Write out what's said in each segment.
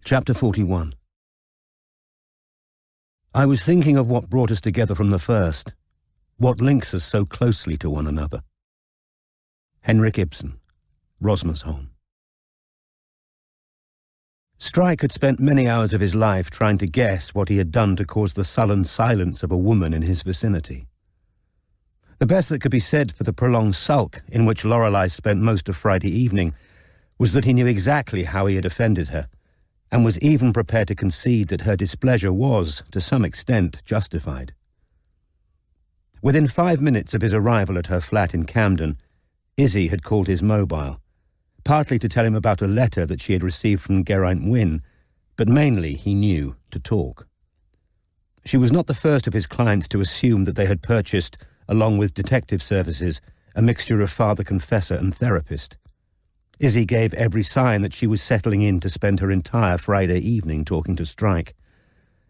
Chapter 41. I was thinking of what brought us together from the first, what links us so closely to one another. Henrik Ibsen, Rosmersholm. Strike had spent many hours of his life trying to guess what he had done to cause the sullen silence of a woman in his vicinity. The best that could be said for the prolonged sulk in which Lorelei spent most of Friday evening was that he knew exactly how he had offended her, and was even prepared to concede that her displeasure was, to some extent, justified. Within 5 minutes of his arrival at her flat in Camden, Izzy had called his mobile, partly to tell him about a letter that she had received from Geraint Wynne, but mainly, he knew, to talk. She was not the first of his clients to assume that they had purchased, along with detective services, a mixture of father-confessor and therapist. Izzy gave every sign that she was settling in to spend her entire Friday evening talking to Strike,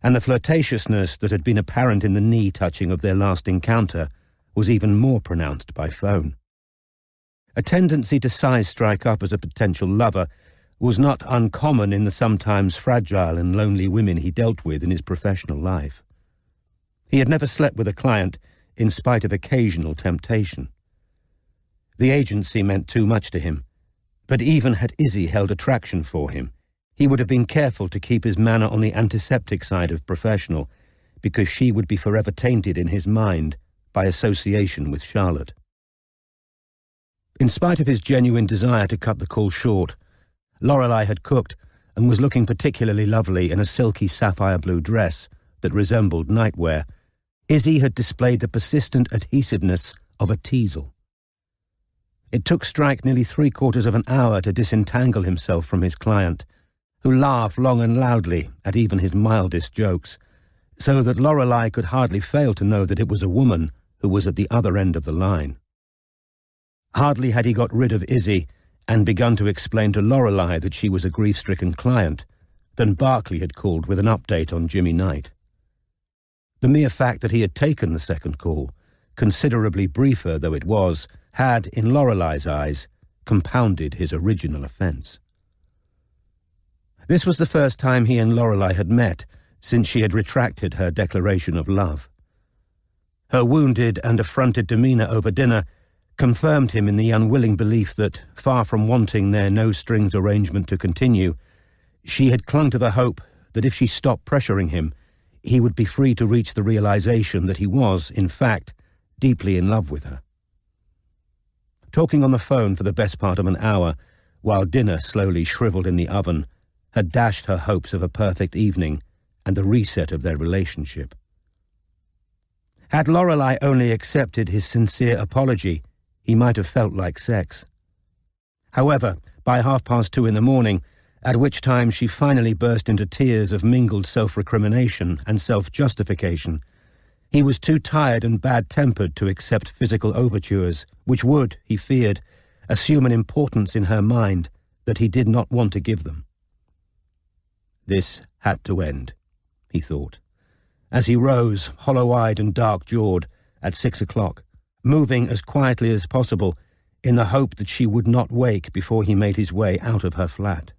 and the flirtatiousness that had been apparent in the knee-touching of their last encounter was even more pronounced by phone. A tendency to size Strike up as a potential lover was not uncommon in the sometimes fragile and lonely women he dealt with in his professional life. He had never slept with a client in spite of occasional temptation. The agency meant too much to him, but even had Izzy held attraction for him, he would have been careful to keep his manner on the antiseptic side of professional, because she would be forever tainted in his mind by association with Charlotte. In spite of his genuine desire to cut the call short, Lorelei had cooked and was looking particularly lovely in a silky sapphire blue dress that resembled nightwear. Izzy had displayed the persistent adhesiveness of a teasel. It took Strike nearly 3/4 of an hour to disentangle himself from his client, who laughed long and loudly at even his mildest jokes, so that Lorelei could hardly fail to know that it was a woman who was at the other end of the line. Hardly had he got rid of Izzy and begun to explain to Lorelei that she was a grief-stricken client than Barclay had called with an update on Jimmy Knight. The mere fact that he had taken the second call, considerably briefer though it was, had, in Lorelei's eyes, compounded his original offence. This was the first time he and Lorelei had met since she had retracted her declaration of love. Her wounded and affronted demeanour over dinner confirmed him in the unwilling belief that, far from wanting their no-strings arrangement to continue, she had clung to the hope that if she stopped pressuring him, he would be free to reach the realization that he was, in fact, deeply in love with her. Talking on the phone for the best part of an hour, while dinner slowly shriveled in the oven, had dashed her hopes of a perfect evening and the reset of their relationship. Had Lorelei only accepted his sincere apology, he might have felt like sex. However, by 2:30 in the morning, at which time she finally burst into tears of mingled self-recrimination and self-justification, he was too tired and bad-tempered to accept physical overtures, which would, he feared, assume an importance in her mind that he did not want to give them. This had to end, he thought, as he rose, hollow-eyed and dark-jawed, at 6 o'clock, moving as quietly as possible in the hope that she would not wake before he made his way out of her flat.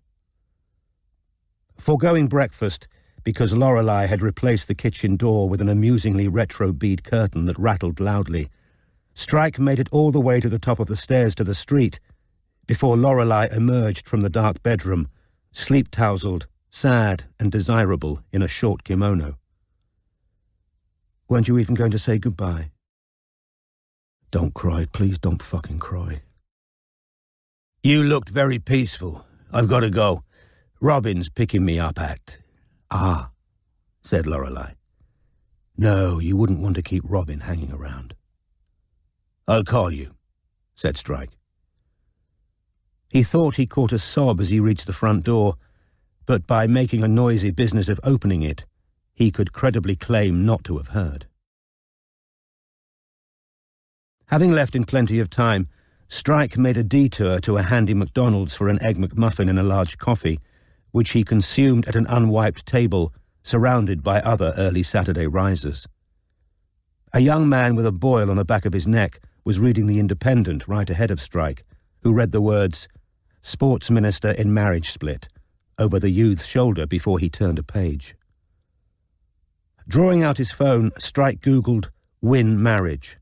Foregoing breakfast, because Lorelei had replaced the kitchen door with an amusingly retro bead curtain that rattled loudly, Strike made it all the way to the top of the stairs to the street before Lorelei emerged from the dark bedroom, sleep-towseled, sad and desirable in a short kimono. "Weren't you even going to say goodbye?" "Don't cry, please don't fucking cry." "You looked very peaceful. I've got to go. Robin's picking me up at..." "Ah," said Lorelei. "No, you wouldn't want to keep Robin hanging around." "I'll call you," said Strike. He thought he caught a sob as he reached the front door, but by making a noisy business of opening it, he could credibly claim not to have heard. Having left in plenty of time, Strike made a detour to a handy McDonald's for an Egg McMuffin and a large coffee, which he consumed at an unwiped table, surrounded by other early Saturday risers. A young man with a boil on the back of his neck was reading The Independent right ahead of Strike, who read the words, "Sports Minister in Marriage Split," over the youth's shoulder before he turned a page. Drawing out his phone, Strike Googled Wynne marriage.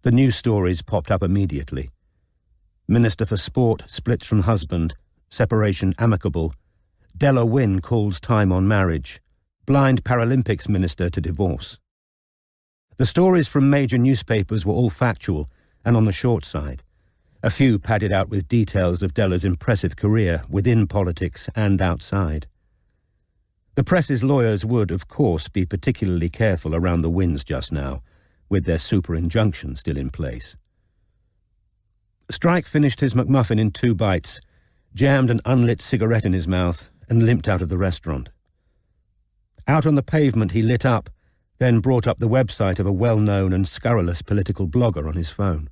The news stories popped up immediately. Minister for Sport splits from husband, separation amicable, Della Wynne calls time on marriage, blind Paralympics minister to divorce. The stories from major newspapers were all factual and on the short side, a few padded out with details of Della's impressive career within politics and outside. The press's lawyers would, of course, be particularly careful around the Wynnes just now, with their super injunction still in place. Strike finished his McMuffin in 2 bites, jammed an unlit cigarette in his mouth, and limped out of the restaurant. Out on the pavement he lit up, then brought up the website of a well-known and scurrilous political blogger on his phone.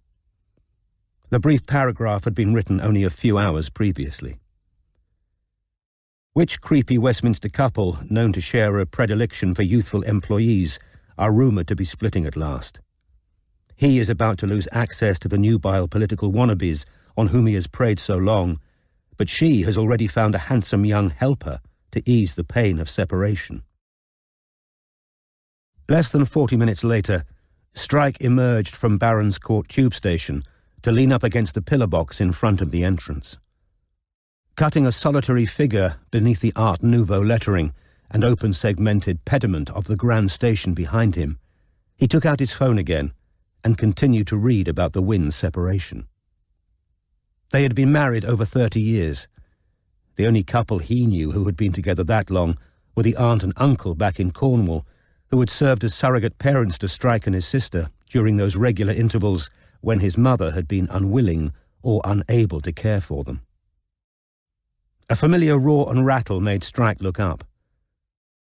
The brief paragraph had been written only a few hours previously. Which creepy Westminster couple, known to share a predilection for youthful employees, are rumoured to be splitting at last? He is about to lose access to the nubile political wannabes on whom he has preyed so long, but she has already found a handsome young helper to ease the pain of separation. Less than 40 minutes later, Strike emerged from Barons Court tube station to lean up against the pillar box in front of the entrance. Cutting a solitary figure beneath the Art Nouveau lettering and open segmented pediment of the grand station behind him, he took out his phone again and continued to read about the Wynnes' separation. They had been married over 30 years. The only couple he knew who had been together that long were the aunt and uncle back in Cornwall, who had served as surrogate parents to Strike and his sister during those regular intervals when his mother had been unwilling or unable to care for them. A familiar roar and rattle made Strike look up.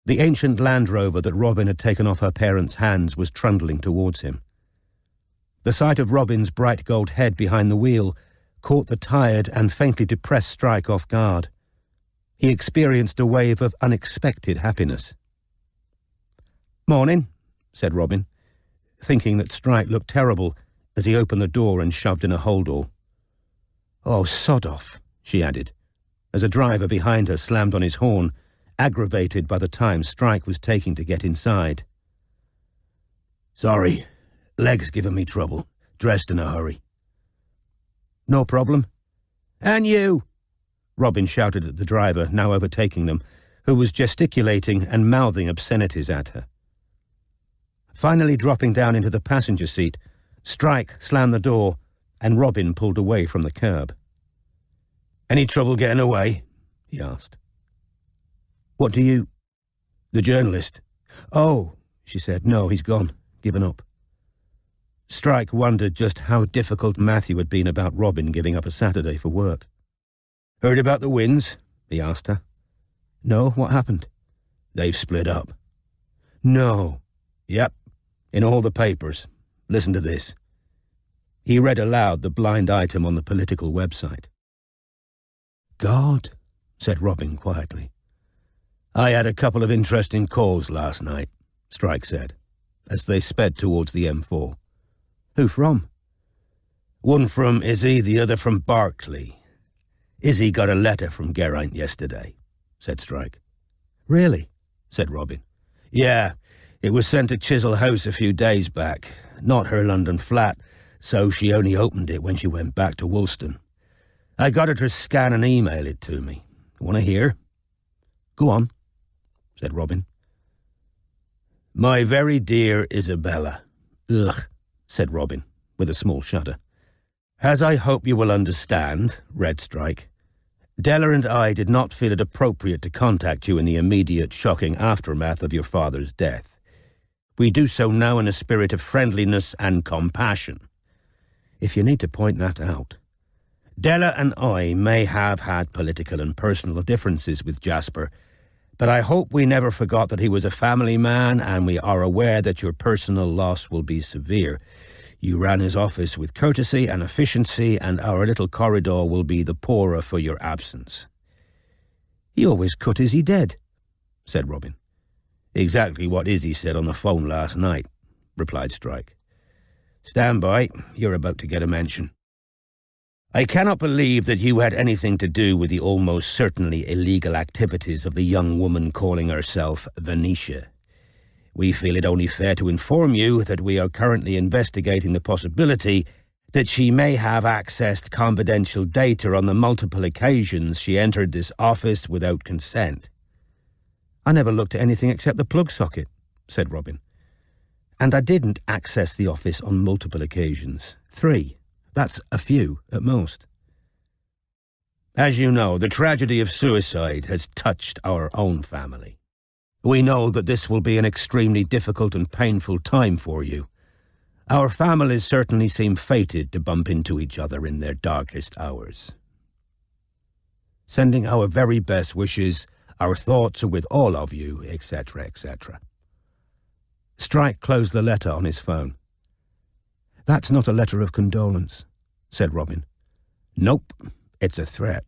The ancient Land Rover that Robin had taken off her parents' hands was trundling towards him. The sight of Robin's bright gold head behind the wheel caught the tired and faintly depressed Strike off guard. He experienced a wave of unexpected happiness. "Morning," said Robin, thinking that Strike looked terrible as he opened the door and shoved in a hold-all. "Oh, sod off," she added, as a driver behind her slammed on his horn, aggravated by the time Strike was taking to get inside. "Sorry, leg's giving me trouble. Dressed in a hurry." "No problem." "And you!" Robin shouted at the driver, now overtaking them, who was gesticulating and mouthing obscenities at her. Finally dropping down into the passenger seat, Strike slammed the door and Robin pulled away from the curb. "Any trouble getting away?" he asked. "What do you—" "The journalist." "Oh," she said. "No, he's gone. Given up." Strike wondered just how difficult Matthew had been about Robin giving up a Saturday for work. "Heard about the Wynnes?" he asked her. "No, what happened?" "They've split up." "No." "Yep, in all the papers. Listen to this." He read aloud the blind item on the political website. "God," said Robin quietly. "I had a couple of interesting calls last night," Strike said, as they sped towards the M4. "Who from?" "One from Izzy, the other from Berkeley. Izzy got a letter from Geraint yesterday," said Strike. "Really?" said Robin. "Yeah, it was sent to Chisel House a few days back. Not her London flat, so she only opened it when she went back to Woolston. I got her to scan and email it to me. Want to hear?" "Go on," said Robin. "My very dear Isabella." "Ugh," said Robin, with a small shudder. "As I hope you will understand," read Strike, "Della and I did not feel it appropriate to contact you in the immediate, shocking aftermath of your father's death. We do so now in a spirit of friendliness and compassion. If you need to point that out. Della and I may have had political and personal differences with Jasper, but I hope we never forgot that he was a family man, and we are aware that your personal loss will be severe. You ran his office with courtesy and efficiency, and our little corridor will be the poorer for your absence." "He always cut Izzy dead," said Robin. "Exactly what Izzy said on the phone last night," replied Strike. "Stand by, you're about to get a mention." I cannot believe that you had anything to do with the almost certainly illegal activities of the young woman calling herself Venetia. We feel it only fair to inform you that we are currently investigating the possibility that she may have accessed confidential data on the multiple occasions she entered this office without consent. I never looked at anything except the plug socket, said Robin. And I didn't access the office on multiple occasions. 3. That's a few, at most. As you know, the tragedy of suicide has touched our own family. We know that this will be an extremely difficult and painful time for you. Our families certainly seem fated to bump into each other in their darkest hours. Sending our very best wishes, our thoughts are with all of you, etc., etc. Strike closed the letter on his phone. That's not a letter of condolence, said Robin. Nope, it's a threat.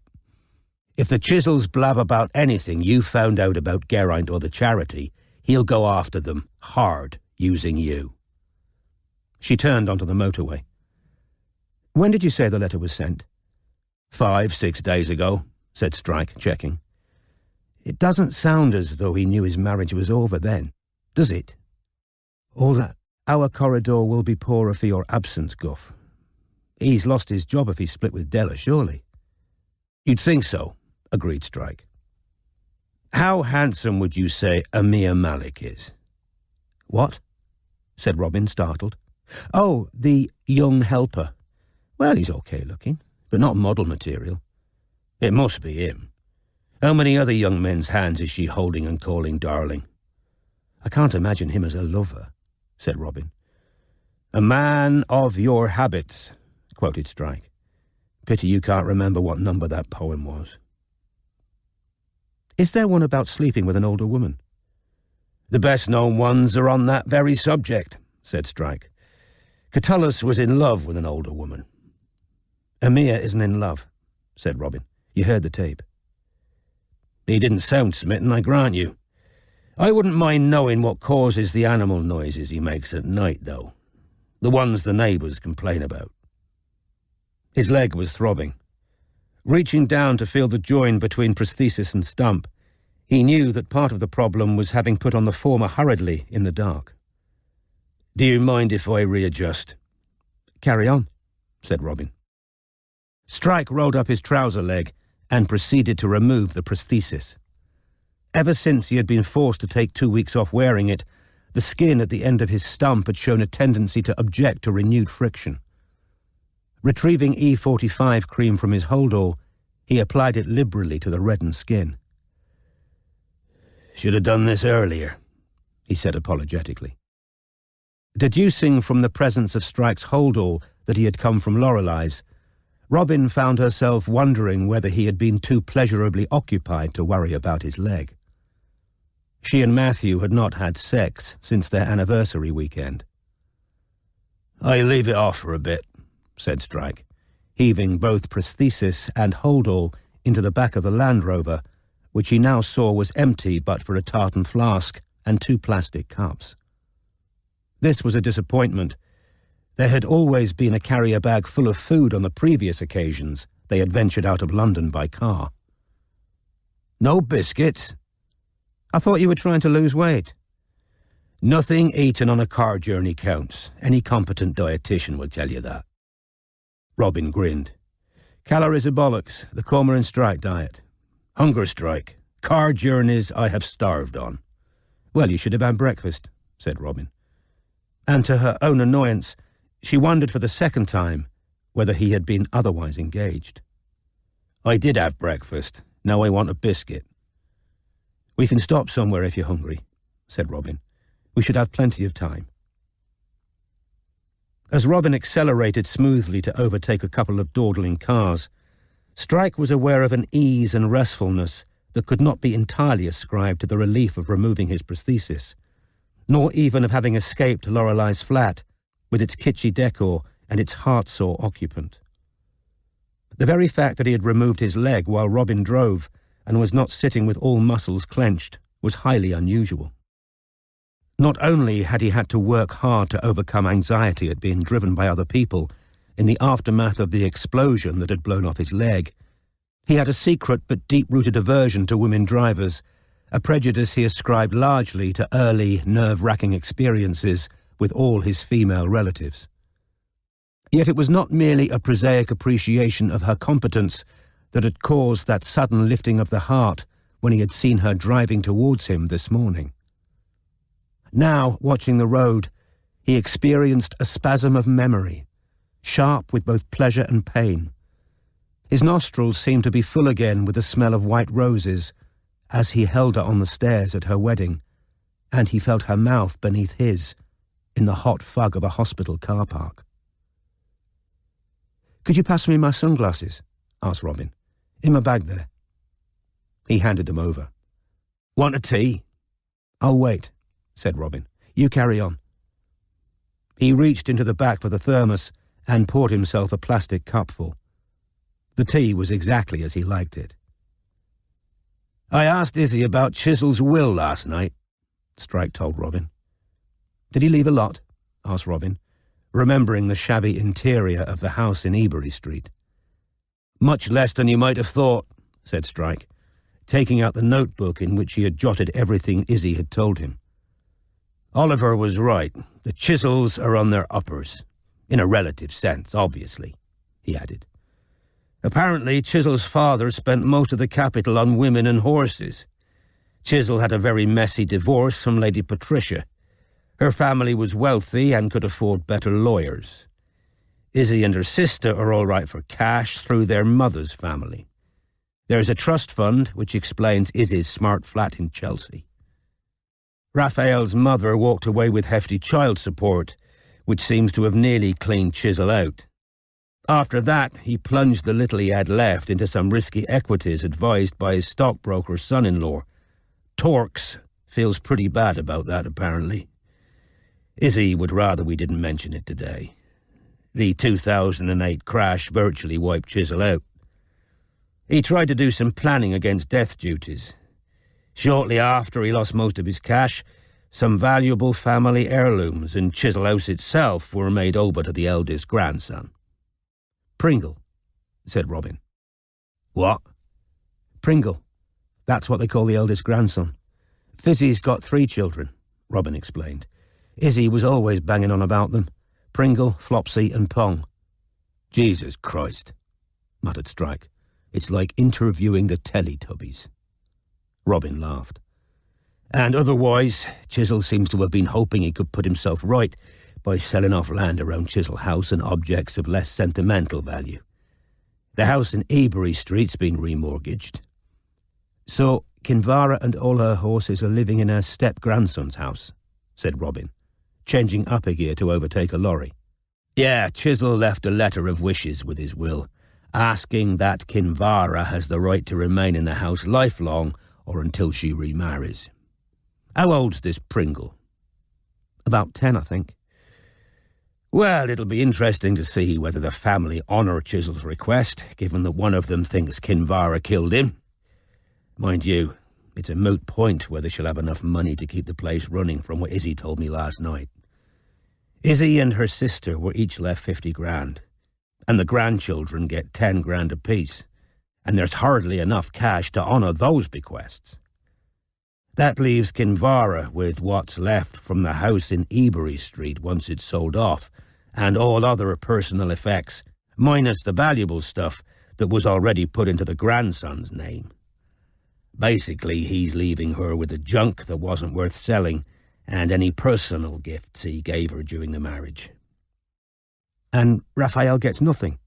If the Chisels blab about anything you found out about Geraint or the charity, he'll go after them hard using you. She turned onto the motorway. When did you say the letter was sent? 5-6 days ago, said Strike, checking. It doesn't sound as though he knew his marriage was over then, does it? All that our corridor will be poorer for your absence, Guff. He's lost his job if he's split with Della, surely. You'd think so, agreed Strike. How handsome would you say Amir Malik is? What? Said Robin, startled. Oh, the young helper. Well, he's okay looking, but not model material. It must be him. How many other young men's hands is she holding and calling darling? I can't imagine him as a lover, said Robin. A man of your habits, quoted Strike. Pity you can't remember what number that poem was. Is there one about sleeping with an older woman? The best-known ones are on that very subject, said Strike. Catullus was in love with an older woman. Amir isn't in love, said Robin. You heard the tape. He didn't sound smitten, I grant you. I wouldn't mind knowing what causes the animal noises he makes at night, though. The ones the neighbours complain about. His leg was throbbing. Reaching down to feel the join between prosthesis and stump, he knew that part of the problem was having put on the former hurriedly in the dark. Do you mind if I readjust? Carry on, said Robin. Strike rolled up his trouser leg and proceeded to remove the prosthesis. Ever since he had been forced to take 2 weeks off wearing it, the skin at the end of his stump had shown a tendency to object to renewed friction. Retrieving E45 cream from his holdall, he applied it liberally to the reddened skin. Should have done this earlier, he said apologetically. Deducing from the presence of Strike's holdall that he had come from Lorelei's, Robin found herself wondering whether he had been too pleasurably occupied to worry about his leg. She and Matthew had not had sex since their anniversary weekend. I leave it off for a bit, said Strike, heaving both prosthesis and holdall into the back of the Land Rover, which he now saw was empty but for a tartan flask and 2 plastic cups. This was a disappointment. There had always been a carrier bag full of food on the previous occasions they had ventured out of London by car. No biscuits? I thought you were trying to lose weight. Nothing eaten on a car journey counts. Any competent dietitian will tell you that. Robin grinned. Calories are bollocks, the Cormoran Strike diet. Hunger strike. Car journeys I have starved on. Well, you should have had breakfast, said Robin. And to her own annoyance, she wondered for the second time whether he had been otherwise engaged. I did have breakfast. Now I want a biscuit. We can stop somewhere if you're hungry, said Robin. We should have plenty of time. As Robin accelerated smoothly to overtake a couple of dawdling cars, Strike was aware of an ease and restfulness that could not be entirely ascribed to the relief of removing his prosthesis, nor even of having escaped Lorelei's flat with its kitschy decor and its heart-sore occupant. The very fact that he had removed his leg while Robin drove and was not sitting with all muscles clenched was highly unusual. Not only had he had to work hard to overcome anxiety at being driven by other people, in the aftermath of the explosion that had blown off his leg. He had a secret but deep-rooted aversion to women drivers, a prejudice he ascribed largely to early, nerve-wracking experiences with all his female relatives. Yet it was not merely a prosaic appreciation of her competence that had caused that sudden lifting of the heart when he had seen her driving towards him this morning. Now, watching the road, he experienced a spasm of memory, sharp with both pleasure and pain. His nostrils seemed to be full again with the smell of white roses as he held her on the stairs at her wedding, and he felt her mouth beneath his in the hot fog of a hospital car park. "Could you pass me my sunglasses?" asked Robin. "In my bag there." He handed them over. "Want a tea?" "I'll wait," said Robin. "You carry on." He reached into the back for the thermos and poured himself a plastic cupful. The tea was exactly as he liked it. "I asked Izzy about Chisel's will last night," Strike told Robin. "Did he leave a lot?" asked Robin, remembering the shabby interior of the house in Ebury Street. "Much less than you might have thought," said Strike, taking out the notebook in which he had jotted everything Izzy had told him. "Oliver was right. The Chisels are on their uppers. In a relative sense, obviously," he added. "Apparently, Chisel's father spent most of the capital on women and horses. Chisel had a very messy divorce from Lady Patricia. Her family was wealthy and could afford better lawyers. Izzy and her sister are all right for cash through their mother's family. There's a trust fund, which explains Izzy's smart flat in Chelsea. Raphael's mother walked away with hefty child support, which seems to have nearly cleaned Chisel out. After that, he plunged the little he had left into some risky equities advised by his stockbroker son-in-law. Torx feels pretty bad about that, apparently. Izzy would rather we didn't mention it today. The 2008 crash virtually wiped Chisel out. He tried to do some planning against death duties. Shortly after he lost most of his cash, some valuable family heirlooms in Chisel House itself were made over to the eldest grandson." "Pringle," said Robin. "What?" "Pringle. That's what they call the eldest grandson. Fizzy's got 3 children," Robin explained. "Izzy was always banging on about them. Pringle, Flopsy and Pong." "Jesus Christ," muttered Strike. "It's like interviewing the Teletubbies." Robin laughed. "And otherwise, Chisel seems to have been hoping he could put himself right by selling off land around Chisel House and objects of less sentimental value. The house in Ebury Street's been remortgaged." "So Kinvara and all her horses are living in her step-grandson's house," said Robin, changing up a gear to overtake a lorry. "Yeah, Chisel left a letter of wishes with his will, asking that Kinvara has the right to remain in the house lifelong or until she remarries. How old's this Pringle?" "About 10, I think." "Well, it'll be interesting to see whether the family honour Chisel's request, given that one of them thinks Kinvara killed him. Mind you, it's a moot point whether she'll have enough money to keep the place running from what Izzy told me last night. Izzy and her sister were each left 50 grand, and the grandchildren get 10 grand apiece, and there's hardly enough cash to honour those bequests. That leaves Kinvara with what's left from the house in Ebury Street once it's sold off, and all other personal effects, minus the valuable stuff that was already put into the grandson's name. Basically, he's leaving her with the junk that wasn't worth selling and any personal gifts he gave her during the marriage." "And Raphael gets nothing?"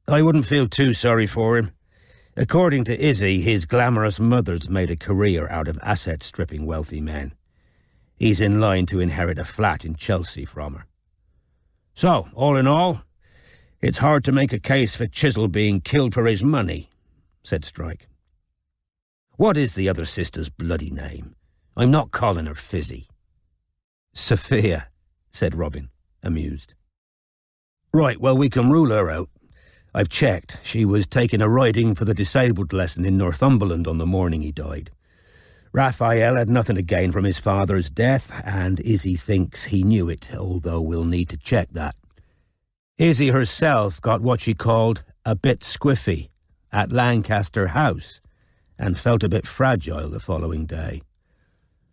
"I wouldn't feel too sorry for him. According to Izzy, his glamorous mother's made a career out of asset-stripping wealthy men. He's in line to inherit a flat in Chelsea from her. So, all in all, it's hard to make a case for Chisel being killed for his money," said Strike. "What is the other sister's bloody name? I'm not calling her Fizzy." "Sophia," said Robin, amused. "Right, well, we can rule her out. I've checked. She was taking a riding for the disabled lesson in Northumberland on the morning he died. Raphael had nothing to gain from his father's death, and Izzy thinks he knew it, although we'll need to check that. Izzy herself got what she called a bit squiffy at Lancaster House and felt a bit fragile the following day.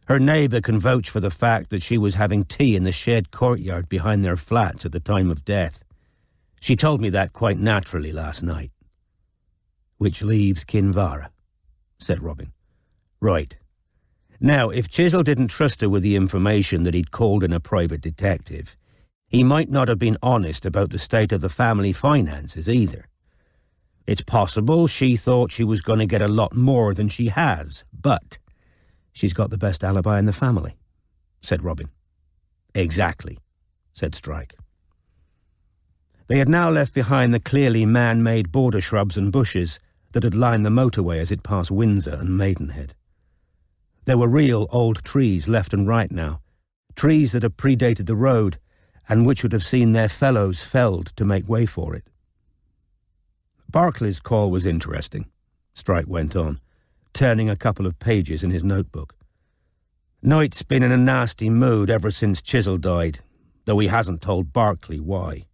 Her neighbour can vouch for the fact that she was having tea in the shed courtyard behind their flats at the time of death. She told me that quite naturally last night. Which leaves Kinvara, said Robin. Right. Now, if Chisel didn't trust her with the information that he'd called in a private detective, he might not have been honest about the state of the family finances either. It's possible she thought she was going to get a lot more than she has, but she's got the best alibi in the family, said Robin. Exactly, said Strike. They had now left behind the clearly man-made border shrubs and bushes that had lined the motorway as it passed Windsor and Maidenhead. There were real old trees left and right now, trees that had predated the road and which would have seen their fellows felled to make way for it. Barclay's call was interesting, Strike went on, turning a couple of pages in his notebook. Knight's been in a nasty mood ever since Chisel died, though he hasn't told Barclay why.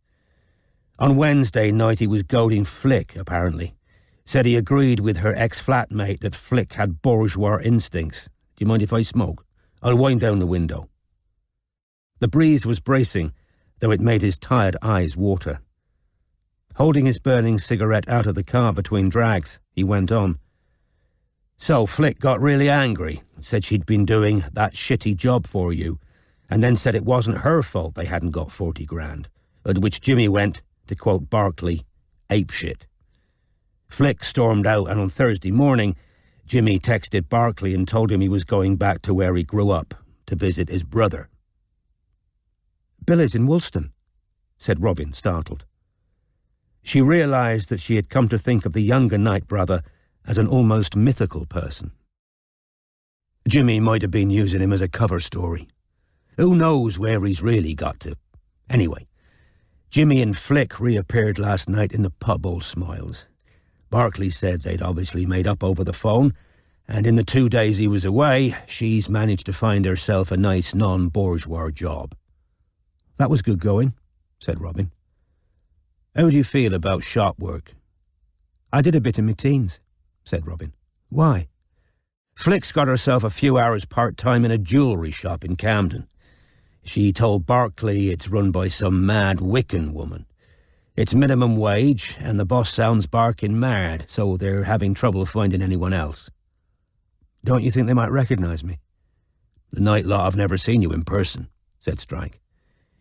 On Wednesday night he was goading Flick, apparently. Said he agreed with her ex-flatmate that Flick had bourgeois instincts. Do you mind if I smoke? I'll wind down the window. The breeze was bracing, though it made his tired eyes water. Holding his burning cigarette out of the car between drags, he went on. So Flick got really angry, said she'd been doing that shitty job for you, and then said it wasn't her fault they hadn't got 40 grand, at which Jimmy went, to quote Barclay, apeshit. Flick stormed out, and on Thursday morning, Jimmy texted Barclay and told him he was going back to where he grew up, to visit his brother. Billy's in Woolston, said Robin, startled. She realised that she had come to think of the younger Knight brother as an almost mythical person. Jimmy might have been using him as a cover story. Who knows where he's really got to? Anyway, Jimmy and Flick reappeared last night in the pub Old Smiles. Barclay said they'd obviously made up over the phone, and in the 2 days he was away, she's managed to find herself a nice non-bourgeois job. That was good going, said Robin. How do you feel about shop work? I did a bit in my teens, said Robin. Why? Flick's got herself a few hours part-time in a jewellery shop in Camden. She told Barclay it's run by some mad Wiccan woman. It's minimum wage, and the boss sounds barking mad, so they're having trouble finding anyone else. Don't you think they might recognise me? The Knight lot have never seen you in person, said Strike.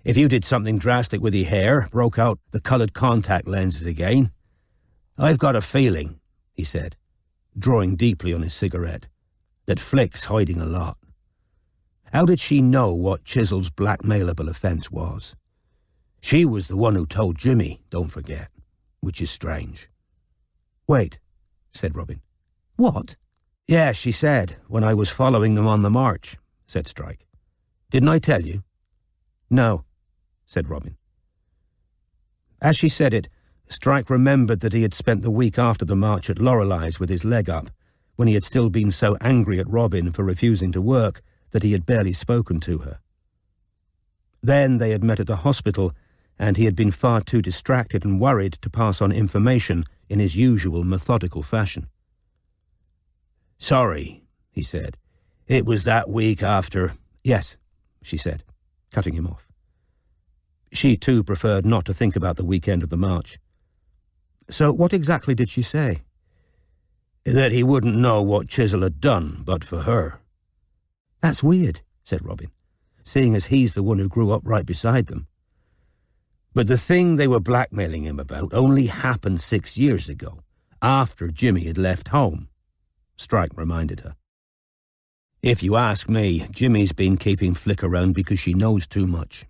If you did something drastic with your hair, broke out the coloured contact lenses again. I've got a feeling, he said, drawing deeply on his cigarette, that Flick's hiding a lot. How did she know what Chisel's blackmailable offence was? She was the one who told Jimmy, don't forget, which is strange. Wait, said Robin. What? Yeah, she said, when I was following them on the march, said Strike. Didn't I tell you? No, said Robin. As she said it, Strike remembered that he had spent the week after the march at Lorelei's with his leg up, when he had still been so angry at Robin for refusing to work that he had barely spoken to her. Then they had met at the hospital, and he had been far too distracted and worried to pass on information in his usual methodical fashion. Sorry, he said. It was that week after... Yes, she said, cutting him off. She, too, preferred not to think about the weekend of the march. So what exactly did she say? That he wouldn't know what Chisel had done, but for her. That's weird, said Robin, seeing as he's the one who grew up right beside them. But the thing they were blackmailing him about only happened 6 years ago, after Jimmy had left home, Strike reminded her. If you ask me, Jimmy's been keeping Flick around because she knows too much.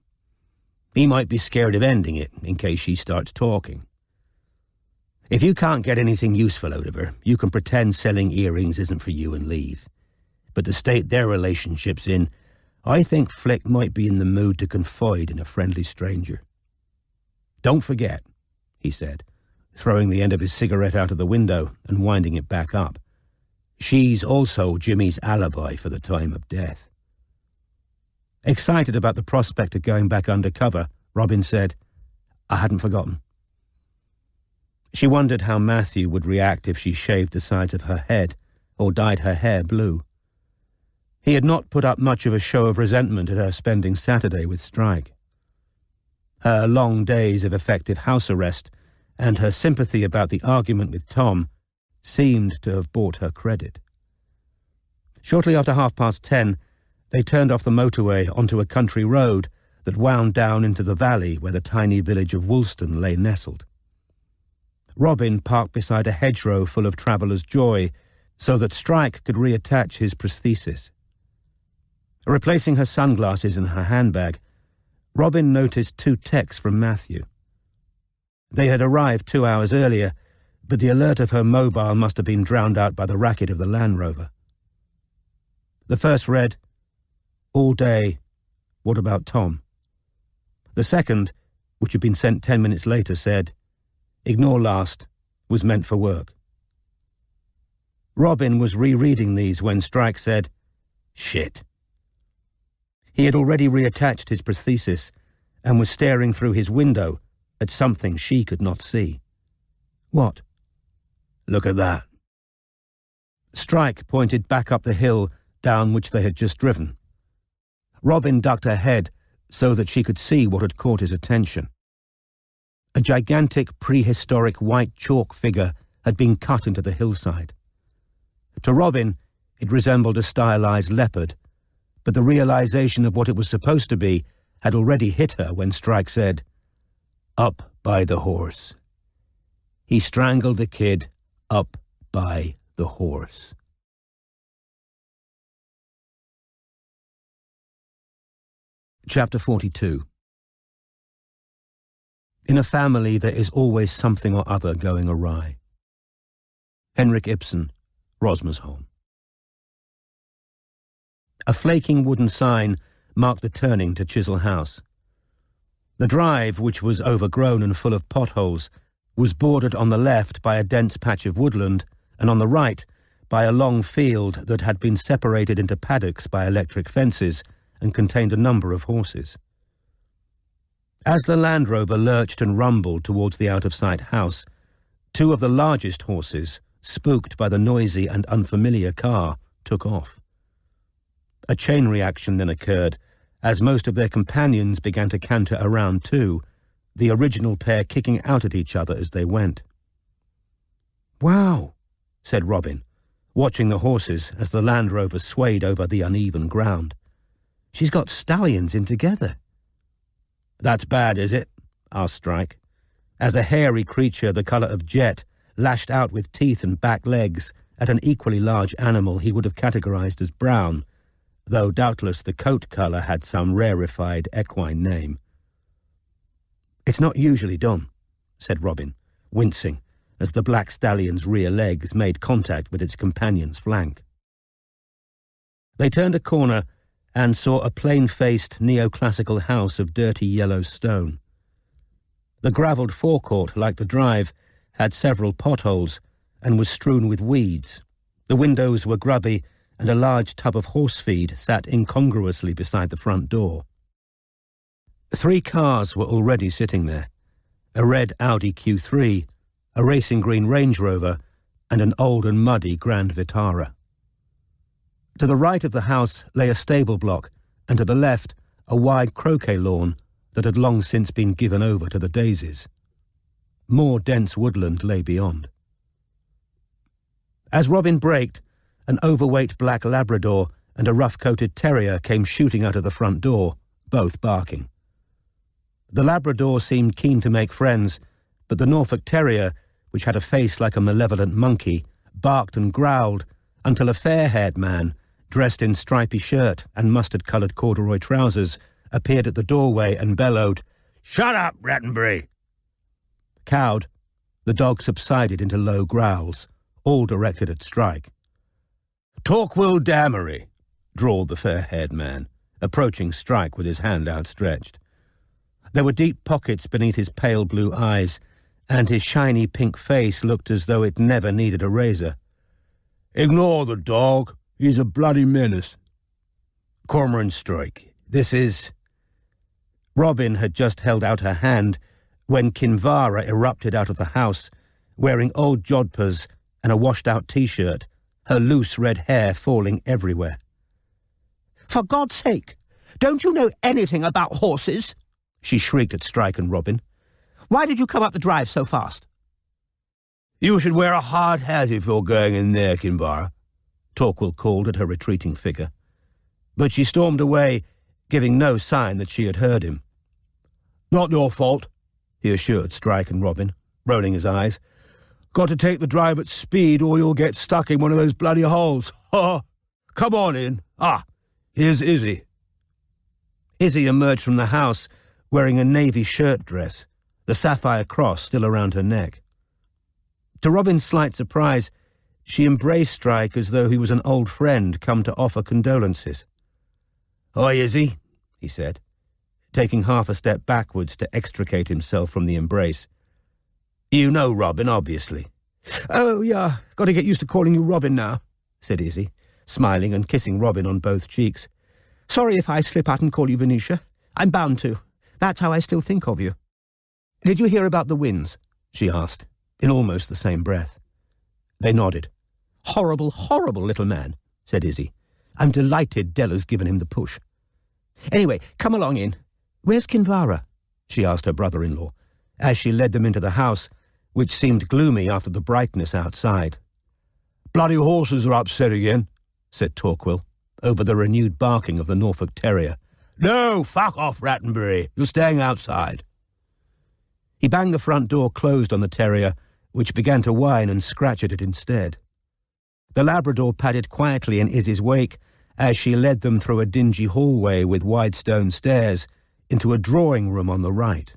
He might be scared of ending it in case she starts talking. If you can't get anything useful out of her, you can pretend selling earrings isn't for you and leave. But the state their relationship's in, I think Flick might be in the mood to confide in a friendly stranger. Don't forget, he said, throwing the end of his cigarette out of the window and winding it back up. She's also Jimmy's alibi for the time of death. Excited about the prospect of going back undercover, Robin said, I hadn't forgotten." She wondered how Matthew would react if she shaved the sides of her head or dyed her hair blue. He had not put up much of a show of resentment at her spending Saturday with Strike. Her long days of effective house arrest and her sympathy about the argument with Tom seemed to have bought her credit. Shortly after 10:30, they turned off the motorway onto a country road that wound down into the valley where the tiny village of Woolston lay nestled. Robin parked beside a hedgerow full of traveller's joy so that Strike could reattach his prosthesis. Replacing her sunglasses in her handbag, Robin noticed 2 texts from Matthew. They had arrived 2 hours earlier, but the alert of her mobile must have been drowned out by the racket of the Land Rover. The first read, "All day, what about Tom?" The second, which had been sent 10 minutes later, said, "Ignore last, was meant for work." Robin was rereading these when Strike said, "Shit." He had already reattached his prosthesis and was staring through his window at something she could not see. "What?" "Look at that." Strike pointed back up the hill down which they had just driven. Robin ducked her head so that she could see what had caught his attention. A gigantic prehistoric white chalk figure had been cut into the hillside. To Robin, it resembled a stylized leopard, but the realization of what it was supposed to be had already hit her when Strike said, "Up by the horse. He strangled the kid up by the horse." Chapter 42. In a family there is always something or other going awry. Henrik Ibsen, Rosmersholm. A flaking wooden sign marked the turning to Chisel House. The drive, which was overgrown and full of potholes, was bordered on the left by a dense patch of woodland and on the right by a long field that had been separated into paddocks by electric fences and contained a number of horses. As the Land Rover lurched and rumbled towards the out-of-sight house, 2 of the largest horses, spooked by the noisy and unfamiliar car, took off. A chain reaction then occurred, as most of their companions began to canter around too, the original pair kicking out at each other as they went. "Wow," said Robin, watching the horses as the Land Rover swayed over the uneven ground. "She's got stallions in together." "That's bad, is it?" asked Strike, as a hairy creature the colour of jet lashed out with teeth and back legs at an equally large animal he would have categorized as brown, though doubtless the coat colour had some rarefied equine name. "It's not usually done," said Robin, wincing as the black stallion's rear legs made contact with its companion's flank. They turned a corner and saw a plain-faced neoclassical house of dirty yellow stone. The gravelled forecourt, like the drive, had several potholes and was strewn with weeds. The windows were grubby, and a large tub of horse feed sat incongruously beside the front door. 3 cars were already sitting there, a red Audi Q3, a racing green Range Rover, and an old and muddy Grand Vitara. To the right of the house lay a stable block, and to the left a wide croquet lawn that had long since been given over to the daisies. More dense woodland lay beyond. As Robin braked, an overweight black Labrador and a rough-coated terrier came shooting out of the front door, both barking. The Labrador seemed keen to make friends, but the Norfolk Terrier, which had a face like a malevolent monkey, barked and growled until a fair-haired man, dressed in stripy shirt and mustard-coloured corduroy trousers, appeared at the doorway and bellowed, "Shut up, Rattenbury!" Cowed, the dog subsided into low growls, all directed at Strike. "Talk Will Damery," drawled the fair-haired man, approaching Strike with his hand outstretched. There were deep pockets beneath his pale blue eyes, and his shiny pink face looked as though it never needed a razor. "Ignore the dog. He's a bloody menace. Cormoran Strike, this is—" Robin had just held out her hand when Kinvara erupted out of the house, wearing old jodhpurs and a washed-out T-shirt, her loose red hair falling everywhere. "For God's sake, don't you know anything about horses?" she shrieked at Strike and Robin. "Why did you come up the drive so fast?" "You should wear a hard hat if you're going in there, Kinvara," Torquil called at her retreating figure. But she stormed away, giving no sign that she had heard him. "Not your fault," he assured Strike and Robin, rolling his eyes. "Got to take the drive at speed or you'll get stuck in one of those bloody holes. Ha! Come on in. Ah, here's Izzy." Izzy emerged from the house wearing a navy shirt dress, the sapphire cross still around her neck. To Robin's slight surprise, she embraced Strike as though he was an old friend come to offer condolences. "Hi, Izzy," he said, taking half a step backwards to extricate himself from the embrace. "You know Robin, obviously." "Oh, yeah, got to get used to calling you Robin now," said Izzy, smiling and kissing Robin on both cheeks. "Sorry if I slip out and call you Venetia. I'm bound to. That's how I still think of you." "Did you hear about the winds?" she asked, in almost the same breath. They nodded. "Horrible, horrible little man," said Izzy. "I'm delighted Della's given him the push." "Anyway, come along in. Where's Kinvara?" she asked her brother-in-law, as she led them into the house, which seemed gloomy after the brightness outside. "Bloody horses are upset again," said Torquil, over the renewed barking of the Norfolk Terrier. "No, fuck off, Rattenbury. You're staying outside." He banged the front door closed on the terrier, which began to whine and scratch at it instead. The Labrador padded quietly in Izzy's wake as she led them through a dingy hallway with wide stone stairs into a drawing room on the right.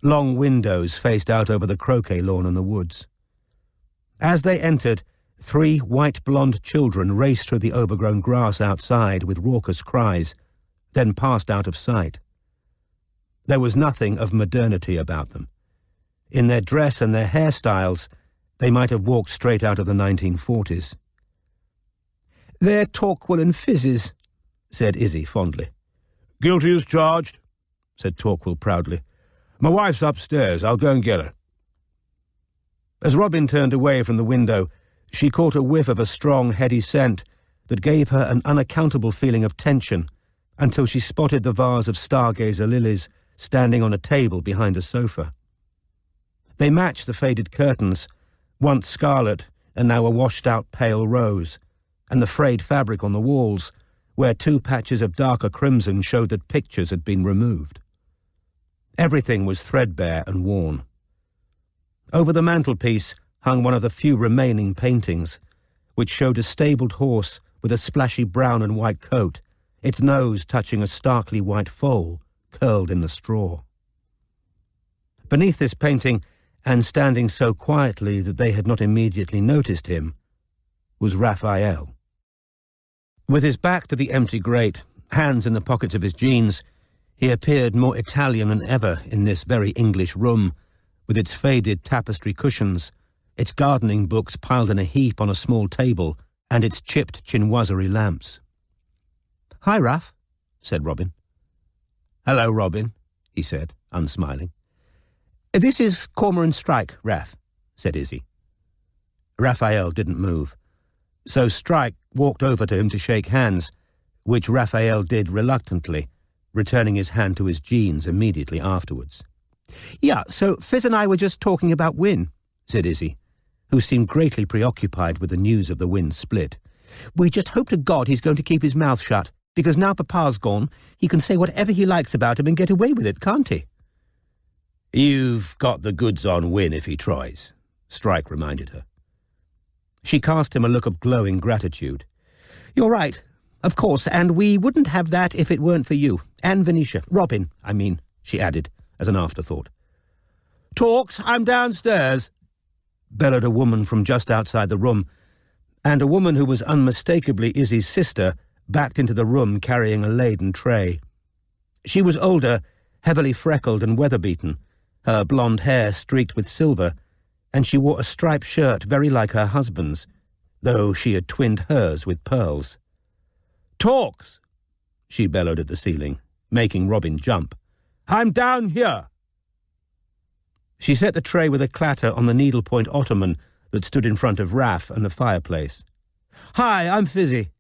Long windows faced out over the croquet lawn and the woods. As they entered, 3 white-blonde children raced through the overgrown grass outside with raucous cries, then passed out of sight. There was nothing of modernity about them. In their dress and their hairstyles, they might have walked straight out of the 1940s. "They're Torquil and Fizzes," said Izzy fondly. "Guilty as charged," said Torquil proudly. "My wife's upstairs. I'll go and get her." As Robin turned away from the window, she caught a whiff of a strong, heady scent that gave her an unaccountable feeling of tension until she spotted the vase of stargazer lilies standing on a table behind a sofa. They matched the faded curtains, once scarlet and now a washed-out pale rose, and the frayed fabric on the walls, where 2 patches of darker crimson showed that pictures had been removed. Everything was threadbare and worn. Over the mantelpiece hung one of the few remaining paintings, which showed a stabled horse with a splashy brown and white coat, its nose touching a starkly white foal curled in the straw. Beneath this painting, and standing so quietly that they had not immediately noticed him, was Raphael. With his back to the empty grate, hands in the pockets of his jeans, he appeared more Italian than ever in this very English room, with its faded tapestry cushions, its gardening books piled in a heap on a small table, and its chipped chinoiserie lamps. "Hi, Raph," said Robin. "Hello, Robin," he said, unsmiling. "This is Cormoran Strike, Raph," said Izzy. Raphael didn't move, so Strike walked over to him to shake hands, which Raphael did reluctantly, returning his hand to his jeans immediately afterwards. "Yeah, so Fizz and I were just talking about Wyn," said Izzy, who seemed greatly preoccupied with the news of the Wyn split. "We just hope to God he's going to keep his mouth shut, because now Papa's gone, he can say whatever he likes about him and get away with it, can't he?" "You've got the goods on Wyn if he tries," Strike reminded her. She cast him a look of glowing gratitude. "You're right, of course, and we wouldn't have that if it weren't for you, and Venetia. Robin, I mean," she added, as an afterthought. "Torks, I'm downstairs," bellowed a woman from just outside the room, and a woman who was unmistakably Izzy's sister backed into the room carrying a laden tray. She was older, heavily freckled and weather-beaten, her blonde hair streaked with silver, and she wore a striped shirt very like her husband's, though she had twinned hers with pearls. "Torks," she bellowed at the ceiling, making Robin jump. "I'm down here." She set the tray with a clatter on the needlepoint ottoman that stood in front of Raff and the fireplace. "Hi, I'm Fizzy.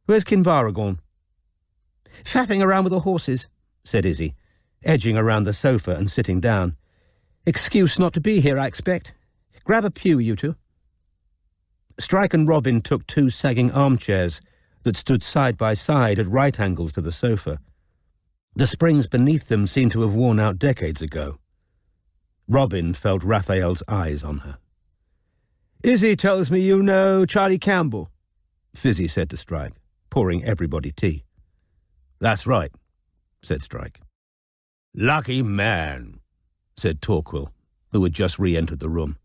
Where's Kinvara gone?" "Faffing around with the horses," said Izzy, edging around the sofa and sitting down. "Excuse not to be here, I expect. Grab a pew, you two." Strike and Robin took 2 sagging armchairs that stood side by side at right angles to the sofa. The springs beneath them seemed to have worn out decades ago. Robin felt Raphael's eyes on her. "Izzy tells me you know Charlie Campbell," Fizzy said to Strike, pouring everybody tea. "That's right," said Strike. "Lucky man," said Torquil, who had just re-entered the room.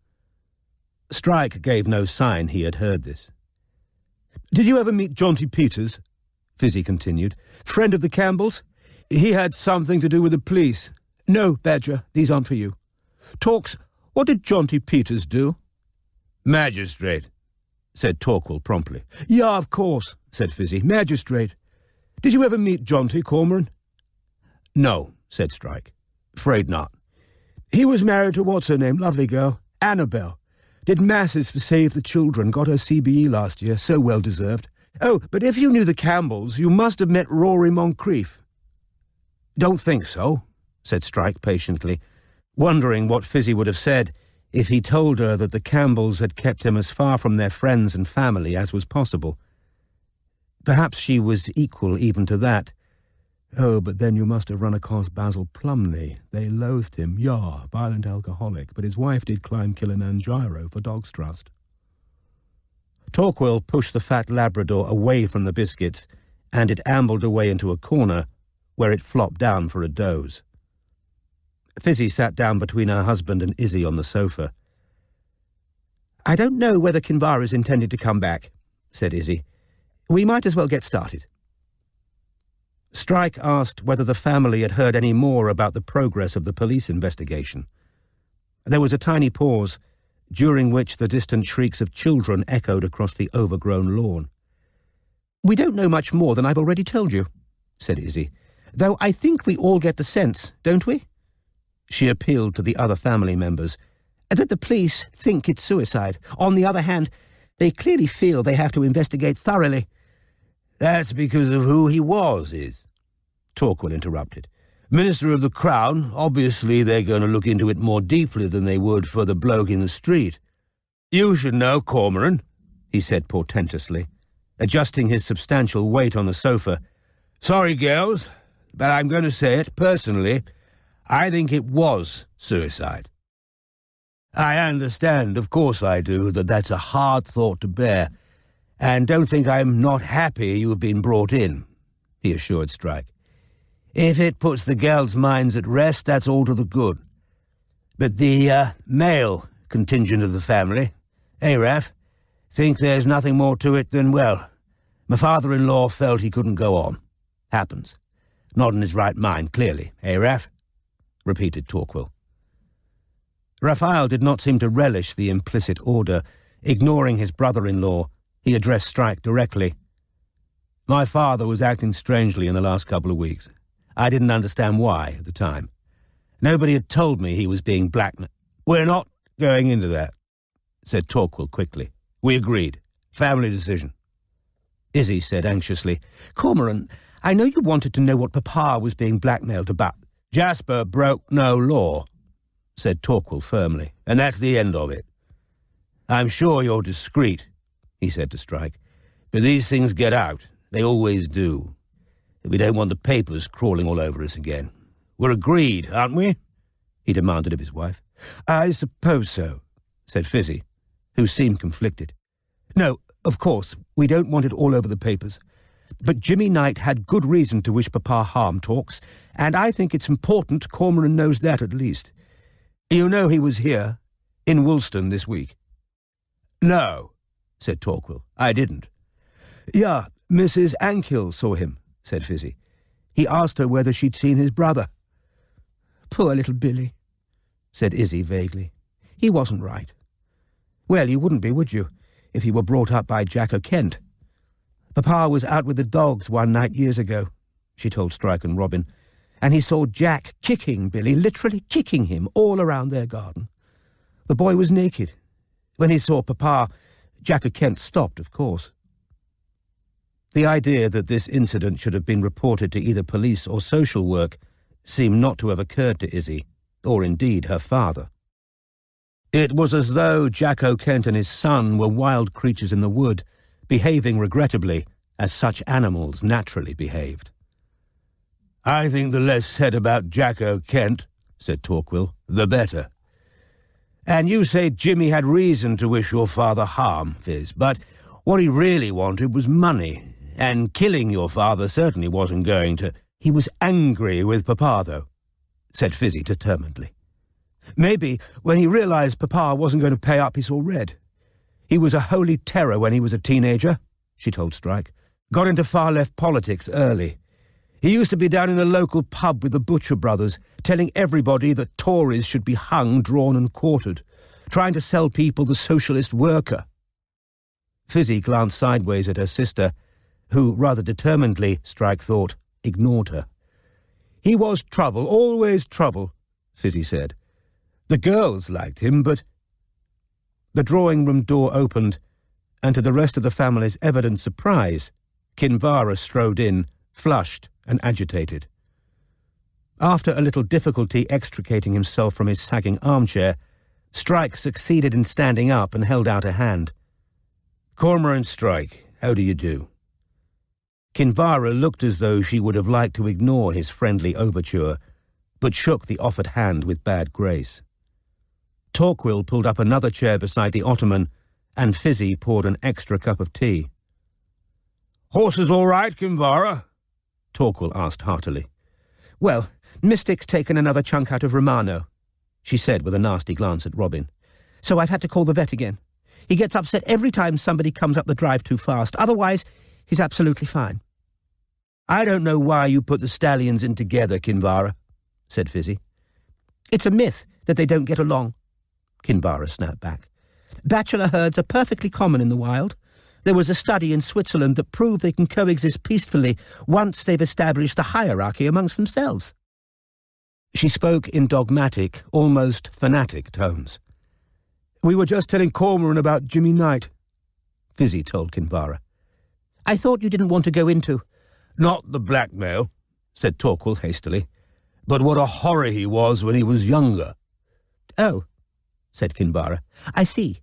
Strike gave no sign he had heard this. "Did you ever meet Jonty Peters?" Fizzy continued. "Friend of the Campbells? He had something to do with the police." "No, Badger, these aren't for you. Torks, what did Jonty Peters do?" "Magistrate," said Torquil promptly. "Yeah, of course," said Fizzy. "Magistrate. Did you ever meet Jonty, Cormoran?" "No," said Strike. "Afraid not." "He was married to what's-her-name, lovely girl, Annabelle. Did masses for Save the Children, got her CBE last year, so well-deserved. Oh, but if you knew the Campbells, you must have met Rory Moncrief." "Don't think so," said Strike patiently, wondering what Fizzy would have said if he told her that the Campbells had kept him as far from their friends and family as was possible. Perhaps she was equal even to that. "Oh, but then you must have run across Basil Plumley. They loathed him, violent alcoholic, but his wife did climb Kilimanjaro for Dogs Trust." Torquil pushed the fat Labrador away from the biscuits, and it ambled away into a corner, where it flopped down for a doze. Fizzy sat down between her husband and Izzy on the sofa. "I don't know whether Kinvara is intended to come back," said Izzy. "We might as well get started." Strike asked whether the family had heard any more about the progress of the police investigation. There was a tiny pause, during which the distant shrieks of children echoed across the overgrown lawn. "We don't know much more than I've already told you," said Izzy, "though I think we all get the sense, don't we?" She appealed to the other family members. "That the police think it's suicide. On the other hand, they clearly feel they have to investigate thoroughly." "That's because of who he was, Torquil interrupted. "Minister of the Crown, obviously they're going to look into it more deeply than they would for the bloke in the street. You should know, Cormoran," he said portentously, adjusting his substantial weight on the sofa. "Sorry, girls, but I'm going to say it personally. I think it was suicide. I understand, of course I do, that that's a hard thought to bear, and don't think I'm not happy you have been brought in," he assured Strike. "If it puts the girls' minds at rest, that's all to the good. But the male contingent of the family, Raff, think there's nothing more to it than, well, my father-in-law felt he couldn't go on. Happens. Not in his right mind, clearly, Raff?" repeated Torquil. Raphael did not seem to relish the implicit order. Ignoring his brother-in-law, he addressed Strike directly. "My father was acting strangely in the last couple of weeks. I didn't understand why at the time. Nobody had told me he was being blackmailed." "We're not going into that," said Torquil quickly. "We agreed. Family decision." Izzy said anxiously, "Cormoran, I know you wanted to know what Papa was being blackmailed about." "Jasper broke no law," said Torquil firmly, "and that's the end of it. I'm sure you're discreet," he said to Strike, "but these things get out. They always do. We don't want the papers crawling all over us again. We're agreed, aren't we?" he demanded of his wife. "I suppose so," said Fizzy, who seemed conflicted. "No, of course, we don't want it all over the papers. But Jimmy Knight had good reason to wish Papa harm, Torks, and I think it's important Cormoran knows that at least. You know he was here, in Woolston, this week." "No," said Torquil. "I didn't." "Yeah, Mrs. Ankill saw him," said Fizzy. "He asked her whether she'd seen his brother." "Poor little Billy," said Izzy vaguely. "He wasn't right." "Well, you wouldn't be, would you, if you were brought up by Jack O'Kent? Papa was out with the dogs one night years ago," she told Strike and Robin, and he saw Jack kicking Billy, literally kicking him all around their garden. The boy was naked. When he saw Papa, Jack O'Kent stopped, of course. The idea that this incident should have been reported to either police or social work seemed not to have occurred to Izzy, or indeed her father. It was as though Jack O'Kent and his son were wild creatures in the wood, behaving regrettably as such animals naturally behaved. "I think the less said about Jack O'Kent," said Torquil, "the better. And you say Jimmy had reason to wish your father harm, Fizz, but what he really wanted was money, and killing your father certainly wasn't going to—" "He was angry with Papa, though," said Fizzy determinedly. "Maybe when he realised Papa wasn't going to pay up, he saw red. He was a holy terror when he was a teenager," she told Strike. "Got into far-left politics early. He used to be down in the local pub with the Butcher brothers, telling everybody that Tories should be hung, drawn and quartered, trying to sell people the socialist worker." Fizzy glanced sideways at her sister, who, rather determinedly, Strike thought, ignored her. "He was trouble, always trouble," Fizzy said. "The girls liked him, but—" The drawing-room door opened, and to the rest of the family's evident surprise, Kinvara strode in, flushed and agitated. After a little difficulty extricating himself from his sagging armchair, Strike succeeded in standing up and held out a hand. "Cormoran Strike, how do you do?" Kinvara looked as though she would have liked to ignore his friendly overture, but shook the offered hand with bad grace. Torquil pulled up another chair beside the ottoman, and Fizzy poured an extra cup of tea. "Horses all right, Kinvara?" Torquil asked heartily. "Well, Mystic's taken another chunk out of Romano," she said with a nasty glance at Robin. "So I've had to call the vet again. He gets upset every time somebody comes up the drive too fast. Otherwise, he's absolutely fine." "I don't know why you put the stallions in together, Kinvara," said Fizzy. "It's a myth that they don't get along," Kinvara snapped back. "Bachelor herds are perfectly common in the wild. There was a study in Switzerland that proved they can coexist peacefully once they've established the hierarchy amongst themselves." She spoke in dogmatic, almost fanatic tones. "We were just telling Cormoran about Jimmy Knight," Fizzy told Kinvara. "I thought you didn't want to go into—" "Not the blackmail," said Torquil hastily, "but what a horror he was when he was younger." "Oh," said Kinvara. "I see."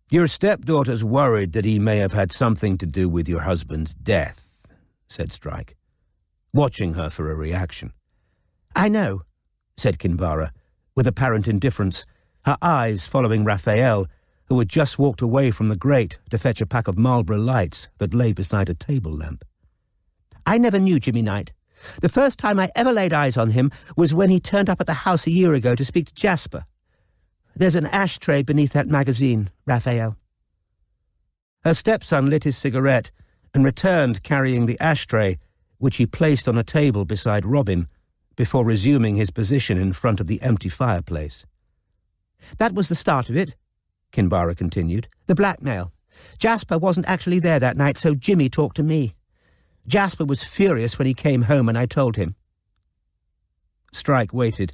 "Your stepdaughter's worried that he may have had something to do with your husband's death," said Strike, watching her for a reaction. "I know," said Kinvara, with apparent indifference, her eyes following Raphael, who had just walked away from the grate to fetch a pack of Marlborough Lights that lay beside a table lamp. "I never knew Jimmy Knight. The first time I ever laid eyes on him was when he turned up at the house a year ago to speak to Jasper. There's an ashtray beneath that magazine, Raphael." Her stepson lit his cigarette and returned carrying the ashtray, which he placed on a table beside Robin, before resuming his position in front of the empty fireplace. "That was the start of it," Kinvara continued. "The blackmail. Jasper wasn't actually there that night, so Jimmy talked to me. Jasper was furious when he came home and I told him." Strike waited.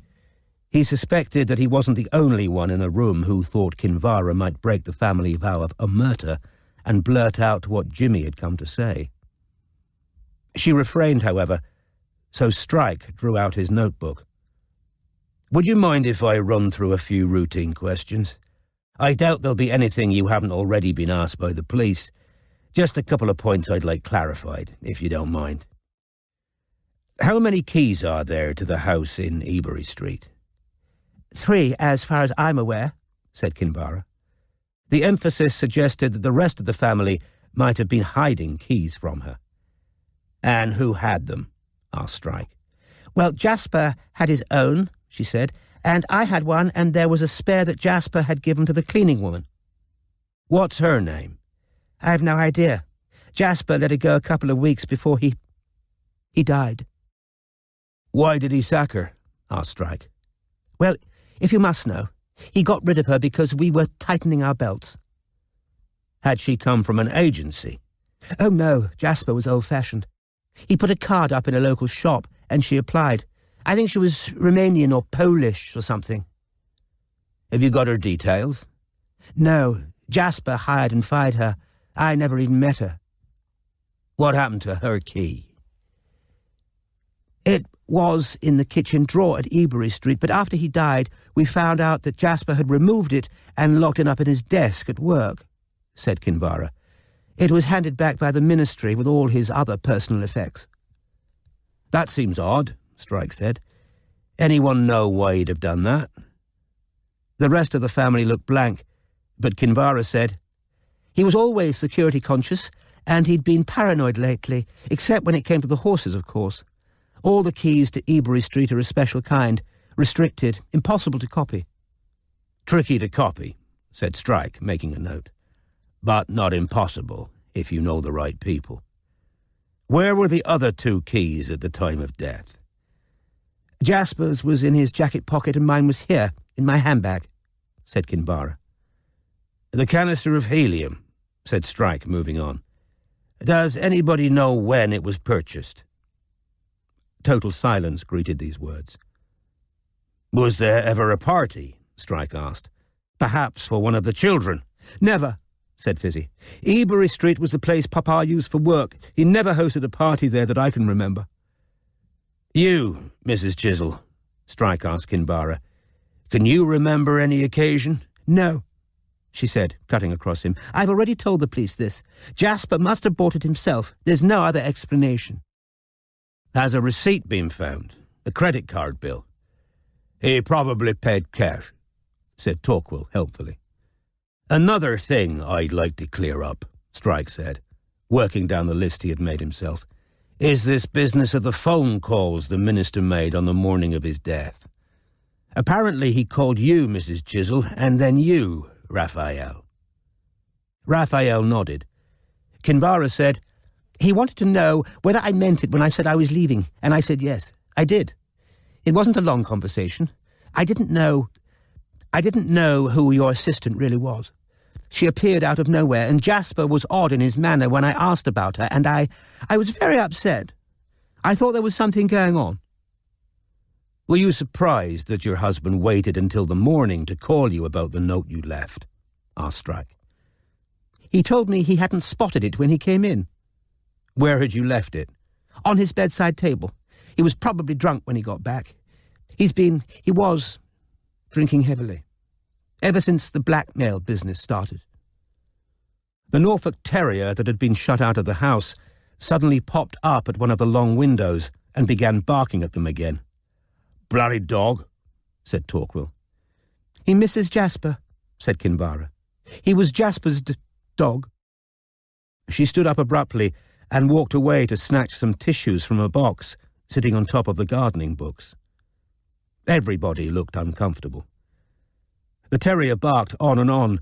He suspected that he wasn't the only one in the room who thought Kinvara might break the family vow of omerta and blurt out what Jimmy had come to say. She refrained, however, so Strike drew out his notebook. "Would you mind if I run through a few routine questions? I doubt there'll be anything you haven't already been asked by the police. Just a couple of points I'd like clarified, if you don't mind. How many keys are there to the house in Ebury Street?" "3, as far as I'm aware," said Kinvara. The emphasis suggested that the rest of the family might have been hiding keys from her. "And who had them?" asked Strike. "Well, Jasper had his own," she said, "and I had one, and there was a spare that Jasper had given to the cleaning woman." "What's her name?" "I've no idea. Jasper let her go a couple of weeks before he died." "Why did he sack her?" asked Strike. "Well, if you must know, he got rid of her because we were tightening our belts." "Had she come from an agency?" "Oh, no, Jasper was old-fashioned. He put a card up in a local shop, and she applied. I think she was Romanian or Polish or something. Have you got her details? No. Jasper hired and fired her. I never even met her. What happened to her key? It was in the kitchen drawer at Ebury Street, but after he died, we found out that Jasper had removed it and locked it up in his desk at work, said Kinvara. It was handed back by the ministry with all his other personal effects. That seems odd, Strike said. Anyone know why he'd have done that? The rest of the family looked blank, but Kinvara said, he was always security conscious, and he'd been paranoid lately, except when it came to the horses, of course. All the keys to Ebury Street are a special kind, restricted, impossible to copy. Tricky to copy, said Strike, making a note. But not impossible, if you know the right people. Where were the other 2 keys at the time of death? Jasper's was in his jacket pocket and mine was here, in my handbag, said Kinvara. The canister of helium, said Strike, moving on. Does anybody know when it was purchased? Total silence greeted these words. Was there ever a party? Strike asked. Perhaps for one of the children. Never, said Fizzy. Ebury Street was the place Papa used for work. He never hosted a party there that I can remember. You, Mrs. Chisel, Strike asked Kinvara, can you remember any occasion? No, she said, cutting across him. I've already told the police this. Jasper must have bought it himself. There's no other explanation. Has a receipt been found? A credit card bill? He probably paid cash, said Torquil helpfully. Another thing I'd like to clear up, Strike said, working down the list he had made himself, is this business of the phone calls the minister made on the morning of his death. Apparently he called you, Mrs. Chisel, and then you, Raphael. Raphael nodded. Kinvara said, he wanted to know whether I meant it when I said I was leaving, and I said yes, I did. It wasn't a long conversation. I didn't know who your assistant really was. She appeared out of nowhere, and Jasper was odd in his manner when I asked about her, and I was very upset. I thought there was something going on. Were you surprised that your husband waited until the morning to call you about the note you left? Asked Strike. He told me he hadn't spotted it when he came in. Where had you left it? On his bedside table. He was probably drunk when he got back. He was drinking heavily, ever since the blackmail business started. The Norfolk Terrier that had been shut out of the house suddenly popped up at one of the long windows and began barking at them again. Bloody dog, said Torquil. He misses Jasper, said Kinvara. He was Jasper's dog. She stood up abruptly and walked away to snatch some tissues from a box sitting on top of the gardening books. Everybody looked uncomfortable. The terrier barked on and on.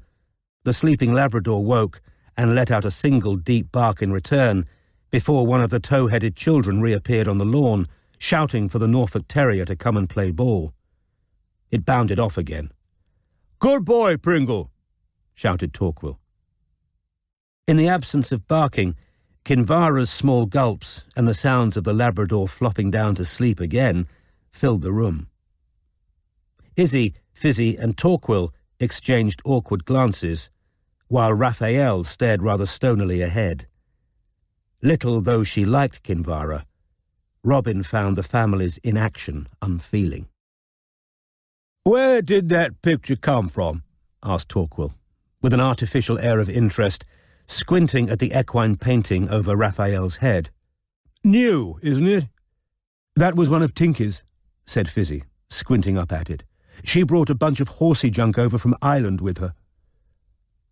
The sleeping Labrador woke and let out a single deep bark in return before one of the tow-headed children reappeared on the lawn, shouting for the Norfolk Terrier to come and play ball. It bounded off again. "Good boy, Pringle!" shouted Torquil. In the absence of barking, Kinvara's small gulps and the sounds of the Labrador flopping down to sleep again filled the room. Izzy, Fizzy and Torquil exchanged awkward glances, while Raphael stared rather stonily ahead. Little though she liked Kinvara, Robin found the family's inaction unfeeling. "Where did that picture come from?" asked Torquil, with an artificial air of interest, squinting at the equine painting over Raphael's head. "New, isn't it?" "That was one of Tinky's," said Fizzy, squinting up at it. "She brought a bunch of horsey junk over from Ireland with her."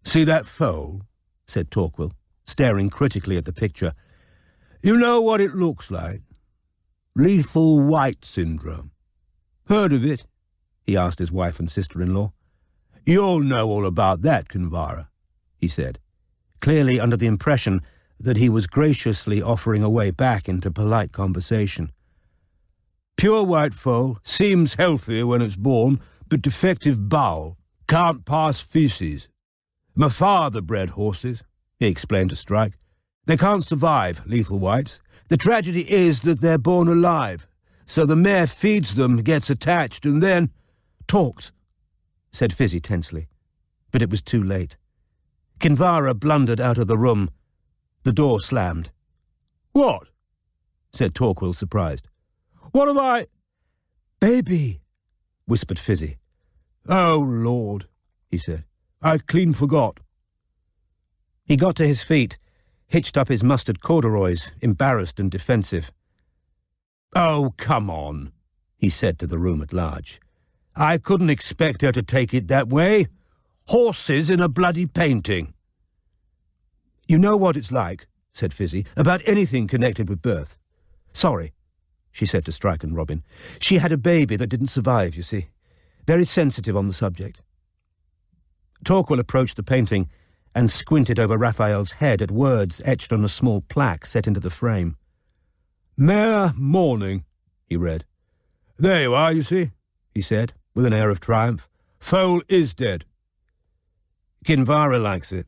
"See that foal?" said Torquil, staring critically at the picture. "You know what it looks like? Lethal White Syndrome. Heard of it?" he asked his wife and sister-in-law. "You'll know all about that, Kinvara," he said, clearly under the impression that he was graciously offering a way back into polite conversation. "Pure white foal, seems healthy when it's born, but defective bowel, can't pass feces. My father bred horses," he explained to Strike. "They can't survive, lethal whites. The tragedy is that they're born alive. So the mare feeds them, gets attached, and then "Talks," said Fizzy tensely. But it was too late. Kinvara blundered out of the room. The door slammed. "What?" said Torquil, surprised. "What have I—" "Baby," whispered Fizzy. "Oh, Lord," he said. "I clean forgot." He got to his feet, hitched up his mustard corduroys, embarrassed and defensive. "Oh, come on," he said to the room at large. "I couldn't expect her to take it that way. Horses in a bloody painting." "You know what it's like," said Fizzy, "about anything connected with birth. Sorry," she said to Strike and Robin. "She had a baby that didn't survive, you see. Very sensitive on the subject." Torquil approached the painting and squinted over Raphael's head at words etched on a small plaque set into the frame. "Mare mourning," he read. "There you are, you see," he said, with an air of triumph. "Foal is dead." "Kinvara likes it,"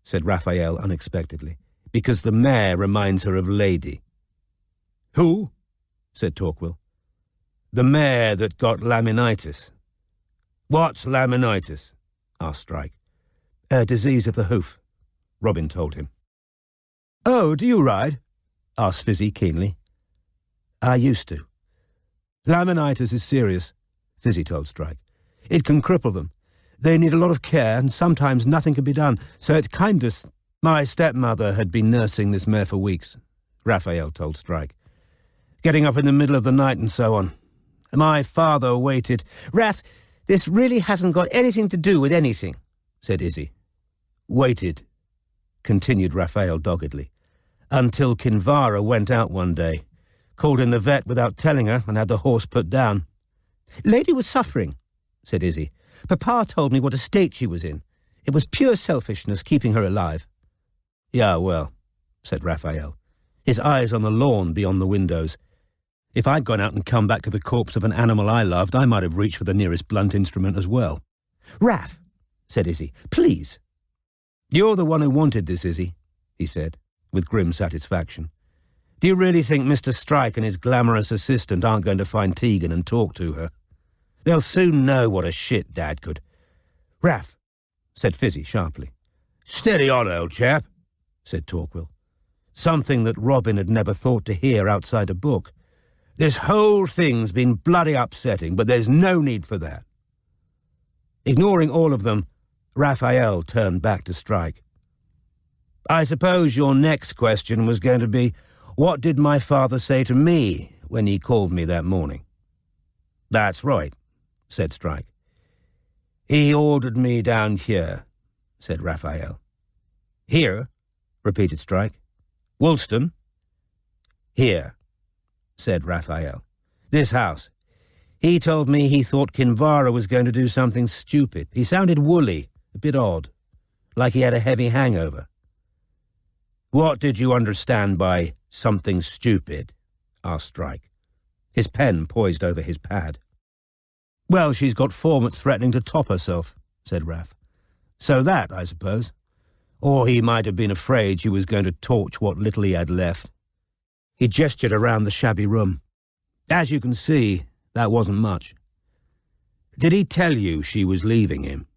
said Raphael unexpectedly, "because the mare reminds her of Lady." "Who?" said Torquil. "The mare that got laminitis." "What's laminitis?" asked Strike. "A disease of the hoof," Robin told him. "Oh, do you ride?" asked Fizzy keenly. "I used to." "Laminitis is serious," Fizzy told Strike. "It can cripple them. They need a lot of care, and sometimes nothing can be done, so it's kindness." "My stepmother had been nursing this mare for weeks," Raphael told Strike. "Getting up in the middle of the night and so on. My father waited—" "Raph, this really hasn't got anything to do with anything," said Izzy. "Waited," continued Raphael doggedly, "until Kinvara went out one day, called in the vet without telling her, and had the horse put down." "Lady was suffering," said Izzy. "Papa told me what a state she was in. It was pure selfishness keeping her alive." "Yeah, well," said Raphael, his eyes on the lawn beyond the windows. "If I'd gone out and come back to the corpse of an animal I loved, I might have reached for the nearest blunt instrument as well." "Raph," said Izzy, "please." "You're the one who wanted this, Izzy," he said, with grim satisfaction. "Do you really think Mr. Strike and his glamorous assistant aren't going to find Tegan and talk to her? They'll soon know what a shit Dad could—" "Raph," said Fizzy sharply. "Steady on, old chap," said Torquil. Something that Robin had never thought to hear outside a book. "This whole thing's been bloody upsetting, but there's no need for that." Ignoring all of them, Raphael turned back to Strike. "I suppose your next question was going to be, what did my father say to me when he called me that morning?" "That's right," said Strike. "He ordered me down here," said Raphael. "Here?" repeated Strike. "Woolston?" "Here," said Raphael. "This house. He told me he thought Kinvara was going to do something stupid. He sounded woolly, a bit odd, like he had a heavy hangover." "What did you understand by something stupid?" asked Strike, his pen poised over his pad. "Well, she's got form at threatening to top herself," said Raph. "So that, I suppose. Or he might have been afraid she was going to torch what little he had left." He gestured around the shabby room. "As you can see, that wasn't much." "Did he tell you she was leaving him?"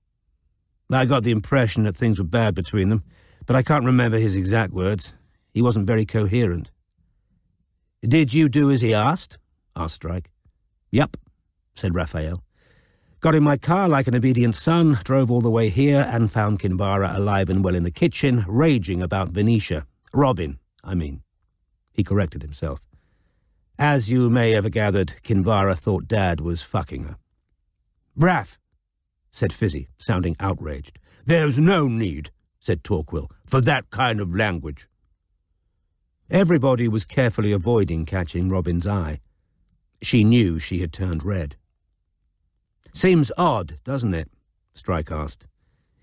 "I got the impression that things were bad between them, but I can't remember his exact words. He wasn't very coherent." "Did you do as he asked?" asked Strike. "Yep," said Raphael. "Got in my car like an obedient son, drove all the way here, and found Kinvara alive and well in the kitchen, raging about Venetia. Robin, I mean." He corrected himself. "As you may have gathered, Kinvara thought Dad was fucking her." "Raph," said Fizzy, sounding outraged. "There's no need," said Torquil, "for that kind of language." Everybody was carefully avoiding catching Robin's eye. She knew she had turned red. "Seems odd, doesn't it?" Strike asked.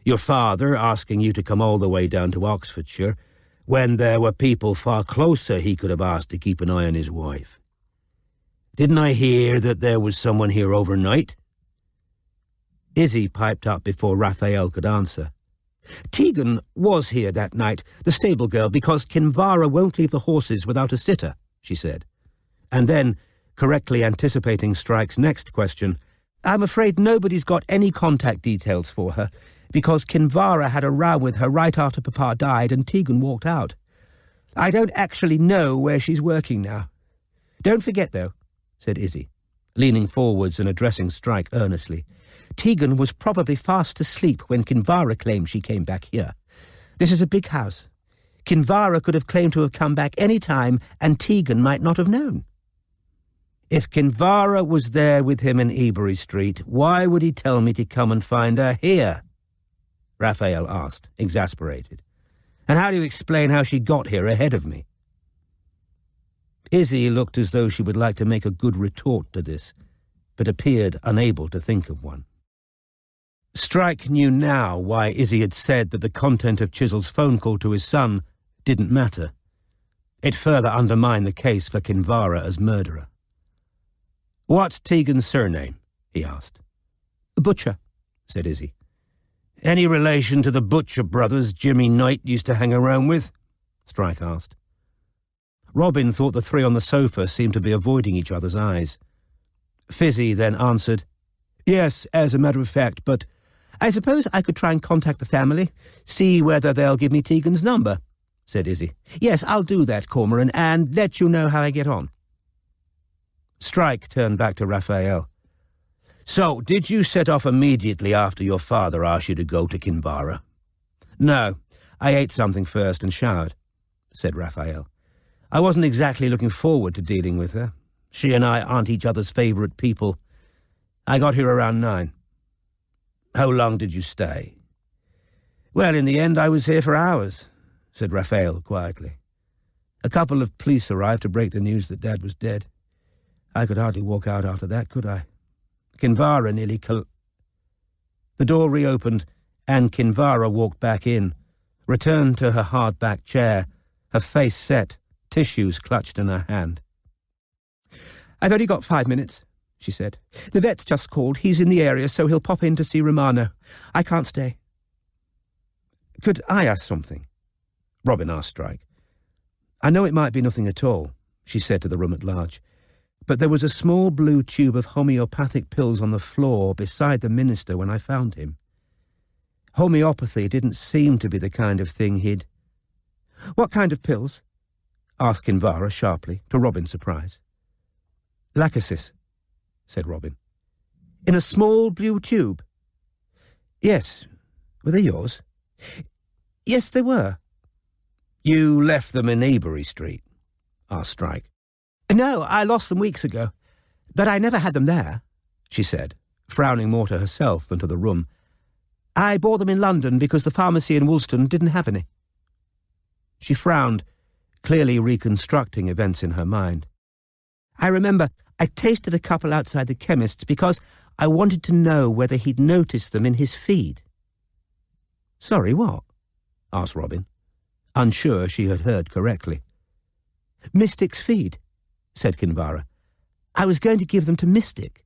"Your father asking you to come all the way down to Oxfordshire, when there were people far closer he could have asked to keep an eye on his wife. Didn't I hear that there was someone here overnight?" Izzy piped up before Raphael could answer. "Tegan was here that night, the stable girl, because Kinvara won't leave the horses without a sitter," she said. "And then Correctly anticipating Strike's next question, "I'm afraid nobody's got any contact details for her, because Kinvara had a row with her right after Papa died and Tegan walked out. I don't actually know where she's working now. Don't forget, though," said Izzy, leaning forwards and addressing Strike earnestly, "Tegan was probably fast asleep when Kinvara claimed she came back here. This is a big house. Kinvara could have claimed to have come back any time, and Tegan might not have known." "If Kinvara was there with him in Ebury Street, why would he tell me to come and find her here?" Raphael asked, exasperated. "And how do you explain how she got here ahead of me?" Izzy looked as though she would like to make a good retort to this, but appeared unable to think of one. Strike knew now why Izzy had said that the content of Chisel's phone call to his son didn't matter. It further undermined the case for Kinvara as murderer. "What's Tegan's surname?" he asked. "Butcher," said Izzy. "Any relation to the Butcher brothers Jimmy Knight used to hang around with?" Strike asked. Robin thought the three on the sofa seemed to be avoiding each other's eyes. Fizzy then answered, "Yes, as a matter of fact, but I suppose I could try and contact the family, see whether they'll give me Tegan's number," said Izzy. "Yes, I'll do that, Cormoran, and let you know how I get on." Strike turned back to Raphael. "So, did you set off immediately after your father asked you to go to Kinvara?" "No, I ate something first and showered," said Raphael. "I wasn't exactly looking forward to dealing with her. She and I aren't each other's favourite people. I got here around 9. "How long did you stay?" "Well, in the end I was here for hours," said Raphael quietly. "A couple of police arrived to break the news that Dad was dead. I could hardly walk out after that, could I? Kinvara nearly The door reopened, and Kinvara walked back in, returned to her hard-backed chair, her face set, tissues clutched in her hand. "I've only got 5 minutes," she said. "The vet's just called. He's in the area, so he'll pop in to see Romano. I can't stay." "Could I ask something?" Robin asked Strike. "I know it might be nothing at all," she said to the room at large, "but there was a small blue tube of homeopathic pills on the floor beside the minister when I found him. Homeopathy didn't seem to be the kind of thing he'd—" "What kind of pills?" asked Kinvara sharply, to Robin's surprise. "Lachesis," said Robin. "In a small blue tube?" "Yes. Were they yours?" "Yes, they were." "You left them in Ebury Street?" asked Strike. "No, I lost them weeks ago. But I never had them there," she said, frowning more to herself than to the room. "I bought them in London because the pharmacy in Woolston didn't have any." She frowned, clearly reconstructing events in her mind. "I remember I tasted a couple outside the chemist's because I wanted to know whether he'd noticed them in his feed." "Sorry, what?" asked Robin, unsure she had heard correctly. "Mystic's feed," said Kinvara. "I was going to give them to Mystic."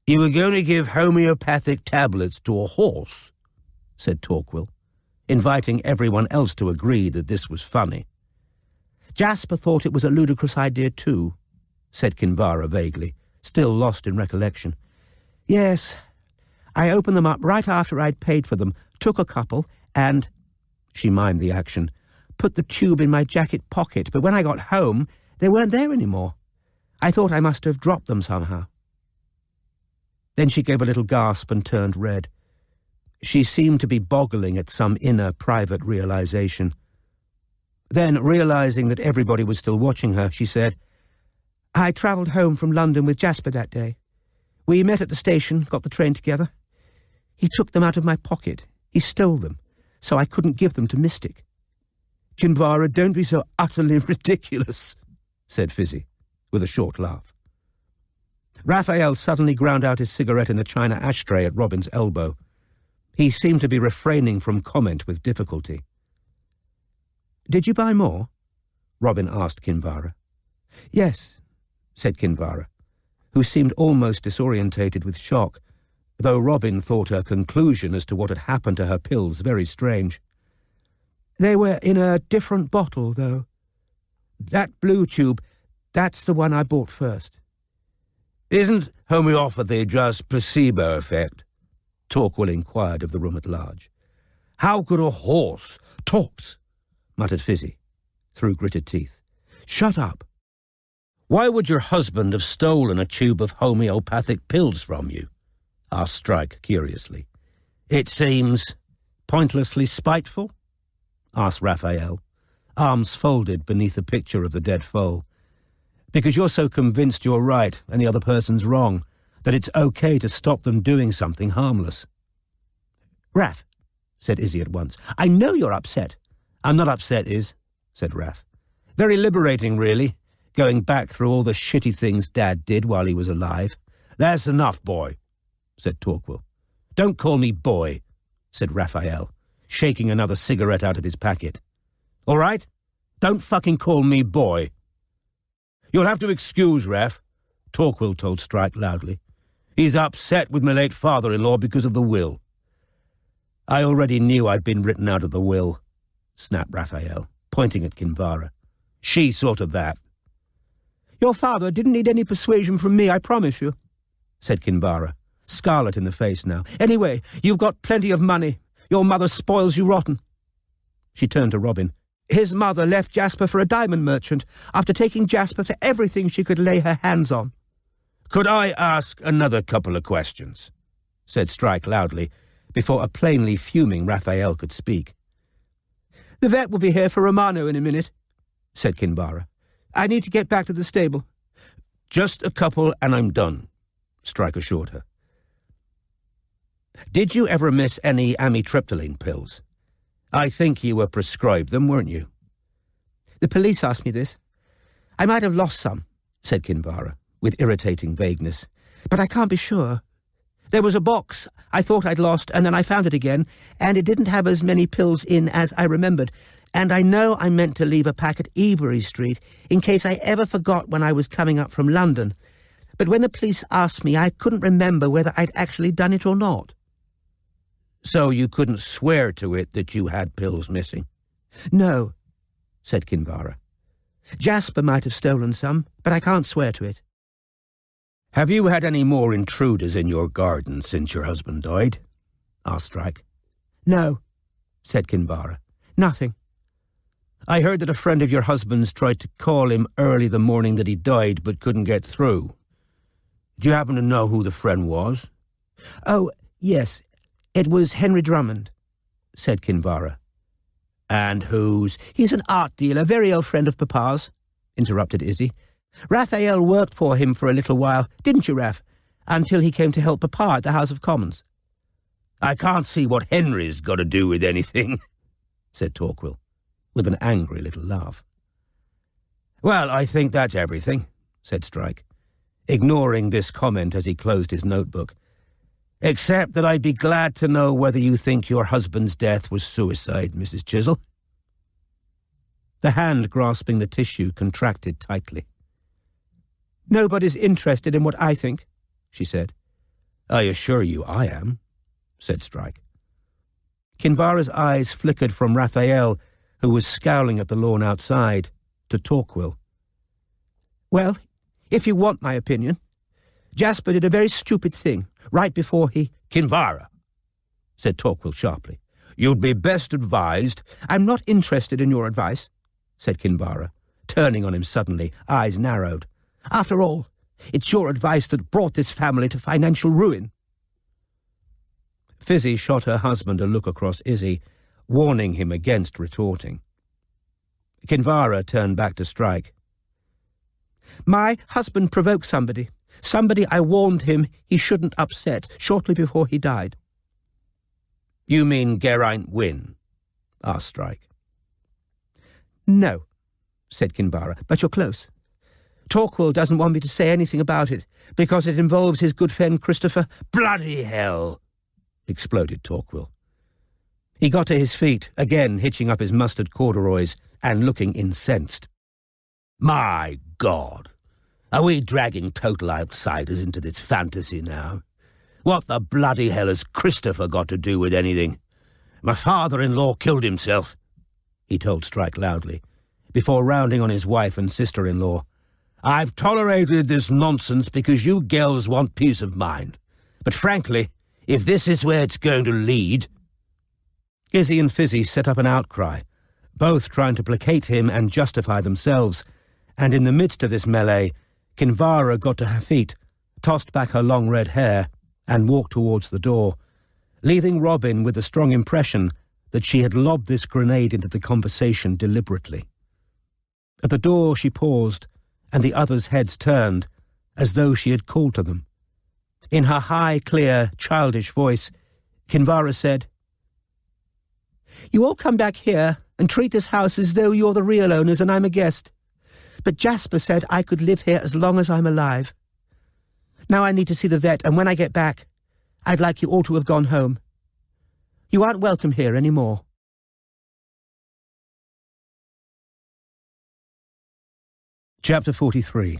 "You were going to give homeopathic tablets to a horse?" said Torquil, inviting everyone else to agree that this was funny. "Jasper thought it was a ludicrous idea too," said Kinvara vaguely, still lost in recollection. "Yes, I opened them up right after I'd paid for them, took a couple, and—" she mimed the action— "put the tube in my jacket pocket, but when I got home, they weren't there anymore. I thought I must have dropped them somehow." Then she gave a little gasp and turned red. She seemed to be boggling at some inner private realization. Then, realizing that everybody was still watching her, she said, "I travelled home from London with Jasper that day. We met at the station, got the train together. He took them out of my pocket. He stole them, so I couldn't give them to Mystic." "Kinvara, don't be so utterly ridiculous," said Fizzy, with a short laugh. Raphael suddenly ground out his cigarette in the china ashtray at Robin's elbow. He seemed to be refraining from comment with difficulty. "Did you buy more?" Robin asked Kinvara. "Yes," said Kinvara, who seemed almost disorientated with shock, though Robin thought her conclusion as to what had happened to her pills very strange. "They were in a different bottle, though. That blue tube, That's the one I bought first. Isn't homeopathy just placebo effect? Torquil inquired of the room at large. How could a horse... Talks, muttered Fizzy, through gritted teeth. Shut up. Why would your husband have stolen a tube of homeopathic pills from you? Asked Strike curiously. It seems Pointlessly spiteful? Asked Raphael, arms folded beneath the picture of the dead foal. Because you're so convinced you're right and the other person's wrong, that it's okay to stop them doing something harmless. Raph, said Izzy at once, I know you're upset. I'm not upset, Iz, said Raph. Very liberating, really, going back through all the shitty things Dad did while he was alive. That's enough, boy, said Torquil. Don't call me boy, said Raphael, shaking another cigarette out of his packet. All right? Don't fucking call me boy. You'll have to excuse Raph, Torquil told Strike loudly. He's upset with my late father-in-law because of the will. I already knew I'd been written out of the will, snapped Raphael, pointing at Kinvara. She sorted that. Your father didn't need any persuasion from me, I promise you, said Kinvara, scarlet in the face now. Anyway, you've got plenty of money. Your mother spoils you rotten. She turned to Robin. His mother left Jasper for a diamond merchant after taking Jasper for everything she could lay her hands on. Could I ask another couple of questions? Said Strike loudly, before a plainly fuming Raphael could speak. The vet will be here for Romano in a minute, said Kinvara. I need to get back to the stable. Just a couple and I'm done, Strike assured her. Did you ever miss any amitriptyline pills? I think you were prescribed them, weren't you? The police asked me this. I might have lost some, said Kinvara, with irritating vagueness. But I can't be sure. There was a box I thought I'd lost, and then I found it again, and it didn't have as many pills in as I remembered. And I know I meant to leave a pack at Ebury Street in case I ever forgot when I was coming up from London. But when the police asked me, I couldn't remember whether I'd actually done it or not. So you couldn't swear to it that you had pills missing? No, said Kinvara. Jasper might have stolen some, but I can't swear to it. Have you had any more intruders in your garden since your husband died? Asked Strike. No, said Kinvara. Nothing. I heard that a friend of your husband's tried to call him early the morning that he died, but couldn't get through. Do you happen to know who the friend was? Oh, yes, it was Henry Drummond, said Kinvara. And who's... He's an art dealer, very old friend of Papa's, interrupted Izzy. Raphael worked for him for a little while, didn't you, Raph? Until he came to help Papa at the House of Commons. I can't see what Henry's got to do with anything, said Torquil, with an angry little laugh. Well, I think that's everything, said Strike, ignoring this comment as he closed his notebook. Except that I'd be glad to know whether you think your husband's death was suicide, Mrs. Chisel. The hand grasping the tissue contracted tightly. Nobody's interested in what I think, she said. I assure you I am, said Strike. Kinvara's eyes flickered from Raphael, who was scowling at the lawn outside, to Torquil. Well, if you want my opinion, Jasper did a very stupid thing right before he... Kinvara, said Torquil sharply. You'd be best advised... I'm not interested in your advice, said Kinvara, turning on him suddenly, eyes narrowed. After all, it's your advice that brought this family to financial ruin. Fizzy shot her husband a look across Izzy, warning him against retorting. Kinvara turned back to Strike. My husband provoked somebody I warned him he shouldn't upset shortly before he died. You mean Geraint Wynne? Asked Strike. No, said Kinvara, but you're close. Torquil doesn't want me to say anything about it, because it involves his good friend Christopher. Bloody hell! Exploded Torquil. He got to his feet, again hitching up his mustard corduroys and looking incensed. My God! Are we dragging total outsiders into this fantasy now? What the bloody hell has Christopher got to do with anything? My father-in-law killed himself, he told Strike loudly, before rounding on his wife and sister-in-law. I've tolerated this nonsense because you girls want peace of mind. But frankly, if this is where it's going to lead—" Izzy and Fizzy set up an outcry, both trying to placate him and justify themselves, and in the midst of this melee, Kinvara got to her feet, tossed back her long red hair, and walked towards the door, leaving Robin with the strong impression that she had lobbed this grenade into the conversation deliberately. At the door she paused, and the others' heads turned, as though she had called to them. In her high, clear, childish voice, Kinvara said, "You all come back here and treat this house as though you're the real owners and I'm a guest. But Jasper said I could live here as long as I'm alive. Now I need to see the vet, and when I get back, I'd like you all to have gone home. You aren't welcome here anymore." Chapter 43.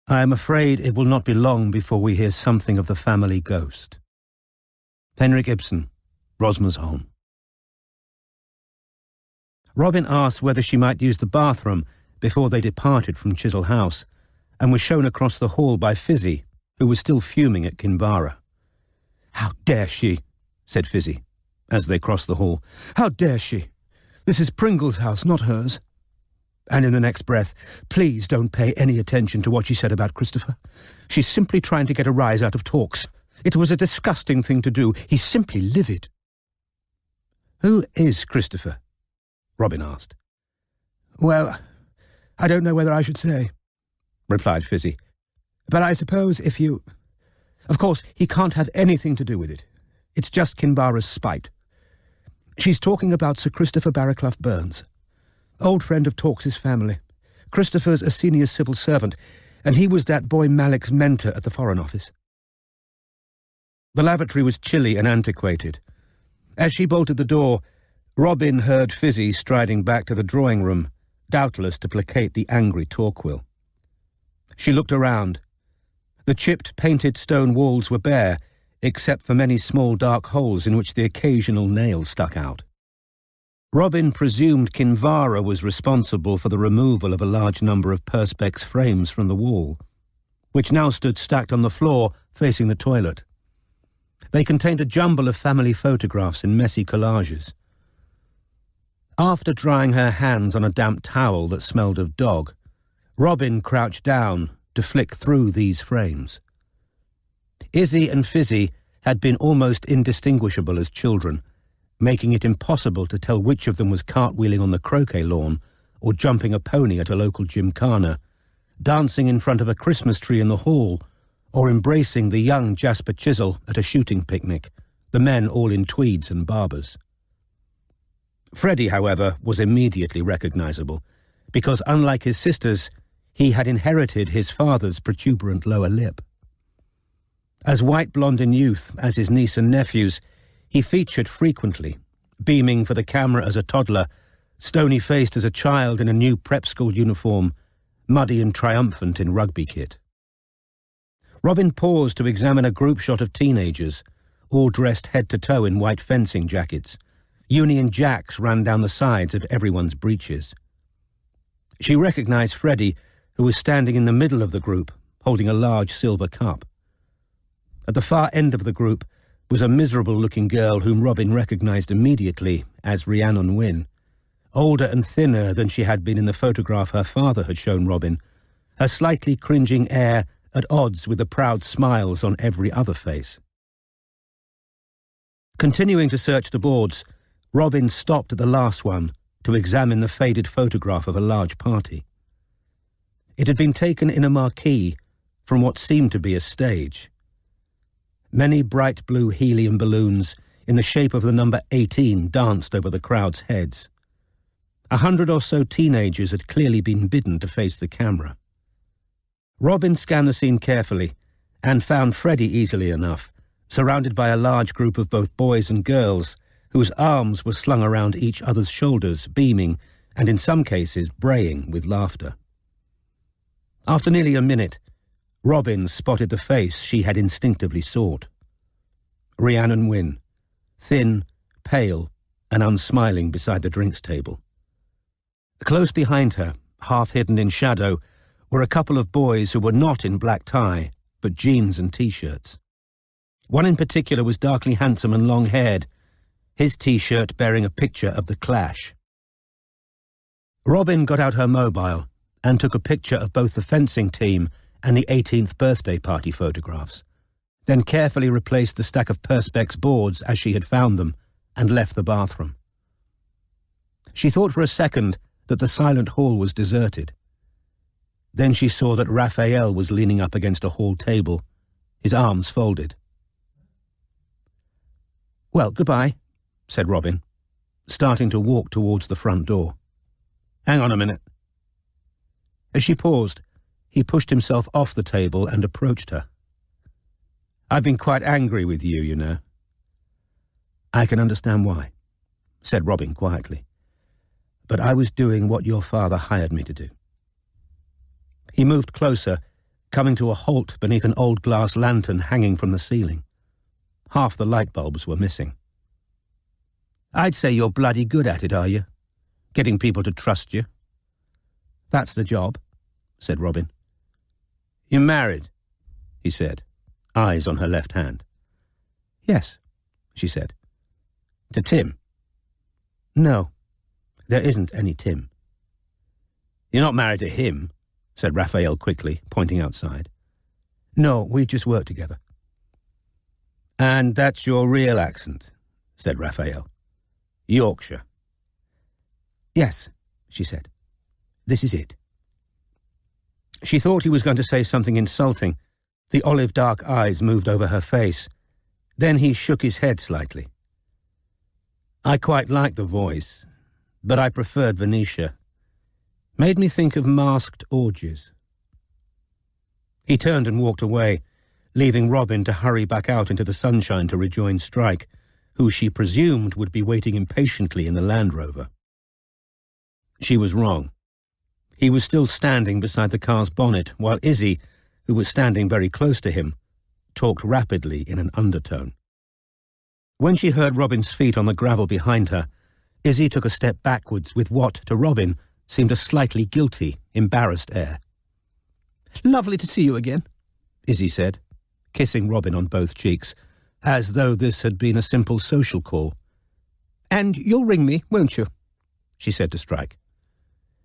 I am afraid it will not be long before we hear something of the family ghost. Henrik Ibsen, Rosmersholm. Robin asked whether she might use the bathroom before they departed from Chisel House, and was shown across the hall by Fizzy, who was still fuming at Kinvara. "How dare she?" said Fizzy, as they crossed the hall. "How dare she? This is Pringle's house, not hers." And in the next breath, "Please don't pay any attention to what she said about Christopher. She's simply trying to get a rise out of Talks. It was a disgusting thing to do. He's simply livid." "Who is Christopher?" Robin asked. "Well, I don't know whether I should say," replied Fizzy. "But I suppose if you... Of course, he can't have anything to do with it. It's just Kinvara's spite. She's talking about Sir Christopher Barraclough Burns, old friend of Talks's family. Christopher's a senior civil servant, and he was that boy Malik's mentor at the Foreign Office." The lavatory was chilly and antiquated. As she bolted the door, Robin heard Fizzy striding back to the drawing room, doubtless to placate the angry Torquil. She looked around. The chipped, painted stone walls were bare, except for many small dark holes in which the occasional nail stuck out. Robin presumed Kinvara was responsible for the removal of a large number of perspex frames from the wall, which now stood stacked on the floor facing the toilet. They contained a jumble of family photographs in messy collages. After drying her hands on a damp towel that smelled of dog, Robin crouched down to flick through these frames. Izzy and Fizzy had been almost indistinguishable as children, making it impossible to tell which of them was cartwheeling on the croquet lawn or jumping a pony at a local gymkhana, dancing in front of a Christmas tree in the hall, or embracing the young Jasper Chisel at a shooting picnic, the men all in tweeds and barbers. Freddie, however, was immediately recognizable, because unlike his sisters, he had inherited his father's protuberant lower lip. As white-blonde in youth as his niece and nephews, he featured frequently, beaming for the camera as a toddler, stony-faced as a child in a new prep school uniform, muddy and triumphant in rugby kit. Robin paused to examine a group shot of teenagers, all dressed head to toe in white fencing jackets. Union Jacks ran down the sides of everyone's breeches. She recognized Freddie, who was standing in the middle of the group, holding a large silver cup. At the far end of the group was a miserable-looking girl whom Robin recognized immediately as Rhiannon Wynne, older and thinner than she had been in the photograph her father had shown Robin, her slightly cringing air at odds with the proud smiles on every other face. Continuing to search the boards, Robin stopped at the last one to examine the faded photograph of a large party. It had been taken in a marquee from what seemed to be a stage. Many bright blue helium balloons in the shape of the number 18 danced over the crowd's heads. 100 or so teenagers had clearly been bidden to face the camera. Robin scanned the scene carefully and found Freddie easily enough, surrounded by a large group of both boys and girls whose arms were slung around each other's shoulders, beaming and in some cases braying with laughter. After nearly a minute, Robin spotted the face she had instinctively sought. Rhiannon Wynne, thin, pale, and unsmiling beside the drinks table. Close behind her, half hidden in shadow, were a couple of boys who were not in black tie, but jeans and T-shirts. One in particular was darkly handsome and long-haired, his T-shirt bearing a picture of the Clash. Robin got out her mobile and took a picture of both the fencing team and the 18th birthday party photographs, then carefully replaced the stack of Perspex boards as she had found them and left the bathroom. She thought for a second that the silent hall was deserted. Then she saw that Raphael was leaning up against a hall table, his arms folded. "Well, goodbye," said Robin, starting to walk towards the front door. "Hang on a minute." As she paused, he pushed himself off the table and approached her. "I've been quite angry with you, you know." "I can understand why," said Robin quietly. "But I was doing what your father hired me to do." He moved closer, coming to a halt beneath an old glass lantern hanging from the ceiling. Half the light bulbs were missing. "I'd say you're bloody good at it, are you? Getting people to trust you." "That's the job," said Robin. "You're married," he said, eyes on her left hand. "Yes," she said. "To Tim?" "No, there isn't any Tim." "You're not married to him," said Raphael quickly, pointing outside. "No, we just work together." "And that's your real accent," said Raphael. "Yorkshire." "Yes," she said. "This is it." She thought he was going to say something insulting. The olive-dark eyes moved over her face. Then he shook his head slightly. "I quite like the voice, but I preferred Venetia. Made me think of masked orgies." He turned and walked away, leaving Robin to hurry back out into the sunshine to rejoin Strike, who she presumed would be waiting impatiently in the Land Rover. She was wrong. He was still standing beside the car's bonnet, while Izzy, who was standing very close to him, talked rapidly in an undertone. When she heard Robin's feet on the gravel behind her, Izzy took a step backwards with what, to Robin, seemed a slightly guilty, embarrassed air. "Lovely to see you again," Izzy said, kissing Robin on both cheeks, as though this had been a simple social call. "And you'll ring me, won't you?" she said to Strike.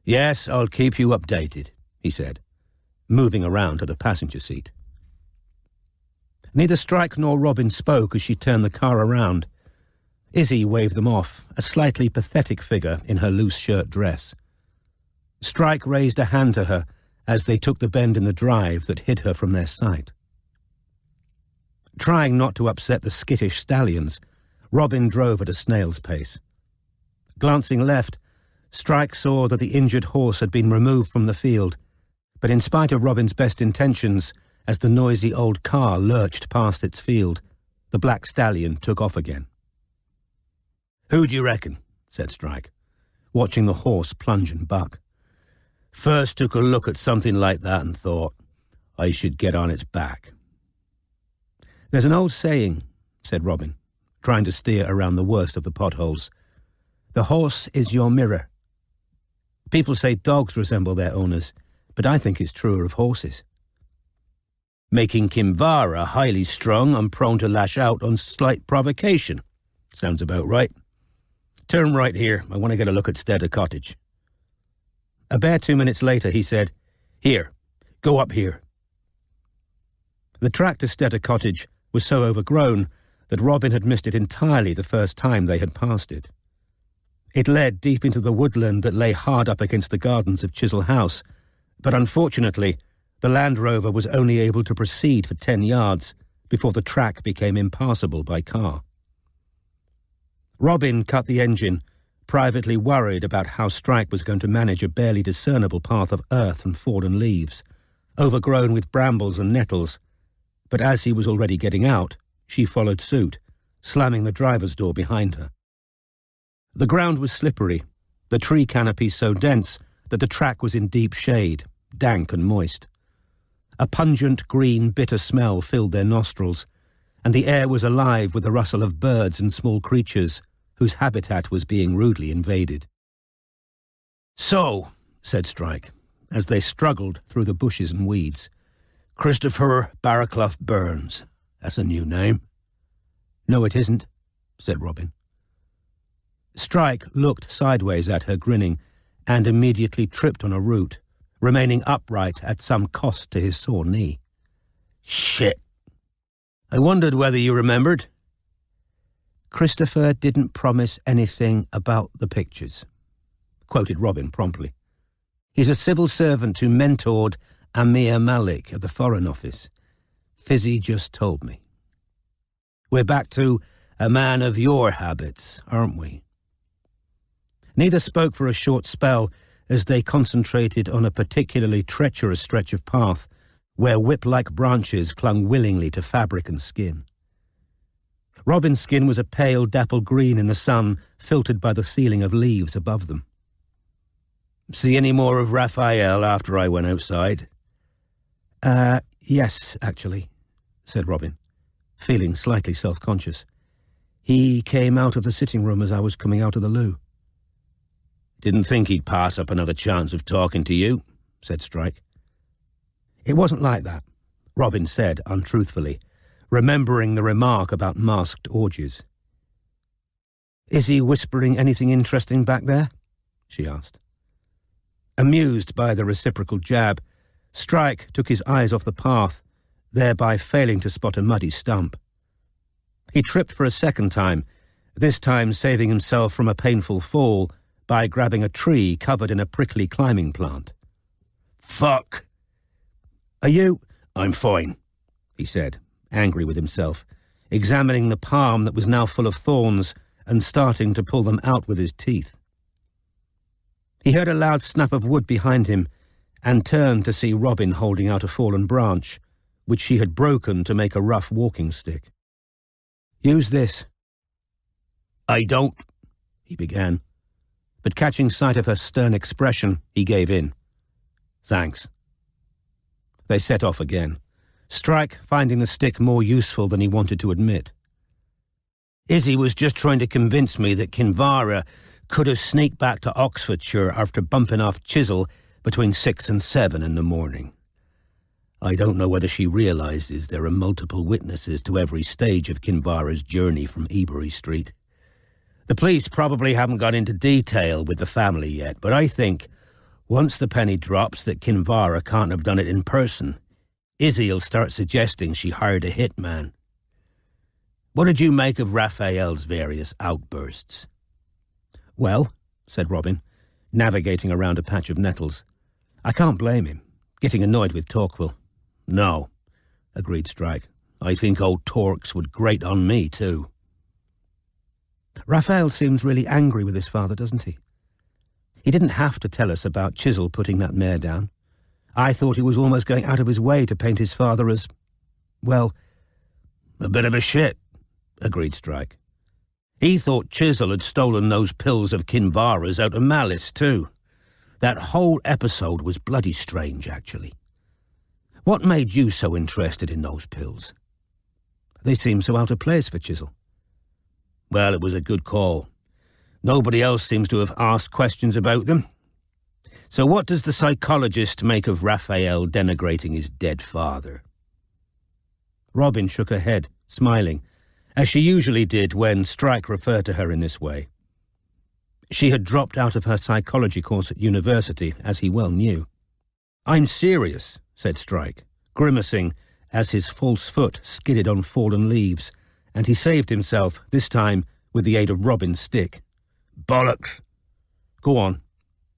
"Yes, I'll keep you updated," he said, moving around to the passenger seat. Neither Strike nor Robin spoke as she turned the car around. Izzy waved them off, a slightly pathetic figure in her loose shirt dress. Strike raised a hand to her as they took the bend in the drive that hid her from their sight. Trying not to upset the skittish stallions, Robin drove at a snail's pace. Glancing left, Strike saw that the injured horse had been removed from the field, but in spite of Robin's best intentions, as the noisy old car lurched past its field, the black stallion took off again. "Who do you reckon?" said Strike, watching the horse plunge and buck. "First took a look at something like that and thought, I should get on its back." "There's an old saying," said Robin, trying to steer around the worst of the potholes. "The horse is your mirror. People say dogs resemble their owners, but I think it's truer of horses." "Making Kimvara highly strung and prone to lash out on slight provocation. Sounds about right. Turn right here. I want to get a look at Stetter Cottage." A bare 2 minutes later, he said, "Here, go up here." The track to Stetter Cottage was so overgrown that Robin had missed it entirely the first time they had passed it. It led deep into the woodland that lay hard up against the gardens of Chisel House, but unfortunately, the Land Rover was only able to proceed for 10 yards before the track became impassable by car. Robin cut the engine, privately worried about how Strike was going to manage a barely discernible path of earth and fallen leaves, overgrown with brambles and nettles, but as he was already getting out, she followed suit, slamming the driver's door behind her. The ground was slippery, the tree canopy so dense that the track was in deep shade, dank and moist. A pungent, green, bitter smell filled their nostrils, and the air was alive with the rustle of birds and small creatures whose habitat was being rudely invaded. "So, said Strike, as they struggled through the bushes and weeds. "Christopher Barraclough Burns. That's a new name." "No, it isn't," said Robin. Strike looked sideways at her, grinning, and immediately tripped on a root, remaining upright at some cost to his sore knee. "Shit! I wondered whether you remembered." "Christopher didn't promise anything about the pictures," quoted Robin promptly. "He's a civil servant who mentored Amir Malik at the Foreign Office. Fizzy just told me. We're back to a man of your habits, aren't we?" Neither spoke for a short spell as they concentrated on a particularly treacherous stretch of path where whip-like branches clung willingly to fabric and skin. Robin's skin was a pale dapple green in the sun, filtered by the ceiling of leaves above them. "See any more of Raphael after I went outside?" Yes, actually," said Robin, feeling slightly self-conscious. "He came out of the sitting room as I was coming out of the loo." "Didn't think he'd pass up another chance of talking to you," said Strike. "It wasn't like that," Robin said untruthfully, remembering the remark about masked orgies. "Is he whispering anything interesting back there?" she asked. Amused by the reciprocal jab, Strike took his eyes off the path, thereby failing to spot a muddy stump. He tripped for a second time, this time saving himself from a painful fall by grabbing a tree covered in a prickly climbing plant. "Fuck!" "Are you—" "I'm fine," he said, angry with himself, examining the palm that was now full of thorns and starting to pull them out with his teeth. He heard a loud snap of wood behind him and turned to see Robin holding out a fallen branch, which she had broken to make a rough walking stick. "Use this." "I don't," he began, but catching sight of her stern expression, he gave in. "Thanks." They set off again, Strike finding the stick more useful than he wanted to admit. "Izzy was just trying to convince me that Kinvara could have sneaked back to Oxfordshire after bumping off Chisel between 6 and 7 in the morning. I don't know whether she realises there are multiple witnesses to every stage of Kinvara's journey from Ebury Street. The police probably haven't got into detail with the family yet, but I think once the penny drops that Kinvara can't have done it in person, Izzy'll start suggesting she hired a hitman. What did you make of Raphael's various outbursts?" "Well," said Robin, navigating around a patch of nettles, "I can't blame him, getting annoyed with Torquil." "No," agreed Strike. "I think old Torques would grate on me, too." "Raphael seems really angry with his father, doesn't he? He didn't have to tell us about Chisel putting that mare down. I thought he was almost going out of his way to paint his father as, well—" "A bit of a shit," agreed Strike. "He thought Chisel had stolen those pills of Kinvara's out of malice, too. That whole episode was bloody strange, actually. What made you so interested in those pills?" "They seem so out of place for Chisel." "Well, it was a good call. Nobody else seems to have asked questions about them. So what does the psychologist make of Raphael denigrating his dead father?" Robin shook her head, smiling, as she usually did when Strike referred to her in this way. She had dropped out of her psychology course at university, as he well knew. "I'm serious," said Strike, grimacing as his false foot skidded on fallen leaves, and he saved himself, this time with the aid of Robin's stick. "Bollocks! Go on.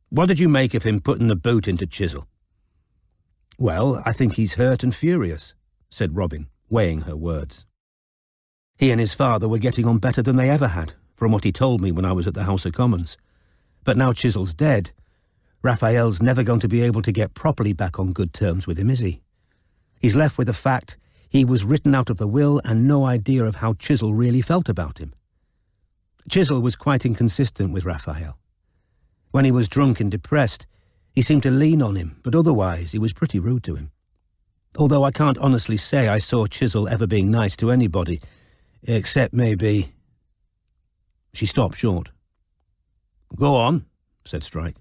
What did you make of him putting the boot into Chisel?" "Well, I think he's hurt and furious," said Robin, weighing her words. "He and his father were getting on better than they ever had, from what he told me when I was at the House of Commons. But now Chisel's dead, Raphael's never going to be able to get properly back on good terms with him, is he? He's left with the fact he was written out of the will and no idea of how Chisel really felt about him. Chisel was quite inconsistent with Raphael. When he was drunk and depressed, he seemed to lean on him, but otherwise he was pretty rude to him. Although I can't honestly say I saw Chisel ever being nice to anybody, except maybe—" She stopped short. "Go on," said Strike.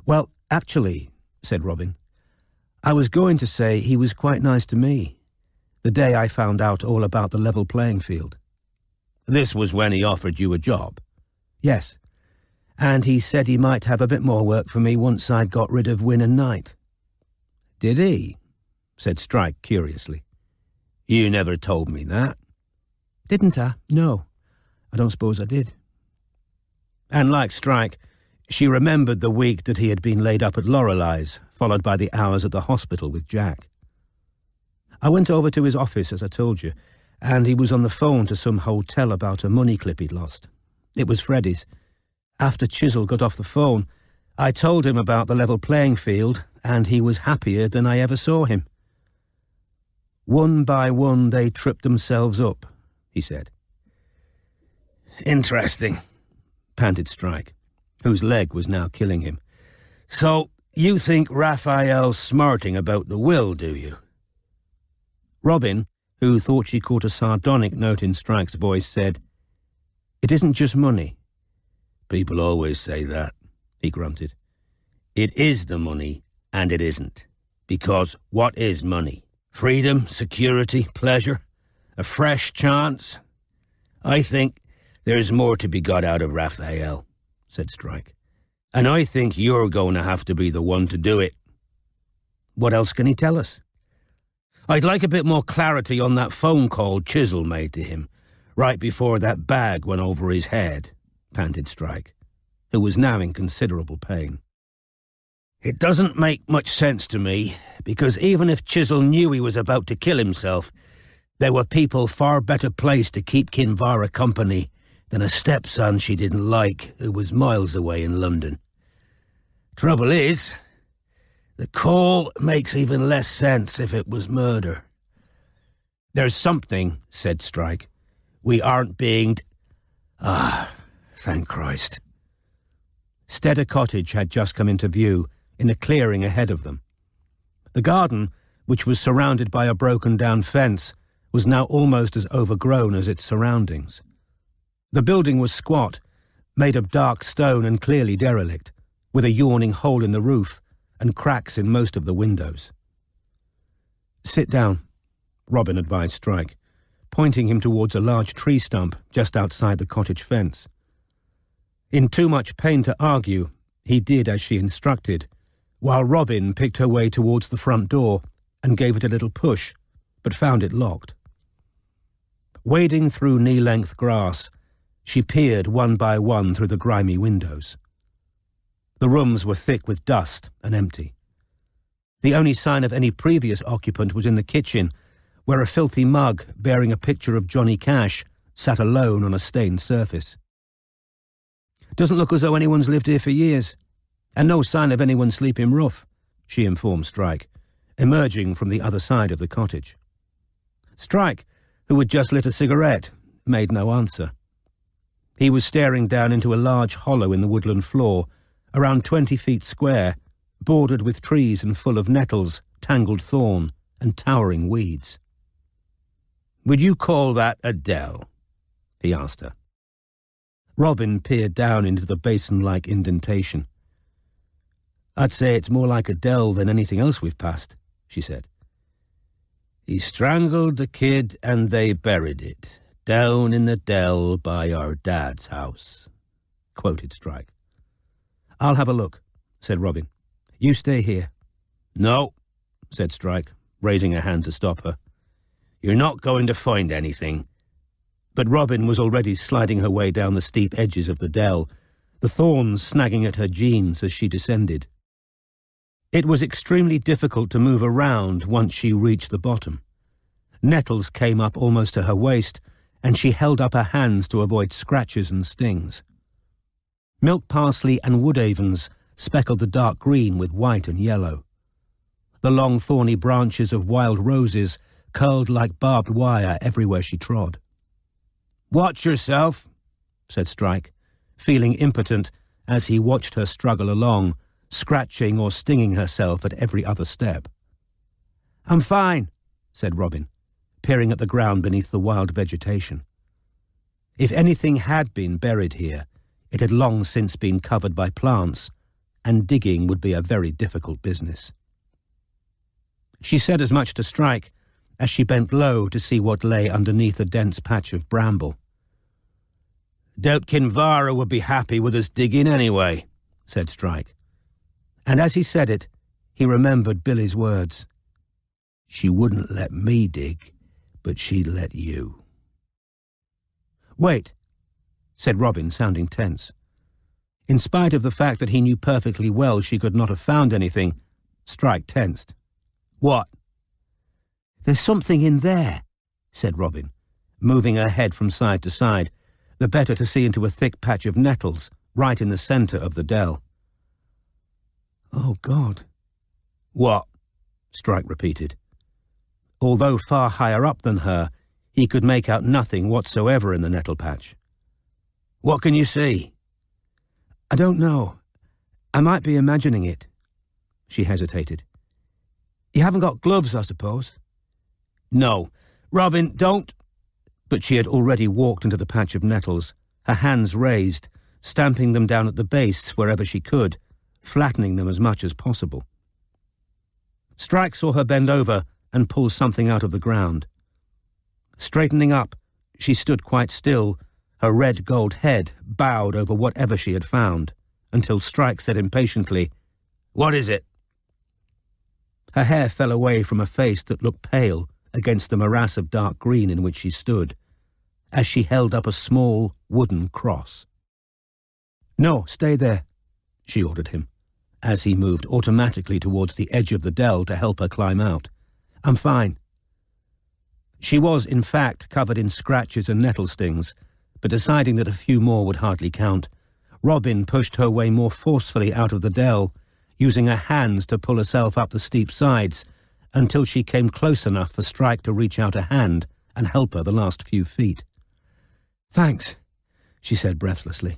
Well, actually, said Robin, I was going to say he was quite nice to me, the day I found out all about the level playing field. This was when he offered you a job? Yes, and he said he might have a bit more work for me once I'd got rid of Wynne and Knight. Did he? Said Strike curiously. You never told me that. Didn't I? No, I don't suppose I did. And like Strike, she remembered the week that he had been laid up at Lorelei's, followed by the hours at the hospital with Jack. I went over to his office, as I told you, and he was on the phone to some hotel about a money clip he'd lost. It was Freddie's. After Chisel got off the phone, I told him about the level playing field, and he was happier than I ever saw him. One by one they tripped themselves up, he said. Interesting, panted Strike, whose leg was now killing him. So, you think Raphael's smarting about the will, do you? Robin, who thought she caught a sardonic note in Strike's voice, said, It isn't just money. People always say that, he grunted. It is the money, and it isn't. Because what is money? Freedom, security, pleasure, a fresh chance? I think there's more to be got out of Raphael, said Strike. And I think you're going to have to be the one to do it. What else can he tell us? I'd like a bit more clarity on that phone call Chisel made to him, right before that bag went over his head, panted Strike, who was now in considerable pain. It doesn't make much sense to me, because even if Chisel knew he was about to kill himself, there were people far better placed to keep Kinvara company than a stepson she didn't like who was miles away in London. Trouble is, the call makes even less sense if it was murder. There's something, said Strike. We aren't being... Thank Christ. Steader Cottage had just come into view, in a clearing ahead of them. The garden, which was surrounded by a broken-down fence, was now almost as overgrown as its surroundings. The building was squat, made of dark stone and clearly derelict, with a yawning hole in the roof and cracks in most of the windows. Sit down, Robin advised Strike, pointing him towards a large tree stump just outside the cottage fence. In too much pain to argue, he did as she instructed, while Robin picked her way towards the front door and gave it a little push, but found it locked. Wading through knee-length grass, she peered one by one through the grimy windows. The rooms were thick with dust and empty. The only sign of any previous occupant was in the kitchen, where a filthy mug bearing a picture of Johnny Cash sat alone on a stained surface. Doesn't look as though anyone's lived here for years, and no sign of anyone sleeping rough, she informed Strike, emerging from the other side of the cottage. Strike, who had just lit a cigarette, made no answer. He was staring down into a large hollow in the woodland floor, around 20 feet square, bordered with trees and full of nettles, tangled thorn, and towering weeds. Would you call that a dell? He asked her. Robin peered down into the basin-like indentation. I'd say it's more like a dell than anything else we've passed, she said. He strangled the kid and they buried it, down in the dell by our dad's house, quoted Strike. I'll have a look, said Robin. You stay here. No, said Strike, raising a hand to stop her. You're not going to find anything. But Robin was already sliding her way down the steep edges of the dell, the thorns snagging at her jeans as she descended. It was extremely difficult to move around once she reached the bottom. Nettles came up almost to her waist, and she held up her hands to avoid scratches and stings. Milk parsley and woodavens speckled the dark green with white and yellow. The long thorny branches of wild roses curled like barbed wire everywhere she trod. Watch yourself, said Strike, feeling impotent as he watched her struggle along, scratching or stinging herself at every other step. I'm fine, said Robin, peering at the ground beneath the wild vegetation. If anything had been buried here, it had long since been covered by plants, and digging would be a very difficult business. She said as much to Strike as she bent low to see what lay underneath a dense patch of bramble. "Doubt Kinvara would be happy with us digging anyway," said Strike. And as he said it, he remembered Billy's words. "She wouldn't let me dig, but she'd let you." "Wait," said Robin, sounding tense. In spite of the fact that he knew perfectly well she could not have found anything, Strike tensed. "What?" "There's something in there," said Robin, moving her head from side to side, the better to see into a thick patch of nettles right in the centre of the dell. "Oh, God." "What?" Strike repeated. Although far higher up than her, he could make out nothing whatsoever in the nettle patch. "What can you see?" "I don't know. I might be imagining it." She hesitated. "You haven't got gloves, I suppose?" "No. Robin, don't—" But she had already walked into the patch of nettles, her hands raised, stamping them down at the base wherever she could, flattening them as much as possible. Strike saw her bend over and pull something out of the ground. Straightening up, she stood quite still, her red gold head bowed over whatever she had found, until Strike said impatiently, "What is it?" Her hair fell away from a face that looked pale against the morass of dark green in which she stood, as she held up a small wooden cross. "No, stay there," she ordered him, as he moved automatically towards the edge of the dell to help her climb out. "I'm fine." She was, in fact, covered in scratches and nettle stings, but deciding that a few more would hardly count, Robin pushed her way more forcefully out of the dell, using her hands to pull herself up the steep sides, until she came close enough for Strike to reach out a hand and help her the last few feet. "Thanks," she said breathlessly.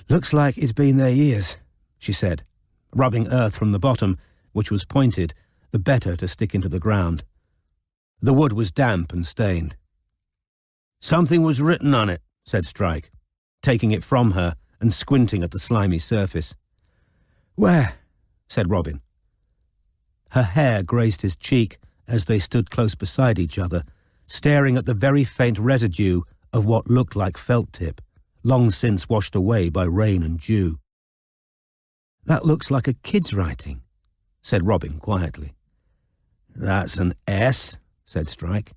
"Looks like it's been there years," she said, rubbing earth from the bottom, which was pointed, the better to stick into the ground. The wood was damp and stained. "Something was written on it," said Strike, taking it from her and squinting at the slimy surface. "Where?" said Robin. Her hair grazed his cheek as they stood close beside each other, staring at the very faint residue of what looked like felt tip, long since washed away by rain and dew. "That looks like a kid's writing," said Robin quietly. "That's an S," said Strike.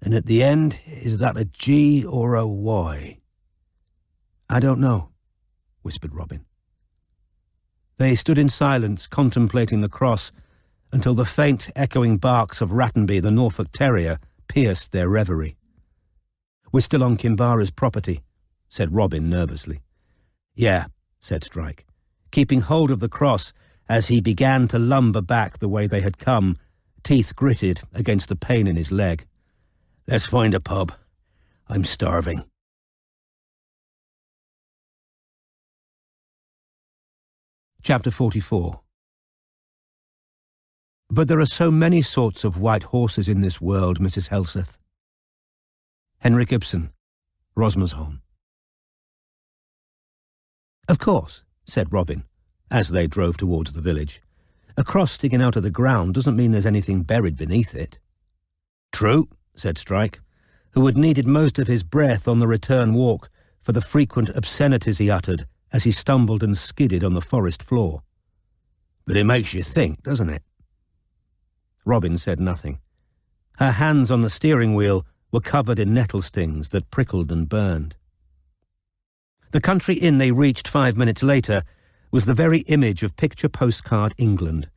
"And at the end, is that a G or a Y?" "I don't know," whispered Robin. They stood in silence, contemplating the cross, until the faint, echoing barks of Rattenby the Norfolk Terrier pierced their reverie. "We're still on Kinvara's property," said Robin nervously. "Yeah," said Strike, keeping hold of the cross as he began to lumber back the way they had come, teeth gritted against the pain in his leg. "Let's find a pub. I'm starving." Chapter 44. "But there are so many sorts of white horses in this world, Mrs. Helseth." Henrik Ibsen, Rosmersholm. "Of course," said Robin, as they drove towards the village. "A cross sticking out of the ground doesn't mean there's anything buried beneath it." "True," said Strike, who had needed most of his breath on the return walk for the frequent obscenities he uttered as he stumbled and skidded on the forest floor. "But it makes you think, doesn't it?" Robin said nothing. Her hands on the steering wheel were covered in nettle stings that prickled and burned. The country inn they reached 5 minutes later was the very image of picture postcard England,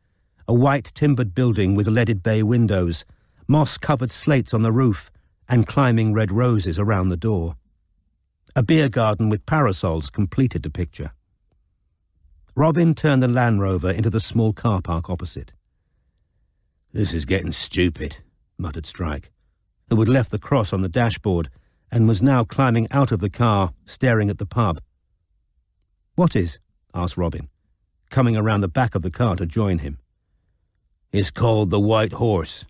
a white timbered building with leaded bay windows, moss-covered slates on the roof, and climbing red roses around the door. A beer garden with parasols completed the picture. Robin turned the Land Rover into the small car park opposite. "This is getting stupid," muttered Strike, who had left the cross on the dashboard and was now climbing out of the car, staring at the pub. "What is?" asked Robin, coming around the back of the car to join him. "It's called the White Horse."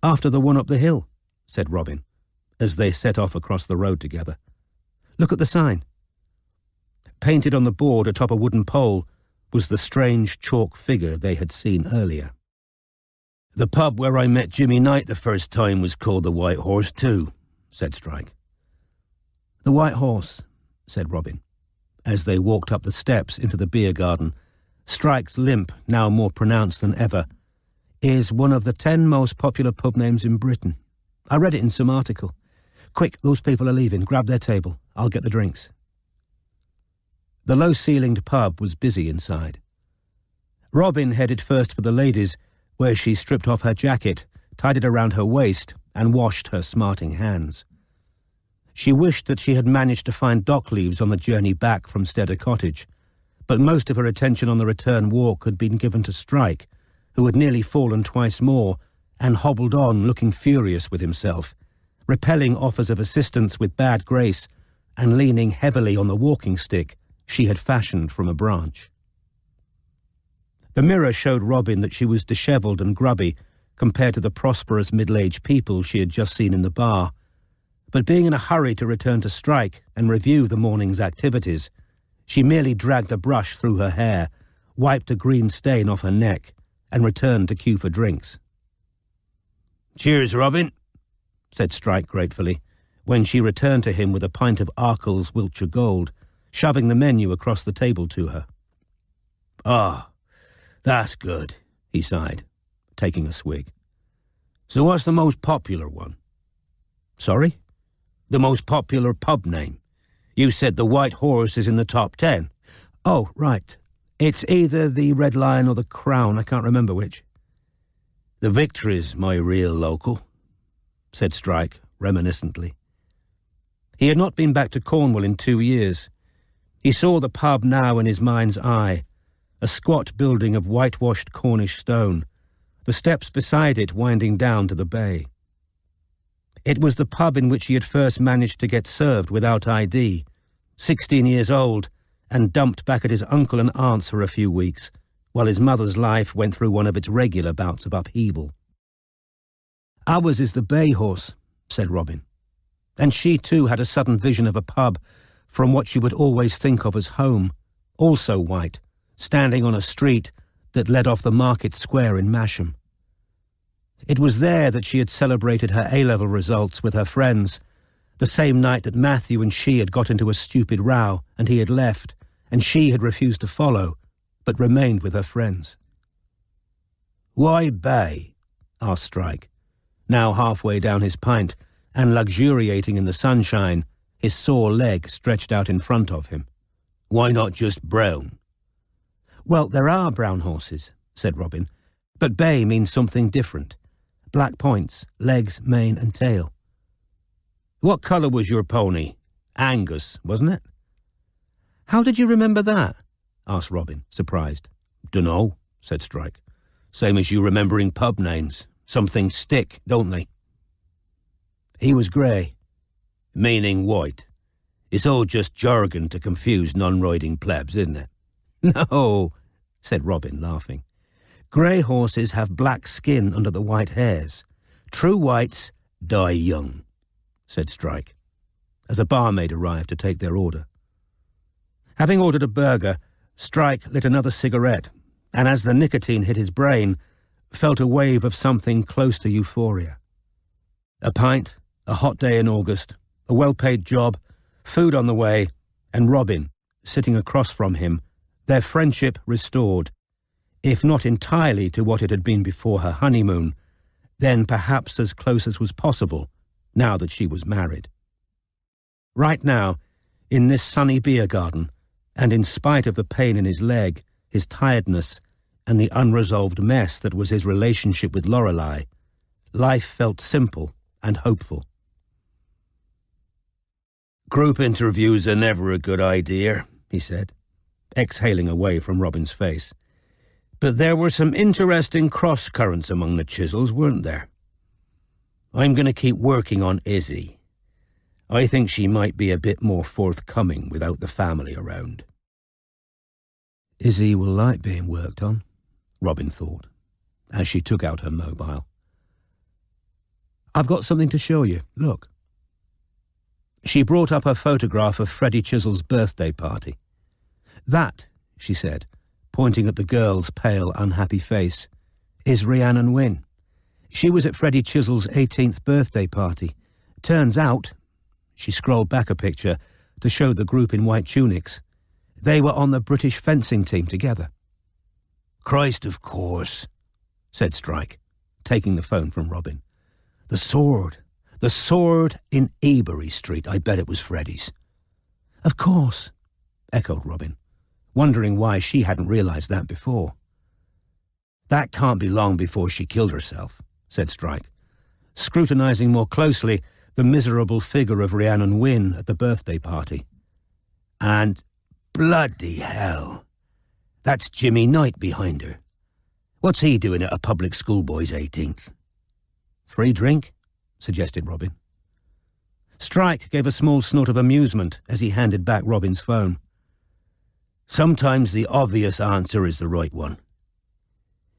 "After the one up the hill," said Robin, as they set off across the road together. "Look at the sign." painted on the board atop a wooden pole, was the strange chalk figure they had seen earlier. "The pub where I met Jimmy Knight the first time was called the White Horse too," said Strike. "The White Horse," said Robin, as they walked up the steps into the beer garden. Strike's limp, now more pronounced than ever, is one of the 10 most popular pub names in Britain. I read it in some article. Quick, those people are leaving. Grab their table. I'll get the drinks. The low-ceilinged pub was busy inside. Robin headed first for the ladies, where she stripped off her jacket, tied it around her waist, and washed her smarting hands. She wished that she had managed to find dock leaves on the journey back from Steader Cottage, but most of her attention on the return walk had been given to Strike, who had nearly fallen twice more and hobbled on looking furious with himself, repelling offers of assistance with bad grace and leaning heavily on the walking stick she had fashioned from a branch. The mirror showed Robin that she was dishevelled and grubby compared to the prosperous middle-aged people she had just seen in the bar, but being in a hurry to return to Strike and review the morning's activities, she merely dragged a brush through her hair, wiped a green stain off her neck, and returned to queue for drinks. "Cheers, Robin," said Strike gratefully, when she returned to him with a pint of Arkell's Wiltshire Gold, shoving the menu across the table to her. "Ah, that's good," he sighed, taking a swig. "So what's the most popular one?" "Sorry?" "The most popular pub name. You said the White Horse is in the top 10. "Oh, right. It's either the Red Lion or the Crown. I can't remember which." "The Victory's my real local," said Strike reminiscently. He had not been back to Cornwall in 2 years. He saw the pub now in his mind's eye, a squat building of whitewashed Cornish stone, the steps beside it winding down to the bay. It was the pub in which he had first managed to get served without ID, 16 years old, and dumped back at his uncle and aunt's for a few weeks, while his mother's life went through one of its regular bouts of upheaval. "Ours is the Bay Horse," said Robin, and she too had a sudden vision of a pub from what she would always think of as home, also white, standing on a street that led off the market square in Masham. It was there that she had celebrated her A-level results with her friends, the same night that Matthew and she had got into a stupid row and he had left, and she had refused to follow, but remained with her friends. "Why Bay?" asked Strike, now halfway down his pint and luxuriating in the sunshine, his sore leg stretched out in front of him. "Why not just brown?" "Well, there are brown horses," said Robin, "but bay means something different. Black points, legs, mane and tail." "What colour was your pony? Angus, wasn't it?" "How did you remember that?" asked Robin, surprised. "Dunno," said Strike. "Same as you remembering pub names. Some things stick, don't they?" "He was grey." "Meaning white. It's all just jargon to confuse non-riding plebs, isn't it?" "No," said Robin, laughing. "Grey horses have black skin under the white hairs. True whites die young," said Strike, as a barmaid arrived to take their order. Having ordered a burger, Strike lit another cigarette, and as the nicotine hit his brain, felt a wave of something close to euphoria. A pint, a hot day in August, a well-paid job, food on the way, and Robin, sitting across from him, their friendship restored, if not entirely to what it had been before her honeymoon, then perhaps as close as was possible, now that she was married. Right now, in this sunny beer garden, and in spite of the pain in his leg, his tiredness, and the unresolved mess that was his relationship with Lorelei, life felt simple and hopeful. "Group interviews are never a good idea," he said, exhaling away from Robin's face. "But there were some interesting cross-currents among the Chisels, weren't there? I'm going to keep working on Izzy. I think she might be a bit more forthcoming without the family around." "Izzy will like being worked on," Robin thought, as she took out her mobile. "I've got something to show you. Look." She brought up her photograph of Freddie Chisel's birthday party. That, she said, pointing at the girl's pale, unhappy face, is Rhiannon Wynne. She was at Freddie Chisel's 18th birthday party. Turns out, she scrolled back a picture to show the group in white tunics, they were on the British fencing team together. Christ, of course, said Strike, taking the phone from Robin. The sword in Ebury Street. I bet it was Freddie's. Of course, echoed Robin, wondering why she hadn't realised that before. That can't be long before she killed herself, said Strike, scrutinising more closely the miserable figure of Rhiannon Wynne at the birthday party. And bloody hell, that's Jimmy Knight behind her. What's he doing at a public schoolboy's 18th? Free drink, suggested Robin. Strike gave a small snort of amusement as he handed back Robin's phone. Sometimes the obvious answer is the right one.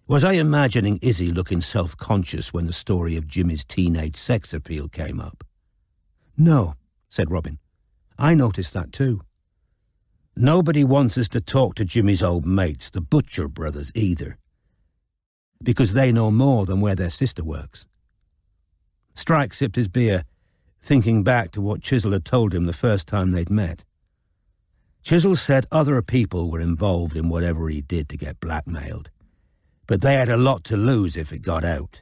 Was I imagining Izzy looking self-conscious when the story of Jimmy's teenage sex appeal came up? No, said Robin. I noticed that too. Nobody wants us to talk to Jimmy's old mates, the Butcher brothers, either. Because they know more than where their sister works. Strike sipped his beer, thinking back to what Chisel had told him the first time they'd met. Chisel said other people were involved in whatever he did to get blackmailed, but they had a lot to lose if it got out.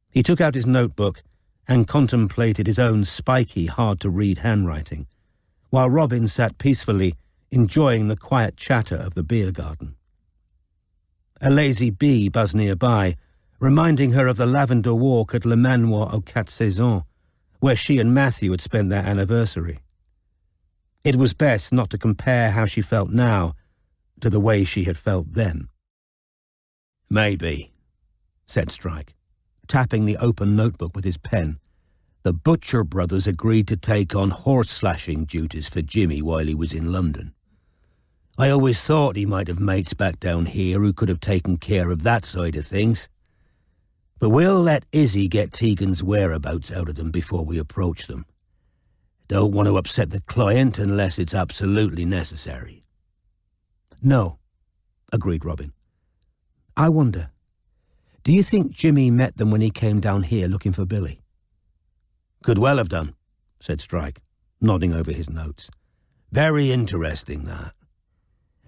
He took out his notebook and contemplated his own spiky, hard-to-read handwriting, while Robin sat peacefully enjoying the quiet chatter of the beer garden. A lazy bee buzzed nearby, reminding her of the lavender walk at Le Manoir aux Quatre Saisons, where she and Matthew had spent their anniversary. It was best not to compare how she felt now to the way she had felt then. Maybe, said Strike, tapping the open notebook with his pen. The Butcher brothers agreed to take on horse-slashing duties for Jimmy while he was in London. I always thought he might have mates back down here who could have taken care of that side of things. But we'll let Izzy get Tegan's whereabouts out of them before we approach them. Don't want to upset the client unless it's absolutely necessary. No, agreed Robin. I wonder, do you think Jimmy met them when he came down here looking for Billy? Could well have done, said Strike, nodding over his notes. Very interesting, that.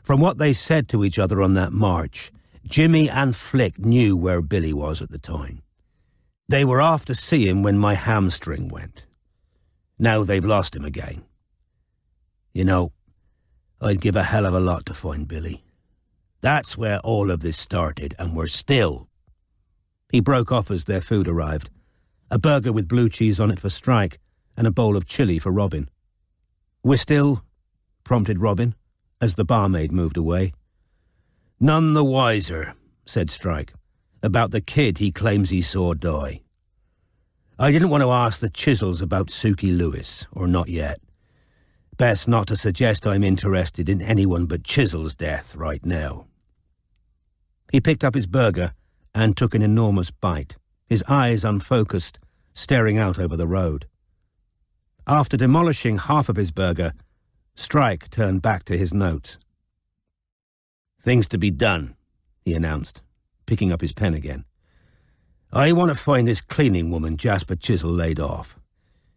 From what they said to each other on that march, Jimmy and Flick knew where Billy was at the time. They were off to see him when my hamstring went. Now they've lost him again. You know, I'd give a hell of a lot to find Billy. That's where all of this started, and we're still... He broke off as their food arrived. A burger with blue cheese on it for Strike, and a bowl of chili for Robin. "We're still," prompted Robin, as the barmaid moved away. "None the wiser," said Strike, "about the kid he claims he saw die. I didn't want to ask the Chisels about Suki Lewis, or not yet. Best not to suggest I'm interested in anyone but Chisel's death right now." He picked up his burger and took an enormous bite, his eyes unfocused, staring out over the road. After demolishing half of his burger, Strike turned back to his notes. "Things to be done," he announced, picking up his pen again. "I want to find this cleaning woman Jasper Chisel laid off.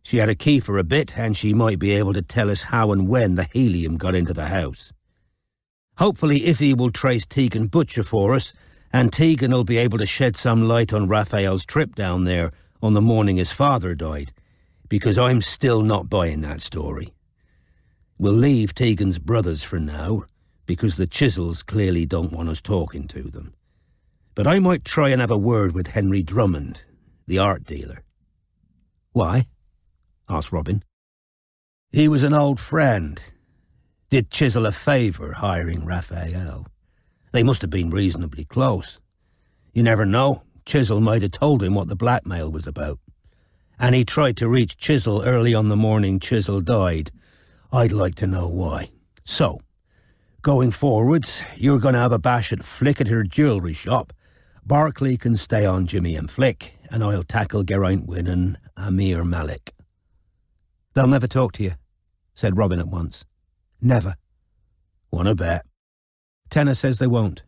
She had a key for a bit, and she might be able to tell us how and when the helium got into the house. Hopefully Izzy will trace Tegan Butcher for us, and Tegan will be able to shed some light on Raphael's trip down there on the morning his father died, because I'm still not buying that story. We'll leave Tegan's brothers for now, because the Chisels clearly don't want us talking to them. But I might try and have a word with Henry Drummond, the art dealer." "Why?" asked Robin. "He was an old friend. Did Chisel a favour hiring Raphael. They must have been reasonably close. You never know, Chisel might have told him what the blackmail was about. And he tried to reach Chisel early on the morning Chisel died. I'd like to know why. So, going forwards, you're going to have a bash at Flick at her jewellery shop. Barclay can stay on Jimmy and Flick, and I'll tackle Geraint Wynne and Amir Malik." "They'll never talk to you," said Robin at once. "Never." "Want to bet?" "Tenner says they won't."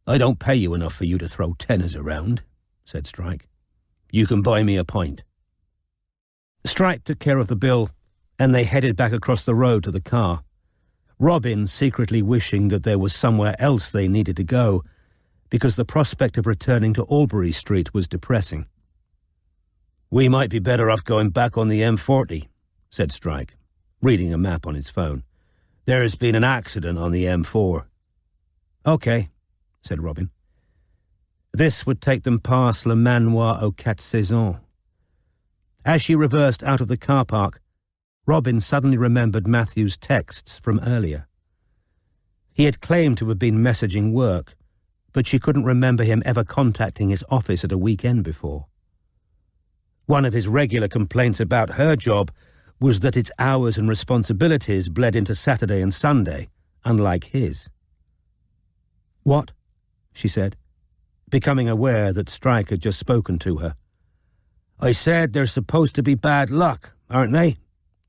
"I don't pay you enough for you to throw tenors around," said Strike. "You can buy me a pint." Strike took care of the bill, and they headed back across the road to the car, Robin secretly wishing that there was somewhere else they needed to go, because the prospect of returning to Albury Street was depressing. "We might be better off going back on the M40, said Strike, reading a map on his phone. "There's been an accident on the M4. "OK," said Robin. This would take them past Le Manoir aux Quatre Saisons. As she reversed out of the car park, Robin suddenly remembered Matthew's texts from earlier. He had claimed to have been messaging work, but she couldn't remember him ever contacting his office at a weekend before. One of his regular complaints about her job was that its hours and responsibilities bled into Saturday and Sunday, unlike his. "What?" she said, becoming aware that Strike had just spoken to her. "I said they're supposed to be bad luck, aren't they?"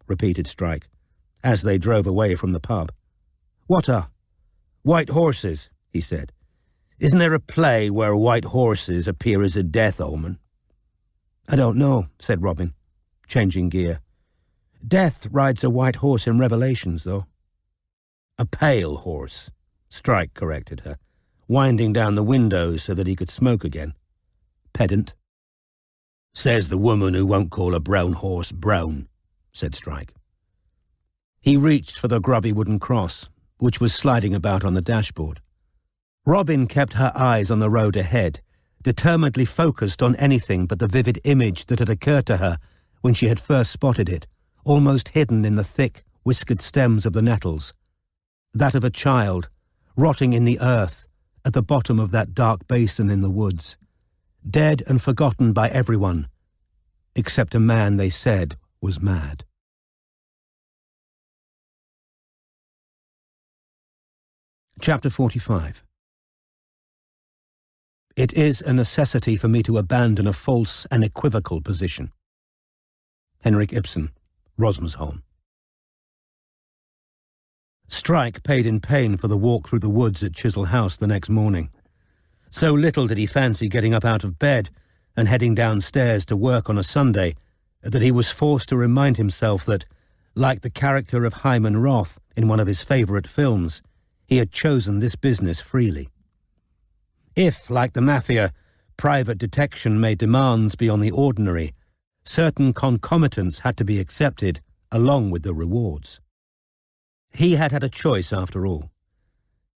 repeated Strike, as they drove away from the pub. "What are?" "White horses," he said. "Isn't there a play where white horses appear as a death omen?" "I don't know," said Robin, changing gear. "Death rides a white horse in Revelations, though." "A pale horse," Strike corrected her, winding down the windows so that he could smoke again. "Pedant." "Says the woman who won't call a brown horse brown," said Strike. He reached for the grubby wooden cross, which was sliding about on the dashboard. Robin kept her eyes on the road ahead, determinedly focused on anything but the vivid image that had occurred to her when she had first spotted it, almost hidden in the thick, whiskered stems of the nettles. That of a child, rotting in the earth at the bottom of that dark basin in the woods, dead and forgotten by everyone, except a man they said was mad. Chapter 45. It is a necessity for me to abandon a false and equivocal position. Henrik Ibsen, Rosmersholm. Strike paid in pain for the walk through the woods at Chisel House the next morning. So little did he fancy getting up out of bed and heading downstairs to work on a Sunday that he was forced to remind himself that, like the character of Hyman Roth in one of his favourite films, he had chosen this business freely. If, like the mafia, private detection made demands beyond the ordinary, certain concomitants had to be accepted along with the rewards. He had had a choice after all.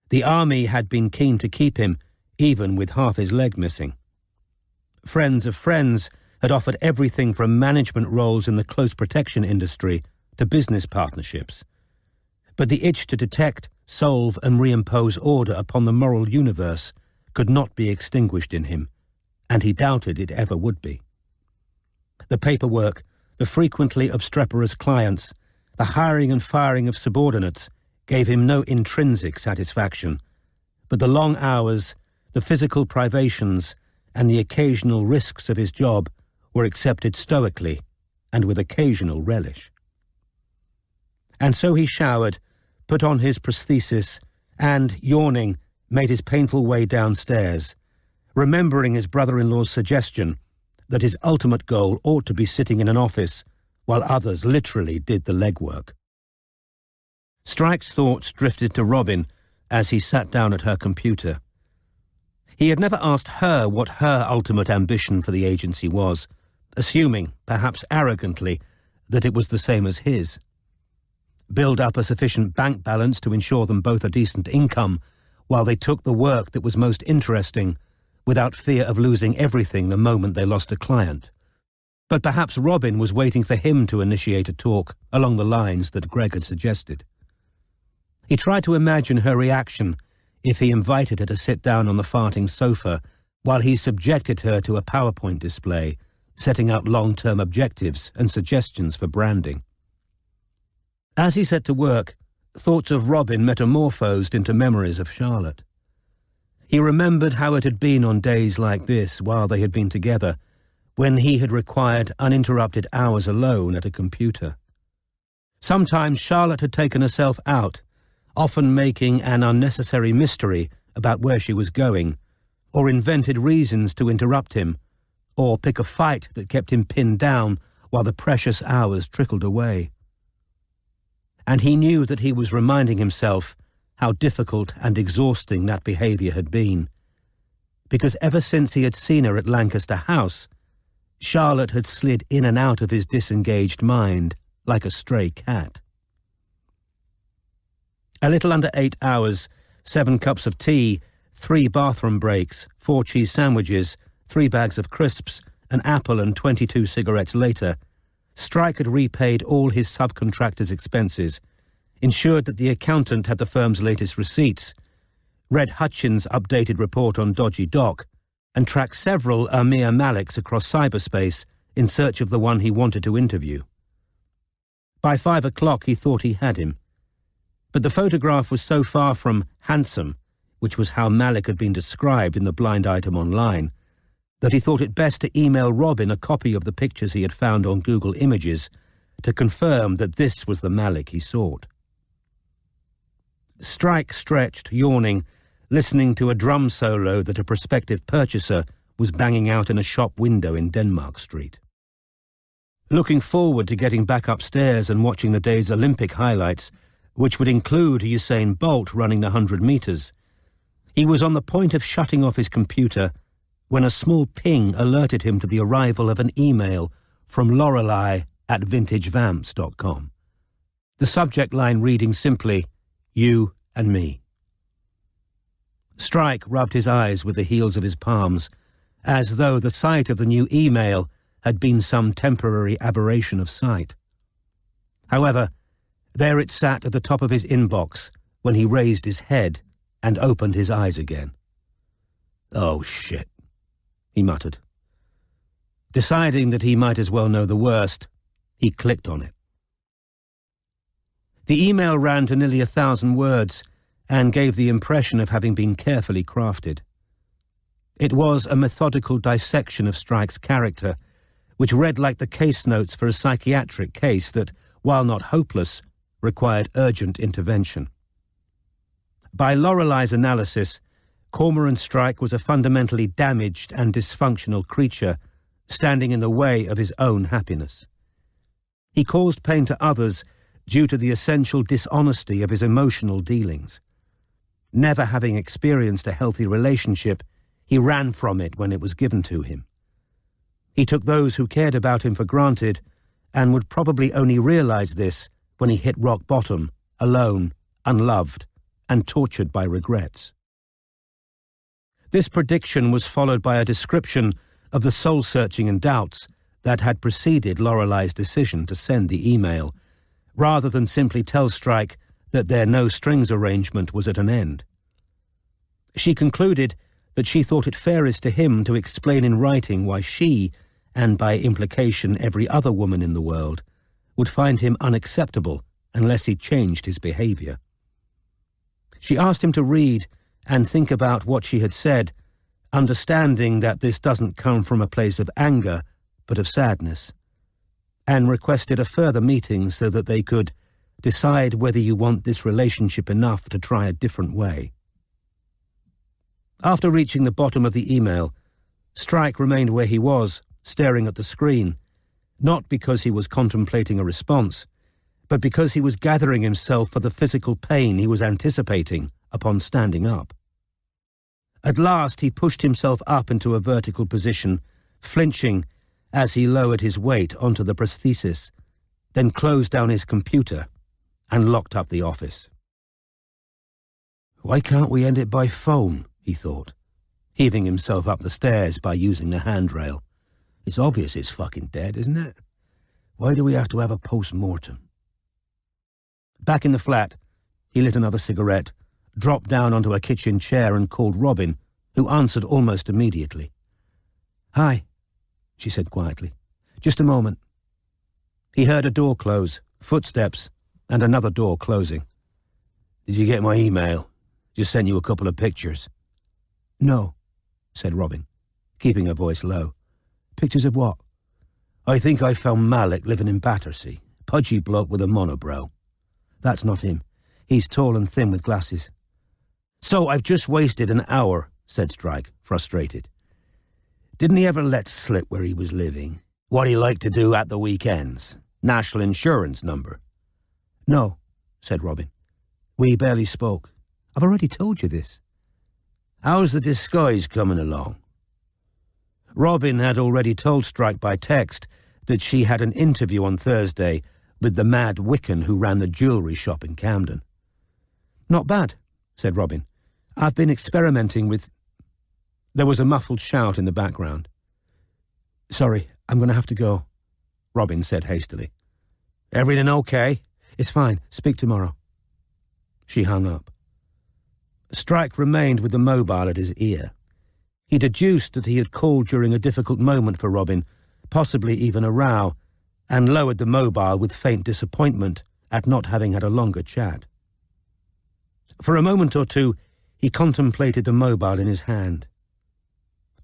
The army had been keen to keep him, even with half his leg missing. Friends of friends had offered everything from management roles in the close protection industry to business partnerships. But the itch to detect, solve and reimpose order upon the moral universe could not be extinguished in him, and he doubted it ever would be. The paperwork, the frequently obstreperous clients, the hiring and firing of subordinates gave him no intrinsic satisfaction, but the long hours, the physical privations, and the occasional risks of his job were accepted stoically and with occasional relish. And so he showered, put on his prosthesis, and, yawning, made his painful way downstairs, remembering his brother-in-law's suggestion that his ultimate goal ought to be sitting in an office while others literally did the legwork. Strike's thoughts drifted to Robin as he sat down at her computer. He had never asked her what her ultimate ambition for the agency was, assuming, perhaps arrogantly, that it was the same as his. Build up a sufficient bank balance to ensure them both a decent income while they took the work that was most interesting, without fear of losing everything the moment they lost a client. But perhaps Robin was waiting for him to initiate a talk along the lines that Greg had suggested. He tried to imagine her reaction if he invited her to sit down on the farting sofa while he subjected her to a PowerPoint display, setting out long-term objectives and suggestions for branding. As he set to work, thoughts of Robin metamorphosed into memories of Charlotte. He remembered how it had been on days like this while they had been together, when he had required uninterrupted hours alone at a computer. Sometimes Charlotte had taken herself out, often making an unnecessary mystery about where she was going, or invented reasons to interrupt him, or pick a fight that kept him pinned down while the precious hours trickled away. And he knew that he was reminding himself how difficult and exhausting that behaviour had been, because ever since he had seen her at Lancaster House, Charlotte had slid in and out of his disengaged mind like a stray cat. A little under 8 hours, 7 cups of tea, 3 bathroom breaks, 4 cheese sandwiches, 3 bags of crisps, an apple and 22 cigarettes later, Strike had repaid all his subcontractors' expenses, ensured that the accountant had the firm's latest receipts, read Hutchins' updated report on Dodgy Dock, and tracked several Amir Maliks across cyberspace in search of the one he wanted to interview. By 5 o'clock he thought he had him, but the photograph was so far from handsome, which was how Malik had been described in the blind item online, that he thought it best to email Robin a copy of the pictures he had found on Google Images to confirm that this was the Malik he sought. Strike stretched, yawning, listening to a drum solo that a prospective purchaser was banging out in a shop window in Denmark Street. Looking forward to getting back upstairs and watching the day's Olympic highlights, which would include Usain Bolt running the 100 metres, he was on the point of shutting off his computer when a small ping alerted him to the arrival of an email from Lorelei at vintagevamps.com. The subject line reading simply, "You and me." Strike rubbed his eyes with the heels of his palms, as though the sight of the new email had been some temporary aberration of sight. However, there it sat at the top of his inbox when he raised his head and opened his eyes again. "Oh, shit," he muttered. Deciding that he might as well know the worst, he clicked on it. The email ran to nearly 1,000 words and gave the impression of having been carefully crafted. It was a methodical dissection of Strike's character, which read like the case notes for a psychiatric case that, while not hopeless, required urgent intervention. By Lorelei's analysis, Cormoran Strike was a fundamentally damaged and dysfunctional creature, standing in the way of his own happiness. He caused pain to others due to the essential dishonesty of his emotional dealings. Never having experienced a healthy relationship, he ran from it when it was given to him. He took those who cared about him for granted, and would probably only realize this when he hit rock bottom, alone, unloved, and tortured by regrets. This prediction was followed by a description of the soul-searching and doubts that had preceded Lorelei's decision to send the email, rather than simply tell Strike that their no-strings arrangement was at an end. She concluded that she thought it fairest to him to explain in writing why she, and by implication every other woman in the world, would find him unacceptable unless he changed his behaviour. She asked him to read and think about what she had said, understanding that this doesn't come from a place of anger, but of sadness, and requested a further meeting so that they could decide whether you want this relationship enough to try a different way. After reaching the bottom of the email, Strike remained where he was, staring at the screen, not because he was contemplating a response, but because he was gathering himself for the physical pain he was anticipating upon standing up. At last he pushed himself up into a vertical position, flinching as he lowered his weight onto the prosthesis, then closed down his computer and locked up the office. "Why can't we end it by phone?" he thought, heaving himself up the stairs by using the handrail. "It's obvious it's fucking dead, isn't it? Why do we have to have a post-mortem?" Back in the flat, he lit another cigarette, dropped down onto a kitchen chair and called Robin, who answered almost immediately. "Hi," she said quietly. "Just a moment." He heard a door close, footsteps, and another door closing. "Did you get my email? Just sent you a couple of pictures." "No," said Robin, keeping her voice low. "Pictures of what?" "I think I found Malik living in Battersea. Pudgy bloke with a monobrow." "That's not him. He's tall and thin with glasses. "So I've just wasted an hour," said Strike, frustrated. "Didn't he ever let slip where he was living? What he liked to do at the weekends? National insurance number?" "No," said Robin. "We barely spoke. I've already told you this." "How's the disguise coming along?" Robin had already told Strike by text that she had an interview on Thursday with the mad Wiccan who ran the jewellery shop in Camden. "Not bad," said Robin. "I've been experimenting with—" There was a muffled shout in the background. "Sorry, I'm going to have to go," Robin said hastily. "Everything okay?" "It's fine. Speak tomorrow." She hung up. Strike remained with the mobile at his ear. He deduced that he had called during a difficult moment for Robin, possibly even a row, and lowered the mobile with faint disappointment at not having had a longer chat. For a moment or two, he contemplated the mobile in his hand.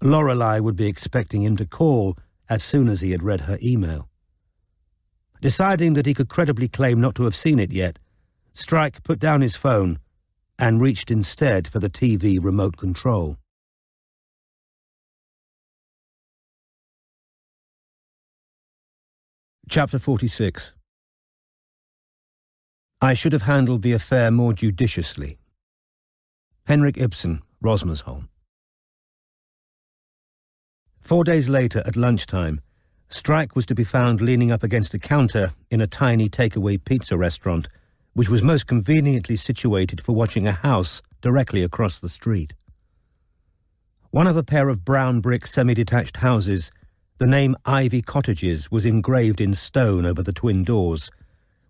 Lorelei would be expecting him to call as soon as he had read her email. Deciding that he could credibly claim not to have seen it yet, Strike put down his phone and reached instead for the TV remote control. Chapter 46. I should have handled the affair more judiciously. Henrik Ibsen, Rosmersholm. 4 days later, at lunchtime, Strike was to be found leaning up against a counter in a tiny takeaway pizza restaurant, which was most conveniently situated for watching a house directly across the street. One of a pair of brown brick semi-detached houses, the name Ivy Cottages was engraved in stone over the twin doors,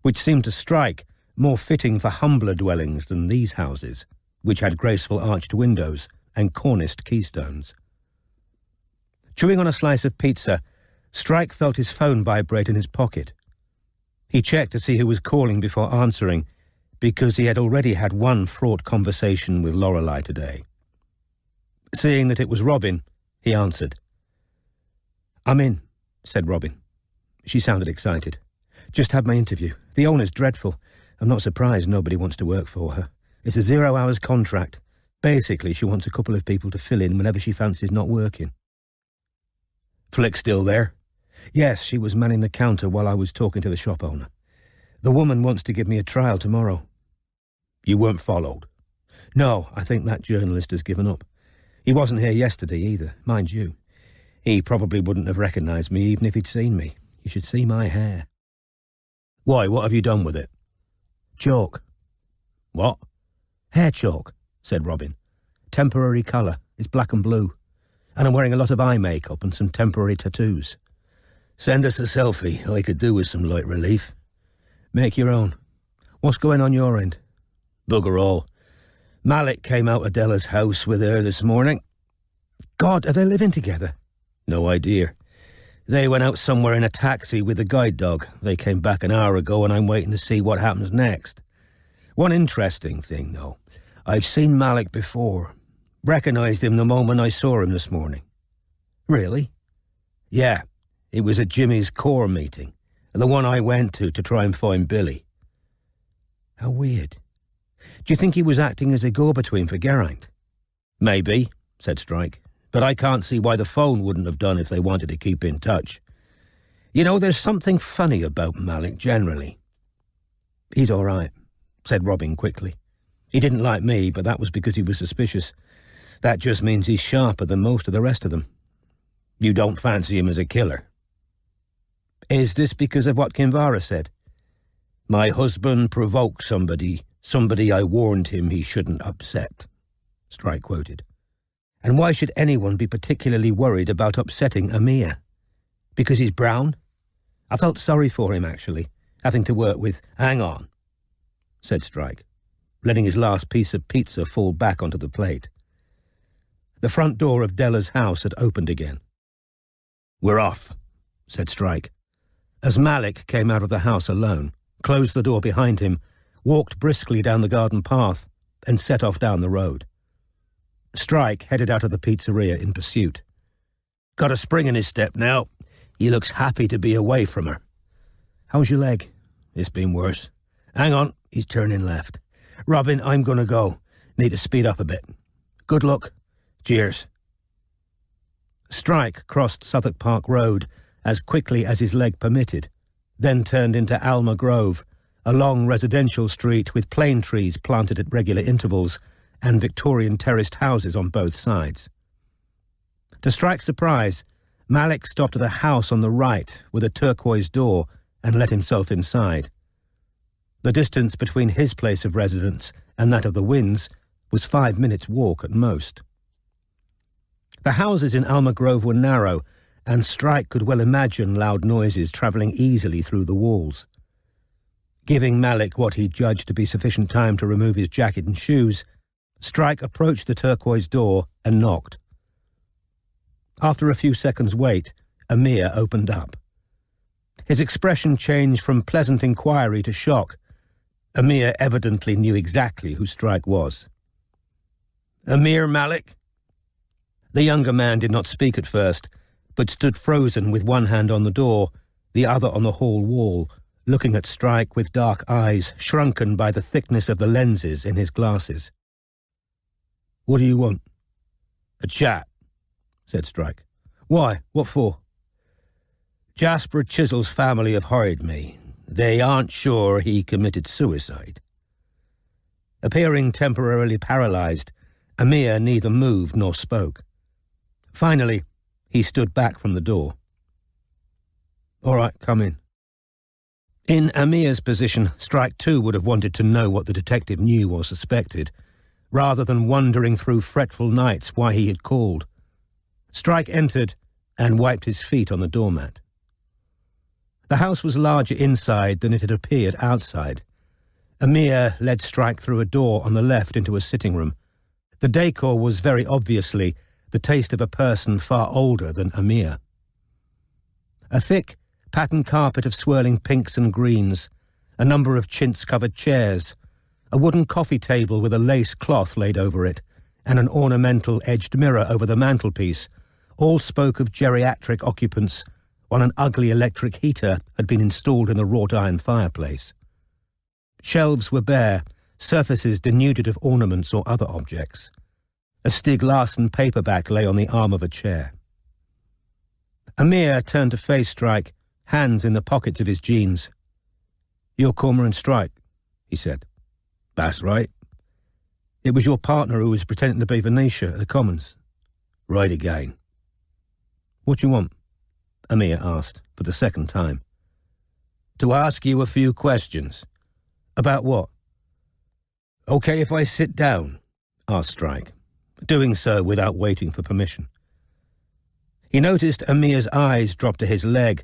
which seemed to Strike more fitting for humbler dwellings than these houses, which had graceful arched windows and corniced keystones. Chewing on a slice of pizza, Strike felt his phone vibrate in his pocket. He checked to see who was calling before answering, because he had already had one fraught conversation with Lorelei today. Seeing that it was Robin, he answered. "I'm in," said Robin. She sounded excited. "Just had my interview. The owner's dreadful. I'm not surprised nobody wants to work for her. It's a 0 hours contract. Basically, she wants a couple of people to fill in whenever she fancies not working." "Flick still there?" "Yes, she was manning the counter while I was talking to the shop owner. The woman wants to give me a trial tomorrow." "You weren't followed?" "No, I think that journalist has given up. He wasn't here yesterday either, mind you. He probably wouldn't have recognised me even if he'd seen me. You should see my hair." "Why, what have you done with it?" "Chalk." "What?" "Hair chalk," said Robin. "Temporary colour. It's black and blue. And I'm wearing a lot of eye makeup and some temporary tattoos." "Send us a selfie. I could do with some light relief." "Make your own. What's going on your end?" "Bugger all. Malik came out of Della's house with her this morning." "God, are they living together?" "No idea. They went out somewhere in a taxi with a guide dog. They came back an hour ago and I'm waiting to see what happens next. One interesting thing, though. I've seen Malik before. Recognised him the moment I saw him this morning." "Really?" "Yeah. It was at Jimmy's core meeting, the one I went to try and find Billy." "How weird. Do you think he was acting as a go-between for Geraint?" "Maybe," said Strike, "but I can't see why the phone wouldn't have done if they wanted to keep in touch. You know, there's something funny about Malik generally." "He's all right," said Robin quickly. "He didn't like me, but that was because he was suspicious. That just means he's sharper than most of the rest of them." "You don't fancy him as a killer?" "Is this because of what Kinvara said?" "My husband provoked somebody I warned him he shouldn't upset," Strike quoted. "And why should anyone be particularly worried about upsetting Amir? Because he's brown? I felt sorry for him, actually, having to work with—" "Hang on," said Strike, letting his last piece of pizza fall back onto the plate. The front door of Della's house had opened again. "We're off," said Strike, as Malik came out of the house alone, closed the door behind him, walked briskly down the garden path, and set off down the road. Strike headed out of the pizzeria in pursuit. "Got a spring in his step now. He looks happy to be away from her." "How's your leg?" "It's been worse. Hang on, he's turning left. Robin, I'm going to go. Need to speed up a bit. Good luck. Cheers. Strike crossed Southwark Park Road as quickly as his leg permitted, then turned into Alma Grove, a long residential street with plane trees planted at regular intervals and Victorian terraced houses on both sides. To Strike's surprise, Malik stopped at a house on the right with a turquoise door and let himself inside. The distance between his place of residence and that of the Winns was 5 minutes' walk at most. The houses in Alma Grove were narrow, and Strike could well imagine loud noises travelling easily through the walls. Giving Malik what he judged to be sufficient time to remove his jacket and shoes, Strike approached the turquoise door and knocked. After a few seconds' wait, Amir opened up. His expression changed from pleasant inquiry to shock. Amir evidently knew exactly who Strike was. "Amir Malik?" The younger man did not speak at first, but stood frozen with one hand on the door, the other on the hall wall, looking at Strike with dark eyes shrunken by the thickness of the lenses in his glasses. "What do you want?" "A chat," said Strike. "Why? What for?" "Jasper Chisel's family have hired me. They aren't sure he committed suicide." Appearing temporarily paralyzed, Amir neither moved nor spoke. Finally, he stood back from the door. "All right, come in." In Amir's position, Strike too would have wanted to know what the detective knew or suspected, rather than wondering through fretful nights why he had called. Strike entered and wiped his feet on the doormat. The house was larger inside than it had appeared outside. Amir led Strike through a door on the left into a sitting room. The decor was very obviously the taste of a person far older than Amir. A thick, patterned carpet of swirling pinks and greens, a number of chintz-covered chairs, a wooden coffee table with a lace cloth laid over it, and an ornamental edged mirror over the mantelpiece, all spoke of geriatric occupants, while an ugly electric heater had been installed in the wrought-iron fireplace. Shelves were bare, surfaces denuded of ornaments or other objects. A Stig Larsson paperback lay on the arm of a chair. Amir turned to face Strike, hands in the pockets of his jeans. "You're Cormoran Strike," he said. "That's right." "It was your partner who was pretending to be Venetia at the Commons." "Right again." "What do you want?" Amir asked for the second time. "To ask you a few questions." "About what?" "Okay if I sit down?" asked Strike, doing so without waiting for permission. He noticed Amir's eyes drop to his leg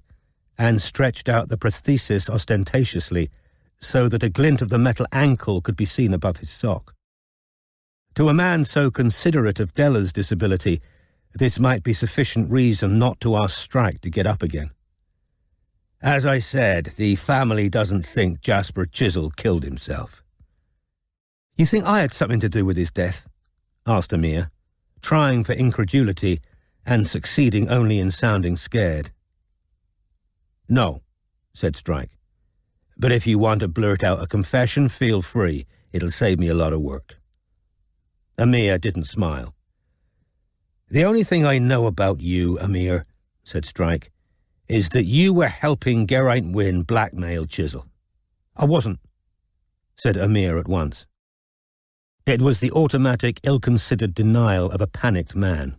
and stretched out the prosthesis ostentatiously so that a glint of the metal ankle could be seen above his sock. To a man so considerate of Della's disability, this might be sufficient reason not to ask Strike to get up again. "As I said, the family doesn't think Jasper Chisel killed himself." "You think I had something to do with his death?" asked Amir, trying for incredulity and succeeding only in sounding scared. "No," said Strike. "But if you want to blurt out a confession, feel free. It'll save me a lot of work." Amir didn't smile. "The only thing I know about you, Amir," said Strike, "is that you were helping Geraint Wynne blackmail Chisel." "I wasn't," said Amir at once. It was the automatic, ill-considered denial of a panicked man.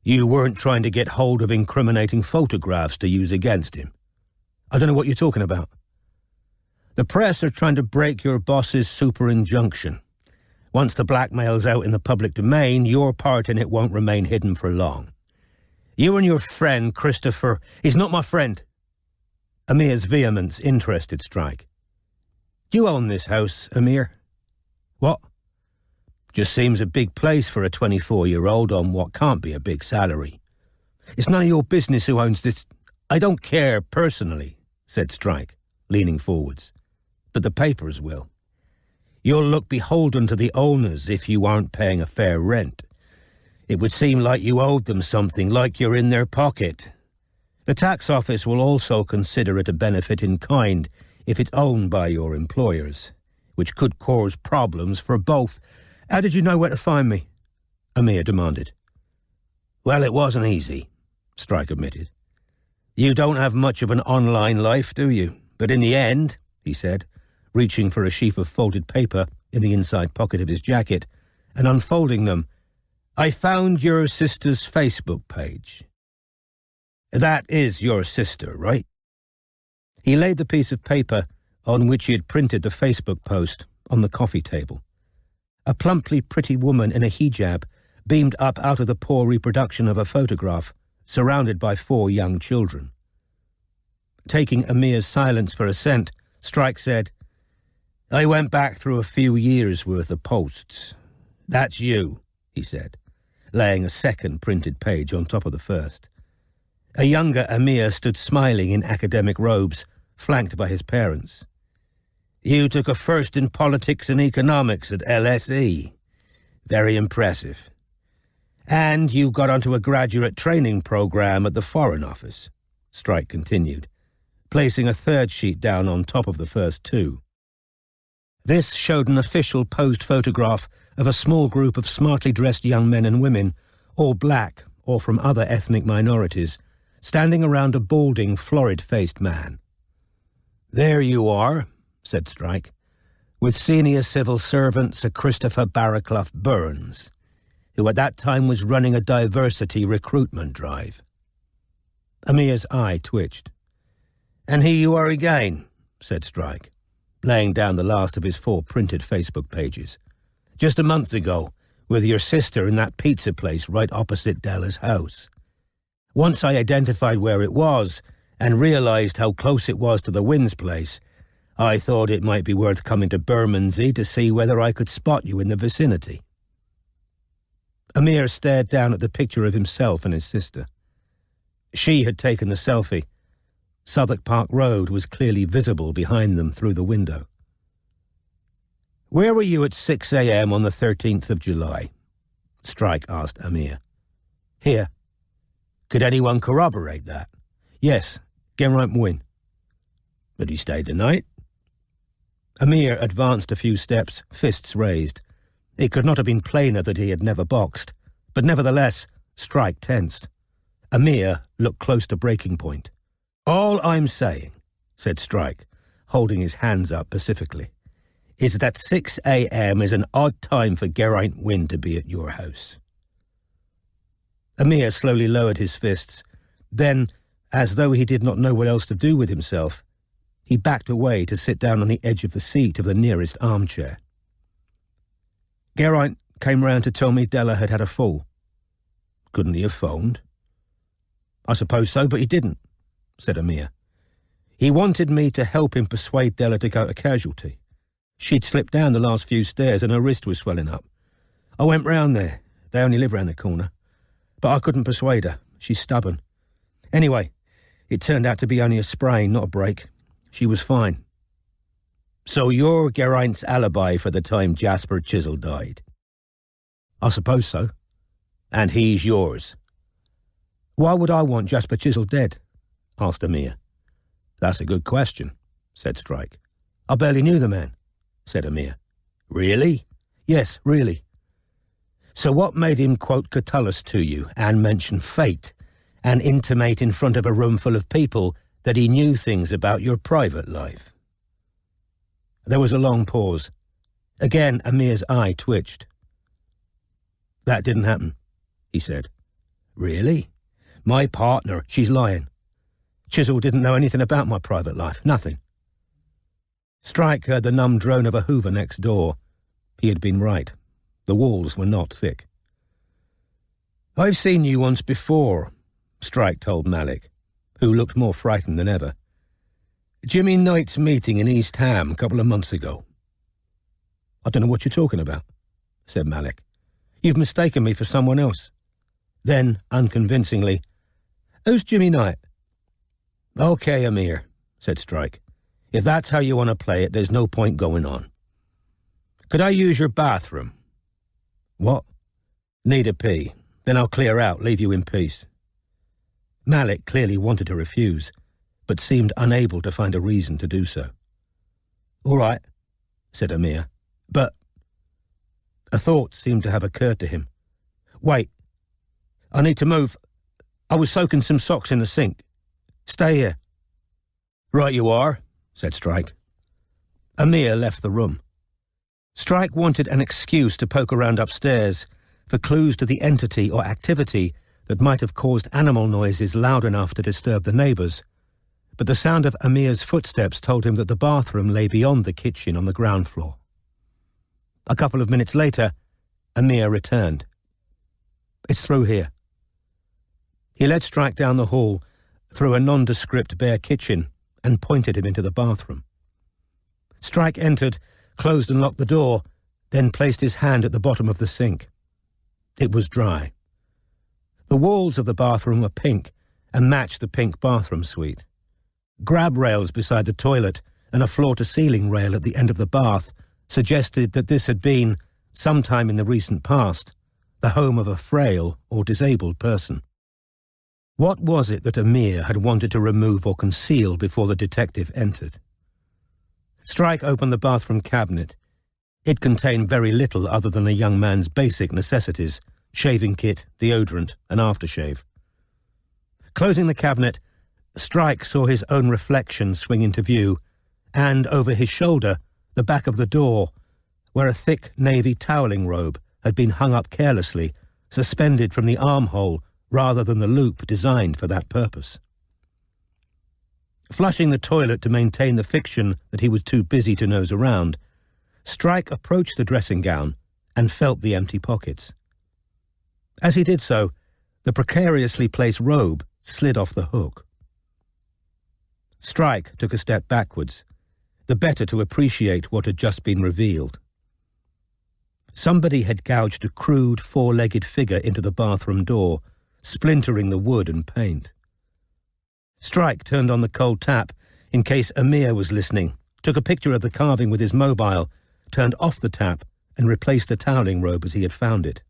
"You weren't trying to get hold of incriminating photographs to use against him." "I don't know what you're talking about." "The press are trying to break your boss's super injunction. Once the blackmail's out in the public domain, your part in it won't remain hidden for long. You and your friend, Christopher—" "He's not my friend." Amir's vehemence interested Strike. "Do you own this house, Amir?" "What?" "Just seems a big place for a 24-year-old on what can't be a big salary." "It's none of your business who owns this." "I don't care personally," said Strike, leaning forwards. "But the papers will. You'll look beholden to the owners if you aren't paying a fair rent. It would seem like you owed them something, like you're in their pocket. The tax office will also consider it a benefit in kind if it's owned by your employers. which could cause problems for both. How did you know where to find me? Amir demanded. Well, it wasn't easy, Strike admitted. You don't have much of an online life, do you? But in the end, he said, reaching for a sheaf of folded paper in the inside pocket of his jacket and unfolding them, I found your sister's Facebook page. That is your sister, right? He laid the piece of paper on which he had printed the Facebook post on the coffee table. A plumply pretty woman in a hijab beamed up out of the poor reproduction of a photograph, surrounded by 4 young children. Taking Amir's silence for assent, Strike said, I went back through a few years' worth of posts. That's you, he said, laying a second printed page on top of the first. A younger Amir stood smiling in academic robes, flanked by his parents. You took a first in politics and economics at LSE. Very impressive. And you got onto a graduate training program at the Foreign Office, Strike continued, placing a third sheet down on top of the first 2. This showed an official posed photograph of a small group of smartly dressed young men and women, all black or from other ethnic minorities, standing around a balding, florid-faced man. There you are, said Strike, with senior civil servant Sir Christopher Barraclough Burns, who at that time was running a diversity recruitment drive. Amir's eye twitched. And here you are again, said Strike, laying down the last of his 4 printed Facebook pages. Just a month ago, with your sister in that pizza place right opposite Della's house. Once I identified where it was and realized how close it was to the Wynn's place, I thought it might be worth coming to Bermondsey to see whether I could spot you in the vicinity. Amir stared down at the picture of himself and his sister. She had taken the selfie. Southwark Park Road was clearly visible behind them through the window. Where were you at 6 a.m. on the 13th of July? Strike asked Amir. Here. Could anyone corroborate that? Yes, Geraint Wynne. But he stayed the night? Amir advanced a few steps, fists raised. It could not have been plainer that he had never boxed, but nevertheless, Strike tensed. Amir looked close to breaking point. All I'm saying, said Strike, holding his hands up pacifically, is that 6 a.m. is an odd time for Geraint Wynne to be at your house. Amir slowly lowered his fists. Then, as though he did not know what else to do with himself, he backed away to sit down on the edge of the seat of the nearest armchair. Geraint came round to tell me Della had had a fall. Couldn't he have phoned? I suppose so, but he didn't, said Amir. He wanted me to help him persuade Della to go to casualty. She'd slipped down the last few stairs and her wrist was swelling up. I went round there. They only live round the corner. But I couldn't persuade her. She's stubborn. Anyway, it turned out to be only a sprain, not a break. She was fine. So you're Geraint's alibi for the time Jasper Chisel died? I suppose so. And he's yours? Why would I want Jasper Chisel dead? Asked Amir. That's a good question, said Strike. I barely knew the man, said Amir. Really? Yes, really. So what made him quote Catullus to you and mention fate and intimate in front of a room full of people that he knew things about your private life? There was a long pause. Again, Amir's eye twitched. That didn't happen, he said. Really? My partner, she's lying. Chisel didn't know anything about my private life, nothing. Strike heard the numb drone of a hoover next door. He had been right. The walls were not thick. I've seen you once before, Strike told Malik, who looked more frightened than ever. Jimmy Knight's meeting in East Ham a couple of months ago. I don't know what you're talking about, said Malik. You've mistaken me for someone else. Then, unconvincingly, who's Jimmy Knight? Okay, Amir, said Strike. If that's how you want to play it, there's no point going on. Could I use your bathroom? What? Need a pee. Then I'll clear out, leave you in peace. Malik clearly wanted to refuse, but seemed unable to find a reason to do so. All right, said Amir. But... A thought seemed to have occurred to him. Wait. I need to move. I was soaking some socks in the sink. Stay here. Right you are, said Strike. Amir left the room. Strike wanted an excuse to poke around upstairs for clues to the entity or activity that might have caused animal noises loud enough to disturb the neighbours, but the sound of Amir's footsteps told him that the bathroom lay beyond the kitchen on the ground floor. A couple of minutes later, Amir returned. It's through here. He led Strike down the hall, through a nondescript bare kitchen, and pointed him into the bathroom. Strike entered, closed and locked the door, then placed his hand at the bottom of the sink. It was dry. The walls of the bathroom were pink and matched the pink bathroom suite. Grab rails beside the toilet and a floor-to-ceiling rail at the end of the bath suggested that this had been, sometime in the recent past, the home of a frail or disabled person. What was it that Amir had wanted to remove or conceal before the detective entered? Strike opened the bathroom cabinet. It contained very little other than a young man's basic necessities, shaving kit, deodorant, and aftershave. Closing the cabinet, Strike saw his own reflection swing into view, and over his shoulder, the back of the door, where a thick navy toweling robe had been hung up carelessly, suspended from the armhole rather than the loop designed for that purpose. Flushing the toilet to maintain the fiction that he was too busy to nose around, Strike approached the dressing gown and felt the empty pockets. As he did so, the precariously placed robe slid off the hook. Strike took a step backwards, the better to appreciate what had just been revealed. Somebody had gouged a crude four-legged figure into the bathroom door, splintering the wood and paint. Strike turned on the cold tap in case Amir was listening, took a picture of the carving with his mobile, turned off the tap and replaced the toweling robe as he had found it.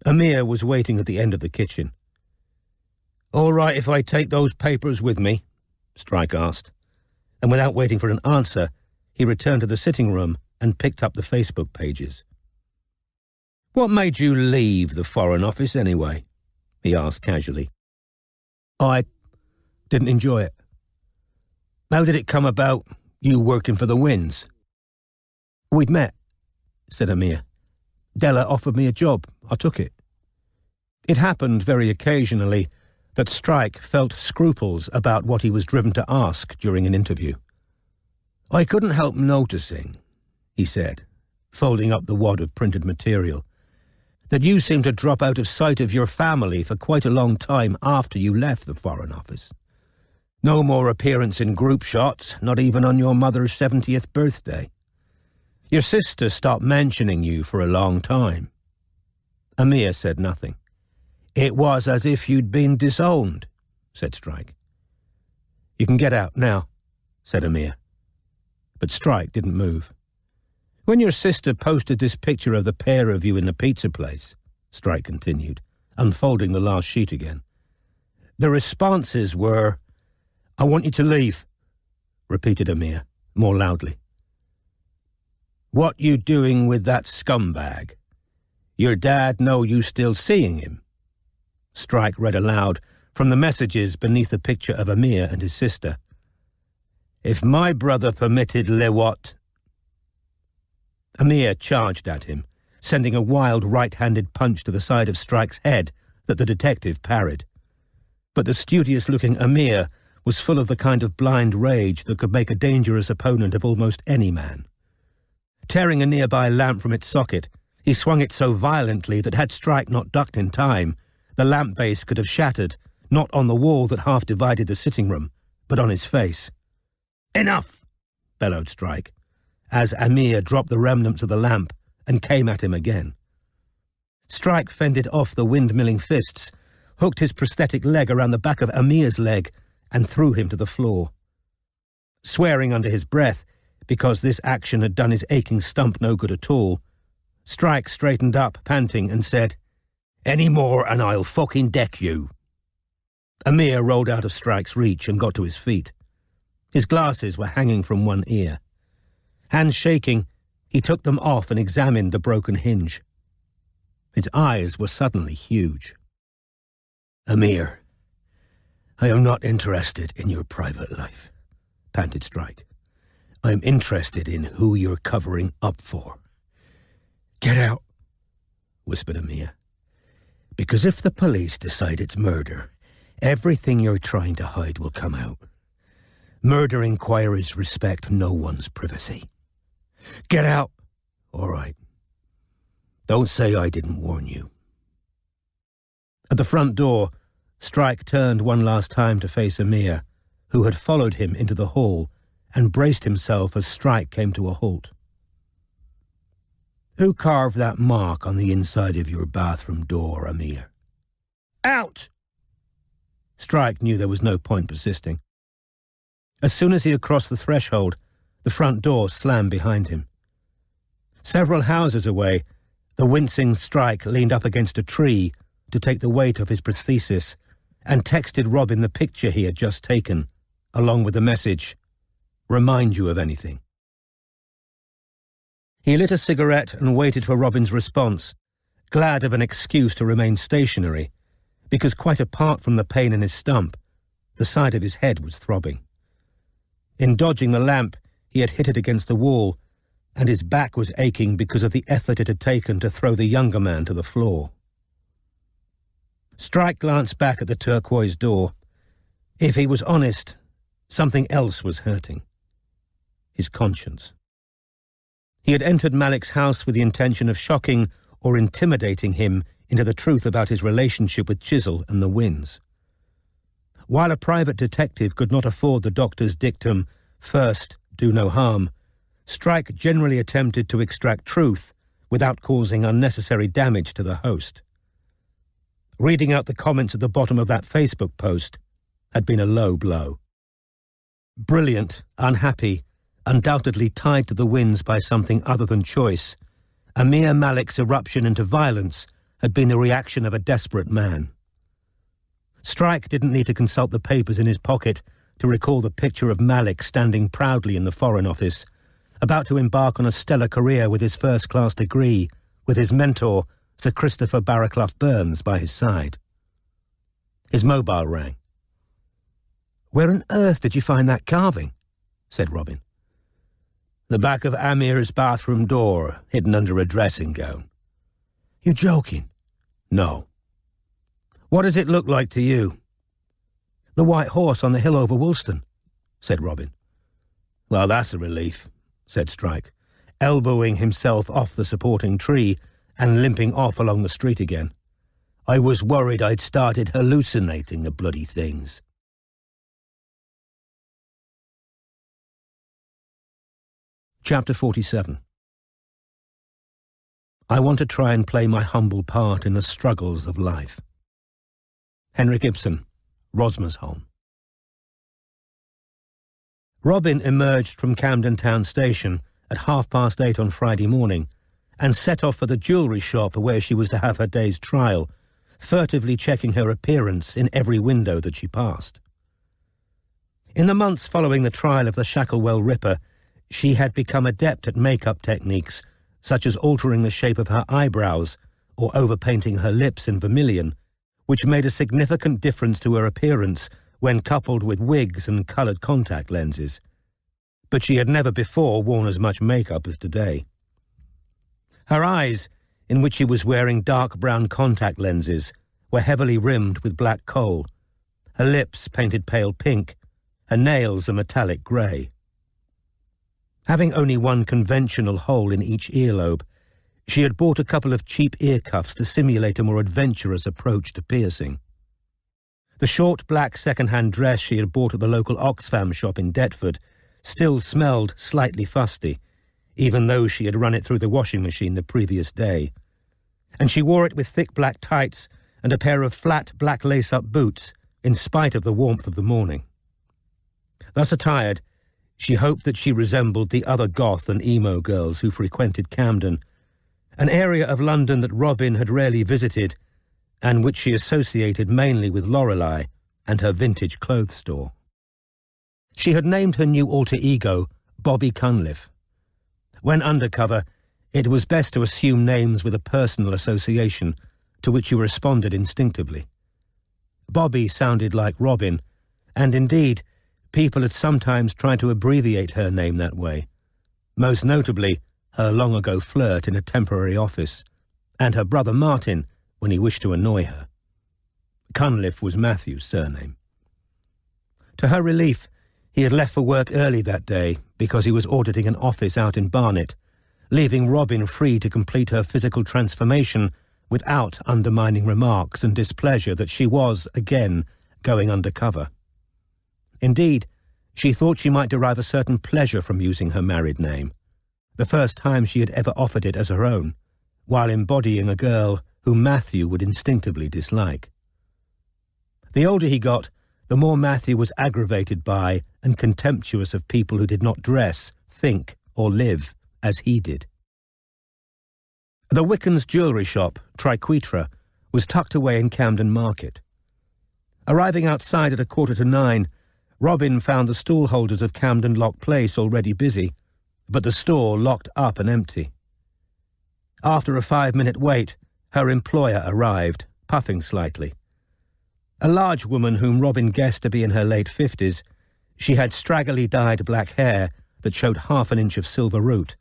Amir was waiting at the end of the kitchen. "All right if I take those papers with me?" Strike asked, and without waiting for an answer, he returned to the sitting room and picked up the Facebook pages. "What made you leave the Foreign Office anyway?" he asked casually. "I didn't enjoy it." "How did it come about, you working for the Winds?" "We'd met," said Amir. "Della offered me a job. I took it." It happened very occasionally that Strike felt scruples about what he was driven to ask during an interview. "I couldn't help noticing," he said, folding up the wad of printed material, "that you seemed to drop out of sight of your family for quite a long time after you left the Foreign Office. No more appearance in group shots, not even on your mother's 70th birthday. Your sister stopped mentioning you for a long time." Amir said nothing. "It was as if you'd been disowned," said Strike. "You can get out now," said Amir. But Strike didn't move. "When your sister posted this picture of the pair of you in the pizza place," Strike continued, unfolding the last sheet again, "the responses were, 'I want you to leave,'" repeated Amir, more loudly. "What you doing with that scumbag? Your dad know you still seeing him?" Strike read aloud from the messages beneath the picture of Amir and his sister. "If my brother permitted Lewat..." Amir charged at him, sending a wild right-handed punch to the side of Strike's head that the detective parried. But the studious-looking Amir was full of the kind of blind rage that could make a dangerous opponent of almost any man. Tearing a nearby lamp from its socket, he swung it so violently that had Strike not ducked in time, the lamp base could have shattered, not on the wall that half divided the sitting room, but on his face. "Enough!" bellowed Strike, as Amir dropped the remnants of the lamp and came at him again. Strike fended off the windmilling fists, hooked his prosthetic leg around the back of Amir's leg, and threw him to the floor. Swearing under his breath, because this action had done his aching stump no good at all, Strike straightened up, panting, and said, "Any more and I'll fucking deck you." Amir rolled out of Strike's reach and got to his feet. His glasses were hanging from one ear. Hands shaking, he took them off and examined the broken hinge. His eyes were suddenly huge. "Amir, I am not interested in your private life," panted Strike. "I am interested in who you're covering up for." "Get out," whispered Amir. "Because if the police decide it's murder, everything you're trying to hide will come out. Murder inquiries respect no one's privacy." "Get out." "All right. Don't say I didn't warn you." At the front door, Strike turned one last time to face Amir, who had followed him into the hall and braced himself as Strike came to a halt. "Who carved that mark on the inside of your bathroom door, Amir?" "Out!" Strike knew there was no point persisting. As soon as he had crossed the threshold, the front door slammed behind him. Several houses away, the wincing Strike leaned up against a tree to take the weight of his prosthesis and texted Robin the picture he had just taken, along with the message, "Remind you of anything?" He lit a cigarette and waited for Robin's response, glad of an excuse to remain stationary, because quite apart from the pain in his stump, the side of his head was throbbing. In dodging the lamp, he had hit it against the wall, and his back was aching because of the effort it had taken to throw the younger man to the floor. Strike glanced back at the turquoise door. If he was honest, something else was hurting. His conscience. He had entered Malik's house with the intention of shocking or intimidating him into the truth about his relationship with Chisel and the Winds. While a private detective could not afford the doctor's dictum, "First, do no harm," Strike generally attempted to extract truth without causing unnecessary damage to the host. Reading out the comments at the bottom of that Facebook post had been a low blow. Brilliant, unhappy, undoubtedly tied to the Winds by something other than choice, Amir Malik's eruption into violence had been the reaction of a desperate man. Strike didn't need to consult the papers in his pocket to recall the picture of Malik standing proudly in the Foreign Office, about to embark on a stellar career with his first-class degree, with his mentor, Sir Christopher Barraclough Burns, by his side. His mobile rang. "Where on earth did you find that carving?" said Robin. "The back of Amir's bathroom door, hidden under a dressing gown." "You're joking?" "No." "What does it look like to you?" "The white horse on the hill over Woolston," said Robin. "Well, that's a relief," said Strike, elbowing himself off the supporting tree and limping off along the street again. "I was worried I'd started hallucinating the bloody things." Chapter 47. I want to try and play my humble part in the struggles of life. Henry Gibson, Rosmersholm. Robin emerged from Camden Town Station at 8:30 on Friday morning and set off for the jewellery shop where she was to have her day's trial, furtively checking her appearance in every window that she passed. In the months following the trial of the Shacklewell Ripper, she had become adept at make-up techniques such as altering the shape of her eyebrows or overpainting her lips in vermilion, which made a significant difference to her appearance when coupled with wigs and coloured contact lenses. But she had never before worn as much makeup as today. Her eyes, in which she was wearing dark brown contact lenses, were heavily rimmed with black kohl, her lips painted pale pink, her nails a metallic grey. Having only one conventional hole in each earlobe, she had bought a couple of cheap ear cuffs to simulate a more adventurous approach to piercing. The short black second-hand dress she had bought at the local Oxfam shop in Deptford still smelled slightly fusty, even though she had run it through the washing machine the previous day, and she wore it with thick black tights and a pair of flat black lace-up boots, in spite of the warmth of the morning. Thus attired, she hoped that she resembled the other goth and emo girls who frequented Camden, an area of London that Robin had rarely visited, and which she associated mainly with Lorelei and her vintage clothes store. She had named her new alter ego Bobby Cunliffe, When undercover, it was best to assume names with a personal association, to which you responded instinctively. Bobby sounded like Robin, and indeed, people had sometimes tried to abbreviate her name that way, most notably her long-ago flirt in a temporary office, and her brother Martin when he wished to annoy her. Cunliffe was Matthew's surname. To her relief, he had left for work early that day because he was auditing an office out in Barnet, leaving Robin free to complete her physical transformation without undermining remarks and displeasure that she was, again, going undercover. Indeed, she thought she might derive a certain pleasure from using her married name, the first time she had ever offered it as her own, while embodying a girl whom Matthew would instinctively dislike. The older he got, the more Matthew was aggravated by and contemptuous of people who did not dress, think, or live as he did. The Wickens jewellery shop, Triquetra, was tucked away in Camden Market. Arriving outside at 9:15, Robin found the stallholders of Camden Lock Place already busy, but the store locked up and empty. After a 5-minute wait, her employer arrived, puffing slightly. A large woman whom Robin guessed to be in her late 50s, she had straggly dyed black hair that showed half an inch of silver root,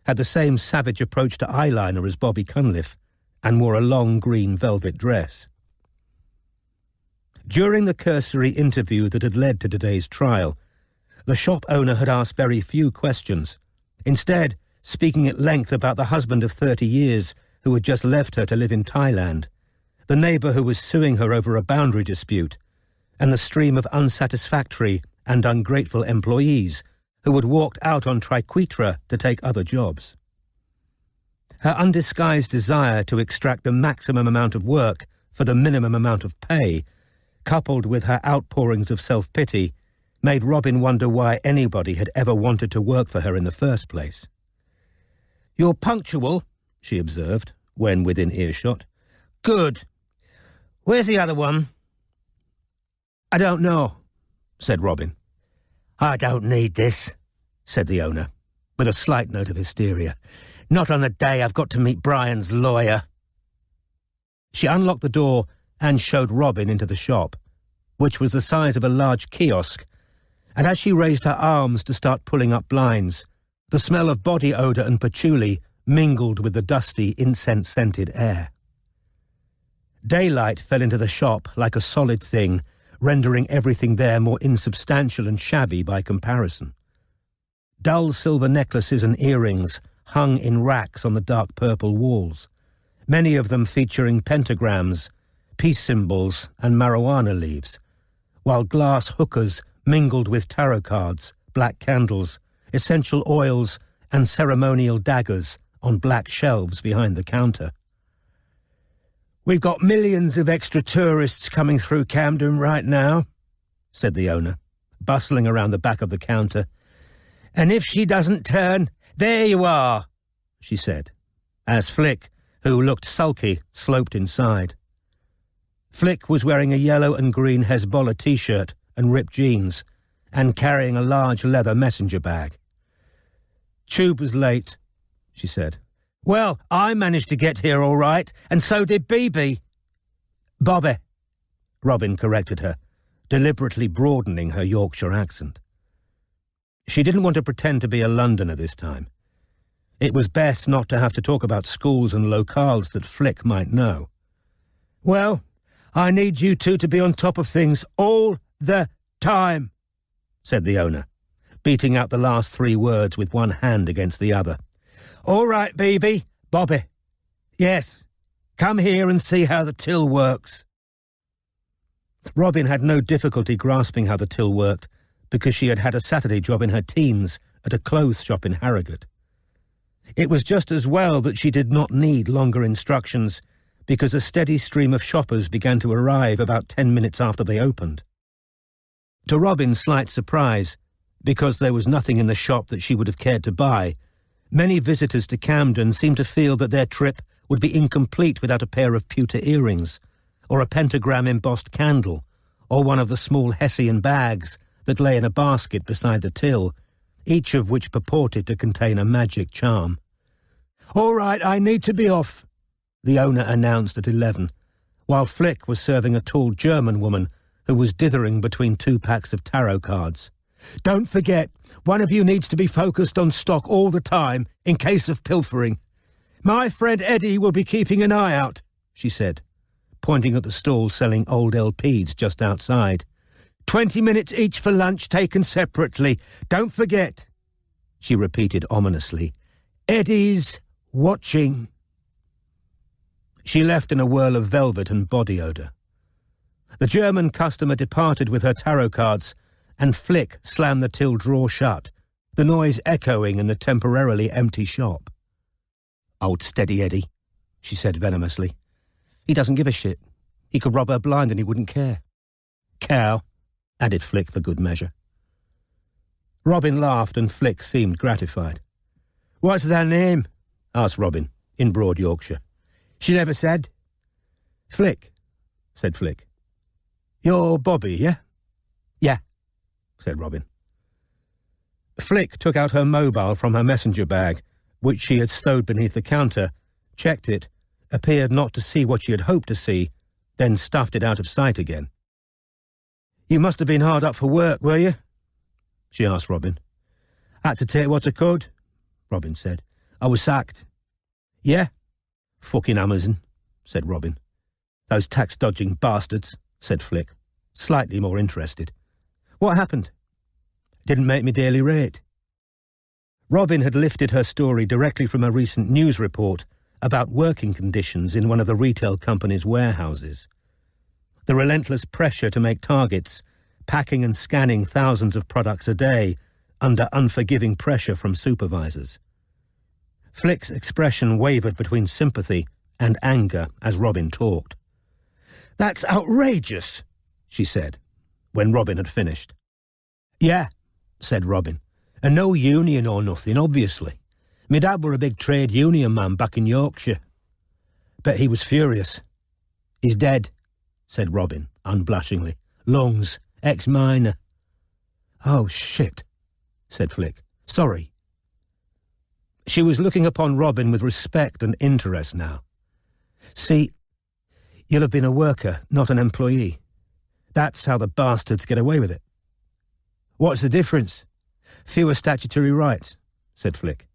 had the same savage approach to eyeliner as Bobby Cunliffe, and wore a long green velvet dress. During the cursory interview that had led to today's trial, the shop owner had asked very few questions, instead speaking at length about the husband of 30 years who had just left her to live in Thailand, the neighbour who was suing her over a boundary dispute, and the stream of unsatisfactory and ungrateful employees who had walked out on Triquetra to take other jobs. Her undisguised desire to extract the maximum amount of work for the minimum amount of pay, coupled with her outpourings of self-pity, made Robin wonder why anybody had ever wanted to work for her in the first place. "You're punctual," she observed, when within earshot. "Good. Where's the other one?" "I don't know," said Robin. "I don't need this," said the owner, with a slight note of hysteria. "Not on the day I've got to meet Brian's lawyer." She unlocked the door and showed Robin into the shop, which was the size of a large kiosk, and as she raised her arms to start pulling up blinds, the smell of body odour and patchouli mingled with the dusty, incense-scented air. Daylight fell into the shop like a solid thing, rendering everything there more insubstantial and shabby by comparison. Dull silver necklaces and earrings hung in racks on the dark purple walls, many of them featuring pentagrams, peace symbols and marijuana leaves, while glass hookahs mingled with tarot cards, black candles, essential oils and ceremonial daggers on black shelves behind the counter. "We've got millions of extra tourists coming through Camden right now," said the owner, bustling around the back of the counter. "And if she doesn't turn, there you are," she said, as Flick, who looked sulky, sloped inside. Flick was wearing a yellow and green Hezbollah t-shirt and ripped jeans, and carrying a large leather messenger bag. "Tube was late," she said. "Well, I managed to get here all right, and so did BB." "Bobby," Robin corrected her, deliberately broadening her Yorkshire accent. She didn't want to pretend to be a Londoner this time. It was best not to have to talk about schools and locales that Flick might know. "Well, I need you two to be on top of things all the time," said the owner, beating out the last 3 words with one hand against the other. "All right, BB, Bobby. Yes, come here and see how the till works." Robin had no difficulty grasping how the till worked, because she had had a Saturday job in her teens at a clothes shop in Harrogate. It was just as well that she did not need longer instructions, because a steady stream of shoppers began to arrive about 10 minutes after they opened. To Robin's slight surprise, because there was nothing in the shop that she would have cared to buy, many visitors to Camden seemed to feel that their trip would be incomplete without a pair of pewter earrings, or a pentagram-embossed candle, or one of the small Hessian bags that lay in a basket beside the till, each of which purported to contain a magic charm. "All right, I need to be off," the owner announced at 11, while Flick was serving a tall German woman who was dithering between 2 packs of tarot cards. "Don't forget, one of you needs to be focused on stock all the time in case of pilfering. My friend Eddie will be keeping an eye out," she said, pointing at the stall selling old LPs just outside. 20 minutes each for lunch, taken separately. Don't forget," she repeated ominously, "Eddie's watching." She left in a whirl of velvet and body odour. The German customer departed with her tarot cards, and Flick slammed the till drawer shut, the noise echoing in the temporarily empty shop. "Hold steady, Eddie," she said venomously. "He doesn't give a shit. He could rob her blind and he wouldn't care." "Cow," added Flick for good measure. Robin laughed and Flick seemed gratified. "What's their name?" asked Robin, in broad Yorkshire. "She never said." "Flick," said Flick. "You're Bobby, yeah?" "Yeah," said Robin. Flick took out her mobile from her messenger bag, which she had stowed beneath the counter, checked it, appeared not to see what she had hoped to see, then stuffed it out of sight again. "You must have been hard up for work, were you?" she asked Robin. "Had to take what I could," Robin said. "I was sacked." "Yeah?" "Fucking Amazon," said Robin. "Those tax-dodging bastards," said Flick, slightly more interested. "What happened?" "Didn't make me daily rate." Robin had lifted her story directly from a recent news report about working conditions in one of the retail company's warehouses. The relentless pressure to make targets, packing and scanning thousands of products a day under unforgiving pressure from supervisors. Flick's expression wavered between sympathy and anger as Robin talked. "That's outrageous," she said, when Robin had finished. "Yeah," said Robin, "and no union or nothing, obviously. Me dad were a big trade union man back in Yorkshire. Bet he was furious." "He's dead," said Robin, unblushingly. "Lungs, ex-miner." "Oh, shit," said Flick. "Sorry." She was looking upon Robin with respect and interest now. "See, you'll have been a worker, not an employee. That's how the bastards get away with it." "What's the difference?" "Fewer statutory rights," said Flick.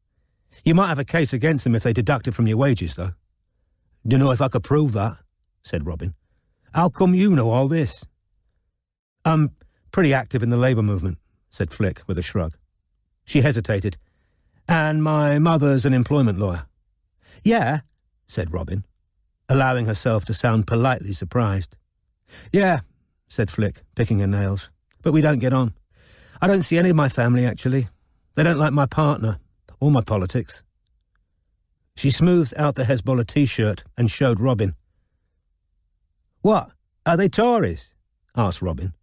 "You might have a case against them if they deducted from your wages, though." "Don't know if I could prove that," said Robin. "How come you know all this?" "I'm pretty active in the labour movement," said Flick with a shrug. She hesitated. "And my mother's an employment lawyer." "Yeah," said Robin, allowing herself to sound politely surprised. "Yeah," said Flick, picking her nails. "But we don't get on. I don't see any of my family, actually. They don't like my partner, or my politics." She smoothed out the Hezbollah T-shirt and showed Robin. "What, are they Tories?" asked Robin.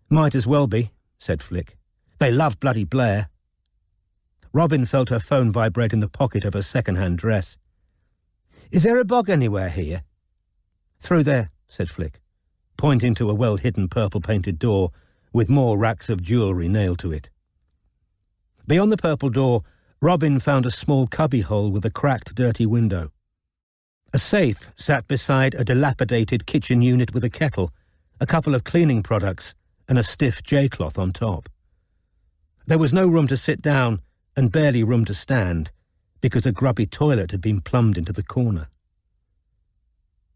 "Might as well be," said Flick. "They love bloody Blair." Robin felt her phone vibrate in the pocket of her second-hand dress. "Is there a bog anywhere here?" "Through there," said Flick, pointing to a well-hidden purple-painted door with more racks of jewellery nailed to it. Beyond the purple door, Robin found a small cubbyhole with a cracked, dirty window. A safe sat beside a dilapidated kitchen unit with a kettle, a couple of cleaning products, and a stiff J-cloth on top. There was no room to sit down and barely room to stand, because a grubby toilet had been plumbed into the corner.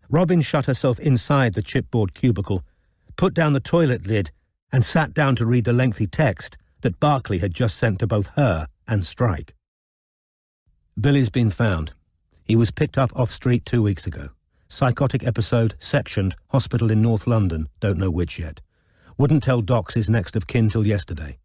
Robin shut herself inside the chipboard cubicle, put down the toilet lid, and sat down to read the lengthy text that Barclay had just sent to both her and Strike. "Billy's been found. He was picked up off-street 2 weeks ago. Psychotic episode, sectioned, hospital in North London, don't know which yet. Wouldn't tell docs his next of kin till yesterday.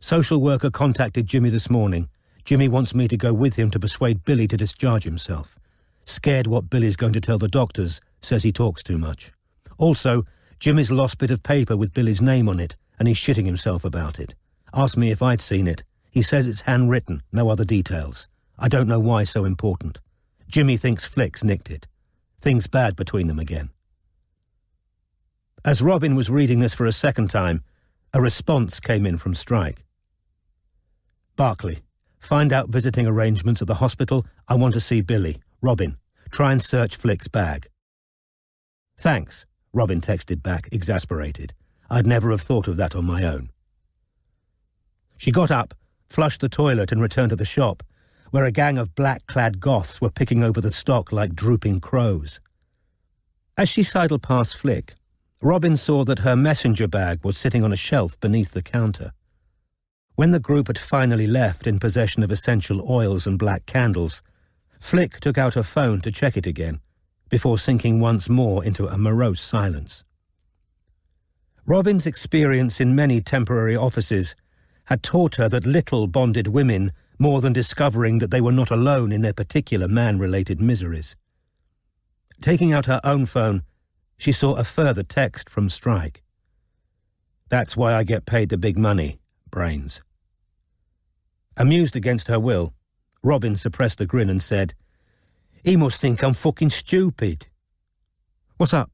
Social worker contacted Jimmy this morning. Jimmy wants me to go with him to persuade Billy to discharge himself. Scared what Billy's going to tell the doctors, says he talks too much. Also, Jimmy's lost bit of paper with Billy's name on it, and he's shitting himself about it. Asked me if I'd seen it. He says it's handwritten, no other details. I don't know why so important. Jimmy thinks Flick's nicked it. Things bad between them again." As Robin was reading this for a second time, a response came in from Strike. Barclay, find out visiting arrangements at the hospital. I want to see Billy. Robin, try and search Flick's bag. Thanks, Robin texted back, exasperated. I'd never have thought of that on my own. She got up, flushed the toilet and returned to the shop, where a gang of black-clad goths were picking over the stock like drooping crows. As she sidled past Flick, Robin saw that her messenger bag was sitting on a shelf beneath the counter. When the group had finally left in possession of essential oils and black candles, Flick took out her phone to check it again, before sinking once more into a morose silence. Robin's experience in many temporary offices had taught her that little bonded women more than discovering that they were not alone in their particular man-related miseries. Taking out her own phone, she saw a further text from Strike. That's why I get paid the big money, brains. Amused against her will, Robin suppressed a grin and said, He must think I'm fucking stupid. What's up?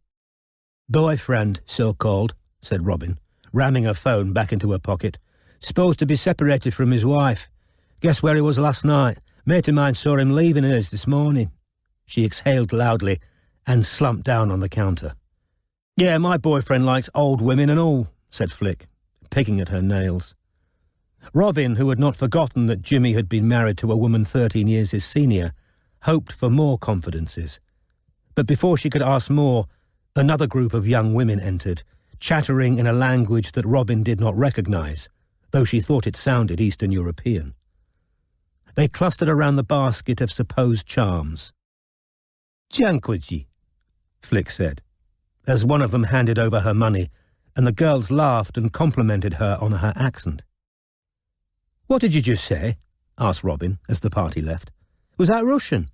Boyfriend, so-called, said Robin, ramming her phone back into her pocket. Supposed to be separated from his wife. Guess where he was last night? Mate of mine saw him leaving hers this morning. She exhaled loudly and slumped down on the counter. Yeah, my boyfriend likes old women and all, said Flick, picking at her nails. Robin, who had not forgotten that Jimmy had been married to a woman 13 years his senior, hoped for more confidences. But before she could ask more, another group of young women entered, chattering in a language that Robin did not recognise, though she thought it sounded Eastern European. They clustered around the basket of supposed charms. Dziękuję, Flick said, as one of them handed over her money, and the girls laughed and complimented her on her accent. What did you just say? Asked Robin as the party left. Was that Russian?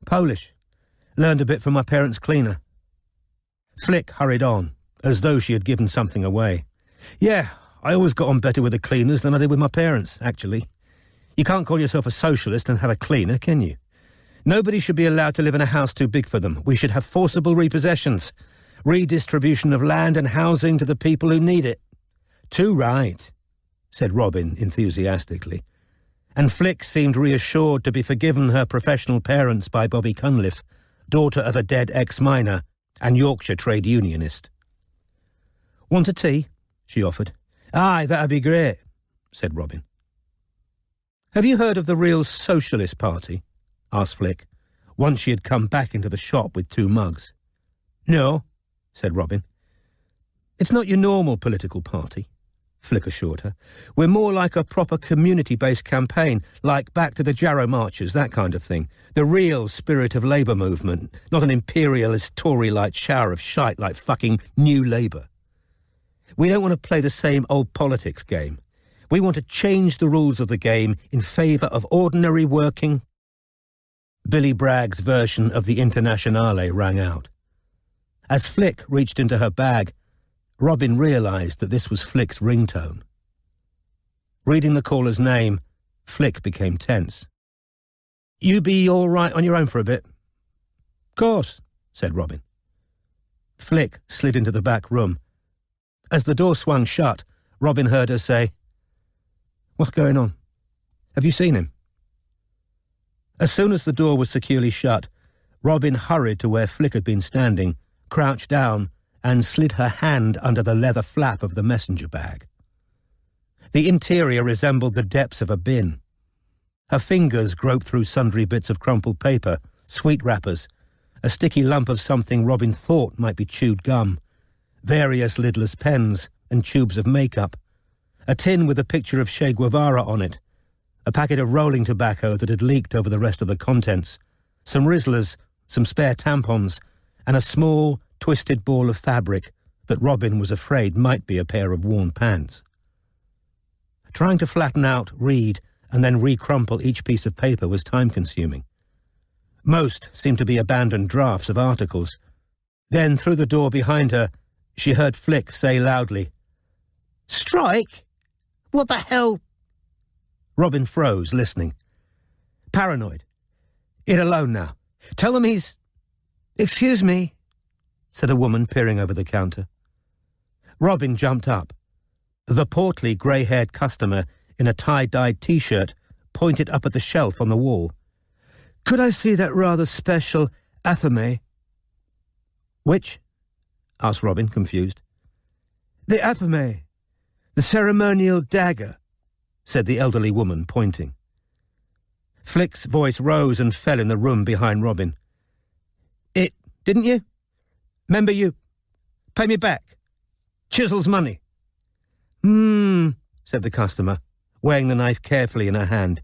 Polish. Learned a bit from my parents' cleaner. Flick hurried on, as though she had given something away. Yeah, I always got on better with the cleaners than I did with my parents, actually. You can't call yourself a socialist and have a cleaner, can you? Nobody should be allowed to live in a house too big for them. We should have forcible repossessions, redistribution of land and housing to the people who need it. Too right, said Robin enthusiastically. And Flick seemed reassured to be forgiven her professional parents by Bobby Cunliffe, daughter of a dead ex-miner and Yorkshire trade unionist. Want a tea? She offered. Aye, that'd be great, said Robin. Have you heard of the Real Socialist Party? Asked Flick, once she had come back into the shop with 2 mugs. No, said Robin. It's not your normal political party, Flick assured her. We're more like a proper community-based campaign, like Back to the Jarrow Marches, that kind of thing. The real spirit of Labour movement, not an imperialist Tory-light shower of shite like fucking New Labour. We don't want to play the same old politics game. We want to change the rules of the game in favour of ordinary working... Billy Bragg's version of the Internationale rang out. As Flick reached into her bag, Robin realised that this was Flick's ringtone. Reading the caller's name, Flick became tense. You be all right on your own for a bit? Course, said Robin. Flick slid into the back room. As the door swung shut, Robin heard her say, What's going on? Have you seen him? As soon as the door was securely shut, Robin hurried to where Flick had been standing, crouched down, and slid her hand under the leather flap of the messenger bag. The interior resembled the depths of a bin. Her fingers groped through sundry bits of crumpled paper, sweet wrappers, a sticky lump of something Robin thought might be chewed gum, various lidless pens and tubes of makeup, a tin with a picture of Che Guevara on it, a packet of rolling tobacco that had leaked over the rest of the contents, some Rizzlers, some spare tampons, and a small, twisted ball of fabric that Robin was afraid might be a pair of worn pants. Trying to flatten out, read, and then recrumple each piece of paper was time-consuming. Most seemed to be abandoned drafts of articles. Then, through the door behind her, she heard Flick say loudly, Strike? What the hell? Robin froze, listening. Paranoid. It alone now. Tell him he's... Excuse me, said a woman peering over the counter. Robin jumped up. The portly, grey-haired customer in a tie-dyed T-shirt, pointed up at the shelf on the wall. "Could I see that rather special athame?" "Which?" asked Robin, confused. "The athame, the ceremonial dagger," said the elderly woman, pointing. Flick's voice rose and fell in the room behind Robin. "Didn't you? 'Member you? Pay me back. Chisel's money." Said the customer, weighing the knife carefully in her hand.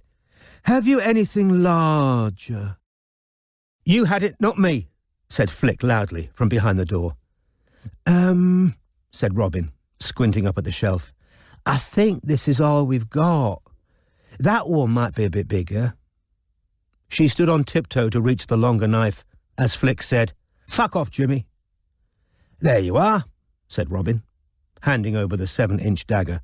"Have you anything larger?" "You had it, not me," said Flick loudly from behind the door. Said Robin, squinting up at the shelf. "I think this is all we've got. That one might be a bit bigger." She stood on tiptoe to reach the longer knife, as Flick said, "Fuck off, Jimmy." "There you are," said Robin, handing over the 7-inch dagger.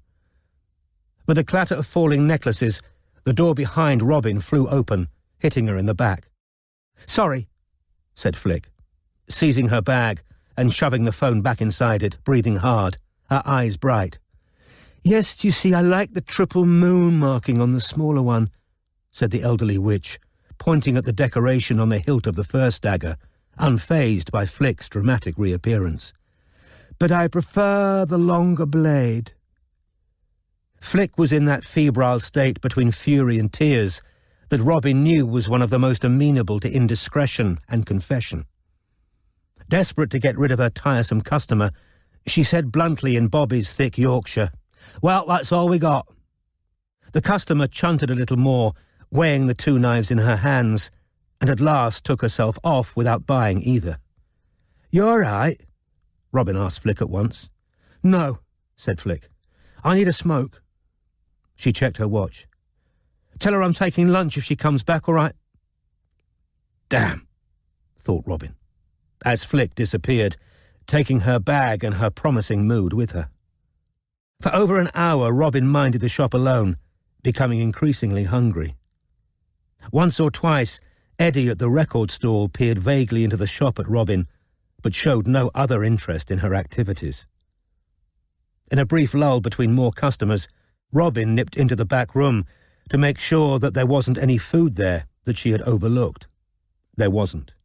With a clatter of falling necklaces, the door behind Robin flew open, hitting her in the back. "Sorry," said Flick, seizing her bag and shoving the phone back inside it, breathing hard, her eyes bright. "Yes, you see, I like the triple moon marking on the smaller one," said the elderly witch, pointing at the decoration on the hilt of the first dagger, unfazed by Flick's dramatic reappearance. "But I prefer the longer blade." Flick was in that febrile state between fury and tears that Robin knew was one of the most amenable to indiscretion and confession. Desperate to get rid of her tiresome customer, she said bluntly in Bobby's thick Yorkshire, "Well, that's all we got." The customer chunted a little more, weighing the 2 knives in her hands, and at last took herself off without buying either. "You all right?" Robin asked Flick at once. "No," said Flick. "I need a smoke." She checked her watch. "Tell her I'm taking lunch if she comes back, all right?" "Damn," thought Robin, as Flick disappeared, taking her bag and her promising mood with her. For over an hour, Robin minded the shop alone, becoming increasingly hungry. Once or twice, Eddie at the record stall peered vaguely into the shop at Robin, but showed no other interest in her activities. In a brief lull between more customers, Robin nipped into the back room to make sure that there wasn't any food there that she had overlooked. There wasn't.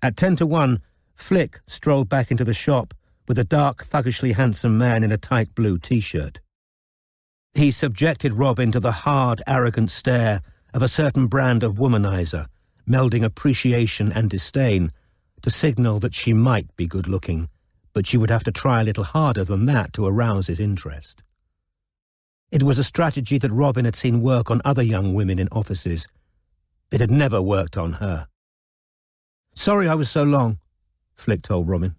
At 10-1, Flick strolled back into the shop with a dark, thuggishly handsome man in a tight blue T-shirt. He subjected Robin to the hard, arrogant stare of a certain brand of womanizer, melding appreciation and disdain to signal that she might be good-looking, but she would have to try a little harder than that to arouse his interest. It was a strategy that Robin had seen work on other young women in offices. It had never worked on her. "Sorry I was so long," Flick told Robin.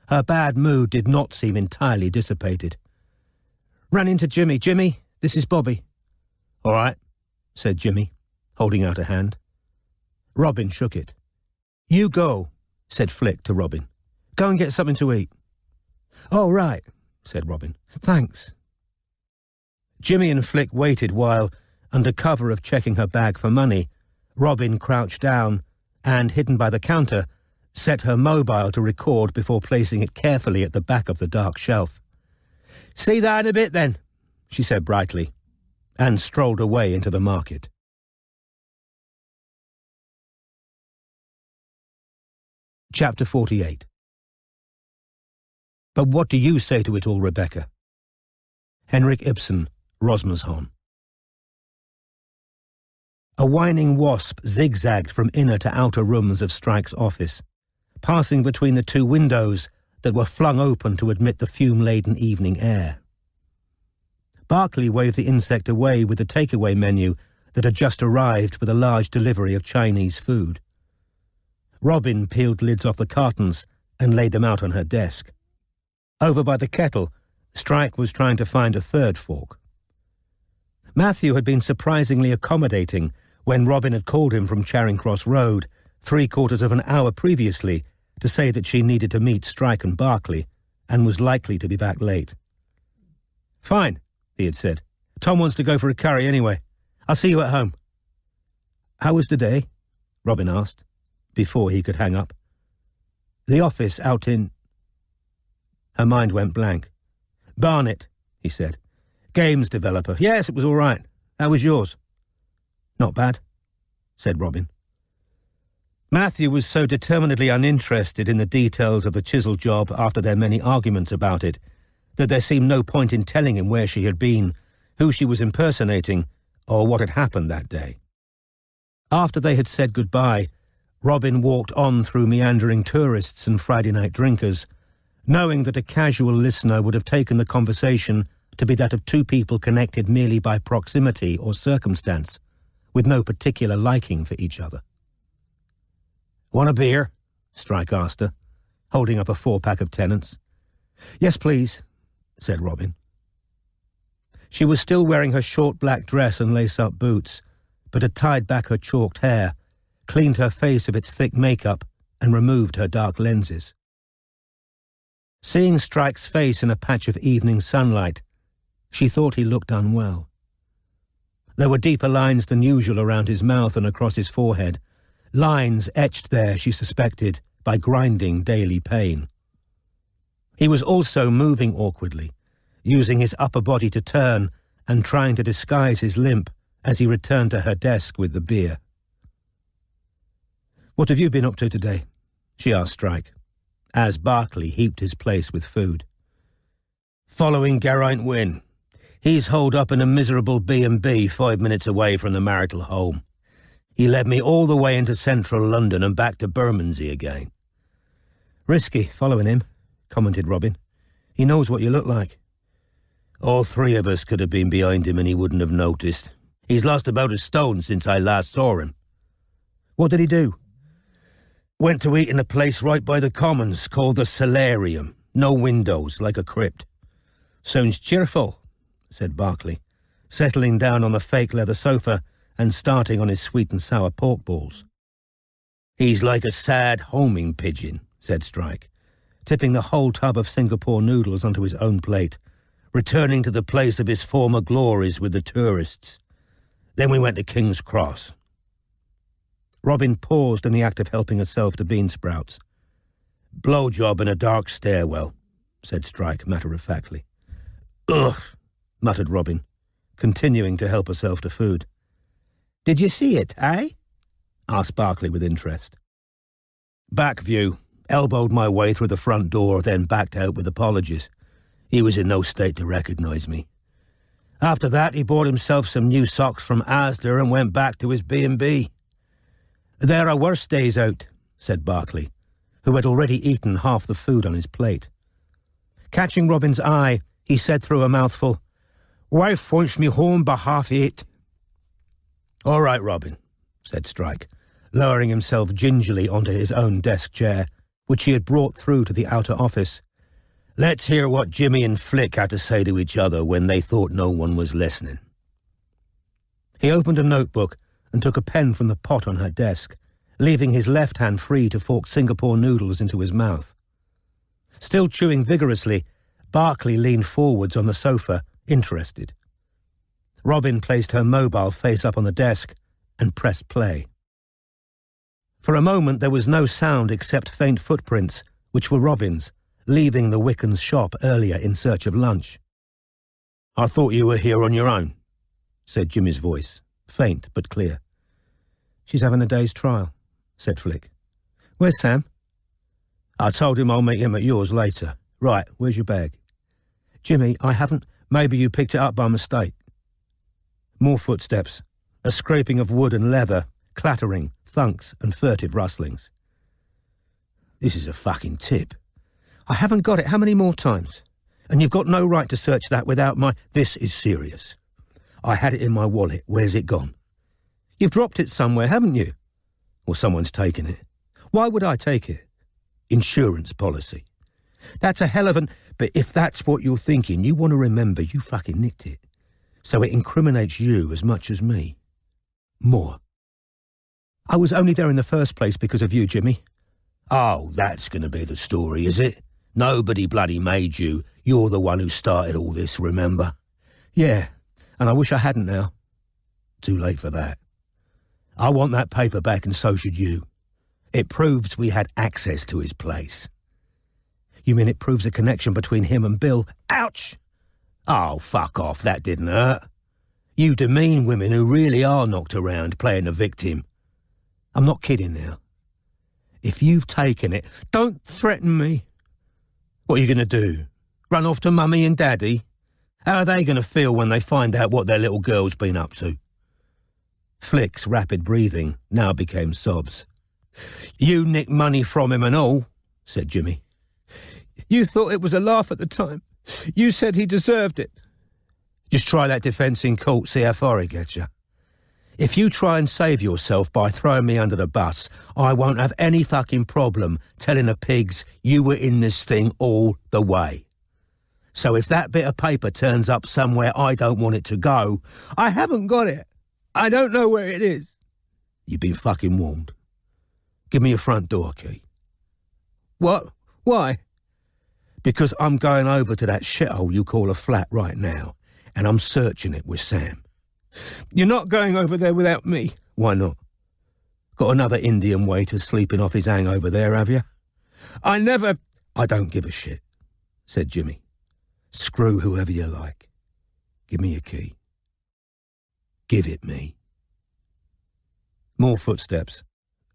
Her bad mood did not seem entirely dissipated. "Ran into Jimmy. Jimmy, this is Bobby." "All right," said Jimmy, holding out a hand. Robin shook it. "You go," said Flick to Robin. "Go and get something to eat." "Oh, right," said Robin. "Thanks." Jimmy and Flick waited while, under cover of checking her bag for money, Robin crouched down and, hidden by the counter, set her mobile to record before placing it carefully at the back of the dark shelf. "See that in a bit, then," she said brightly, and strolled away into the market. Chapter 48. But what do you say to it all, Rebecca? Henrik Ibsen, Rosmersholm. A whining wasp zigzagged from inner to outer rooms of Strike's office, passing between the 2 windows that were flung open to admit the fume-laden evening air. Barclay waved the insect away with the takeaway menu that had just arrived with a large delivery of Chinese food. Robin peeled lids off the cartons and laid them out on her desk. Over by the kettle, Strike was trying to find a third fork. Matthew had been surprisingly accommodating when Robin had called him from Charing Cross Road 3/4 of an hour previously to say that she needed to meet Strike and Barclay and was likely to be back late. "Fine," he had said. "Tom wants to go for a curry anyway. I'll see you at home." "How was today?" Robin asked, before he could hang up. "The office out in—" Her mind went blank. "Barnet," he said. Games developer. Yes, it was all right. How was yours? Not bad, said Robin. Matthew was so determinedly uninterested in the details of the chisel job after their many arguments about it that there seemed no point in telling him where she had been, who she was impersonating, or what had happened that day. After they had said goodbye, Robin walked on through meandering tourists and Friday night drinkers, knowing that a casual listener would have taken the conversation to be that of two people connected merely by proximity or circumstance, with no particular liking for each other. "Want a beer?" Strike asked her, holding up a 4-pack of Tennant's. "Yes, please," said Robin. She was still wearing her short black dress and lace-up boots, but had tied back her chalked hair, cleaned her face of its thick makeup, and removed her dark lenses. Seeing Strike's face in a patch of evening sunlight, she thought he looked unwell. There were deeper lines than usual around his mouth and across his forehead, lines etched there, she suspected, by grinding daily pain. He was also moving awkwardly, using his upper body to turn and trying to disguise his limp as he returned to her desk with the beer. "What have you been up to today?" she asked Strike, as Barclay heaped his place with food. "Following Geraint Wynne. He's holed up in a miserable B&B 5 minutes away from the marital home. He led me all the way into central London and back to Bermondsey again." "Risky, following him," commented Robin. "He knows what you look like." "All 3 of us could have been behind him and he wouldn't have noticed. He's lost about a stone since I last saw him." "What did he do?" "Went to eat in a place right by the Commons called the Solarium. No windows, like a crypt." "Sounds cheerful," said Barclay, settling down on the fake leather sofa and starting on his sweet and sour pork balls. "He's like a sad homing pigeon," said Strike, tipping the whole tub of Singapore noodles onto his own plate, returning to the place of his former glories with the tourists. "Then we went to King's Cross." Robin paused in the act of helping herself to bean sprouts. "Blowjob in a dark stairwell," said Strike matter-of-factly. "Ugh," muttered Robin, continuing to help herself to food. "Did you see it, eh?" asked Barclay with interest. "Back view. Elbowed my way through the front door, then backed out with apologies. He was in no state to recognise me. After that, he bought himself some new socks from Asda and went back to his B&B. "There are worse days out," said Barclay, who had already eaten half the food on his plate. Catching Robin's eye, he said through a mouthful, "Wife wants me home by 8:30. "All right, Robin," said Strike, lowering himself gingerly onto his own desk chair, which he had brought through to the outer office. "Let's hear what Jimmy and Flick had to say to each other when they thought no one was listening." He opened a notebook and took a pen from the pot on her desk, leaving his left hand free to fork Singapore noodles into his mouth. Still chewing vigorously, Barclay leaned forwards on the sofa, interested. Robin placed her mobile face up on the desk and pressed play. For a moment there was no sound except faint footprints, which were Robin's, leaving the Wickens' shop earlier in search of lunch. "I thought you were here on your own," said Jimmy's voice, faint but clear. "She's having a day's trial," said Flick. "Where's Sam?" "I told him I'll meet him at yours later. Right, where's your bag?" "Jimmy, I haven't—" "Maybe you picked it up by mistake." More footsteps, a scraping of wood and leather, clattering, thunks and furtive rustlings. "This is a fucking tip." "I haven't got it. How many more times? And you've got no right to search that without my—" "This is serious. I had it in my wallet. Where's it gone?" "You've dropped it somewhere, haven't you?" "Well, someone's taken it." "Why would I take it?" "Insurance policy." "That's a hell of an—" "But if that's what you're thinking, you want to remember you fucking nicked it. So it incriminates you as much as me. More." "I was only there in the first place because of you, Jimmy." "Oh, that's going to be the story, is it? Nobody bloody made you. You're the one who started all this, remember?" "Yeah, and I wish I hadn't now." "Too late for that. I want that paper back and so should you. It proves we had access to his place." "You mean it proves a connection between him and Bill?" "Ouch! Oh, fuck off, that didn't hurt. You demean women who really are knocked around playing the victim. I'm not kidding now. If you've taken it, don't threaten me. What are you going to do? Run off to Mummy and Daddy? How are they going to feel when they find out what their little girl's been up to? Flick's rapid breathing now became sobs. You nicked money from him and all, said Jimmy. You thought it was a laugh at the time. You said he deserved it. Just try that defence in court, see how far it gets you. If you try and save yourself by throwing me under the bus, I won't have any fucking problem telling the pigs you were in this thing all the way. So if that bit of paper turns up somewhere I don't want it to go... I haven't got it. I don't know where it is. You've been fucking warned. Give me your front door key. What? Why? Because I'm going over to that shithole you call a flat right now, and I'm searching it with Sam. You're not going over there without me. Why not? Got another Indian waiter sleeping off his hangover there, have you? I don't give a shit, said Jimmy. Screw whoever you like. Give me your key. Give it me. More footsteps,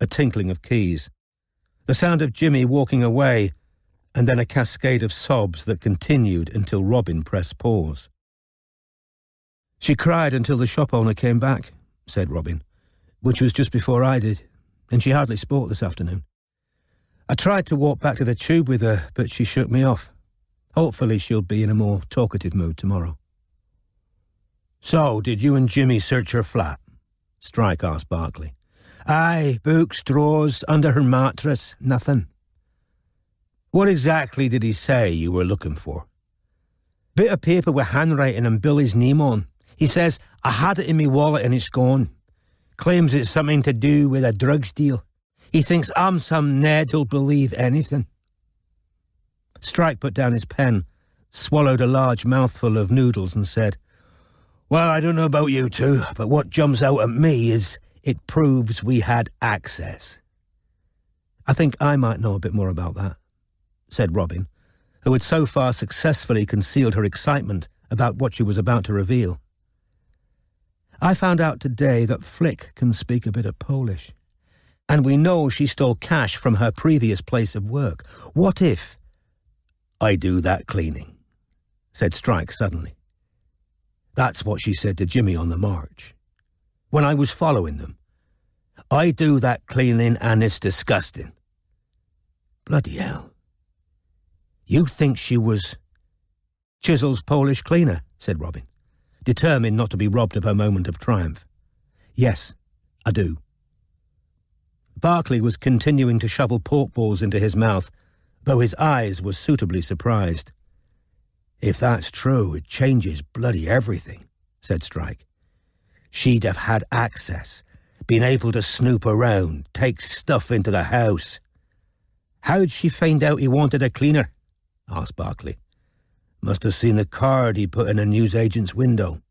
a tinkling of keys, the sound of Jimmy walking away, and then a cascade of sobs that continued until Robin pressed pause. She cried until the shop owner came back, said Robin, which was just before I did, and she hardly spoke this afternoon. I tried to walk back to the tube with her, but she shook me off. Hopefully she'll be in a more talkative mood tomorrow. So, did you and Jimmy search her flat? Strike asked Barclay. Aye, books, drawers, under her mattress, nothing. What exactly did he say you were looking for? Bit of paper with handwriting and Billy's name on. He says, I had it in me wallet and it's gone. Claims it's something to do with a drugs deal. He thinks I'm some Ned who'll believe anything. Strike put down his pen, swallowed a large mouthful of noodles and said, Well, I don't know about you two, but what jumps out at me is it proves we had access. I think I might know a bit more about that, said Robin, who had so far successfully concealed her excitement about what she was about to reveal. I found out today that Flick can speak a bit of Polish, and we know she stole cash from her previous place of work. What if... I do that cleaning, said Strike suddenly. That's what she said to Jimmy on the march, when I was following them. I do that cleaning and it's disgusting. Bloody hell. You think she was... Chisel's Polish cleaner, said Robin, determined not to be robbed of her moment of triumph. Yes, I do. Barclay was continuing to shovel pork balls into his mouth, though his eyes were suitably surprised. If that's true, it changes bloody everything, said Strike. She'd have had access, been able to snoop around, take stuff into the house. How'd she find out he wanted a cleaner? Asked Barclay. Must have seen the card he put in a newsagent's window.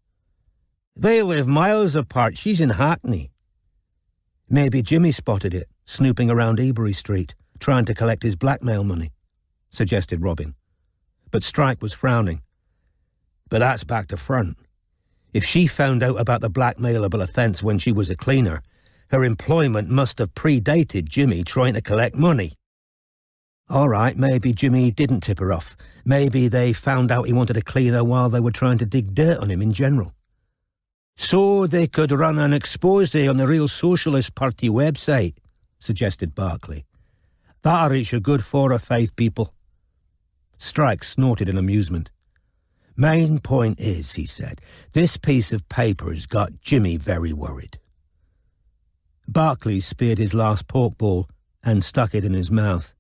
They live miles apart. She's in Hackney. Maybe Jimmy spotted it, snooping around Ebury Street, trying to collect his blackmail money, suggested Robin. But Strike was frowning. But that's back to front. If she found out about the blackmailable offence when she was a cleaner, her employment must have predated Jimmy trying to collect money. All right, maybe Jimmy didn't tip her off. Maybe they found out he wanted a cleaner while they were trying to dig dirt on him in general. So they could run an expose on the Real Socialist Party website, suggested Barclay. That'll reach a good 4 or 5 people. Strike snorted in amusement. Main point is, he said, this piece of paper's got Jimmy very worried. Barclay speared his last pork ball and stuck it in his mouth.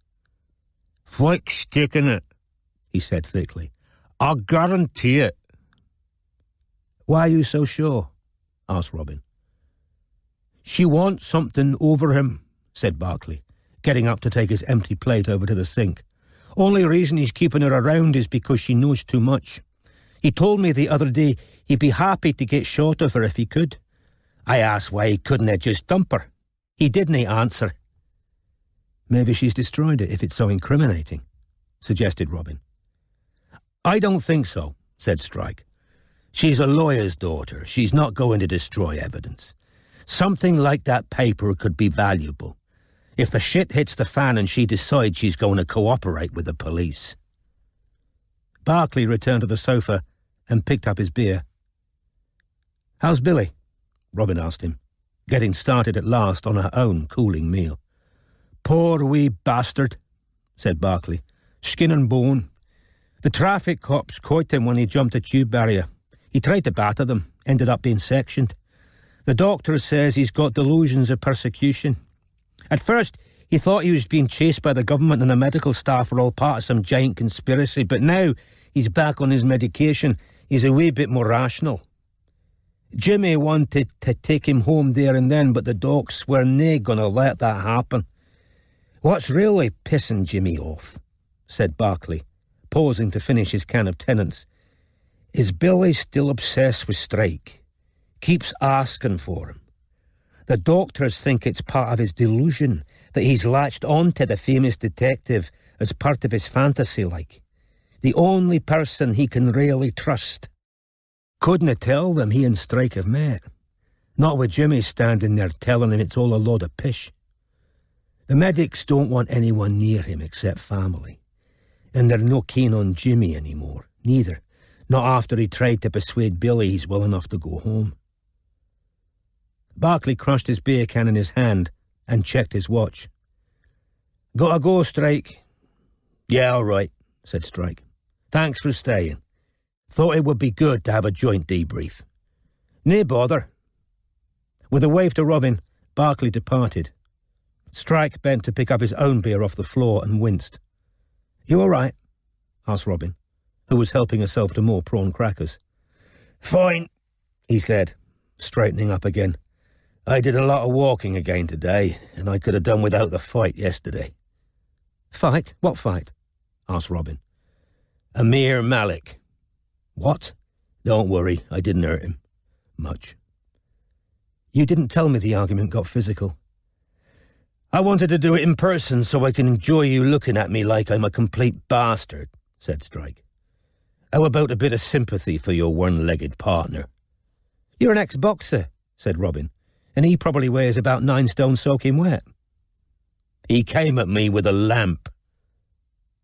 Flick's sticking it, he said thickly. I'll guarantee it. Why are you so sure? Asked Robin. She wants something over him, said Barclay, getting up to take his empty plate over to the sink. Only reason he's keeping her around is because she knows too much. He told me the other day he'd be happy to get short of her if he could. I asked why he couldn't just dump her. He didn't answer. Maybe she's destroyed it if it's so incriminating, suggested Robin. I don't think so, said Strike. "She's a lawyer's daughter. She's not going to destroy evidence. Something like that paper could be valuable. If the shit hits the fan and she decides she's going to cooperate with the police." Barclay returned to the sofa and picked up his beer. "How's Billy?" Robin asked him, getting started at last on her own cooling meal. "Poor wee bastard," said Barclay. "Skin and bone. The traffic cops caught him when he jumped a tube barrier. He tried to batter them, ended up being sectioned. The doctor says he's got delusions of persecution. At first, he thought he was being chased by the government and the medical staff were all part of some giant conspiracy, but now he's back on his medication. He's a wee bit more rational. Jimmy wanted to take him home there and then, but the docs were nae gonna let that happen. What's really pissing Jimmy off," said Barclay, pausing to finish his can of Tennant's, "is Billy's still obsessed with Strike. Keeps asking for him. The doctors think it's part of his delusion, that he's latched on to the famous detective as part of his fantasy, like. The only person he can really trust. Couldn't tell them he and Strike have met. Not with Jimmy standing there telling him it's all a load of pish. The medics don't want anyone near him except family. And they're no keen on Jimmy anymore, neither. Not after he tried to persuade Billy he's well enough to go home." Barclay crushed his beer can in his hand and checked his watch. "Gotta go, Strike." "Yeah, all right," said Strike. "Thanks for staying. Thought it would be good to have a joint debrief." "Nae bother." With a wave to Robin, Barclay departed. Strike bent to pick up his own beer off the floor and winced. "You all right?" asked Robin, who was helping herself to more prawn crackers. "Fine," he said, straightening up again. "I did a lot of walking again today, and I could have done without the fight yesterday." "Fight? What fight?" asked Robin. Amir Malik. "What?" "Don't worry, I didn't hurt him. Much." "You didn't tell me the argument got physical." "I wanted to do it in person so I can enjoy you looking at me like I'm a complete bastard," said Strike. "How about a bit of sympathy for your one-legged partner?" "You're an ex-boxer," said Robin, "and he probably weighs about 9 stone soaking wet." "He came at me with a lamp."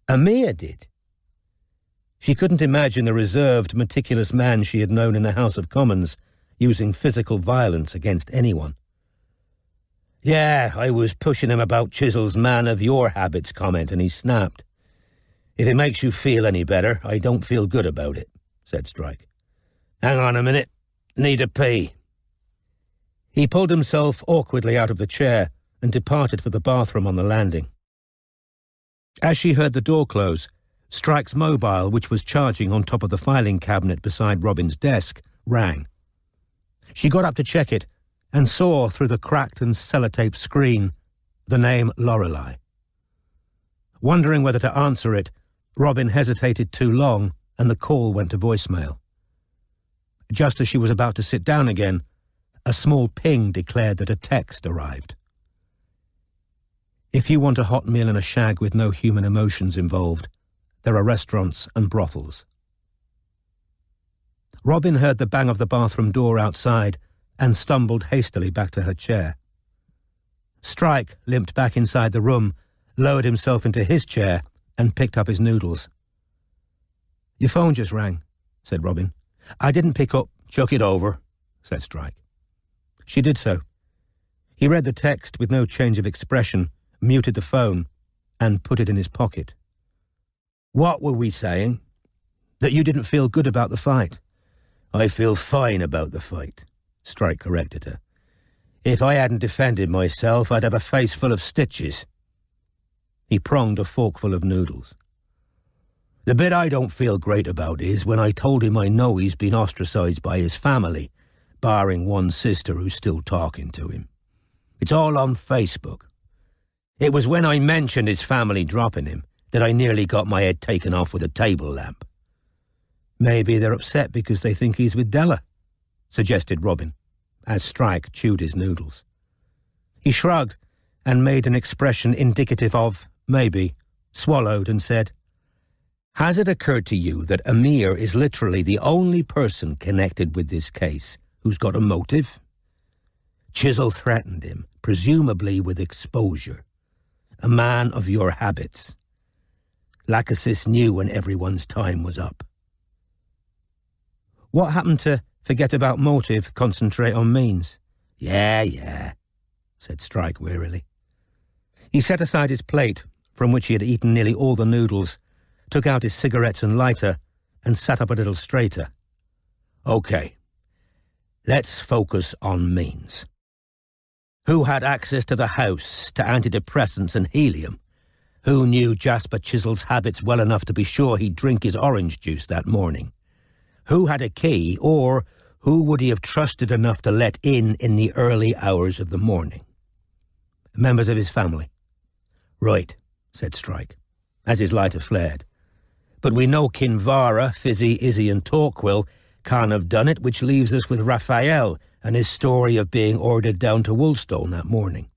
"Amir did?" She couldn't imagine the reserved, meticulous man she had known in the House of Commons using physical violence against anyone. "Yeah, I was pushing him about Chisel's man of your habits comment, and he snapped. If it makes you feel any better, I don't feel good about it," said Strike. "Hang on a minute. Need a pee." He pulled himself awkwardly out of the chair and departed for the bathroom on the landing. As she heard the door close, Strike's mobile, which was charging on top of the filing cabinet beside Robin's desk, rang. She got up to check it and saw through the cracked and sellotape screen the name Lorelei. Wondering whether to answer it, Robin hesitated too long and the call went to voicemail. Just as she was about to sit down again, a small ping declared that a text arrived. "If you want a hot meal and a shag with no human emotions involved, there are restaurants and brothels." Robin heard the bang of the bathroom door outside and stumbled hastily back to her chair. Strike limped back inside the room, lowered himself into his chair, and picked up his noodles. "Your phone just rang," said Robin. "I didn't pick up." "Chuck it over," said Strike. She did so. He read the text with no change of expression, muted the phone, and put it in his pocket. "What were we saying?" "That you didn't feel good about the fight." "I feel fine about the fight," Strike corrected her. "If I hadn't defended myself, I'd have a face full of stitches." He pronged a forkful of noodles. "The bit I don't feel great about is when I told him I know he's been ostracized by his family, barring one sister who's still talking to him. It's all on Facebook. It was when I mentioned his family dropping him that I nearly got my head taken off with a table lamp." "Maybe they're upset because they think he's with Della," suggested Robin, as Strike chewed his noodles. He shrugged and made an expression indicative of maybe, swallowed and said, Has it occurred to you that Amir is literally the only person connected with this case who's got a motive? Chisel threatened him, presumably with exposure. A man of your habits. Lachesis knew when everyone's time was up. What happened to forget about motive, concentrate on means? Yeah, said Strike wearily. He set aside his plate, from which he had eaten nearly all the noodles, took out his cigarettes and lighter, and sat up a little straighter. Okay, let's focus on means. Who had access to the house, to antidepressants and helium? Who knew Jasper Chisel's habits well enough to be sure he'd drink his orange juice that morning? Who had a key, or who would he have trusted enough to let in the early hours of the morning? Members of his family. Right, said Strike, as his lighter flared. But we know Kinvara, Fizzy, Izzy and Torquil can't have done it, which leaves us with Raphael and his story of being ordered down to Woolstone that morning.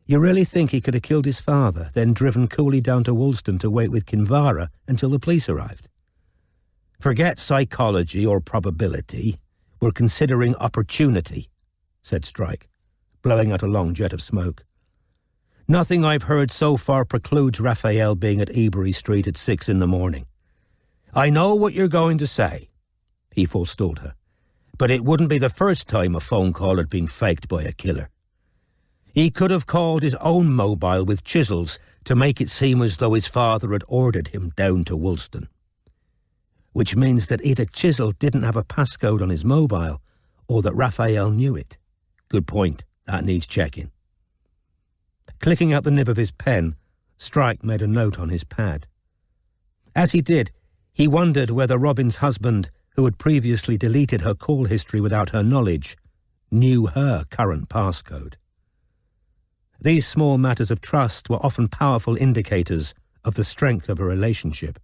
You really think he could have killed his father, then driven coolly down to Woolston to wait with Kinvara until the police arrived? Forget psychology or probability. We're considering opportunity, said Strike, blowing out a long jet of smoke. Nothing I've heard so far precludes Raphael being at Ebury Street at 6 a.m. I know what you're going to say, he forestalled her, but it wouldn't be the first time a phone call had been faked by a killer. He could have called his own mobile with Chisels to make it seem as though his father had ordered him down to Woolston. Which means that either Chisel didn't have a passcode on his mobile, or that Raphael knew it. Good point. That needs checking. Clicking out the nib of his pen, Strike made a note on his pad. As he did, he wondered whether Robin's husband, who had previously deleted her call history without her knowledge, knew her current passcode. These small matters of trust were often powerful indicators of the strength of a relationship.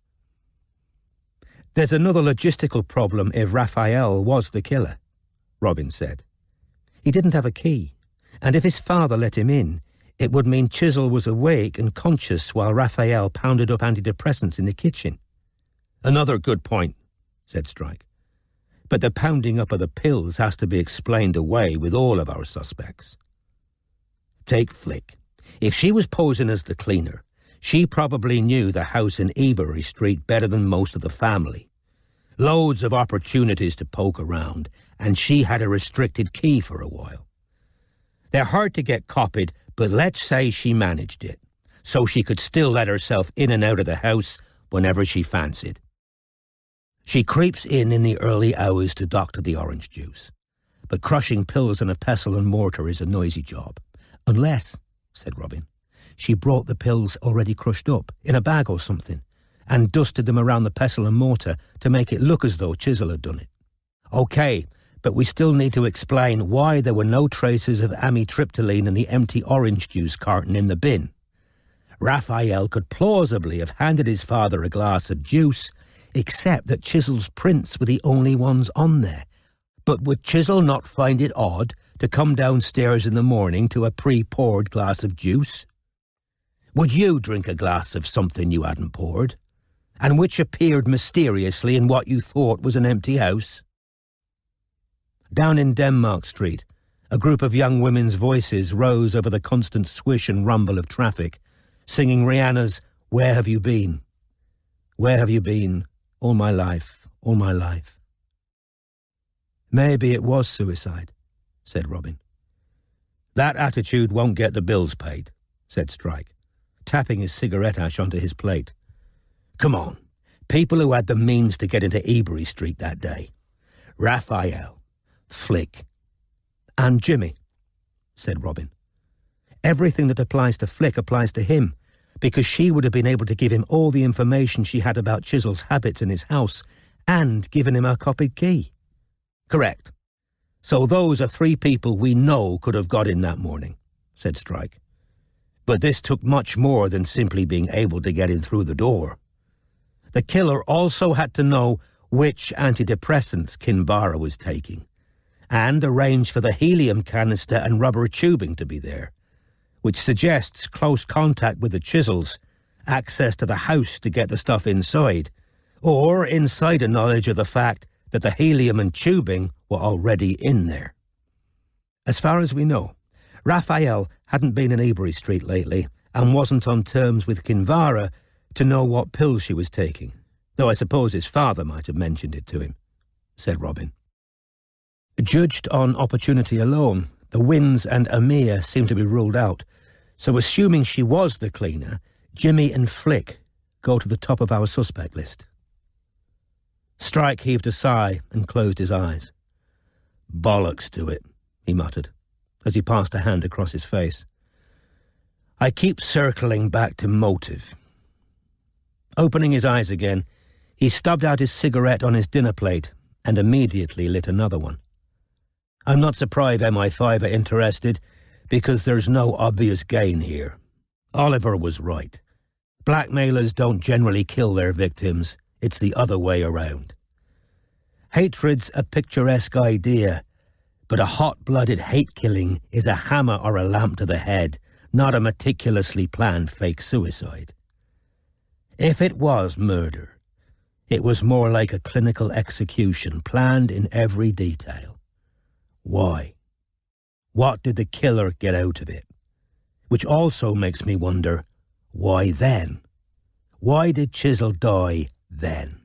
There's another logistical problem if Raphael was the killer, Robin said. He didn't have a key, and if his father let him in, it would mean Chisel was awake and conscious while Raphael pounded up antidepressants in the kitchen. Another good point, said Strike. But the pounding up of the pills has to be explained away with all of our suspects. Take Flick. If she was posing as the cleaner, she probably knew the house in Ebury Street better than most of the family. Loads of opportunities to poke around, and she had a restricted key for a while. They're hard to get copied, but let's say she managed it, so she could still let herself in and out of the house whenever she fancied. She creeps in the early hours to doctor the orange juice, but crushing pills in a pestle and mortar is a noisy job. Unless, said Robin, she brought the pills already crushed up, in a bag or something, and dusted them around the pestle and mortar to make it look as though Chisel had done it. Okay, but we still need to explain why there were no traces of amitriptyline in the empty orange juice carton in the bin. Raphael could plausibly have handed his father a glass of juice, except that Chisel's prints were the only ones on there. But would Chisel not find it odd to come downstairs in the morning to a pre-poured glass of juice? Would you drink a glass of something you hadn't poured, and which appeared mysteriously in what you thought was an empty house? Down in Denmark Street, a group of young women's voices rose over the constant swish and rumble of traffic, singing Rihanna's "Where Have You Been? Where have you been? All my life, all my life." Maybe it was suicide, said Robin. That attitude won't get the bills paid, said Strike, tapping his cigarette ash onto his plate. Come on, people who had the means to get into Ebury Street that day. Raphael, Flick, and Jimmy, said Robin. Everything that applies to Flick applies to him, because she would have been able to give him all the information she had about Chisel's habits in his house and given him her copied key. Correct. So those are 3 people we know could have got in that morning, said Strike. But this took much more than simply being able to get in through the door. The killer also had to know which antidepressants Kinvara was taking, and arrange for the helium canister and rubber tubing to be there, which suggests close contact with the Chisels access to the house to get the stuff inside, or insider knowledge of the fact that the helium and tubing were already in there. As far as we know, Raphael hadn't been in Ebury Street lately and wasn't on terms with Kinvara to know what pills she was taking, though I suppose his father might have mentioned it to him, said Robin. Judged on opportunity alone, the Winns and Amir seemed to be ruled out, so assuming she was the cleaner, Jimmy and Flick go to the top of our suspect list. Strike heaved a sigh and closed his eyes. Bollocks to it, he muttered, as he passed a hand across his face. I keep circling back to motive. Opening his eyes again, he stubbed out his cigarette on his dinner plate and immediately lit another one. I'm not surprised MI5 are interested, because there's no obvious gain here. Oliver was right. Blackmailers don't generally kill their victims. It's the other way around. Hatred's a picturesque idea, but a hot-blooded hate-killing is a hammer or a lamp to the head, not a meticulously planned fake suicide. If it was murder, it was more like a clinical execution, planned in every detail. Why? What did the killer get out of it? Which also makes me wonder, why then? Why did Chisel die then?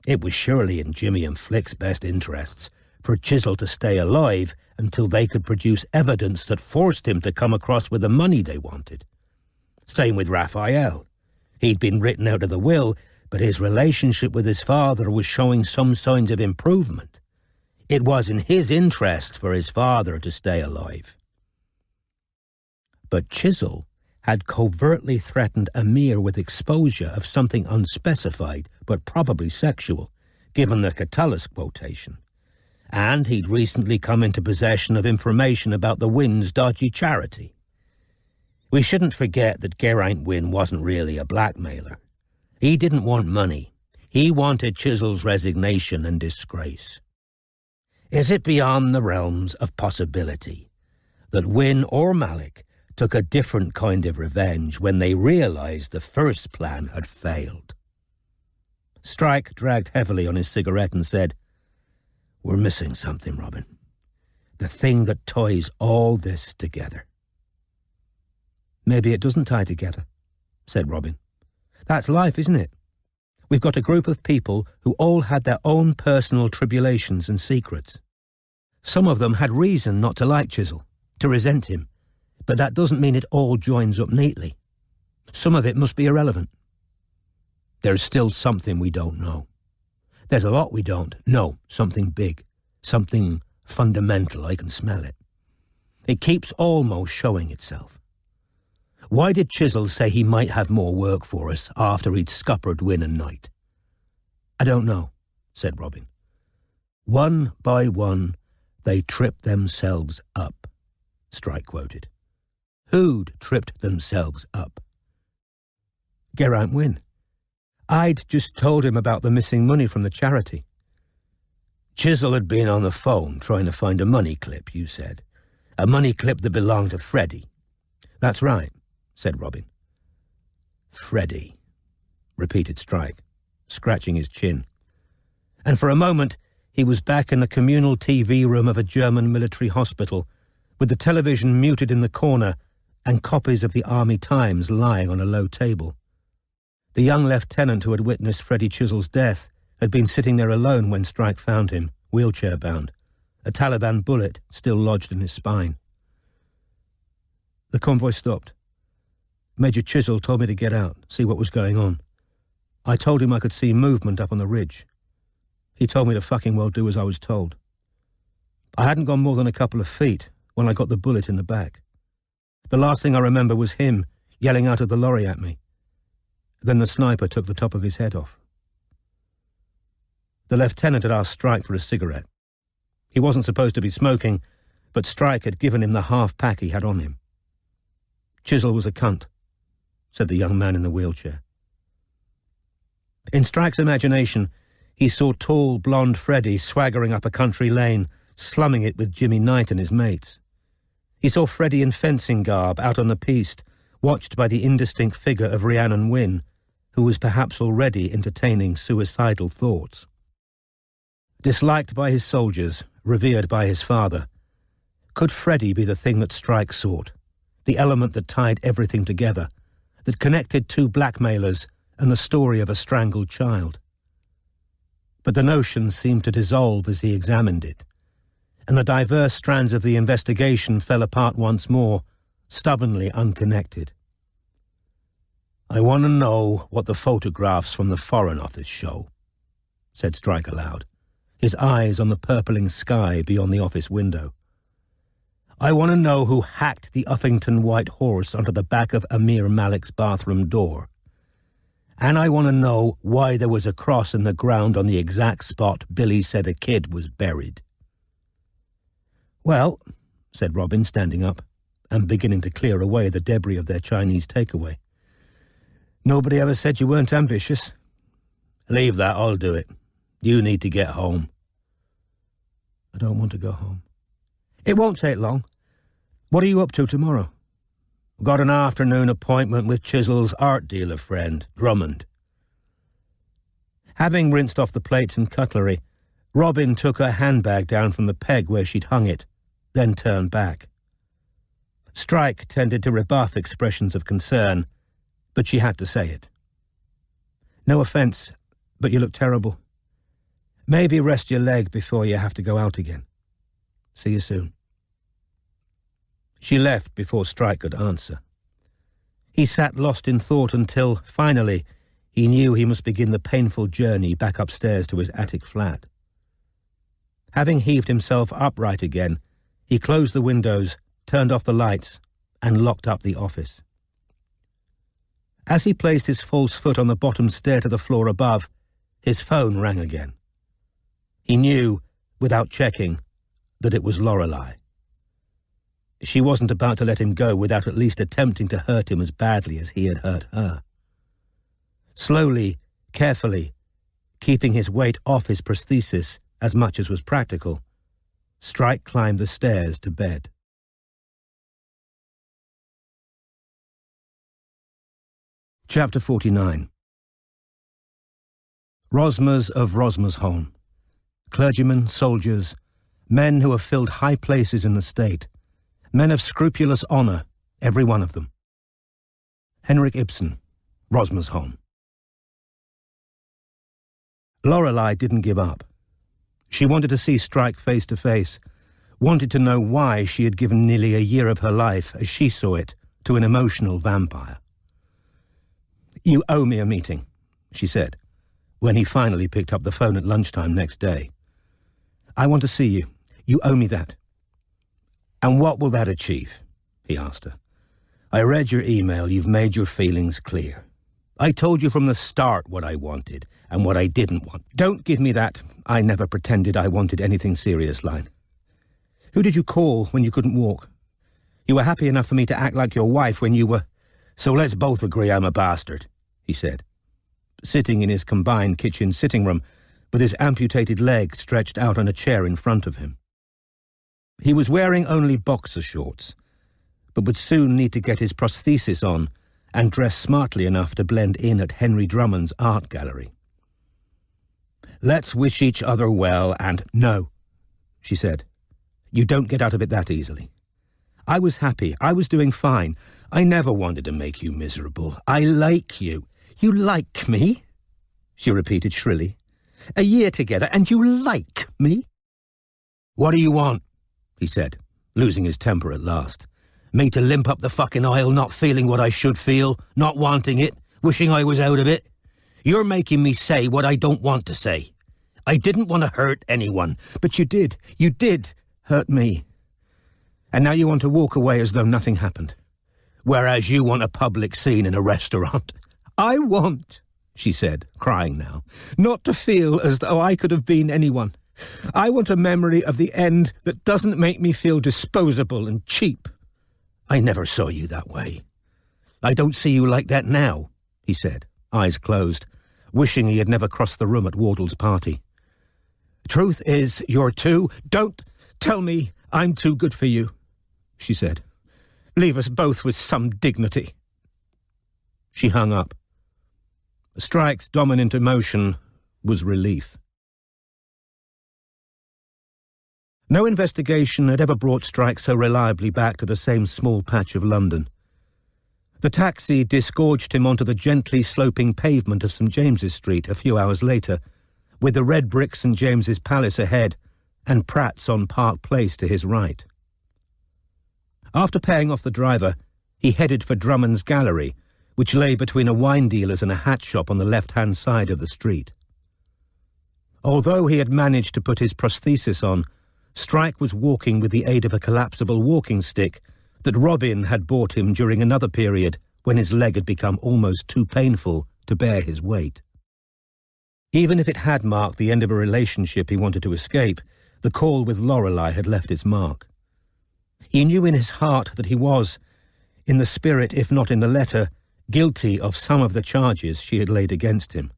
It was surely in Jimmy and Flick's best interests for Chisel to stay alive until they could produce evidence that forced him to come across with the money they wanted. Same with Raphael. He'd been written out of the will, but his relationship with his father was showing some signs of improvement. It was in his interest for his father to stay alive. But Chisel had covertly threatened Amir with exposure of something unspecified, but probably sexual, given the Catullus quotation. And he'd recently come into possession of information about the Winn's dodgy charity. We shouldn't forget that Geraint Wynn wasn't really a blackmailer. He didn't want money. He wanted Chisel's resignation and disgrace. Is it beyond the realms of possibility that Wynn or Malik took a different kind of revenge when they realized the first plan had failed? Strike dragged heavily on his cigarette and said, We're missing something, Robin. The thing that ties all this together. Maybe it doesn't tie together, said Robin. That's life, isn't it? We've got a group of people who all had their own personal tribulations and secrets. Some of them had reason not to like Chisel, to resent him, but that doesn't mean it all joins up neatly. Some of it must be irrelevant. There's still something we don't know. There's a lot we don't know, something big, something fundamental. I can smell it. It keeps almost showing itself. Why did Chisel say he might have more work for us after he'd scuppered Wynn and Knight? I don't know, said Robin. One by one, they tripped themselves up, Strike quoted. Who'd tripped themselves up? Geraint Wynn. I'd just told him about the missing money from the charity. Chisel had been on the phone trying to find a money clip, you said. A money clip that belonged to Freddie. That's right, said Robin. Freddie, repeated Strike, scratching his chin. And for a moment, he was back in the communal TV room of a German military hospital, with the television muted in the corner and copies of the Army Times lying on a low table. The young lieutenant who had witnessed Freddie Chisel's death had been sitting there alone when Strike found him, wheelchair-bound, a Taliban bullet still lodged in his spine. The convoy stopped. Major Chisel told me to get out, see what was going on. I told him I could see movement up on the ridge. He told me to fucking well do as I was told. I hadn't gone more than a couple of feet when I got the bullet in the back. The last thing I remember was him yelling out of the lorry at me. Then the sniper took the top of his head off. The lieutenant had asked Strike for a cigarette. He wasn't supposed to be smoking, but Strike had given him the half-pack he had on him. Chisel was a cunt, said the young man in the wheelchair. In Strike's imagination, he saw tall, blonde Freddie swaggering up a country lane, slumming it with Jimmy Knight and his mates. He saw Freddie in fencing garb out on the piste, watched by the indistinct figure of Rhiannon Wynne, who was perhaps already entertaining suicidal thoughts. Disliked by his soldiers, revered by his father, could Freddie be the thing that Strike sought, the element that tied everything together, that connected two blackmailers and the story of a strangled child? But the notion seemed to dissolve as he examined it, and the diverse strands of the investigation fell apart once more, stubbornly unconnected. "I want to know what the photographs from the Foreign Office show," said Strike aloud, his eyes on the purpling sky beyond the office window. "I want to know who hacked the Uffington white horse onto the back of Amir Malik's bathroom door. And I want to know why there was a cross in the ground on the exact spot Billy said a kid was buried." "Well," said Robin, standing up and beginning to clear away the debris of their Chinese takeaway, "nobody ever said you weren't ambitious." "Leave that, I'll do it. You need to get home." "I don't want to go home." "It won't take long. What are you up to tomorrow?" "Got an afternoon appointment with Chisel's art dealer friend, Drummond." Having rinsed off the plates and cutlery, Robin took her handbag down from the peg where she'd hung it, then turned back. Strike tended to rebuff expressions of concern, but she had to say it. "No offence, but you look terrible. Maybe rest your leg before you have to go out again. See you soon." She left before Strike could answer. He sat lost in thought until, finally, he knew he must begin the painful journey back upstairs to his attic flat. Having heaved himself upright again, he closed the windows, turned off the lights, and locked up the office. As he placed his false foot on the bottom stair to the floor above, his phone rang again. He knew, without checking, that it was Lorelei. She wasn't about to let him go without at least attempting to hurt him as badly as he had hurt her. Slowly, carefully, keeping his weight off his prosthesis as much as was practical, Strike climbed the stairs to bed. Chapter 49. Rosmers of Rosmersholm. Clergymen, soldiers, men who have filled high places in the state, men of scrupulous honour, every one of them. Henrik Ibsen, Rosmersholm. Lorelei didn't give up. She wanted to see Strike face to face, wanted to know why she had given nearly a year of her life, as she saw it, to an emotional vampire. "You owe me a meeting," she said, when he finally picked up the phone at lunchtime next day. "I want to see you. You owe me that." "And what will that achieve?" he asked her. "I read your email. You've made your feelings clear. I told you from the start what I wanted and what I didn't want." "Don't give me that 'I never pretended I wanted anything serious' line. Who did you call when you couldn't walk? You were happy enough for me to act like your wife when you were—" "So let's both agree I'm a bastard," he said, sitting in his combined kitchen sitting room with his amputated leg stretched out on a chair in front of him. He was wearing only boxer shorts, but would soon need to get his prosthesis on and dress smartly enough to blend in at Henry Drummond's art gallery. "Let's wish each other well and—" "No," she said. "You don't get out of it that easily. I was happy. I was doing fine. I never wanted to make you miserable. I like you." "You like me?" she repeated shrilly. "A year together, and you like me?" "What do you want?" he said, losing his temper at last. "Me to limp up the fucking aisle not feeling what I should feel, not wanting it, wishing I was out of it? You're making me say what I don't want to say. I didn't want to hurt anyone." "But you did. You did hurt me. And now you want to walk away as though nothing happened." "Whereas you want a public scene in a restaurant." "I want," she said, crying now, "not to feel as though I could have been anyone. I want a memory of the end that doesn't make me feel disposable and cheap." "I never saw you that way. I don't see you like that now," he said, eyes closed, wishing he had never crossed the room at Wardle's party. "Truth is, you're too—" "Don't tell me I'm too good for you," she said. "Leave us both with some dignity." She hung up. Strike's dominant emotion was relief. No investigation had ever brought Strike so reliably back to the same small patch of London. The taxi disgorged him onto the gently sloping pavement of St. James's Street a few hours later, with the red brick St. James's Palace ahead and Pratt's on Park Place to his right. After paying off the driver, he headed for Drummond's Gallery, which lay between a wine dealer's and a hat shop on the left-hand side of the street. Although he had managed to put his prosthesis on, Strike was walking with the aid of a collapsible walking stick that Robin had bought him during another period when his leg had become almost too painful to bear his weight. Even if it had marked the end of a relationship he wanted to escape, the call with Lorelei had left its mark. He knew in his heart that he was, in the spirit if not in the letter, guilty of some of the charges she had laid against him.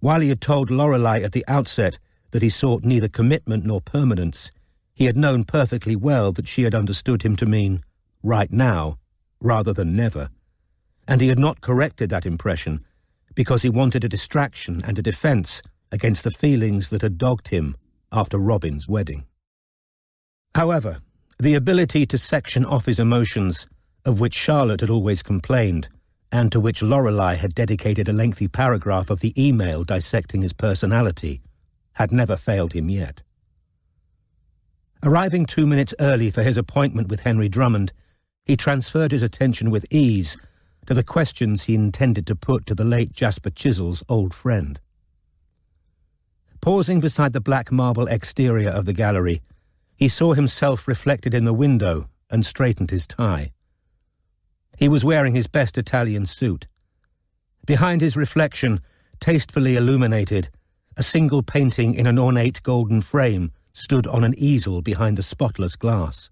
While he had told Lorelei at the outset that he sought neither commitment nor permanence, he had known perfectly well that she had understood him to mean right now rather than never, and he had not corrected that impression because he wanted a distraction and a defence against the feelings that had dogged him after Robin's wedding. However, the ability to section off his emotions, of which Charlotte had always complained, and to which Lorelei had dedicated a lengthy paragraph of the email dissecting his personality, had never failed him yet. Arriving 2 minutes early for his appointment with Henry Drummond, he transferred his attention with ease to the questions he intended to put to the late Jasper Chisel's old friend. Pausing beside the black marble exterior of the gallery, he saw himself reflected in the window and straightened his tie. He was wearing his best Italian suit. Behind his reflection, tastefully illuminated, a single painting in an ornate golden frame stood on an easel behind the spotless glass.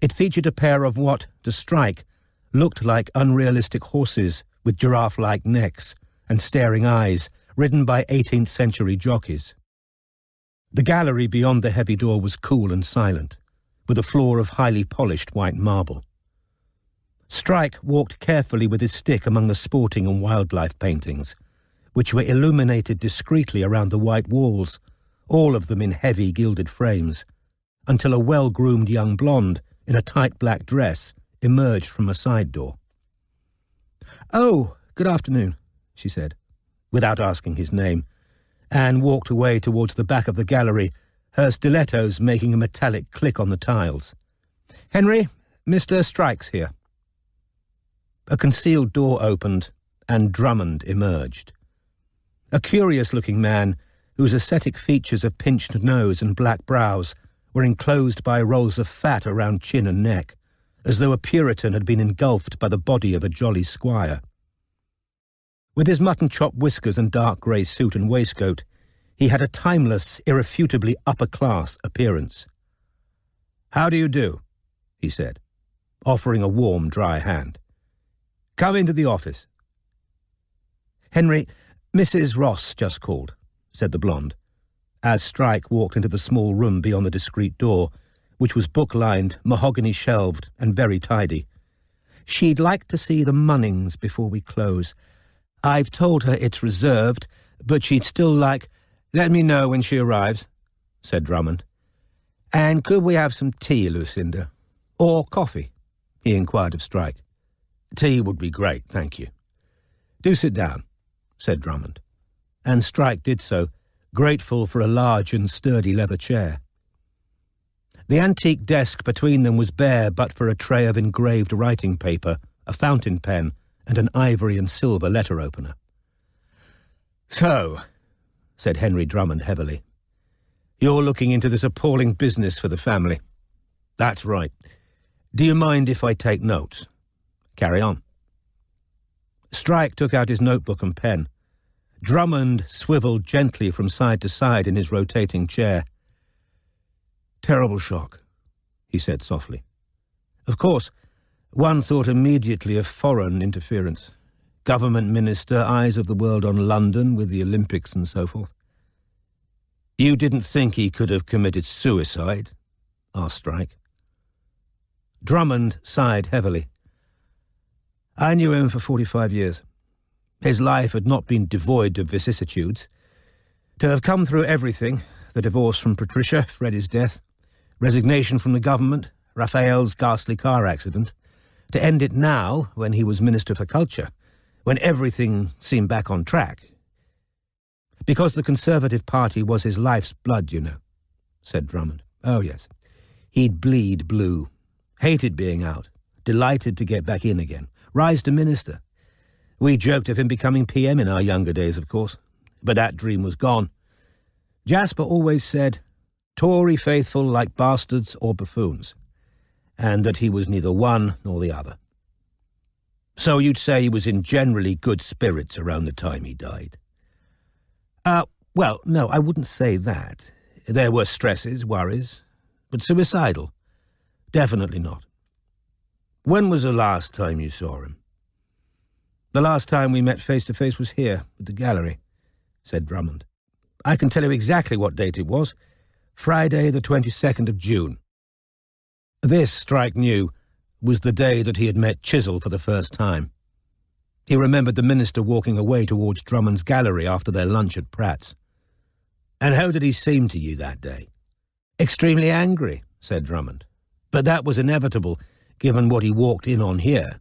It featured a pair of what, to Strike, looked like unrealistic horses with giraffe-like necks and staring eyes, ridden by 18th century jockeys. The gallery beyond the heavy door was cool and silent, with a floor of highly polished white marble. Strike walked carefully with his stick among the sporting and wildlife paintings, which were illuminated discreetly around the white walls, all of them in heavy gilded frames, until a well-groomed young blonde in a tight black dress emerged from a side door. "Oh, good afternoon," she said, without asking his name, and walked away towards the back of the gallery, her stilettos making a metallic click on the tiles. "Henry, Mr. Strike's here." A concealed door opened, and Drummond emerged. A curious-looking man, whose ascetic features of pinched nose and black brows were enclosed by rolls of fat around chin and neck, as though a Puritan had been engulfed by the body of a jolly squire. With his mutton-chop whiskers and dark grey suit and waistcoat, he had a timeless, irrefutably upper-class appearance. "How do you do?" he said, offering a warm, dry hand. "Come into the office." "Henry, Mrs. Ross just called," said the blonde, as Strike walked into the small room beyond the discreet door, which was book-lined, mahogany-shelved, and very tidy. "She'd like to see the Munnings before we close. I've told her it's reserved, but she'd still like—" "Let me know when she arrives," said Drummond. "And could we have some tea, Lucinda? Or coffee?" he inquired of Strike. "Tea would be great, thank you." "Do sit down," said Drummond, and Strike did so, grateful for a large and sturdy leather chair. The antique desk between them was bare but for a tray of engraved writing paper, a fountain pen, and an ivory and silver letter opener. "So," said Henry Drummond heavily, "you're looking into this appalling business for the family." "That's right. Do you mind if I take notes?" "Carry on." Strike took out his notebook and pen. Drummond swiveled gently from side to side in his rotating chair. "Terrible shock," he said softly. "Of course, one thought immediately of foreign interference. Government minister, eyes of the world on London with the Olympics and so forth." "You didn't think he could have committed suicide?" asked Strike. Drummond sighed heavily. I knew him for 45 years. His life had not been devoid of vicissitudes. To have come through everything, the divorce from Patricia, Freddie's death, resignation from the government, Raphael's ghastly car accident, to end it now, when he was Minister for Culture, when everything seemed back on track. Because the Conservative Party was his life's blood, you know, said Drummond. Oh, yes. He'd bleed blue, hated being out, delighted to get back in again, rise to minister. We joked of him becoming PM in our younger days, of course, but that dream was gone. Jasper always said, Tory faithful like bastards or buffoons, and that he was neither one nor the other. So you'd say he was in generally good spirits around the time he died? Well, no, I wouldn't say that. There were stresses, worries, but suicidal? Definitely not. When was the last time you saw him? The last time we met face-to-face was here, at the gallery, said Drummond. I can tell you exactly what date it was. Friday, the 22nd of June. This, Strike knew, was the day that he had met Chisel for the first time. He remembered the minister walking away towards Drummond's gallery after their lunch at Pratt's. And how did he seem to you that day? Extremely angry, said Drummond. But that was inevitable, given what he walked in on here.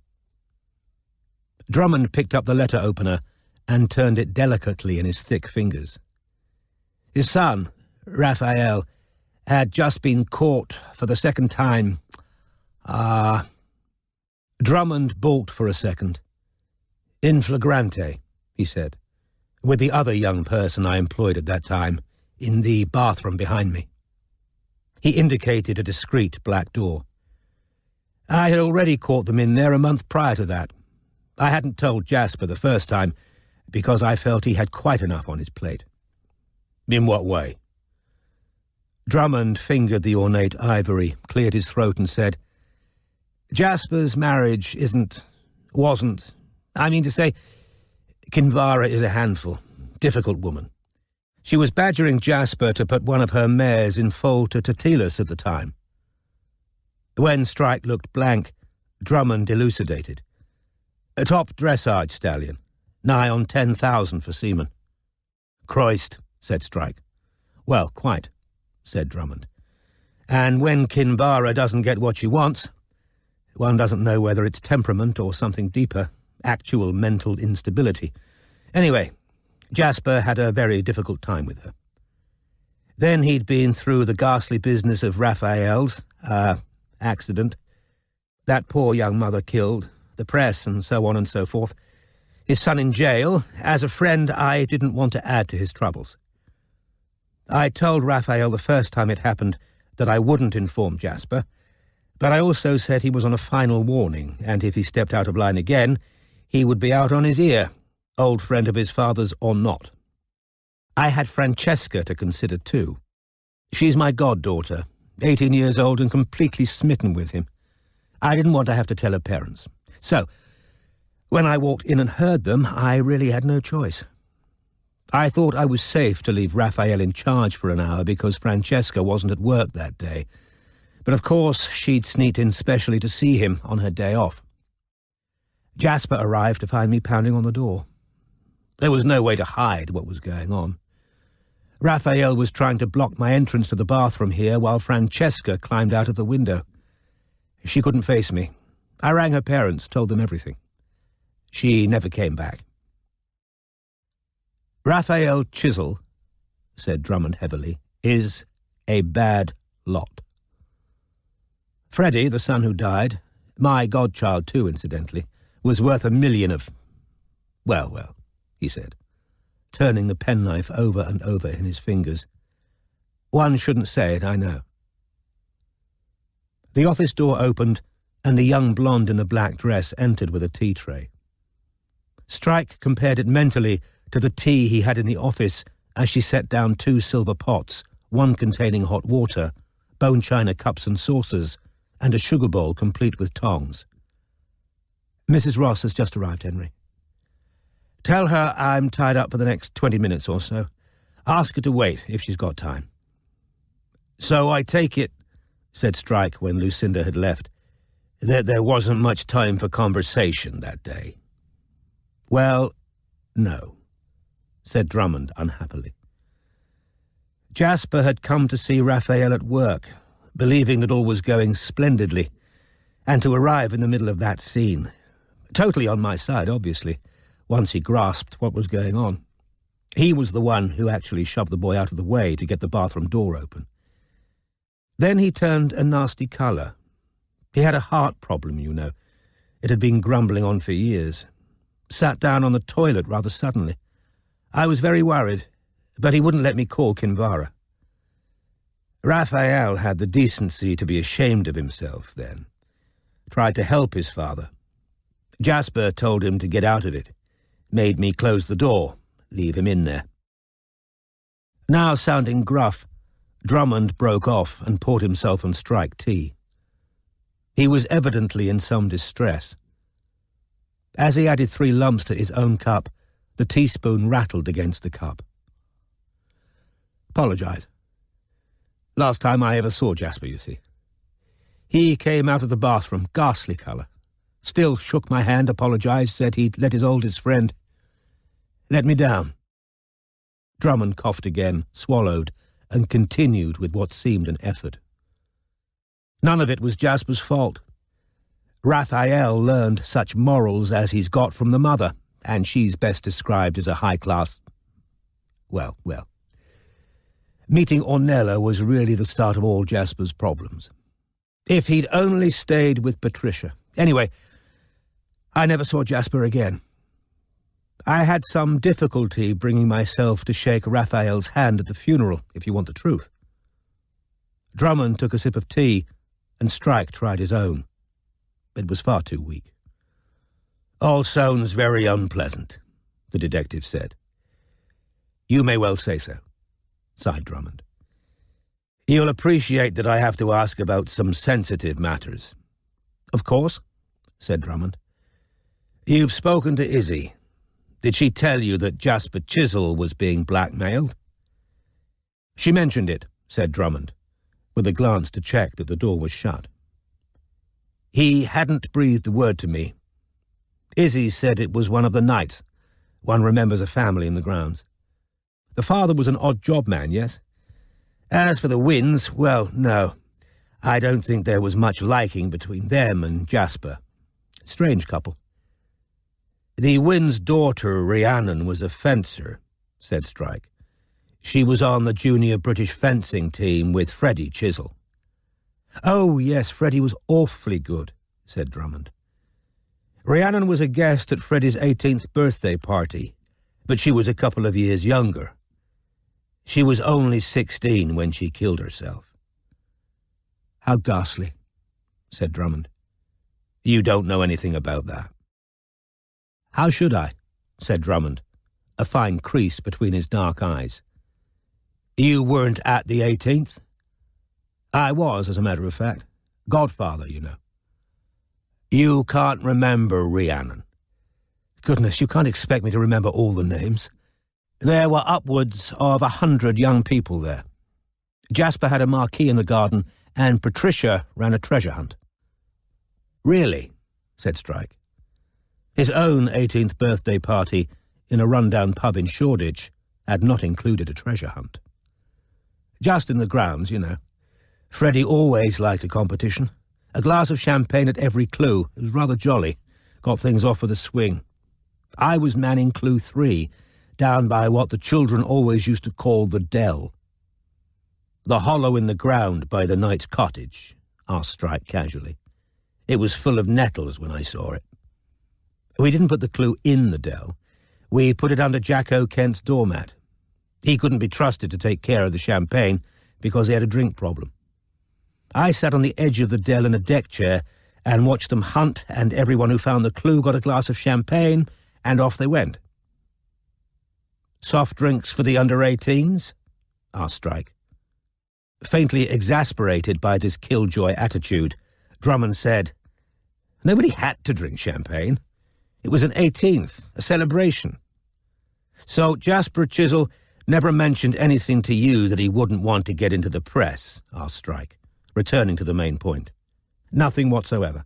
Drummond picked up the letter opener and turned it delicately in his thick fingers. His son, Raphael, had just been caught for the second time. Drummond balked for a second. In flagrante, he said, with the other young person I employed at that time, in the bathroom behind me. He indicated a discreet black door. I had already caught them in there a month prior to that. I hadn't told Jasper the first time, because I felt he had quite enough on his plate. In what way? Drummond fingered the ornate ivory, cleared his throat and said, Jasper's marriage wasn't, I mean to say, Kinvara is a handful, difficult woman. She was badgering Jasper to put one of her mares in foal to Tatilas at the time. When Strike looked blank, Drummond elucidated. A top dressage stallion, nigh on 10,000 for seamen. Christ, said Strike. Well, quite, said Drummond. And when Kinvara doesn't get what she wants, one doesn't know whether it's temperament or something deeper, actual mental instability. Anyway, Jasper had a very difficult time with her. Then he'd been through the ghastly business of Raphael's accident, that poor young mother killed, the press and so on and so forth, his son in jail. As a friend, I didn't want to add to his troubles. I told Raphael the first time it happened that I wouldn't inform Jasper, but I also said he was on a final warning, and if he stepped out of line again, he would be out on his ear, old friend of his father's or not. I had Francesca to consider too. She's my goddaughter, 18 years old and completely smitten with him. I didn't want to have to tell her parents. So, when I walked in and heard them, I really had no choice. I thought I was safe to leave Raphael in charge for an hour because Francesca wasn't at work that day. But of course, she'd sneaked in specially to see him on her day off. Jasper arrived to find me pounding on the door. There was no way to hide what was going on. Raphael was trying to block my entrance to the bathroom here while Francesca climbed out of the window. She couldn't face me. I rang her parents, told them everything. She never came back. Raphael Chisel, said Drummond heavily, is a bad lot. Freddie, the son who died, my godchild too, incidentally, was worth $1 million of... Well, he said, turning the penknife over and over in his fingers. One shouldn't say it, I know. The office door opened, and the young blonde in the black dress entered with a tea tray. Strike compared it mentally to the tea he had in the office as she set down 2 silver pots, one containing hot water, bone china cups and saucers, and a sugar bowl complete with tongs. Mrs. Ross has just arrived, Henry. Tell her I'm tied up for the next 20 minutes or so. Ask her to wait, if she's got time. So I take it, said Strike when Lucinda had left, that there wasn't much time for conversation that day. Well, no, said Drummond unhappily. Jasper had come to see Raphael at work, believing that all was going splendidly, and to arrive in the middle of that scene, totally on my side, obviously, once he grasped what was going on. He was the one who actually shoved the boy out of the way to get the bathroom door open. Then he turned a nasty colour. He had a heart problem, you know. It had been grumbling on for years. Sat down on the toilet rather suddenly. I was very worried, but he wouldn't let me call Kinvara. Raphael had the decency to be ashamed of himself then. Tried to help his father. Jasper told him to get out of it. Made me close the door, leave him in there. Now sounding gruff, Drummond broke off and poured himself on Strike tea. He was evidently in some distress. As he added 3 lumps to his own cup, the teaspoon rattled against the cup. Apologise. Last time I ever saw Jasper, you see. He came out of the bathroom, ghastly colour. Still shook my hand, apologised, said he'd let his oldest friend. Let me down. Drummond coughed again, swallowed, and continued with what seemed an effort. None of it was Jasper's fault. Raphael learned such morals as he's got from the mother, and she's best described as a high-class... Well. Meeting Ornella was really the start of all Jasper's problems. If he'd only stayed with Patricia. Anyway, I never saw Jasper again. I had some difficulty bringing myself to shake Raphael's hand at the funeral, if you want the truth. Drummond took a sip of tea, and Strike tried his own. It was far too weak. All sounds very unpleasant, the detective said. You may well say so, sighed Drummond. You'll appreciate that I have to ask about some sensitive matters. Of course, said Drummond. You've spoken to Izzy. Did she tell you that Jasper Chisel was being blackmailed? She mentioned it, said Drummond, with a glance to check that the door was shut. He hadn't breathed a word to me. Izzy said it was one of the Knights. One remembers a family in the grounds. The father was an odd job man, yes? As for the Winds, well, no. I don't think there was much liking between them and Jasper. Strange couple. The Wind's daughter, Rhiannon, was a fencer, said Strike. She was on the junior British fencing team with Freddie Chisel. Oh, yes, Freddie was awfully good, said Drummond. Rhiannon was a guest at Freddie's 18th birthday party, but she was a couple of years younger. She was only 16 when she killed herself. How ghastly, said Drummond. You don't know anything about that. How should I? Said Drummond, a fine crease between his dark eyes. You weren't at the 18th? I was, as a matter of fact. Godfather, you know. You can't remember Rhiannon? Goodness, you can't expect me to remember all the names. There were upwards of 100 young people there. Jasper had a marquee in the garden, and Patricia ran a treasure hunt. Really? Said Strike. His own 18th birthday party in a run-down pub in Shoreditch had not included a treasure hunt. Just in the grounds, you know. Freddie always liked a competition. A glass of champagne at every clue. It was rather jolly. Got things off with a swing. I was manning clue 3, down by what the children always used to call the dell. The hollow in the ground by the Knight's cottage, asked Strike casually. It was full of nettles when I saw it. We didn't put the clue in the dell. We put it under Jack O'Kent's doormat. He couldn't be trusted to take care of the champagne because he had a drink problem. I sat on the edge of the dell in a deck chair and watched them hunt, and everyone who found the clue got a glass of champagne, and off they went. Soft drinks for the under-18s? asked Strike. Faintly exasperated by this killjoy attitude, Drummond said, Nobody had to drink champagne. It was an 18th, a celebration. So Jasper Chisel never mentioned anything to you that he wouldn't want to get into the press, asked Strike, returning to the main point. Nothing whatsoever.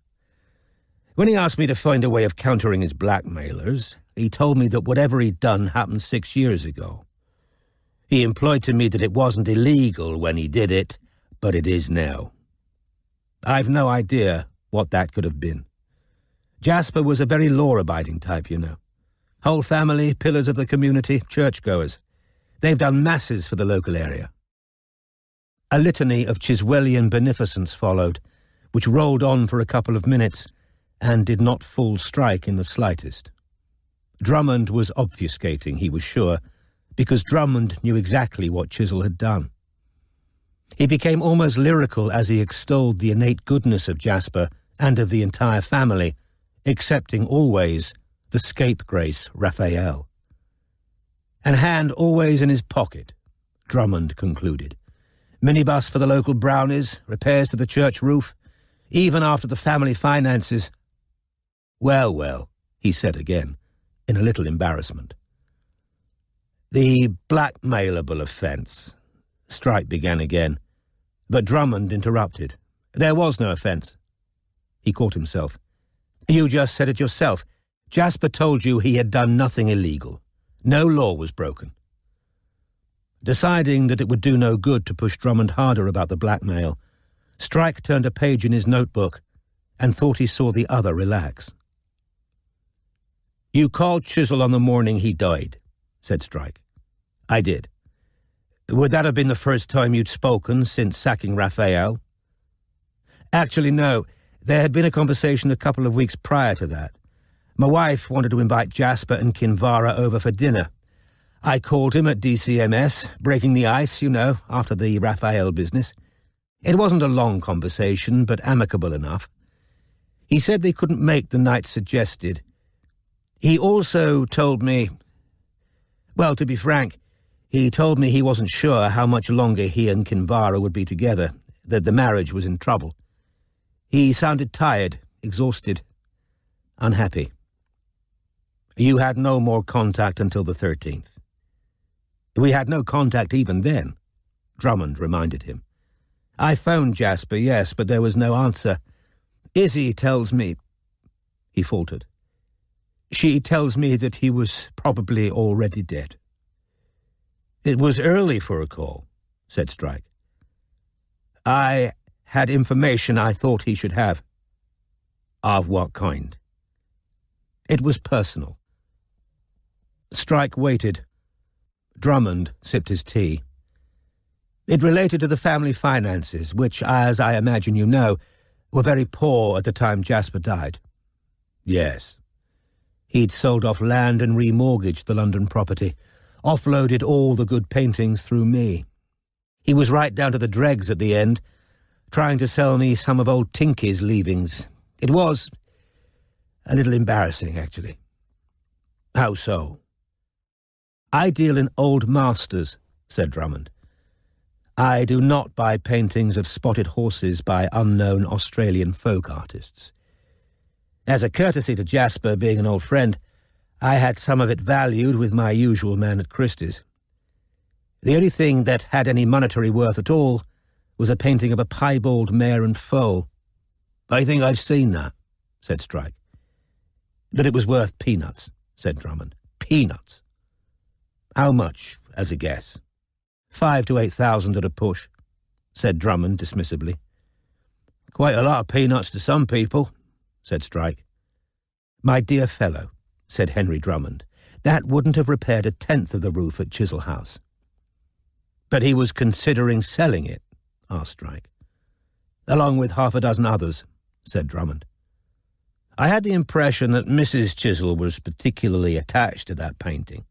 When he asked me to find a way of countering his blackmailers, he told me that whatever he'd done happened 6 years ago. He implied to me that it wasn't illegal when he did it, but it is now. I've no idea what that could have been. Jasper was a very law-abiding type, you know. Whole family, pillars of the community, churchgoers. They've done masses for the local area. A litany of Chiswellian beneficence followed, which rolled on for a couple of minutes and did not fool Strike in the slightest. Drummond was obfuscating, he was sure, because Drummond knew exactly what Chisel had done. He became almost lyrical as he extolled the innate goodness of Jasper and of the entire family, excepting always the scapegrace Raphael. "And hand always in his pocket," Drummond concluded. "Minibus for the local brownies, repairs to the church roof, even after the family finances." "Well, well," he said again, in a little embarrassment. "The blackmailable offence," Strike began again, but Drummond interrupted. "There was no offence." He caught himself. "You just said it yourself. Jasper told you he had done nothing illegal. No law was broken." Deciding that it would do no good to push Drummond harder about the blackmail, Strike turned a page in his notebook and thought he saw the other relax. "You called Chisel on the morning he died," said Strike. "I did. Would that have been the first time you'd spoken since sacking Raphael?" "Actually, no. There had been a conversation a couple of weeks prior to that. My wife wanted to invite Jasper and Kinvara over for dinner. I called him at DCMS, breaking the ice, you know, after the Raphael business. It wasn't a long conversation, but amicable enough. He said they couldn't make the night suggested. He also told me... Well, to be frank, he told me he wasn't sure how much longer he and Kinvara would be together, that the marriage was in trouble. He sounded tired, exhausted, unhappy. You had no more contact until the 13th. We had no contact even then, Drummond reminded him. I phoned Jasper, yes, but there was no answer. Izzy tells me... He faltered. She tells me that he was probably already dead. It was early for a call, said Strike. I had information I thought he should have. Of what kind? It was personal. Strike waited. Drummond sipped his tea. It related to the family finances, which, as I imagine you know, were very poor at the time Jasper died. Yes. He'd sold off land and remortgaged the London property, offloaded all the good paintings through me. He was right down to the dregs at the end, trying to sell me some of old Tinky's leavings. It was a little embarrassing, actually. How so? I deal in old masters, said Drummond. I do not buy paintings of spotted horses by unknown Australian folk artists. As a courtesy to Jasper, being an old friend, I had some of it valued with my usual man at Christie's. The only thing that had any monetary worth at all was a painting of a piebald mare and foal. I think I've seen that, said Strike. But it was worth peanuts, said Drummond. Peanuts. How much, as a guess? 5,000 to 8,000 at a push, said Drummond dismissively. Quite a lot of peanuts to some people, said Strike. My dear fellow, said Henry Drummond, that wouldn't have repaired 1/10 of the roof at Chisel House. But he was considering selling it, asked Strike. Along with 6 others, said Drummond. I had the impression that Mrs. Chisel was particularly attached to that painting.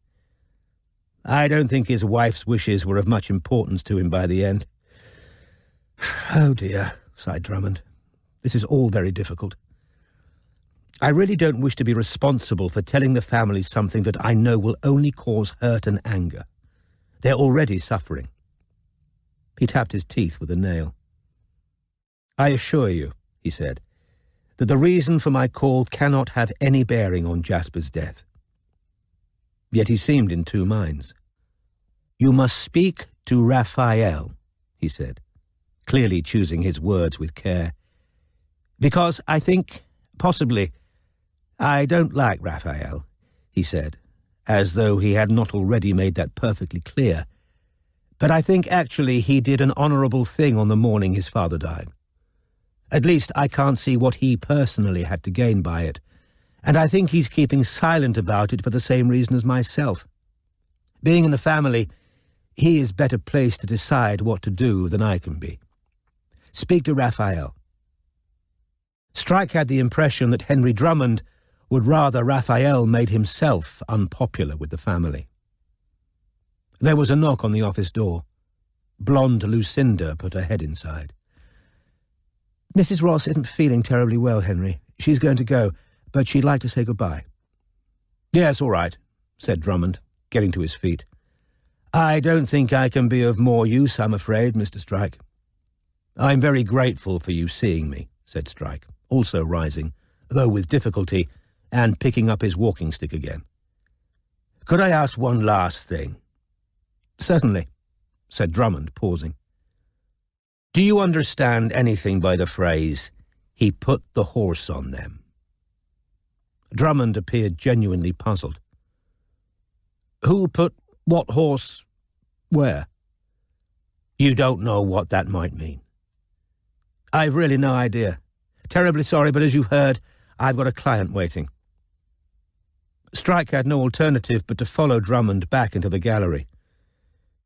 I don't think his wife's wishes were of much importance to him by the end. Oh dear, sighed Drummond. This is all very difficult. I really don't wish to be responsible for telling the family something that I know will only cause hurt and anger. They're already suffering. He tapped his teeth with a nail. I assure you, he said, that the reason for my call cannot have any bearing on Jasper's death. Yet he seemed in two minds. You must speak to Raphael, he said, clearly choosing his words with care, because I think Possibly. I don't like Raphael, he said, as though he had not already made that perfectly clear. But I think actually he did an honourable thing on the morning his father died. At least I can't see what he personally had to gain by it, and I think he's keeping silent about it for the same reason as myself. Being in the family, he is better placed to decide what to do than I can be. Speak to Raphael. Strike had the impression that Henry Drummond would rather Raphael made himself unpopular with the family. There was a knock on the office door. Blonde Lucinda put her head inside. Mrs. Ross isn't feeling terribly well, Henry. She's going to go, but she'd like to say goodbye. Yes, all right, said Drummond, getting to his feet. I don't think I can be of more use, I'm afraid, Mr. Strike. I'm very grateful for you seeing me, said Strike, also rising, though with difficulty, and picking up his walking stick again. Could I ask one last thing? Certainly, said Drummond, pausing. Do you understand anything by the phrase, he put the horse on them? Drummond appeared genuinely puzzled. Who put what horse where? You don't know what that might mean. I've really no idea. Terribly sorry, but as you've heard, I've got a client waiting. Strike had no alternative but to follow Drummond back into the gallery.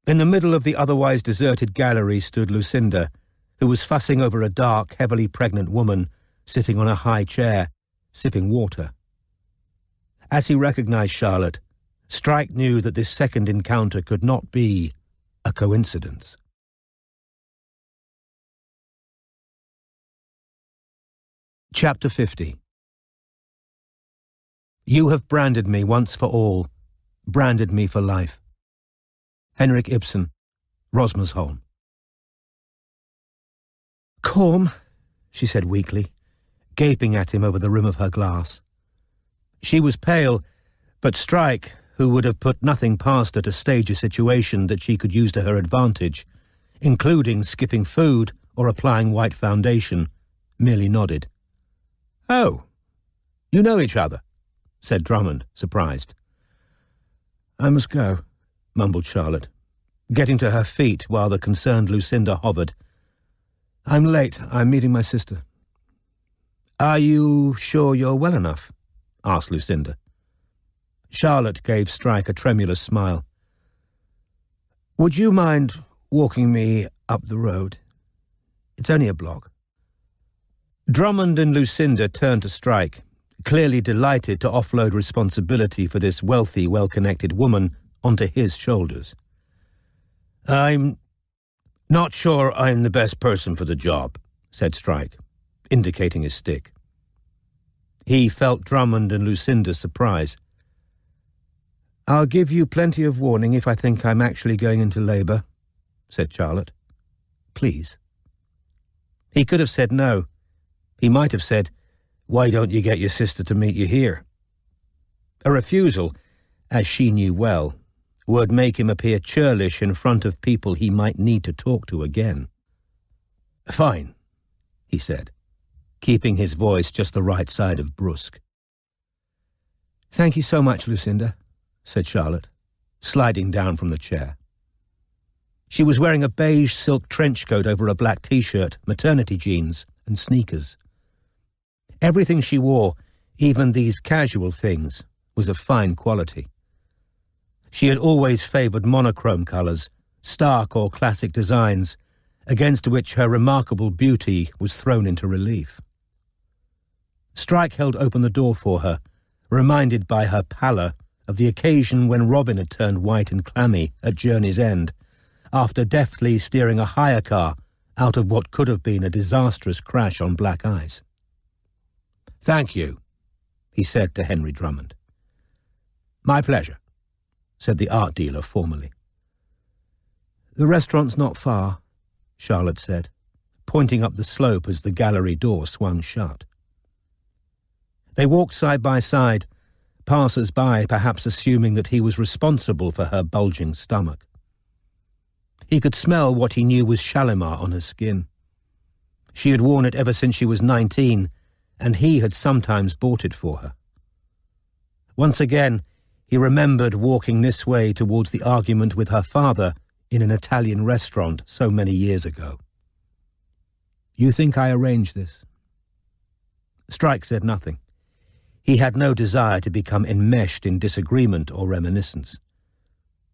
In the middle of the otherwise deserted gallery stood Lucinda, who was fussing over a dark, heavily pregnant woman sitting on a high chair, sipping water. As he recognized Charlotte, Strike knew that this second encounter could not be a coincidence. Chapter 50. You have branded me once for all, branded me for life. Henrik Ibsen, Rosmersholm. Corm, she said weakly, gaping at him over the rim of her glass. She was pale, but Strike, who would have put nothing past her to stage a situation that she could use to her advantage, including skipping food or applying white foundation, merely nodded. Oh, you know each other, said Drummond, surprised. I must go, mumbled Charlotte, getting to her feet while the concerned Lucinda hovered. I'm late. I'm meeting my sister. Are you sure you're well enough? Asked Lucinda. Charlotte gave Strike a tremulous smile. Would you mind walking me up the road? It's only a block. Drummond and Lucinda turned to Strike, clearly delighted to offload responsibility for this wealthy, well-connected woman onto his shoulders. I'm not sure I'm the best person for the job, said Strike, indicating his stick. He felt Drummond and Lucinda's surprise. I'll give you plenty of warning if I think I'm actually going into labour, said Charlotte. Please. He could have said no. He might have said, why don't you get your sister to meet you here? A refusal, as she knew well, would make him appear churlish in front of people he might need to talk to again. Fine, he said, keeping his voice just the right side of brusque. Thank you so much, Lucinda, said Charlotte, sliding down from the chair. She was wearing a beige silk trench coat over a black t-shirt, maternity jeans, and sneakers. Everything she wore, even these casual things, was of fine quality. She had always favoured monochrome colours, stark or classic designs, against which her remarkable beauty was thrown into relief. Strike held open the door for her, reminded by her pallor of the occasion when Robin had turned white and clammy at Journey's End, after deftly steering a hire car out of what could have been a disastrous crash on black ice. Thank you, he said to Henry Drummond. My pleasure, said the art dealer formally. The restaurant's not far, Charlotte said, pointing up the slope as the gallery door swung shut. They walked side by side, passers-by perhaps assuming that he was responsible for her bulging stomach. He could smell what he knew was Shalimar on her skin. She had worn it ever since she was 19, and he had sometimes bought it for her. Once again, he remembered walking this way towards the argument with her father in an Italian restaurant so many years ago. "You think I arranged this?" Strike said nothing. He had no desire to become enmeshed in disagreement or reminiscence.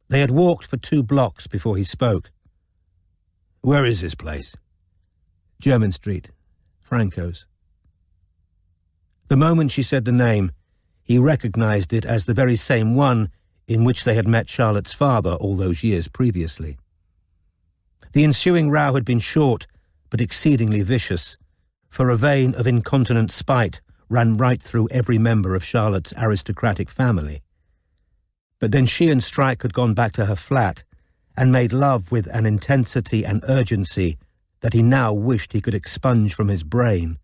They had walked for 2 blocks before he spoke. "Where is this place?" "Jermyn Street, Franco's." The moment she said the name, he recognized it as the very same one in which they had met Charlotte's father all those years previously. The ensuing row had been short, but exceedingly vicious, for a vein of incontinent spite ran right through every member of Charlotte's aristocratic family. But then she and Strike had gone back to her flat and made love with an intensity and urgency that he now wished he could expunge from his brain.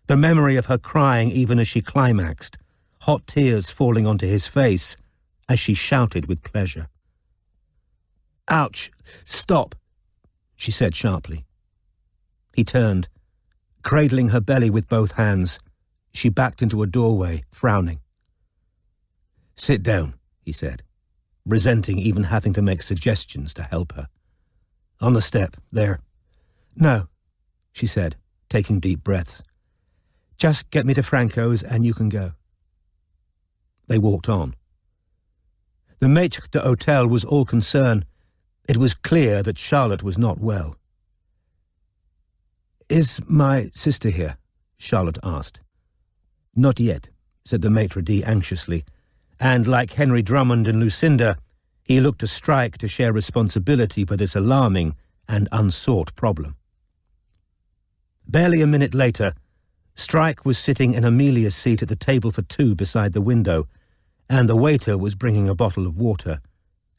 The memory of her crying even as she climaxed, hot tears falling onto his face as she shouted with pleasure. "Ouch! Stop!" she said sharply. He turned. Cradling her belly with both hands, she backed into a doorway, frowning. "Sit down," he said, resenting even having to make suggestions to help her. "On the step, there." "No," she said, taking deep breaths. "Just get me to Franco's and you can go." They walked on. The maître d'hôtel was all concern. It was clear that Charlotte was not well. "Is my sister here?" Charlotte asked. "Not yet," said the maitre d' anxiously, and like Henry Drummond and Lucinda, he looked to Strike to share responsibility for this alarming and unsought problem. Barely a minute later, Strike was sitting in Amelia's seat at the table for 2 beside the window, and the waiter was bringing a bottle of water,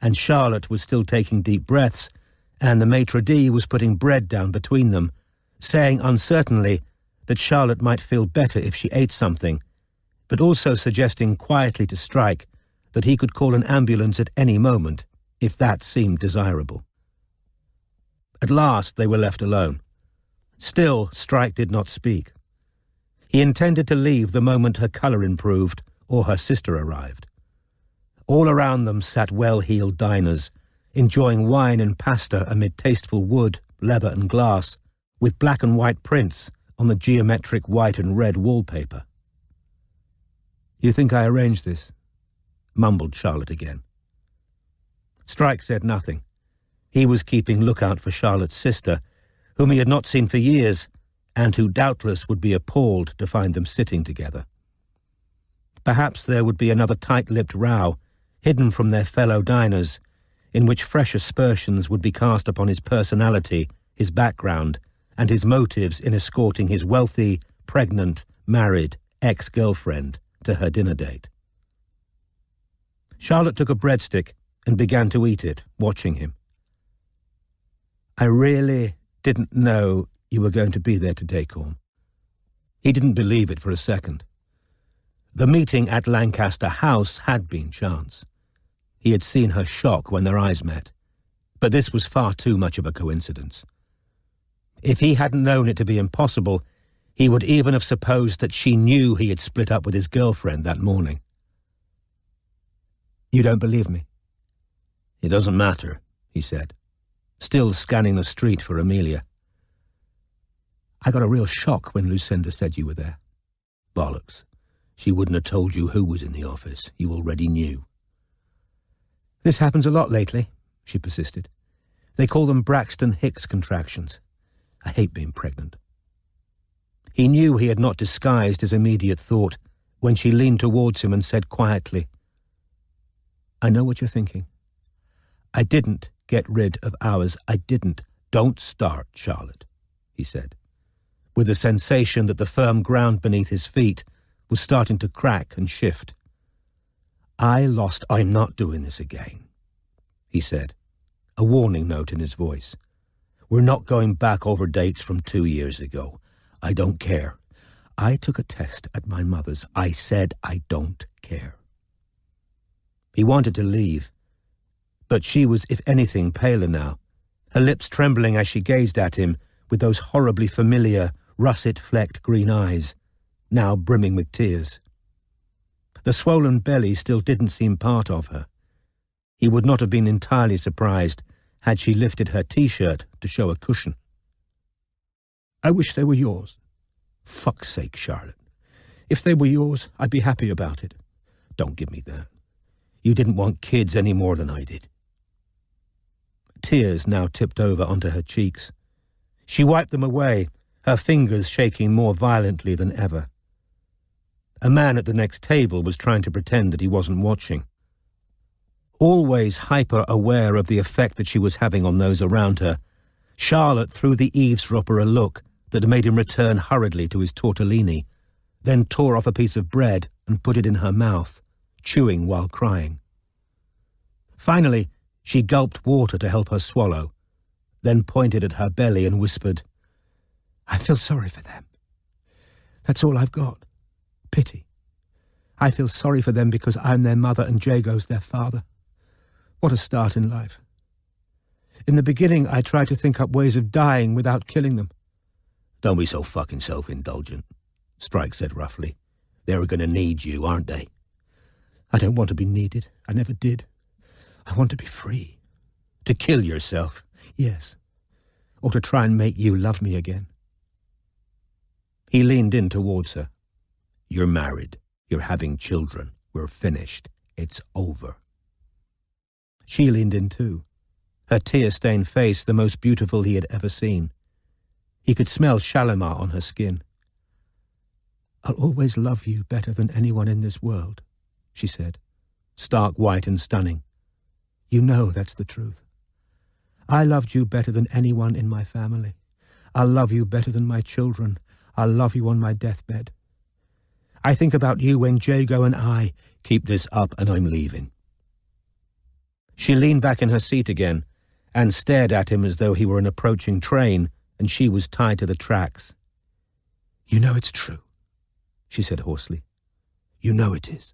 and Charlotte was still taking deep breaths, and the maitre d' was putting bread down between them, saying uncertainly that Charlotte might feel better if she ate something, but also suggesting quietly to Strike that he could call an ambulance at any moment, if that seemed desirable. At last they were left alone. Still, Strike did not speak. He intended to leave the moment her colour improved or her sister arrived. All around them sat well-heeled diners, enjoying wine and pasta amid tasteful wood, leather and glass, with black and white prints on the geometric white and red wallpaper. "You think I arranged this?" mumbled Charlotte again. Strike said nothing. He was keeping lookout for Charlotte's sister, whom he had not seen for years, and who doubtless would be appalled to find them sitting together. Perhaps there would be another tight-lipped row, hidden from their fellow diners, in which fresh aspersions would be cast upon his personality, his background, and his motives in escorting his wealthy, pregnant, married ex-girlfriend to her dinner date. Charlotte took a breadstick and began to eat it, watching him. "I really didn't know you were going to be there today, Corm." He didn't believe it for a second. The meeting at Lancaster House had been chance. He had seen her shock when their eyes met, but this was far too much of a coincidence. If he hadn't known it to be impossible, he would even have supposed that she knew he had split up with his girlfriend that morning. "You don't believe me?" "It doesn't matter," he said, still scanning the street for Amelia. "I got a real shock when Lucinda said you were there." "Bollocks. She wouldn't have told you who was in the office. You already knew." "This happens a lot lately," she persisted. "They call them Braxton Hicks contractions. I hate being pregnant." He knew he had not disguised his immediate thought when she leaned towards him and said quietly, "I know what you're thinking. I didn't get rid of ours. I didn't." "Don't start, Charlotte," he said, with the sensation that the firm ground beneath his feet was starting to crack and shift. "I'm not doing this again," he said, a warning note in his voice. "We're not going back over dates from 2 years ago. I don't care. I took a test at my mother's. I said I don't care." He wanted to leave, but she was, if anything, paler now, her lips trembling as she gazed at him with those horribly familiar, russet-flecked green eyes, now brimming with tears. The swollen belly still didn't seem part of her. He would not have been entirely surprised had she lifted her T-shirt to show a cushion. I wish they were yours. Fuck's sake, Charlotte. If they were yours, I'd be happy about it. Don't give me that. You didn't want kids any more than I did. Tears now tipped over onto her cheeks. She wiped them away, her fingers shaking more violently than ever. A man at the next table was trying to pretend that he wasn't watching. Always hyper-aware of the effect that she was having on those around her, Charlotte threw the eavesdropper a look that made him return hurriedly to his tortellini, then tore off a piece of bread and put it in her mouth, chewing while crying. Finally, she gulped water to help her swallow, then pointed at her belly and whispered, I feel sorry for them. That's all I've got. Pity. I feel sorry for them because I'm their mother and Jago's their father. What a start in life. In the beginning, I tried to think up ways of dying without killing them. Don't be so fucking self-indulgent, Strike said roughly. They're going to need you, aren't they? I don't want to be needed. I never did. I want to be free. To kill yourself? Yes. Or to try and make you love me again. He leaned in towards her. You're married. You're having children. We're finished. It's over. She leaned in too, her tear-stained face the most beautiful he had ever seen. He could smell Shalimar on her skin. I'll always love you better than anyone in this world, she said, stark white and stunning. You know that's the truth. I loved you better than anyone in my family. I'll love you better than my children. I'll love you on my deathbed. I think about you when Jago and I... Keep this up and I'm leaving. She leaned back in her seat again and stared at him as though he were an approaching train and she was tied to the tracks. You know it's true, she said hoarsely. You know it is.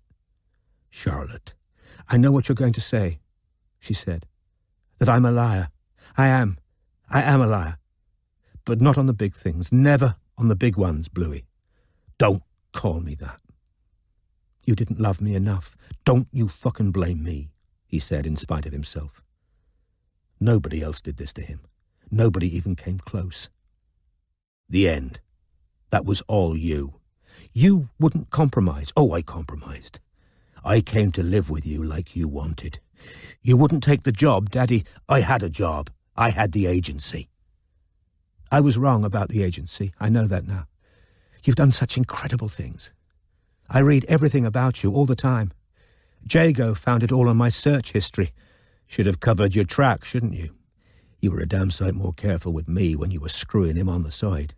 Charlotte. I know what you're going to say, she said. That I'm a liar. I am a liar. But not on the big things. Never on the big ones, Bluey. Don't call me that. You didn't love me enough. Don't you fucking blame me, he said in spite of himself. Nobody else did this to him. Nobody even came close. The end. That was all you. You wouldn't compromise. Oh, I compromised. I came to live with you like you wanted. You wouldn't take the job, Daddy. I had a job. I had the agency. I was wrong about the agency. I know that now. You've done such incredible things. I read everything about you all the time. Jago found it all on my search history. Should have covered your track, shouldn't you? You were a damn sight more careful with me when you were screwing him on the side.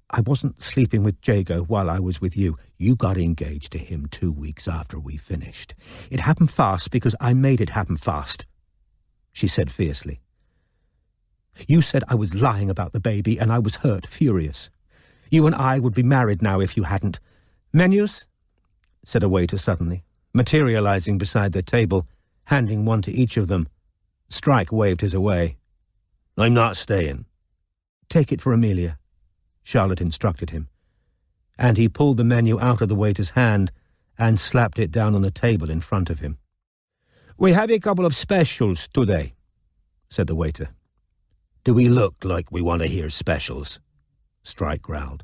I wasn't sleeping with Jago while I was with you. You got engaged to him 2 weeks after we finished. It happened fast because I made it happen fast, she said fiercely. You said I was lying about the baby and I was hurt, furious. You and I would be married now if you hadn't. Menus? Said a waiter suddenly, materializing beside their table, handing one to each of them. Strike waved his away. I'm not staying. Take it for Amelia, Charlotte instructed him, and he pulled the menu out of the waiter's hand and slapped it down on the table in front of him. We have a couple of specials today, said the waiter. Do we look like we want to hear specials? Strike growled.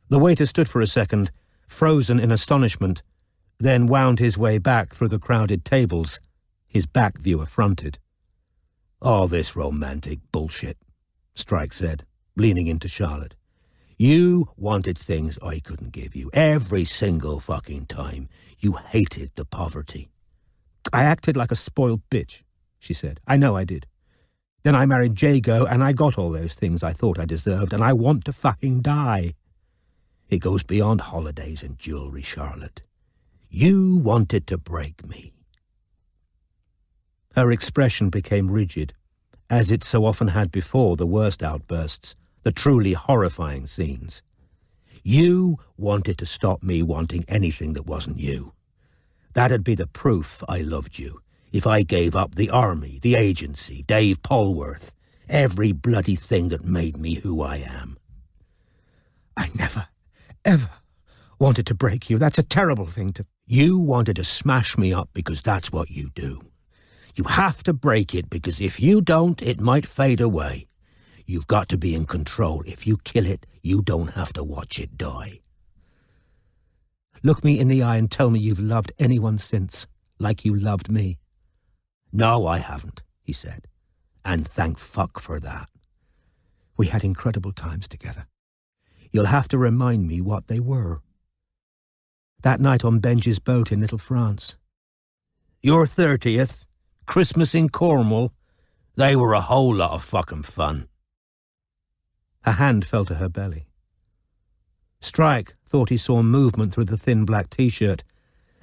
The waiter stood for a second, frozen in astonishment, then wound his way back through the crowded tables, his back view affronted. All this romantic bullshit, Strike said, leaning into Charlotte. You wanted things I couldn't give you every single fucking time. You hated the poverty. I acted like a spoiled bitch, she said. I know I did. Then I married Jago and I got all those things I thought I deserved and I want to fucking die. It goes beyond holidays and jewelry, Charlotte. You wanted to break me. Her expression became rigid, as it so often had before the worst outbursts, the truly horrifying scenes. You wanted to stop me wanting anything that wasn't you. That'd be the proof I loved you, if I gave up the army, the agency, Dave Polworth, every bloody thing that made me who I am. I never, ever wanted to break you. That's a terrible thing to... You wanted to smash me up because that's what you do. You have to break it because if you don't, it might fade away. You've got to be in control. If you kill it, you don't have to watch it die. Look me in the eye and tell me you've loved anyone since, like you loved me. No, I haven't, he said. And thank fuck for that. We had incredible times together. You'll have to remind me what they were. That night on Benji's boat in Little France. Your 30th, Christmas in Cornwall, they were a whole lot of fucking fun. Her hand fell to her belly. Strike thought he saw movement through the thin black T-shirt,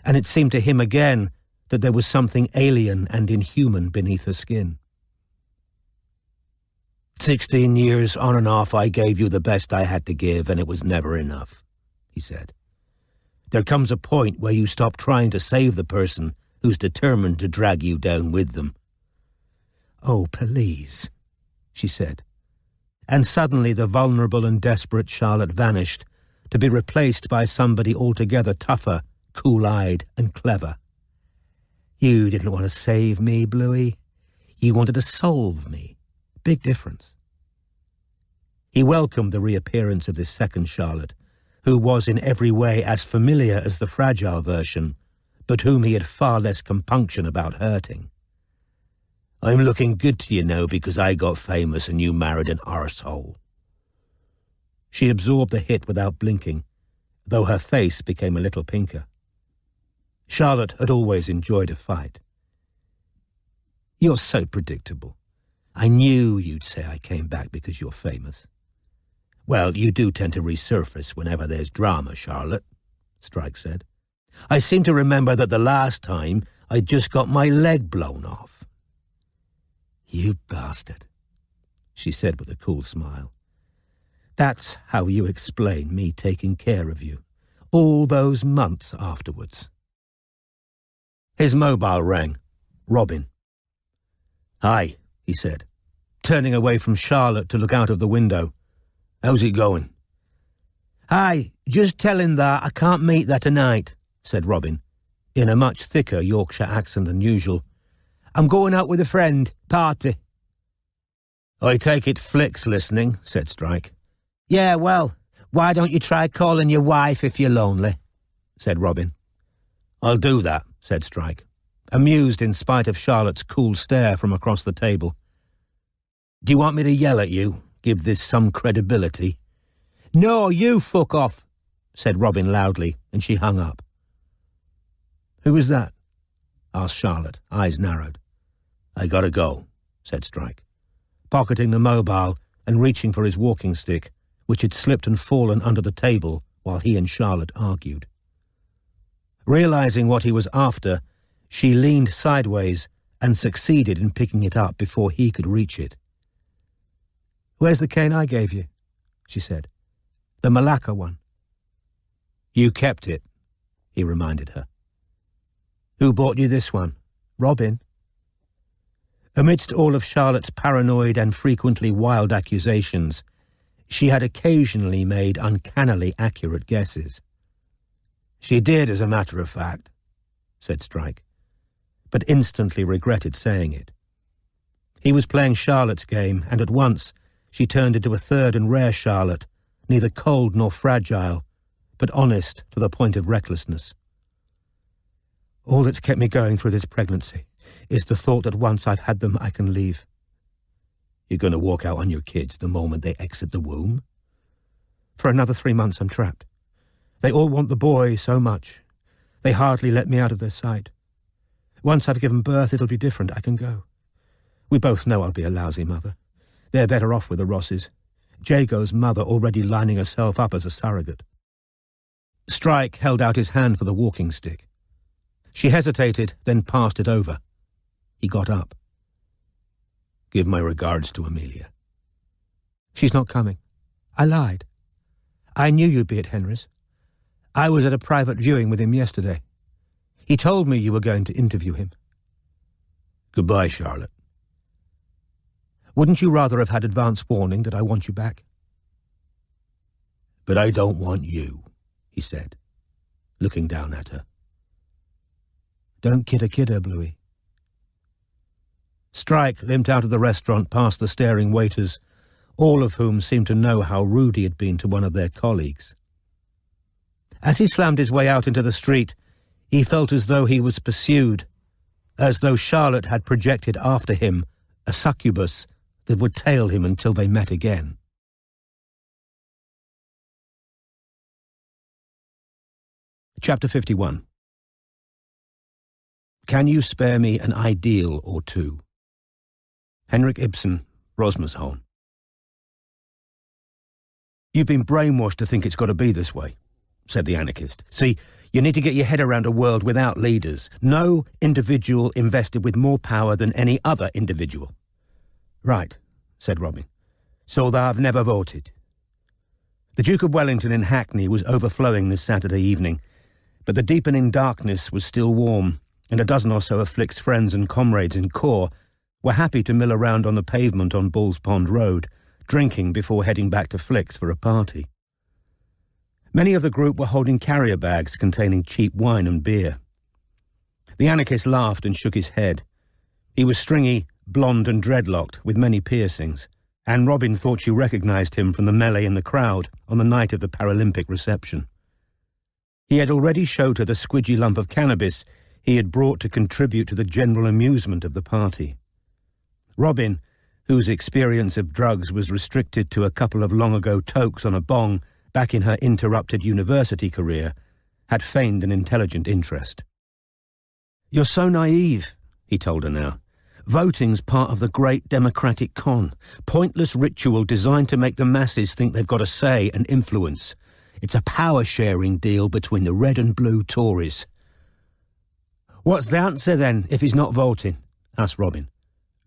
and it seemed to him again that there was something alien and inhuman beneath her skin. 16 years on and off I gave you the best I had to give, and it was never enough, he said. There comes a point where you stop trying to save the person who's determined to drag you down with them. Oh, please, she said. And suddenly the vulnerable and desperate Charlotte vanished, to be replaced by somebody altogether tougher, cool-eyed and clever. You didn't want to save me, Bluey. You wanted to solve me. Big difference. He welcomed the reappearance of this second Charlotte, who was in every way as familiar as the fragile version, but whom he had far less compunction about hurting. I'm looking good to you now because I got famous and you married an arsehole. She absorbed the hit without blinking, though her face became a little pinker. Charlotte had always enjoyed a fight. You're so predictable. I knew you'd say I came back because you're famous. Well, you do tend to resurface whenever there's drama, Charlotte, Strike said. I seem to remember that the last time I just got my leg blown off. You bastard, she said with a cool smile. That's how you explain me taking care of you, all those months afterwards. His mobile rang. Robin. Hi, he said, turning away from Charlotte to look out of the window. How's it going? Hi, just telling that I can't meet there tonight, said Robin, in a much thicker Yorkshire accent than usual. I'm going out with a friend, party. I take it Flick's listening, said Strike. Yeah, well, why don't you try calling your wife if you're lonely, said Robin. I'll do that, said Strike, amused in spite of Charlotte's cool stare from across the table. Do you want me to yell at you, give this some credibility? No, you fuck off, said Robin loudly, and she hung up. Who was that? Asked Charlotte, eyes narrowed. I gotta go, said Strike, pocketing the mobile and reaching for his walking stick, which had slipped and fallen under the table while he and Charlotte argued. Realizing what he was after, she leaned sideways and succeeded in picking it up before he could reach it. Where's the cane I gave you? She said. The Malacca one. You kept it, he reminded her. Who bought you this one? Robin. Amidst all of Charlotte's paranoid and frequently wild accusations, she had occasionally made uncannily accurate guesses. She did, as a matter of fact, said Strike, but instantly regretted saying it. He was playing Charlotte's game, and at once she turned into a third and rare Charlotte, neither cold nor fragile, but honest to the point of recklessness. All that's kept me going through this pregnancy is the thought that once I've had them, I can leave. You're going to walk out on your kids the moment they exit the womb? For another 3 months I'm trapped. They all want the boy so much. They hardly let me out of their sight. Once I've given birth, it'll be different. I can go. We both know I'll be a lousy mother. They're better off with the Rosses. Jago's mother already lining herself up as a surrogate. Strike held out his hand for the walking stick. She hesitated, then passed it over. He got up. Give my regards to Amelia. She's not coming. I lied. I knew you'd be at Henry's. I was at a private viewing with him yesterday. He told me you were going to interview him. Goodbye, Charlotte. Wouldn't you rather have had advance warning that I want you back? But I don't want you, he said, looking down at her. Don't kid a kidder, Bluey. Strike limped out of the restaurant past the staring waiters, all of whom seemed to know how rude he had been to one of their colleagues. As he slammed his way out into the street, he felt as though he was pursued, as though Charlotte had projected after him a succubus that would tail him until they met again. Chapter 51. Can you spare me an ideal or two? Henrik Ibsen, Rosmersholm. You've been brainwashed to think it's got to be this way, said the anarchist. See, you need to get your head around a world without leaders. No individual invested with more power than any other individual. Right, said Robin. So they've never voted. The Duke of Wellington in Hackney was overflowing this Saturday evening, but the deepening darkness was still warm, and a dozen or so of Flick's friends and comrades in corps were happy to mill around on the pavement on Bull's Pond Road, drinking before heading back to Flick's for a party. Many of the group were holding carrier bags containing cheap wine and beer. The anarchist laughed and shook his head. He was stringy, blonde and dreadlocked, with many piercings, and Robin thought she recognised him from the melee in the crowd on the night of the Paralympic reception. He had already showed her the squidgy lump of cannabis he had brought to contribute to the general amusement of the party. Robin, whose experience of drugs was restricted to a couple of long-ago tokes on a bong back in her interrupted university career, had feigned an intelligent interest. "You're so naive," he told her now. "Voting's part of the great democratic con, pointless ritual designed to make the masses think they've got a say and influence. It's a power-sharing deal between the red and blue Tories." "What's the answer, then, if he's not voting?" asked Robin,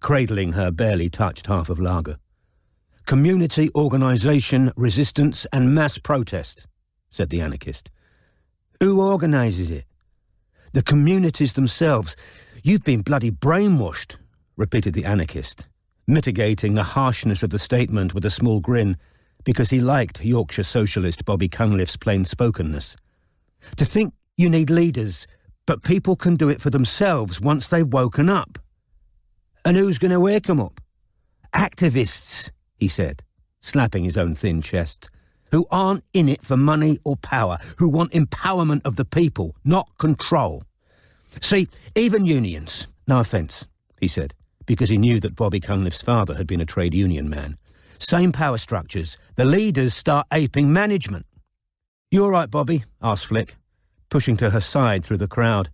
cradling her barely touched half of lager. "Community organisation, resistance and mass protest," said the anarchist. "Who organises it?" "The communities themselves. You've been bloody brainwashed," repeated the anarchist, mitigating the harshness of the statement with a small grin, because he liked Yorkshire socialist Bobby Cunliffe's plain-spokenness. "To think you need leaders, but people can do it for themselves once they've woken up." "And who's going to wake 'em up?" "Activists," he said, slapping his own thin chest, "who aren't in it for money or power, who want empowerment of the people, not control. See, even unions, no offence," he said, because he knew that Bobby Cunliffe's father had been a trade union man. "Same power structures. The leaders start aping management." "You all right, Bobby?" asked Flick, pushing to her side through the crowd.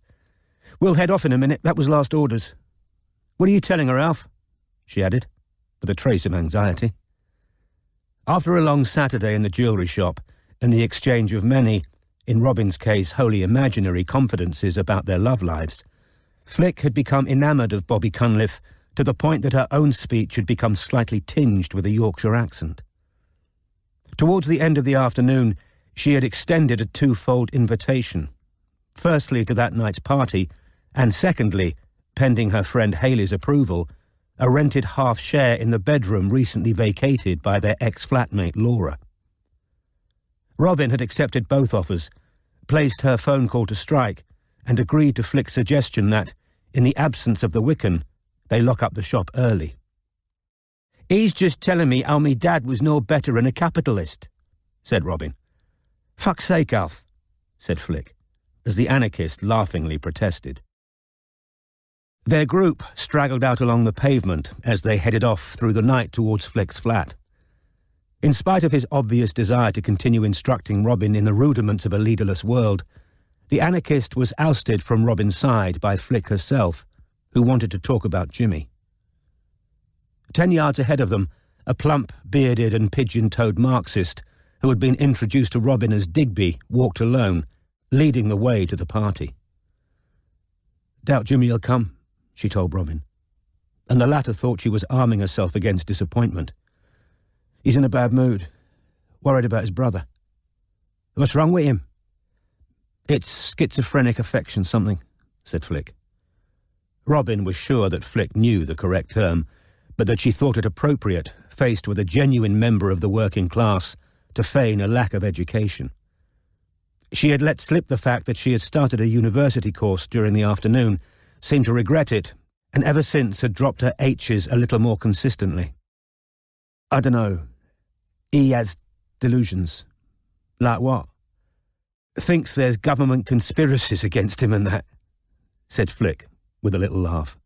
"We'll head off in a minute. That was last orders." "What are you telling her, Alf?" she added, with a trace of anxiety. After a long Saturday in the jewellery shop and the exchange of many, in Robin's case wholly imaginary, confidences about their love lives, Flick had become enamoured of Bobby Cunliffe to the point that her own speech had become slightly tinged with a Yorkshire accent. Towards the end of the afternoon, she had extended a twofold invitation. Firstly, to that night's party, and secondly, pending her friend Haley's approval, a rented half-share in the bedroom recently vacated by their ex-flatmate Laura. Robin had accepted both offers, placed her phone call to Strike, and agreed to Flick's suggestion that, in the absence of the Wiccan, they lock up the shop early. "He's just telling me how me dad was no better than a capitalist," said Robin. "Fuck's sake, Alf," said Flick, as the anarchist laughingly protested. Their group straggled out along the pavement as they headed off through the night towards Flick's flat. In spite of his obvious desire to continue instructing Robin in the rudiments of a leaderless world, the anarchist was ousted from Robin's side by Flick herself, who wanted to talk about Jimmy. 10 yards ahead of them, a plump, bearded and pigeon-toed Marxist, who had been introduced to Robin as Digby, walked alone, leading the way to the party. "Doubt Jimmy'll come," she told Robin, and the latter thought she was arming herself against disappointment. "He's in a bad mood, worried about his brother." "What's wrong with him?" "It's schizophrenic affection something," said Flick. Robin was sure that Flick knew the correct term, but that she thought it appropriate, faced with a genuine member of the working class, to feign a lack of education. She had let slip the fact that she had started a university course during the afternoon, seemed to regret it, and ever since had dropped her H's a little more consistently. "I dunno. He has delusions." "Like what?" "Thinks there's government conspiracies against him and that," said Flick, with a little laugh.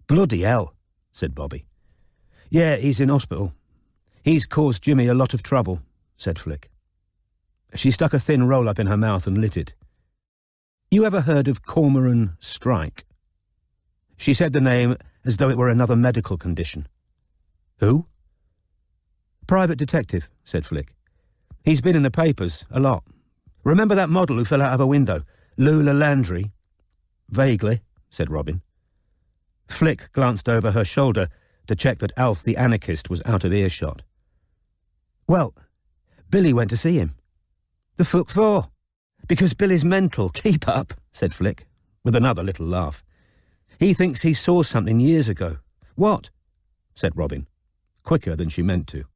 "Bloody hell," said Bobby. "Yeah, he's in hospital. He's caused Jimmy a lot of trouble," said Flick. She stuck a thin roll-up in her mouth and lit it. "You ever heard of Cormoran Strike?" She said the name as though it were another medical condition. "Who?" "Private detective," said Flick. "He's been in the papers, a lot. Remember that model who fell out of a window? Lula Landry?" "Vaguely," said Robin. Flick glanced over her shoulder to check that Alf the anarchist was out of earshot. "Well, Billy went to see him." "The fuck for?" "Because Billy's mental. Keep up," said Flick, with another little laugh. "He thinks he saw something years ago." "What?" said Robin, quicker than she meant to.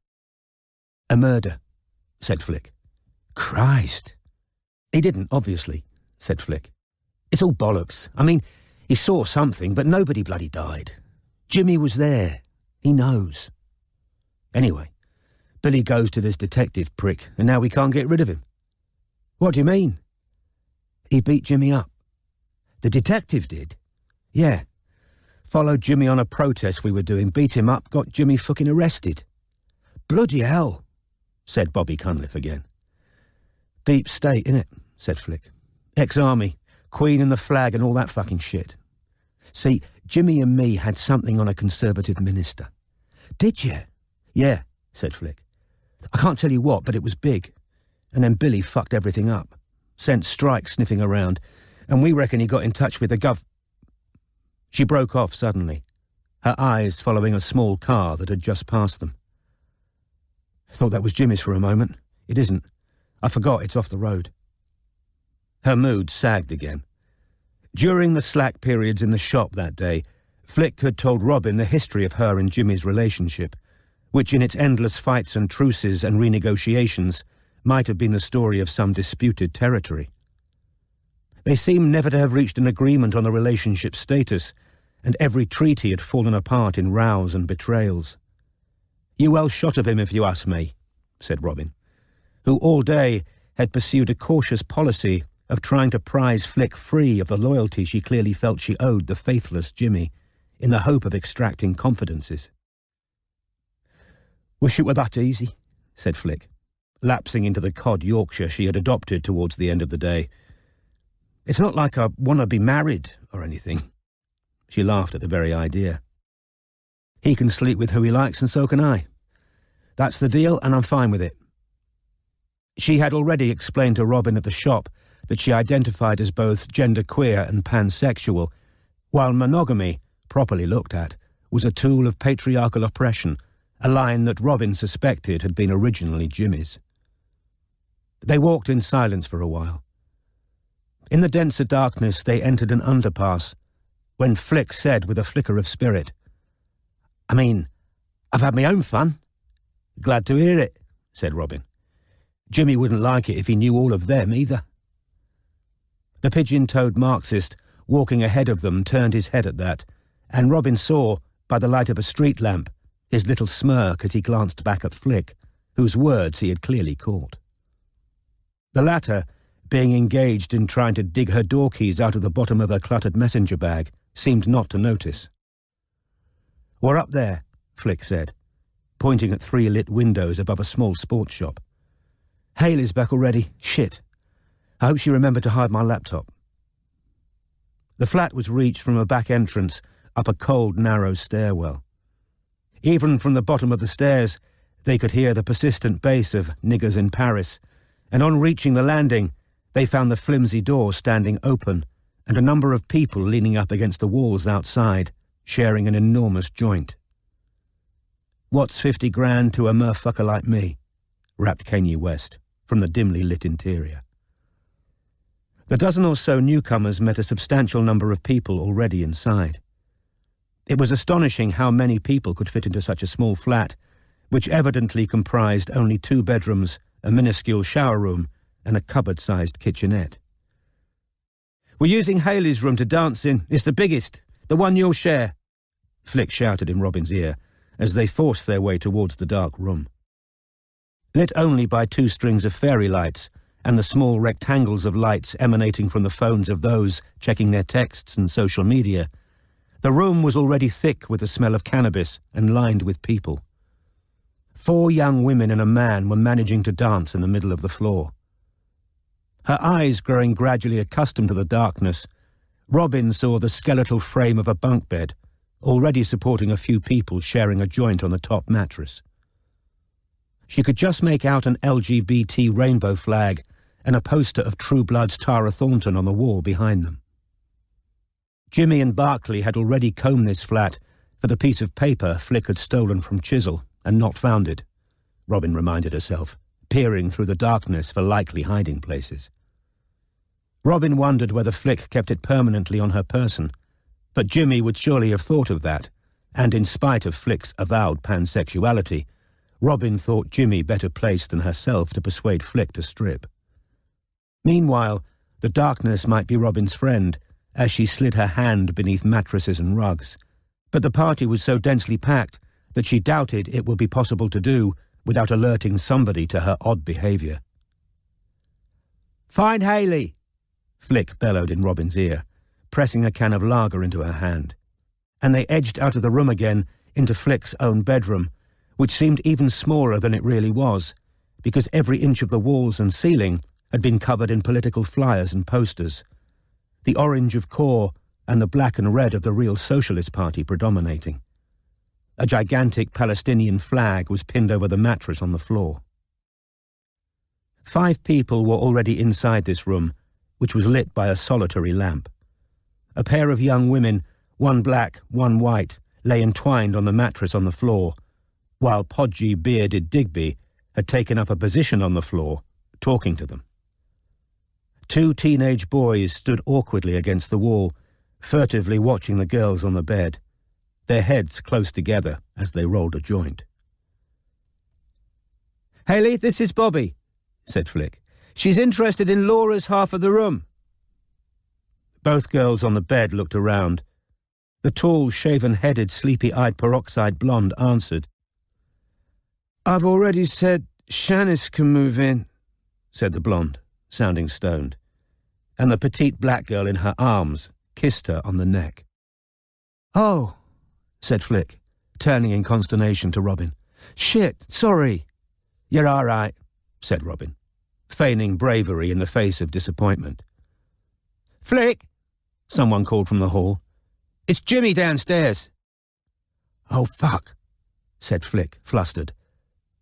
"A murder," said Flick. "Christ." "He didn't, obviously," said Flick. "It's all bollocks. I mean, he saw something, but nobody bloody died. Jimmy was there. He knows. Anyway, Billy goes to this detective prick, and now we can't get rid of him." "What do you mean?" "He beat Jimmy up." "The detective did?" "Yeah. Followed Jimmy on a protest we were doing, beat him up, got Jimmy fucking arrested." "Bloody hell," said Bobby Cunliffe again. "Deep state, innit?" said Flick. "Ex-army, Queen and the flag and all that fucking shit. See, Jimmy and me had something on a Conservative minister." "Did you?" "Yeah," said Flick. "I can't tell you what, but it was big. And then Billy fucked everything up. Sent Strike sniffing around, and we reckon he got in touch with the gov..." She broke off suddenly, her eyes following a small car that had just passed them. "Thought that was Jimmy's for a moment. It isn't. I forgot it's off the road." Her mood sagged again. During the slack periods in the shop that day, Flick had told Robin the history of her and Jimmy's relationship, which in its endless fights and truces and renegotiations might have been the story of some disputed territory. They seemed never to have reached an agreement on the relationship's status, and every treaty had fallen apart in rows and betrayals. "You well shot of him, if you ask me," said Robin, who all day had pursued a cautious policy of trying to prize Flick free of the loyalty she clearly felt she owed the faithless Jimmy, in the hope of extracting confidences. "Wish it were that easy," said Flick, lapsing into the cod Yorkshire she had adopted towards the end of the day. "It's not like I want to be married or anything." She laughed at the very idea. "He can sleep with who he likes, and so can I. That's the deal, and I'm fine with it." She had already explained to Robin at the shop that she identified as both genderqueer and pansexual, while monogamy, properly looked at, was a tool of patriarchal oppression, a line that Robin suspected had been originally Jimmy's. They walked in silence for a while. In the denser darkness they entered an underpass, when Flick said with a flicker of spirit, "I mean, I've had my own fun." "Glad to hear it," said Robin. "Jimmy wouldn't like it if he knew all of them either." The pigeon-toed Marxist walking ahead of them turned his head at that, and Robin saw, by the light of a street lamp, his little smirk as he glanced back at Flick, whose words he had clearly caught. The latter, being engaged in trying to dig her door keys out of the bottom of her cluttered messenger bag, seemed not to notice. "We're up there," Flick said, pointing at 3 lit windows above a small sports shop. "Haley's back already. Shit. I hope she remembered to hide my laptop." The flat was reached from a back entrance up a cold, narrow stairwell. Even from the bottom of the stairs, they could hear the persistent bass of Niggers in Paris, and on reaching the landing, they found the flimsy door standing open and a number of people leaning up against the walls outside, sharing an enormous joint. "What's 50 grand to a murfucker like me?" rapped Kanye West from the dimly lit interior. The dozen or so newcomers met a substantial number of people already inside. It was astonishing how many people could fit into such a small flat, which evidently comprised only 2 bedrooms, a minuscule shower room, and a cupboard-sized kitchenette. "We're using Haley's room to dance in. It's the biggest, the one you'll share," Flick shouted in Robin's ear as they forced their way towards the dark room. Lit only by 2 strings of fairy lights and the small rectangles of lights emanating from the phones of those checking their texts and social media, the room was already thick with the smell of cannabis and lined with people. 4 young women and a man were managing to dance in the middle of the floor. Her eyes growing gradually accustomed to the darkness, Robin saw the skeletal frame of a bunk bed, already supporting a few people sharing a joint on the top mattress. She could just make out an LGBT rainbow flag and a poster of True Blood's Tara Thornton on the wall behind them. Jimmy and Barclay had already combed this flat for the piece of paper Flick had stolen from Chisel and not found it, Robin reminded herself, peering through the darkness for likely hiding places. Robin wondered whether Flick kept it permanently on her person, but Jimmy would surely have thought of that, and in spite of Flick's avowed pansexuality, Robin thought Jimmy better placed than herself to persuade Flick to strip. Meanwhile, the darkness might be Robin's friend, as she slid her hand beneath mattresses and rugs, but the party was so densely packed that she doubted it would be possible to do without alerting somebody to her odd behaviour. "Find Haley!" Flick bellowed in Robin's ear, pressing a can of lager into her hand, and they edged out of the room again into Flick's own bedroom, which seemed even smaller than it really was, because every inch of the walls and ceiling had been covered in political flyers and posters, the orange of CORE and the black and red of the Real Socialist Party predominating. A gigantic Palestinian flag was pinned over the mattress on the floor. 5 people were already inside this room, which was lit by a solitary lamp. A pair of young women, one black, one white, lay entwined on the mattress on the floor, while podgy, bearded Digby had taken up a position on the floor, talking to them. 2 teenage boys stood awkwardly against the wall, furtively watching the girls on the bed, their heads close together as they rolled a joint. "Haley, this is Bobby," said Flick. "She's interested in Laura's half of the room." Both girls on the bed looked around. The tall, shaven-headed, sleepy-eyed peroxide blonde answered. "I've already said Shanice can move in," said the blonde, sounding stoned, and the petite black girl in her arms kissed her on the neck. "Oh," said Flick, turning in consternation to Robin. "Shit, sorry." "You're all right," said Robin, feigning bravery in the face of disappointment. "Flick," someone called from the hall. "It's Jimmy downstairs." "Oh, fuck," said Flick, flustered,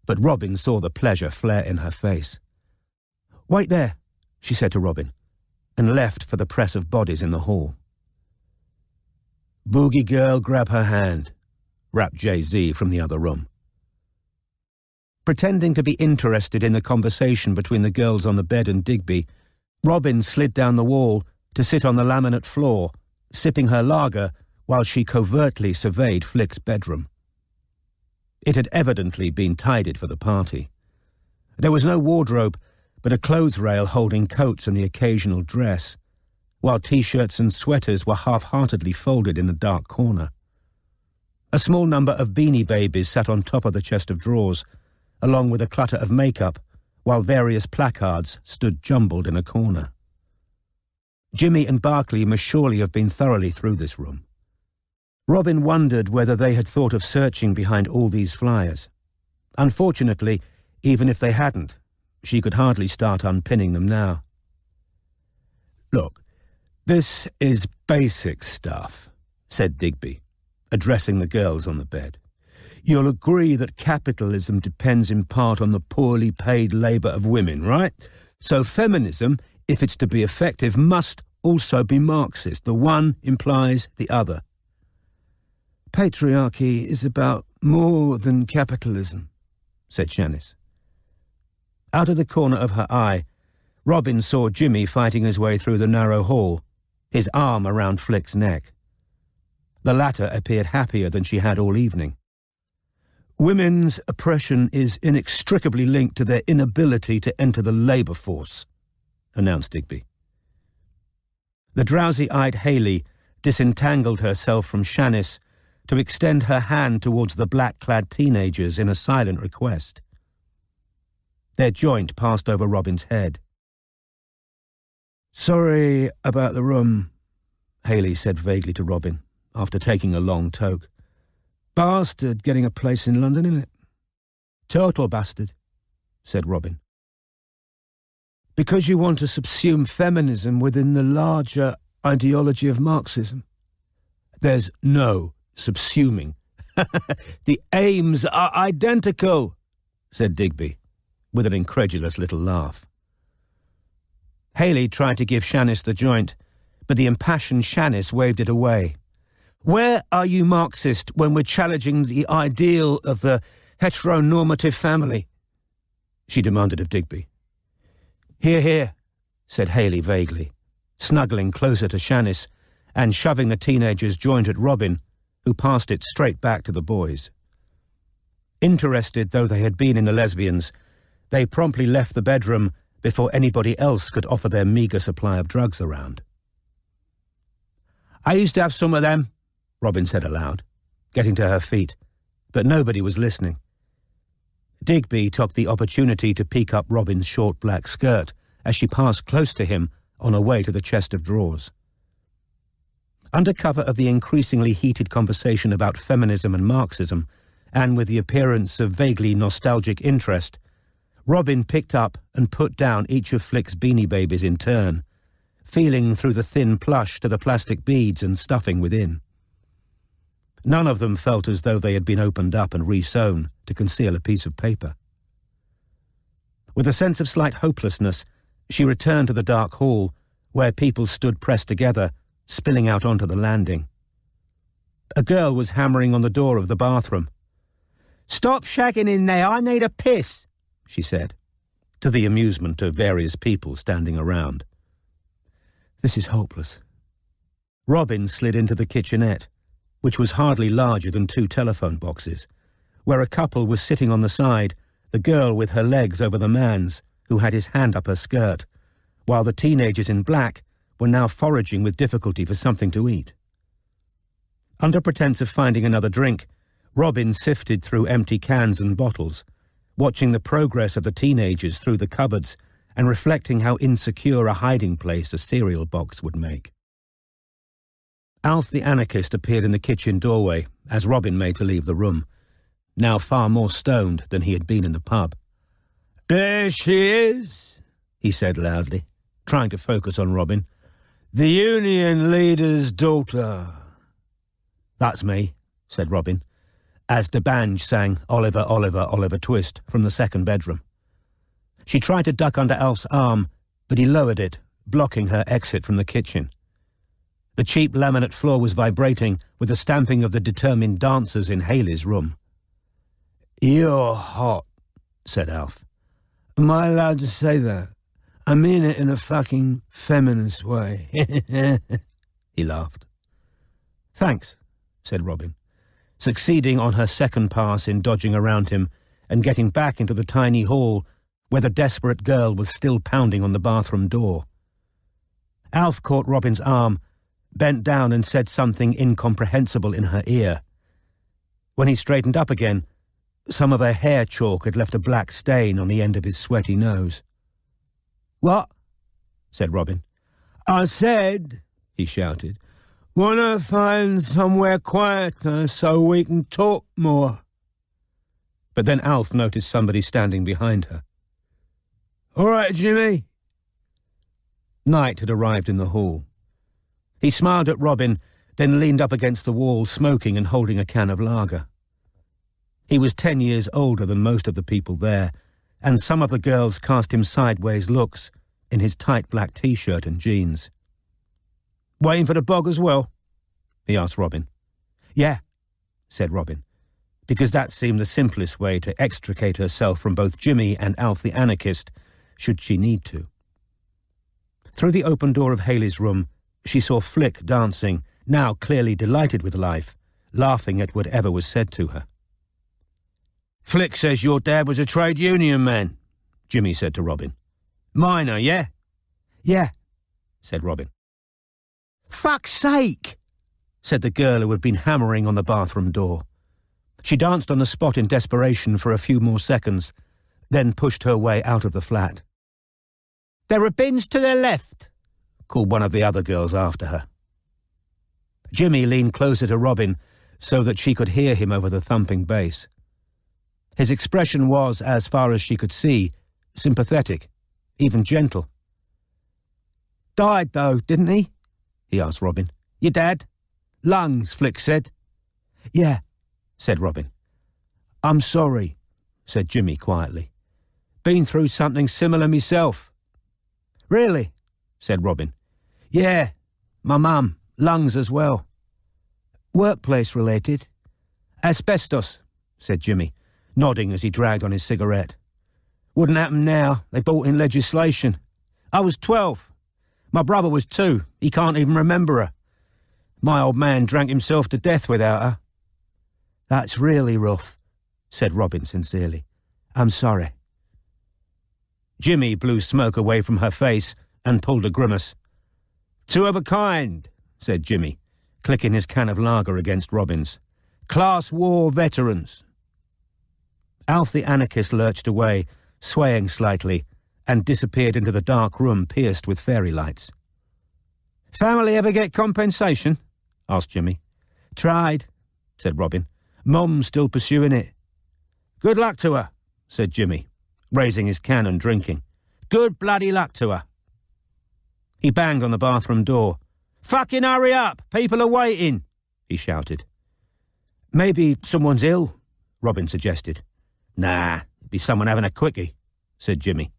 but Robin saw the pleasure flare in her face. "Wait there," she said to Robin, and left for the press of bodies in the hall. "Boogie girl, grab her hand," rapped Jay-Z from the other room. Pretending to be interested in the conversation between the girls on the bed and Digby, Robin slid down the wall to sit on the laminate floor, sipping her lager while she covertly surveyed Flick's bedroom. It had evidently been tidied for the party. There was no wardrobe, but a clothes rail holding coats and the occasional dress, while T-shirts and sweaters were half-heartedly folded in a dark corner. A small number of beanie babies sat on top of the chest of drawers, along with a clutter of makeup, while various placards stood jumbled in a corner. Jimmy and Barclay must surely have been thoroughly through this room. Robin wondered whether they had thought of searching behind all these flyers. Unfortunately, even if they hadn't, she could hardly start unpinning them now. "Look, this is basic stuff," said Digby, addressing the girls on the bed. "You'll agree that capitalism depends in part on the poorly paid labour of women, right? So feminism, if it's to be effective, must also be Marxist. The one implies the other." "Patriarchy is about more than capitalism," said Shanice. Out of the corner of her eye, Robin saw Jimmy fighting his way through the narrow hall, his arm around Flick's neck. The latter appeared happier than she had all evening. Women's oppression is inextricably linked to their inability to enter the labour force, announced Digby. The drowsy-eyed Haley disentangled herself from Shanice to extend her hand towards the black-clad teenagers in a silent request. Their joint passed over Robin's head. "Sorry about the room," Haley said vaguely to Robin, after taking a long toke. "Bastard getting a place in London, innit?" "Total bastard," said Robin. "Because you want to subsume feminism within the larger ideology of Marxism." "There's no subsuming. The aims are identical," said Digby, with an incredulous little laugh. Haley tried to give Shanice the joint, but the impassioned Shanice waved it away. "Where are you Marxist when we're challenging the ideal of the heteronormative family?" she demanded of Digby. "Hear, hear," said Haley vaguely, snuggling closer to Shanice and shoving the teenager's joint at Robin, who passed it straight back to the boys. Interested though they had been in the lesbians, they promptly left the bedroom before anybody else could offer their meagre supply of drugs around. "I used to have some of them," Robin said aloud, getting to her feet, but nobody was listening. Digby took the opportunity to peek up Robin's short black skirt as she passed close to him on her way to the chest of drawers. Under cover of the increasingly heated conversation about feminism and Marxism, and with the appearance of vaguely nostalgic interest, Robin picked up and put down each of Flick's beanie babies in turn, feeling through the thin plush to the plastic beads and stuffing within. None of them felt as though they had been opened up and re-sewn to conceal a piece of paper. With a sense of slight hopelessness, she returned to the dark hall, where people stood pressed together, spilling out onto the landing. A girl was hammering on the door of the bathroom. "Stop shagging in there, I need a piss," she said, to the amusement of various people standing around. "This is hopeless." Robin slid into the kitchenette, which was hardly larger than 2 telephone boxes, where a couple was sitting on the side, the girl with her legs over the man's, who had his hand up her skirt, while the teenagers in black were now foraging with difficulty for something to eat. Under pretense of finding another drink, Robin sifted through empty cans and bottles, watching the progress of the teenagers through the cupboards and reflecting how insecure a hiding place a cereal box would make. Alf the anarchist appeared in the kitchen doorway as Robin made to leave the room, now far more stoned than he had been in the pub. "There she is," he said loudly, trying to focus on Robin. "The union leader's daughter." "That's me," said Robin, as Debange sang "Oliver, Oliver, Oliver Twist" from the second bedroom. She tried to duck under Alf's arm, but he lowered it, blocking her exit from the kitchen. The cheap laminate floor was vibrating with the stamping of the determined dancers in Haley's room. "You're hot," said Alf. "Am I allowed to say that? I mean it in a fucking feminist way." He laughed. "Thanks," said Robin, succeeding on her second pass in dodging around him and getting back into the tiny hall where the desperate girl was still pounding on the bathroom door. Alf caught Robin's arm, bent down and said something incomprehensible in her ear. When he straightened up again, some of her hair chalk had left a black stain on the end of his sweaty nose. "What?" said Robin. "I said," he shouted, "wanna find somewhere quieter so we can talk more." But then Alf noticed somebody standing behind her. "All right, Jimmy." Night had arrived in the hall. He smiled at Robin, then leaned up against the wall, smoking and holding a can of lager. He was 10 years older than most of the people there, and some of the girls cast him sideways looks in his tight black T-shirt and jeans. "Waiting for the bog as well?" he asked Robin. "Yeah," said Robin, because that seemed the simplest way to extricate herself from both Jimmy and Alf the anarchist, should she need to. Through the open door of Haley's room, she saw Flick dancing, now clearly delighted with life, laughing at whatever was said to her. Flick says your dad was a trade union man, Jimmy said to Robin. Miner, yeah? Yeah, said Robin. Fuck's sake, said the girl who had been hammering on the bathroom door. She danced on the spot in desperation for a few more seconds, then pushed her way out of the flat. There are bins to the left, called one of the other girls after her. Jimmy leaned closer to Robin so that she could hear him over the thumping bass. His expression was, as far as she could see, sympathetic, even gentle. Died, though, didn't he? He asked Robin. Your dad? Lungs, Flick said. Yeah, said Robin. I'm sorry, said Jimmy quietly. Been through something similar myself. Really? Said Robin. Yeah, my mum, lungs as well. Workplace related? Asbestos, said Jimmy, nodding as he dragged on his cigarette. Wouldn't happen now. They brought in legislation. I was 12. My brother was 2. He can't even remember her. My old man drank himself to death without her. That's really rough, said Robin sincerely. I'm sorry. Jimmy blew smoke away from her face and pulled a grimace. Two of a kind, said Jimmy, clicking his can of lager against Robin's. Class war veterans. Alf the anarchist lurched away, swaying slightly, and disappeared into the dark room pierced with fairy lights. Family ever get compensation? Asked Jimmy. Tried, said Robin. Mum's still pursuing it. Good luck to her, said Jimmy, raising his can and drinking. Good bloody luck to her. He banged on the bathroom door. Fucking hurry up! People are waiting, he shouted. Maybe someone's ill, Robin suggested. Nah, it'd be someone having a quickie, said Jimmy.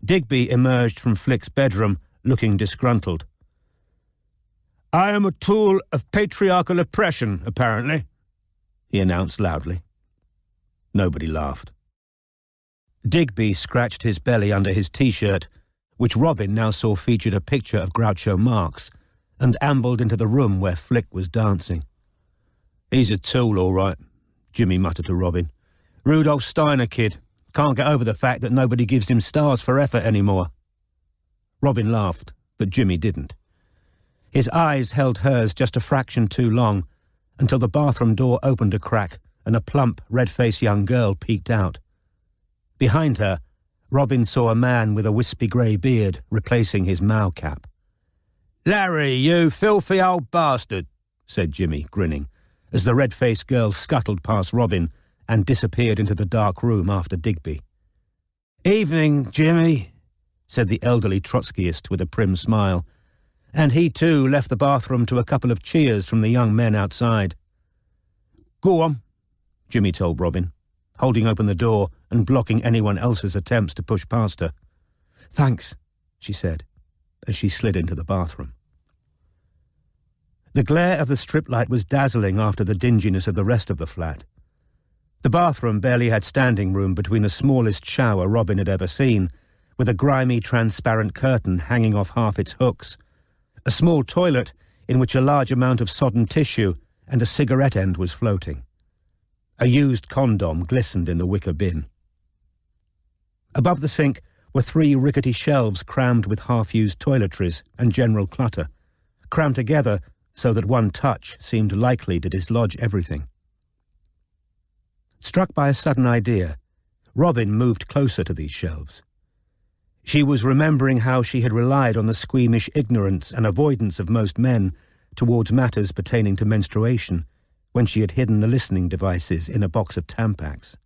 Digby emerged from Flick's bedroom, looking disgruntled. I am a tool of patriarchal oppression, apparently, he announced loudly. Nobody laughed. Digby scratched his belly under his T-shirt, which Robin now saw featured a picture of Groucho Marx, and ambled into the room where Flick was dancing. He's a tool, all right, Jimmy muttered to Robin. Rudolf Steiner kid. Can't get over the fact that nobody gives him stars for effort anymore. Robin laughed, but Jimmy didn't. His eyes held hers just a fraction too long, until the bathroom door opened a crack and a plump, red-faced young girl peeked out. Behind her, Robin saw a man with a wispy grey beard replacing his Mao cap. Larry, you filthy old bastard, said Jimmy, grinning, as the red-faced girl scuttled past Robin and disappeared into the dark room after Digby. Evening, Jimmy, said the elderly Trotskyist with a prim smile, and he too left the bathroom to a couple of cheers from the young men outside. Go on, Jimmy told Robin, holding open the door and blocking anyone else's attempts to push past her. Thanks, she said, as she slid into the bathroom. The glare of the strip light was dazzling after the dinginess of the rest of the flat. The bathroom barely had standing room between the smallest shower Robin had ever seen, with a grimy, transparent curtain hanging off half its hooks, a small toilet in which a large amount of sodden tissue and a cigarette end was floating. A used condom glistened in the wicker bin. Above the sink were 3 rickety shelves crammed with half-used toiletries and general clutter, crammed together so that one touch seemed likely to dislodge everything. Struck by a sudden idea, Robin moved closer to these shelves. She was remembering how she had relied on the squeamish ignorance and avoidance of most men towards matters pertaining to menstruation when she had hidden the listening devices in a box of Tampax.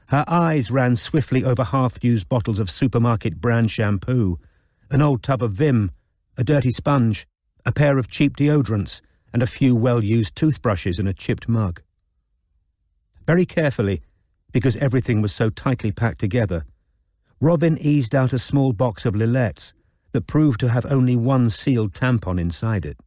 Her eyes ran swiftly over half-used bottles of supermarket brand shampoo, an old tub of Vim, a dirty sponge, a pair of cheap deodorants, and a few well-used toothbrushes in a chipped mug. Very carefully, because everything was so tightly packed together, Robin eased out a small box of Lilettes that proved to have only one sealed tampon inside it.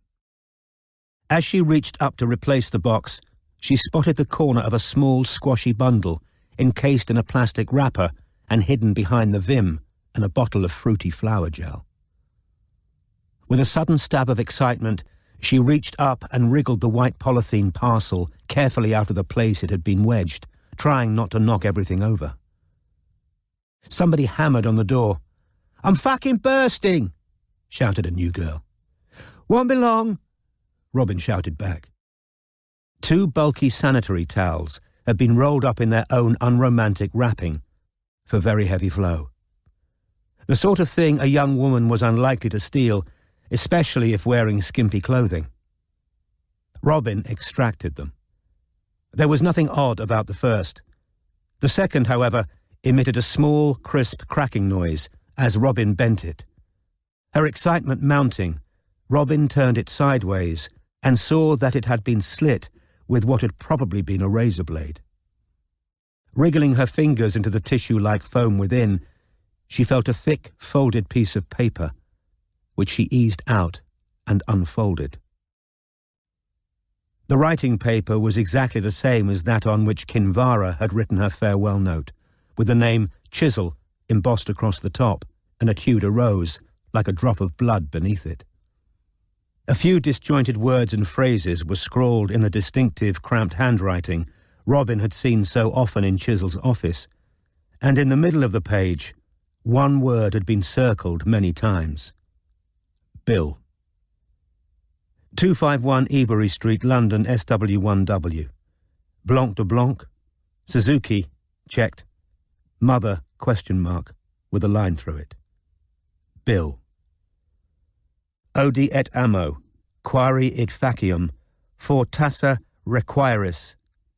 As she reached up to replace the box, she spotted the corner of a small, squashy bundle encased in a plastic wrapper and hidden behind the Vim and a bottle of fruity flower gel. With a sudden stab of excitement, She reached up and wriggled the white polythene parcel carefully out of the place it had been wedged, trying not to knock everything over. Somebody hammered on the door. "I'm fucking bursting!" shouted a new girl. "Won't be long," Robin shouted back. 2 bulky sanitary towels had been rolled up in their own unromantic wrapping for very heavy flow. The sort of thing a young woman was unlikely to steal, especially if wearing skimpy clothing. Robin extracted them. There was nothing odd about the first. The second, however, emitted a small, crisp cracking noise as Robin bent it. Her excitement mounting, Robin turned it sideways and saw that it had been slit with what had probably been a razor blade. Wriggling her fingers into the tissue-like foam within, she felt a thick, folded piece of paper, which she eased out and unfolded. The writing paper was exactly the same as that on which Kinvara had written her farewell note, with the name Chisel embossed across the top and a Tudor rose, like a drop of blood beneath it. A few disjointed words and phrases were scrawled in the distinctive, cramped handwriting Robin had seen so often in Chisel's office, and in the middle of the page, one word had been circled many times. Bill. 251 Ebury Street, London, SW1W. Blanc de Blanc. Suzuki, checked. Mother, ? With a line through it. Bill. Odi et amo, quari id facium, for tassa requiris,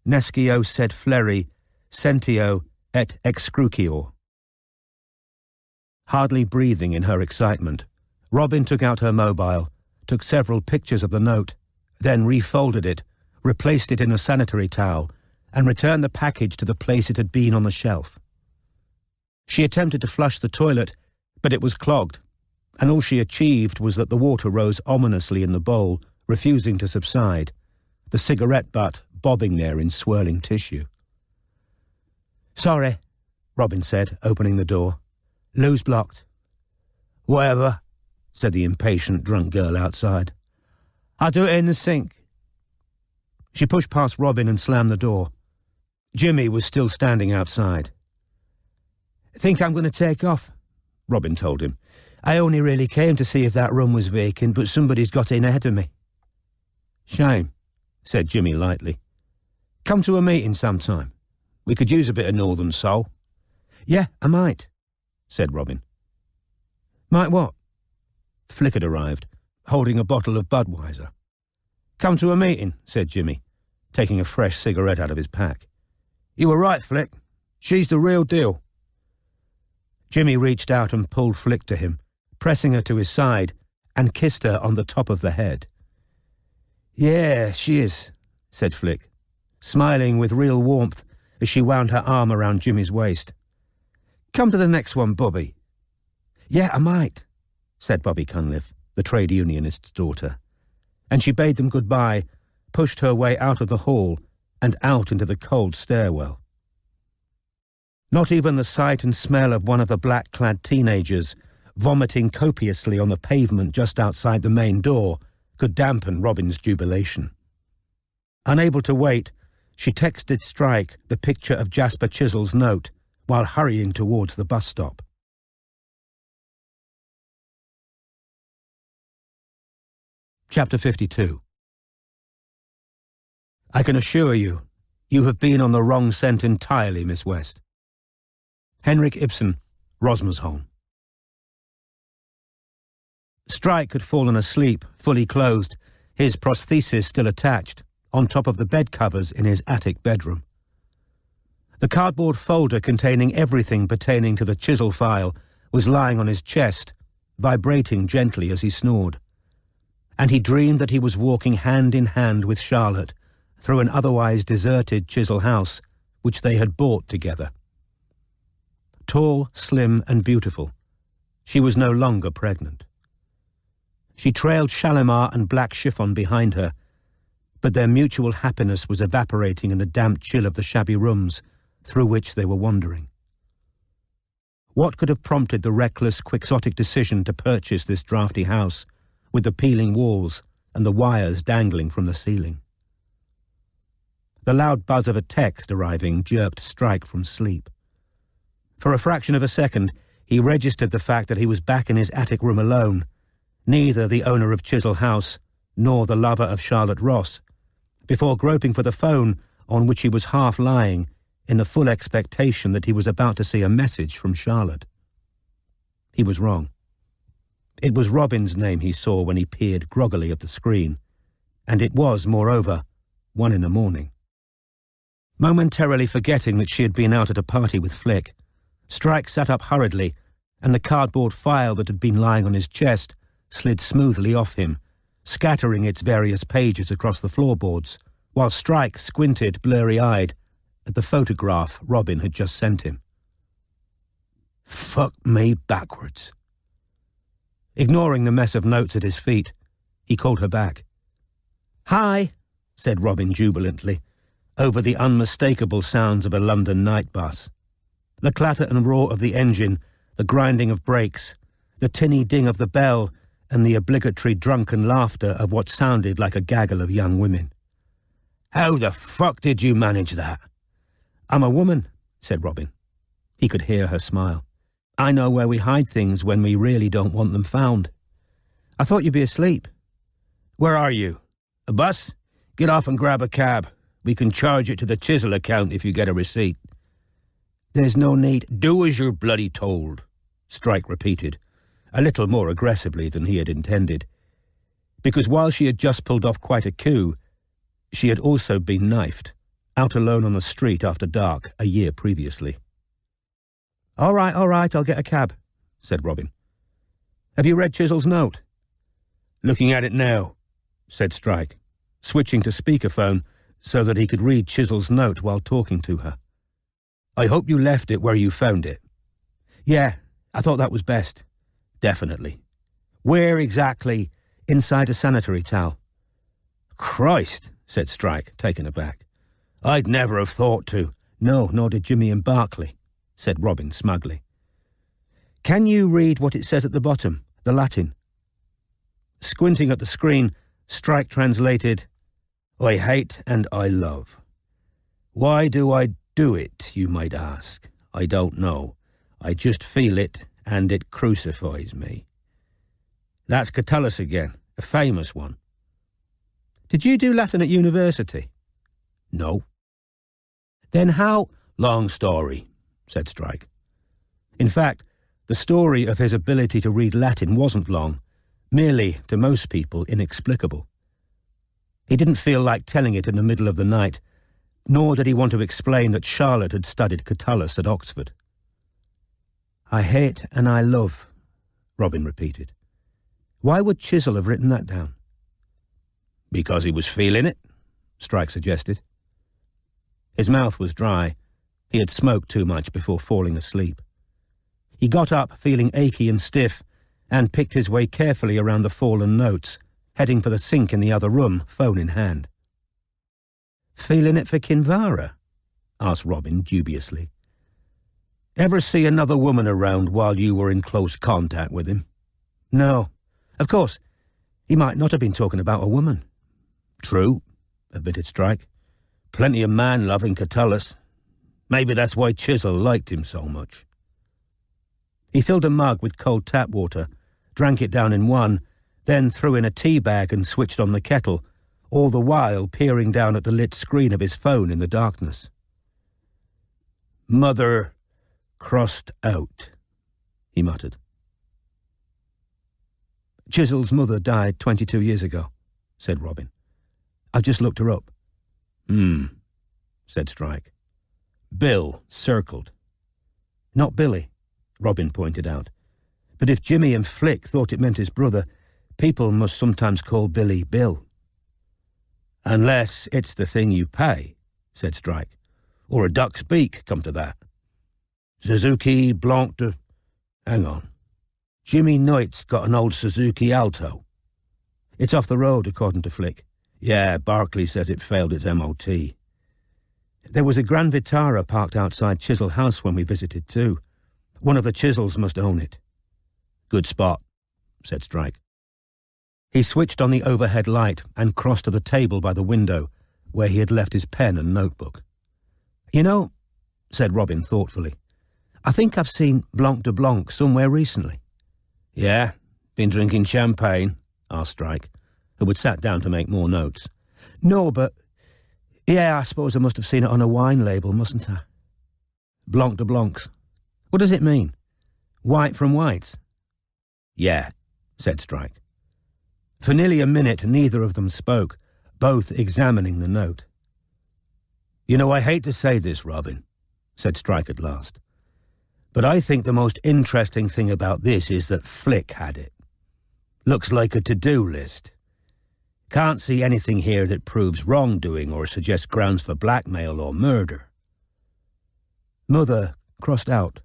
nescio sed fleri, sentio et excrucior. Hardly breathing in her excitement, Robin took out her mobile, took several pictures of the note, then refolded it, replaced it in a sanitary towel, and returned the package to the place it had been on the shelf. She attempted to flush the toilet, but it was clogged, and all she achieved was that the water rose ominously in the bowl, refusing to subside, the cigarette butt bobbing there in swirling tissue. "Sorry," Robin said, opening the door. "Loo's blocked." "Whatever," said the impatient drunk girl outside. "I'll do it in the sink." She pushed past Robin and slammed the door. Jimmy was still standing outside. "Think I'm going to take off," Robin told him. "I only really came to see if that room was vacant, but somebody's got in ahead of me." "Shame," said Jimmy lightly. "Come to a meeting sometime. We could use a bit of Northern soul." "Yeah, I might," said Robin. "Might what?" Flick had arrived, holding a bottle of Budweiser. "Come to a meeting," said Jimmy, taking a fresh cigarette out of his pack. "You were right, Flick. She's the real deal." Jimmy reached out and pulled Flick to him, pressing her to his side, and kissed her on the top of the head. "Yeah, she is," said Flick, smiling with real warmth as she wound her arm around Jimmy's waist. "Come to the next one, Bobby." "Yeah, I might," said Bobby Cunliffe, the trade unionist's daughter, and she bade them goodbye, pushed her way out of the hall and out into the cold stairwell. Not even the sight and smell of one of the black-clad teenagers vomiting copiously on the pavement just outside the main door could dampen Robin's jubilation. Unable to wait, she texted Strike the picture of Jasper Chisel's note while hurrying towards the bus stop. Chapter 52. "I can assure you, you have been on the wrong scent entirely, Miss West." Henrik Ibsen, Rosmersholm. Strike had fallen asleep, fully clothed, his prosthesis still attached, on top of the bed covers in his attic bedroom. The cardboard folder containing everything pertaining to the Chisel file was lying on his chest, vibrating gently as he snored. And he dreamed that he was walking hand in hand with Charlotte through an otherwise deserted Chisel house, which they had bought together. Tall, slim, and beautiful, she was no longer pregnant. She trailed Shalimar and black chiffon behind her, but their mutual happiness was evaporating in the damp chill of the shabby rooms through which they were wandering. What could have prompted the reckless, quixotic decision to purchase this draughty house, with the peeling walls and the wires dangling from the ceiling. The loud buzz of a text arriving jerked Strike from sleep. For a fraction of a second, he registered the fact that he was back in his attic room alone, neither the owner of Chisel House nor the lover of Charlotte Ross, before groping for the phone on which he was half lying in the full expectation that he was about to see a message from Charlotte. He was wrong. It was Robin's name he saw when he peered groggily at the screen, and it was, moreover, 1 a.m. Momentarily forgetting that she had been out at a party with Flick, Strike sat up hurriedly, and the cardboard file that had been lying on his chest slid smoothly off him, scattering its various pages across the floorboards, while Strike squinted blurry-eyed at the photograph Robin had just sent him. Fuck me backwards. Ignoring the mess of notes at his feet, he called her back. "Hi," said Robin jubilantly, over the unmistakable sounds of a London night bus. The clatter and roar of the engine, the grinding of brakes, the tinny ding of the bell, and the obligatory drunken laughter of what sounded like a gaggle of young women. "How the fuck did you manage that?" "I'm a woman," said Robin. He could hear her smile. "I know where we hide things when we really don't want them found. I thought you'd be asleep." "Where are you? A bus? Get off and grab a cab. We can charge it to the Chisel account if you get a receipt." "There's no need." "Do as you're bloody told," Strike repeated, a little more aggressively than he had intended, because while she had just pulled off quite a coup, she had also been knifed, out alone on the street after dark a year previously. All right, I'll get a cab," said Robin. "Have you read Chisel's note?" "Looking at it now," said Strike, switching to speakerphone so that he could read Chisel's note while talking to her. "I hope you left it where you found it." "Yeah, I thought that was best." "Definitely." "Where exactly?" "Inside a sanitary towel." "Christ," said Strike, taken aback. "I'd never have thought to." "No, nor did Jimmy and Barclay," said Robin smugly. "Can you read what it says at the bottom, the Latin?" Squinting at the screen, Strike translated, "I hate and I love. Why do I do it, you might ask? I don't know. I just feel it, and it crucifies me." That's Catullus again, a famous one. "Did you do Latin at university?" "No." "Then how—" "Long story," said Strike. In fact, the story of his ability to read Latin wasn't long, merely, to most people, inexplicable. He didn't feel like telling it in the middle of the night, nor did he want to explain that Charlotte had studied Catullus at Oxford. "I hate and I love," Robin repeated. Why would Chisel have written that down? "Because he was feeling it," Strike suggested. His mouth was dry. He had smoked too much before falling asleep. He got up, feeling achy and stiff, and picked his way carefully around the fallen notes, heading for the sink in the other room, phone in hand. "Feeling it for Kinvara?" asked Robin dubiously. "Ever see another woman around while you were in close contact with him?" "No. Of course, he might not have been talking about a woman." "True," admitted Strike. "Plenty of man-loving Catullus. Maybe that's why Chisel liked him so much." He filled a mug with cold tap water, drank it down in one, then threw in a tea bag and switched on the kettle, all the while peering down at the lit screen of his phone in the darkness. "Mother crossed out," he muttered. "Chisel's mother died 22 years ago," said Robin. "I've just looked her up." Said Strike. "Bill circled." "Not Billy," Robin pointed out. "But if Jimmy and Flick thought it meant his brother, people must sometimes call Billy Bill." "Unless it's the thing you pay," said Strike. "Or a duck's beak, come to that. Suzuki Blanc de... Hang on. Jimmy Knight's got an old Suzuki Alto." "It's off the road, according to Flick." "Yeah, Barclay says it failed its MOT. "There was a Grand Vitara parked outside Chisel House when we visited too. One of the Chisels must own it." "Good spot," said Strike. He switched on the overhead light and crossed to the table by the window, where he had left his pen and notebook. "You know," said Robin thoughtfully, "I think I've seen Blanc de Blanc somewhere recently." "Yeah? Been drinking champagne?" asked Strike, who had sat down to make more notes. "No, but... yeah, I suppose I must have seen it on a wine label, mustn't I?" "Blanc de Blancs. What does it mean? White from whites?" "Yeah," said Strike. For nearly a minute neither of them spoke, both examining the note. "You know, I hate to say this, Robin," said Strike at last, "but I think the most interesting thing about this is that Flick had it. Looks like a to-do list. Can't see anything here that proves wrongdoing or suggests grounds for blackmail or murder." "Mother crossed out,"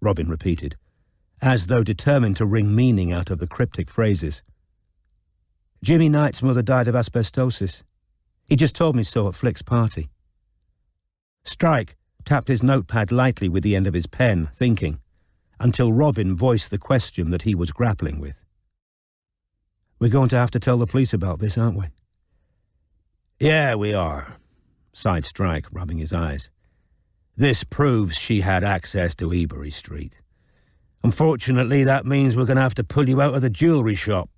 Robin repeated, as though determined to wring meaning out of the cryptic phrases. "Jimmy Knight's mother died of asbestosis. He just told me so at Flick's party." Strike tapped his notepad lightly with the end of his pen, thinking, until Robin voiced the question that he was grappling with. "We're going to have to tell the police about this, aren't we?" "Yeah, we are," sighed Strike, rubbing his eyes. "This proves she had access to Ebury Street. Unfortunately, that means we're going to have to pull you out of the jewellery shop.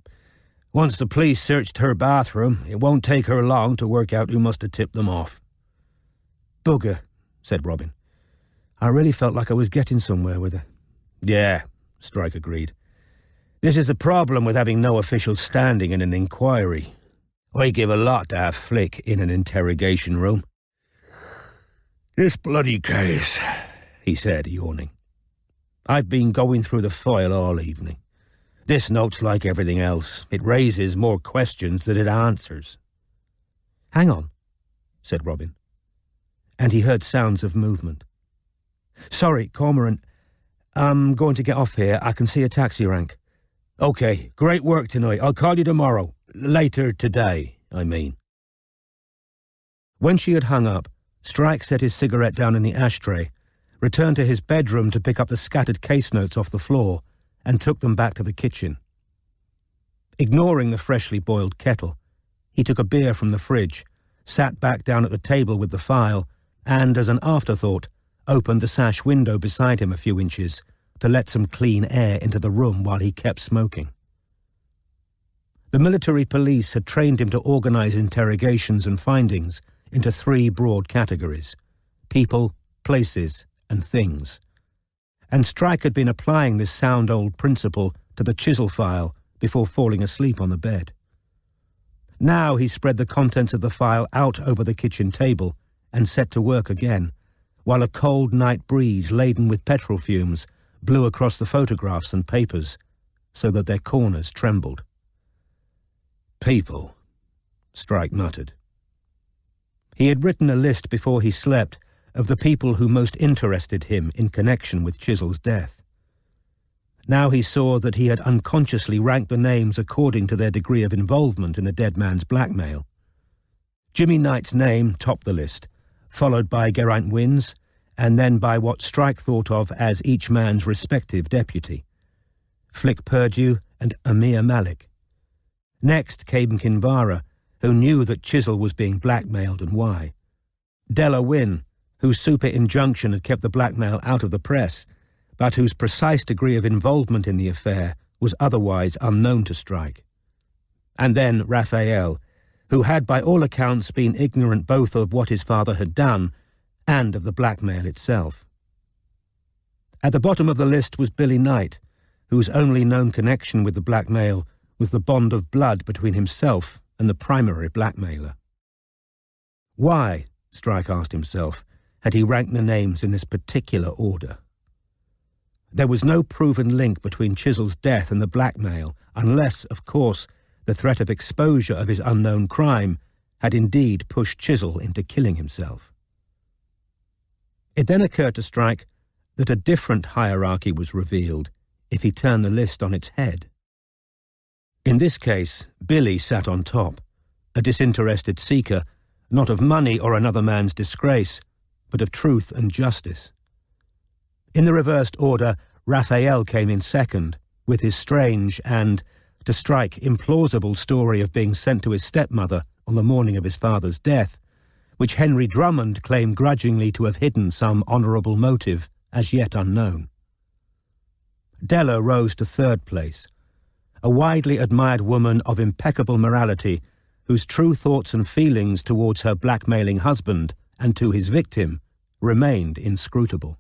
Once the police searched her bathroom, it won't take her long to work out who must have tipped them off." "Bugger," said Robin. "I really felt like I was getting somewhere with her." "Yeah," Strike agreed. "This is the problem with having no official standing in an inquiry. I give a lot to have Flick in an interrogation room." "This bloody case," he said, yawning. "I've been going through the file all evening. This note's like everything else. It raises more questions than it answers." "Hang on," said Robin, and he heard sounds of movement. "Sorry, Cormoran. I'm going to get off here. I can see a taxi rank." "Okay, great work tonight. I'll call you tomorrow. Later today, I mean." When she had hung up, Strike set his cigarette down in the ashtray, returned to his bedroom to pick up the scattered case notes off the floor, and took them back to the kitchen. Ignoring the freshly boiled kettle, he took a beer from the fridge, sat back down at the table with the file, and, as an afterthought, opened the sash window beside him a few inches to let some clean air into the room while he kept smoking. The military police had trained him to organize interrogations and findings into 3 broad categories: people, places, and things. And Strike had been applying this sound old principle to the chisel file before falling asleep on the bed. Now he spread the contents of the file out over the kitchen table and set to work again, while a cold night breeze laden with petrol fumes blew across the photographs and papers, so that their corners trembled. "People," Strike muttered. He had written a list before he slept of the people who most interested him in connection with Chisel's death. Now he saw that he had unconsciously ranked the names according to their degree of involvement in the dead man's blackmail. Jimmy Knight's name topped the list, followed by Geraint Wynne's, and then by what Strike thought of as each man's respective deputy: Flick Purdue and Amir Malik. Next came Kinvara, who knew that Chisel was being blackmailed and why. Della Wynne, whose super injunction had kept the blackmail out of the press, but whose precise degree of involvement in the affair was otherwise unknown to Strike. And then Raphael, who had by all accounts been ignorant both of what his father had done and of the blackmail itself. At the bottom of the list was Billy Knight, whose only known connection with the blackmail was the bond of blood between himself and the primary blackmailer. Why, Strike asked himself, had he ranked the names in this particular order? There was no proven link between Chisel's death and the blackmail, unless, of course, the threat of exposure of his unknown crime had indeed pushed Chisel into killing himself. It then occurred to Strike that a different hierarchy was revealed if he turned the list on its head. In this case, Billy sat on top, a disinterested seeker, not of money or another man's disgrace, but of truth and justice. In the reversed order, Raphael came in second, with his strange and, to Strike implausible story of being sent to his stepmother on the morning of his father's death, which Henry Drummond claimed grudgingly to have hidden some honourable motive as yet unknown. Della rose to third place, a widely admired woman of impeccable morality whose true thoughts and feelings towards her blackmailing husband and to his victim remained inscrutable.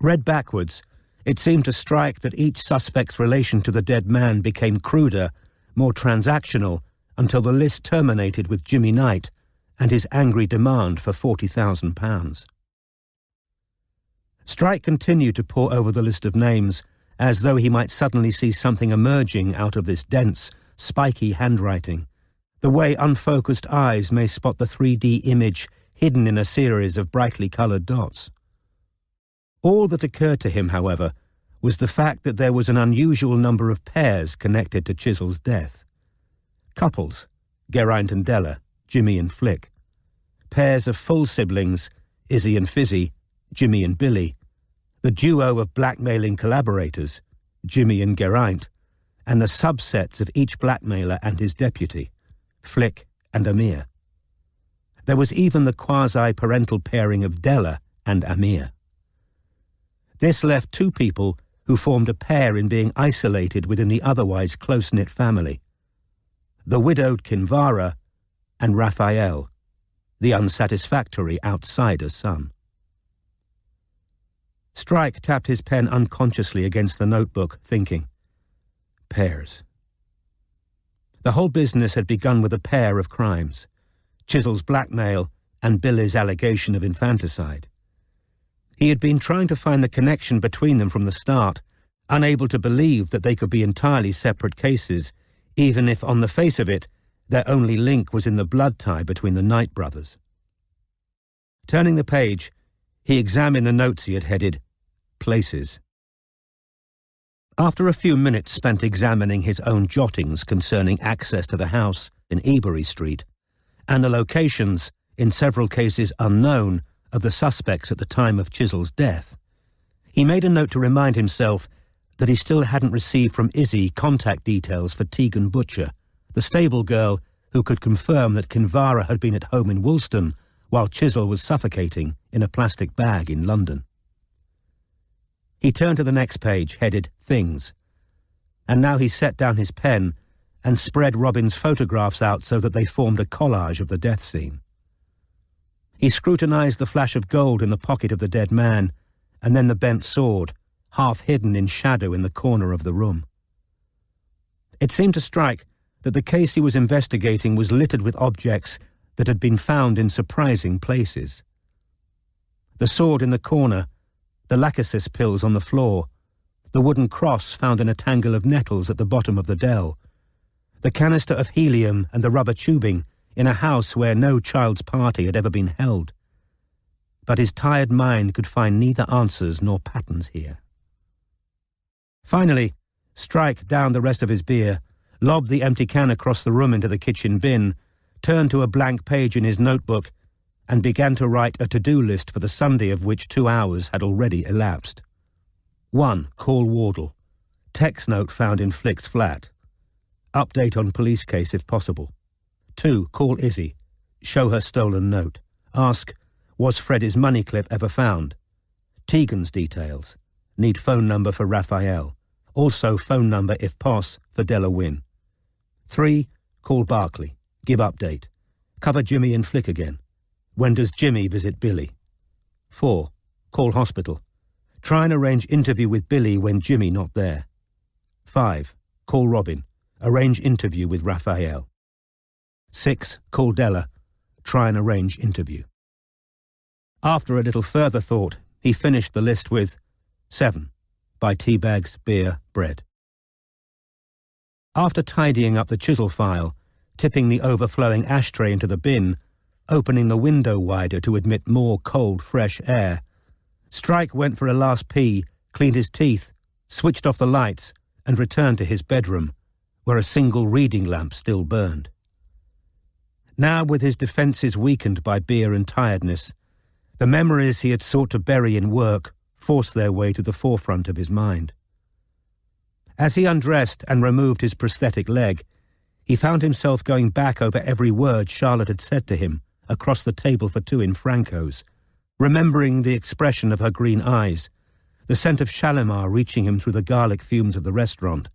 Read backwards, it seemed to Strike that each suspect's relation to the dead man became cruder, more transactional, until the list terminated with Jimmy Knight and his angry demand for £40,000. Strike continued to pore over the list of names, as though he might suddenly see something emerging out of this dense, spiky handwriting, the way unfocused eyes may spot the 3D image hidden in a series of brightly coloured dots. All that occurred to him, however, was the fact that there was an unusual number of pairs connected to Chisel's death. Couples, Geraint and Della, Jimmy and Flick. Pairs of full siblings, Izzy and Fizzy, Jimmy and Billy. The duo of blackmailing collaborators, Jimmy and Geraint, and the subsets of each blackmailer and his deputy, Flick and Amir. There was even the quasi-parental pairing of Della and Amir. This left two people who formed a pair in being isolated within the otherwise close-knit family. The widowed Kinvara and Raphael, the unsatisfactory outsider son. Strike tapped his pen unconsciously against the notebook, thinking, pairs. The whole business had begun with a pair of crimes, Chisel's blackmail and Billy's allegation of infanticide. He had been trying to find the connection between them from the start, unable to believe that they could be entirely separate cases, even if, on the face of it, their only link was in the blood tie between the Knight brothers. Turning the page, he examined the notes he had headed Places. After a few minutes spent examining his own jottings concerning access to the house in Ebury Street, and the locations, in several cases unknown, of the suspects at the time of Chisel's death, he made a note to remind himself that he still hadn't received from Izzy contact details for Tegan Butcher, the stable girl who could confirm that Kinvara had been at home in Woolston while Chisel was suffocating in a plastic bag in London. He turned to the next page, headed Things, and now he set down his pen and spread Robin's photographs out so that they formed a collage of the death scene. He scrutinized the flash of gold in the pocket of the dead man, and then the bent sword, half hidden in shadow in the corner of the room. It seemed to Strike that the case he was investigating was littered with objects that had been found in surprising places. The sword in the corner, the lachesis pills on the floor, the wooden cross found in a tangle of nettles at the bottom of the dell, the canister of helium and the rubber tubing in a house where no child's party had ever been held. But his tired mind could find neither answers nor patterns here. Finally, Strike downed the rest of his beer, lobbed the empty can across the room into the kitchen bin, turned to a blank page in his notebook, and began to write a to-do list for the Sunday of which 2 hours had already elapsed. 1. Call Wardle. Text note found in Flick's flat. Update on police case if possible. 2. Call Izzy. Show her stolen note. Ask, was Freddie's money clip ever found? Tegan's details. Need phone number for Raphael. Also phone number, if poss, for Della Wynne. 3. Call Barclay. Give update. Cover Jimmy and Flick again. When does Jimmy visit Billy? 4. Call hospital. Try and arrange interview with Billy when Jimmy not there. 5. Call Robin. Arrange interview with Raphael. 6. Call Della. Try and arrange interview. After a little further thought, he finished the list with 7. Buy tea bags, beer, bread. After tidying up the chisel file, tipping the overflowing ashtray into the bin, opening the window wider to admit more cold, fresh air, Strike went for a last pee, cleaned his teeth, switched off the lights, and returned to his bedroom, where a single reading lamp still burned. Now, with his defences weakened by beer and tiredness, the memories he had sought to bury in work forced their way to the forefront of his mind. As he undressed and removed his prosthetic leg, he found himself going back over every word Charlotte had said to him across the table for two in Franco's, remembering the expression of her green eyes, the scent of Shalimar reaching him through the garlic fumes of the restaurant,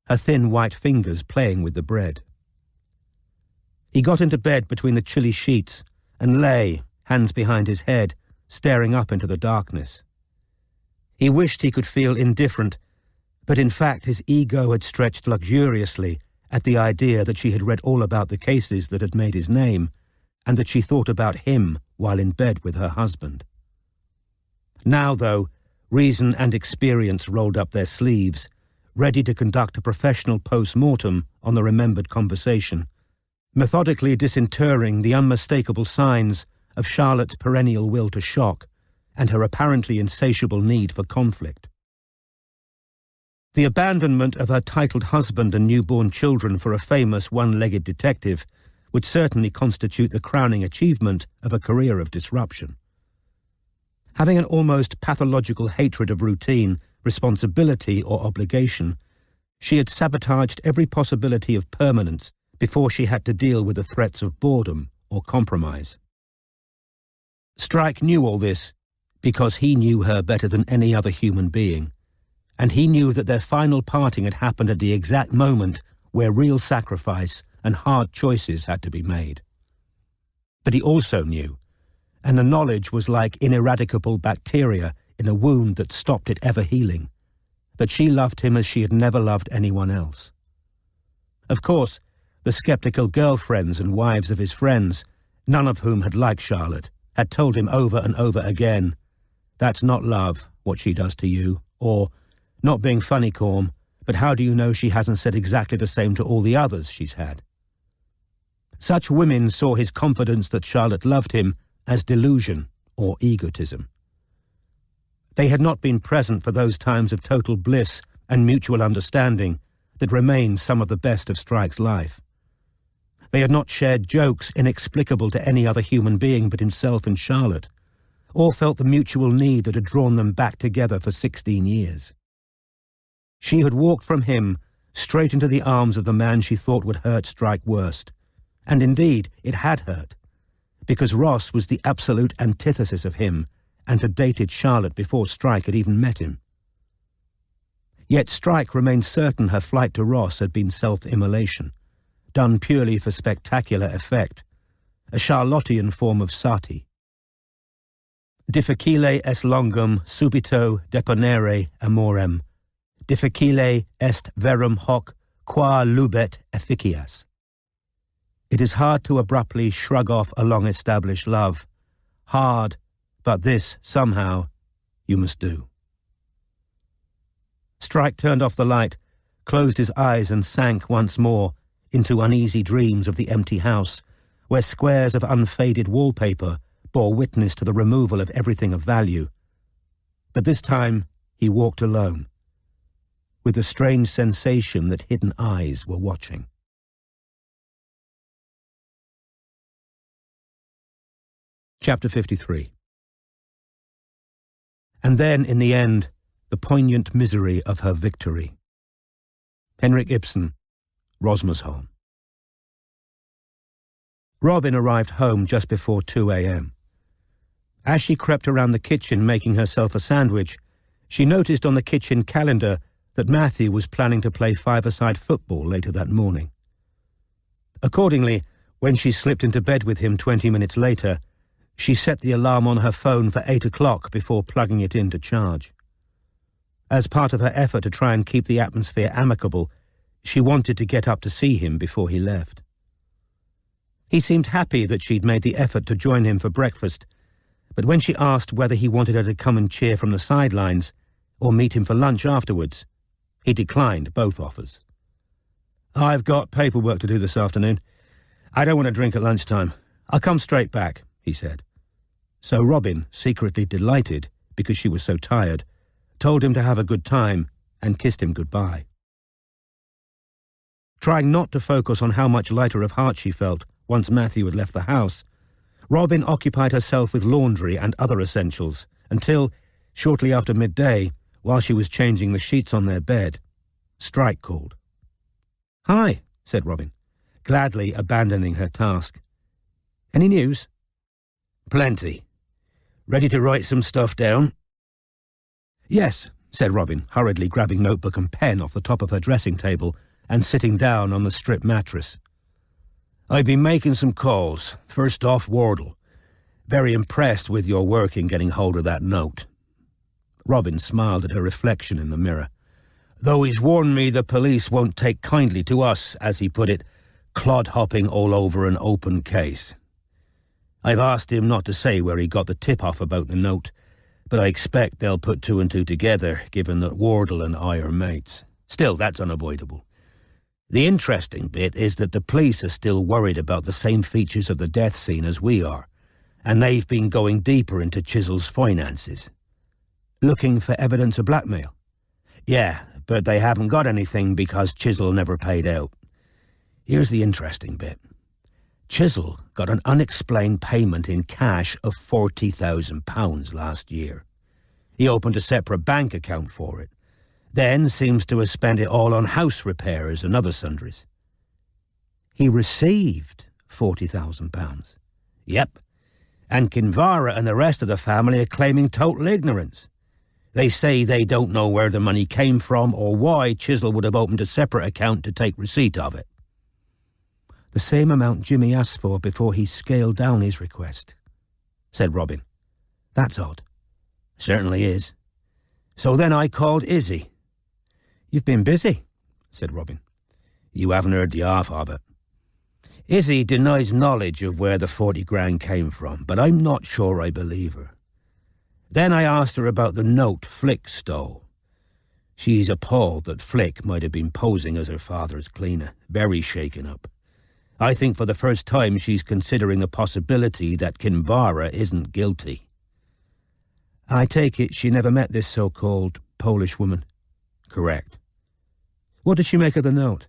her thin white fingers playing with the bread. He got into bed between the chilly sheets and lay, hands behind his head, staring up into the darkness. He wished he could feel indifferent, but in fact his ego had stretched luxuriously at the idea that she had read all about the cases that had made his name, and that she thought about him while in bed with her husband. Now, though, reason and experience rolled up their sleeves, ready to conduct a professional post-mortem on the remembered conversation, methodically disinterring the unmistakable signs of Charlotte's perennial will to shock and her apparently insatiable need for conflict. The abandonment of her titled husband and newborn children for a famous one-legged detective would certainly constitute the crowning achievement of a career of disruption. Having an almost pathological hatred of routine, responsibility or obligation, she had sabotaged every possibility of permanence before she had to deal with the threats of boredom or compromise. Strike knew all this because he knew her better than any other human being, and he knew that their final parting had happened at the exact moment where real sacrifice and hard choices had to be made. But he also knew, and the knowledge was like ineradicable bacteria in a wound that stopped it ever healing, that she loved him as she had never loved anyone else. Of course, the skeptical girlfriends and wives of his friends, none of whom had liked Charlotte, had told him over and over again, "That's not love, what she does to you," or, "Not being funny, Corm, but how do you know she hasn't said exactly the same to all the others she's had?" Such women saw his confidence that Charlotte loved him as delusion or egotism. They had not been present for those times of total bliss and mutual understanding that remain some of the best of Strike's life. They had not shared jokes inexplicable to any other human being but himself and Charlotte, or felt the mutual need that had drawn them back together for 16 years. She had walked from him straight into the arms of the man she thought would hurt Strike worst, and indeed it had hurt, because Ross was the absolute antithesis of him and had dated Charlotte before Strike had even met him. Yet Strike remained certain her flight to Ross had been self-immolation, done purely for spectacular effect, a Charlottean form of sati. Difficile est longum subito deponere amorem, difficile est verum hoc qua lubet efficias. It is hard to abruptly shrug off a long-established love. Hard, but this, somehow, you must do. Strike turned off the light, closed his eyes and sank once more into uneasy dreams of the empty house, where squares of unfaded wallpaper bore witness to the removal of everything of value. But this time he walked alone, with the strange sensation that hidden eyes were watching. Chapter 53. And then, in the end, the poignant misery of her victory. Henrik Ibsen, Rosmersholm. Robin arrived home just before 2 a.m. As she crept around the kitchen making herself a sandwich, she noticed on the kitchen calendar that Matthew was planning to play five-a-side football later that morning. Accordingly, when she slipped into bed with him 20 minutes later, she set the alarm on her phone for 8 o'clock before plugging it in to charge. As part of her effort to try and keep the atmosphere amicable, she wanted to get up to see him before he left. He seemed happy that she'd made the effort to join him for breakfast, but when she asked whether he wanted her to come and cheer from the sidelines or meet him for lunch afterwards, he declined both offers. "I've got paperwork to do this afternoon. I don't want to drink at lunchtime. I'll come straight back," he said. So Robin, secretly delighted because she was so tired, told him to have a good time and kissed him goodbye. Trying not to focus on how much lighter of heart she felt once Matthew had left the house, Robin occupied herself with laundry and other essentials until, shortly after midday, while she was changing the sheets on their bed, Strike called. "Hi," said Robin, gladly abandoning her task. "Any news?" "Plenty. Ready to write some stuff down?" "Yes," said Robin, hurriedly grabbing notebook and pen off the top of her dressing table and sitting down on the strip mattress. "I've been making some calls. First off, Wardle. Very impressed with your work in getting hold of that note." Robin smiled at her reflection in the mirror. "Though he's warned me the police won't take kindly to us, as he put it, clod-hopping all over an open case. I've asked him not to say where he got the tip-off about the note, but I expect they'll put two and two together, given that Wardle and I are mates. Still, that's unavoidable. The interesting bit is that the police are still worried about the same features of the death scene as we are, and they've been going deeper into Chisel's finances." "Looking for evidence of blackmail?" "Yeah, but they haven't got anything because Chisel never paid out. Here's the interesting bit. Chisel got an unexplained payment in cash of £40,000 last year. He opened a separate bank account for it, then seems to have spent it all on house repairs and other sundries." "He received £40,000? "Yep. And Kinvara and the rest of the family are claiming total ignorance. They say they don't know where the money came from or why Chisel would have opened a separate account to take receipt of it." "The same amount Jimmy asked for before he scaled down his request," said Robin. "That's odd." "Certainly is. So then I called Izzy." "You've been busy," said Robin. "You haven't heard the half of it. Izzy denies knowledge of where the 40 grand came from, but I'm not sure I believe her. Then I asked her about the note Flick stole. She's appalled that Flick might have been posing as her father's cleaner, very shaken up. I think for the first time she's considering the possibility that Kinvara isn't guilty." "I take it she never met this so-called Polish woman?" "Correct." "What did she make of the note?"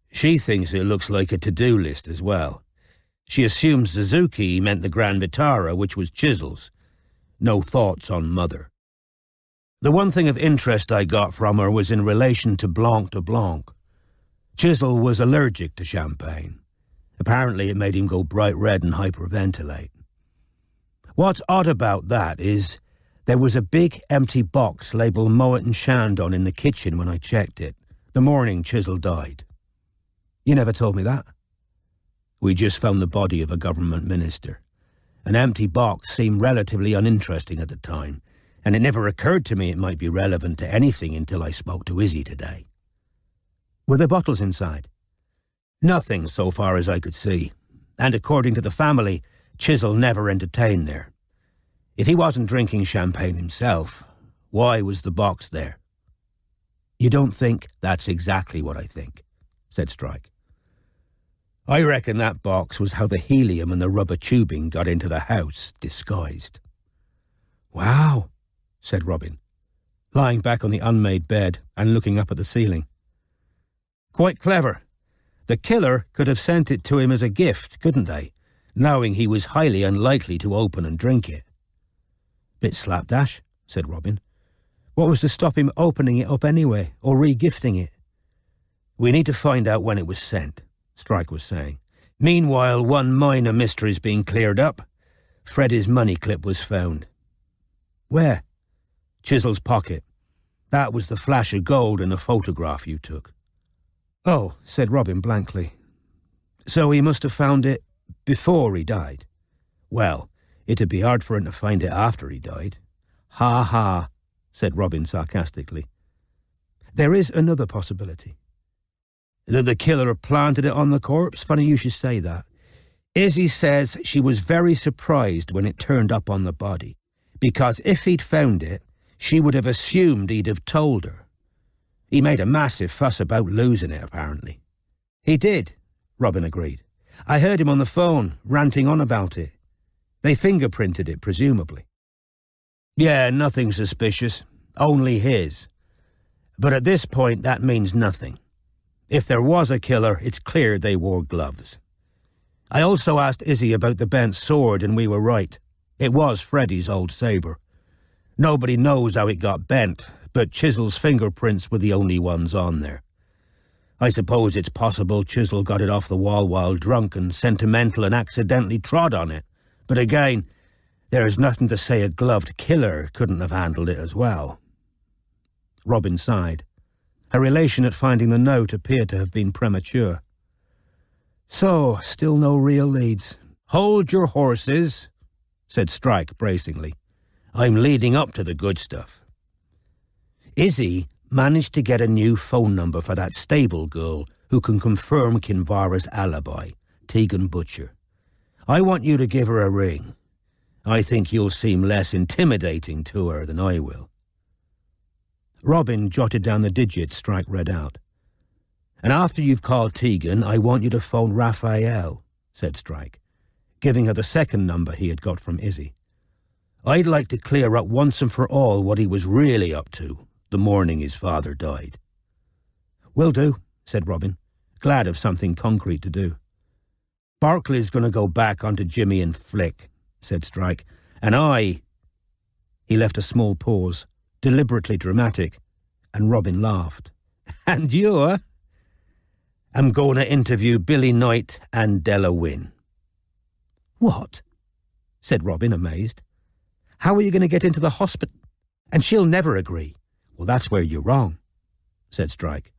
"She thinks it looks like a to-do list as well. She assumes Suzuki meant the Grand Vitara, which was Chisel's. No thoughts on Mother. The one thing of interest I got from her was in relation to Blanc de Blanc. Chisel was allergic to champagne. Apparently it made him go bright red and hyperventilate. What's odd about that is there was a big empty box labelled Moet and Chandon in the kitchen when I checked it, the morning Chisel died." "You never told me that." "We just found the body of a government minister. An empty box seemed relatively uninteresting at the time, and it never occurred to me it might be relevant to anything until I spoke to Izzy today." "Were there bottles inside?" "Nothing so far as I could see, and according to the family, Chisel never entertained there. If he wasn't drinking champagne himself, why was the box there?" "You don't think—" "That's exactly what I think," said Strike. "I reckon that box was how the helium and the rubber tubing got into the house, disguised." "Wow," said Robin, lying back on the unmade bed and looking up at the ceiling. "Quite clever. The killer could have sent it to him as a gift, couldn't they, knowing he was highly unlikely to open and drink it?" "Bit slapdash," said Robin. "What was to stop him opening it up anyway, or re-gifting it?" "We need to find out when it was sent," Strike was saying. "Meanwhile, one minor mystery's being cleared up. Freddy's money clip was found." "Where?" "Chisel's pocket. That was the flash of gold in the photograph you took." "Oh," said Robin blankly. "So he must have found it before he died?" "Well, it'd be hard for him to find it after he died." "Ha ha," said Robin sarcastically. "There is another possibility." "That the killer planted it on the corpse? Funny you should say that. Izzy says she was very surprised when it turned up on the body, because if he'd found it, she would have assumed he'd have told her. He made a massive fuss about losing it, apparently." "He did," Robin agreed. "I heard him on the phone, ranting on about it. They fingerprinted it, presumably." "Yeah, nothing suspicious. Only his. But at this point, that means nothing. If there was a killer, it's clear they wore gloves. I also asked Izzy about the bent sword, and we were right. It was Freddy's old sabre. Nobody knows how it got bent, but Chisel's fingerprints were the only ones on there. I suppose it's possible Chisel got it off the wall while drunk and sentimental and accidentally trod on it, but again, there's nothing to say a gloved killer couldn't have handled it as well. Robin sighed. Her elation at finding the note appeared to have been premature. So, still no real leads. "Hold your horses," said Strike bracingly. "I'm leading up to the good stuff." Izzy managed to get a new phone number for that stable girl who can confirm Kinvara's alibi, Tegan Butcher. "I want you to give her a ring. I think you'll seem less intimidating to her than I will." Robin jotted down the digits Strike read out. "And after you've called Tegan, I want you to phone Raphael," said Strike, giving her the second number he had got from Izzy. "I'd like to clear up once and for all what he was really up to the morning his father died." "Will do," said Robin, glad of something concrete to do. "Barclay's going to go back onto Jimmy and Flick," said Strike, "and I—" He left a small pause, deliberately dramatic, and Robin laughed. "And you, I'm going to interview Billy Knight and Della Wynne." "What?" said Robin, amazed. "How are you going to get into the hospital? And she'll never agree." "Well, that's where you're wrong," said Strike.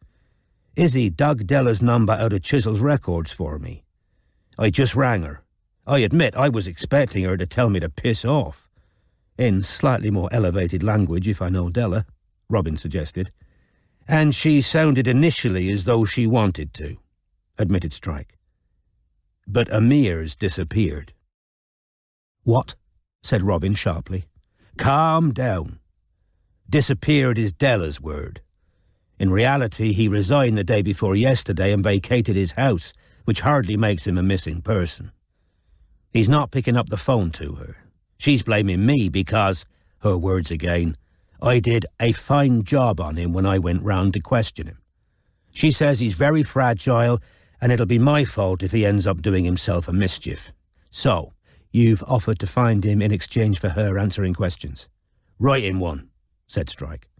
"Izzy dug Della's number out of Chisel's records for me. I just rang her. I admit I was expecting her to tell me to piss off. In slightly more elevated language, if I know Della," Robin suggested. "And she sounded initially as though she wanted to," admitted Strike. "But Amir's disappeared." "What?" said Robin sharply. "Calm down. Disappeared is Della's word. In reality, he resigned the day before yesterday and vacated his house, which hardly makes him a missing person. He's not picking up the phone to her. She's blaming me because, her words again, I did a fine job on him when I went round to question him. She says he's very fragile and it'll be my fault if he ends up doing himself a mischief. So, you've offered to find him in exchange for her answering questions?" "Right in one," said Strike.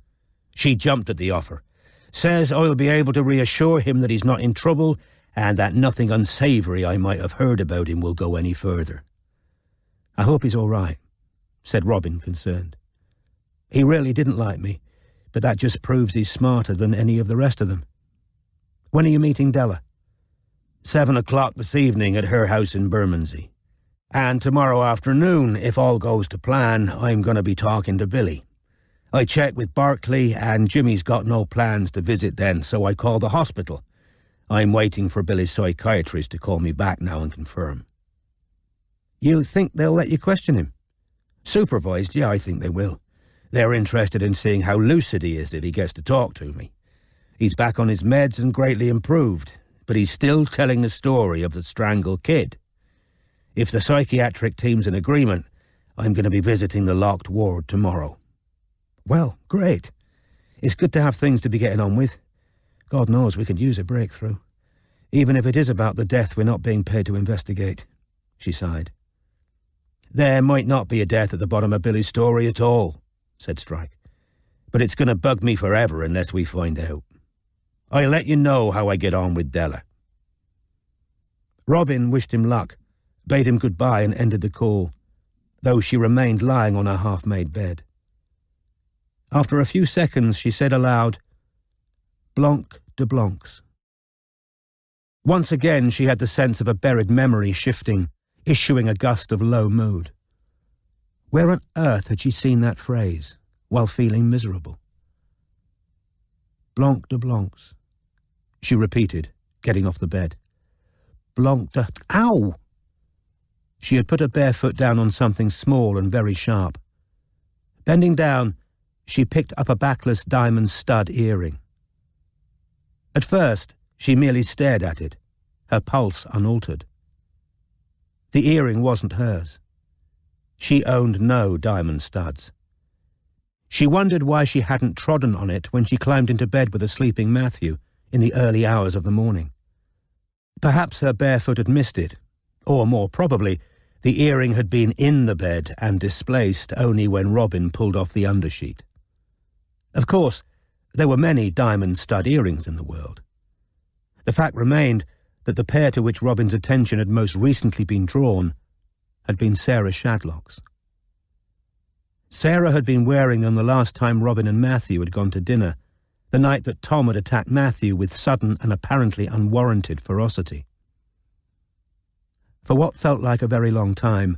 "She jumped at the offer. Says I'll be able to reassure him that he's not in trouble and that nothing unsavoury I might have heard about him will go any further." "I hope he's all right," said Robin, concerned. "He really didn't like me, but that just proves he's smarter than any of the rest of them. When are you meeting Della?" 7 o'clock this evening at her house in Bermondsey. And tomorrow afternoon, if all goes to plan, I'm going to be talking to Billy. I checked with Barclay, and Jimmy's got no plans to visit then, so I called the hospital. I'm waiting for Billy's psychiatrist to call me back now and confirm." "You think they'll let you question him?" "Supervised, yeah, I think they will. They're interested in seeing how lucid he is if he gets to talk to me. He's back on his meds and greatly improved, but he's still telling the story of the strangled kid. If the psychiatric team's in agreement, I'm going to be visiting the locked ward tomorrow." "Well, great. It's good to have things to be getting on with. God knows we could use a breakthrough, even if it is about the death we're not being paid to investigate," she sighed. "There might not be a death at the bottom of Billy's story at all," said Strike, "but it's going to bug me forever unless we find out. I'll let you know how I get on with Della." Robin wished him luck, bade him goodbye and ended the call, though she remained lying on her half-made bed. After a few seconds, she said aloud, "Blanc de Blancs." Once again, she had the sense of a buried memory shifting, issuing a gust of low mood. Where on earth had she seen that phrase, while feeling miserable? "Blanc de Blancs," she repeated, getting off the bed. "Blanc de... Ow!" She had put her bare foot down on something small and very sharp. Bending down, she picked up a backless diamond stud earring. At first, she merely stared at it, her pulse unaltered. The earring wasn't hers. She owned no diamond studs. She wondered why she hadn't trodden on it when she climbed into bed with a sleeping Matthew in the early hours of the morning. Perhaps her bare foot had missed it, or more probably, the earring had been in the bed and displaced only when Robin pulled off the undersheet. Of course, there were many diamond stud earrings in the world. The fact remained that the pair to which Robin's attention had most recently been drawn had been Sarah Shadlock's. Sarah had been wearing them the last time Robin and Matthew had gone to dinner, the night that Tom had attacked Matthew with sudden and apparently unwarranted ferocity. For what felt like a very long time,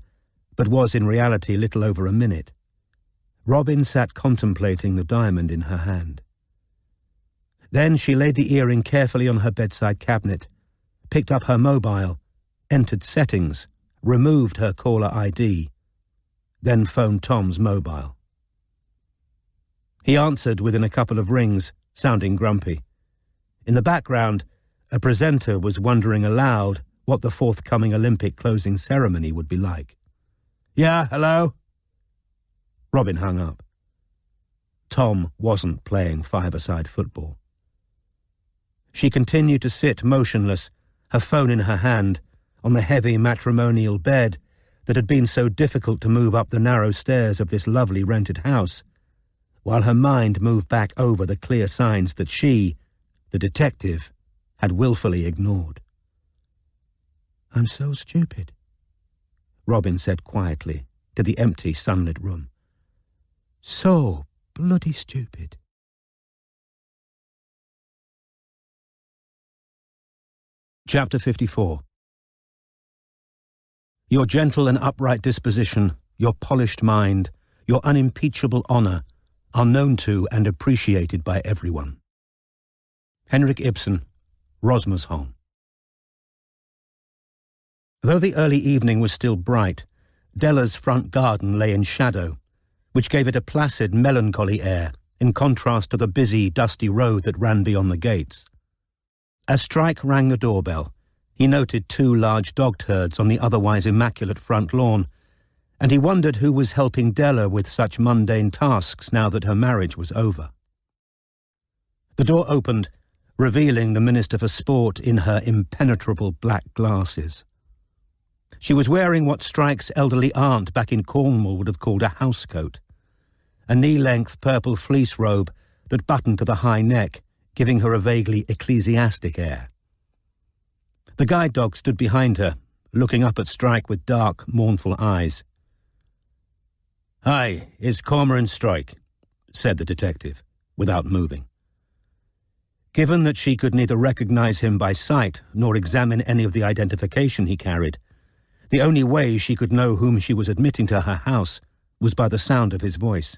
but was in reality little over a minute, Robin sat contemplating the diamond in her hand. Then she laid the earring carefully on her bedside cabinet, picked up her mobile, entered settings, removed her caller ID, then phoned Tom's mobile. He answered within a couple of rings, sounding grumpy. In the background, a presenter was wondering aloud what the forthcoming Olympic closing ceremony would be like. "Yeah, hello?" Robin hung up. Tom wasn't playing five-a-side football. She continued to sit motionless, her phone in her hand, on the heavy matrimonial bed that had been so difficult to move up the narrow stairs of this lovely rented house, while her mind moved back over the clear signs that she, the detective, had willfully ignored. "I'm so stupid," Robin said quietly to the empty, sunlit room. "So bloody stupid." Chapter 54. Your gentle and upright disposition, your polished mind, your unimpeachable honour are known to and appreciated by everyone. Henrik Ibsen, Rosmersholm. Though the early evening was still bright, Della's front garden lay in shadow, which gave it a placid, melancholy air, in contrast to the busy, dusty road that ran beyond the gates. As Strike rang the doorbell, he noted 2 large dog turds on the otherwise immaculate front lawn, and he wondered who was helping Della with such mundane tasks now that her marriage was over. The door opened, revealing the Minister for Sport in her impenetrable black glasses. She was wearing what Strike's elderly aunt back in Cornwall would have called a housecoat, a knee-length purple fleece robe that buttoned to the high neck, giving her a vaguely ecclesiastic air. The guide dog stood behind her, looking up at Strike with dark, mournful eyes. "Hi, it's Cormoran Strike," said the detective, without moving. Given that she could neither recognize him by sight nor examine any of the identification he carried, the only way she could know whom she was admitting to her house was by the sound of his voice.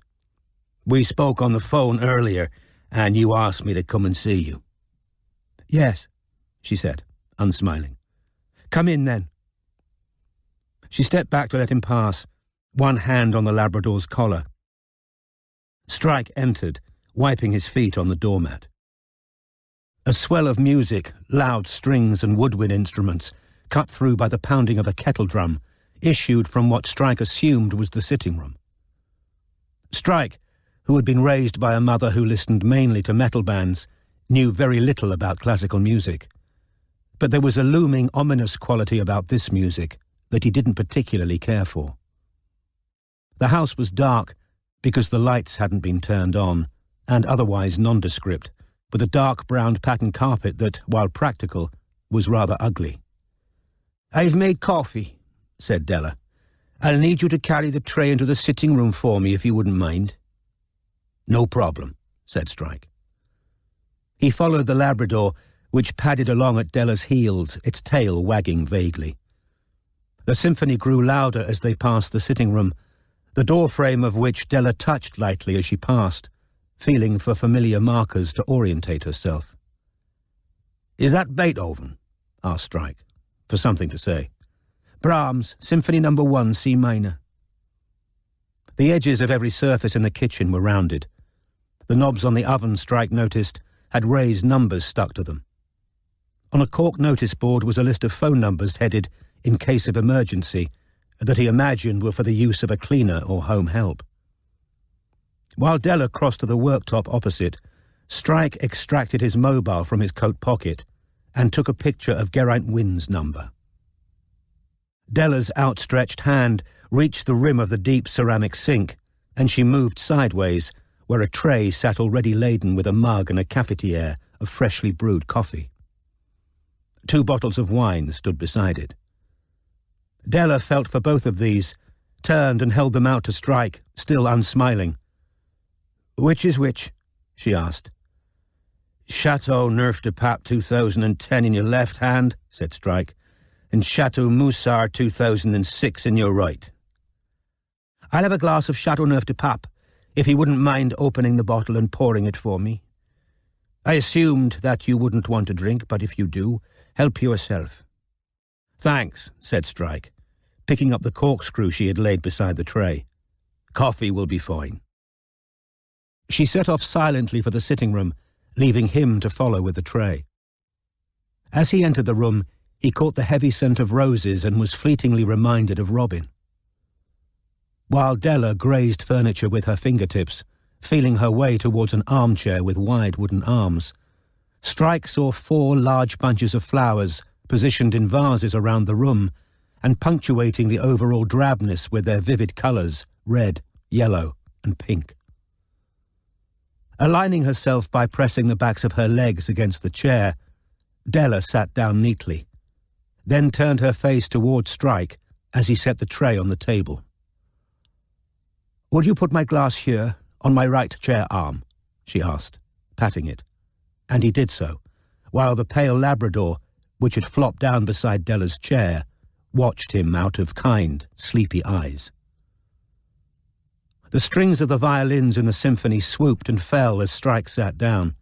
"We spoke on the phone earlier, and you asked me to come and see you." "Yes," she said, unsmiling. "Come in, then." She stepped back to let him pass, one hand on the Labrador's collar. Strike entered, wiping his feet on the doormat. A swell of music, loud strings and woodwind instruments, cut through by the pounding of a kettle drum, issued from what Strike assumed was the sitting room. Strike, who had been raised by a mother who listened mainly to metal bands, knew very little about classical music. But there was a looming, ominous quality about this music that he didn't particularly care for. The house was dark because the lights hadn't been turned on, and otherwise nondescript, with a dark brown pattern carpet that, while practical, was rather ugly. "I've made coffee," said Della. "I'll need you to carry the tray into the sitting room for me, if you wouldn't mind." "No problem," said Strike. He followed the Labrador, which padded along at Della's heels, its tail wagging vaguely. The symphony grew louder as they passed the sitting room, the door frame of which Della touched lightly as she passed, feeling for familiar markers to orientate herself. "Is that Beethoven?" asked Strike, for something to say. "Brahms, Symphony No. 1, C minor." The edges of every surface in the kitchen were rounded. The knobs on the oven, Strike noticed, had raised numbers stuck to them. On a cork notice board was a list of phone numbers headed "in case of emergency" that he imagined were for the use of a cleaner or home help. While Della crossed to the worktop opposite, Strike extracted his mobile from his coat pocket and took a picture of Geraint Wynn's number. Della's outstretched hand reached the rim of the deep ceramic sink, and she moved sideways, where a tray sat already laden with a mug and a cafetiere of freshly brewed coffee. 2 bottles of wine stood beside it. Della felt for both of these, turned and held them out to Strike, still unsmiling. "Which is which?" she asked. "Chateau Neuf de Pape 2010 in your left hand," said Strike, "and Chateau Moussard 2006 in your right." "I'll have a glass of Chateau Neuf de Pape, if you wouldn't mind opening the bottle and pouring it for me. I assumed that you wouldn't want a drink, but if you do, help yourself." "Thanks," said Strike, picking up the corkscrew she had laid beside the tray. "Coffee will be fine." She set off silently for the sitting room, leaving him to follow with the tray. As he entered the room, he caught the heavy scent of roses and was fleetingly reminded of Robin. While Della grazed furniture with her fingertips, feeling her way towards an armchair with wide wooden arms, Strike saw 4 large bunches of flowers positioned in vases around the room and punctuating the overall drabness with their vivid colours, red, yellow, and pink. Aligning herself by pressing the backs of her legs against the chair, Della sat down neatly, then turned her face towards Strike as he set the tray on the table. "Would you put my glass here, on my right chair arm?" she asked, patting it. And he did so, while the pale Labrador, which had flopped down beside Della's chair, watched him out of kind, sleepy eyes. The strings of the violins in the symphony swooped and fell as Strike sat down.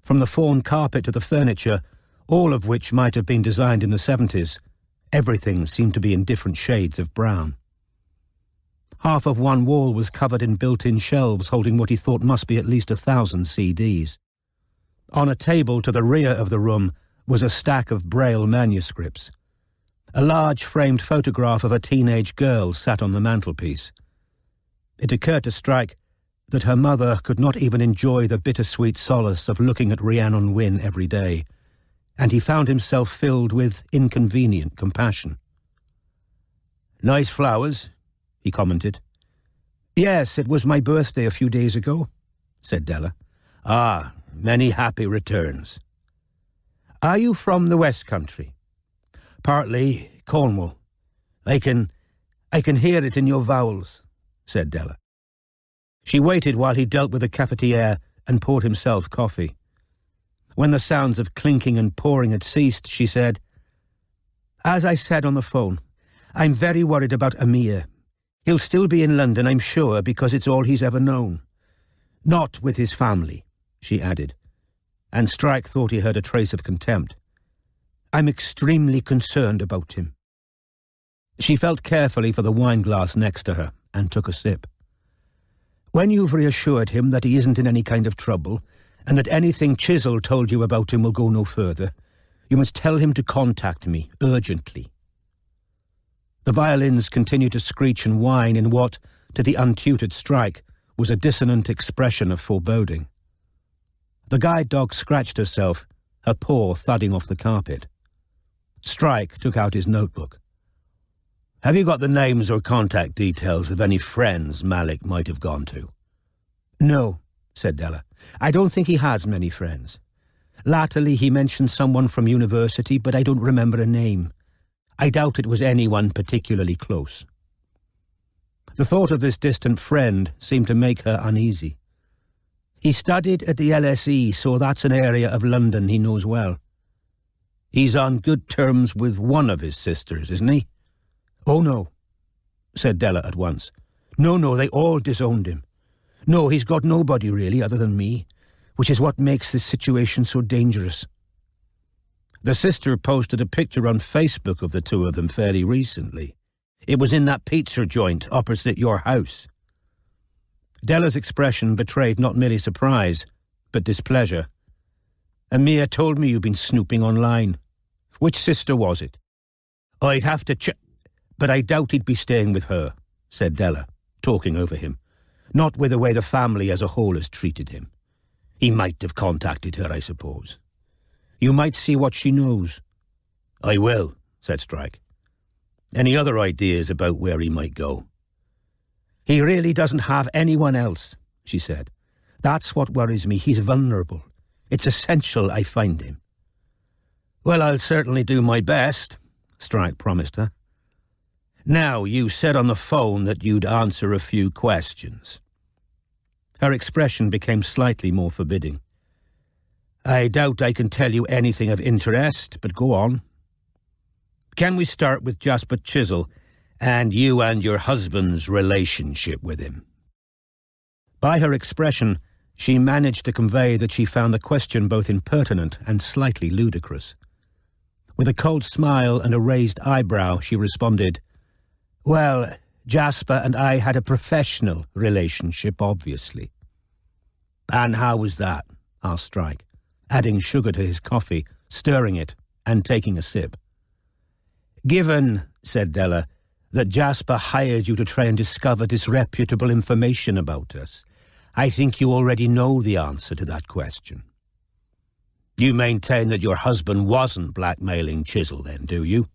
From the fawn carpet to the furniture, all of which might have been designed in the 70s, everything seemed to be in different shades of brown. Half of one wall was covered in built-in shelves holding what he thought must be at least 1,000 CDs. On a table to the rear of the room was a stack of Braille manuscripts. A large framed photograph of a teenage girl sat on the mantelpiece. It occurred to Strike that her mother could not even enjoy the bittersweet solace of looking at Rhiannon Wynne every day, and he found himself filled with inconvenient compassion. "Nice flowers," he commented. "Yes, it was my birthday a few days ago," said Della. "Ah, many happy returns." "Are you from the West Country?" "Partly Cornwall. I can hear it in your vowels," said Della. She waited while he dealt with the cafetiere and poured himself coffee. When the sounds of clinking and pouring had ceased, she said, "As I said on the phone, I'm very worried about Amir. He'll still be in London, I'm sure, because it's all he's ever known. Not with his family," she added, and Strike thought he heard a trace of contempt. "I'm extremely concerned about him." She felt carefully for the wineglass next to her and took a sip. "When you've reassured him that he isn't in any kind of trouble, and that anything Chisel told you about him will go no further, you must tell him to contact me, urgently." The violins continued to screech and whine in what, to the untutored Strike, was a dissonant expression of foreboding. The guide dog scratched herself, her paw thudding off the carpet. Strike took out his notebook. "Have you got the names or contact details of any friends Malik might have gone to?" "No," said Della. "I don't think he has many friends. Latterly he mentioned someone from university, but I don't remember a name. I doubt it was anyone particularly close." The thought of this distant friend seemed to make her uneasy. "He studied at the LSE, so that's an area of London he knows well." "He's on good terms with one of his sisters, isn't he?" "Oh, no," said Della at once. No, they all disowned him. No, he's got nobody really other than me, which is what makes this situation so dangerous." The sister posted a picture on Facebook of the two of them fairly recently. It was in that pizza joint opposite your house. Della's expression betrayed not merely surprise, but displeasure. "Amir told me you'd been snooping online. Which sister was it?" "I'd have to check, but I doubt he'd be staying with her," said Della, talking over him. "Not with the way the family as a whole has treated him. He might have contacted her, I suppose. You might see what she knows." "I will," said Strike. "Any other ideas about where he might go?" "He really doesn't have anyone else," she said. "That's what worries me. He's vulnerable. It's essential I find him." "Well, I'll certainly do my best," Strike promised her. "Now, you said on the phone that you'd answer a few questions." Her expression became slightly more forbidding. "I doubt I can tell you anything of interest, but go on. Can we start with Jasper Chisel and you and your husband's relationship with him?" By her expression, she managed to convey that she found the question both impertinent and slightly ludicrous. With a cold smile and a raised eyebrow, she responded, "Well, Jasper and I had a professional relationship, obviously." "And how was that?" asked Strike, adding sugar to his coffee, stirring it, and taking a sip. "Given," said Della, "that Jasper hired you to try and discover disreputable information about us, I think you already know the answer to that question. You maintain that your husband wasn't blackmailing Chisel then, do you?"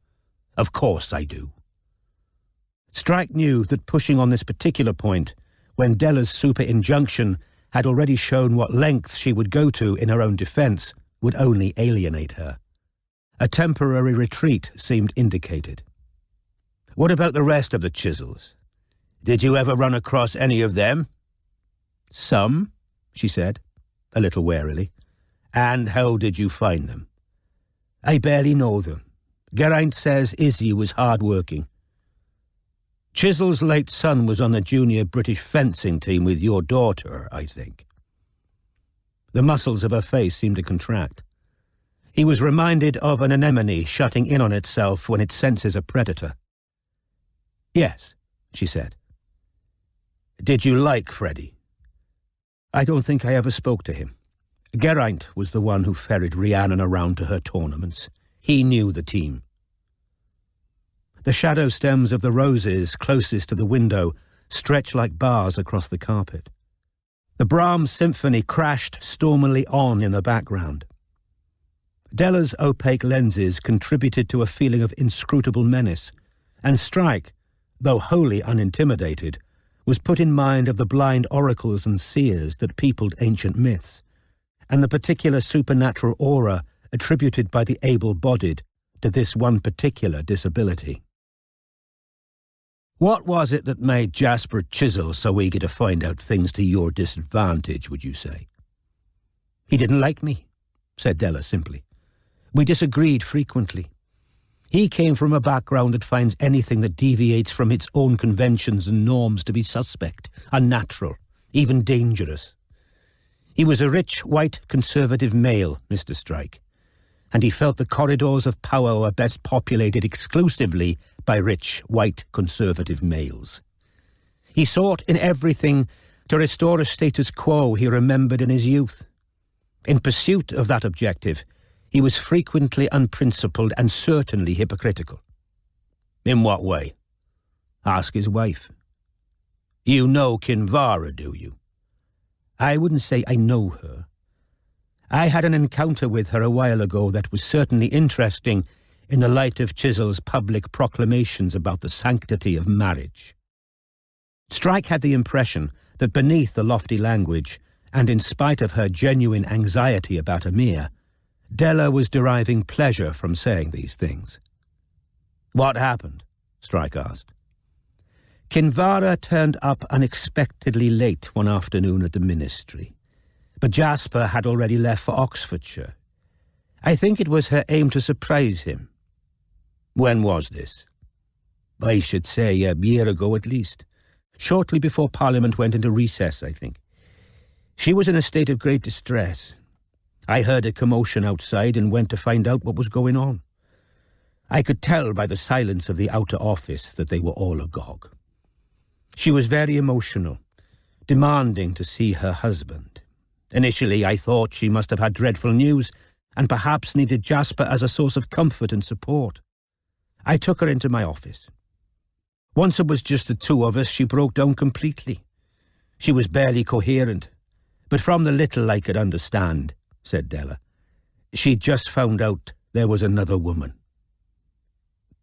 "Of course I do." Strike knew that pushing on this particular point, when Della's super injunction had already shown what lengths she would go to in her own defence, would only alienate her. A temporary retreat seemed indicated. "What about the rest of the Chisels? Did you ever run across any of them?" "Some," she said, a little warily. "And how did you find them?" "I barely know them. Geraint says Izzy was hard-working." "Chisel's late son was on the junior British fencing team with your daughter, I think." The muscles of her face seemed to contract. He was reminded of an anemone shutting in on itself when it senses a predator. "Yes," she said. "Did you like Freddie?" "I don't think I ever spoke to him. Geraint was the one who ferried Rhiannon around to her tournaments. He knew the team." The shadow stems of the roses closest to the window stretched like bars across the carpet. The Brahms symphony crashed stormily on in the background. Della's opaque lenses contributed to a feeling of inscrutable menace, and Strike, though wholly unintimidated, was put in mind of the blind oracles and seers that peopled ancient myths, and the particular supernatural aura attributed by the able-bodied to this one particular disability. "What was it that made Jasper Chisel so eager to find out things to your disadvantage, would you say?" "He didn't like me," said Della simply. "We disagreed frequently. He came from a background that finds anything that deviates from its own conventions and norms to be suspect, unnatural, even dangerous. He was a rich, white, conservative male, Mr. Strike, and he felt the corridors of power were best populated exclusively by rich, white, conservative males. He sought in everything to restore a status quo he remembered in his youth. In pursuit of that objective, he was frequently unprincipled and certainly hypocritical." "In what way?" "Ask his wife." "You know Kinvara, do you?" "I wouldn't say I know her. I had an encounter with her a while ago that was certainly interesting in the light of Chisel's public proclamations about the sanctity of marriage." Strike had the impression that beneath the lofty language, and in spite of her genuine anxiety about Amir, Della was deriving pleasure from saying these things. "What happened?" Strike asked. "Kinvara turned up unexpectedly late one afternoon at the ministry, but Jasper had already left for Oxfordshire. I think it was her aim to surprise him." "When was this?" "I should say a year ago at least. Shortly before Parliament went into recess, I think. She was in a state of great distress. I heard a commotion outside and went to find out what was going on. I could tell by the silence of the outer office that they were all agog. She was very emotional, demanding to see her husband. Initially, I thought she must have had dreadful news and perhaps needed Jasper as a source of comfort and support. I took her into my office. Once it was just the two of us, she broke down completely. She was barely coherent, but from the little I could understand," said Della, "she'd just found out there was another woman."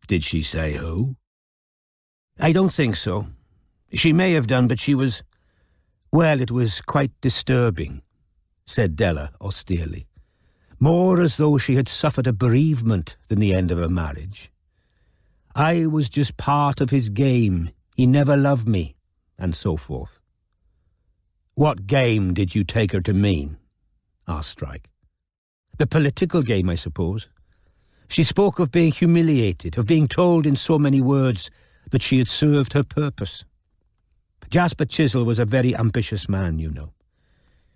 "Did she say who?" "I don't think so. She may have done, but she was... Well, it was quite disturbing, said Della austerely. More as though she had suffered a bereavement than the end of a marriage. I was just part of his game. He never loved me, and so forth. What game did you take her to mean? Asked Strike. The political game, I suppose. She spoke of being humiliated, of being told in so many words that she had served her purpose. Jasper Chisel was a very ambitious man, you know.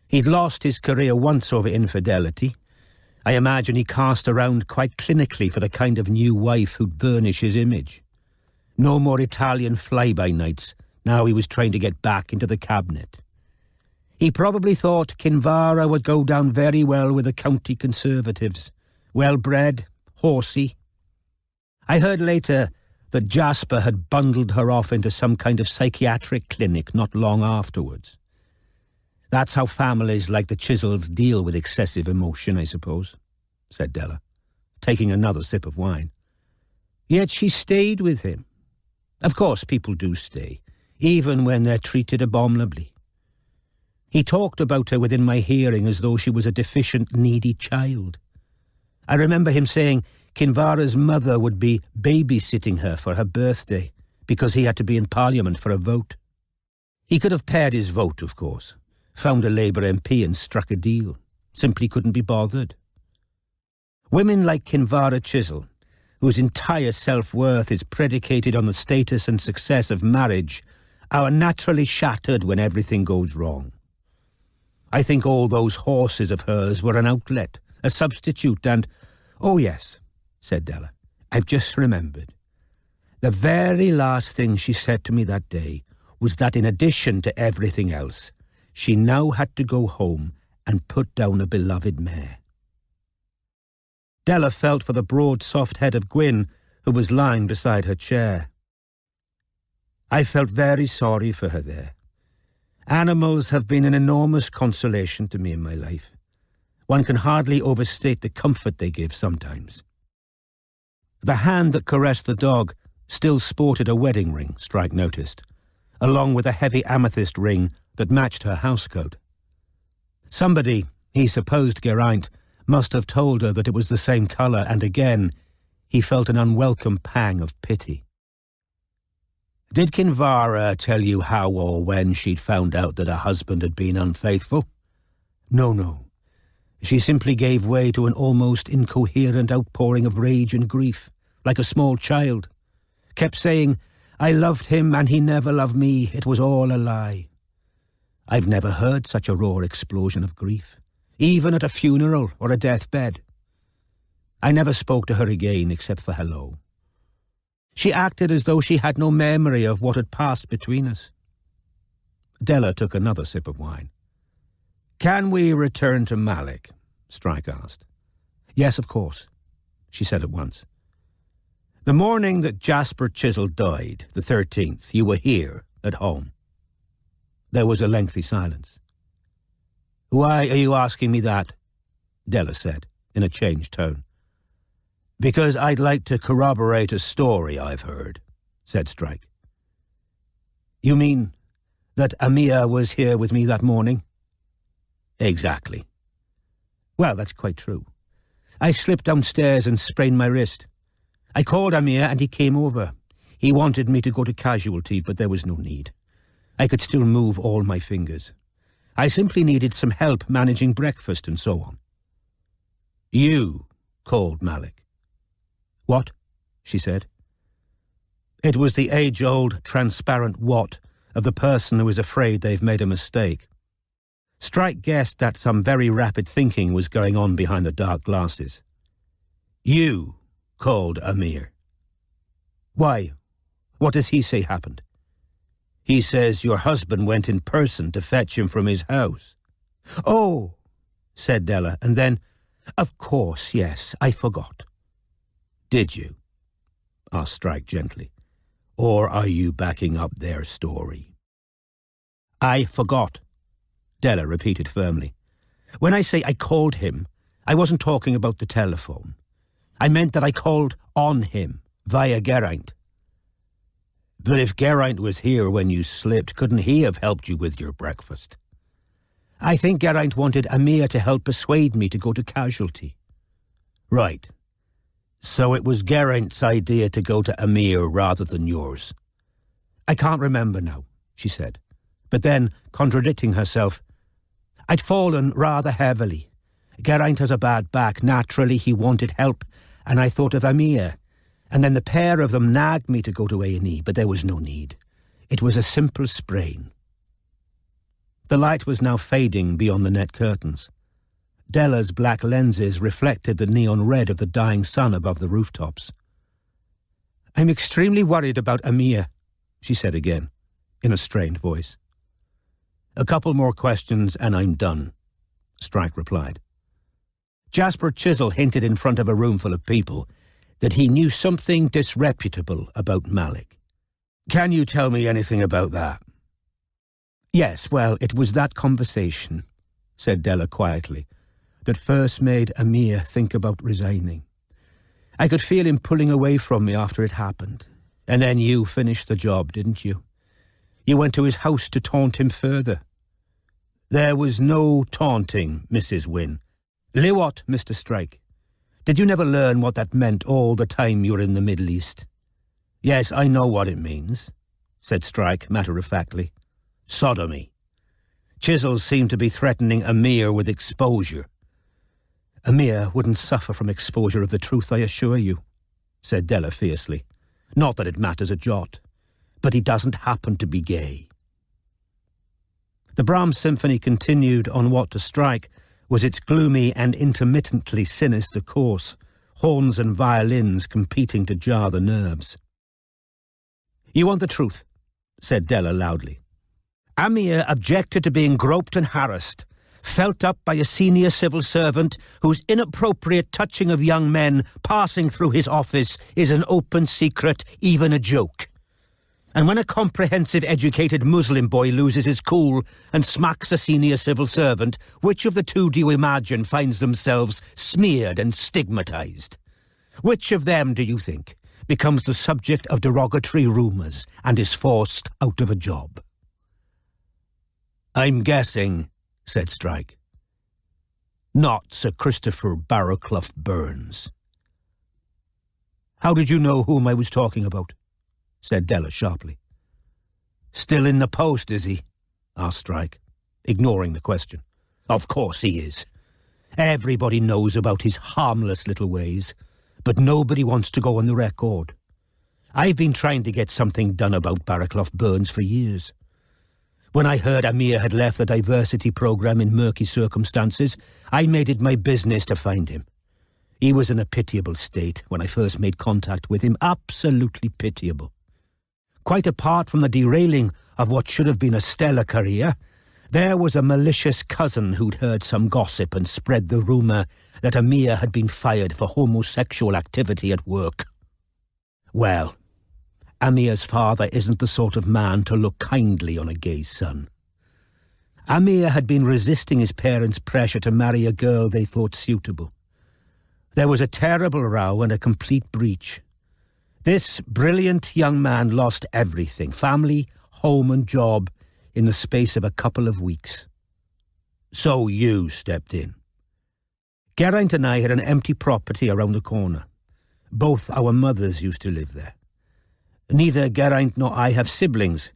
He'd lost his career once over infidelity. I imagine he cast around quite clinically for the kind of new wife who'd burnish his image. No more Italian fly-by-nights. Now he was trying to get back into the cabinet. He probably thought Kinvara would go down very well with the county Conservatives. Well-bred, horsey. I heard later that Jasper had bundled her off into some kind of psychiatric clinic not long afterwards. That's how families like the Chisels deal with excessive emotion, I suppose, said Della, taking another sip of wine. Yet she stayed with him. Of course, people do stay, even when they're treated abominably. He talked about her within my hearing as though she was a deficient, needy child. I remember him saying Kinvara's mother would be babysitting her for her birthday because he had to be in Parliament for a vote. He could have paid his vote, of course, found a Labour MP and struck a deal. Simply couldn't be bothered. Women like Kinvara Chisel, whose entire self-worth is predicated on the status and success of marriage, are naturally shattered when everything goes wrong. I think all those horses of hers were an outlet, a substitute, and... Oh, yes, said Della, I've just remembered. The very last thing she said to me that day was that in addition to everything else, she now had to go home and put down a beloved mare. Della felt for the broad, soft head of Gwyn, who was lying beside her chair. I felt very sorry for her there. Animals have been an enormous consolation to me in my life. One can hardly overstate the comfort they give sometimes. The hand that caressed the dog still sported a wedding ring, Strike noticed, along with a heavy amethyst ring that matched her housecoat. Somebody, he supposed Geraint, must have told her that it was the same colour, and again he felt an unwelcome pang of pity. Did Kinvara tell you how or when she'd found out that her husband had been unfaithful? No. She simply gave way to an almost incoherent outpouring of rage and grief, like a small child. Kept saying, I loved him and he never loved me, it was all a lie. I've never heard such a raw explosion of grief, even at a funeral or a deathbed. I never spoke to her again except for hello. She acted as though she had no memory of what had passed between us. Della took another sip of wine. Can we return to Malik? Strike asked. Yes, of course, she said at once. The morning that Jasper Chisel died, the 13th, you were here, at home. There was a lengthy silence. Why are you asking me that? Della said, in a changed tone. Because I'd like to corroborate a story I've heard, said Strike. You mean that Amia was here with me that morning? Exactly. Well, that's quite true. I slipped downstairs and sprained my wrist. I called Amir and he came over. He wanted me to go to casualty, but there was no need. I could still move all my fingers. I simply needed some help managing breakfast and so on. You called Malik. What? She said. It was the age-old, transparent what of the person who is afraid they've made a mistake. Strike guessed that some very rapid thinking was going on behind the dark glasses. You called Amir. Why? What does he say happened? He says your husband went in person to fetch him from his house. Oh, said Della, and then, of course, yes, I forgot. Did you? Asked Strike gently. Or are you backing up their story? I forgot, Della repeated firmly. When I say I called him, I wasn't talking about the telephone. I meant that I called on him, via Geraint. But if Geraint was here when you slipped, couldn't he have helped you with your breakfast? I think Geraint wanted Amir to help persuade me to go to Casualty. Right. So it was Geraint's idea to go to Amir rather than yours. I can't remember now, she said. But then, contradicting herself, I'd fallen rather heavily. Geraint has a bad back. Naturally, he wanted help, and I thought of Amir. And then the pair of them nagged me to go to A&E, but there was no need. It was a simple sprain. The light was now fading beyond the net curtains. Della's black lenses reflected the neon red of the dying sun above the rooftops. I'm extremely worried about Amir, she said again, in a strained voice. A couple more questions and I'm done, Strike replied. Jasper Chisel hinted in front of a room full of people that he knew something disreputable about Malik. Can you tell me anything about that? Yes, well, it was that conversation, said Della quietly, that first made Amir think about resigning. I could feel him pulling away from me after it happened. And then you finished the job, didn't you? You went to his house to taunt him further. There was no taunting, Mrs. Wynne. Liwat, Mr. Strike. Did you never learn what that meant all the time you were in the Middle East? Yes, I know what it means, said Strike matter-of-factly. Sodomy. Chisel seemed to be threatening Amir with exposure. Amir wouldn't suffer from exposure of the truth, I assure you, said Della fiercely. Not that it matters a jot, but he doesn't happen to be gay. The Brahms Symphony continued on what to Strike was its gloomy and intermittently sinister course, horns and violins competing to jar the nerves. You want the truth, said Della loudly. Amir objected to being groped and harassed, felt up by a senior civil servant whose inappropriate touching of young men passing through his office is an open secret, even a joke. And when a comprehensive educated Muslim boy loses his cool and smacks a senior civil servant, which of the two do you imagine finds themselves smeared and stigmatized? Which of them, do you think, becomes the subject of derogatory rumours and is forced out of a job? I'm guessing, said Strike. Not Sir Christopher Barrowclough Burns. How did you know whom I was talking about? Said Della sharply. Still in the post, is he? Asked Strike, ignoring the question. Of course he is. Everybody knows about his harmless little ways, but nobody wants to go on the record. I've been trying to get something done about Barrowclough Burns for years. When I heard Amir had left the diversity program in murky circumstances, I made it my business to find him. He was in a pitiable state when I first made contact with him, absolutely pitiable. Quite apart from the derailing of what should have been a stellar career, there was a malicious cousin who'd heard some gossip and spread the rumour that Amir had been fired for homosexual activity at work. Well, Amir's father isn't the sort of man to look kindly on a gay son. Amir had been resisting his parents' pressure to marry a girl they thought suitable. There was a terrible row and a complete breach. This brilliant young man lost everything, family, home and job, in the space of a couple of weeks. So you stepped in. Geraint and I had an empty property around the corner. Both our mothers used to live there. Neither Geraint nor I have siblings.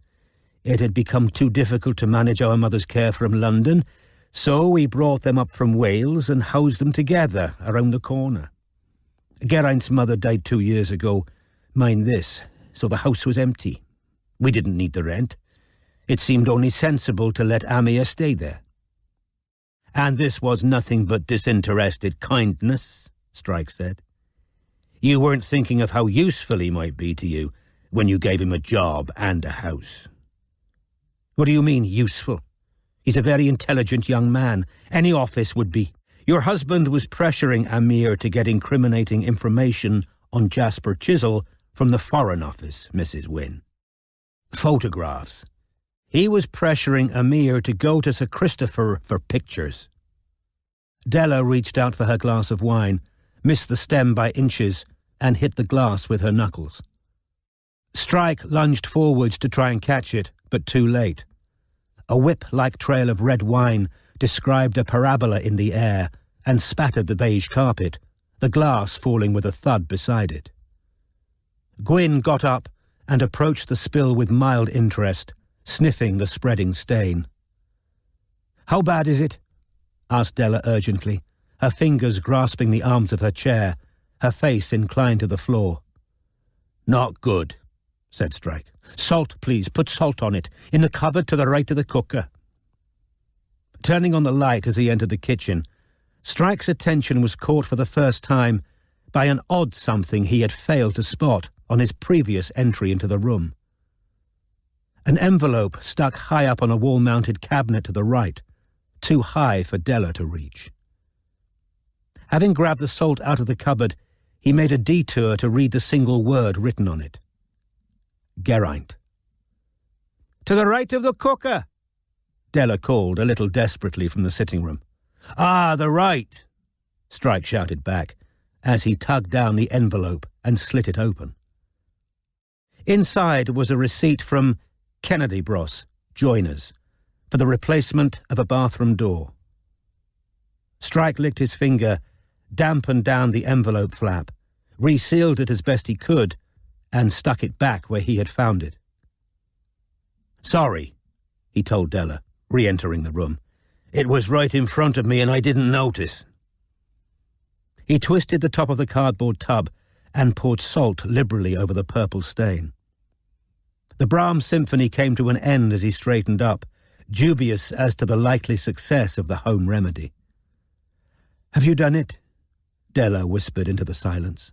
It had become too difficult to manage our mother's care from London, so we brought them up from Wales and housed them together around the corner. Geraint's mother died 2 years ago, mine this, so the house was empty. We didn't need the rent. It seemed only sensible to let Amir stay there. And this was nothing but disinterested kindness, Strike said. You weren't thinking of how useful he might be to you when you gave him a job and a house. What do you mean, useful? He's a very intelligent young man. Any office would be. Your husband was pressuring Amir to get incriminating information on Jasper Chisel from the Foreign Office, Mrs. Wynne. Photographs. He was pressuring Amir to go to Sir Christopher for pictures. Della reached out for her glass of wine, missed the stem by inches, and hit the glass with her knuckles. Strike lunged forwards to try and catch it, but too late. A whip-like trail of red wine described a parabola in the air and spattered the beige carpet, the glass falling with a thud beside it. Gwyn got up and approached the spill with mild interest, sniffing the spreading stain. "How bad is it?" asked Della urgently, her fingers grasping the arms of her chair, her face inclined to the floor. "Not good," said Strike. "Salt, please. Put salt on it. In the cupboard to the right of the cooker." Turning on the light as he entered the kitchen, Strike's attention was caught for the first time by an odd something he had failed to spot on his previous entry into the room. An envelope stuck high up on a wall-mounted cabinet to the right, too high for Della to reach. Having grabbed the salt out of the cupboard, he made a detour to read the single word written on it. Geraint. "To the right of the cooker," Della called a little desperately from the sitting room. "Ah, the right," Strike shouted back, as he tugged down the envelope and slit it open. Inside was a receipt from Kennedy Bros, joiners, for the replacement of a bathroom door. Strike licked his finger, dampened down the envelope flap, resealed it as best he could, and stuck it back where he had found it. "Sorry," he told Della, re-entering the room. "It was right in front of me and I didn't notice." He twisted the top of the cardboard tub and poured salt liberally over the purple stain. The Brahms symphony came to an end as he straightened up, dubious as to the likely success of the home remedy. "Have you done it?" Della whispered into the silence.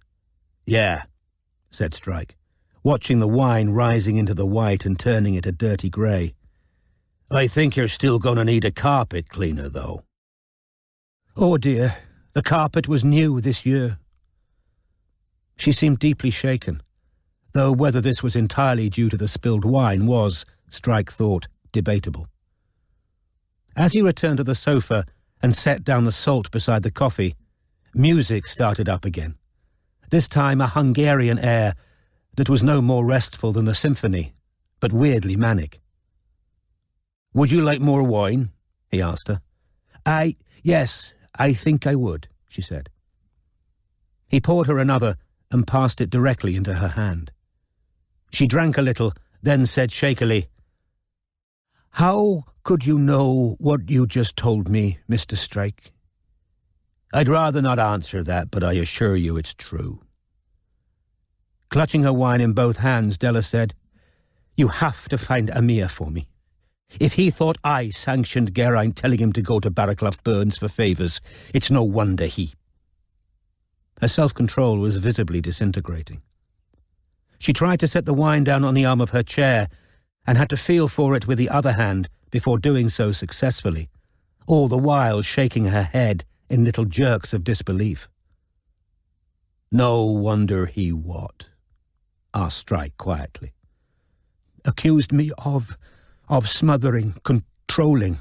"Yeah," said Strike, watching the wine rising into the white and turning it a dirty grey. "I think you're still going to need a carpet cleaner, though." "Oh dear, the carpet was new this year." She seemed deeply shaken, though whether this was entirely due to the spilled wine was, Strike thought, debatable. As he returned to the sofa and set down the salt beside the coffee, music started up again, this time a Hungarian air that was no more restful than the symphony, but weirdly manic. "Would you like more wine?" he asked her. Yes, I think I would," she said. He poured her another and passed it directly into her hand. She drank a little, then said shakily, "How could you know what you just told me, Mr. Strike?" "I'd rather not answer that, but I assure you it's true." Clutching her wine in both hands, Della said, "You have to find Amir for me. If he thought I sanctioned Geraint telling him to go to Barraclough Burns for favours, it's no wonder he—" Her self-control was visibly disintegrating. She tried to set the wine down on the arm of her chair and had to feel for it with the other hand before doing so successfully, all the while shaking her head in little jerks of disbelief. "No wonder he what?" asked Strike quietly. "Accused me of smothering, controlling.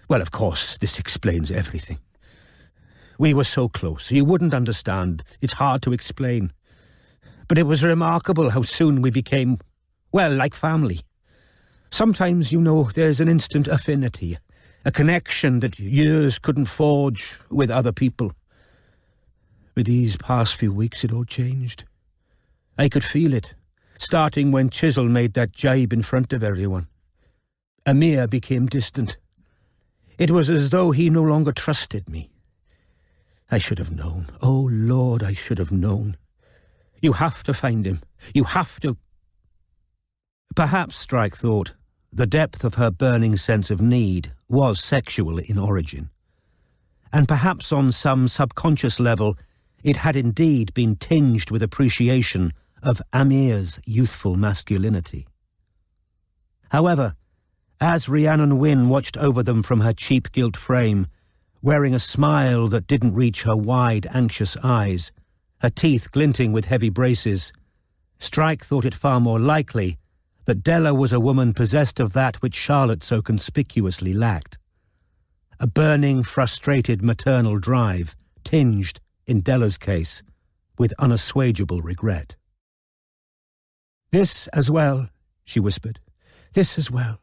Well, of course, this explains everything. We were so close, you wouldn't understand. It's hard to explain. But it was remarkable how soon we became, well, like family. Sometimes, there's an instant affinity, a connection that years couldn't forge with other people. But these past few weeks it all changed. I could feel it, starting when Chisel made that jibe in front of everyone. Amir became distant. It was as though he no longer trusted me. I should have known. Oh, Lord, I should have known. You have to find him. You have to—" Perhaps, Strike thought, the depth of her burning sense of need was sexual in origin. And perhaps on some subconscious level it had indeed been tinged with appreciation of Amir's youthful masculinity. However, as Rhiannon Wynne watched over them from her cheap gilt frame, wearing a smile that didn't reach her wide, anxious eyes, her teeth glinting with heavy braces, Strike thought it far more likely that Della was a woman possessed of that which Charlotte so conspicuously lacked. A burning, frustrated maternal drive, tinged, in Della's case, with unassuageable regret. "This as well," she whispered. "This as well.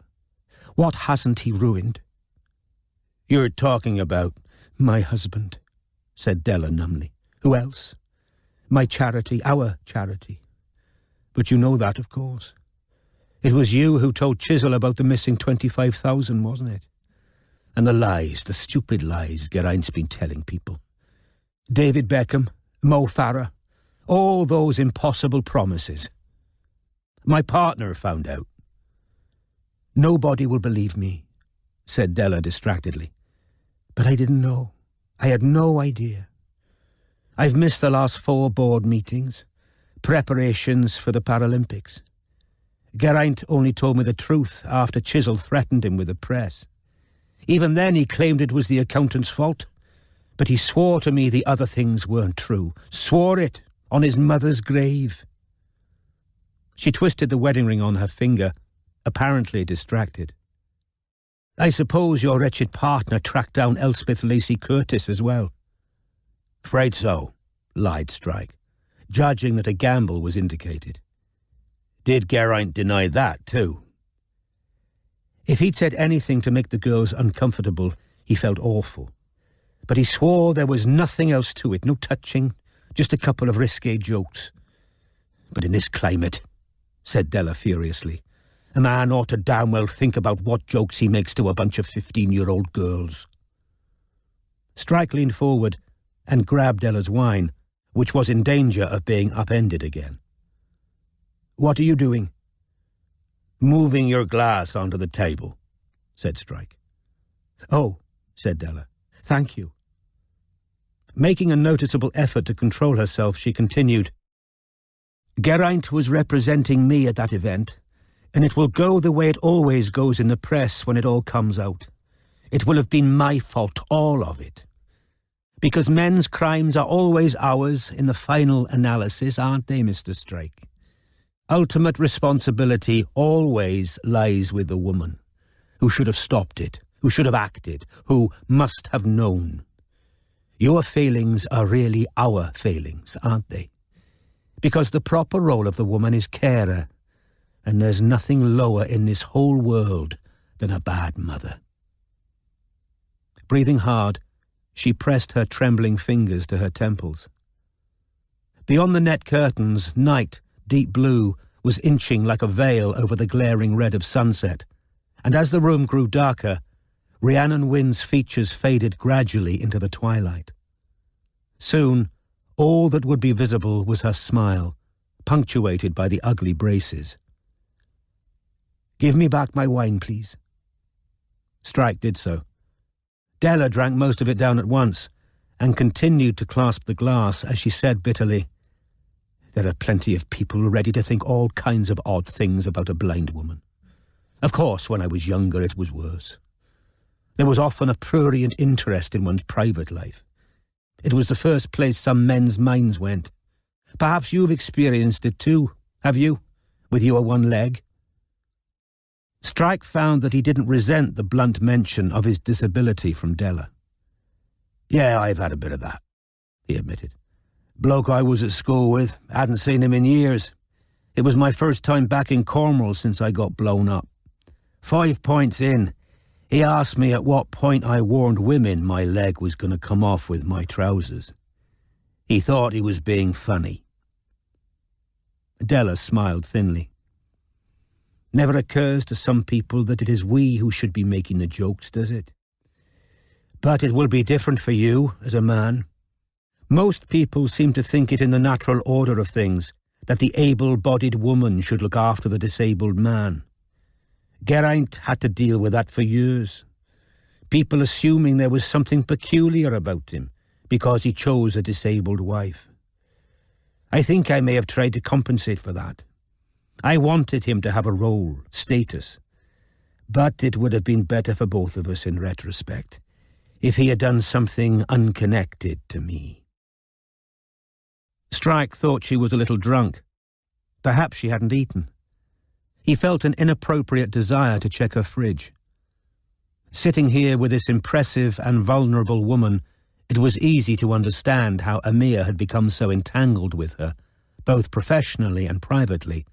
What hasn't he ruined?" "You're talking about—" "My husband," said Della numbly. "Who else? My charity, our charity. But you know that, of course. It was you who told Chisel about the missing 25,000, wasn't it? And the lies, the stupid lies Geraint's been telling people. David Beckham, Mo Farah, all those impossible promises. My partner found out." "Nobody will believe me," said Della distractedly. "But I didn't know. I had no idea. I've missed the last 4 board meetings, preparations for the Paralympics. Geraint only told me the truth after Chisel threatened him with the press. Even then he claimed it was the accountant's fault, but he swore to me the other things weren't true. Swore it on his mother's grave." She twisted the wedding ring on her finger, apparently distracted. "I suppose your wretched partner tracked down Elspeth Lacey Curtis as well?" "Afraid so," lied Strike, judging that a gamble was indicated. "Did Geraint deny that too?" If he'd said anything to make the girls uncomfortable, he felt awful. But he swore there was nothing else to it, no touching, just a couple of risque jokes. "But in this climate," said Della furiously, "a man ought to damn well think about what jokes he makes to a bunch of 15-year-old girls." Strike leaned forward and grabbed Della's wine, which was in danger of being upended again. "What are you doing?" "Moving your glass onto the table," said Strike. "Oh," said Della. "Thank you." Making a noticeable effort to control herself, she continued, "Geraint was representing me at that event, and it will go the way it always goes in the press when it all comes out. It will have been my fault, all of it. Because men's crimes are always ours in the final analysis, aren't they, Mr. Strike? Ultimate responsibility always lies with the woman, who should have stopped it, who should have acted, who must have known. Your failings are really our failings, aren't they? Because the proper role of the woman is carer, and there's nothing lower in this whole world than a bad mother." Breathing hard, she pressed her trembling fingers to her temples. Beyond the net curtains, night, deep blue, was inching like a veil over the glaring red of sunset, and as the room grew darker, Rhiannon Wynne's features faded gradually into the twilight. Soon, all that would be visible was her smile, punctuated by the ugly braces. "Give me back my wine, please." Strike did so. Della drank most of it down at once, and continued to clasp the glass as she said bitterly, "There are plenty of people ready to think all kinds of odd things about a blind woman. Of course, when I was younger it was worse. There was often a prurient interest in one's private life. It was the first place some men's minds went. Perhaps you've experienced it too, have you, with your one leg?" Strike found that he didn't resent the blunt mention of his disability from Della. "Yeah, I've had a bit of that," he admitted. "Bloke I was at school with, hadn't seen him in years. It was my first time back in Cornwall since I got blown up. 5 points in, he asked me at what point I warned women my leg was going to come off with my trousers. He thought he was being funny." Della smiled thinly. "Never occurs to some people that it is we who should be making the jokes, does it? But it will be different for you, as a man. Most people seem to think it in the natural order of things, that the able-bodied woman should look after the disabled man. Geraint had to deal with that for years. People assuming there was something peculiar about him, because he chose a disabled wife. I think I may have tried to compensate for that. I wanted him to have a role, status. But it would have been better for both of us in retrospect, if he had done something unconnected to me." Strike thought she was a little drunk. Perhaps she hadn't eaten. He felt an inappropriate desire to check her fridge. Sitting here with this impressive and vulnerable woman, it was easy to understand how Amir had become so entangled with her, both professionally and privately,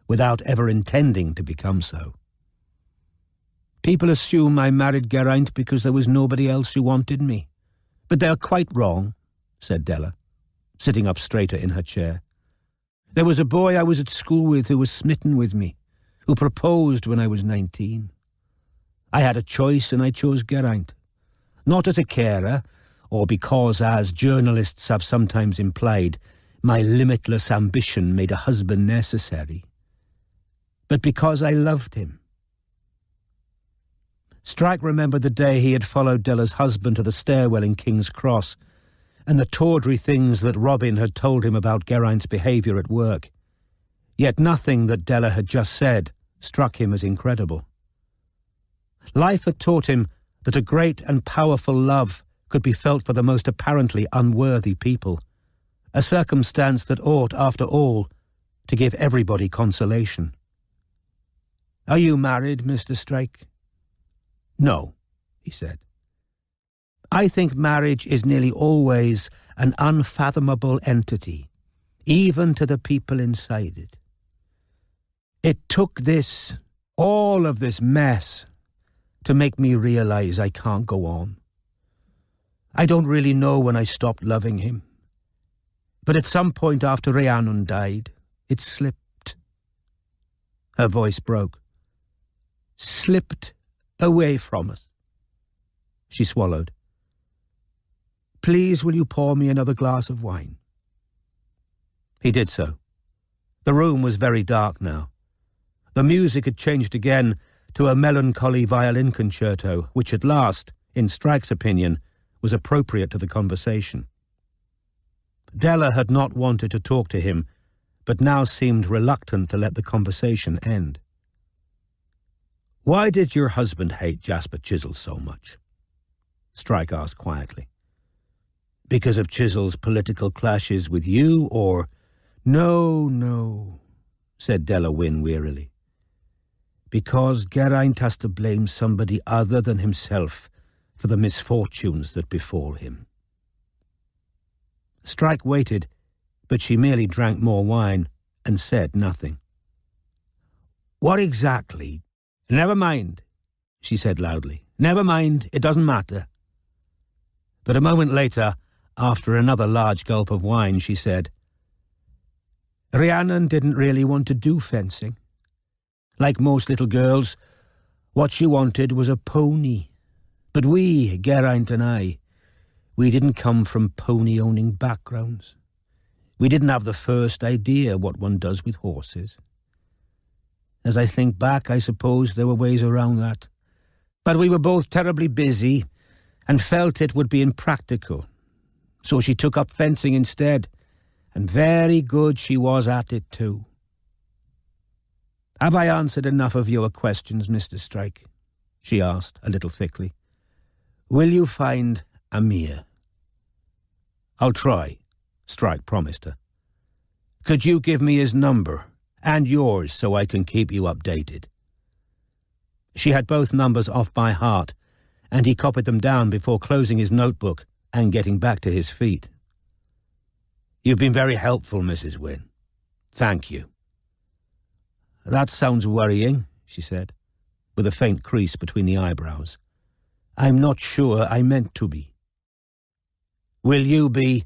without ever intending to become so. People assume I married Geraint because there was nobody else who wanted me. But they're quite wrong, said Della, sitting up straighter in her chair. There was a boy I was at school with who was smitten with me, who proposed when I was 19. I had a choice and I chose Geraint. Not as a carer, or because, as journalists have sometimes implied, my limitless ambition made a husband necessary, but because I loved him. Strike remembered the day he had followed Della's husband to the stairwell in King's Cross, and the tawdry things that Robin had told him about Geraint's behaviour at work. Yet nothing that Della had just said struck him as incredible. Life had taught him that a great and powerful love could be felt for the most apparently unworthy people, a circumstance that ought, after all, to give everybody consolation. "Are you married, Mr. Strike?" "No," he said. "I think marriage is nearly always an unfathomable entity, even to the people inside it. It took all of this mess, to make me realize I can't go on. I don't really know when I stopped loving him. But at some point after Rhiannon died, it slipped." Her voice broke. "Slipped away from us." She swallowed. "Please, will you pour me another glass of wine?" He did so. The room was very dark now. The music had changed again to a melancholy violin concerto, which at last, in Strike's opinion, was appropriate to the conversation. Della had not wanted to talk to him, but now seemed reluctant to let the conversation end. "Why did your husband hate Jasper Chisel so much?" Strike asked quietly. "Because of Chisel's political clashes with you, or—" No, said Della Wynne wearily. "Because Geraint has to blame somebody other than himself for the misfortunes that befall him." Strike waited, but she merely drank more wine and said nothing. "What exactly—" "Never mind," she said loudly. "Never mind, it doesn't matter." But a moment later, after another large gulp of wine, she said, "Rhiannon didn't really want to do fencing. Like most little girls, what she wanted was a pony. But we, Geraint and I, we didn't come from pony-owning backgrounds. We didn't have the first idea what one does with horses. As I think back, I suppose there were ways around that. But we were both terribly busy and felt it would be impractical. So she took up fencing instead, and very good she was at it too. Have I answered enough of your questions, Mr. Strike?" she asked, a little thickly. "Will you find Amir?" "I'll try," Strike promised her. "Could you give me his number, and yours, so I can keep you updated?" She had both numbers off by heart, and he copied them down before closing his notebook and getting back to his feet. "You've been very helpful, Mrs. Wynne. Thank you." "That sounds worrying," she said, with a faint crease between the eyebrows. "I'm not sure I meant to be." "Will you be—"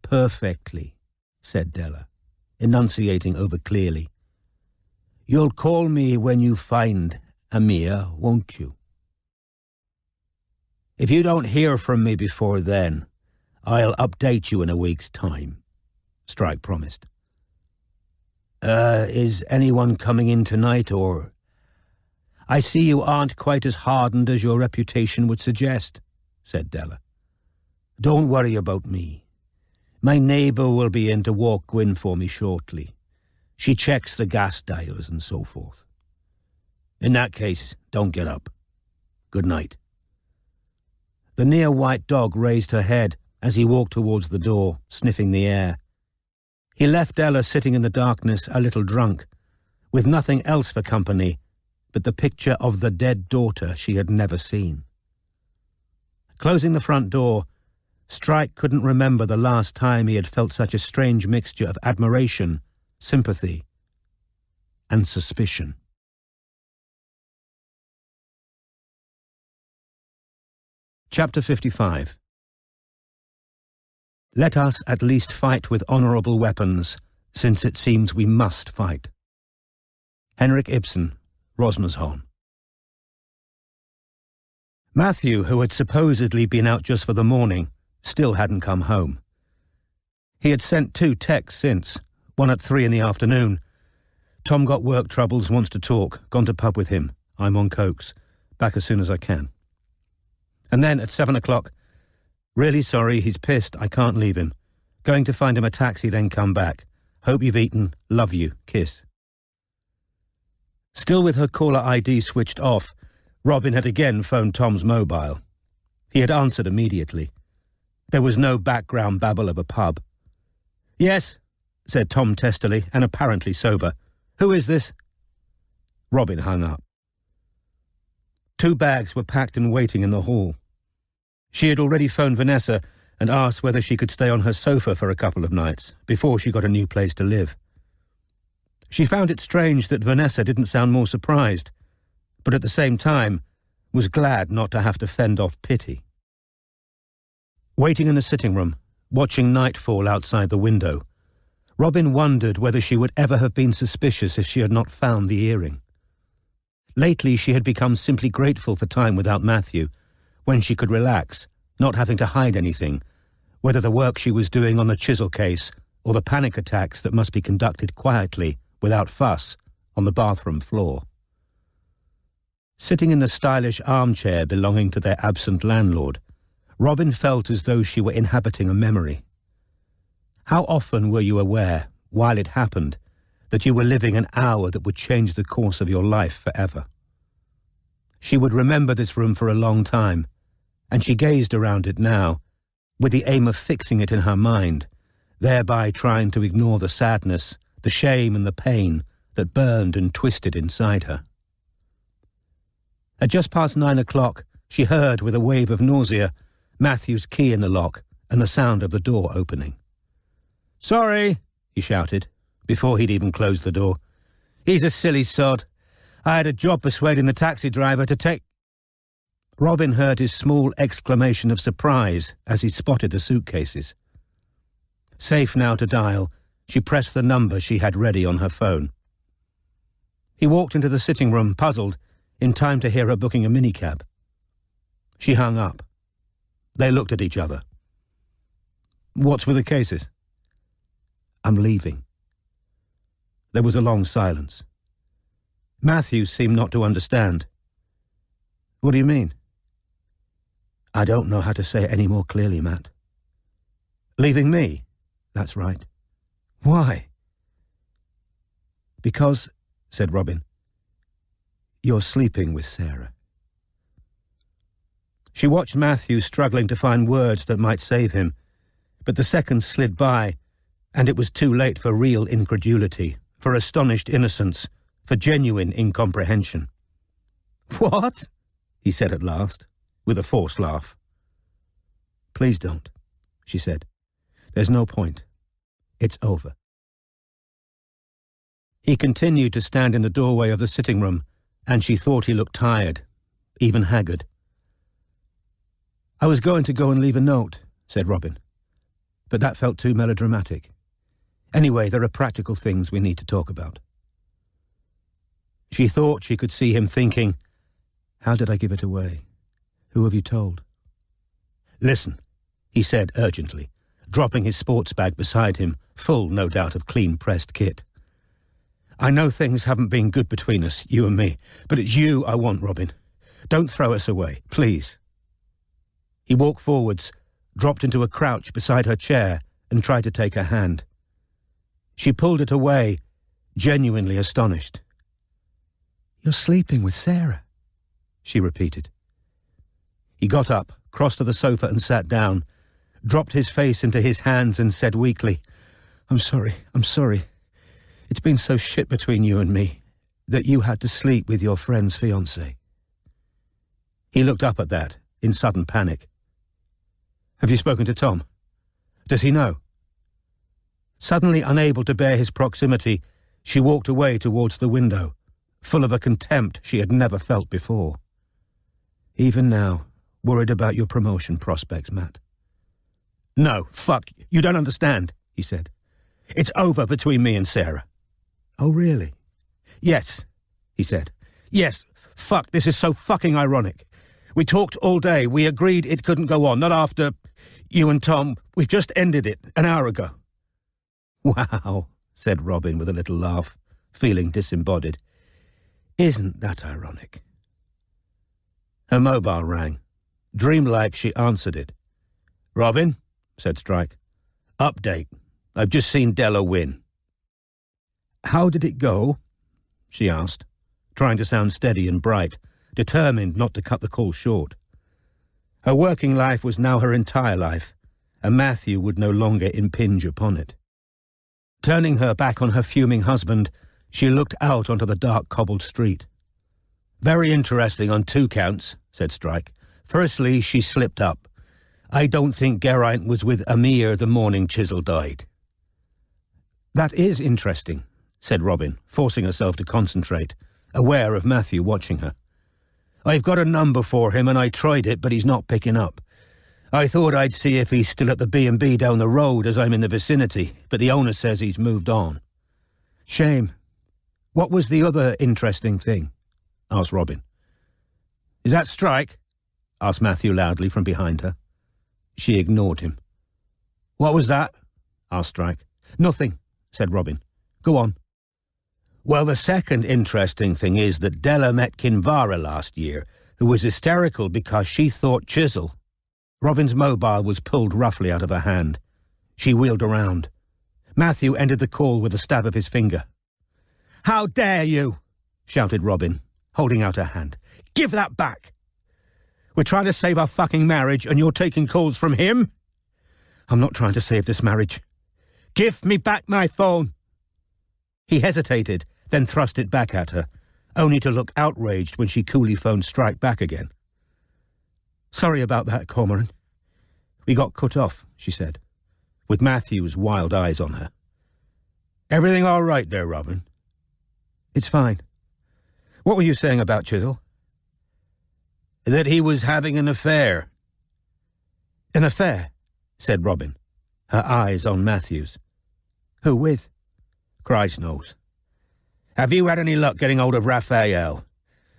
"Perfectly," said Della, enunciating over clearly. "You'll call me when you find Amir, won't you?" "If you don't hear from me before then, I'll update you in a week's time," Strike promised. Is anyone coming in tonight, or—" "I see you aren't quite as hardened as your reputation would suggest," said Della. "Don't worry about me. My neighbour will be in to walk Gwyn for me shortly. She checks the gas dials and so forth. In that case, don't get up. Good night." The near-white dog raised her head as he walked towards the door, sniffing the air. He left Della sitting in the darkness a little drunk, with nothing else for company but the picture of the dead daughter she had never seen. Closing the front door, Strike couldn't remember the last time he had felt such a strange mixture of admiration, sympathy, and suspicion. Chapter 55. Let us at least fight with honourable weapons, since it seems we must fight. Henrik Ibsen, Rosmersholm. Matthew, who had supposedly been out just for the morning, still hadn't come home. He had sent 2 texts since, one at 3 in the afternoon. Tom got work troubles, wants to talk, gone to pub with him. I'm on cokes, back as soon as I can. And then at 7 o'clock, really sorry, he's pissed, I can't leave him. Going to find him a taxi, then come back. Hope you've eaten, love you, kiss. Still with her caller ID switched off, Robin had again phoned Tom's mobile. He had answered immediately. There was no background babble of a pub. Yes, said Tom testily, and apparently sober. Who is this? Robin hung up. 2 bags were packed and waiting in the hall. She had already phoned Vanessa and asked whether she could stay on her sofa for a couple of nights before she got a new place to live. She found it strange that Vanessa didn't sound more surprised, but at the same time was glad not to have to fend off pity. Waiting in the sitting room, watching night fall outside the window, Robin wondered whether she would ever have been suspicious if she had not found the earring. Lately she had become simply grateful for time without Matthew, when she could relax, not having to hide anything, whether the work she was doing on the chisel case or the panic attacks that must be conducted quietly, without fuss, on the bathroom floor. Sitting in the stylish armchair belonging to their absent landlord, Robin felt as though she were inhabiting a memory. How often were you aware, while it happened, that you were living an hour that would change the course of your life forever? She would remember this room for a long time, and she gazed around it now, with the aim of fixing it in her mind, thereby trying to ignore the sadness, the shame and the pain that burned and twisted inside her. At just past 9 o'clock, she heard, with a wave of nausea, Matthew's key in the lock and the sound of the door opening. "Sorry," he shouted, before he'd even closed the door. "He's a silly sod. I had a job persuading the taxi driver to take—" Robin heard his small exclamation of surprise as he spotted the suitcases. Safe now to dial, she pressed the number she had ready on her phone. He walked into the sitting room, puzzled, in time to hear her booking a minicab. She hung up. They looked at each other. "What's with the cases?" "I'm leaving." There was a long silence. Matthew seemed not to understand. "What do you mean?" "I don't know how to say it any more clearly, Matt." "Leaving me?" "That's right." "Why?" "Because," said Robin, "you're sleeping with Sarah." She watched Matthew struggling to find words that might save him, but the seconds slid by, and it was too late for real incredulity, for astonished innocence, for genuine incomprehension. "What?" he said at last, with a forced laugh. "Please don't," she said. "There's no point. It's over." He continued to stand in the doorway of the sitting room, and she thought he looked tired, even haggard. "I was going to go and leave a note," said Robin, "but that felt too melodramatic. Anyway, there are practical things we need to talk about." She thought she could see him thinking, "How did I give it away? Who have you told?" "Listen," he said urgently, dropping his sports bag beside him, full, no doubt, of clean-pressed kit. "I know things haven't been good between us, you and me, but it's you I want, Robin. Don't throw us away, please." He walked forwards, dropped into a crouch beside her chair, and tried to take her hand. She pulled it away, genuinely astonished. "You're sleeping with Sarah," she repeated. He got up, crossed to the sofa and sat down, dropped his face into his hands and said weakly, I'm sorry. It's been so shit between you and me that you had to sleep with your friend's fiancée." He looked up at that, in sudden panic. "Have you spoken to Tom? Does he know?" Suddenly unable to bear his proximity, She walked away towards the window, full of a contempt she had never felt before. Even now, worried about your promotion prospects, Matt. No, fuck, you don't understand, he said. It's over between me and Sarah. Oh, really? Yes, he said. Yes, fuck, this is so fucking ironic. We talked all day, we agreed it couldn't go on, not after you and Tom. We've just ended it an hour ago. Wow, said Robin with a little laugh, feeling disembodied. Isn't that ironic? Her mobile rang. Dreamlike, she answered it. Robin, said Strike. Update. I've just seen Della win. How did it go? She asked, trying to sound steady and bright, determined not to cut the call short. Her working life was now her entire life, and Matthew would no longer impinge upon it. Turning her back on her fuming husband, she looked out onto the dark cobbled street. Very interesting on 2 counts, said Strike. Firstly, she slipped up. I don't think Geraint was with Amir the morning Chisel died. That is interesting, said Robin, forcing herself to concentrate, aware of Matthew watching her. I've got a number for him and I tried it, but he's not picking up. I thought I'd see if he's still at the B&B down the road as I'm in the vicinity, but the owner says he's moved on. Shame. What was the other interesting thing? Asked Robin. Is that Strike? Asked Matthew loudly from behind her. She ignored him. What was that? Asked Strike. Nothing, said Robin. Go on. Well, the second interesting thing is that Della met Kinvara last year, who was hysterical because she thought Chisel. Robin's mobile was pulled roughly out of her hand. She wheeled around. Matthew ended the call with a stab of his finger. How dare you? Shouted Robin, holding out her hand. Give that back! We're trying to save our fucking marriage and you're taking calls from him? I'm not trying to save this marriage. Give me back my phone! He hesitated, then thrust it back at her, only to look outraged when she coolly phoned Strike back again. Sorry about that, Cormoran. We got cut off, she said, with Matthew's wild eyes on her. Everything all right there, Robin? It's fine. What were you saying about Chisel? That he was having an affair. An affair, said Robin, her eyes on Matthew's. Who with? Christ knows. Have you had any luck getting hold of Raphael?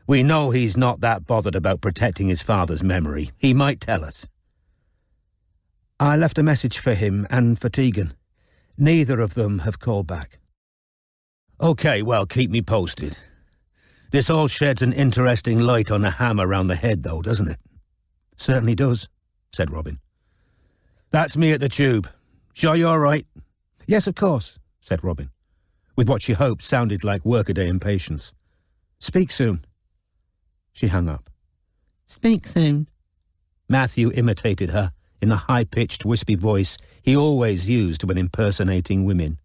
We know he's not that bothered about protecting his father's memory. He might tell us. I left a message for him and for Tegan. Neither of them have called back. Okay, well, keep me posted. This all sheds an interesting light on the ham around the head, though, doesn't it? Certainly does, said Robin. That's me at the tube. Sure you're all right? Yes, of course, said Robin, with what she hoped sounded like workaday impatience. Speak soon. She hung up. Speak soon. Matthew imitated her in the high-pitched, wispy voice he always used when impersonating women.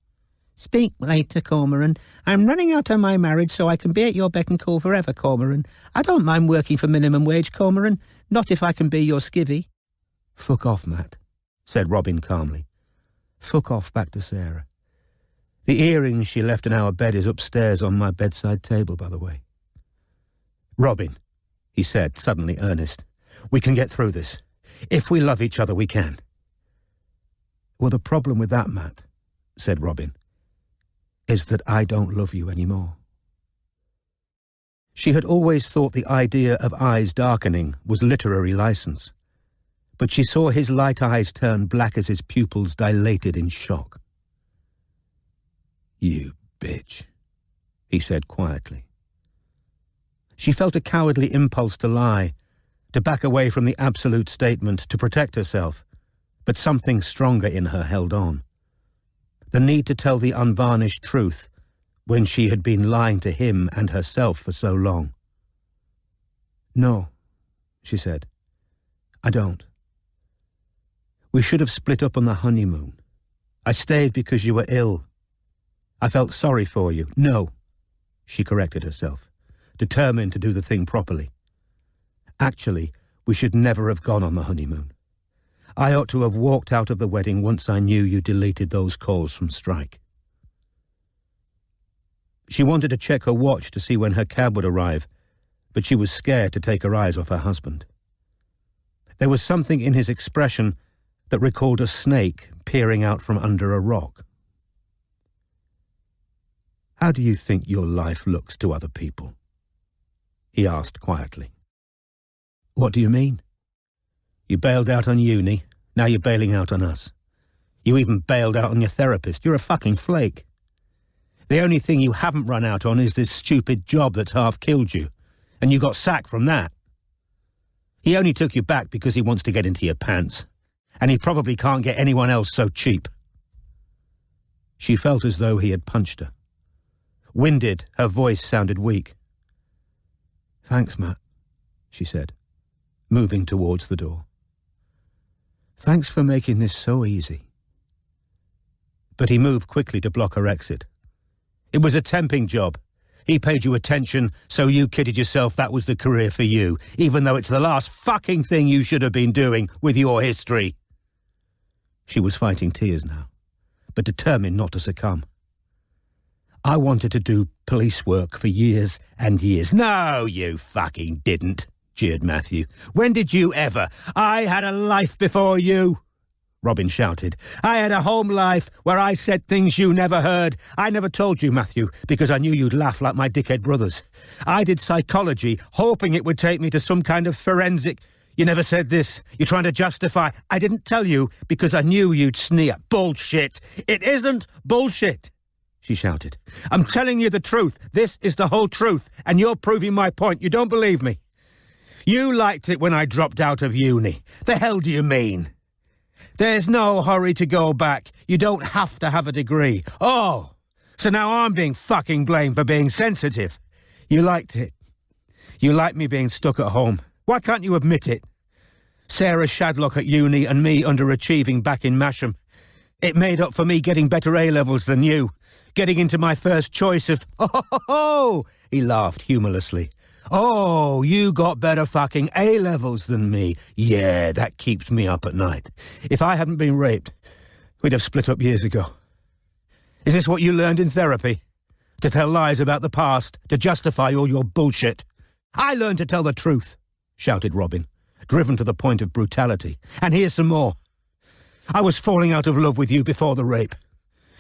Speak later, Cormoran. I'm running out on my marriage so I can be at your beck and call forever, Cormoran. I don't mind working for minimum wage, Cormoran. Not if I can be your skivvy. Fuck off, Matt, said Robin calmly. Fuck off back to Sarah. The earrings she left in our bed is upstairs on my bedside table, by the way. Robin, he said, suddenly earnest, we can get through this. If we love each other, we can. Well, the problem with that, Matt, said Robin, is that I don't love you anymore. She had always thought the idea of eyes darkening was literary license, but she saw his light eyes turn black as his pupils dilated in shock. You bitch, he said quietly. She felt a cowardly impulse to lie, to back away from the absolute statement, to protect herself, but something stronger in her held on. The need to tell the unvarnished truth when she had been lying to him and herself for so long. No, she said, I don't. We should have split up on the honeymoon. I stayed because you were ill. I felt sorry for you. No, she corrected herself, determined to do the thing properly. Actually, we should never have gone on the honeymoon. I ought to have walked out of the wedding once I knew you deleted those calls from Strike. She wanted to check her watch to see when her cab would arrive, but she was scared to take her eyes off her husband. There was something in his expression that recalled a snake peering out from under a rock. "How do you think your life looks to other people?" he asked quietly. "What do you mean?" "You bailed out on uni, now you're bailing out on us. You even bailed out on your therapist. You're a fucking flake. The only thing you haven't run out on is this stupid job that's half killed you, and you got sacked from that. He only took you back because he wants to get into your pants, and he probably can't get anyone else so cheap." She felt as though he had punched her. Winded, her voice sounded weak. "Thanks, Matt," she said, moving towards the door. "Thanks for making this so easy." But he moved quickly to block her exit. "It was a temping job. He paid you attention, so you kidded yourself that was the career for you, even though it's the last fucking thing you should have been doing with your history." She was fighting tears now, but determined not to succumb. "I wanted to do police work for years and years." "No, you fucking didn't," jeered Matthew. "When did you ever? I had a life before you," Robin shouted. "I had a home life where I said things you never heard. I never told you, Matthew, because I knew you'd laugh like my dickhead brothers. I did psychology, hoping it would take me to some kind of forensic. You never said this. You're trying to justify. I didn't tell you because I knew you'd sneer. Bullshit. It isn't bullshit," she shouted. "I'm telling you the truth. This is the whole truth, and you're proving my point. You don't believe me. You liked it when I dropped out of uni. The hell do you mean? There's no hurry to go back. You don't have to have a degree. Oh, so now I'm being fucking blamed for being sensitive. You liked it. You liked me being stuck at home. Why can't you admit it? Sarah Shadlock at uni and me underachieving back in Masham. It made up for me getting better A-levels than you, getting into my first choice of... Oh, he laughed humorlessly. Oh, you got better fucking A-levels than me. Yeah, that keeps me up at night. If I hadn't been raped, we'd have split up years ago. Is this what you learned in therapy? To tell lies about the past, to justify all your bullshit? I learned to tell the truth, shouted Robin, driven to the point of brutality. And here's some more. I was falling out of love with you before the rape.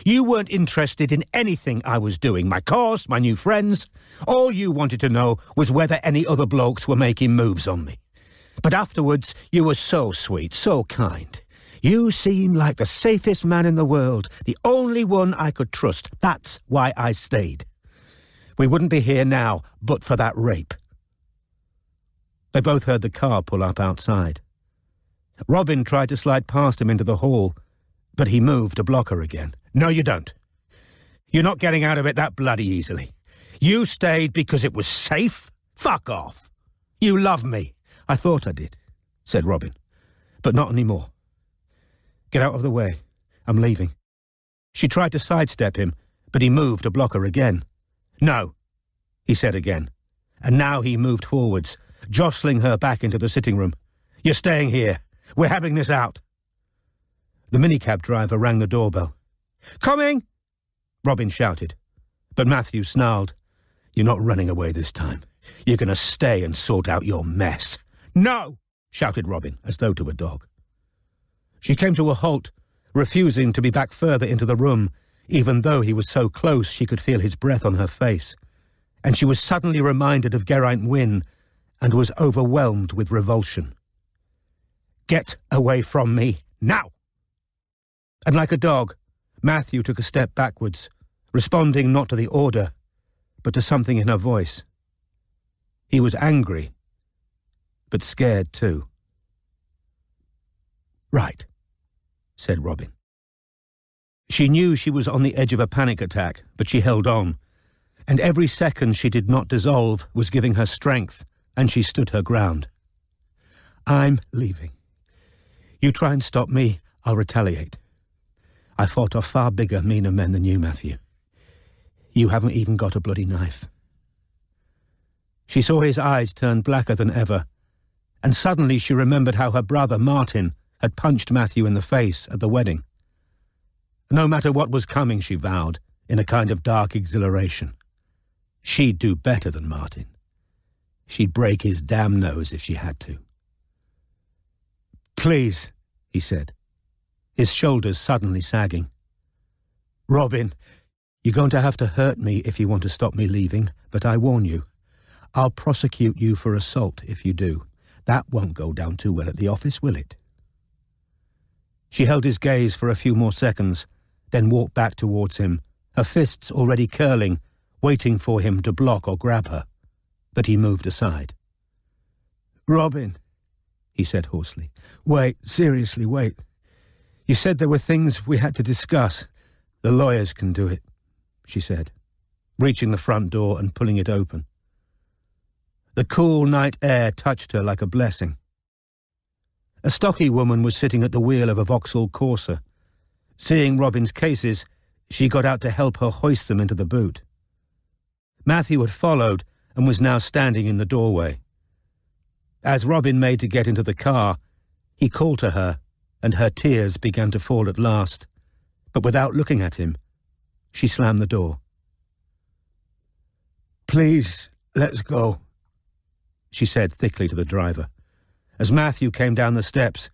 You weren't interested in anything I was doing, my course, my new friends. All you wanted to know was whether any other blokes were making moves on me. But afterwards, you were so sweet, so kind. You seemed like the safest man in the world, the only one I could trust. That's why I stayed. We wouldn't be here now, but for that rape. They both heard the car pull up outside. Robin tried to slide past him into the hall, but he moved to block her again. No, you don't. You're not getting out of it that bloody easily. You stayed because it was safe? Fuck off. You love me. I thought I did, said Robin, but not anymore. Get out of the way. I'm leaving. She tried to sidestep him, but he moved to block her again. No, he said again, and now he moved forwards, jostling her back into the sitting room. You're staying here. We're having this out. The minicab driver rang the doorbell. Coming! Robin shouted, but Matthew snarled. You're not running away this time. You're going to stay and sort out your mess. No! Shouted Robin, as though to a dog. She came to a halt, refusing to be back further into the room, even though he was so close she could feel his breath on her face, and she was suddenly reminded of Geraint Wynne and was overwhelmed with revulsion. Get away from me, now! And like a dog, Matthew took a step backwards, responding not to the order, but to something in her voice. He was angry, but scared too. Right, said Robin. She knew she was on the edge of a panic attack, but she held on, and every second she did not dissolve was giving her strength, and she stood her ground. I'm leaving. You try and stop me, I'll retaliate. I fought off far bigger, meaner men than you, Matthew. You haven't even got a bloody knife. She saw his eyes turn blacker than ever, and suddenly she remembered how her brother, Martin, had punched Matthew in the face at the wedding. No matter what was coming, she vowed, in a kind of dark exhilaration, She'd do better than Martin. She'd break his damn nose if she had to. "Please," he said, his shoulders suddenly sagging. "Robin, you're going to have to hurt me if you want to stop me leaving, but I warn you, I'll prosecute you for assault if you do. That won't go down too well at the office, will it?" She held his gaze for a few more seconds, then walked back towards him, her fists already curling, waiting for him to block or grab her. But he moved aside. "Robin," he said hoarsely. "Wait, seriously, wait. You said there were things we had to discuss. The lawyers can do it," she said, reaching the front door and pulling it open. The cool night air touched her like a blessing. A stocky woman was sitting at the wheel of a Vauxhall Corsa. Seeing Robin's cases, she got out to help her hoist them into the boot. Matthew had followed and was now standing in the doorway. As Robin made to get into the car, he called to her, and her tears began to fall at last, but without looking at him, she slammed the door. "Please, let's go," she said thickly to the driver, as Matthew came down the steps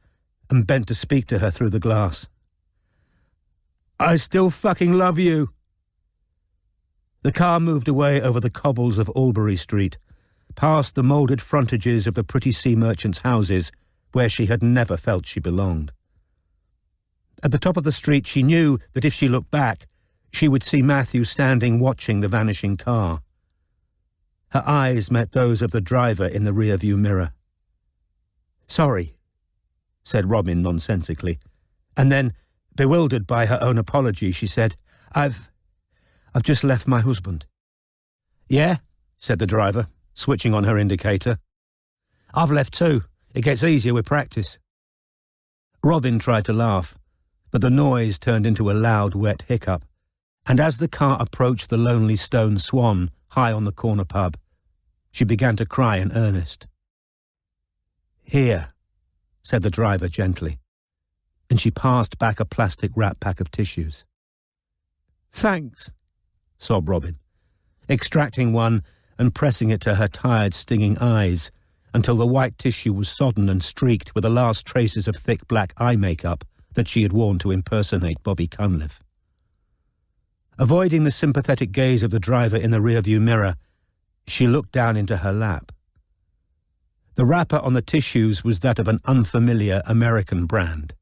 and bent to speak to her through the glass. "I still fucking love you." The car moved away over the cobbles of Albury Street, past the moulded frontages of the pretty sea merchants' houses where she had never felt she belonged. At the top of the street she knew that if she looked back, she would see Matthew standing watching the vanishing car. Her eyes met those of the driver in the rear-view mirror. "Sorry," said Robin nonsensically, and then, bewildered by her own apology, she said, I've just left my husband." "Yeah?" said the driver, switching on her indicator. "I've left too. It gets easier with practice." Robin tried to laugh, but the noise turned into a loud, wet hiccup, and as the car approached the lonely stone swan high on the corner pub, she began to cry in earnest. "Here," said the driver gently, and she passed back a plastic wrap pack of tissues. "Thanks," sobbed Robin, extracting one and pressing it to her tired, stinging eyes until the white tissue was sodden and streaked with the last traces of thick black eye makeup that she had worn to impersonate Bobby Cunliffe. Avoiding the sympathetic gaze of the driver in the rearview mirror, she looked down into her lap. The wrapper on the tissues was that of an unfamiliar American brand,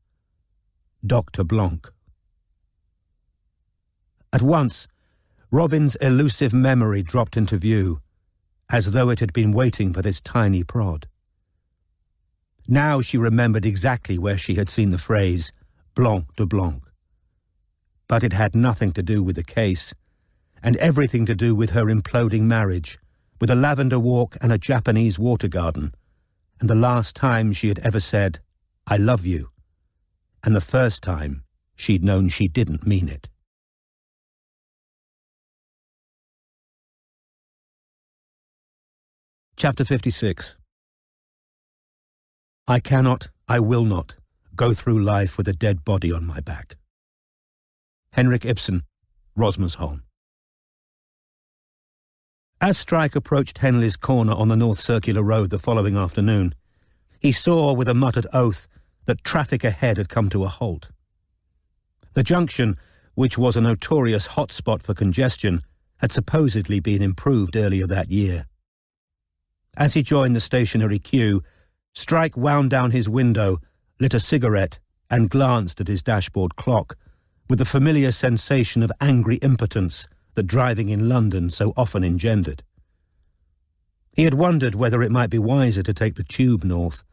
Dr. Blanc. At once, Robin's elusive memory dropped into view, as though it had been waiting for this tiny prod. Now she remembered exactly where she had seen the phrase, Blanc de Blanc. But it had nothing to do with the case, and everything to do with her imploding marriage, with a lavender walk and a Japanese water garden, and the last time she had ever said, "I love you," and the first time she'd known she didn't mean it. Chapter 56. I cannot, I will not, go through life with a dead body on my back. Henrik Ibsen, Rosmersholm. As Strike approached Henley's corner on the North Circular Road the following afternoon, he saw with a muttered oath that traffic ahead had come to a halt. The junction, which was a notorious hotspot for congestion, had supposedly been improved earlier that year. As he joined the stationary queue, Strike wound down his window, lit a cigarette, and glanced at his dashboard clock, with the familiar sensation of angry impotence that driving in London so often engendered. He had wondered whether it might be wiser to take the tube north,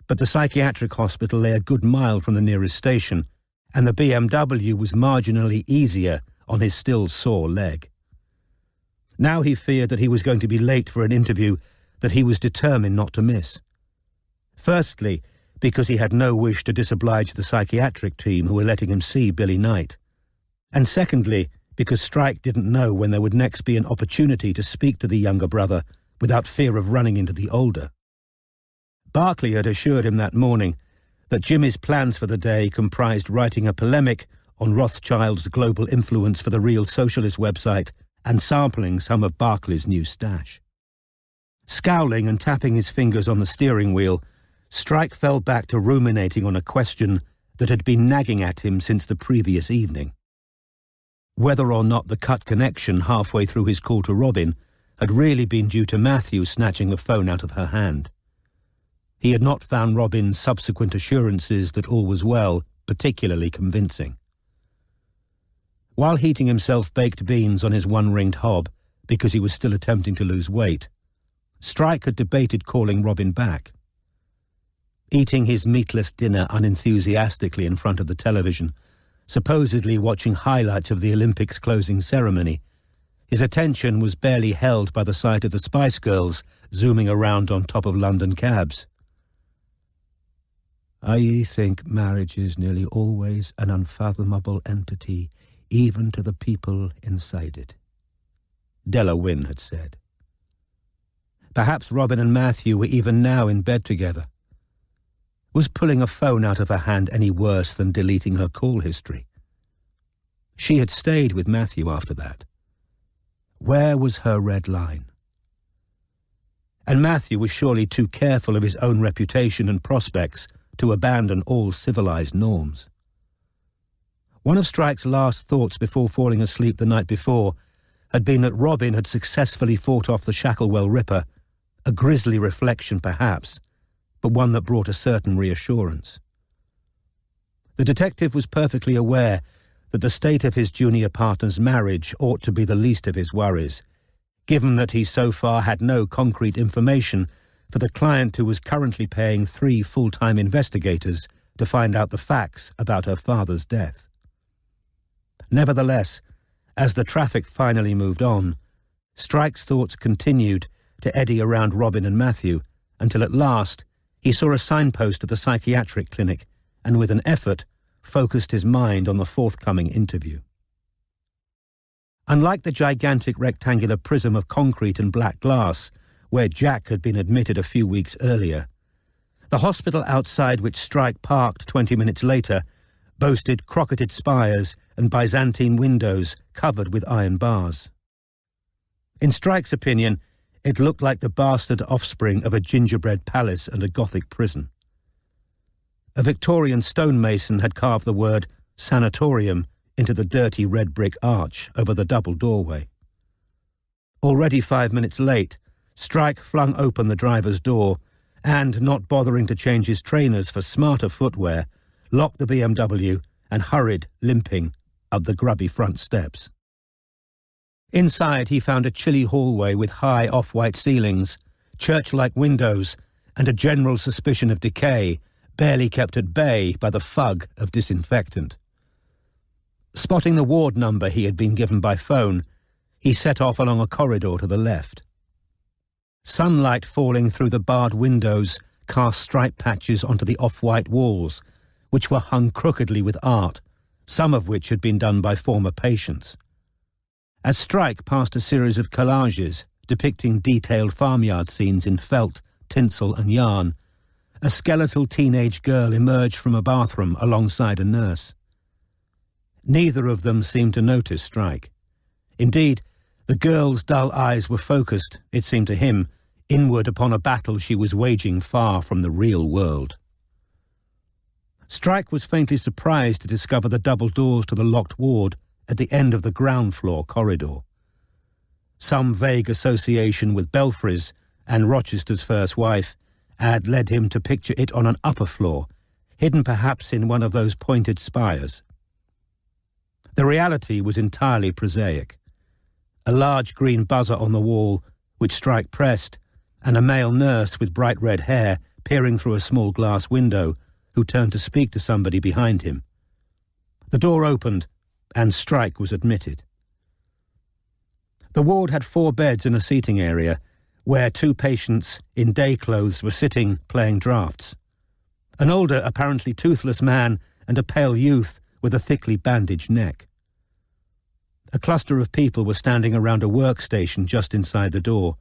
but the psychiatric hospital lay a good mile from the nearest station, and the BMW was marginally easier on his still sore leg. Now he feared that he was going to be late for an interview that he was determined not to miss. Firstly, because he had no wish to disoblige the psychiatric team who were letting him see Billy Knight. And secondly, because Strike didn't know when there would next be an opportunity to speak to the younger brother without fear of running into the older. Barclay had assured him that morning that Jimmy's plans for the day comprised writing a polemic on Rothschild's global influence for the Real Socialist website and sampling some of Barclay's new stash. Scowling and tapping his fingers on the steering wheel, Strike fell back to ruminating on a question that had been nagging at him since the previous evening. Whether or not the cut connection halfway through his call to Robin had really been due to Matthew snatching the phone out of her hand. He had not found Robin's subsequent assurances that all was well particularly convincing. While heating himself baked beans on his one-ringed hob because he was still attempting to lose weight, Strike had debated calling Robin back. Eating his meatless dinner unenthusiastically in front of the television, supposedly watching highlights of the Olympics closing ceremony, his attention was barely held by the sight of the Spice Girls zooming around on top of London cabs. I think marriage is nearly always an unfathomable entity, even to the people inside it, Della Wynne had said. Perhaps Robin and Matthew were even now in bed together. Was pulling a phone out of her hand any worse than deleting her call history? She had stayed with Matthew after that. Where was her red line? And Matthew was surely too careful of his own reputation and prospects to abandon all civilized norms. One of Strike's last thoughts before falling asleep the night before had been that Robin had successfully fought off the Shacklewell Ripper, a grisly reflection perhaps, but one that brought a certain reassurance. The detective was perfectly aware that the state of his junior partner's marriage ought to be the least of his worries, given that he so far had no concrete information for the client who was currently paying 3 full-time investigators to find out the facts about her father's death. Nevertheless, as the traffic finally moved on, Strike's thoughts continued to eddy around Robin and Matthew until at last he saw a signpost at the psychiatric clinic and with an effort focused his mind on the forthcoming interview. Unlike the gigantic rectangular prism of concrete and black glass where Jack had been admitted a few weeks earlier, the hospital outside which Strike parked 20 minutes later boasted crocketed spires and Byzantine windows covered with iron bars. In Strike's opinion, it looked like the bastard offspring of a gingerbread palace and a Gothic prison. A Victorian stonemason had carved the word sanatorium into the dirty red brick arch over the double doorway. Already 5 minutes late, Strike flung open the driver's door and, not bothering to change his trainers for smarter footwear, locked the BMW and hurried, limping, up the grubby front steps. Inside he found a chilly hallway with high off-white ceilings, church-like windows, and a general suspicion of decay, barely kept at bay by the fug of disinfectant. Spotting the ward number he had been given by phone, he set off along a corridor to the left. Sunlight falling through the barred windows cast stripe patches onto the off-white walls, which were hung crookedly with art, some of which had been done by former patients. As Strike passed a series of collages depicting detailed farmyard scenes in felt, tinsel and yarn, a skeletal teenage girl emerged from a bathroom alongside a nurse. Neither of them seemed to notice Strike. Indeed, the girl's dull eyes were focused, it seemed to him, inward upon a battle she was waging far from the real world. Strike was faintly surprised to discover the double doors to the locked ward at the end of the ground floor corridor. Some vague association with Belfries and Rochester's first wife had led him to picture it on an upper floor, hidden perhaps in one of those pointed spires. The reality was entirely prosaic. A large green buzzer on the wall, which Strike pressed, and a male nurse with bright red hair peering through a small glass window, who turned to speak to somebody behind him. The door opened, and Strike was admitted. The ward had 4 beds in a seating area, where 2 patients in day clothes were sitting playing draughts. An older, apparently toothless man and a pale youth with a thickly bandaged neck. A cluster of people were standing around a workstation just inside the door.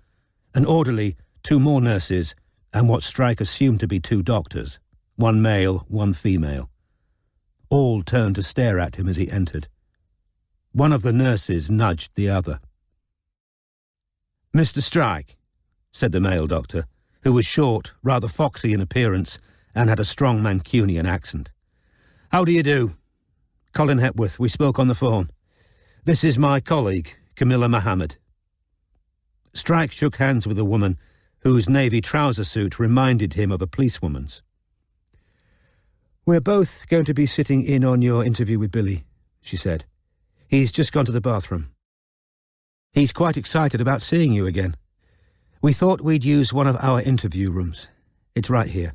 An orderly, 2 more nurses, and what Strike assumed to be 2 doctors, 1 male, 1 female. All turned to stare at him as he entered. One of the nurses nudged the other. "Mr. Strike," said the male doctor, who was short, rather foxy in appearance, and had a strong Mancunian accent. "How do you do? Colin Hepworth, we spoke on the phone. This is my colleague, Camilla Mohammed." Strike shook hands with a woman whose navy trouser suit reminded him of a policewoman's. "We're both going to be sitting in on your interview with Billy," she said. "He's just gone to the bathroom. He's quite excited about seeing you again. We thought we'd use one of our interview rooms. It's right here."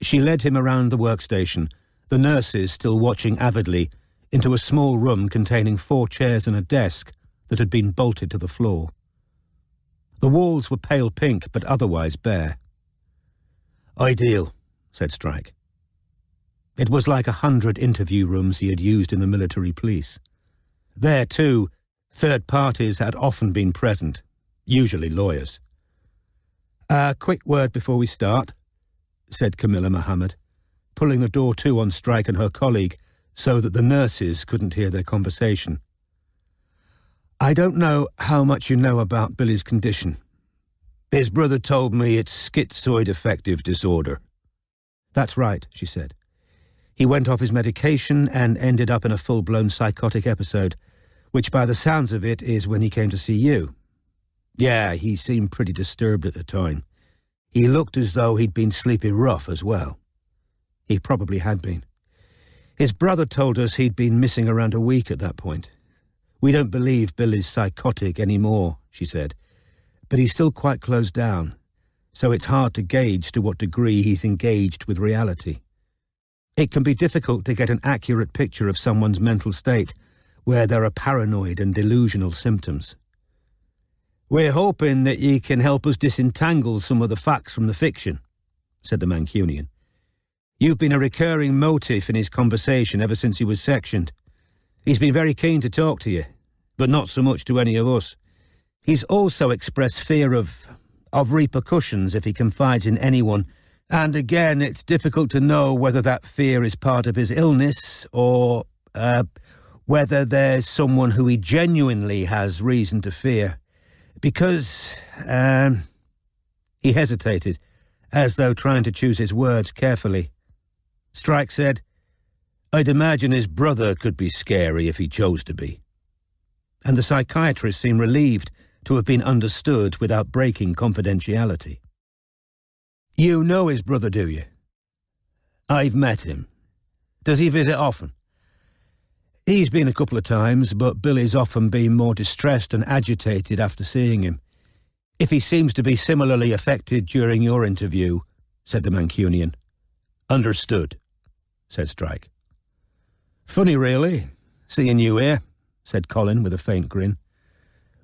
She led him around the workstation, the nurses still watching avidly, into a small room containing 4 chairs and a desk that had been bolted to the floor. The walls were pale pink, but otherwise bare. "Ideal," said Strike. It was like 100 interview rooms he had used in the military police. There, too, third parties had often been present, usually lawyers. "A quick word before we start," said Camilla Mohammed, pulling the door to on Strike and her colleague so that the nurses couldn't hear their conversation. "I don't know how much you know about Billy's condition. His brother told me it's schizoid affective disorder." "That's right," she said. "He went off his medication and ended up in a full-blown psychotic episode, which by the sounds of it is when he came to see you. Yeah, he seemed pretty disturbed at the time. He looked as though he'd been sleeping rough as well." He probably had been. "His brother told us he'd been missing around a week at that point. We don't believe Billy's psychotic anymore," she said, "but he's still quite closed down, so it's hard to gauge to what degree he's engaged with reality. It can be difficult to get an accurate picture of someone's mental state where there are paranoid and delusional symptoms." "We're hoping that ye can help us disentangle some of the facts from the fiction," said the Mancunian. "You've been a recurring motif in his conversation ever since he was sectioned. He's been very keen to talk to you, but not so much to any of us. He's also expressed fear of repercussions if he confides in anyone, and again, it's difficult to know whether that fear is part of his illness or whether there's someone who he genuinely has reason to fear. Because, he hesitated, as though trying to choose his words carefully. Strike said, "I'd imagine his brother could be scary if he chose to be." And the psychiatrist seemed relieved to have been understood without breaking confidentiality. "You know his brother, do you?" "I've met him." "Does he visit often?" "He's been a couple of times, but Billy's often been more distressed and agitated after seeing him. If he seems to be similarly affected during your interview," said the Mancunian. "Understood," said Strike. "Funny, really, seeing you here," said Colin with a faint grin.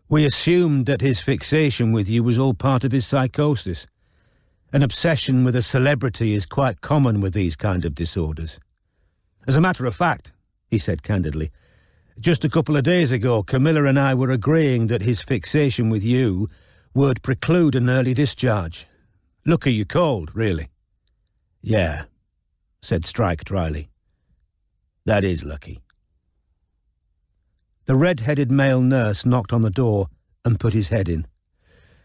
"We assumed that his fixation with you was all part of his psychosis. An obsession with a celebrity is quite common with these kind of disorders. As a matter of fact," he said candidly, "just a couple of days ago, Camilla and I were agreeing that his fixation with you would preclude an early discharge. Lucky you called, really." "Yeah," said Strike dryly. "That is lucky." The red-headed male nurse knocked on the door and put his head in.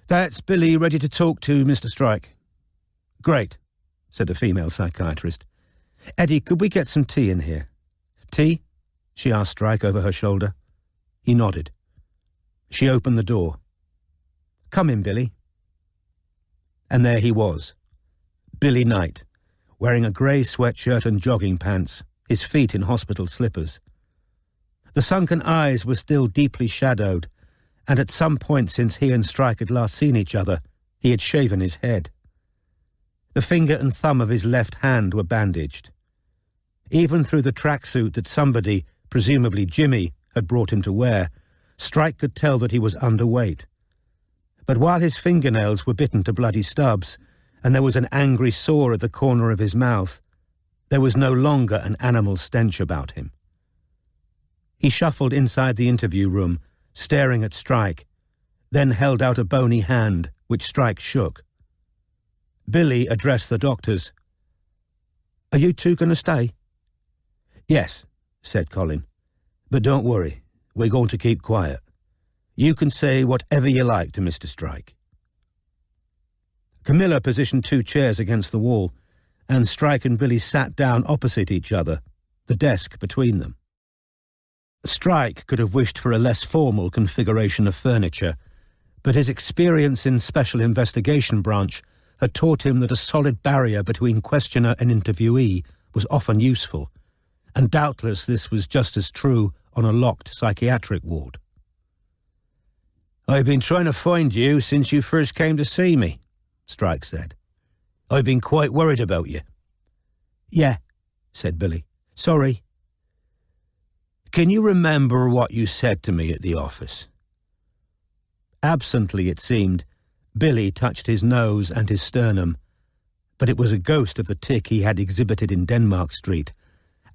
"That's Billy ready to talk to, Mr. Strike." "Great," said the female psychiatrist. "Eddie, could we get some tea in here?" "Tea?" she asked Strike over her shoulder. He nodded. She opened the door. "Come in, Billy." And there he was, Billy Knight, wearing a grey sweatshirt and jogging pants, his feet in hospital slippers. The sunken eyes were still deeply shadowed, and at some point since he and Strike had last seen each other, he had shaven his head. The finger and thumb of his left hand were bandaged. Even through the tracksuit that somebody, presumably Jimmy, had brought him to wear, Strike could tell that he was underweight. But while his fingernails were bitten to bloody stubs, and there was an angry sore at the corner of his mouth, there was no longer an animal stench about him. He shuffled inside the interview room, staring at Strike, then held out a bony hand, which Strike shook. Billy addressed the doctors. "Are you two going to stay?" "Yes," said Colin. "But don't worry, we're going to keep quiet. You can say whatever you like to Mr. Strike." Camilla positioned 2 chairs against the wall, and Strike and Billy sat down opposite each other, the desk between them. Strike could have wished for a less formal configuration of furniture, but his experience in Special Investigation Branch had taught him that a solid barrier between questioner and interviewee was often useful, and doubtless this was just as true on a locked psychiatric ward. "I've been trying to find you since you first came to see me," Strike said. "I've been quite worried about you." "Yeah," said Billy. "Sorry." "Can you remember what you said to me at the office?" Absently, it seemed, Billy touched his nose and his sternum, but it was a ghost of the tic he had exhibited in Denmark Street,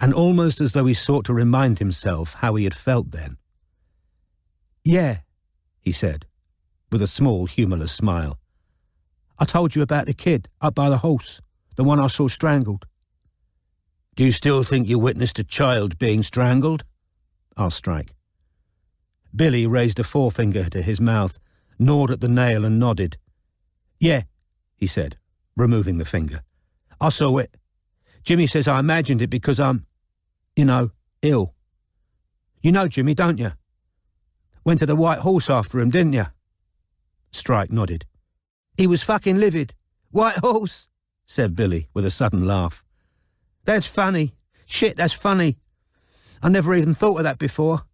and almost as though he sought to remind himself how he had felt then. "Yeah," he said, with a small, humourless smile. "I told you about the kid up by the horse, the one I saw strangled." "Do you still think you witnessed a child being strangled?" asked Strike. Billy raised a forefinger to his mouth, gnawed at the nail and nodded. "Yeah," he said, removing the finger. "I saw it. Jimmy says I imagined it because I'm, ill. You know Jimmy, don't you? Went to the White Horse after him, didn't you?" Strike nodded. "He was fucking livid. White Horse," said Billy with a sudden laugh. "That's funny. Shit, that's funny. I never even thought of that before."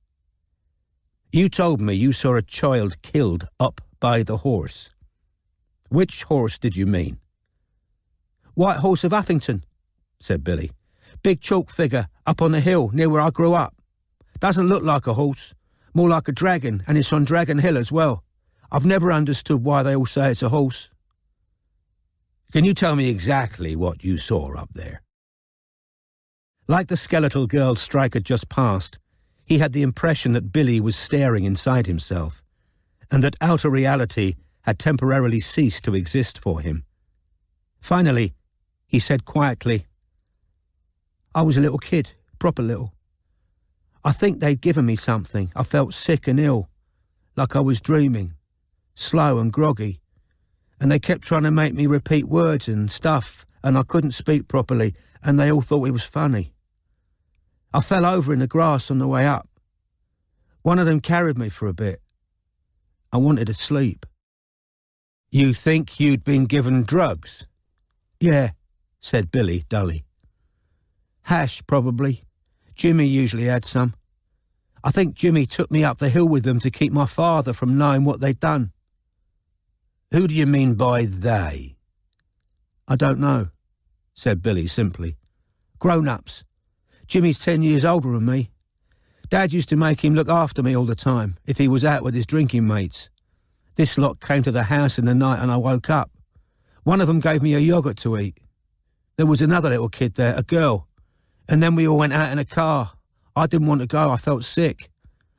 "You told me you saw a child killed up by the horse. Which horse did you mean?" "White Horse of Uffington," said Billy. "Big chalk figure up on the hill near where I grew up. Doesn't look like a horse, more like a dragon, and it's on Dragon Hill as well. I've never understood why they all say it's a horse." "Can you tell me exactly what you saw up there?" Like the skeletal girl Strike had just passed, he had the impression that Billy was staring inside himself, and that outer reality had temporarily ceased to exist for him. Finally, he said quietly, "I was a little kid, proper little. I think they'd given me something. I felt sick and ill, like I was dreaming, slow and groggy, and they kept trying to make me repeat words and stuff, and I couldn't speak properly, and they all thought it was funny. I fell over in the grass on the way up. One of them carried me for a bit. I wanted to sleep." "You think you'd been given drugs?" "Yeah," said Billy dully. "Hash, probably. Jimmy usually had some. I think Jimmy took me up the hill with them to keep my father from knowing what they'd done." "Who do you mean by they?" "I don't know," said Billy simply. "Grown-ups. Jimmy's 10 years older than me. Dad used to make him look after me all the time if he was out with his drinking mates. This lot came to the house in the night and I woke up. One of them gave me a yoghurt to eat. There was another little kid there, a girl, and then we all went out in a car. I didn't want to go, I felt sick.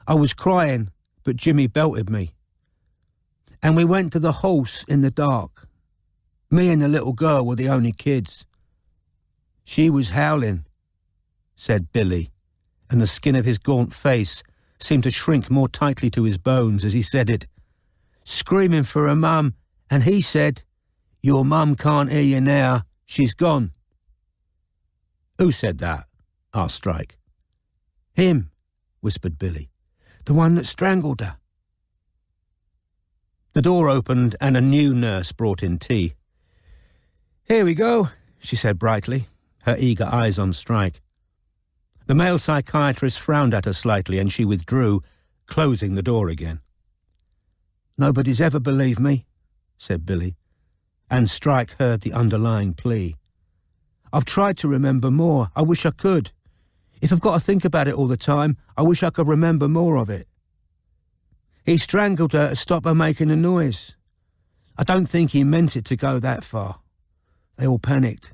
I was crying, but Jimmy belted me. And we went to the horse in the dark. Me and the little girl were the only kids. She was howling," said Billy, and the skin of his gaunt face seemed to shrink more tightly to his bones as he said it. "Screaming for her mum, and he said, 'Your mum can't hear you now, she's gone.'" "Who said that?" asked Strike. "Him," whispered Billy. "The one that strangled her." The door opened and a new nurse brought in tea. "Here we go," she said brightly, her eager eyes on Strike. The male psychiatrist frowned at her slightly and she withdrew, closing the door again. "Nobody's ever believed me," said Billy, and Strike heard the underlying plea. "I've tried to remember more. I wish I could. If I've got to think about it all the time, I wish I could remember more of it. He strangled her to stop her making a noise. I don't think he meant it to go that far. They all panicked.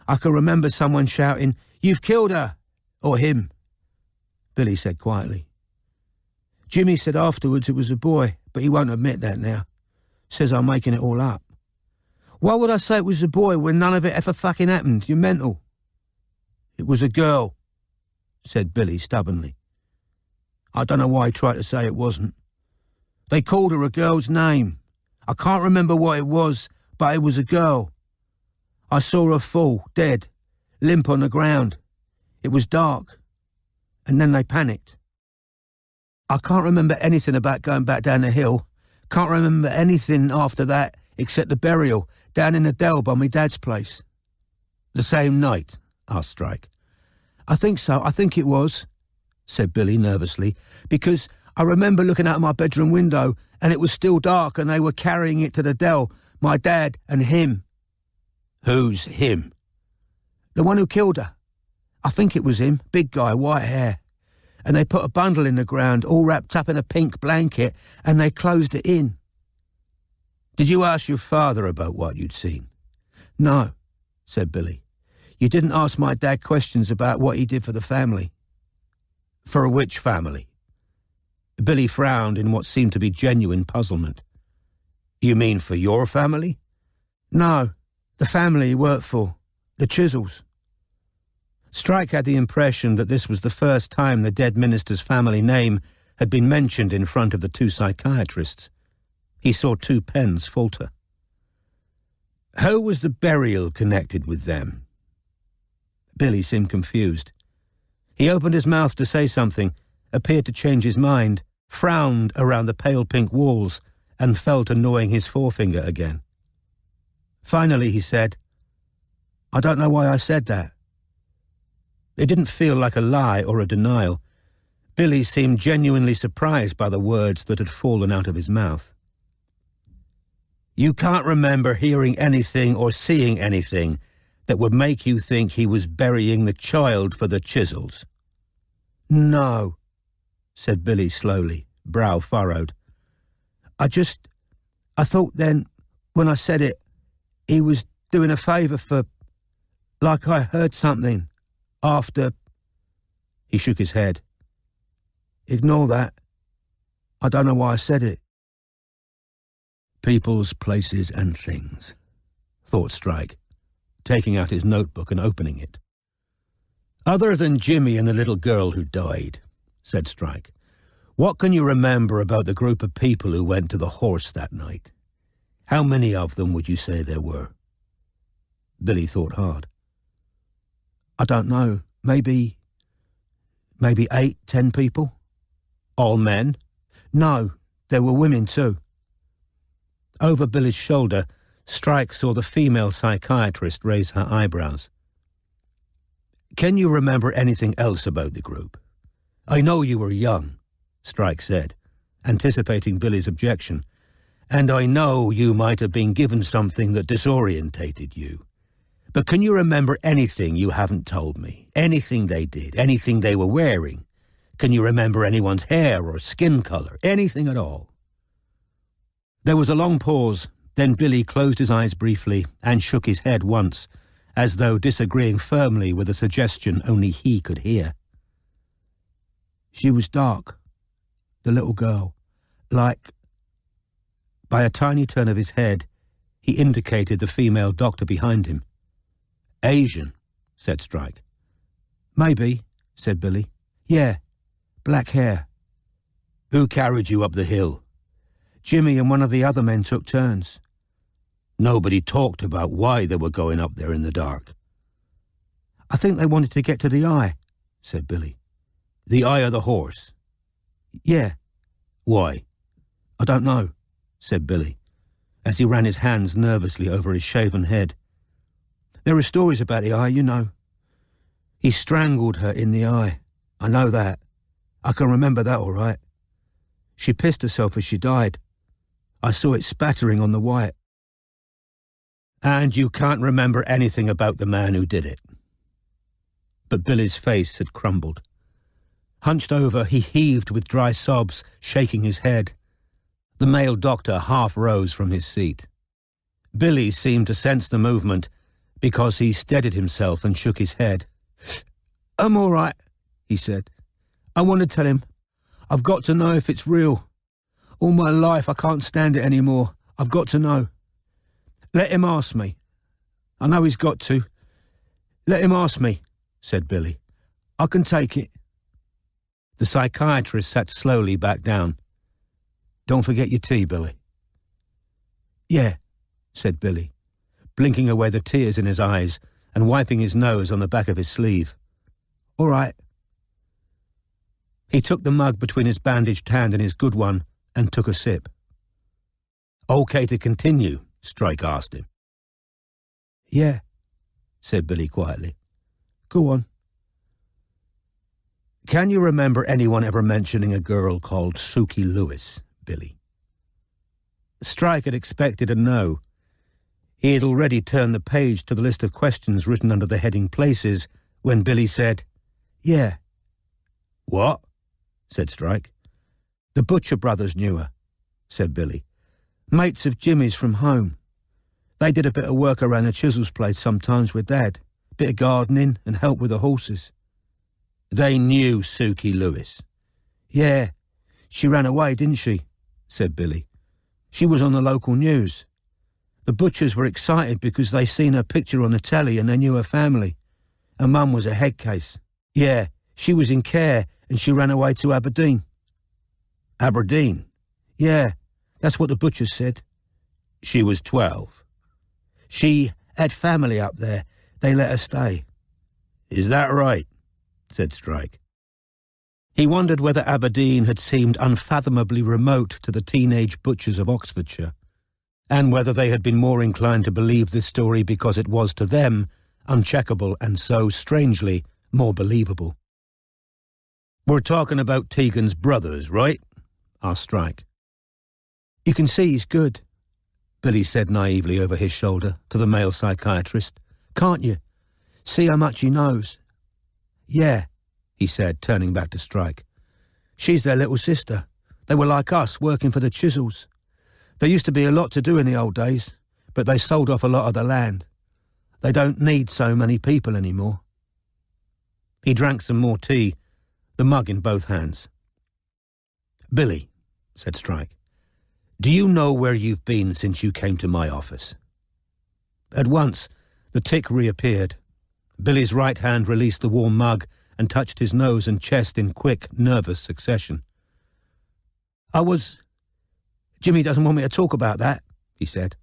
I can remember someone shouting, 'You've killed her!' Or him," Billy said quietly. "Jimmy said afterwards it was a boy, but he won't admit that now. Says I'm making it all up. Why would I say it was a boy when none of it ever fucking happened? You're mental." "It was a girl," said Billy stubbornly. "I don't know why he tried to say it wasn't. They called her a girl's name. I can't remember what it was, but it was a girl. I saw her fall, dead, limp on the ground. It was dark, and then they panicked. I can't remember anything about going back down the hill. Can't remember anything after that except the burial down in the dell by my dad's place. The same night? Asked Strike. I think so, I think it was, said Billy nervously, because I remember looking out my bedroom window and it was still dark and they were carrying it to the dell, my dad and him. Who's him? The one who killed her. I think it was him, big guy, white hair. And they put a bundle in the ground, all wrapped up in a pink blanket, and they closed it in. Did you ask your father about what you'd seen? No, said Billy. You didn't ask my dad questions about what he did for the family. For which family? Billy frowned in what seemed to be genuine puzzlement. You mean for your family? No, the family he worked for, the Chisels. Strike had the impression that this was the first time the dead minister's family name had been mentioned in front of the two psychiatrists. He saw two pens falter. How was the burial connected with them? Billy seemed confused. He opened his mouth to say something, appeared to change his mind, frowned around the pale pink walls, and fell to gnawing his forefinger again. Finally he said, I don't know why I said that. It didn't feel like a lie or a denial. Billy seemed genuinely surprised by the words that had fallen out of his mouth. You can't remember hearing anything or seeing anything that would make you think he was burying the child for the Chisels? No, said Billy slowly, brow furrowed. I thought then, when I said it, he was doing a favour for, like I heard something, after. He shook his head. Ignore that. I don't know why I said it. Peoples, places and things, thought Strike, taking out his notebook and opening it. Other than Jimmy and the little girl who died, said Strike, what can you remember about the group of people who went to the horse that night? How many of them would you say there were? Billy thought hard. I don't know. Maybe 8, 10 people. All men? No, there were women too. Over Billy's shoulder, Strike saw the female psychiatrist raise her eyebrows. Can you remember anything else about the group? I know you were young, Strike said, anticipating Billy's objection, and I know you might have been given something that disorientated you. But can you remember anything you haven't told me? Anything they did? Anything they were wearing? Can you remember anyone's hair or skin colour? Anything at all? There was a long pause. Then Billy closed his eyes briefly and shook his head once, as though disagreeing firmly with a suggestion only he could hear. She was dark, the little girl, like... By a tiny turn of his head, he indicated the female doctor behind him. Asian, said Strike. Maybe, said Billy. Yeah, black hair. Who carried you up the hill? Jimmy and one of the other men took turns. Nobody talked about why they were going up there in the dark. I think they wanted to get to the eye, said Billy. The eye of the horse? Yeah. Why? I don't know, said Billy, as he ran his hands nervously over his shaven head. There are stories about the eye, you know. He strangled her in the eye. I know that. I can remember that all right. She pissed herself as she died. I saw it spattering on the white. And you can't remember anything about the man who did it? But Billy's face had crumbled. Hunched over, he heaved with dry sobs, shaking his head. The male doctor half rose from his seat. Billy seemed to sense the movement because he steadied himself and shook his head. I'm all right, he said. I want to tell him. I've got to know if it's real. All my life I can't stand it anymore. I've got to know. Let him ask me. I know he's got to. Let him ask me, said Billy. I can take it. The psychiatrist sat slowly back down. Don't forget your tea, Billy." "Yeah," said Billy, blinking away the tears in his eyes and wiping his nose on the back of his sleeve. "All right." He took the mug between his bandaged hand and his good one and took a sip. "Okay to continue?" Strike asked him. "Yeah," said Billy quietly. "Go on." "Can you remember anyone ever mentioning a girl called Sookie Lewis, Billy?" Strike had expected a no. He had already turned the page to the list of questions written under the heading Places when Billy said, "Yeah." "What?" said Strike. "The Butcher brothers knew her," said Billy. "Mates of Jimmy's from home. They did a bit of work around the Chisels place sometimes with Dad, bit of gardening and help with the horses." "They knew Sookie Lewis?" "Yeah. She ran away, didn't she?" said Billy. "She was on the local news. The Butchers were excited because they seen her picture on the telly and they knew her family. Her mum was a head case. Yeah, she was in care and she ran away to Aberdeen." "Aberdeen?" "Yeah, that's what the Butchers said." "She was 12. "She had family up there. They let her stay." "Is that right?" said Strike. He wondered whether Aberdeen had seemed unfathomably remote to the teenage butchers of Oxfordshire, and whether they had been more inclined to believe this story because it was to them uncheckable and so strangely more believable. "We're talking about Tegan's brothers, right?" asked Strike. "You can see he's good," Billy said naively over his shoulder to the male psychiatrist. "Can't you? See how much he knows." "Yeah," he said, turning back to Strike. "She's their little sister. They were like us, working for the Chisels. There used to be a lot to do in the old days, but they sold off a lot of the land. They don't need so many people anymore." He drank some more tea, the mug in both hands. "Billy," said Strike, "do you know where you've been since you came to my office?" At once, the tic reappeared. Billy's right hand released the warm mug and touched his nose and chest in quick, nervous succession. "Jimmy doesn't want me to talk about that," he said,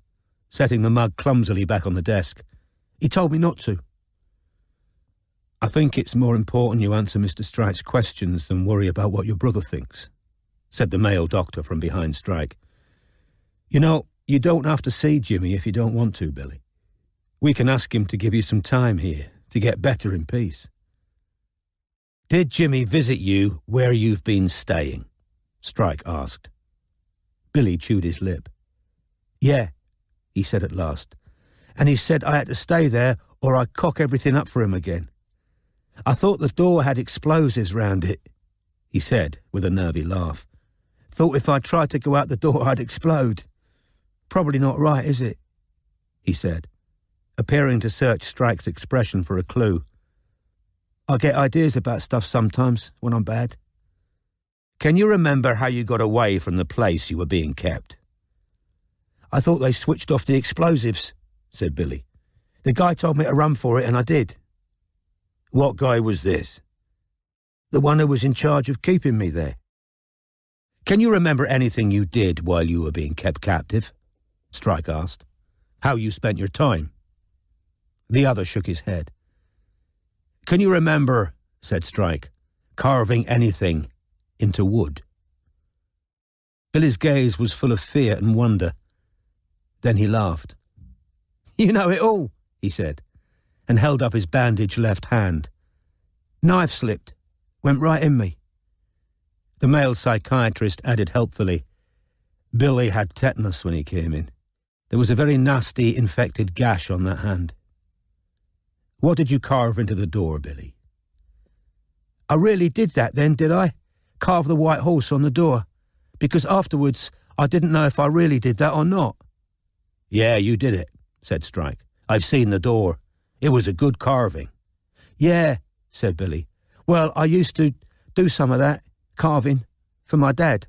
setting the mug clumsily back on the desk. "He told me not to." "I think it's more important you answer Mr. Strike's questions than worry about what your brother thinks," said the male doctor from behind Strike. "You know, you don't have to see Jimmy if you don't want to, Billy. We can ask him to give you some time here to get better in peace." "Did Jimmy visit you where you've been staying?" Strike asked. Billy chewed his lip. "Yeah," he said at last, "and he said I had to stay there or I'd cock everything up for him again. I thought the door had explosives round it," he said with a nervy laugh. "Thought if I tried to go out the door I'd explode. Probably not right, is it?" he said, appearing to search Strike's expression for a clue. "I get ideas about stuff sometimes when I'm bad." "Can you remember how you got away from the place you were being kept?" "I thought they switched off the explosives," said Billy. "The guy told me to run for it and I did." "What guy was this?" "The one who was in charge of keeping me there." "Can you remember anything you did while you were being kept captive?" Strike asked. "How you spent your time?" The other shook his head. "Can you remember," said Strike, "carving anything into wood?" Billy's gaze was full of fear and wonder. Then he laughed. "You know it all," he said, and held up his bandaged left hand. "Knife slipped. Went right in me." The male psychiatrist added helpfully, "Billy had tetanus when he came in. There was a very nasty infected gash on that hand." "What did you carve into the door, Billy?" "I really did that then, did I? Carve the white horse on the door? Because afterwards I didn't know if I really did that or not." "Yeah, you did it," said Strike. "I've seen the door. It was a good carving." "Yeah," said Billy. "Well, I used to do some of that, carving, for my dad."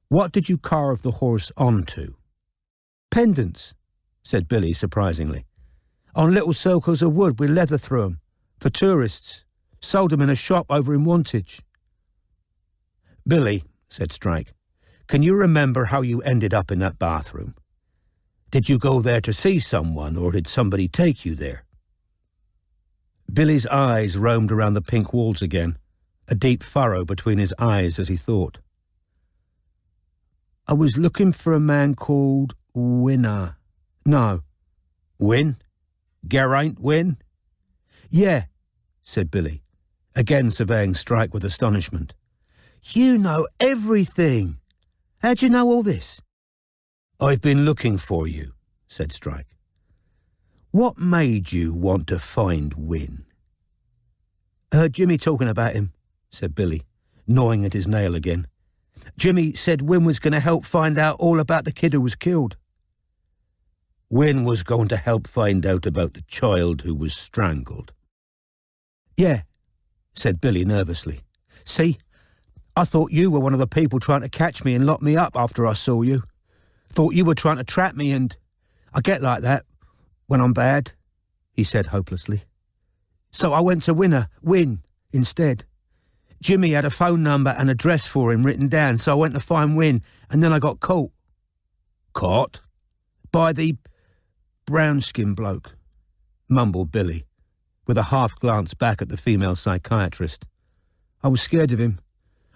"What did you carve the horse onto?" "Pendants," said Billy surprisingly. "On little circles of wood with leather through 'em, for tourists. Sold 'em in a shop over in Wantage." Billy, said Strike. "Can you remember how you ended up in that bathroom? Did you go there to see someone, or did somebody take you there?" Billy's eyes roamed around the pink walls again, a deep furrow between his eyes as he thought. "I was looking for a man called Winner. No." "Win? Geraint Win?" "Yeah," said Billy, again surveying Strike with astonishment. "You know everything. How'd you know all this?" "I've been looking for you," said Strike. "What made you want to find Win?" "I heard Jimmy talking about him," said Billy, gnawing at his nail again. "Jimmy said Win was going to help find out all about the kid who was killed." "Win was going to help find out about the child who was strangled." "Yeah," said Billy nervously. "See, I thought you were one of the people trying to catch me and lock me up after I saw you. Thought you were trying to trap me, and I get like that when I'm bad," he said hopelessly. "So I went to Win instead. Jimmy had a phone number and address for him written down, so I went to find Win, and then I got caught." "Caught?" "By the brown-skinned bloke," mumbled Billy, with a half glance back at the female psychiatrist. "I was scared of him.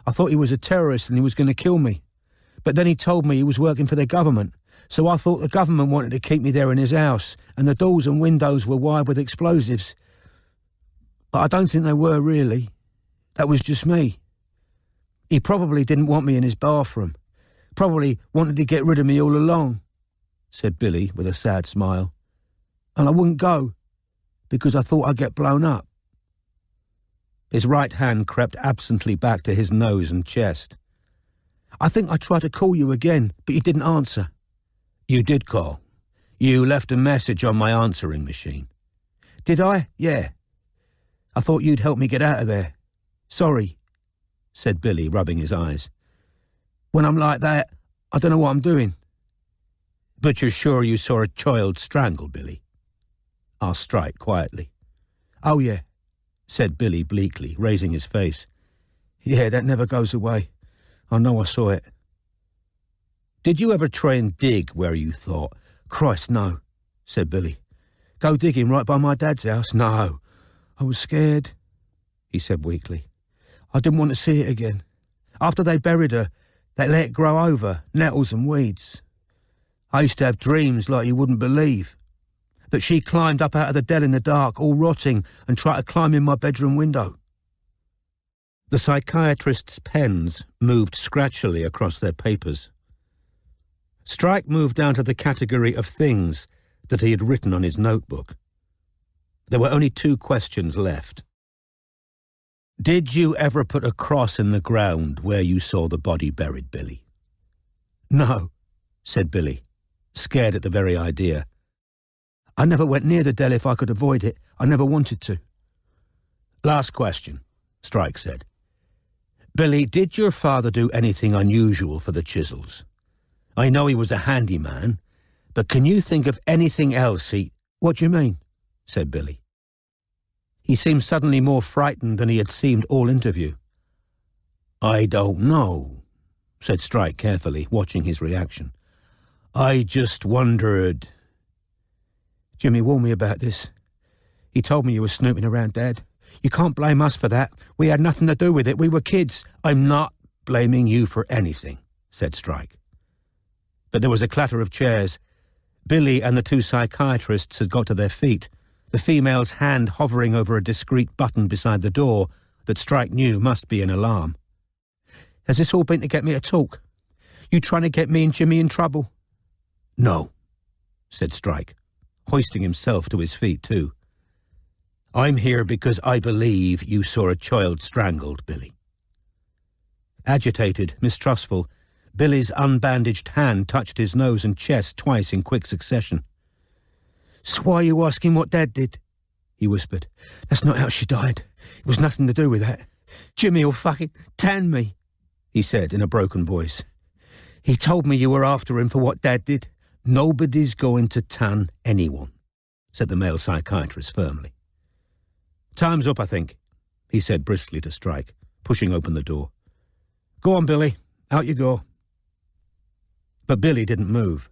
I thought he was a terrorist and he was going to kill me. But then he told me he was working for the government, so I thought the government wanted to keep me there in his house, and the doors and windows were wired with explosives. But I don't think they were, really. That was just me. He probably didn't want me in his bathroom. Probably wanted to get rid of me all along," said Billy with a sad smile. "And I wouldn't go, because I thought I'd get blown up." His right hand crept absently back to his nose and chest. "I think I tried to call you again, but you didn't answer." "You did call. You left a message on my answering machine." "Did I? Yeah. I thought you'd help me get out of there. Sorry," said Billy, rubbing his eyes. "When I'm like that, I don't know what I'm doing." "But you're sure you saw a child strangled, Billy?" asked Strike quietly. "Oh, yeah," said Billy bleakly, raising his face. "Yeah, that never goes away. I know I saw it." "Did you ever try and dig where you thought?" "Christ, no," said Billy. "Go digging right by my dad's house? No. I was scared," he said weakly. "I didn't want to see it again. After they buried her, they let it grow over, nettles and weeds. I used to have dreams like you wouldn't believe. That she climbed up out of the den in the dark, all rotting, and tried to climb in my bedroom window." The psychiatrist's pens moved scratchily across their papers. Strike moved down to the category of things that he had written on his notebook. There were only 2 questions left. "Did you ever put a cross in the ground where you saw the body buried, Billy?" "No," said Billy, scared at the very idea. "I never went near the dell if I could avoid it. I never wanted to." "Last question," Strike said. "Billy, did your father do anything unusual for the chisels? I know he was a handyman, but can you think of anything else he—" "What do you mean?" said Billy. He seemed suddenly more frightened than he had seemed all interview. "I don't know," said Strike carefully, watching his reaction. "I just wondered—" "Jimmy warned me about this. He told me you were snooping around Dad. You can't blame us for that. We had nothing to do with it. We were kids." "I'm not blaming you for anything," said Strike. But there was a clatter of chairs. Billy and the 2 psychiatrists had got to their feet, the female's hand hovering over a discreet button beside the door that Strike knew must be an alarm. "Has this all been to get me to talk? You trying to get me and Jimmy in trouble?" "No," said Strike, hoisting himself to his feet too. "I'm here because I believe you saw a child strangled, Billy." Agitated, mistrustful, Billy's unbandaged hand touched his nose and chest twice in quick succession. "So why are you asking what Dad did?" he whispered. "That's not how she died. It was nothing to do with that. Jimmy'll fucking tan me," he said in a broken voice. "He told me you were after him for what Dad did." "Nobody's going to tan anyone," said the male psychiatrist firmly. "Time's up, I think," he said briskly to Strike, pushing open the door. "Go on, Billy. Out you go." But Billy didn't move.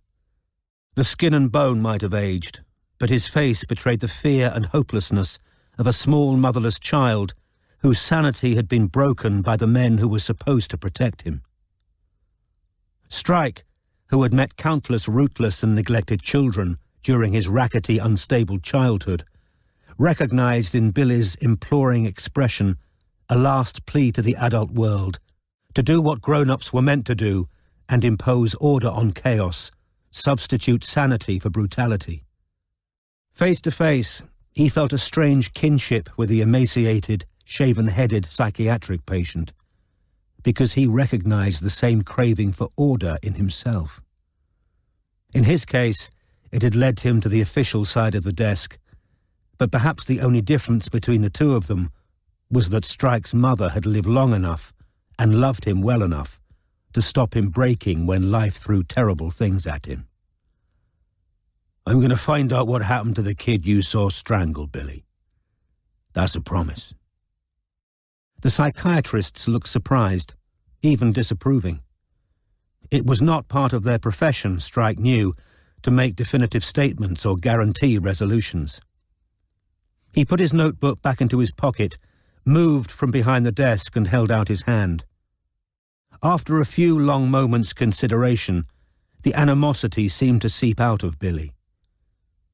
The skin and bone might have aged, but his face betrayed the fear and hopelessness of a small motherless child whose sanity had been broken by the men who were supposed to protect him. Strike, who had met countless rootless and neglected children during his rackety, unstable childhood, recognized in Billy's imploring expression a last plea to the adult world to do what grown-ups were meant to do and impose order on chaos, substitute sanity for brutality. Face to face, he felt a strange kinship with the emaciated, shaven-headed psychiatric patient, because he recognized the same craving for order in himself. In his case, it had led him to the official side of the desk, but perhaps the only difference between the two of them was that Strike's mother had lived long enough and loved him well enough to stop him breaking when life threw terrible things at him. "I'm going to find out what happened to the kid you saw strangled, Billy. That's a promise." The psychiatrists looked surprised, even disapproving. It was not part of their profession, Strike knew, to make definitive statements or guarantee resolutions. He put his notebook back into his pocket, moved from behind the desk and held out his hand. After a few long moments' consideration, the animosity seemed to seep out of Billy.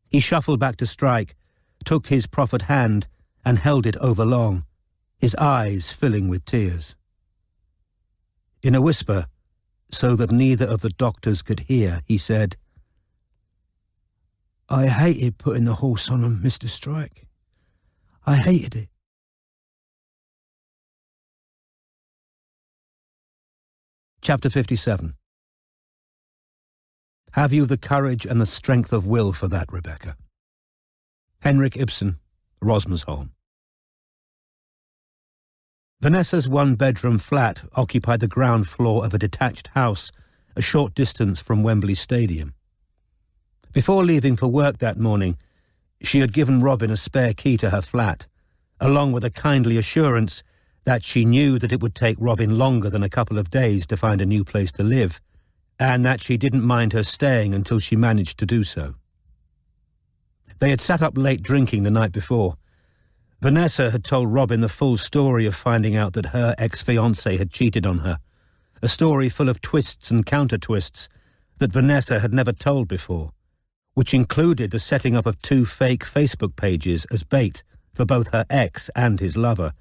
He shuffled back to Strike, took his proffered hand and held it overlong, his eyes filling with tears. In a whisper, so that neither of the doctors could hear, he said, "I hated putting the horse on him, Mr. Strike. I hated it." Chapter 57. Have you the courage and the strength of will for that, Rebecca? Henrik Ibsen, Rosmersholm. Vanessa's one-bedroom flat occupied the ground floor of a detached house a short distance from Wembley Stadium. Before leaving for work that morning, she had given Robin a spare key to her flat, along with a kindly assurance that she knew that it would take Robin longer than a couple of days to find a new place to live, and that she didn't mind her staying until she managed to do so. They had sat up late drinking the night before. Vanessa had told Robin the full story of finding out that her ex-fiancé had cheated on her, a story full of twists and counter-twists that Vanessa had never told before, which included the setting up of 2 fake Facebook pages as bait for both her ex and his lover,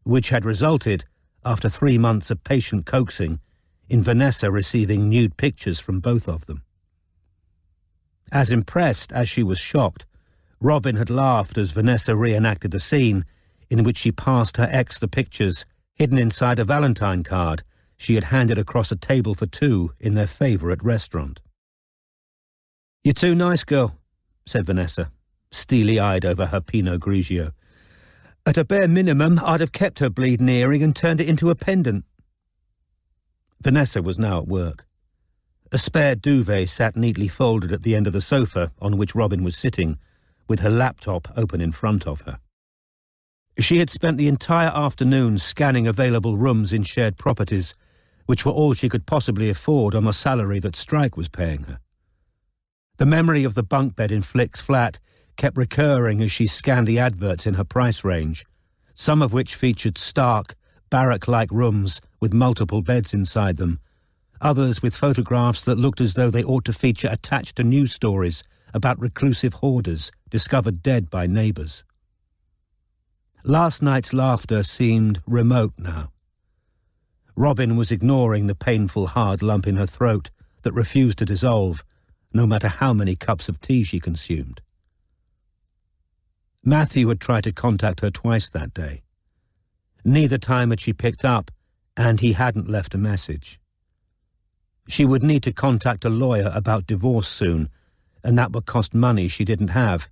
which had resulted, after 3 months of patient coaxing, in Vanessa receiving nude pictures from both of them. As impressed as she was shocked, Robin had laughed as Vanessa reenacted the scene in which she passed her ex the pictures hidden inside a Valentine card she had handed across a table for 2 in their favourite restaurant. "You're too nice, girl," said Vanessa, steely-eyed over her Pinot Grigio. "At a bare minimum, I'd have kept her bleeding earring and turned it into a pendant." Vanessa was now at work. A spare duvet sat neatly folded at the end of the sofa on which Robin was sitting, with her laptop open in front of her. She had spent the entire afternoon scanning available rooms in shared properties, which were all she could possibly afford on the salary that Strike was paying her. The memory of the bunk bed in Flick's flat kept recurring as she scanned the adverts in her price range, some of which featured stark, barrack-like rooms with multiple beds inside them, others with photographs that looked as though they ought to feature attached to news stories about reclusive hoarders discovered dead by neighbours. Last night's laughter seemed remote now. Robin was ignoring the painful hard lump in her throat that refused to dissolve, no matter how many cups of tea she consumed. Matthew had tried to contact her twice that day. Neither time had she picked up, and he hadn't left a message. She would need to contact a lawyer about divorce soon, and that would cost money she didn't have.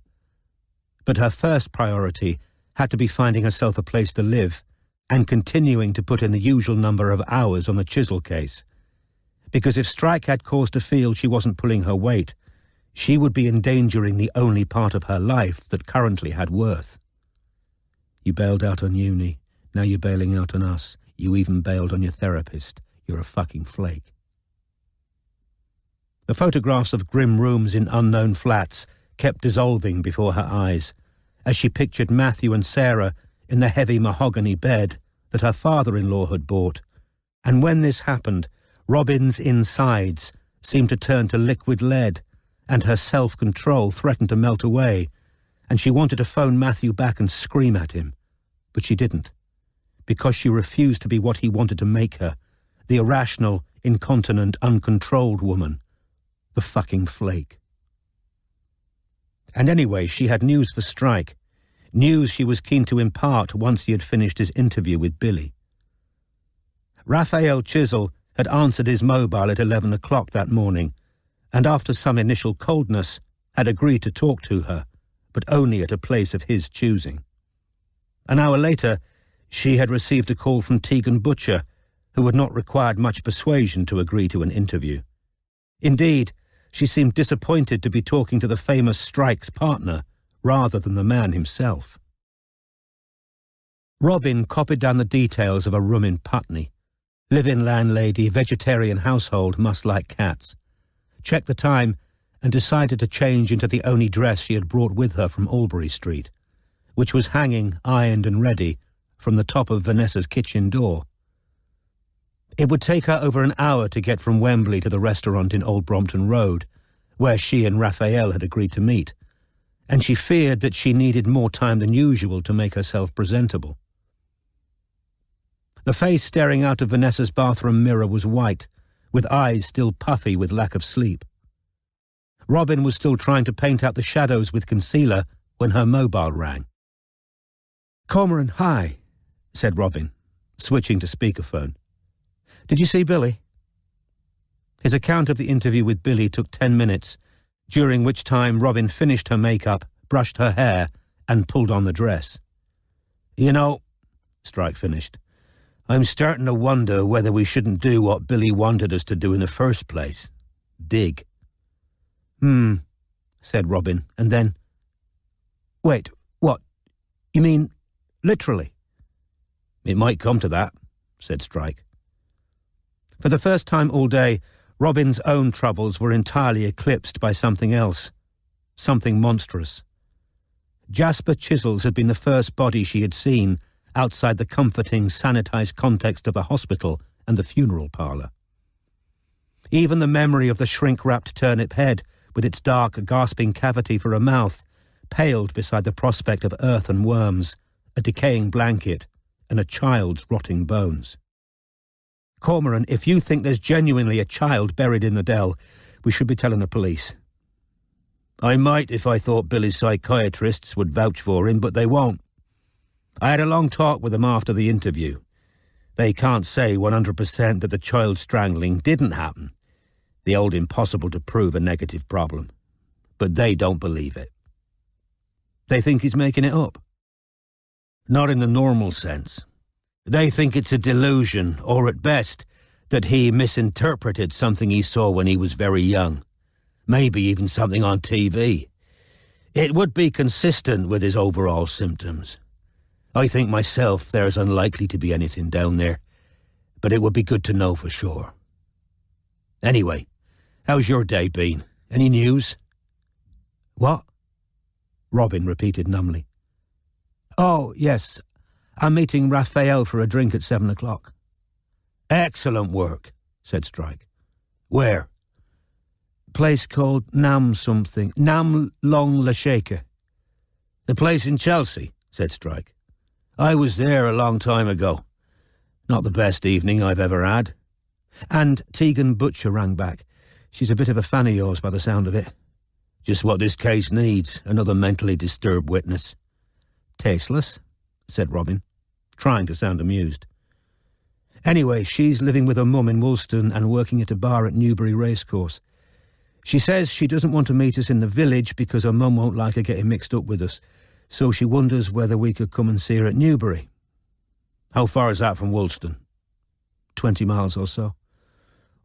But her first priority had to be finding herself a place to live and continuing to put in the usual number of hours on the Chisel case. Because if Strike had cause to feel she wasn't pulling her weight, she would be endangering the only part of her life that currently had worth. "You bailed out on uni, now you're bailing out on us. You even bailed on your therapist. You're a fucking flake. The photographs of grim rooms in unknown flats kept dissolving before her eyes, as she pictured Matthew and Sarah in the heavy mahogany bed that her father-in-law had bought, and when this happened, Robin's insides seemed to turn to liquid lead, and her self-control threatened to melt away, and she wanted to phone Matthew back and scream at him, but she didn't, because she refused to be what he wanted to make her, the irrational, incontinent, uncontrolled woman, the fucking flake. And anyway, she had news for Strike, news she was keen to impart once he had finished his interview with Billy. Raphael Chisel had answered his mobile at 11 o'clock that morning, and after some initial coldness, had agreed to talk to her, but only at a place of his choosing. An hour later, she had received a call from Tegan Butcher, who had not required much persuasion to agree to an interview. Indeed, she seemed disappointed to be talking to the famous Strike's partner, rather than the man himself. Robin copied down the details of a room in Putney. Live-in landlady, vegetarian household, must like cats. Checked the time and decided to change into the only dress she had brought with her from Albury Street, which was hanging, ironed and ready, from the top of Vanessa's kitchen door. It would take her over an hour to get from Wembley to the restaurant in Old Brompton Road, where she and Raphael had agreed to meet, and she feared that she needed more time than usual to make herself presentable. The face staring out of Vanessa's bathroom mirror was white, with eyes still puffy with lack of sleep. Robin was still trying to paint out the shadows with concealer when her mobile rang. "Cormoran, hi," said Robin, switching to speakerphone. "Did you see Billy?" His account of the interview with Billy took 10 minutes, during which time Robin finished her makeup, brushed her hair, and pulled on the dress. "You know," Strike finished, "I'm starting to wonder whether we shouldn't do what Billy wanted us to do in the first place. Dig." Said Robin, and then, "Wait, what? You mean literally?" "It might come to that," said Strike. For the first time all day, Robin's own troubles were entirely eclipsed by something else, something monstrous. Jasper Chisels had been the first body she had seen outside the comforting, sanitized context of the hospital and the funeral parlour. Even the memory of the shrink-wrapped turnip head, with its dark, gasping cavity for a mouth, paled beside the prospect of earth and worms, a decaying blanket, and a child's rotting bones. "Cormoran, if you think there's genuinely a child buried in the dell, we should be telling the police." "I might if I thought Billy's psychiatrists would vouch for him, but they won't. I had a long talk with them after the interview. They can't say 100% that the child strangling didn't happen. The old impossible-to-prove a negative problem. But they don't believe it." "They think he's making it up?" "Not in the normal sense. They think it's a delusion, or at best, that he misinterpreted something he saw when he was very young. Maybe even something on TV. It would be consistent with his overall symptoms. I think myself there's unlikely to be anything down there, but it would be good to know for sure. Anyway, how's your day been? Any news?" "What?" Robin repeated numbly. "Oh, yes. I'm meeting Raphael for a drink at 7 o'clock. "Excellent work," said Strike. "Where?" "Place called Nam something. Nam Long La Shaker." "The place in Chelsea," said Strike. "I was there a long time ago. Not the best evening I've ever had." And Tegan Butcher rang back. "She's a bit of a fan of yours by the sound of it." "Just what this case needs, another mentally disturbed witness." "Tasteless," said Robin, trying to sound amused. "Anyway, she's living with her mum in Woolston and working at a bar at Newbury Racecourse. She says she doesn't want to meet us in the village because her mum won't like her getting mixed up with us, so she wonders whether we could come and see her at Newbury." "How far is that from Woolston?" 20 miles or so."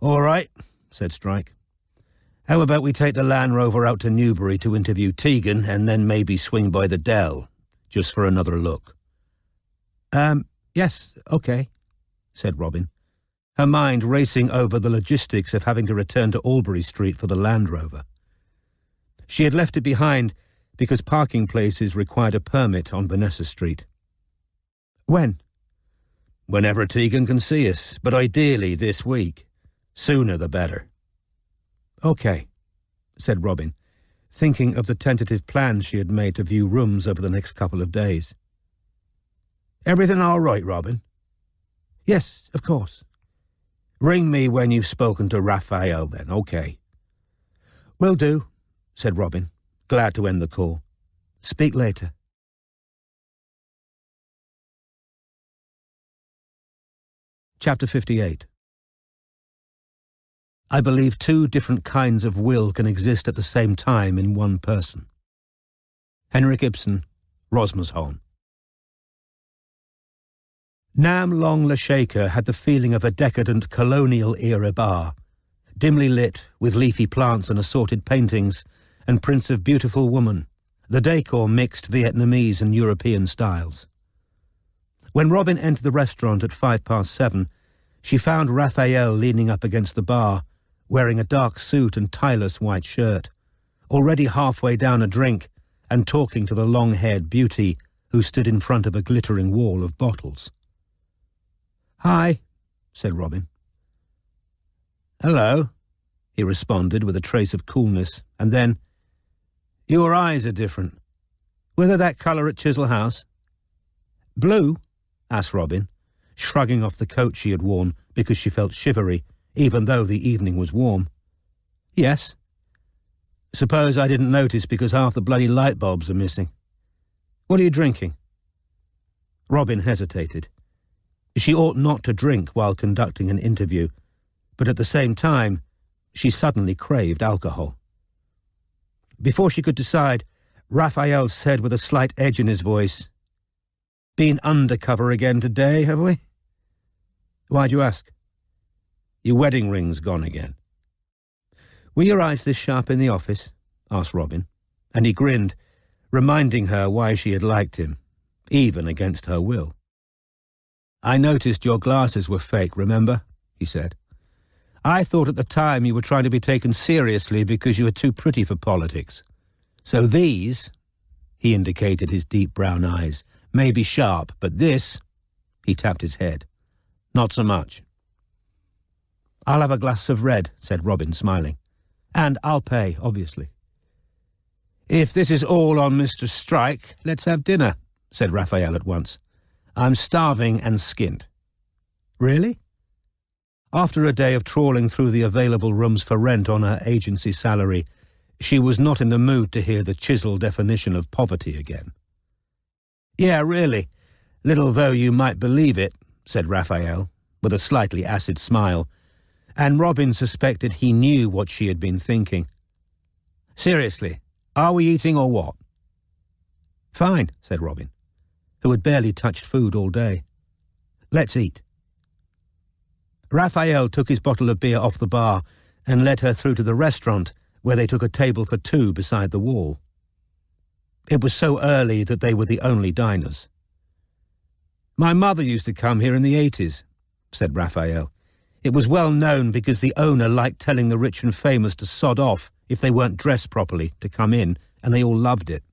"All right," said Strike. "How about we take the Land Rover out to Newbury to interview Tegan and then maybe swing by the Dell, just for another look?" Yes, okay," said Robin. her mind racing over the logistics of having to return to Albury Street for the Land Rover. She had left it behind because parking places required a permit on Vanessa Street. When? Whenever Tegan can see us, but ideally this week. Sooner the better. OK, said Robin, thinking of the tentative plans she had made to view rooms over the next couple of days. Everything all right, Robin? Yes, of course. Ring me when you've spoken to Raphael, then, OK. Will do, said Robin, glad to end the call. Speak later. Chapter 58. I believe two different kinds of will can exist at the same time in one person. Henrik Ibsen, Rosmersholm. Nam Long Le Shaker had the feeling of a decadent colonial-era bar, dimly lit with leafy plants and assorted paintings, and prints of beautiful woman. The decor mixed Vietnamese and European styles. When Robin entered the restaurant at 7:05, she found Raphael leaning up against the bar, wearing a dark suit and tieless white shirt, already halfway down a drink and talking to the long-haired beauty who stood in front of a glittering wall of bottles. "Hi," said Robin. "Hello," he responded with a trace of coolness, and then, "Your eyes are different. Were they that colour at Chisel House?" "Blue?" asked Robin, shrugging off the coat she had worn because she felt shivery, even though the evening was warm. "Yes." "Suppose I didn't notice because half the bloody light bulbs are missing. What are you drinking?" Robin hesitated. She ought not to drink while conducting an interview, but at the same time, she suddenly craved alcohol. Before she could decide, Raphael said with a slight edge in his voice, "Been undercover again today, have we?" "Why'd you ask?" "Your wedding ring's gone again." "Were your eyes this sharp in the office?" asked Robin, and he grinned, reminding her why she had liked him, even against her will. "I noticed your glasses were fake, remember?" he said. "I thought at the time you were trying to be taken seriously because you were too pretty for politics. So these," he indicated his deep brown eyes, "may be sharp, but this," he tapped his head, "not so much." "I'll have a glass of red," said Robin, smiling. "And I'll pay, obviously." "If this is all on Mr. Strike, let's have dinner," said Raphael at once. "I'm starving and skint." "Really?" After a day of trawling through the available rooms for rent on her agency salary, she was not in the mood to hear the chiseled definition of poverty again. "Yeah, really, little though you might believe it," said Raphael, with a slightly acid smile, and Robin suspected he knew what she had been thinking. "Seriously, are we eating or what?" "Fine," said Robin, who had barely touched food all day. "Let's eat." Raphael took his bottle of beer off the bar and led her through to the restaurant, where they took a table for two beside the wall. It was so early that they were the only diners. "My mother used to come here in the 80s, said Raphael. "It was well known because the owner liked telling the rich and famous to sod off if they weren't dressed properly to come in, and they all loved it."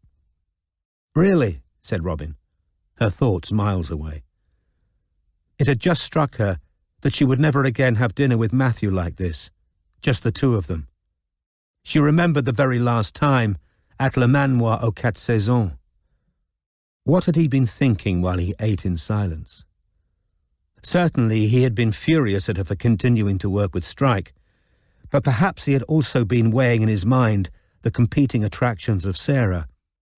"Really?" said Robin, her thoughts miles away. It had just struck her that she would never again have dinner with Matthew like this, just the two of them. She remembered the very last time, at Le Manoir aux Quatre Saisons. What had he been thinking while he ate in silence? Certainly he had been furious at her for continuing to work with Strike, but perhaps he had also been weighing in his mind the competing attractions of Sarah,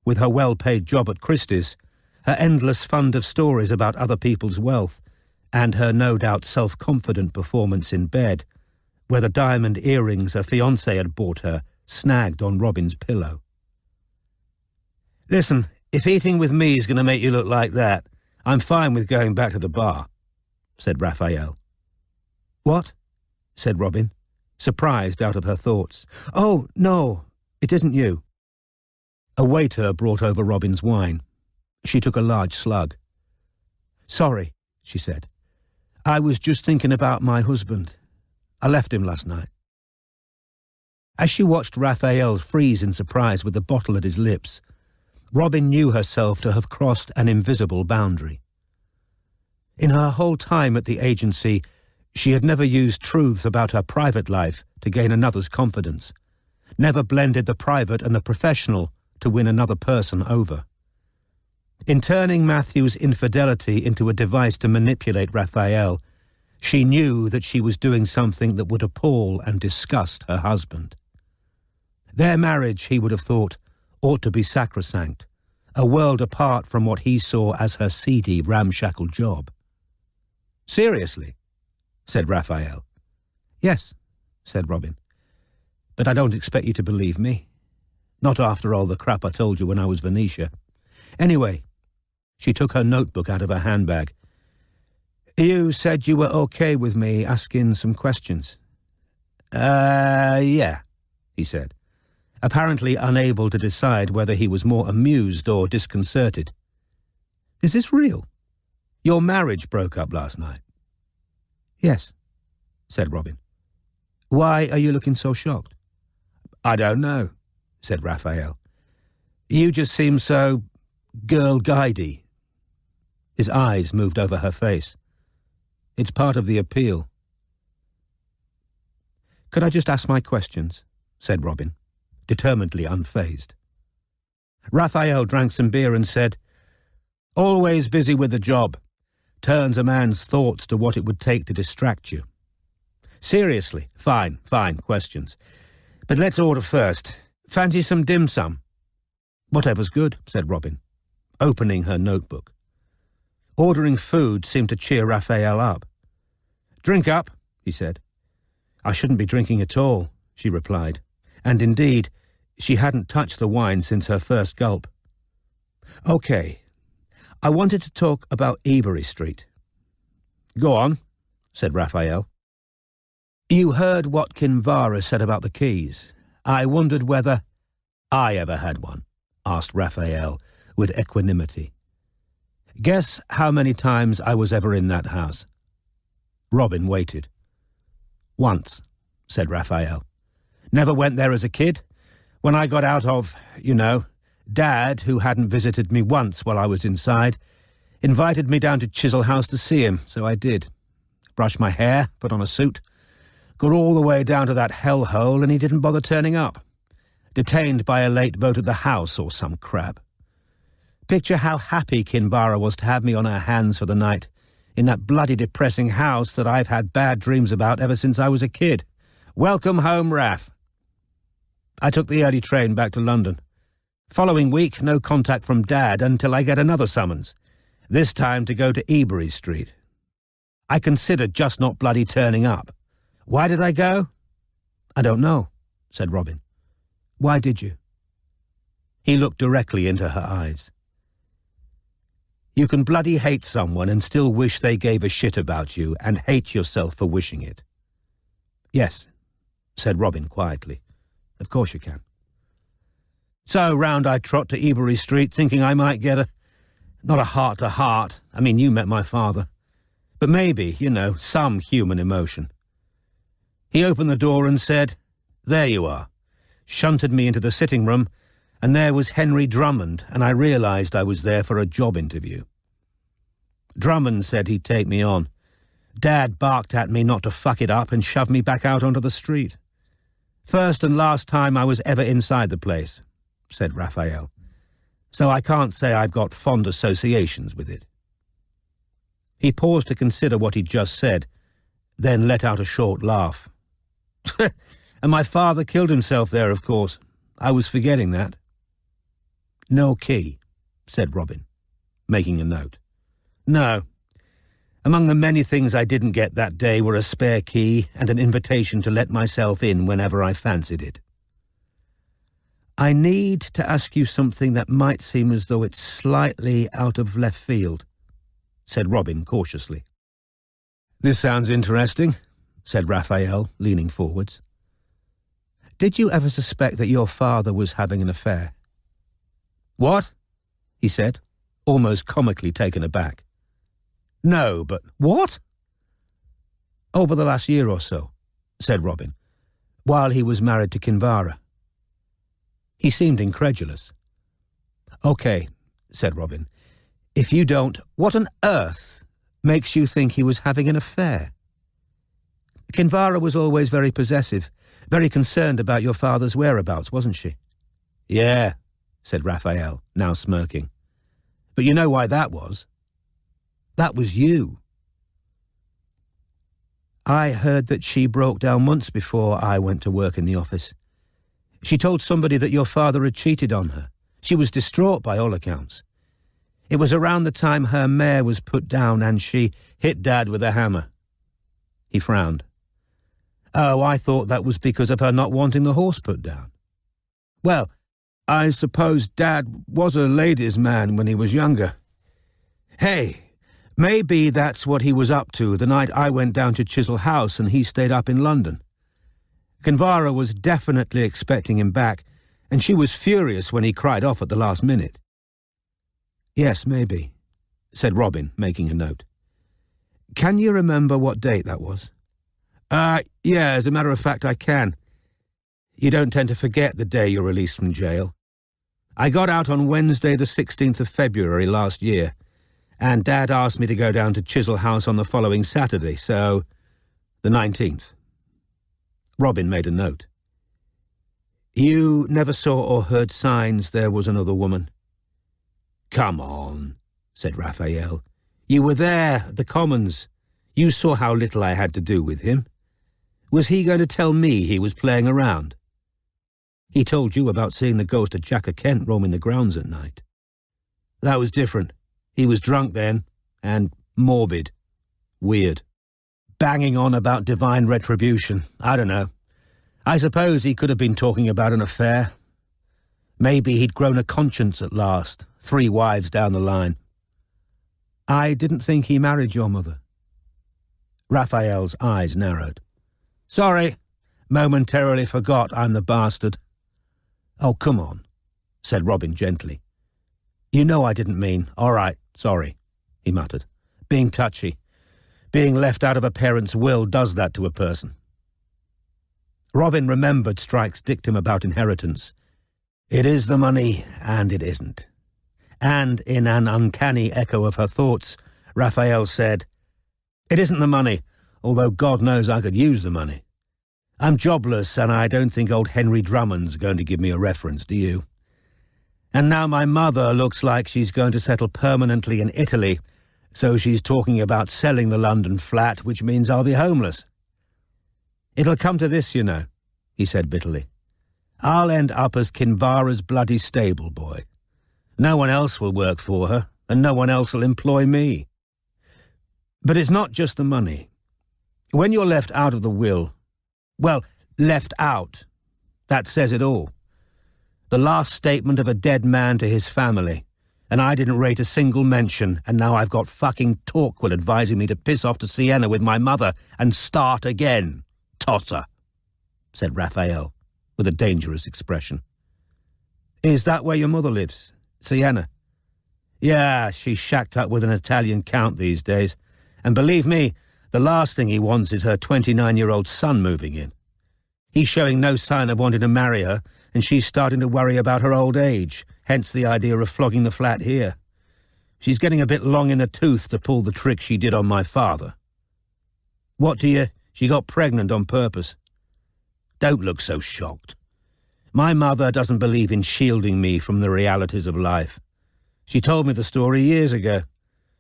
with her well-paid job at Christie's, her endless fund of stories about other people's wealth, and her no doubt self-confident performance in bed, where the diamond earrings her fiancé had bought her snagged on Robin's pillow. "Listen, if eating with me is going to make you look like that, I'm fine with going back to the bar," said Raphael. "What?" said Robin, surprised out of her thoughts. "Oh, no, it isn't you." A waiter brought over Robin's wine. She took a large slug. "Sorry," she said. I was just thinking about my husband. I left him last night. As she watched Raphael freeze in surprise with the bottle at his lips, Robin knew herself to have crossed an invisible boundary. In her whole time at the agency, she had never used truths about her private life to gain another's confidence, never blended the private and the professional to win another person over. In turning Matthew's infidelity into a device to manipulate Raphael, she knew that she was doing something that would appall and disgust her husband. Their marriage, he would have thought, ought to be sacrosanct, a world apart from what he saw as her seedy, ramshackle job. "Seriously?" said Raphael. "Yes," said Robin. "But I don't expect you to believe me. Not after all the crap I told you when I was Venetia. Anyway," she took her notebook out of her handbag. "You said you were okay with me asking some questions." Yeah," he said, apparently unable to decide whether he was more amused or disconcerted. "Is this real? Your marriage broke up last night?" "Yes," said Robin. "Why are you looking so shocked?" "I don't know," said Raphael. "You just seem so girl-guidey." His eyes moved over her face. "It's part of the appeal." "Could I just ask my questions?" said Robin, determinedly unfazed. Raphael drank some beer and said, "Always busy with the job. Turns a man's thoughts to what it would take to distract you. Seriously, fine questions. But let's order first. Fancy some dim sum?" "Whatever's good," said Robin, opening her notebook. Ordering food seemed to cheer Raphael up. "Drink up," he said. "I shouldn't be drinking at all," she replied, and indeed, she hadn't touched the wine since her first gulp. "Okay, I wanted to talk about Ebury Street." "Go on," said Raphael. "You heard what Kinvara said about the keys. I wondered whether—" "I ever had one?" asked Raphael with equanimity. "Guess how many times I was ever in that house?" Robin waited. "Once," said Raphael. "Never went there as a kid. When I got out of, Dad, who hadn't visited me once while I was inside, invited me down to Chisel House to see him, so I did. Brushed my hair, put on a suit, got all the way down to that hellhole, and he didn't bother turning up. Detained by a late vote of the House or some crap. Picture how happy Kinvara was to have me on her hands for the night, in that bloody depressing house that I've had bad dreams about ever since I was a kid. Welcome home, Raph. I took the early train back to London. Following week, no contact from Dad until I get another summons, this time to go to Ebury Street. I considered just not bloody turning up. Why did I go? I don't know, said Robin. Why did you? He looked directly into her eyes. You can bloody hate someone and still wish they gave a shit about you and hate yourself for wishing it. Yes, said Robin quietly. Of course you can. So round I trot to Ebury Street thinking I might get not a heart-to-heart, I mean you met my father, but maybe, some human emotion. He opened the door and said, there you are, shunted me into the sitting room, and there was Henry Drummond, and I realised I was there for a job interview. Drummond said he'd take me on. Dad barked at me not to fuck it up and shoved me back out onto the street. First and last time I was ever inside the place, said Raphael. So I can't say I've got fond associations with it. He paused to consider what he'd just said, then let out a short laugh. And my father killed himself there, of course. I was forgetting that. No key, said Robin, making a note. No. Among the many things I didn't get that day were a spare key and an invitation to let myself in whenever I fancied it. I need to ask you something that might seem as though it's slightly out of left field, said Robin cautiously. This sounds interesting, said Raphael, leaning forwards. Did you ever suspect that your father was having an affair? What? He said, almost comically taken aback. No, but what? Over the last year or so, said Robin, while he was married to Kinvara. He seemed incredulous. OK, said Robin. If you don't, what on earth makes you think he was having an affair? Kinvara was always very possessive, very concerned about your father's whereabouts, wasn't she? Yeah, said Raphael, now smirking. But you know why that was? That was you. I heard that she broke down months before I went to work in the office. She told somebody that your father had cheated on her. She was distraught by all accounts. It was around the time her mare was put down and she hit Dad with a hammer. He frowned. Oh, I thought that was because of her not wanting the horse put down. Well, I suppose Dad was a ladies' man when he was younger. Hey, maybe that's what he was up to the night I went down to Chisel House and he stayed up in London. Kinvara was definitely expecting him back, and she was furious when he cried off at the last minute. Yes, maybe, said Robin, making a note. Can you remember what date that was? Yeah, as a matter of fact, I can. You don't tend to forget the day you're released from jail. I got out on Wednesday the 16th of February last year, and Dad asked me to go down to Chisel House on the following Saturday, so the 19th. Robin made a note. You never saw or heard signs there was another woman? Come on, said Raphael. You were there at the Commons. You saw how little I had to do with him. Was he going to tell me he was playing around? He told you about seeing the ghost of Jack Kent roaming the grounds at night. That was different. He was drunk then, and morbid. Weird. Banging on about divine retribution. I don't know. I suppose he could have been talking about an affair. Maybe he'd grown a conscience at last, 3 wives down the line. I didn't think he married your mother. Raphael's eyes narrowed. Sorry, momentarily forgot I'm the bastard. Oh, come on, said Robin gently. You know I didn't mean. All right, sorry, he muttered. Being touchy. Being left out of a parent's will does that to a person. Robin remembered Strike's dictum about inheritance. It is the money, and it isn't. And in an uncanny echo of her thoughts, Raphael said, It isn't the money, although God knows I could use the money. I'm jobless, and I don't think old Henry Drummond's going to give me a reference, do you? And now my mother looks like she's going to settle permanently in Italy, so she's talking about selling the London flat, which means I'll be homeless. It'll come to this, you know, he said bitterly. I'll end up as Kinvara's bloody stable boy. No one else will work for her, and no one else will employ me. But it's not just the money. When you're left out of the will, well, left out, that says it all. The last statement of a dead man to his family, and I didn't rate a single mention, and now I've got fucking Torquil advising me to piss off to Siena with my mother and start again. Tosser, said Raphael, with a dangerous expression. Is that where your mother lives? Siena? Yeah, she's shacked up with an Italian count these days, and believe me, the last thing he wants is her 29-year-old son moving in. He's showing no sign of wanting to marry her, and she's starting to worry about her old age, hence the idea of flogging the flat here. She's getting a bit long in the tooth to pull the trick she did on my father. What do you... She got pregnant on purpose. Don't look so shocked. My mother doesn't believe in shielding me from the realities of life. She told me the story years ago.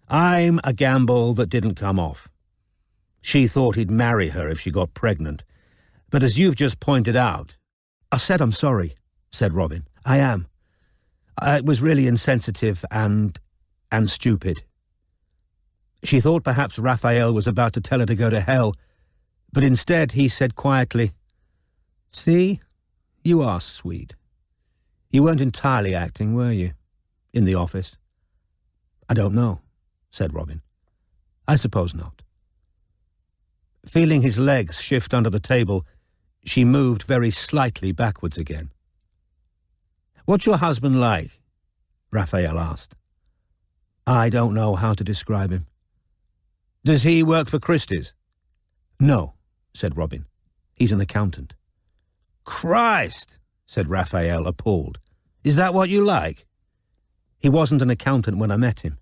I'm a gamble that didn't come off. She thought he'd marry her if she got pregnant. But as you've just pointed out... I said I'm sorry, said Robin. I am. It was really insensitive and stupid. She thought perhaps Raphael was about to tell her to go to hell, but instead he said quietly, See, you are sweet. You weren't entirely acting, were you? In the office? I don't know, said Robin. I suppose not. Feeling his legs shift under the table, she moved very slightly backwards again. What's your husband like? Raphael asked. I don't know how to describe him. Does he work for Christie's? No, said Robin. He's an accountant. Christ, said Raphael, appalled. Is that what you like? He wasn't an accountant when I met him.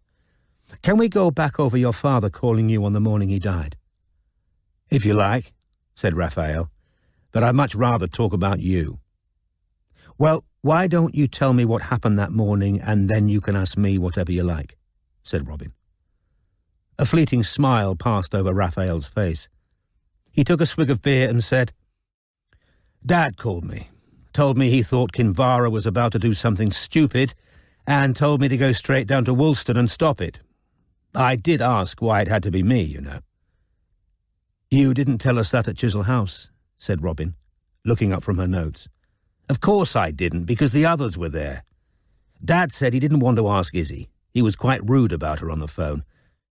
Can we go back over your father calling you on the morning he died? If you like, said Raphael, but I'd much rather talk about you. Well, why don't you tell me what happened that morning, and then you can ask me whatever you like, said Robin. A fleeting smile passed over Raphael's face. He took a swig of beer and said, Dad called me, told me he thought Kinvara was about to do something stupid, and told me to go straight down to Woolston and stop it. I did ask why it had to be me, you know. You didn't tell us that at Chisel House, said Robin, looking up from her notes. Of course I didn't, because the others were there. Dad said he didn't want to ask Izzy. He was quite rude about her on the phone.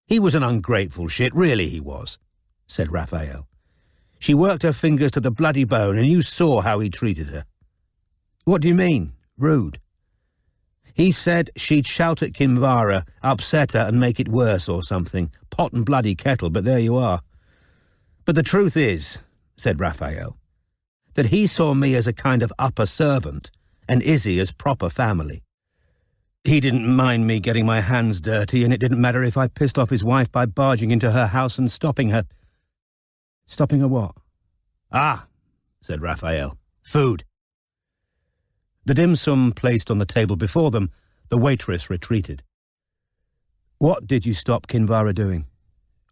He was an ungrateful shit, really he was, said Raphael. She worked her fingers to the bloody bone, and you saw how he treated her. What do you mean, rude? He said she'd shout at Kinvara, upset her and make it worse or something. Pot and bloody kettle, but there you are. But the truth is, said Raphael, that he saw me as a kind of upper servant and Izzy as proper family. He didn't mind me getting my hands dirty, and it didn't matter if I pissed off his wife by barging into her house and stopping her. Stopping her what? Ah, said Raphael, food. The dim sum placed on the table before them, the waitress retreated. What did you stop Kinvara doing?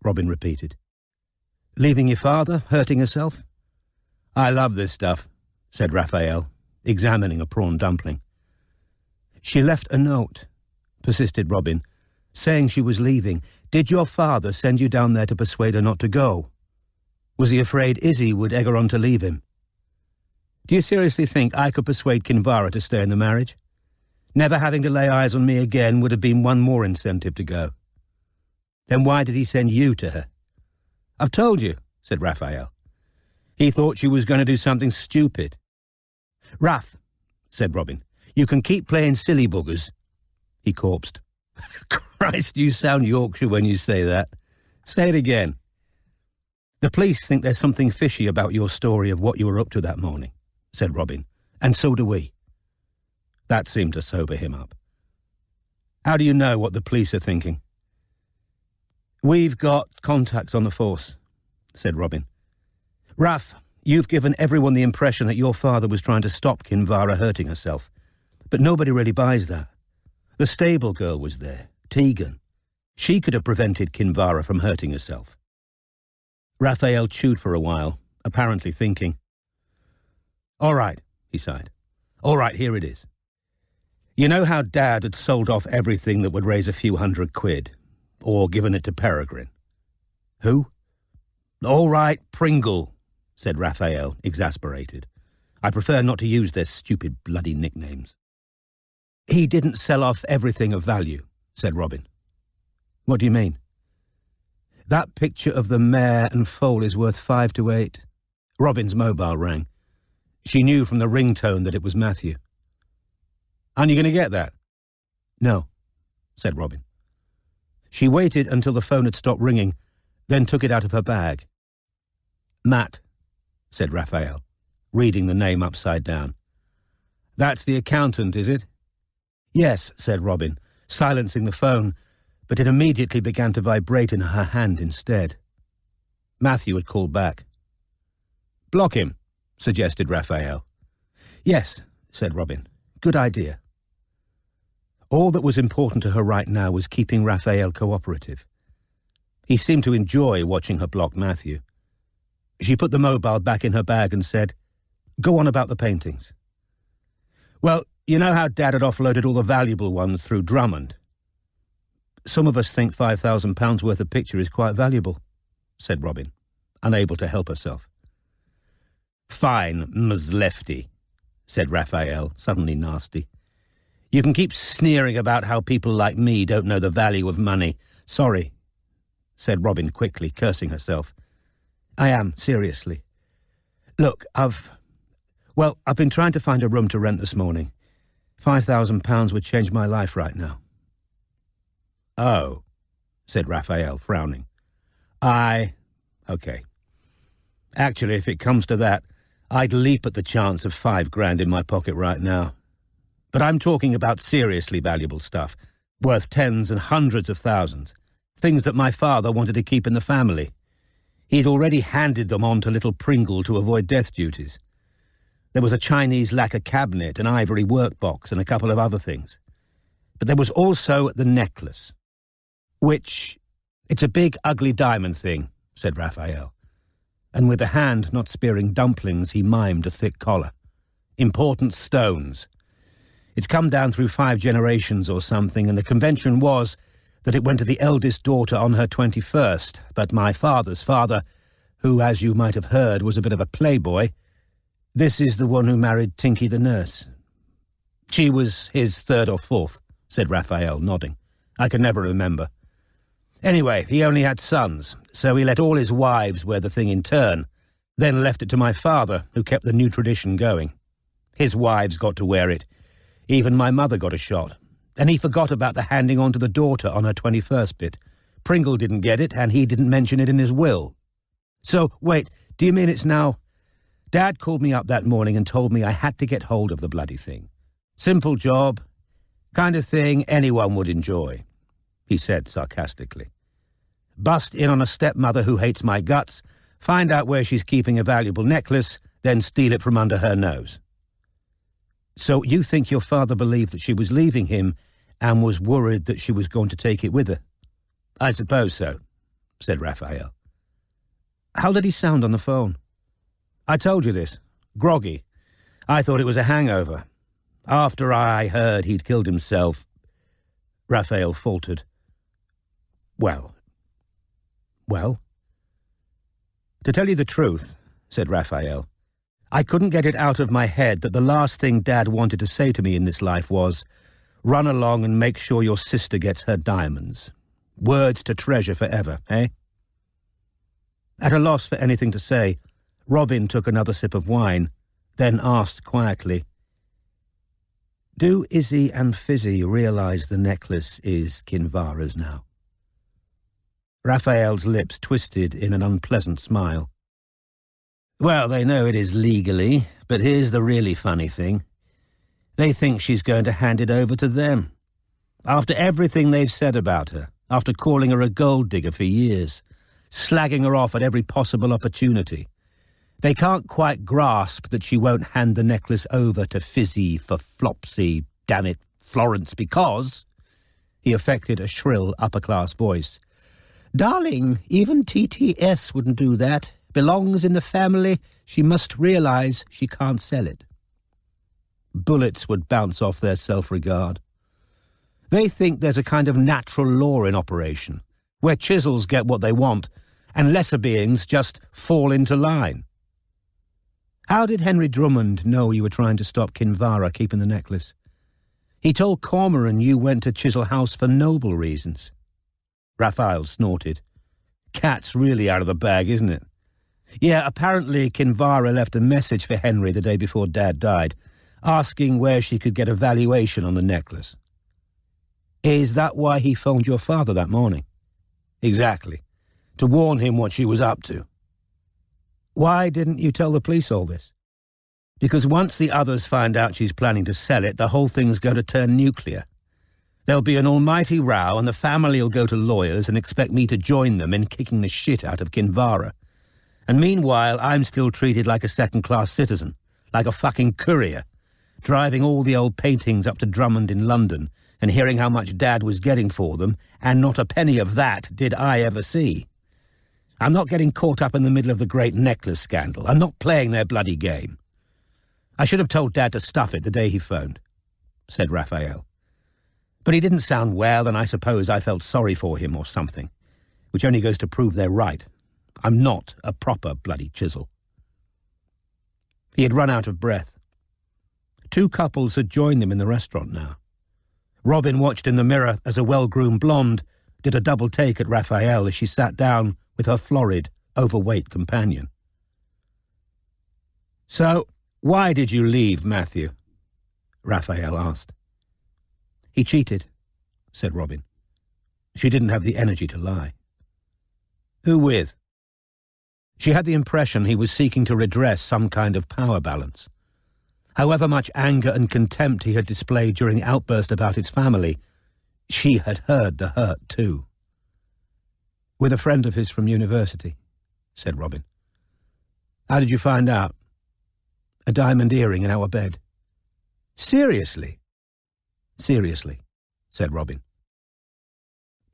Robin repeated. Leaving your father, hurting herself? I love this stuff, said Raphael, examining a prawn dumpling. She left a note, persisted Robin, saying she was leaving. Did your father send you down there to persuade her not to go? Was he afraid Izzy would egg her on to leave him? Do you seriously think I could persuade Kinvara to stay in the marriage? Never having to lay eyes on me again would have been one more incentive to go. Then why did he send you to her? I've told you, said Raphael. He thought she was going to do something stupid. Raph, said Robin, you can keep playing silly boogers. He corpsed. Christ, you sound Yorkshire when you say that. Say it again. The police think there's something fishy about your story of what you were up to that morning, said Robin, and so do we. That seemed to sober him up. How do you know what the police are thinking? We've got contacts on the force, said Robin. Raph, you've given everyone the impression that your father was trying to stop Kinvara hurting herself, but nobody really buys that. The stable girl was there, Tegan. She could have prevented Kinvara from hurting herself. Raphael chewed for a while, apparently thinking. All right, he sighed. All right, here it is. You know how Dad had sold off everything that would raise a few £100, or given it to Peregrine? Who? All right, Pringle, said Raphael, exasperated. I prefer not to use their stupid bloody nicknames. He didn't sell off everything of value, said Robin. What do you mean? That picture of the mare and foal is worth 5 to 8. Robin's mobile rang. She knew from the ringtone that it was Matthew. Aren't you going to get that? No, said Robin. She waited until the phone had stopped ringing, then took it out of her bag. Matt, said Raphael, reading the name upside down. That's the accountant, is it? Yes, said Robin, silencing the phone, but it immediately began to vibrate in her hand instead. Matthew had called back. Block him, suggested Raphael. Yes, said Robin. Good idea. All that was important to her right now was keeping Raphael cooperative. He seemed to enjoy watching her block Matthew. She put the mobile back in her bag and said, Go on about the paintings. Well, you know how Dad had offloaded all the valuable ones through Drummond? Some of us think £5,000 worth of picture is quite valuable, said Robin, unable to help herself. Fine, Ms. Lefty, said Raphael, suddenly nasty. You can keep sneering about how people like me don't know the value of money. Sorry, said Robin quickly, cursing herself. I am, seriously. Look, I've been trying to find a room to rent this morning. £5,000 would change my life right now. Oh, said Raphael, frowning. Okay. Actually, if it comes to that, I'd leap at the chance of $5,000 in my pocket right now. But I'm talking about seriously valuable stuff, worth tens and hundreds of thousands, things that my father wanted to keep in the family. He'd already handed them on to little Pringle to avoid death duties. There was a Chinese lacquer cabinet, an ivory workbox, and a couple of other things. But there was also the necklace, which... "It's a big, ugly diamond thing," said Raphael. And with a hand not spearing dumplings, he mimed a thick collar. "Important stones. It's come down through 5 generations or something, and the convention was that it went to the eldest daughter on her 21st, but my father's father, who, as you might have heard, was a bit of a playboy, this is the one who married Tinky the nurse." "She was his 3rd or 4th, said Raphael, nodding. "I can never remember. Anyway, he only had sons, so he let all his wives wear the thing in turn, then left it to my father, who kept the new tradition going. His wives got to wear it. Even my mother got a shot. And he forgot about the handing on to the daughter on her 21st bit. Pringle didn't get it, and he didn't mention it in his will. So, wait, do you mean it's now... Dad called me up that morning and told me I had to get hold of the bloody thing. Simple job, kind of thing anyone would enjoy," he said sarcastically. "Bust in on a stepmother who hates my guts, find out where she's keeping a valuable necklace, then steal it from under her nose." "So you think your father believed that she was leaving him and was worried that she was going to take it with her?" "I suppose so," said Raphael. "How did he sound on the phone?" "I told you this. Groggy. I thought it was a hangover. After I heard he'd killed himself..." Raphael faltered. Well? "To tell you the truth," said Raphael, "I couldn't get it out of my head that the last thing Dad wanted to say to me in this life was, 'Run along and make sure your sister gets her diamonds.' Words to treasure forever, eh?" At a loss for anything to say, Robin took another sip of wine, then asked quietly, "Do Izzy and Fizzy realise the necklace is Kinvara's now?" Raphael's lips twisted in an unpleasant smile. "Well, they know it is legally, but here's the really funny thing. They think she's going to hand it over to them. After everything they've said about her, after calling her a gold digger for years, slagging her off at every possible opportunity, they can't quite grasp that she won't hand the necklace over to Fizzy for Flopsy, damn it, Florence, because..." He affected a shrill upper-class voice. "Darling, even TTS wouldn't do that. Belongs in the family. She must realise she can't sell it." Bullets would bounce off their self-regard. They think there's a kind of natural law in operation, where chisels get what they want, and lesser beings just fall into line. "How did Henry Drummond know you were trying to stop Kinvara keeping the necklace?" "He told Cormoran you went to Chisel House for noble reasons." Raphael snorted. "Cat's really out of the bag, isn't it? Yeah, apparently Kinvara left a message for Henry the day before Dad died, asking where she could get a valuation on the necklace." "Is that why he phoned your father that morning?" "Exactly. To warn him what she was up to." "Why didn't you tell the police all this?" "Because once the others find out she's planning to sell it, the whole thing's going to turn nuclear. There'll be an almighty row, and the family'll go to lawyers and expect me to join them in kicking the shit out of Kinvara. And meanwhile, I'm still treated like a second-class citizen, like a fucking courier, driving all the old paintings up to Drummond in London and hearing how much Dad was getting for them, and not a penny of that did I ever see. I'm not getting caught up in the middle of the great necklace scandal. I'm not playing their bloody game. I should have told Dad to stuff it the day he phoned," said Raphael. "But he didn't sound well, and I suppose I felt sorry for him or something, which only goes to prove they're right. I'm not a proper bloody chisel." He had run out of breath. 2 couples had joined them in the restaurant now. Robin watched in the mirror as a well-groomed blonde did a double take at Raphael as she sat down with her florid, overweight companion. "So, why did you leave Matthew?" Raphael asked. "He cheated," said Robin. She didn't have the energy to lie. "Who with?" She had the impression he was seeking to redress some kind of power balance. However much anger and contempt he had displayed during the outburst about his family, she had heard the hurt too. "With a friend of his from university," said Robin. "How did you find out?" "A diamond earring in our bed." "Seriously?" "Seriously," said Robin.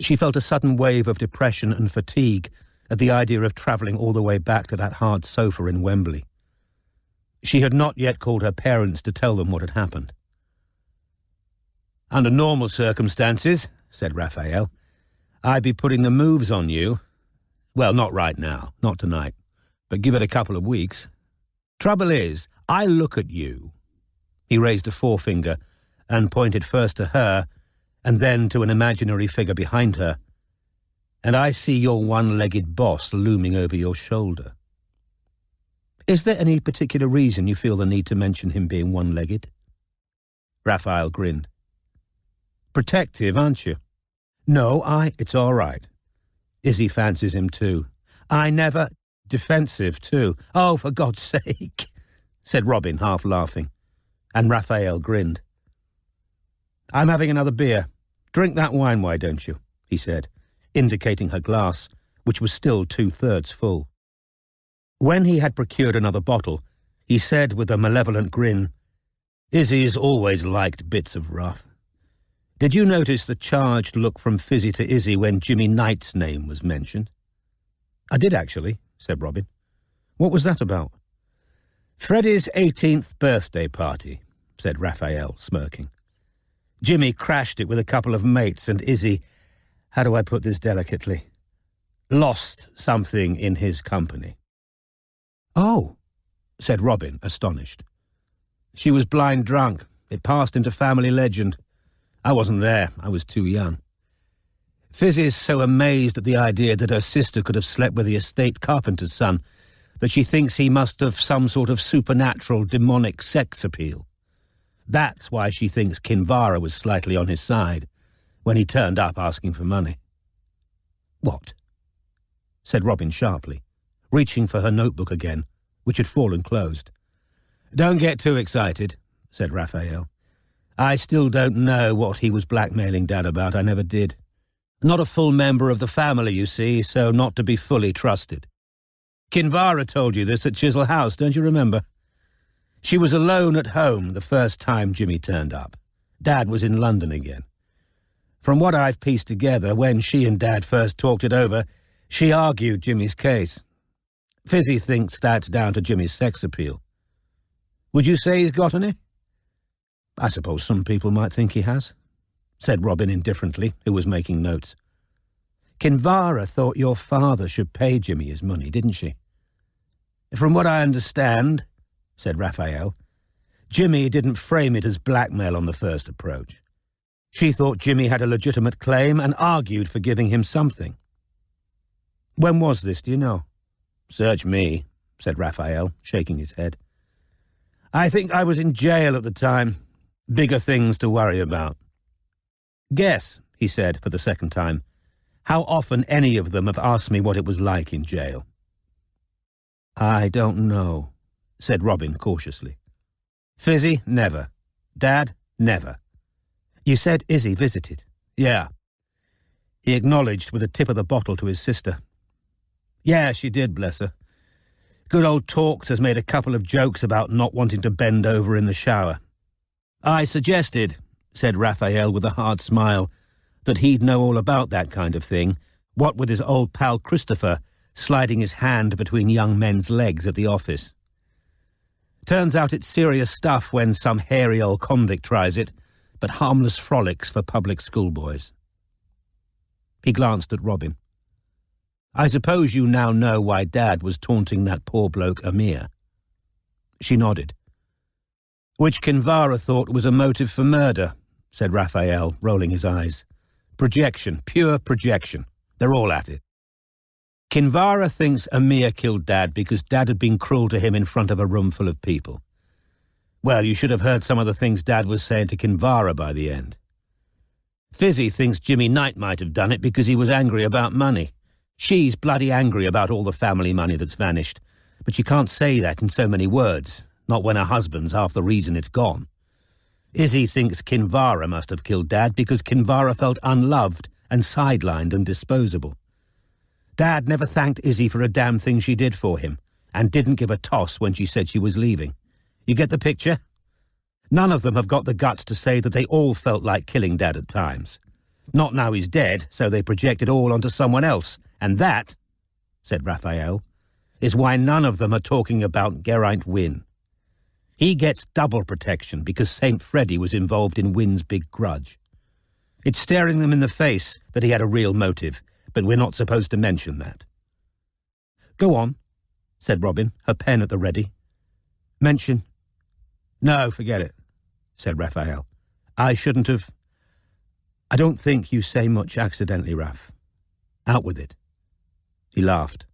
She felt a sudden wave of depression and fatigue at the idea of travelling all the way back to that hard sofa in Wembley. She had not yet called her parents to tell them what had happened. "Under normal circumstances," said Raphael, "I'd be putting the moves on you. Well, not right now, not tonight, but give it a couple of weeks. Trouble is, I look at you." He raised a forefinger and pointed first to her and then to an imaginary figure behind her, "and I see your one-legged boss looming over your shoulder." "Is there any particular reason you feel the need to mention him being one-legged?" Raphael grinned. "Protective, aren't you?" "No, it's all right. Izzy fancies him too. I never—" "Defensive too. Oh, for God's sake," said Robin, half laughing, and Raphael grinned. "I'm having another beer. Drink that wine, why don't you?" he said, indicating her glass, which was still 2/3 full. When he had procured another bottle, he said with a malevolent grin, "Izzy's always liked bits of rough. Did you notice the charged look from Fizzy to Izzy when Jimmy Knight's name was mentioned?" "I did, actually," said Robin. "What was that about?" "Freddie's 18th birthday party," said Raphael, smirking. "Jimmy crashed it with a couple of mates, and Izzy, how do I put this delicately, lost something in his company." "Oh," said Robin, astonished. "She was blind drunk. It passed into family legend. I wasn't there. I was too young. Fizzy's so amazed at the idea that her sister could have slept with the estate carpenter's son that she thinks he must have some sort of supernatural, demonic sex appeal. That's why she thinks Kinvara was slightly on his side when he turned up asking for money." "What?" said Robin sharply, reaching for her notebook again, which had fallen closed. "Don't get too excited," said Raphael. "I still don't know what he was blackmailing Dad about. I never did. Not a full member of the family, you see, so not to be fully trusted. Kinvara told you this at Chisel House, don't you remember? She was alone at home the first time Jimmy turned up. Dad was in London again. From what I've pieced together, when she and Dad first talked it over, she argued Jimmy's case. Fizzy thinks that's down to Jimmy's sex appeal. Would you say he's got any?" "I suppose some people might think he has," said Robin indifferently, who was making notes. "Kinvara thought your father should pay Jimmy his money, didn't she?" "From what I understand," said Raphael, "Jimmy didn't frame it as blackmail on the first approach. She thought Jimmy had a legitimate claim and argued for giving him something." "When was this, do you know?" "Search me," said Raphael, shaking his head. "I think I was in jail at the time. Bigger things to worry about." "Guess," he said for the second time, "how often any of them have asked me what it was like in jail." "I don't know," said Robin cautiously. "Fizzy, never. Dad, never." "You said Izzy visited?" "Yeah." He acknowledged with a tip of the bottle to his sister. "Yeah, she did, bless her. Good old Talks has made a couple of jokes about not wanting to bend over in the shower. I suggested," said Raphael with a hard smile, "that he'd know all about that kind of thing, what with his old pal Christopher sliding his hand between young men's legs at the office. Turns out it's serious stuff when some hairy old convict tries it, but harmless frolics for public schoolboys." He glanced at Robin. "I suppose you now know why Dad was taunting that poor bloke Amir." She nodded. "Which Kinvara thought was a motive for murder," said Raphael, rolling his eyes. "Projection, pure projection. They're all at it. Kinvara thinks Amir killed Dad because Dad had been cruel to him in front of a room full of people. Well, you should have heard some of the things Dad was saying to Kinvara by the end. Fizzy thinks Jimmy Knight might have done it because he was angry about money. She's bloody angry about all the family money that's vanished, but she can't say that in so many words, not when her husband's half the reason it's gone. Izzy thinks Kinvara must have killed Dad because Kinvara felt unloved and sidelined and disposable. Dad never thanked Izzy for a damn thing she did for him, and didn't give a toss when she said she was leaving. You get the picture? None of them have got the guts to say that they all felt like killing Dad at times. Not now he's dead, so they project it all onto someone else, and that, said Raphael, is why none of them are talking about Geraint Wynne. He gets double protection because St. Freddy was involved in Wynne's big grudge. It's staring them in the face that he had a real motive, but we're not supposed to mention that. Go on, said Robin, her pen at the ready. Mention? No, forget it, said Raphael. I shouldn't have... I don't think you say much accidentally, Raph. Out with it. He laughed.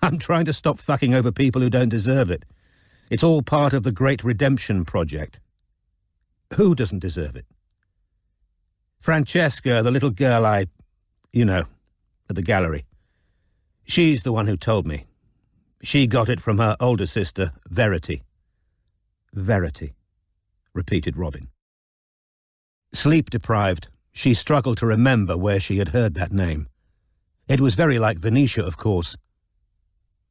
I'm trying to stop fucking over people who don't deserve it. It's all part of the Great Redemption Project. Who doesn't deserve it? Francesca, the little girl at the gallery. She's the one who told me. She got it from her older sister, Verity. Verity, repeated Robin. Sleep-deprived, she struggled to remember where she had heard that name. It was very like Venetia, of course.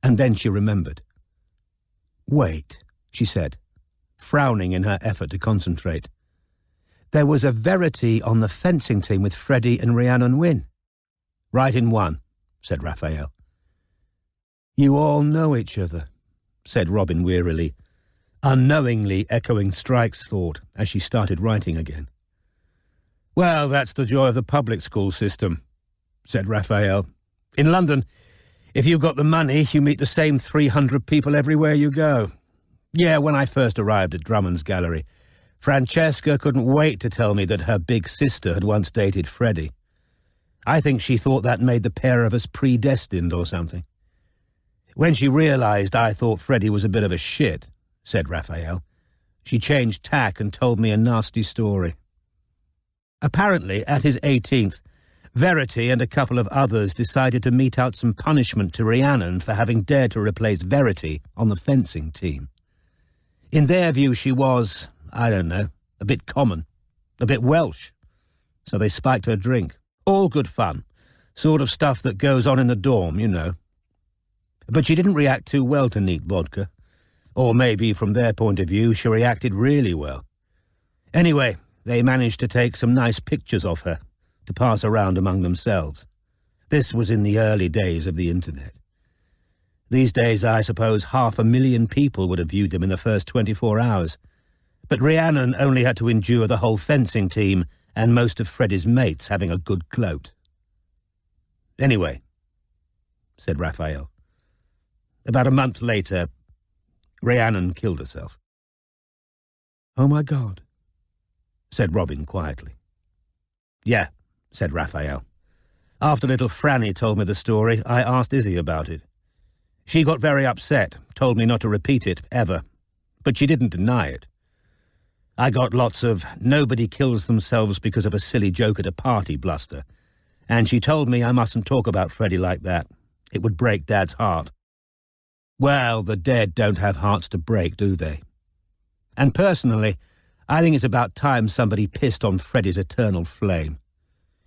And then she remembered. Wait, she said, frowning in her effort to concentrate. There was a Verity on the fencing team with Freddie and Rhiannon Wynne. Right in one, said Raphael. You all know each other, said Robin wearily, unknowingly echoing Strike's thought as she started writing again. Well, that's the joy of the public school system, said Raphael. In London, if you've got the money, you meet the same 300 people everywhere you go. Yeah, when I first arrived at Drummond's Gallery, Francesca couldn't wait to tell me that her big sister had once dated Freddie. I think she thought that made the pair of us predestined or something. When she realized I thought Freddie was a bit of a shit, said Raphael, she changed tack and told me a nasty story. Apparently, at his 18th, Verity and a couple of others decided to mete out some punishment to Rhiannon for having dared to replace Verity on the fencing team. In their view, she was, I don't know, a bit common, a bit Welsh. So they spiked her drink. All good fun. Sort of stuff that goes on in the dorm, you know. But she didn't react too well to neat vodka. Or maybe, from their point of view, she reacted really well. Anyway, they managed to take some nice pictures of her to pass around among themselves. This was in the early days of the internet. These days, I suppose 500,000 people would have viewed them in the first 24 hours. But Rhiannon only had to endure the whole fencing team and most of Freddie's mates having a good gloat. Anyway, said Raphael, about a month later, Rhiannon killed herself. Oh, my God, said Robin quietly. Yeah, said Raphael. After little Franny told me the story, I asked Izzy about it. She got very upset, told me not to repeat it, ever. But she didn't deny it. I got lots of nobody kills themselves because of a silly joke at a party bluster, and she told me I mustn't talk about Freddie like that. It would break Dad's heart. Well, the dead don't have hearts to break, do they? And personally, I think it's about time somebody pissed on Freddie's eternal flame.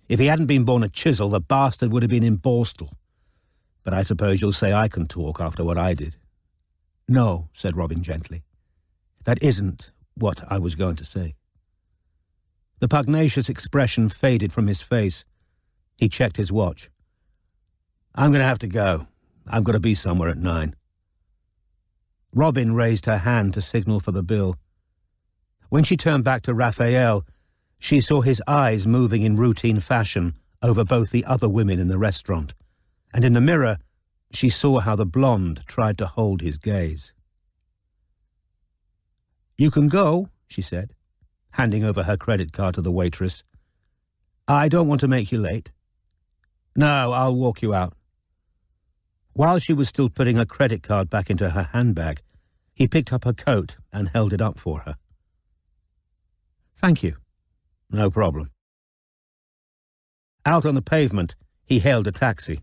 If he hadn't been born a chisel, the bastard would have been in Borstal. But I suppose you'll say I can talk after what I did. No, said Robin gently. That isn't what I was going to say. The pugnacious expression faded from his face. He checked his watch. I'm going to have to go. I've got to be somewhere at 9. Robin raised her hand to signal for the bill. When she turned back to Raphael, she saw his eyes moving in routine fashion over both the other women in the restaurant, and in the mirror she saw how the blonde tried to hold his gaze. You can go, she said, handing over her credit card to the waitress. I don't want to make you late. No, I'll walk you out. While she was still putting her credit card back into her handbag, he picked up her coat and held it up for her. Thank you. No problem. Out on the pavement, he hailed a taxi.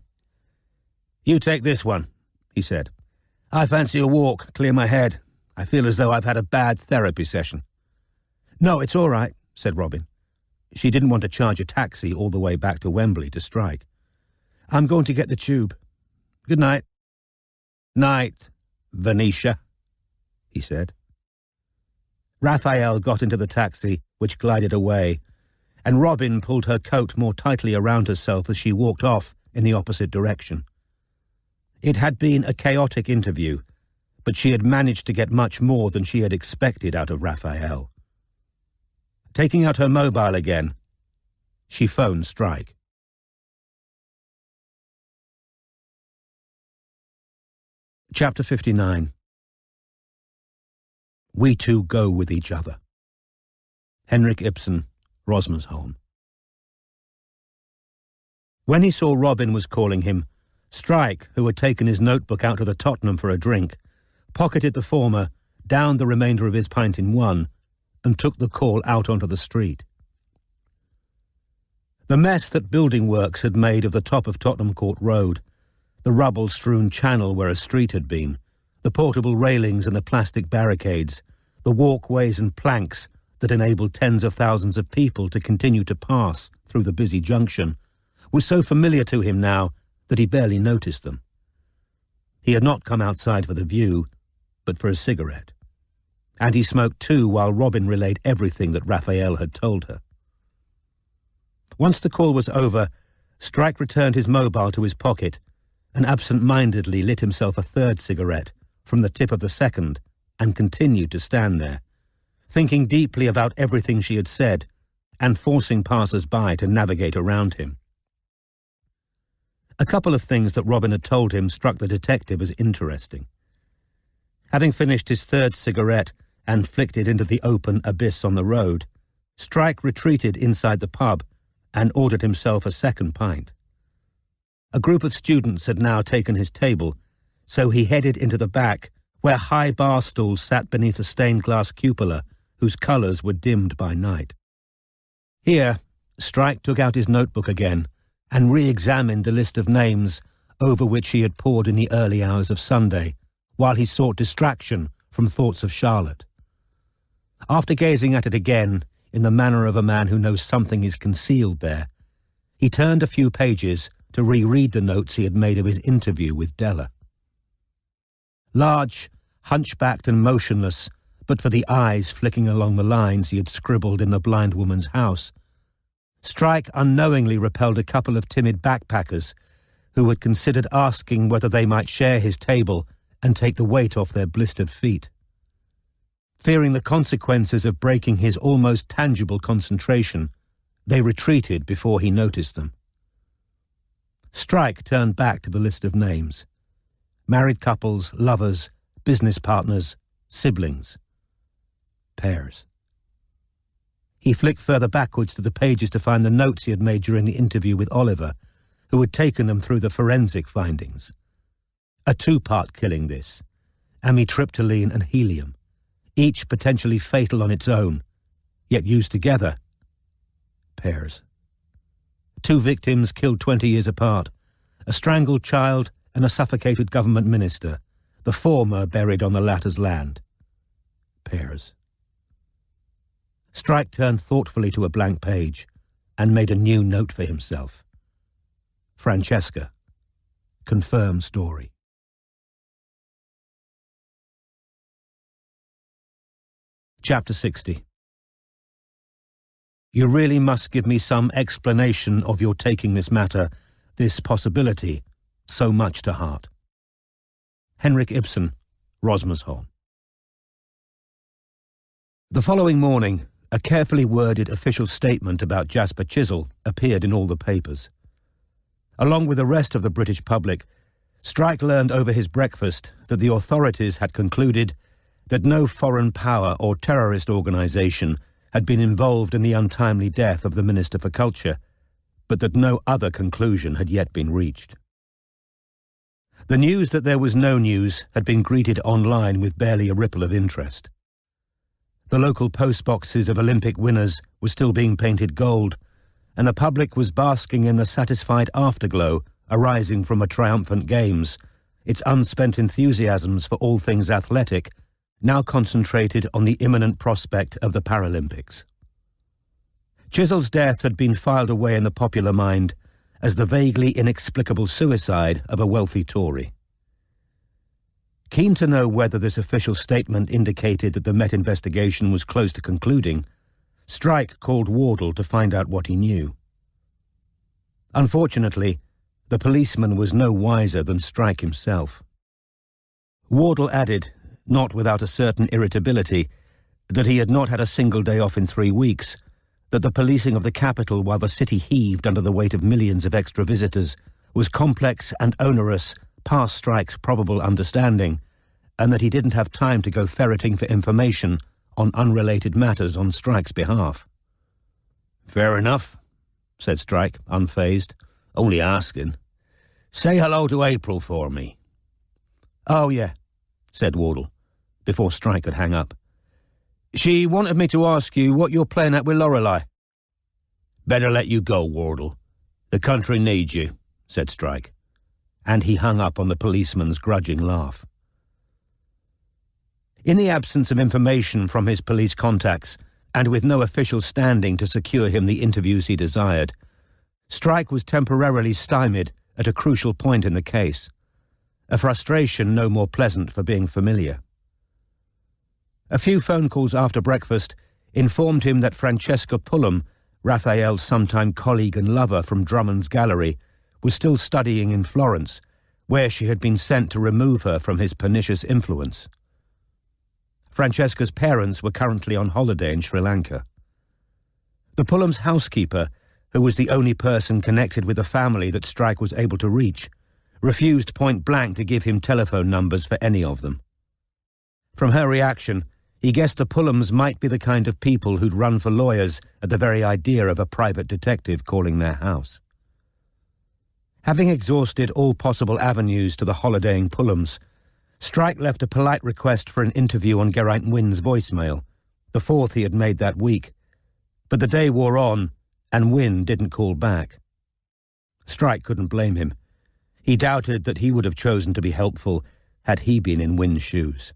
"You take this one," he said. "I fancy a walk, clear my head. I feel as though I've had a bad therapy session." "No, it's all right," said Robin. She didn't want to charge a taxi all the way back to Wembley to strike. "I'm going to get the tube. Good night." "Night, Venetia," he said. Raphael got into the taxi, which glided away, and Robin pulled her coat more tightly around herself as she walked off in the opposite direction. It had been a chaotic interview, but she had managed to get much more than she had expected out of Raphael. Taking out her mobile again, she phoned Strike. Chapter 59. We two go with each other. Henrik Ibsen, Rosmersholm. When he saw Robin was calling him, Strike, who had taken his notebook out to the Tottenham for a drink, pocketed the former, downed the remainder of his pint in one, and took the call out onto the street. The mess that building works had made of the top of Tottenham Court Road, the rubble-strewn channel where a street had been, the portable railings and the plastic barricades, the walkways and planks that enabled tens of thousands of people to continue to pass through the busy junction, was so familiar to him now that he barely noticed them. He had not come outside for the view, but for a cigarette. And he smoked too while Robin relayed everything that Raphael had told her. Once the call was over, Strike returned his mobile to his pocket and absent-mindedly lit himself a third cigarette from the tip of the second and continued to stand there, thinking deeply about everything she had said and forcing passers-by to navigate around him. A couple of things that Robin had told him struck the detective as interesting. Having finished his third cigarette and flicked it into the open abyss on the road, Strike retreated inside the pub and ordered himself a second pint. A group of students had now taken his table, so he headed into the back, where high bar stools sat beneath a stained-glass cupola whose colours were dimmed by night. Here, Strike took out his notebook again and re-examined the list of names over which he had pored in the early hours of Sunday, while he sought distraction from thoughts of Charlotte. After gazing at it again, in the manner of a man who knows something is concealed there, he turned a few pages to reread the notes he had made of his interview with Della. Large, hunchbacked and motionless, but for the eyes flicking along the lines he had scribbled in the blind woman's house, Strike unknowingly repelled a couple of timid backpackers who had considered asking whether they might share his table and take the weight off their blistered feet. Fearing the consequences of breaking his almost tangible concentration, they retreated before he noticed them. Strike turned back to the list of names. Married couples, lovers, business partners, siblings. Pairs. He flicked further backwards to the pages to find the notes he had made during the interview with Oliver, who had taken them through the forensic findings. A two-part killing this, amitriptyline and helium, each potentially fatal on its own, yet used together. Pairs. 2 victims killed 20 years apart, a strangled child and a suffocated government minister, the former buried on the latter's land. Pairs. Strike turned thoughtfully to a blank page and made a new note for himself. Francesca. Confirmed story. Chapter 60. You really must give me some explanation of your taking this matter, this possibility, so much to heart. Henrik Ibsen, Rosmersholm. The following morning, a carefully worded official statement about Jasper Chisel appeared in all the papers. Along with the rest of the British public, Strike learned over his breakfast that the authorities had concluded that no foreign power or terrorist organisation had been involved in the untimely death of the Minister for Culture, but that no other conclusion had yet been reached. The news that there was no news had been greeted online with barely a ripple of interest. The local postboxes of Olympic winners were still being painted gold, and the public was basking in the satisfied afterglow arising from a triumphant games, its unspent enthusiasms for all things athletic now concentrated on the imminent prospect of the Paralympics. Chisel's death had been filed away in the popular mind as the vaguely inexplicable suicide of a wealthy Tory. Keen to know whether this official statement indicated that the Met investigation was close to concluding, Strike called Wardle to find out what he knew. Unfortunately, the policeman was no wiser than Strike himself. Wardle added, not without a certain irritability, that he had not had a single day off in 3 weeks, that the policing of the capital while the city heaved under the weight of millions of extra visitors was complex and onerous past Strike's probable understanding, and that he didn't have time to go ferreting for information on unrelated matters on Strike's behalf. "Fair enough," said Strike, unfazed. "Only asking. Say hello to April for me." "Oh, yeah," said Wardle, before Strike could hang up. "She wanted me to ask you what you're playing at with Lorelei." "Better let you go, Wardle. The country needs you," said Strike, and he hung up on the policeman's grudging laugh. In the absence of information from his police contacts, and with no official standing to secure him the interviews he desired, Strike was temporarily stymied at a crucial point in the case, a frustration no more pleasant for being familiar. A few phone calls after breakfast informed him that Francesca Pullum, Raphael's sometime colleague and lover from Drummond's Gallery, was still studying in Florence, where she had been sent to remove her from his pernicious influence. Francesca's parents were currently on holiday in Sri Lanka. The Pullum's housekeeper, who was the only person connected with the family that Strike was able to reach, refused point-blank to give him telephone numbers for any of them. From her reaction, he guessed the Pullums might be the kind of people who'd run for lawyers at the very idea of a private detective calling their house. Having exhausted all possible avenues to the holidaying Pullums, Strike left a polite request for an interview on Geraint Wynne's voicemail, the fourth he had made that week, but the day wore on and Wynne didn't call back. Strike couldn't blame him. He doubted that he would have chosen to be helpful had he been in Wynne's shoes.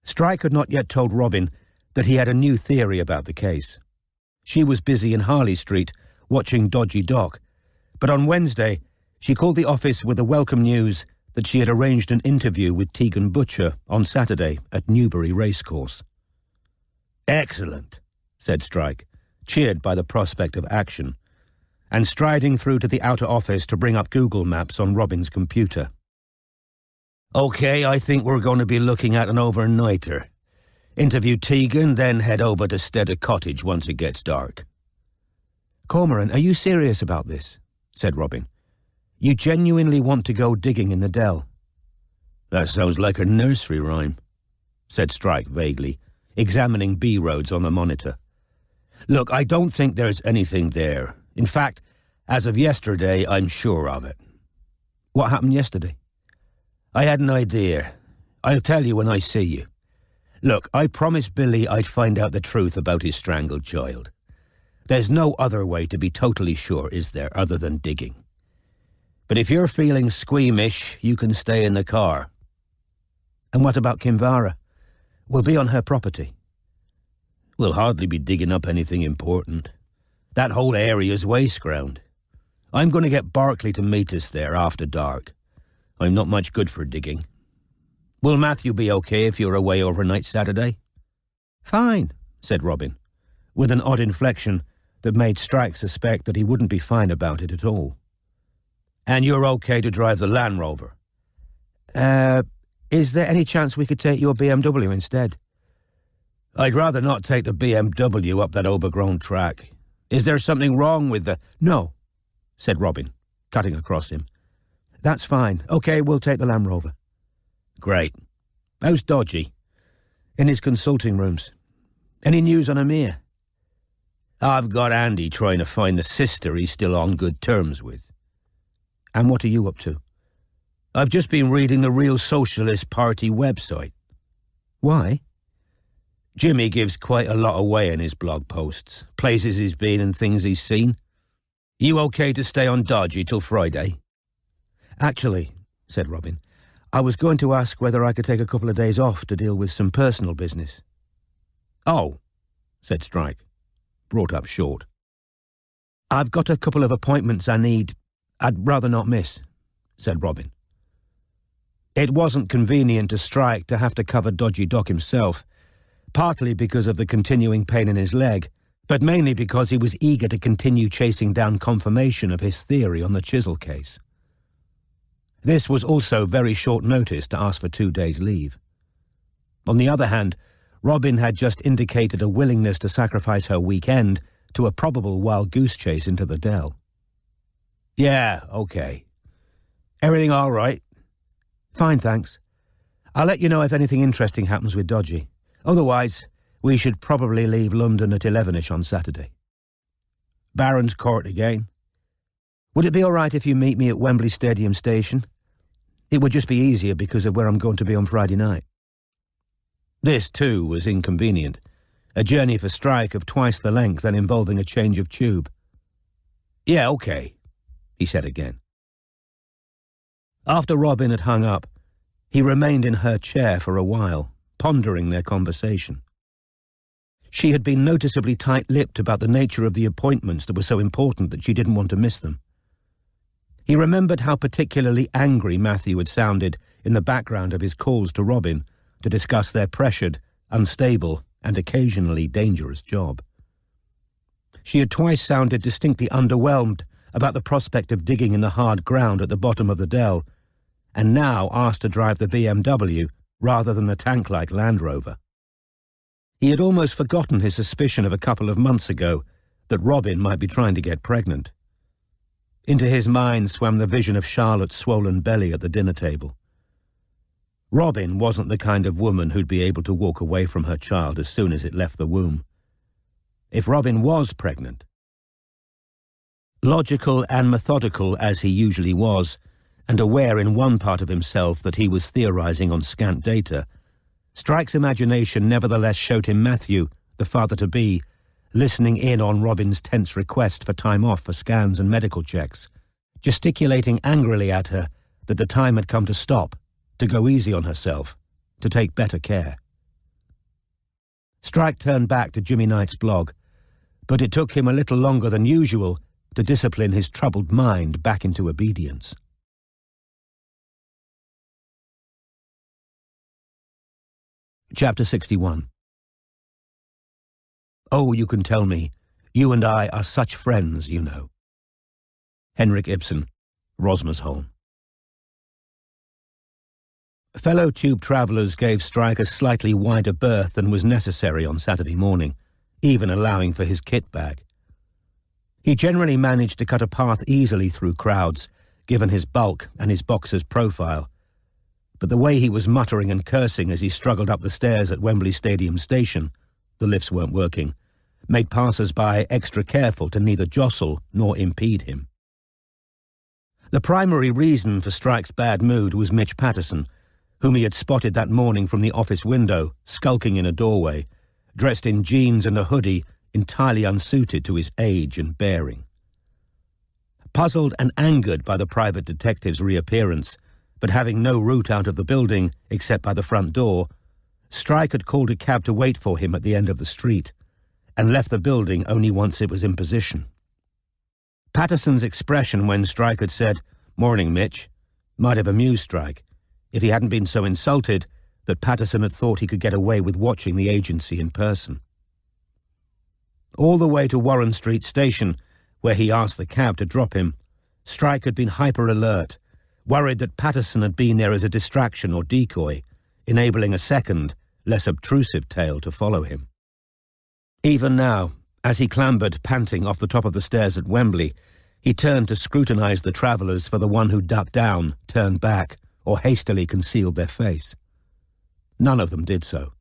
Strike had not yet told Robin that he had a new theory about the case. She was busy in Harley Street watching Dodgy Doc, but on Wednesday she called the office with the welcome news that she had arranged an interview with Tegan Butcher on Saturday at Newbury Racecourse. "Excellent," said Strike, cheered by the prospect of action, and striding through to the outer office to bring up Google Maps on Robin's computer. "Okay, I think we're going to be looking at an overnighter. Interview Tegan, then head over to Stead Cottage once it gets dark." "Cormoran, are you serious about this?" said Robin. "You genuinely want to go digging in the dell?" "That sounds like a nursery rhyme," said Strike vaguely, examining B-roads on the monitor. "Look, I don't think there's anything there. In fact, as of yesterday, I'm sure of it." "What happened yesterday?" "I had an idea. I'll tell you when I see you. Look, I promised Billy I'd find out the truth about his strangled child. There's no other way to be totally sure, is there, other than digging? But if you're feeling squeamish, you can stay in the car." "And what about Kinvara? We'll be on her property." "We'll hardly be digging up anything important. That whole area's waste ground. I'm going to get Barclay to meet us there after dark. I'm not much good for digging. Will Matthew be okay if you're away overnight Saturday?" "Fine," said Robin, with an odd inflection that made Strike suspect that he wouldn't be fine about it at all. "And you're okay to drive the Land Rover?" Is there any chance we could take your BMW instead?" "I'd rather not take the BMW up that overgrown track. Is there something wrong with the—" "No," said Robin, cutting across him. "That's fine. Okay, we'll take the Land Rover." "Great. How's Dodgy?" "In his consulting rooms. Any news on Amir?" "I've got Andy trying to find the sister he's still on good terms with." "And what are you up to?" "I've just been reading the Real Socialist Party website." "Why?" "Jimmy gives quite a lot away in his blog posts, places he's been and things he's seen. You okay to stay on dodgy till Friday? Actually, said Robin, I was going to ask whether I could take a couple of days off to deal with some personal business. Oh, said Strike, brought up short. I've got a couple of appointments I'd rather not miss, said Robin. It wasn't convenient to Strike to have to cover Dodgy Doc himself, partly because of the continuing pain in his leg, but mainly because he was eager to continue chasing down confirmation of his theory on the Chisel case. This was also very short notice to ask for 2 days' leave. On the other hand, Robin had just indicated a willingness to sacrifice her weekend to a probable wild goose chase into the dell. Yeah, okay. Everything all right? Fine, thanks. I'll let you know if anything interesting happens with Dodgy. Otherwise, we should probably leave London at 11ish on Saturday. Baron's Court again? Would it be all right if you meet me at Wembley Stadium station? It would just be easier because of where I'm going to be on Friday night. This, too, was inconvenient. A journey for Strike of twice the length and involving a change of tube. Yeah, okay, he said again. After Robin had hung up, he remained in her chair for a while, pondering their conversation. She had been noticeably tight-lipped about the nature of the appointments that were so important that she didn't want to miss them. He remembered how particularly angry Matthew had sounded in the background of his calls to Robin to discuss their pressured, unstable, and occasionally dangerous job. She had twice sounded distinctly underwhelmed about the prospect of digging in the hard ground at the bottom of the dell, and now asked to drive the BMW rather than the tank-like Land Rover. He had almost forgotten his suspicion of a couple of months ago that Robin might be trying to get pregnant. Into his mind swam the vision of Charlotte's swollen belly at the dinner table. Robin wasn't the kind of woman who'd be able to walk away from her child as soon as it left the womb. If Robin was pregnant, logical and methodical as he usually was, and aware in one part of himself that he was theorizing on scant data, Strike's imagination nevertheless showed him Matthew, the father-to-be, listening in on Robin's tense request for time off for scans and medical checks, gesticulating angrily at her that the time had come to stop, to go easy on herself, to take better care. Strike turned back to Jimmy Knight's blog, but it took him a little longer than usual to discipline his troubled mind back into obedience. Chapter 61. Oh, you can tell me. You and I are such friends, you know. Henrik Ibsen, Rosmersholm. Fellow tube travellers gave Strike a slightly wider berth than was necessary on Saturday morning, even allowing for his kit bag. He generally managed to cut a path easily through crowds, given his bulk and his boxer's profile, but the way he was muttering and cursing as he struggled up the stairs at Wembley Stadium station, the lifts weren't working, made passers-by extra careful to neither jostle nor impede him. The primary reason for Strike's bad mood was Mitch Patterson, whom he had spotted that morning from the office window, skulking in a doorway, dressed in jeans and a hoodie entirely unsuited to his age and bearing. Puzzled and angered by the private detective's reappearance, but having no route out of the building except by the front door, Strike had called a cab to wait for him at the end of the street, and left the building only once it was in position. Patterson's expression when Strike had said, "Morning, Mitch," might have amused Strike, if he hadn't been so insulted that Patterson had thought he could get away with watching the agency in person. All the way to Warren Street Station, where he asked the cab to drop him, Strike had been hyper-alert, worried that Patterson had been there as a distraction or decoy, enabling a second, less obtrusive tale to follow him. Even now, as he clambered, panting, off the top of the stairs at Wembley, he turned to scrutinize the travellers for the one who ducked down, turned back, or hastily concealed their face. None of them did so.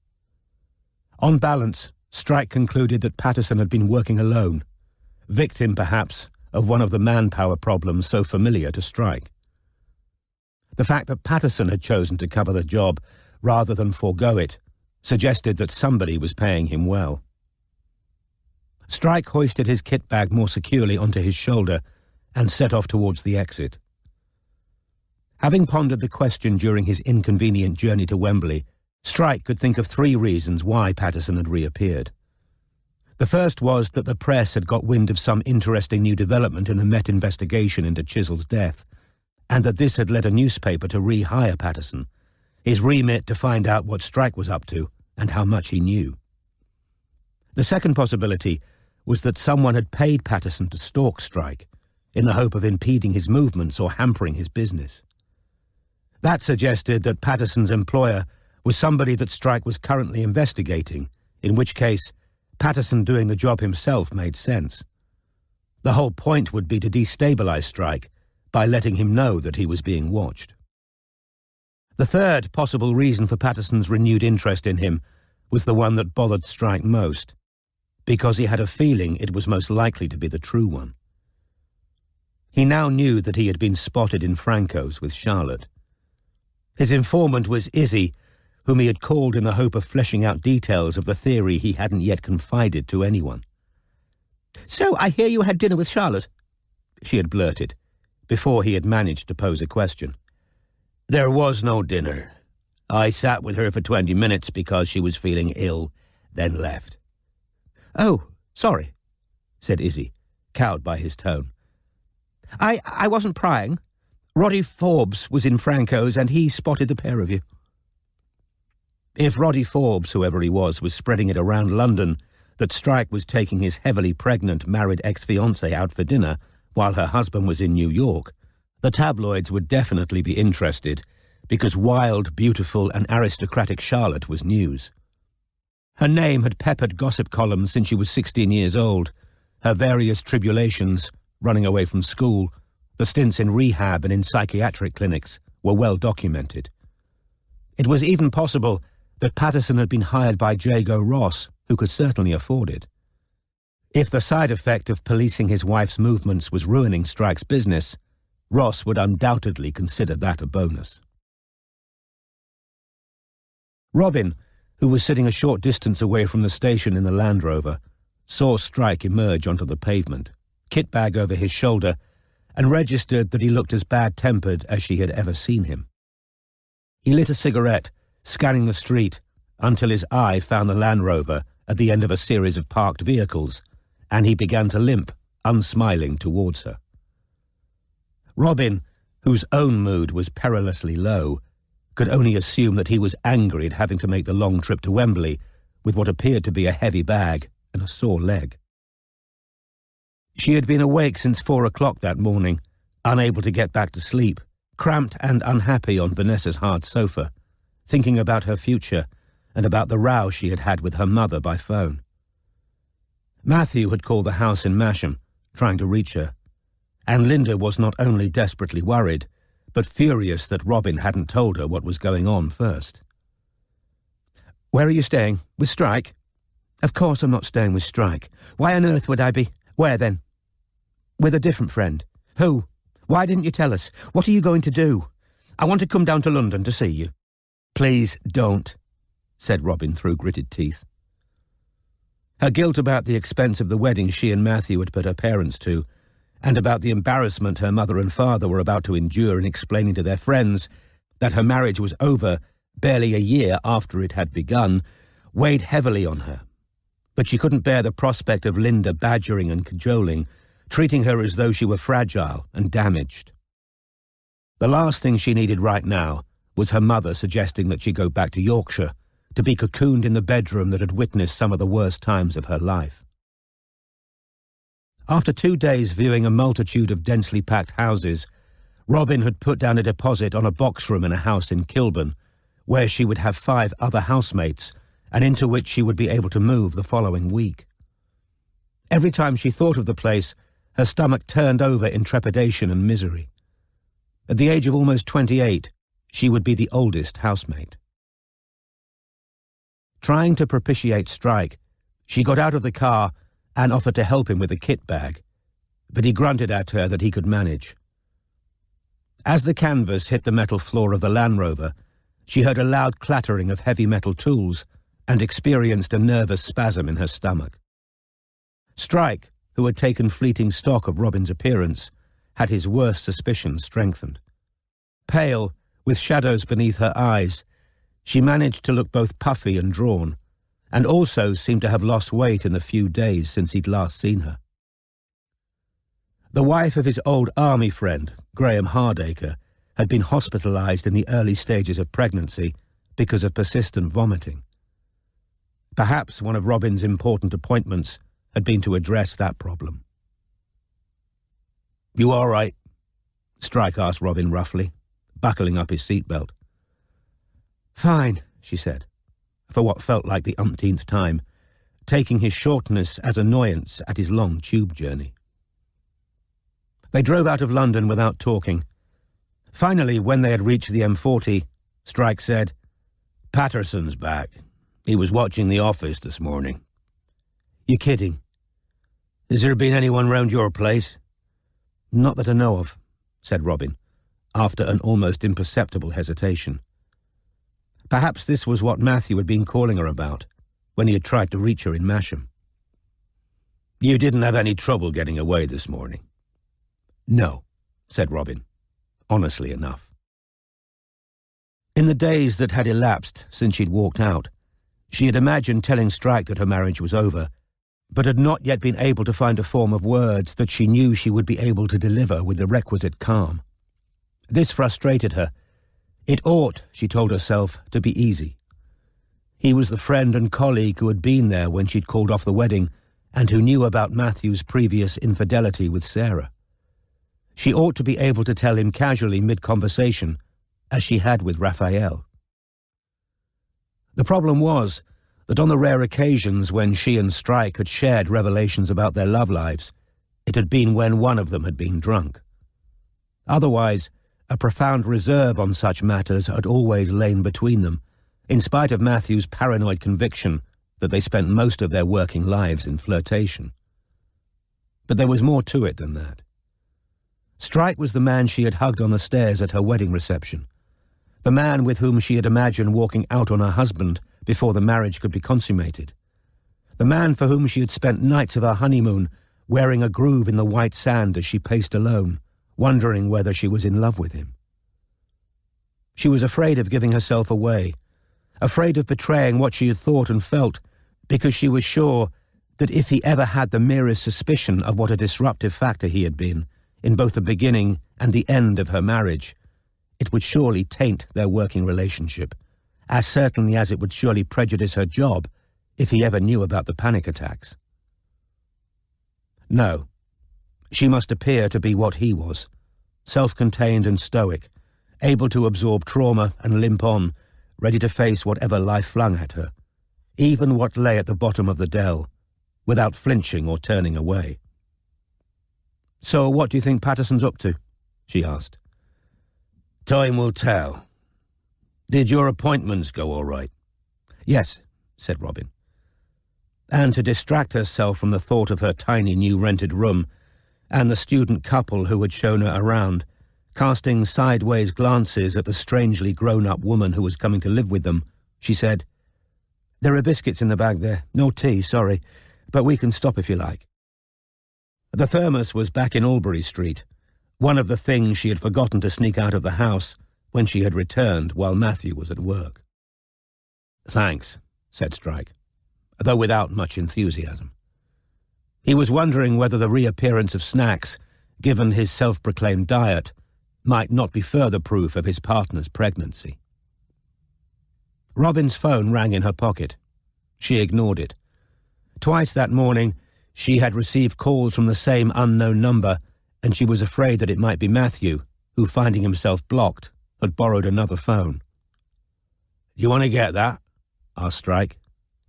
On balance, Strike concluded that Patterson had been working alone, victim, perhaps, of one of the manpower problems so familiar to Strike. The fact that Patterson had chosen to cover the job rather than forego it suggested that somebody was paying him well. Strike hoisted his kit bag more securely onto his shoulder and set off towards the exit. Having pondered the question during his inconvenient journey to Wembley, Strike could think of 3 reasons why Patterson had reappeared. The first was that the press had got wind of some interesting new development in the Met investigation into Chisel's death, and that this had led a newspaper to rehire Patterson, his remit to find out what Strike was up to and how much he knew. The second possibility was that someone had paid Patterson to stalk Strike, in the hope of impeding his movements or hampering his business. That suggested that Patterson's employer was somebody that Strike was currently investigating, in which case Patterson doing the job himself made sense. The whole point would be to destabilize Strike by letting him know that he was being watched. The third possible reason for Patterson's renewed interest in him was the one that bothered Strike most, because he had a feeling it was most likely to be the true one. He now knew that he had been spotted in Franco's with Charlotte. His informant was Izzy, whom he had called in the hope of fleshing out details of the theory he hadn't yet confided to anyone. "So I hear you had dinner with Charlotte," she had blurted, before he had managed to pose a question. "There was no dinner. I sat with her for 20 minutes because she was feeling ill, then left." "Oh, sorry," said Izzy, cowed by his tone. I wasn't prying. Roddy Forbes was in Franco's and he spotted the pair of you." If Roddy Forbes, whoever he was spreading it around London that Strike was taking his heavily pregnant married ex-fiancée out for dinner while her husband was in New York, the tabloids would definitely be interested, because wild, beautiful and aristocratic Charlotte was news. Her name had peppered gossip columns since she was 16 years old. Her various tribulations, running away from school, the stints in rehab and in psychiatric clinics, were well documented. It was even possible that Patterson had been hired by Jago Ross, who could certainly afford it. If the side effect of policing his wife's movements was ruining Strike's business, Ross would undoubtedly consider that a bonus. Robin, who was sitting a short distance away from the station in the Land Rover, saw Strike emerge onto the pavement, kit bag over his shoulder, and registered that he looked as bad-tempered as she had ever seen him. He lit a cigarette, scanning the street, until his eye found the Land Rover at the end of a series of parked vehicles, and he began to limp, unsmiling, towards her. Robin, whose own mood was perilously low, could only assume that he was angry at having to make the long trip to Wembley with what appeared to be a heavy bag and a sore leg. She had been awake since 4 o'clock that morning, unable to get back to sleep, cramped and unhappy on Vanessa's hard sofa, thinking about her future and about the row she had had with her mother by phone. Matthew had called the house in Masham, trying to reach her, and Linda was not only desperately worried, but furious that Robin hadn't told her what was going on first. "Where are you staying? With Strike?" "Of course I'm not staying with Strike. Why on earth would I be? Where then?" "With a different friend." "Who? Why didn't you tell us? What are you going to do?" "I want to come down to London to see you." "Please don't," said Robin through gritted teeth. Her guilt about the expense of the wedding she and Matthew had put her parents to, and about the embarrassment her mother and father were about to endure in explaining to their friends that her marriage was over barely a year after it had begun, weighed heavily on her. But she couldn't bear the prospect of Linda badgering and cajoling, treating her as though she were fragile and damaged. The last thing she needed right now was her mother suggesting that she go back to Yorkshire, to be cocooned in the bedroom that had witnessed some of the worst times of her life. After 2 days viewing a multitude of densely packed houses, Robin had put down a deposit on a box room in a house in Kilburn, where she would have 5 other housemates, and into which she would be able to move the following week. Every time she thought of the place, her stomach turned over in trepidation and misery. At the age of almost 28, she would be the oldest housemate. Trying to propitiate Strike, she got out of the car and offered to help him with the kit bag, but he grunted at her that he could manage. As the canvas hit the metal floor of the Land Rover, she heard a loud clattering of heavy metal tools and experienced a nervous spasm in her stomach. Strike, who had taken fleeting stock of Robin's appearance, had his worst suspicions strengthened. Pale, with shadows beneath her eyes, she managed to look both puffy and drawn, and also seemed to have lost weight in the few days since he'd last seen her. The wife of his old army friend, Graham Hardacre, had been hospitalized in the early stages of pregnancy because of persistent vomiting. Perhaps one of Robin's important appointments had been to address that problem. "You all right?" Strike asked Robin roughly, buckling up his seatbelt. "Fine," she said, for what felt like the umpteenth time, taking his shortness as annoyance at his long tube journey. They drove out of London without talking. Finally, when they had reached the M40, Strike said, "Patterson's back. He was watching the office this morning." "You're kidding. Has there been anyone round your place?" "Not that I know of," said Robin, after an almost imperceptible hesitation. Perhaps this was what Matthew had been calling her about when he had tried to reach her in Masham. "You didn't have any trouble getting away this morning?" "No," said Robin, honestly enough. In the days that had elapsed since she'd walked out, she had imagined telling Strike that her marriage was over, but had not yet been able to find a form of words that she knew she would be able to deliver with the requisite calm. This frustrated her. It ought, she told herself, to be easy. He was the friend and colleague who had been there when she'd called off the wedding and who knew about Matthew's previous infidelity with Sarah. She ought to be able to tell him casually mid-conversation, as she had with Raphael. The problem was that on the rare occasions when she and Strike had shared revelations about their love lives, it had been when one of them had been drunk. Otherwise, a profound reserve on such matters had always lain between them, in spite of Matthew's paranoid conviction that they spent most of their working lives in flirtation. But there was more to it than that. Strike was the man she had hugged on the stairs at her wedding reception, the man with whom she had imagined walking out on her husband before the marriage could be consummated, the man for whom she had spent nights of her honeymoon wearing a groove in the white sand as she paced alone, wondering whether she was in love with him. She was afraid of giving herself away, afraid of betraying what she had thought and felt, because she was sure that if he ever had the merest suspicion of what a disruptive factor he had been, in both the beginning and the end of her marriage, it would surely taint their working relationship, as certainly as it would surely prejudice her job if he ever knew about the panic attacks. No, she must appear to be what he was, self-contained and stoic, able to absorb trauma and limp on, ready to face whatever life flung at her, even what lay at the bottom of the dell, without flinching or turning away. "So what do you think Patterson's up to?" she asked. "Time will tell. Did your appointments go all right?" "Yes," said Robin. And to distract herself from the thought of her tiny new rented room and the student couple who had shown her around, casting sideways glances at the strangely grown-up woman who was coming to live with them, she said, "There are biscuits in the bag there. No tea, sorry, but we can stop if you like." The thermos was back in Albury Street, one of the things she had forgotten to sneak out of the house when she had returned while Matthew was at work. "Thanks," said Strike, though without much enthusiasm. He was wondering whether the reappearance of snacks, given his self-proclaimed diet, might not be further proof of his partner's pregnancy. Robin's phone rang in her pocket. She ignored it. Twice that morning, she had received calls from the same unknown number, and she was afraid that it might be Matthew, who, finding himself blocked, had borrowed another phone. "You want to get that?" asked Strike,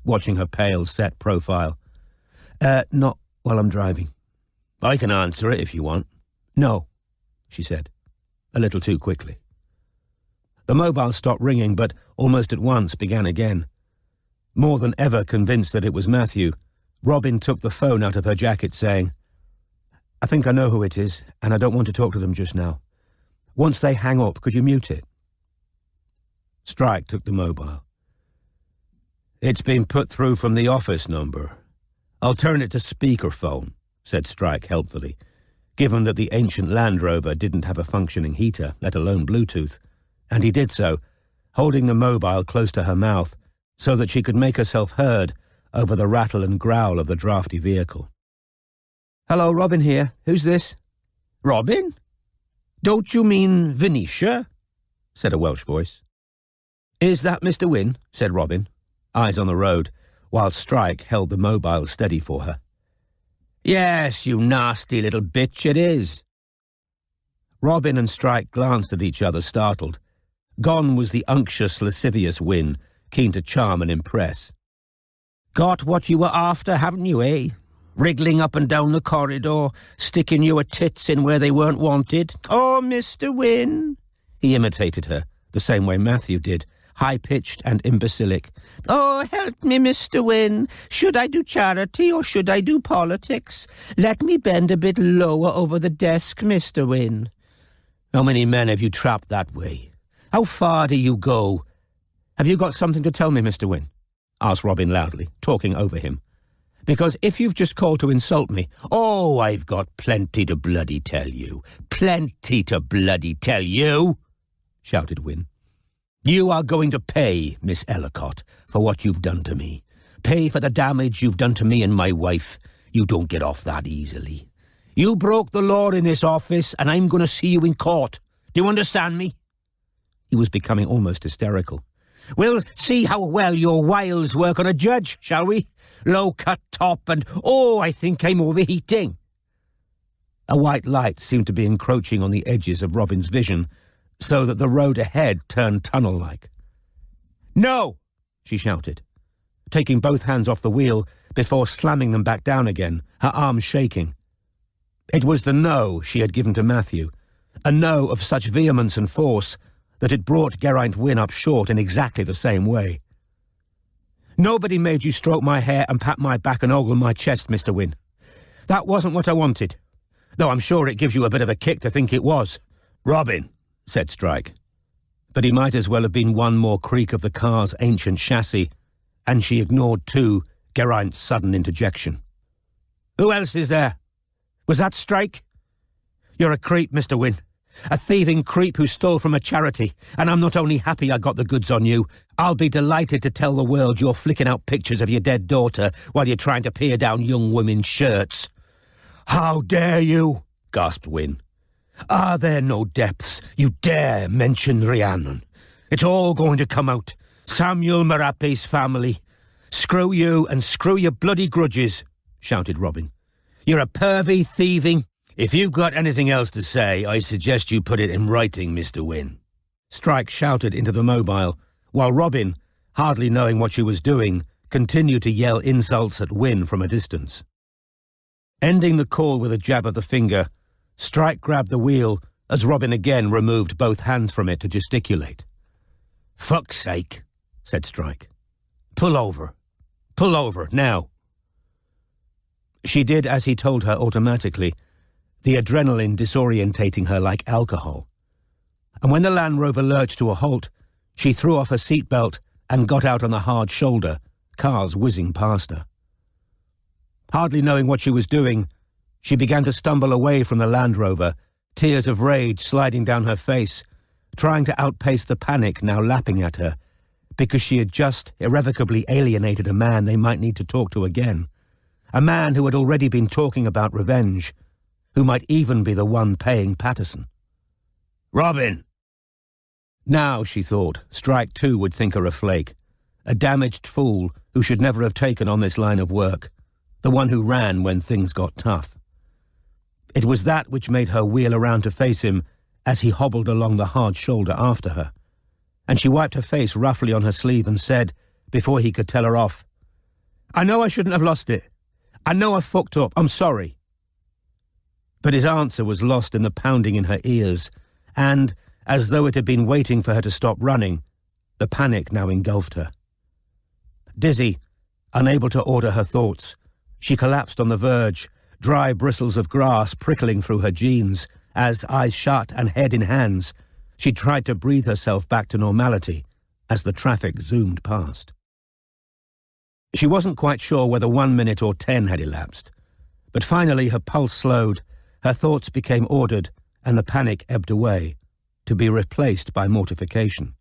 watching her pale, set profile. Not while I'm driving." "I can answer it if you want." "No," she said, a little too quickly. The mobile stopped ringing, but almost at once began again. More than ever convinced that it was Matthew, Robin took the phone out of her jacket, saying, "I think I know who it is, and I don't want to talk to them just now. Once they hang up, could you mute it?" Strike took the mobile. "It's been put through from the office number. "I'll turn it to speakerphone," said Strike helpfully, given that the ancient Land Rover didn't have a functioning heater, let alone Bluetooth, and he did so, holding the mobile close to her mouth so that she could make herself heard over the rattle and growl of the drafty vehicle. "Hello, Robin here. Who's this?" "Robin? Don't you mean Venetia?" said a Welsh voice. "Is that Mr. Wynne?" said Robin, eyes on the road, while Strike held the mobile steady for her. "Yes, you nasty little bitch, it is." Robin and Strike glanced at each other, startled. Gone was the unctuous, lascivious Wynne, keen to charm and impress. "Got what you were after, haven't you, eh? Wriggling up and down the corridor, sticking your tits in where they weren't wanted. Oh, Mr. Wynne." He imitated her, the same way Matthew did, high-pitched and imbecilic. "Oh, help me, Mr. Wynne. Should I do charity or should I do politics? Let me bend a bit lower over the desk, Mr. Wynne." "How many men have you trapped that way? How far do you go?" "Have you got something to tell me, Mr. Wynne?" asked Robin loudly, talking over him. "Because if you've just called to insult me—" "Oh, I've got plenty to bloody tell you. Plenty to bloody tell you," shouted Wynne. "You are going to pay, Miss Ellacott, for what you've done to me. Pay for the damage you've done to me and my wife. You don't get off that easily. You broke the law in this office, and I'm going to see you in court. Do you understand me?" He was becoming almost hysterical. "We'll see how well your wiles work on a judge, shall we? Low-cut top and, oh, I think I'm overheating." A white light seemed to be encroaching on the edges of Robin's vision, so that the road ahead turned tunnel-like. "No!" she shouted, taking both hands off the wheel before slamming them back down again, her arms shaking. It was the no she had given to Matthew, a no of such vehemence and force that it brought Geraint Wynne up short in exactly the same way. "Nobody made you stroke my hair and pat my back and ogle my chest, Mr. Wynne. That wasn't what I wanted, though I'm sure it gives you a bit of a kick to think it was." "Robin," said Strike. But he might as well have been one more creak of the car's ancient chassis, and she ignored, too, Geraint's sudden interjection. "Who else is there? Was that Strike? You're a creep, Mr. Wynne. A thieving creep who stole from a charity, and I'm not only happy I got the goods on you, I'll be delighted to tell the world you're flicking out pictures of your dead daughter while you're trying to peer down young women's shirts." "How dare you?" gasped Wynne. "Are there no depths? You dare mention Rhiannon? It's all going to come out. Samuel Marape's family. Screw you and screw your bloody grudges," shouted Robin. "You're a pervy, thieving—" "If you've got anything else to say, I suggest you put it in writing, Mr. Wynne." Strike shouted into the mobile, while Robin, hardly knowing what she was doing, continued to yell insults at Wynne from a distance. Ending the call with a jab of the finger, Strike grabbed the wheel as Robin again removed both hands from it to gesticulate. "Fuck's sake," said Strike. Pull over, now." She did as he told her automatically, the adrenaline disorientating her like alcohol. And when the Land Rover lurched to a halt, she threw off her seatbelt and got out on the hard shoulder, cars whizzing past her. Hardly knowing what she was doing, she began to stumble away from the Land Rover, tears of rage sliding down her face, trying to outpace the panic now lapping at her, because she had just irrevocably alienated a man they might need to talk to again, a man who had already been talking about revenge, who might even be the one paying Patterson. "Robin!" Now, she thought, Strike too would think her a flake, a damaged fool who should never have taken on this line of work, the one who ran when things got tough. It was that which made her wheel around to face him as he hobbled along the hard shoulder after her, and she wiped her face roughly on her sleeve and said, before he could tell her off, "I know I shouldn't have lost it. I know I fucked up. I'm sorry." But his answer was lost in the pounding in her ears, and, as though it had been waiting for her to stop running, the panic now engulfed her. Dizzy, unable to order her thoughts, she collapsed on the verge, dry bristles of grass prickling through her jeans, as, eyes shut and head in hands, she tried to breathe herself back to normality as the traffic zoomed past. She wasn't quite sure whether 1 minute or 10 had elapsed, but finally her pulse slowed, her thoughts became ordered, and the panic ebbed away, to be replaced by mortification.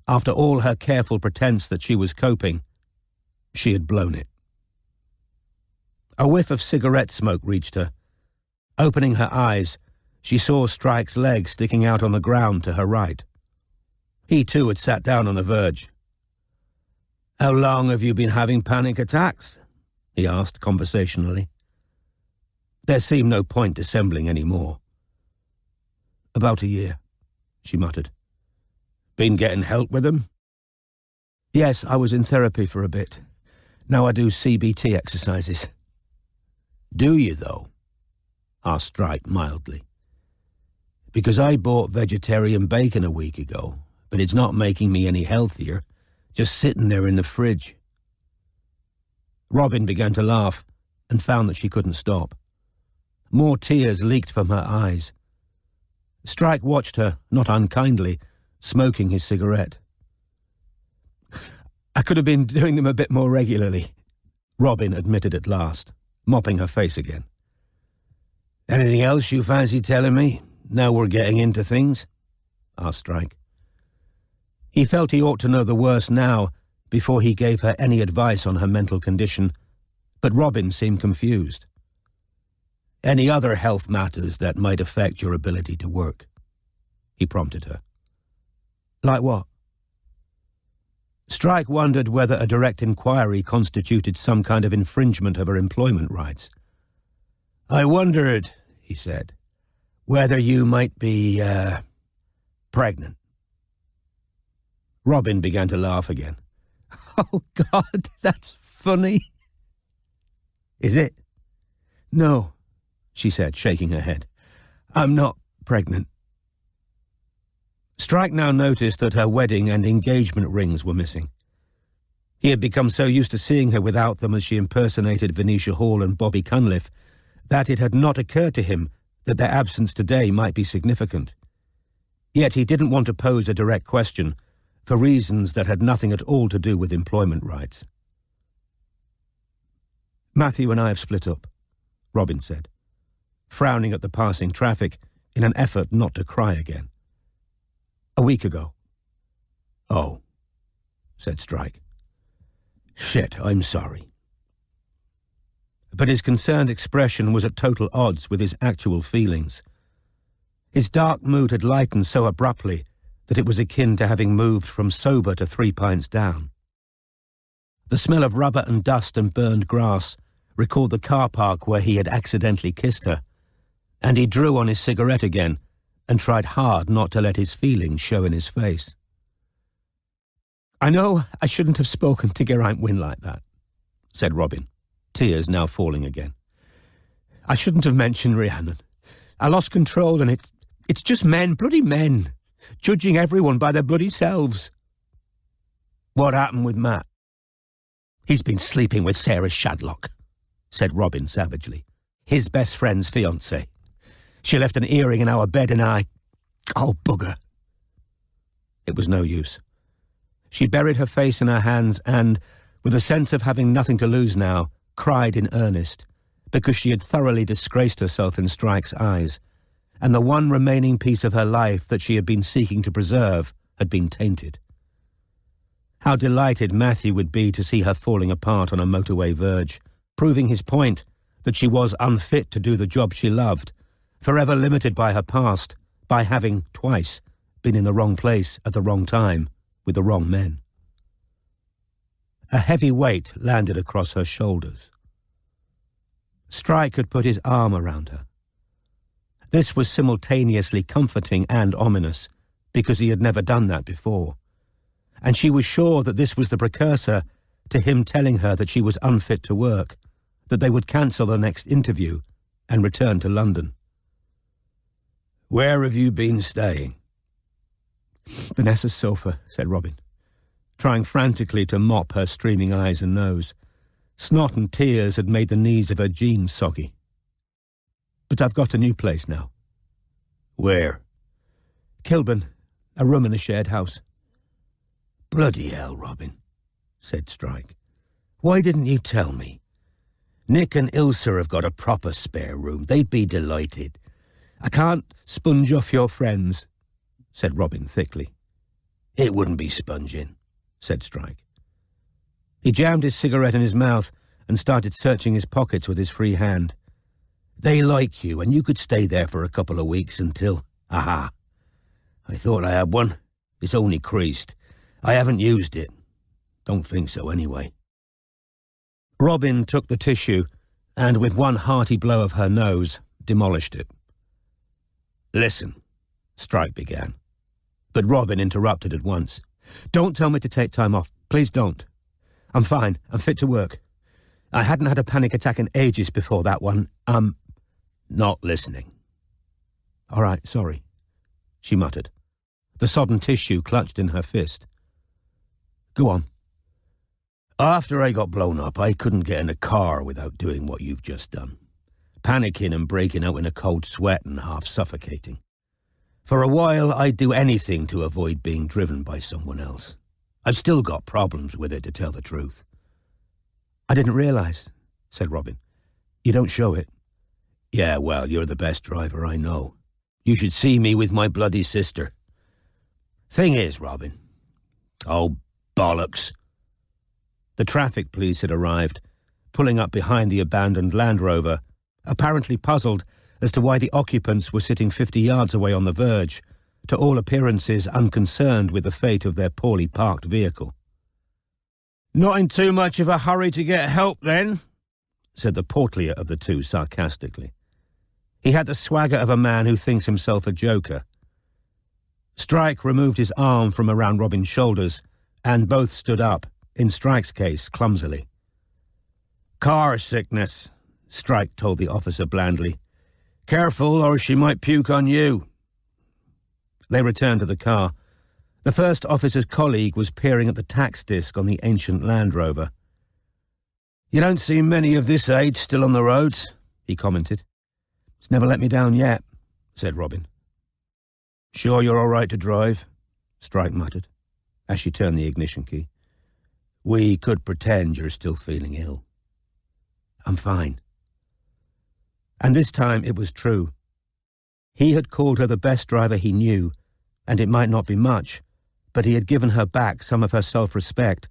After all her careful pretense that she was coping, she had blown it. A whiff of cigarette smoke reached her. Opening her eyes, she saw Strike's leg sticking out on the ground to her right. He too had sat down on the verge. "How long have you been having panic attacks?" he asked conversationally. There seemed no point dissembling any more. "About a year," she muttered. "Been getting help with them?" "Yes, I was in therapy for a bit. Now I do CBT exercises." "Do you, though?" asked Strike mildly. "Because I bought vegetarian bacon a week ago, but it's not making me any healthier, just sitting there in the fridge." Robin began to laugh and found that she couldn't stop. More tears leaked from her eyes. Strike watched her, not unkindly, smoking his cigarette. "I could have been doing them a bit more regularly," Robin admitted at last, mopping her face again. "Anything else you fancy telling me, now we're getting into things?" asked Strike. He felt he ought to know the worst now, before he gave her any advice on her mental condition, but Robin seemed confused. "Any other health matters that might affect your ability to work?" he prompted her. "Like what?" Strike wondered whether a direct inquiry constituted some kind of infringement of her employment rights. "I wondered," he said, "whether you might be, pregnant." Robin began to laugh again. "Oh, God, that's funny." "Is it?" "No," she said, shaking her head. "I'm not pregnant." Strike now noticed that her wedding and engagement rings were missing. He had become so used to seeing her without them as she impersonated Venetia Hall and Bobby Cunliffe that it had not occurred to him that their absence today might be significant. Yet he didn't want to pose a direct question, for reasons that had nothing at all to do with employment rights. "Matthew and I have split up," Robin said, frowning at the passing traffic in an effort not to cry again. "A week ago." "Oh," said Strike. "Shit, I'm sorry." But his concerned expression was at total odds with his actual feelings. His dark mood had lightened so abruptly that it was akin to having moved from sober to 3 pints down. The smell of rubber and dust and burned grass recalled the car park where he had accidentally kissed her, and he drew on his cigarette again and tried hard not to let his feelings show in his face. "I know I shouldn't have spoken to Geraint Wynne like that," said Robin, tears now falling again. "I shouldn't have mentioned Rhiannon. I lost control, and it's just men, bloody men, judging everyone by their bloody selves." "What happened with Matt?" "He's been sleeping with Sarah Shadlock," said Robin savagely. "His best friend's fiancée. She left an earring in our bed and oh, bugger." It was no use. She buried her face in her hands and, with a sense of having nothing to lose now, cried in earnest, because she had thoroughly disgraced herself in Strike's eyes, and the one remaining piece of her life that she had been seeking to preserve had been tainted. How delighted Matthew would be to see her falling apart on a motorway verge, proving his point that she was unfit to do the job she loved, forever limited by her past, by having, twice, been in the wrong place at the wrong time with the wrong men. A heavy weight landed across her shoulders. Strike had put his arm around her. This was simultaneously comforting and ominous, because he had never done that before, and she was sure that this was the precursor to him telling her that she was unfit to work, that they would cancel the next interview and return to London. "Where have you been staying?" "Vanessa's sofa," said Robin, trying frantically to mop her streaming eyes and nose. Snot and tears had made the knees of her jeans soggy. "But I've got a new place now." "Where?" "Kilburn, a room in a shared house." "Bloody hell, Robin," said Strike. Why didn't you tell me? Nick and Ilsa have got a proper spare room. They'd be delighted. I can't sponge off your friends, said Robin thickly. It wouldn't be sponging, said Strike. He jammed his cigarette in his mouth and started searching his pockets with his free hand. They like you, and you could stay there for a couple of weeks until... Aha! I thought I had one. It's only creased. I haven't used it. Don't think so, anyway. Robin took the tissue and, with one hearty blow of her nose, demolished it. Listen, Strike began. But Robin interrupted at once. Don't tell me to take time off. Please don't. I'm fine. I'm fit to work. I hadn't had a panic attack in ages before that one. Not listening. All right, sorry, she muttered, the sodden tissue clutched in her fist. Go on. After I got blown up, I couldn't get in a car without doing what you've just done. Panicking and breaking out in a cold sweat and half suffocating. For a while, I'd do anything to avoid being driven by someone else. I've still got problems with it, to tell the truth. I didn't realize, said Robin. You don't show it. Yeah, well, you're the best driver I know. You should see me with my bloody sister. Thing is, Robin... Oh, bollocks. The traffic police had arrived, pulling up behind the abandoned Land Rover, apparently puzzled as to why the occupants were sitting 50 yards away on the verge, to all appearances unconcerned with the fate of their poorly parked vehicle. Not in too much of a hurry to get help, then, said the portlier of the two sarcastically. He had the swagger of a man who thinks himself a joker. Strike removed his arm from around Robin's shoulders, and both stood up, in Strike's case, clumsily. Car sickness, Strike told the officer blandly. Careful, or she might puke on you. They returned to the car. The first officer's colleague was peering at the tax disc on the ancient Land Rover. You don't see many of this age still on the roads, he commented. It's never let me down yet, said Robin. Sure you're all right to drive? Strike muttered, as she turned the ignition key. We could pretend you're still feeling ill. I'm fine. And this time it was true. He had called her the best driver he knew, and it might not be much, but he had given her back some of her self-respect,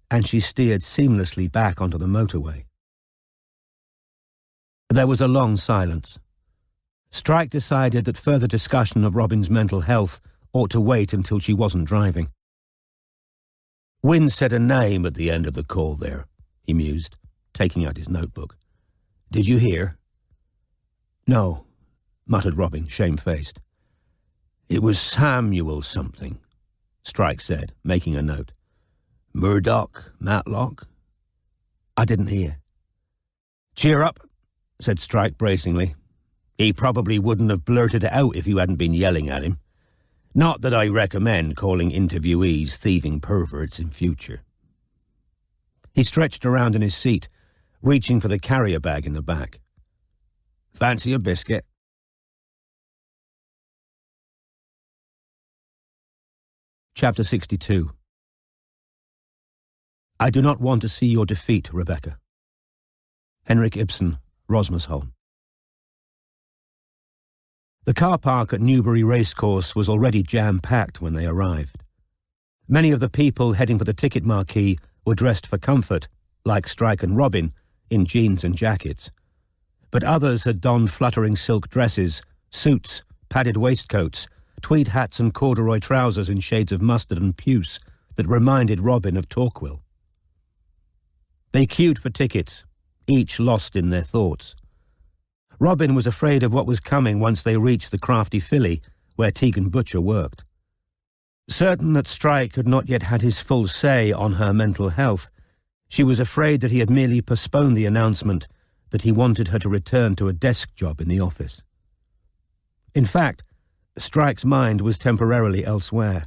and she steered seamlessly back onto the motorway. There was a long silence. Strike decided that further discussion of Robin's mental health ought to wait until she wasn't driving. Wynne said a name at the end of the call there, he mused, taking out his notebook. Did you hear? No, muttered Robin, shamefaced. It was Samuel something, Strike said, making a note. Murdoch, Matlock? I didn't hear. Cheer up, said Strike bracingly. He probably wouldn't have blurted it out if you hadn't been yelling at him. Not that I recommend calling interviewees thieving perverts in future. He stretched around in his seat, reaching for the carrier bag in the back. Fancy a biscuit? Chapter 62. I do not want to see your defeat, Rebecca. Henrik Ibsen, Rosmersholm. The car park at Newbury Racecourse was already jam-packed when they arrived. Many of the people heading for the ticket marquee were dressed for comfort, like Strike and Robin, in jeans and jackets. But others had donned fluttering silk dresses, suits, padded waistcoats, tweed hats and corduroy trousers in shades of mustard and puce that reminded Robin of Torquil. They queued for tickets, each lost in their thoughts. Robin was afraid of what was coming once they reached the Crafty Filly, where Tegan Butcher worked. Certain that Strike had not yet had his full say on her mental health, she was afraid that he had merely postponed the announcement that he wanted her to return to a desk job in the office. In fact, Strike's mind was temporarily elsewhere.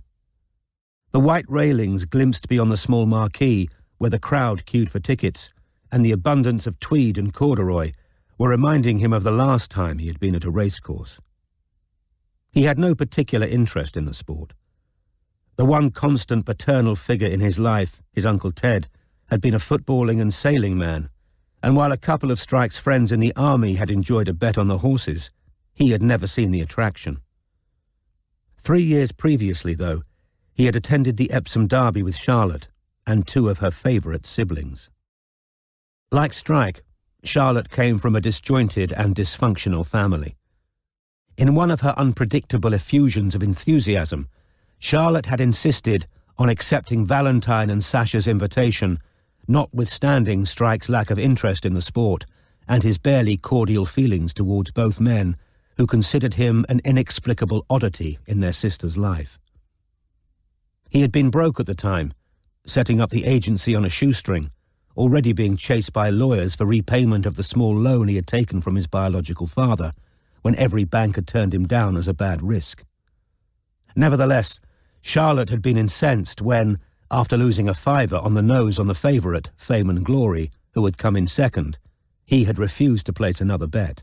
The white railings glimpsed beyond the small marquee where the crowd queued for tickets, and the abundance of tweed and corduroy were reminding him of the last time he had been at a racecourse. He had no particular interest in the sport. The one constant paternal figure in his life, his Uncle Ted, had been a footballing and sailing man, and while a couple of Strike's friends in the army had enjoyed a bet on the horses, he had never seen the attraction. 3 years previously, though, he had attended the Epsom Derby with Charlotte and 2 of her favourite siblings. Like Strike, Charlotte came from a disjointed and dysfunctional family. In one of her unpredictable effusions of enthusiasm, Charlotte had insisted on accepting Valentine and Sasha's invitation, notwithstanding Strike's lack of interest in the sport and his barely cordial feelings towards both men who considered him an inexplicable oddity in their sister's life. He had been broke at the time, setting up the agency on a shoestring, already being chased by lawyers for repayment of the small loan he had taken from his biological father, when every bank had turned him down as a bad risk. Nevertheless, Charlotte had been incensed when, after losing a fiver on the nose on the favourite, Fame and Glory, who had come in second, he had refused to place another bet.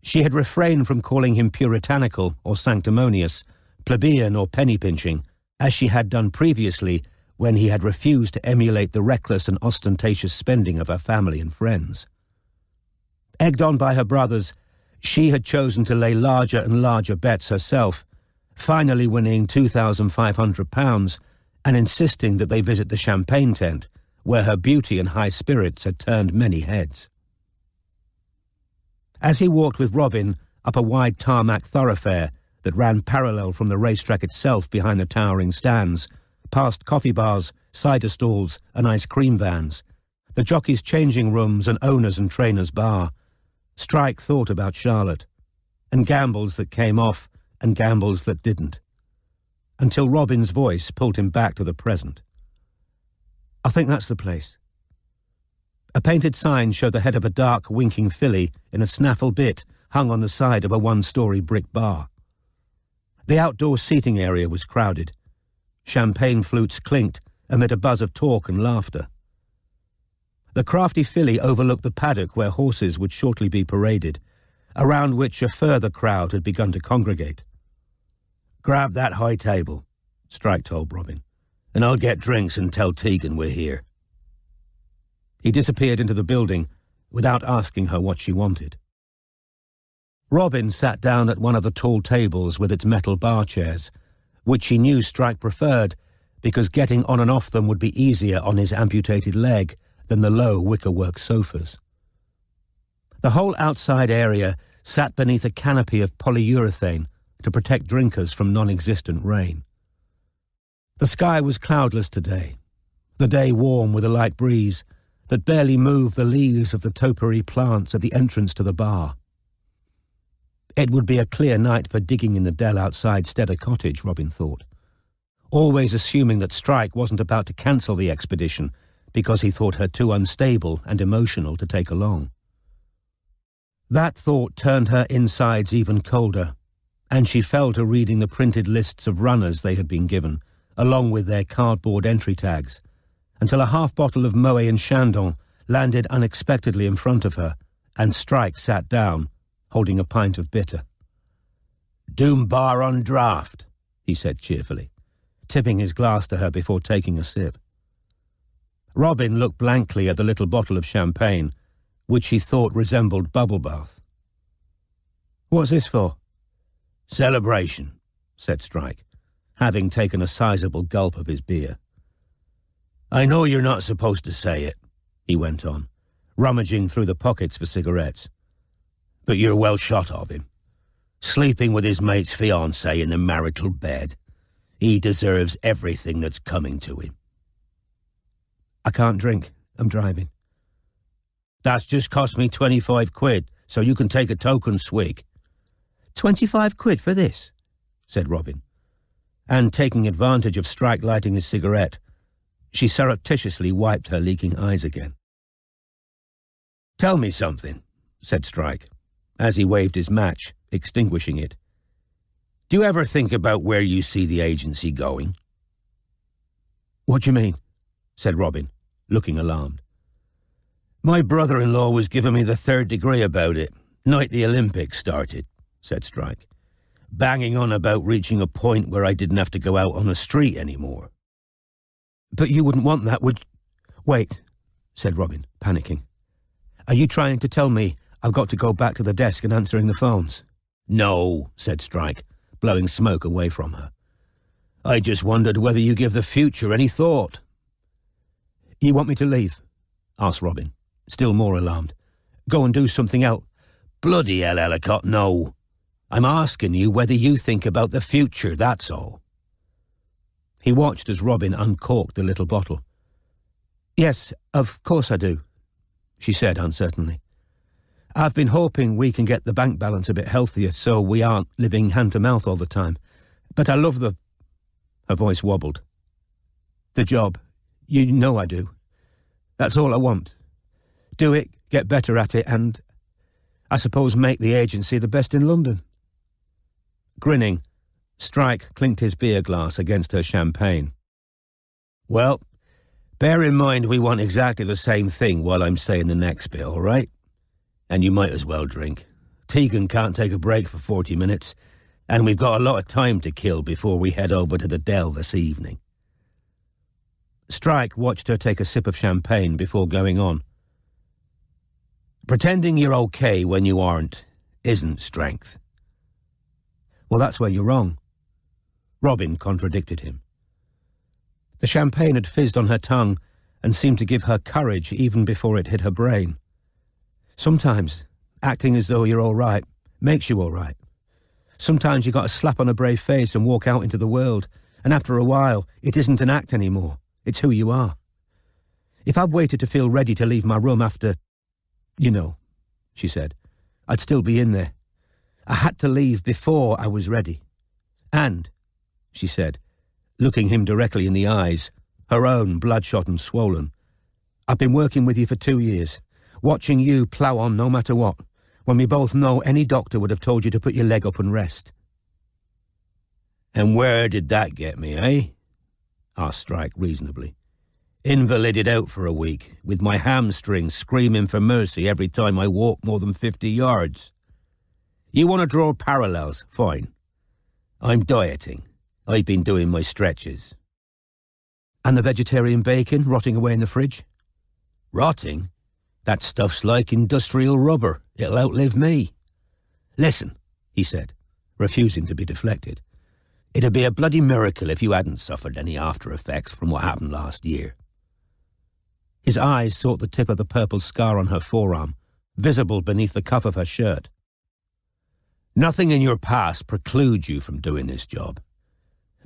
She had refrained from calling him puritanical or sanctimonious, plebeian or penny-pinching, as she had done previously when he had refused to emulate the reckless and ostentatious spending of her family and friends. Egged on by her brothers, she had chosen to lay larger and larger bets herself, finally winning £2,500 and insisting that they visit the champagne tent, where her beauty and high spirits had turned many heads. As he walked with Robin up a wide tarmac thoroughfare that ran parallel from the racetrack itself behind the towering stands, past coffee bars, cider stalls and ice cream vans, the jockeys' changing rooms and owners' and trainers' bar, Strike thought about Charlotte, and gambles that came off and gambles that didn't, until Robin's voice pulled him back to the present. "I think that's the place." A painted sign showed the head of a dark, winking filly in a snaffle bit hung on the side of a one-storey brick bar. The outdoor seating area was crowded. Champagne flutes clinked amid a buzz of talk and laughter. The crafty filly overlooked the paddock where horses would shortly be paraded, around which a further crowd had begun to congregate. "Grab that high table," Strike told Robin, "and I'll get drinks and tell Tegan we're here." He disappeared into the building without asking her what she wanted. Robin sat down at one of the tall tables with its metal bar chairs, which she knew Strike preferred because getting on and off them would be easier on his amputated leg than the low wickerwork sofas. The whole outside area sat beneath a canopy of polyurethane to protect drinkers from non-existent rain. The sky was cloudless today, the day warm with a light breeze that barely moved the leaves of the topiary plants at the entrance to the bar. It would be a clear night for digging in the dell outside Stedder Cottage, Robin thought, always assuming that Strike wasn't about to cancel the expedition because he thought her too unstable and emotional to take along. That thought turned her insides even colder, and she fell to reading the printed lists of runners they had been given, along with their cardboard entry tags, until a half bottle of Moet and Chandon landed unexpectedly in front of her, and Strike sat down, holding a pint of bitter. "Doom bar on draft," he said cheerfully, tipping his glass to her before taking a sip. Robin looked blankly at the little bottle of champagne, which he thought resembled bubble bath. "What's this for?" "Celebration," said Strike, having taken a sizable gulp of his beer. "I know you're not supposed to say it," he went on, rummaging through the pockets for cigarettes, "but you're well shot of him. Sleeping with his mate's fiancée in the marital bed. He deserves everything that's coming to him." "I can't drink. I'm driving." "That's just cost me 25 quid, so you can take a token swig." 25 quid for this?" said Robin, and taking advantage of Strike lighting his cigarette, she surreptitiously wiped her leaking eyes again. "Tell me something," said Strike, as he waved his match, extinguishing it. "Do you ever think about where you see the agency going?" "What do you mean?" said Robin, looking alarmed. "My brother-in-law was giving me the third degree about it, night the Olympics started," said Strike, "banging on about reaching a point where I didn't have to go out on the street anymore." "But you wouldn't want that, would Wait, said Robin, panicking. Are you trying to tell me I've got to go back to the desk and answering the phones? No, said Strike, blowing smoke away from her. I just wondered whether you give the future any thought. You want me to leave? Asked Robin, still more alarmed. Go and do something else? Bloody hell, Ellacott, no. I'm asking you whether you think about the future, that's all. He watched as Robin uncorked the little bottle. Yes, of course I do, she said uncertainly. I've been hoping we can get the bank balance a bit healthier so we aren't living hand-to-mouth all the time. But I love the... Her voice wobbled. The job. You know I do. That's all I want. Do it, get better at it, and I suppose make the agency the best in London. Grinning, Strike clinked his beer glass against her champagne. Well, bear in mind we want exactly the same thing while I'm saying the next bit, all right? And you might as well drink. Tegan can't take a break for 40 minutes, and we've got a lot of time to kill before we head over to the Dell this evening. Strike watched her take a sip of champagne before going on. Pretending you're okay when you aren't isn't strength. Well, that's where you're wrong. Robin contradicted him. The champagne had fizzed on her tongue and seemed to give her courage even before it hit her brain. Sometimes, acting as though you're all right makes you all right. Sometimes you got to slap on a brave face and walk out into the world, and after a while, it isn't an act anymore. It's who you are. If I'd waited to feel ready to leave my room after... You know, she said, I'd still be in there. I had to leave before I was ready. And, she said, looking him directly in the eyes, her own bloodshot and swollen, I've been working with you for 2 years, watching you plough on no matter what, when we both know any doctor would have told you to put your leg up and rest. And where did that get me, eh? Asked Strike reasonably. Invalided out for a week, with my hamstrings screaming for mercy every time I walk more than 50 yards. You want to draw parallels? Fine. I'm dieting. I've been doing my stretches. And the vegetarian bacon rotting away in the fridge? Rotting? That stuff's like industrial rubber. It'll outlive me. Listen, he said, refusing to be deflected. It'd be a bloody miracle if you hadn't suffered any after-effects from what happened last year. His eyes sought the tip of the purple scar on her forearm, visible beneath the cuff of her shirt. Nothing in your past precludes you from doing this job.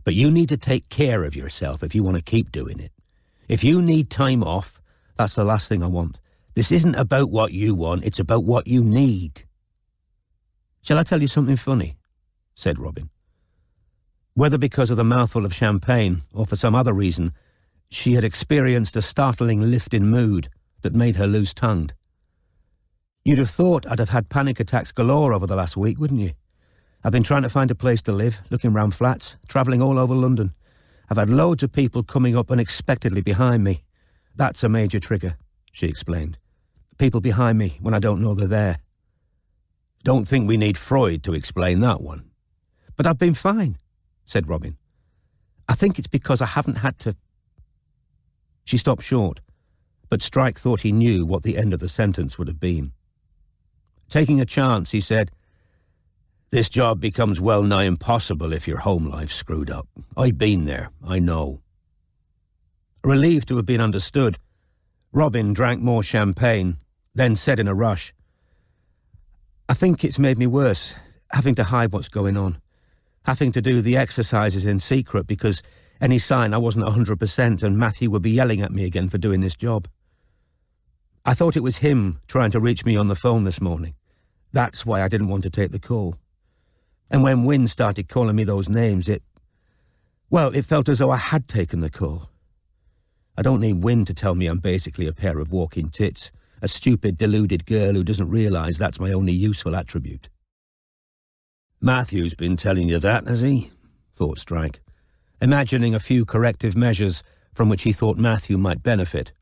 But you need to take care of yourself if you want to keep doing it. If you need time off, that's the last thing I want. This isn't about what you want, it's about what you need. Shall I tell you something funny? Said Robin. Whether because of the mouthful of champagne or for some other reason, she had experienced a startling lift in mood that made her loose-tongued. You'd have thought I'd have had panic attacks galore over the last week, wouldn't you? I've been trying to find a place to live, looking round flats, travelling all over London. I've had loads of people coming up unexpectedly behind me. That's a major trigger, she explained. People behind me when I don't know they're there. Don't think we need Freud to explain that one. But I've been fine, said Robin. I think it's because I haven't had to... She stopped short, but Strike thought he knew what the end of the sentence would have been. Taking a chance, he said, This job becomes well nigh impossible if your home life's screwed up. I've been there, I know. Relieved to have been understood, Robin drank more champagne, then said in a rush, I think it's made me worse, having to hide what's going on, having to do the exercises in secret because any sign I wasn't 100% and Matthew would be yelling at me again for doing this job. I thought it was him trying to reach me on the phone this morning. That's why I didn't want to take the call. And when Wynne started calling me those names, it felt as though I had taken the call. I don't need Wynne to tell me I'm basically a pair of walking tits, a stupid, deluded girl who doesn't realise that's my only useful attribute. Matthew's been telling you that, has he? Thought Strike, imagining a few corrective measures from which he thought Matthew might benefit.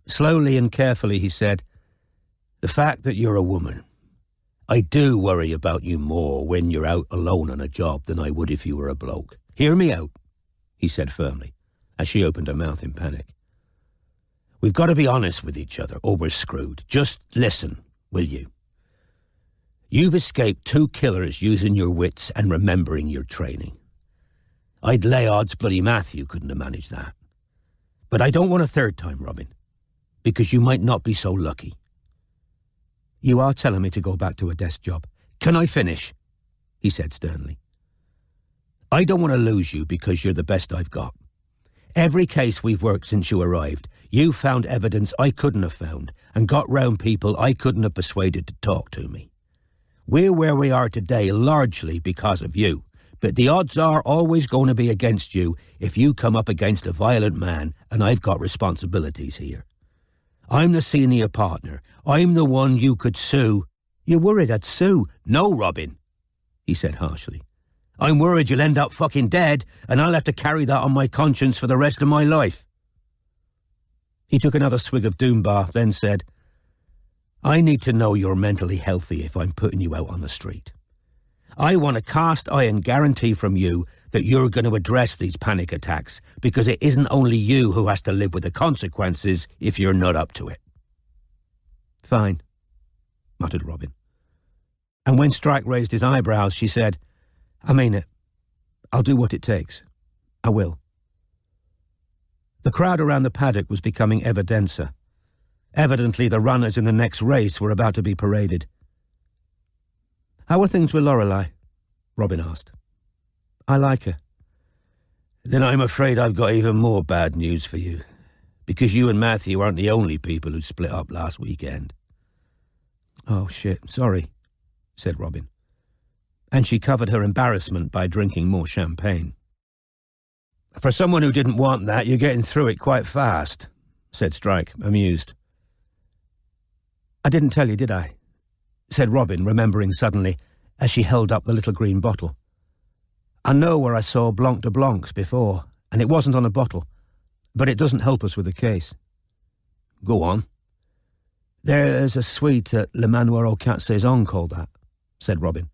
Slowly and carefully he said, The fact that you're a woman. I do worry about you more when you're out alone on a job than I would if you were a bloke. Hear me out, he said firmly, as she opened her mouth in panic. We've got to be honest with each other, or we're screwed. Just listen, will you? You've escaped 2 killers using your wits and remembering your training. I'd lay odds bloody Matthew couldn't have managed that. But I don't want a 3rd time, Robin, because you might not be so lucky. You are telling me to go back to a desk job. Can I finish? He said sternly. I don't want to lose you because you're the best I've got. Every case we've worked since you arrived, you found evidence I couldn't have found and got round people I couldn't have persuaded to talk to me. We're where we are today largely because of you, but the odds are always going to be against you if you come up against a violent man, and I've got responsibilities here. I'm the senior partner. I'm the one you could sue. You're worried I'd sue? No, Robin, he said harshly. I'm worried you'll end up fucking dead, and I'll have to carry that on my conscience for the rest of my life. He took another swig of Doombar, then said, I need to know you're mentally healthy if I'm putting you out on the street. I want a cast-iron guarantee from you that you're going to address these panic attacks, because it isn't only you who has to live with the consequences if you're not up to it. Fine, muttered Robin. And when Strike raised his eyebrows, she said, I mean it. I'll do what it takes. I will. The crowd around the paddock was becoming ever denser. Evidently, the runners in the next race were about to be paraded. How are things with Lorelei? Robin asked. I like her. Then I'm afraid I've got even more bad news for you, because you and Matthew aren't the only people who split up last weekend. Oh, shit, sorry, said Robin. And she covered her embarrassment by drinking more champagne. For someone who didn't want that, you're getting through it quite fast, said Strike, amused. I didn't tell you, did I? Said Robin, remembering suddenly, as she held up the little green bottle. I know where I saw Blanc de Blancs before, and it wasn't on a bottle, but it doesn't help us with the case. Go on. There's a suite at Le Manoir aux Quatre Saisons called that, said Robin.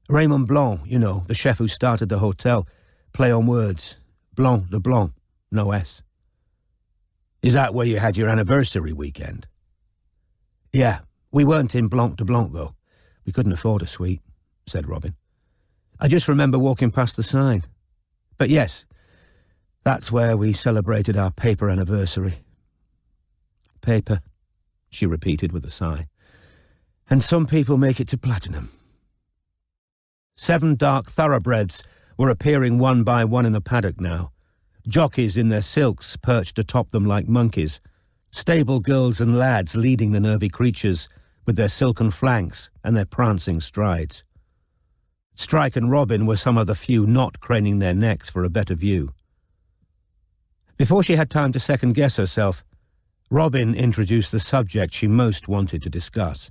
Raymond Blanc, you know, the chef who started the hotel, play on words. Blanc de Blanc, no S. Is that where you had your anniversary weekend? Yeah, we weren't in Blanc de Blanc, though. We couldn't afford a suite, said Robin. I just remember walking past the sign. But yes, that's where we celebrated our paper anniversary. Paper, she repeated with a sigh. And some people make it to platinum. 7 dark thoroughbreds were appearing one by one in the paddock now. Jockeys in their silks perched atop them like monkeys. Stable girls and lads leading the nervy creatures with their silken flanks and their prancing strides. Strike and Robin were some of the few not craning their necks for a better view. Before she had time to second-guess herself, Robin introduced the subject she most wanted to discuss.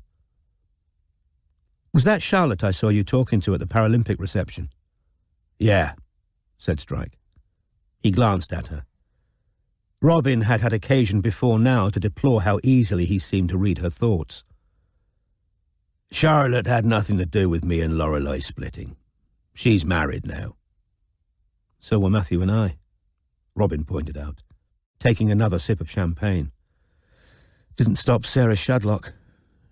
Was that Charlotte I saw you talking to at the Paralympic reception? Yeah, said Strike. He glanced at her. Robin had had occasion before now to deplore how easily he seemed to read her thoughts. Charlotte had nothing to do with me and Lorelei splitting. She's married now. So were Matthew and I, Robin pointed out, taking another sip of champagne. Didn't stop Sarah Shadlock.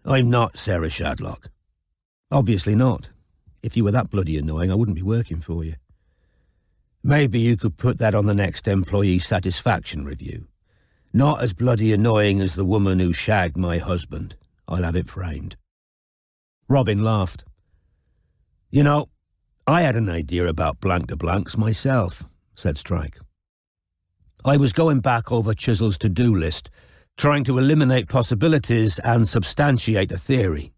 I'm not Sarah Shadlock. Obviously not. If you were that bloody annoying, I wouldn't be working for you. Maybe you could put that on the next employee satisfaction review. Not as bloody annoying as the woman who shagged my husband. I'll have it framed. Robin laughed. You know, I had an idea about Blanc de Blancs myself, said Strike. I was going back over Chisel's to-do list, trying to eliminate possibilities and substantiate a theory.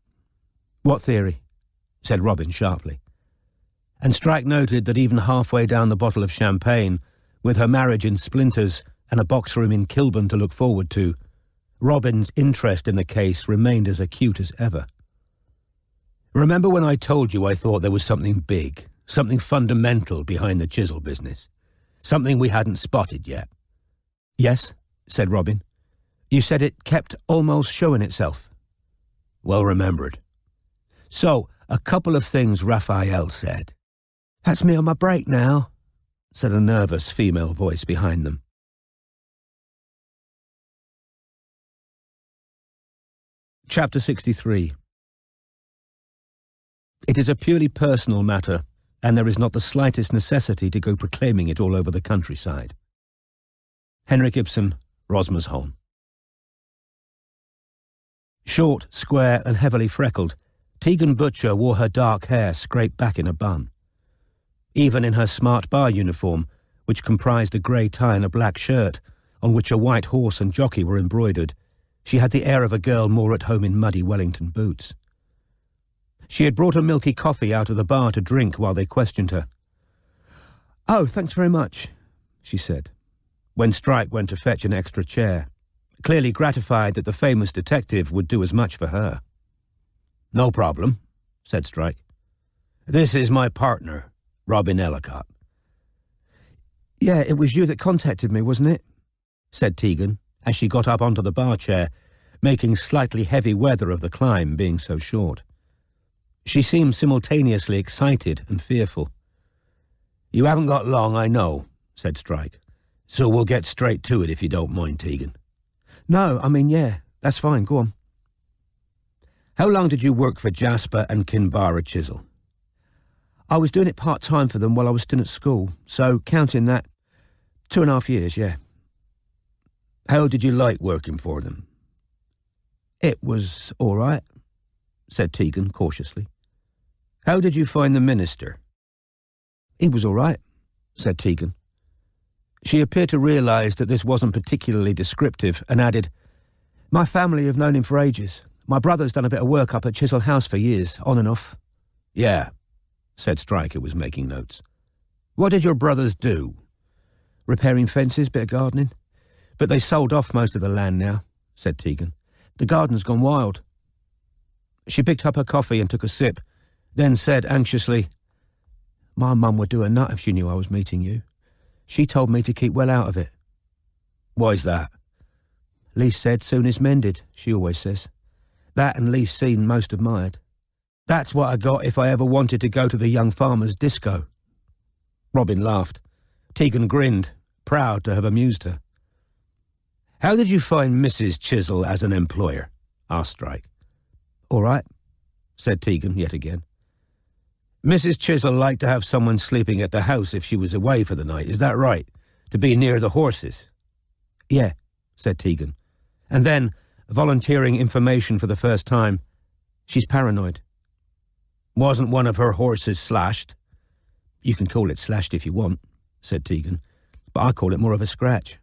What theory? Said Robin sharply. And Strike noted that even halfway down the bottle of champagne, with her marriage in splinters and a box room in Kilburn to look forward to, Robin's interest in the case remained as acute as ever. Remember when I told you I thought there was something big, something fundamental behind the Chisel business? Something we hadn't spotted yet? Yes, said Robin. You said it kept almost showing itself. Well remembered. So, a couple of things Raphael said. That's me on my break now, said a nervous female voice behind them. Chapter 63. It is a purely personal matter, and there is not the slightest necessity to go proclaiming it all over the countryside. Henrik Ibsen, Rosmersholm. Short, square, and heavily freckled, Tegan Butcher wore her dark hair scraped back in a bun. Even in her smart bar uniform, which comprised a grey tie and a black shirt, on which a white horse and jockey were embroidered, she had the air of a girl more at home in muddy Wellington boots. She had brought a milky coffee out of the bar to drink while they questioned her. "Oh, thanks very much," she said, when Strike went to fetch an extra chair, clearly gratified that the famous detective would do as much for her. "No problem," said Strike. "This is my partner, Robin Ellacott." "Yeah, it was you that contacted me, wasn't it?" said Tegan, as she got up onto the bar chair, making slightly heavy weather of the climb being so short. She seemed simultaneously excited and fearful. "You haven't got long, I know," said Strike. "So we'll get straight to it if you don't mind, Tegan." "No, yeah, that's fine, go on." "How long did you work for Jasper and Kinvara Chisel?" "I was doing it part-time for them while I was still at school, so counting that, 2.5 years, yeah." "How did you like working for them?" "It was all right," said Tegan cautiously. "How did you find the minister?" "He was all right," said Tegan. She appeared to realise that this wasn't particularly descriptive and added, "My family have known him for ages. My brother's done a bit of work up at Chisel House for years, on and off." "Yeah," said Strike, who was making notes. "What did your brothers do?" "Repairing fences, bit of gardening. But they sold off most of the land now," said Tegan. "The garden's gone wild." She picked up her coffee and took a sip, then said anxiously, "My mum would do a nut if she knew I was meeting you. She told me to keep well out of it." "Why's that?" "Least said, soonest mended," she always says. That and least seen, most admired. That's what I got if I ever wanted to go to the young farmer's disco." Robin laughed. Tegan grinned, proud to have amused her. "How did you find Mrs. Chisel as an employer?" asked Strike. "All right," said Tegan yet again. "Mrs. Chisel liked to have someone sleeping at the house if she was away for the night, is that right? To be near the horses?" "Yeah," said Tegan. And then, volunteering information for the first time, "She's paranoid." "Wasn't one of her horses slashed?" "You can call it slashed if you want," said Tegan, "but I call it more of a scratch.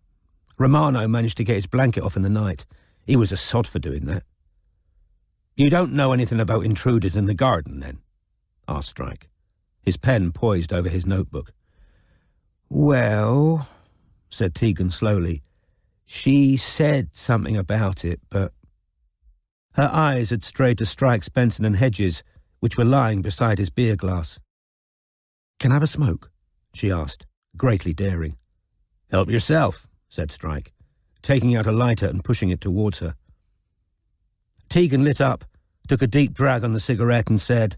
Romano managed to get his blanket off in the night. He was a sod for doing that." "You don't know anything about intruders in the garden, then?" asked Strike, his pen poised over his notebook. "Well," said Tegan slowly, "she said something about it, but—" Her eyes had strayed to Strike's Benson and Hedges, which were lying beside his beer glass. "Can I have a smoke?" she asked, greatly daring. "Help yourself," said Strike, taking out a lighter and pushing it towards her. Tegan lit up, took a deep drag on the cigarette and said,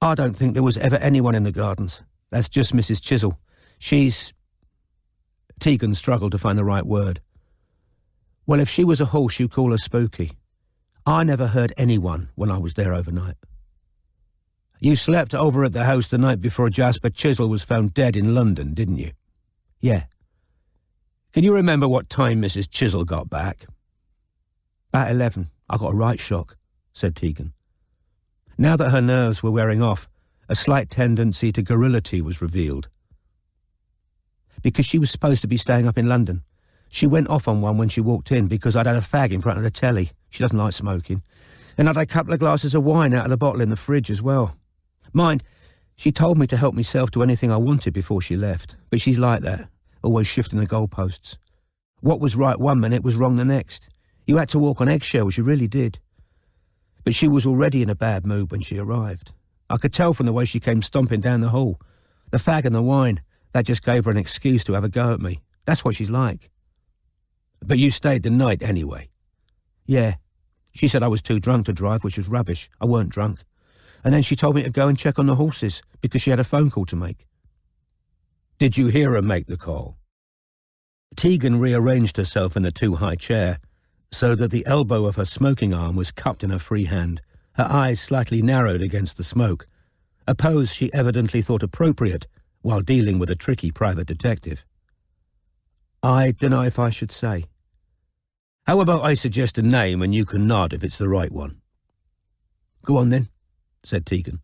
"I don't think there was ever anyone in the gardens. That's just Mrs. Chisel. She's—" Tegan struggled to find the right word. "Well, if she was a horse, you'd call her spooky. I never heard anyone when I was there overnight." "You slept over at the house the night before Jasper Chisel was found dead in London, didn't you?" "Yeah." "Can you remember what time Mrs. Chisel got back?" "About 11. I got a right shock," said Tegan. Now that her nerves were wearing off, a slight tendency to garrulity was revealed. "Because she was supposed to be staying up in London. She went off on one when she walked in because I'd had a fag in front of the telly. She doesn't like smoking. And I'd had a couple of glasses of wine out of the bottle in the fridge as well. Mind, she told me to help myself to anything I wanted before she left, but she's like that, always shifting the goalposts. What was right one minute was wrong the next. You had to walk on eggshells, you really did. But she was already in a bad mood when she arrived. I could tell from the way she came stomping down the hall. The fag and the wine, that just gave her an excuse to have a go at me. That's what she's like." "But you stayed the night anyway?" "Yeah. She said I was too drunk to drive, which was rubbish. I weren't drunk. And then she told me to go and check on the horses, because she had a phone call to make." "Did you hear her make the call?" Tegan rearranged herself in the too-high chair, so that the elbow of her smoking arm was cupped in her free hand, her eyes slightly narrowed against the smoke, a pose she evidently thought appropriate while dealing with a tricky private detective. "I dunno if I should say." "How about I suggest a name and you can nod if it's the right one?" "Go on then," said Tegan,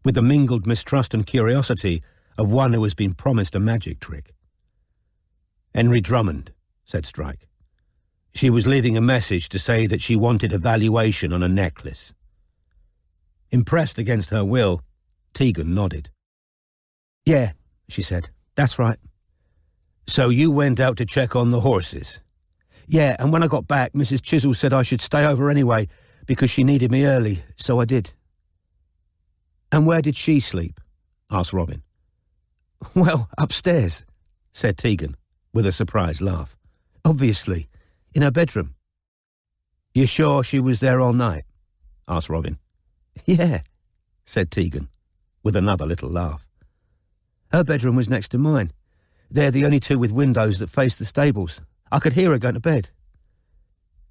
with the mingled mistrust and curiosity of one who has been promised a magic trick. "Henry Drummond," said Strike. "She was leaving a message to say that she wanted a valuation on a necklace." Impressed against her will, Tegan nodded. "Yeah," she said, "that's right." "So you went out to check on the horses?" "Yeah, and when I got back, Mrs. Chisel said I should stay over anyway because she needed me early, so I did." "And where did she sleep?" asked Robin. "Well, upstairs," said Tegan, with a surprised laugh. "Obviously, in her bedroom." "You sure she was there all night?" asked Robin. "Yeah," said Tegan, with another little laugh. "Her bedroom was next to mine. They're the only two with windows that face the stables. I could hear her going to bed."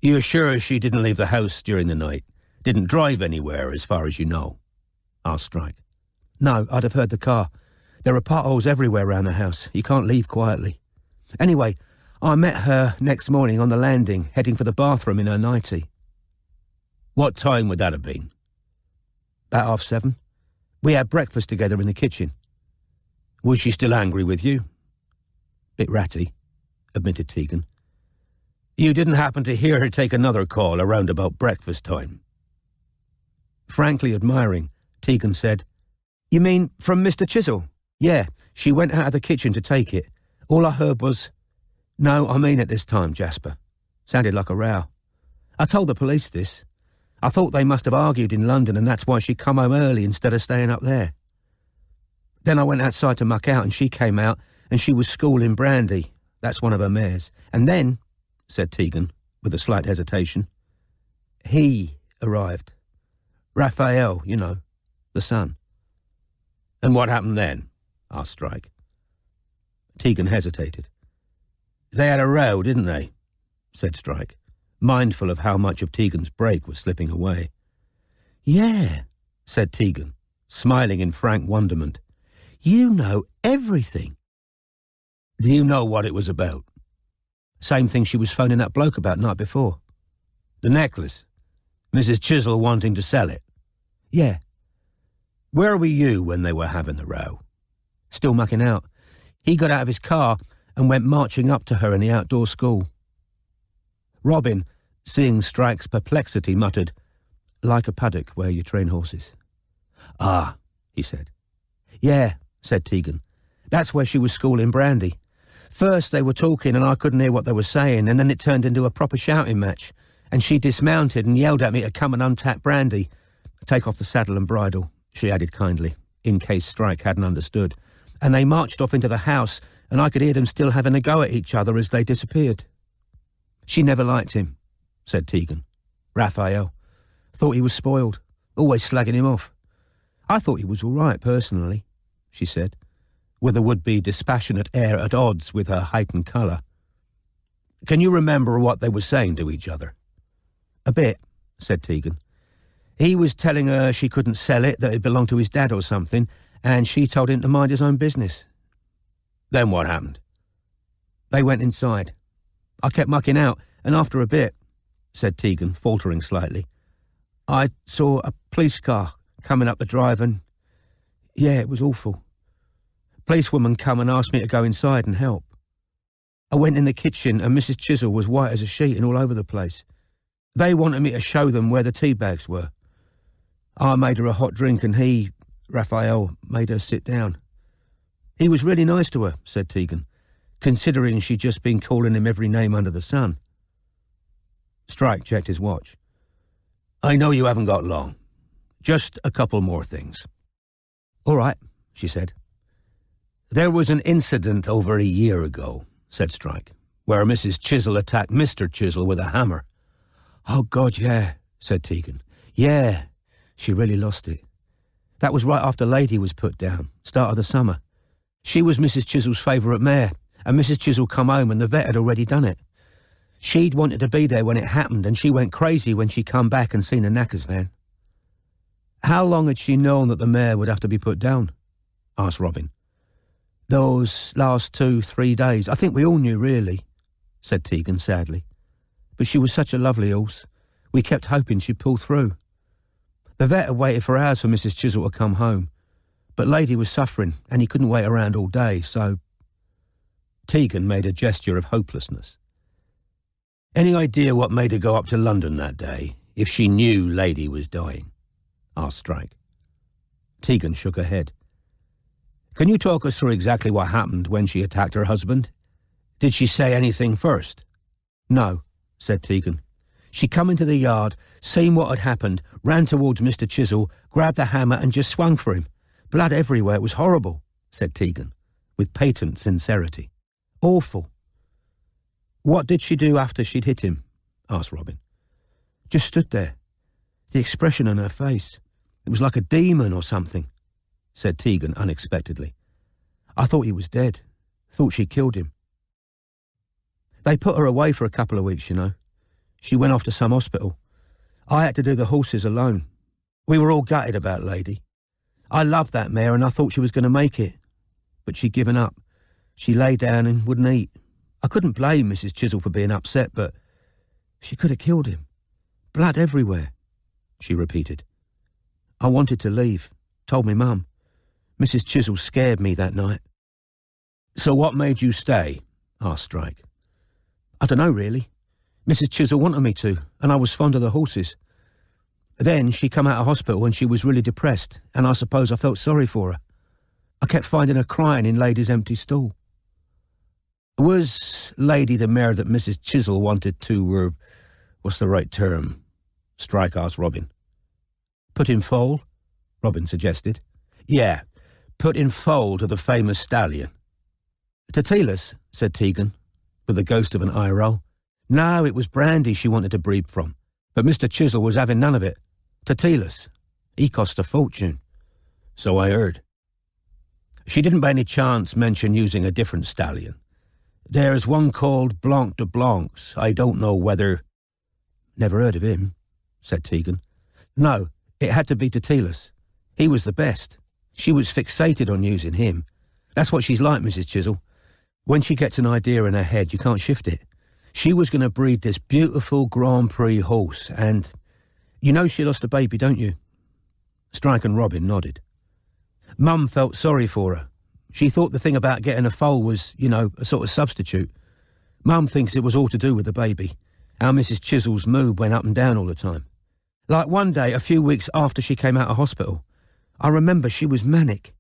"You're sure she didn't leave the house during the night? Didn't drive anywhere, as far as you know?" asked Strike. "No, I'd have heard the car. There are potholes everywhere round the house. You can't leave quietly. Anyway, I met her next morning on the landing, heading for the bathroom in her nightie." "What time would that have been?" "About 7:30. We had breakfast together in the kitchen." "Was she still angry with you?" "Bit ratty," admitted Tegan. "You didn't happen to hear her take another call around about breakfast time?" Frankly admiring, Tegan said, "You mean from Mr. Chisel?" "Yeah, she went out of the kitchen to take it. All I heard was—" "No, I mean at this time, Jasper. Sounded like a row. I told the police this. I thought they must have argued in London and that's why she come home early instead of staying up there. Then I went outside to muck out and she came out and she was schooling Brandy. That's one of her mares. And then," said Tegan, with a slight hesitation, "he arrived. Raphael, you know, the son." "And what happened then?" asked Strike. Tegan hesitated. "They had a row, didn't they?" said Strike, mindful of how much of Tegan's break was slipping away. "Yeah," said Tegan, smiling in frank wonderment. "You know everything." "Do you know what it was about?" "Same thing she was phoning that bloke about night before." "The necklace? Mrs. Chisel wanting to sell it?" "Yeah." "Where were you when they were having the row?" "Still mucking out. He got out of his car and went marching up to her in the outdoor school." Robin, seeing Strike's perplexity, muttered, "Like a paddock where you train horses." "Ah," he said. "Yeah," said Tegan. "That's where she was schooling Brandy. First they were talking and I couldn't hear what they were saying, and then it turned into a proper shouting match, and she dismounted and yelled at me to come and untap Brandy. Take off the saddle and bridle," she added kindly, in case Strike hadn't understood, and they marched off into the house, and I could hear them still having a go at each other as they disappeared. "She never liked him," said Tegan. "Raphael. Thought he was spoiled, always slagging him off. I thought he was all right, personally," she said, with a would-be dispassionate air at odds with her heightened colour. "Can you remember what they were saying to each other?" "A bit," said Tegan. "He was telling her she couldn't sell it, that it belonged to his dad or something, and she told him to mind his own business." "Then what happened?" "They went inside. I kept mucking out, and after a bit," said Tegan, faltering slightly, "I saw a police car coming up the drive and... yeah, it was awful. Policewoman come and asked me to go inside and help. I went in the kitchen and Mrs. Chisel was white as a sheet and all over the place. They wanted me to show them where the tea bags were. I made her a hot drink and he, Raphael, made her sit down. He was really nice to her," said Tegan, "considering she'd just been calling him every name under the sun." Strike checked his watch. "I know you haven't got long. Just a couple more things." "All right," she said. "There was an incident over a year ago," said Strike, "where Mrs. Chisel attacked Mr. Chisel with a hammer." "Oh, God, yeah," said Tegan. "Yeah, she really lost it. That was right after Lady was put down, start of the summer. She was Mrs. Chisel's favourite mare, and Mrs. Chisel come home and the vet had already done it. She'd wanted to be there when it happened, and she went crazy when she come back and seen the knackers van. How long had she known that the mare would have to be put down? Asked Robin. Those last 2-3 days. I think we all knew, really, said Tegan sadly. But she was such a lovely horse. We kept hoping she'd pull through. The vet had waited for hours for Mrs. Chisel to come home. But Lady was suffering, and he couldn't wait around all day, so... Tegan made a gesture of hopelessness. Any idea what made her go up to London that day, if she knew Lady was dying? Asked Strike. Tegan shook her head. Can you talk us through exactly what happened when she attacked her husband? Did she say anything first? No, said Tegan. She come into the yard, seen what had happened, ran towards Mr. Chisel, grabbed the hammer and just swung for him. Blood everywhere. It was horrible, said Tegan, with patent sincerity. Awful. What did she do after she'd hit him? Asked Robin. Just stood there. The expression on her face. It was like a demon or something, said Tegan unexpectedly. I thought he was dead. Thought she killed him. They put her away for a couple of weeks, you know. She went off to some hospital. I had to do the horses alone. We were all gutted about Lady. I loved that mare and I thought she was going to make it. But she'd given up. She lay down and wouldn't eat. I couldn't blame Mrs. Chisel for being upset, but she could have killed him. Blood everywhere, she repeated. I wanted to leave, told me Mum. Mrs. Chisel scared me that night. So what made you stay? Asked Strike. I don't know, really. Mrs. Chisel wanted me to, and I was fond of the horses. Then she come out of hospital and she was really depressed, and I suppose I felt sorry for her. I kept finding her crying in Lady's empty stall. Was Lady the mare that Mrs. Chisel wanted to, what's the right term? Strike asked Robin. Put in foal? Robin suggested. Yeah, put in foal to the famous stallion. Tatilas, said Tegan, with the ghost of an eye roll. No, it was Brandy she wanted to breed from, but Mr. Chisel was having none of it. Tatilas. He cost a fortune. So I heard. She didn't by any chance mention using a different stallion. There's one called Blanc de Blancs. I don't know whether... Never heard of him, said Tegan. No, it had to be Tatilas. He was the best. She was fixated on using him. That's what she's like, Mrs. Chisel. When she gets an idea in her head, you can't shift it. She was going to breed this beautiful Grand Prix horse, and... You know she lost a baby, don't you? Strike and Robin nodded. Mum felt sorry for her. She thought the thing about getting a foal was, you know, a sort of substitute. Mum thinks it was all to do with the baby. How Mrs. Chisel's mood went up and down all the time. Like one day, a few weeks after she came out of hospital, I remember she was manic.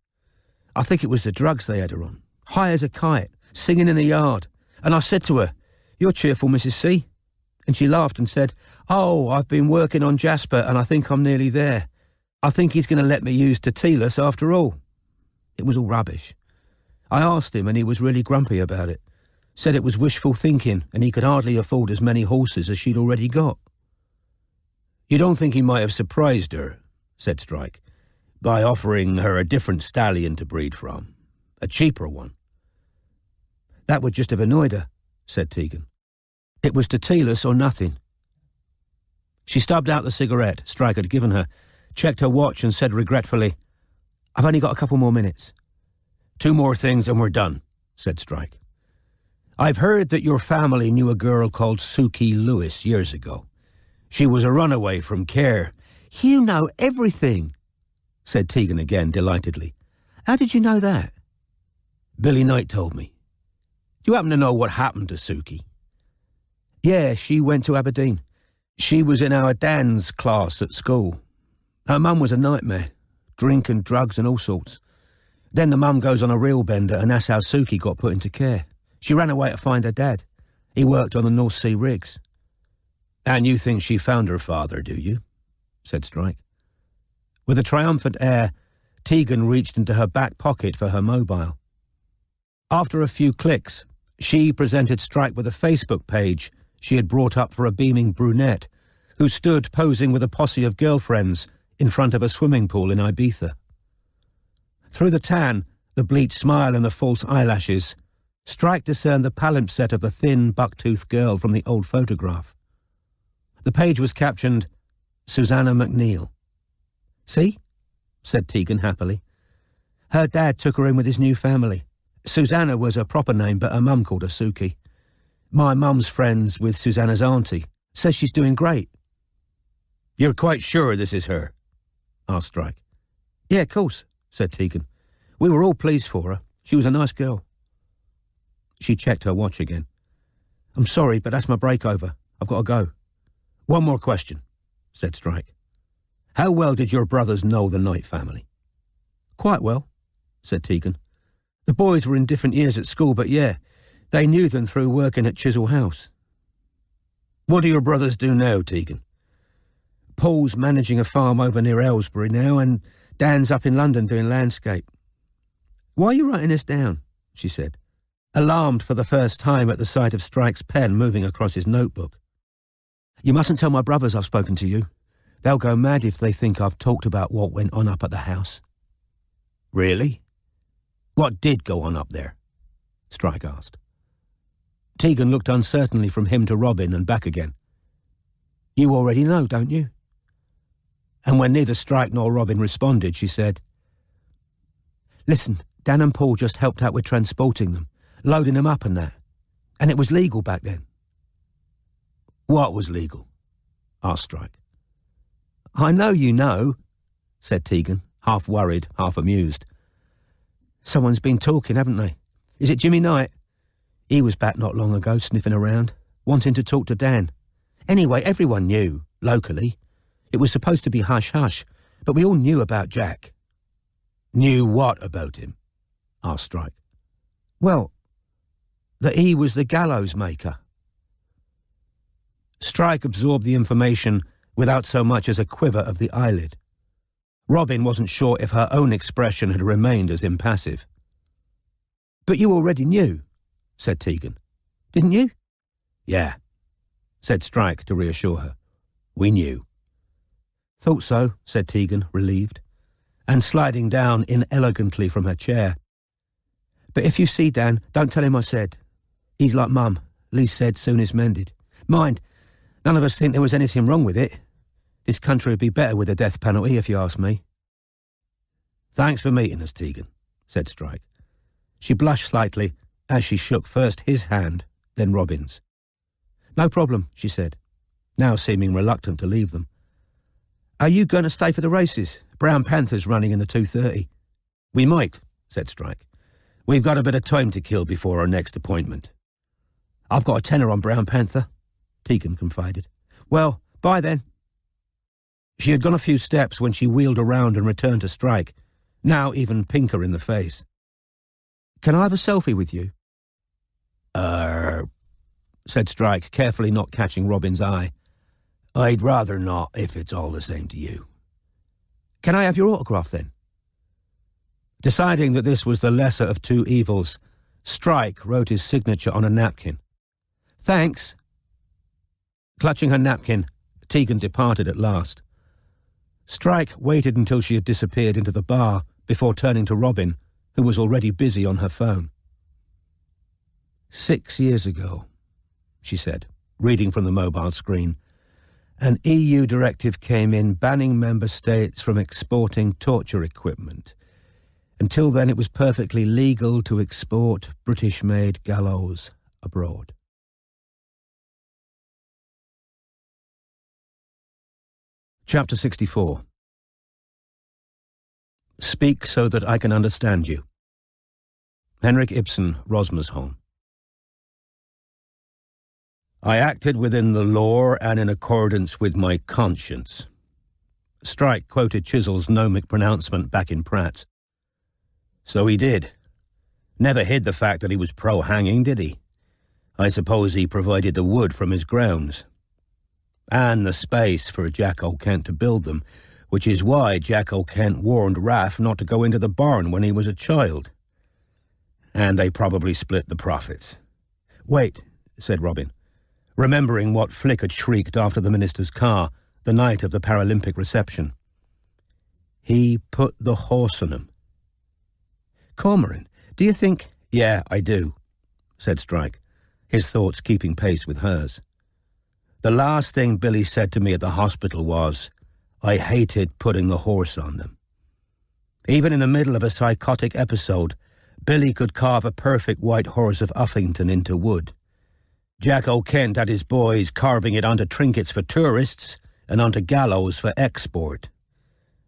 I think it was the drugs they had her on. High as a kite, singing in the yard. And I said to her, "You're cheerful, Mrs. C." And she laughed and said, "Oh, I've been working on Jasper and I think I'm nearly there. I think he's going to let me use Tatilas after all." It was all rubbish. I asked him and he was really grumpy about it. Said it was wishful thinking and he could hardly afford as many horses as she'd already got. "You don't think he might have surprised her," said Strike, "by offering her a different stallion to breed from? A cheaper one?" "That would just have annoyed her," said Tegan. "It was Tatilas or nothing." She stubbed out the cigarette Strike had given her, checked her watch and said regretfully, "I've only got a couple more minutes." "2 more things and we're done," said Strike. "I've heard that your family knew a girl called Suki Lewis years ago. She was a runaway from care." "You know everything," said Tegan again delightedly. "How did you know that?" "Billy Knight told me. Do you happen to know what happened to Suki?" "Yeah, she went to Aberdeen. She was in our dance class at school. Her mum was a nightmare. Drink and drugs and all sorts. Then the mum goes on a real bender and that's how Suki got put into care. She ran away to find her dad. He worked on the North Sea rigs." "And you think she found her father, do you?" said Strike. With a triumphant air, Tegan reached into her back pocket for her mobile. After a few clicks, she presented Strike with a Facebook page she had brought up for a beaming brunette who stood posing with a posse of girlfriends in front of a swimming pool in Ibiza. Through the tan, the bleached smile and the false eyelashes, Strike discerned the palimpsest of the thin, buck-toothed girl from the old photograph. The page was captioned, Susanna McNeil. "See?" said Tegan happily. "Her dad took her in with his new family. Susanna was her proper name, but her mum called her Suki. My mum's friends with Susanna's auntie. Says she's doing great." "You're quite sure this is her?" asked Strike. "Yeah, of course," said Tegan. "We were all pleased for her. She was a nice girl." She checked her watch again. "I'm sorry, but that's my break over. I've got to go." "One more question," said Strike. "How well did your brothers know the Knight family?" "Quite well," said Tegan. "The boys were in different years at school, but yeah, they knew them through working at Chisel House." "What do your brothers do now, Tegan?" "Paul's managing a farm over near Aylesbury now, and Dan's up in London doing landscape." "Why are you writing this down?" she said, alarmed for the first time at the sight of Strike's pen moving across his notebook. "You mustn't tell my brothers I've spoken to you. They'll go mad if they think I've talked about what went on up at the house." "Really? What did go on up there?" Strike asked. Tegan looked uncertainly from him to Robin and back again. "You already know, don't you?" And when neither Strike nor Robin responded, she said, "Listen, Dan and Paul just helped out with transporting them, loading them up and that. And it was legal back then." "What was legal?" asked Strike. "I know you know," said Tegan, half worried, half amused. "Someone's been talking, haven't they? Is it Jimmy Knight? He was back not long ago, sniffing around, wanting to talk to Dan. Anyway, everyone knew, locally. It was supposed to be hush-hush, but we all knew about Jack." "Knew what about him?" asked Strike. "Well, that he was the gallows maker." Strike absorbed the information without so much as a quiver of the eyelid. Robin wasn't sure if her own expression had remained as impassive. "But you already knew," said Tegan. "Didn't you?" "Yeah," said Strike to reassure her. "We knew." "Thought so," said Tegan, relieved, and sliding down inelegantly from her chair. "But if you see Dan, don't tell him I said. He's like Mum. Lee said soon is mended. Mind, none of us think there was anything wrong with it. This country would be better with the death penalty, if you ask me." "Thanks for meeting us, Tegan," said Strike. She blushed slightly as she shook first his hand, then Robin's. "No problem," she said, now seeming reluctant to leave them. "Are you going to stay for the races? Brown Panther's running in the 2:30. "We might," said Strike. "We've got a bit of time to kill before our next appointment." "I've got a tenner on Brown Panther," Tegan confided. "Well, bye then." She had gone a few steps when she wheeled around and returned to Strike, now even pinker in the face. "Can I have a selfie with you?" Said Strike, carefully not catching Robin's eye. "I'd rather not, if it's all the same to you." "Can I have your autograph then?" Deciding that this was the lesser of two evils, Strike wrote his signature on a napkin. "Thanks." Clutching her napkin, Tegan departed at last. Strike waited until she had disappeared into the bar before turning to Robin, who was already busy on her phone. 6 years ago, she said, reading from the mobile screen, an EU directive came in banning member states from exporting torture equipment. Until then, it was perfectly legal to export British-made gallows abroad. Chapter 64. Speak so that I can understand you. Henrik Ibsen, Rosmersholm. I acted within the law and in accordance with my conscience. Strike quoted Chisel's gnomic pronouncement back in Pratt's. So he did. Never hid the fact that he was pro-hanging, did he? I suppose he provided the wood from his grounds. And the space for Jack O'Kent to build them, which is why Jack O'Kent warned Raff not to go into the barn when he was a child. And they probably split the profits. Wait, said Robin, remembering what Flick had shrieked after the minister's car the night of the Paralympic reception. He put the horse on him. Cormoran, do you think... Yeah, I do, said Strike, his thoughts keeping pace with hers. "The last thing Billy said to me at the hospital was, I hated putting the horse on them. Even in the middle of a psychotic episode, Billy could carve a perfect white horse of Uffington into wood. Jack O'Kent had his boys carving it onto trinkets for tourists and onto gallows for export.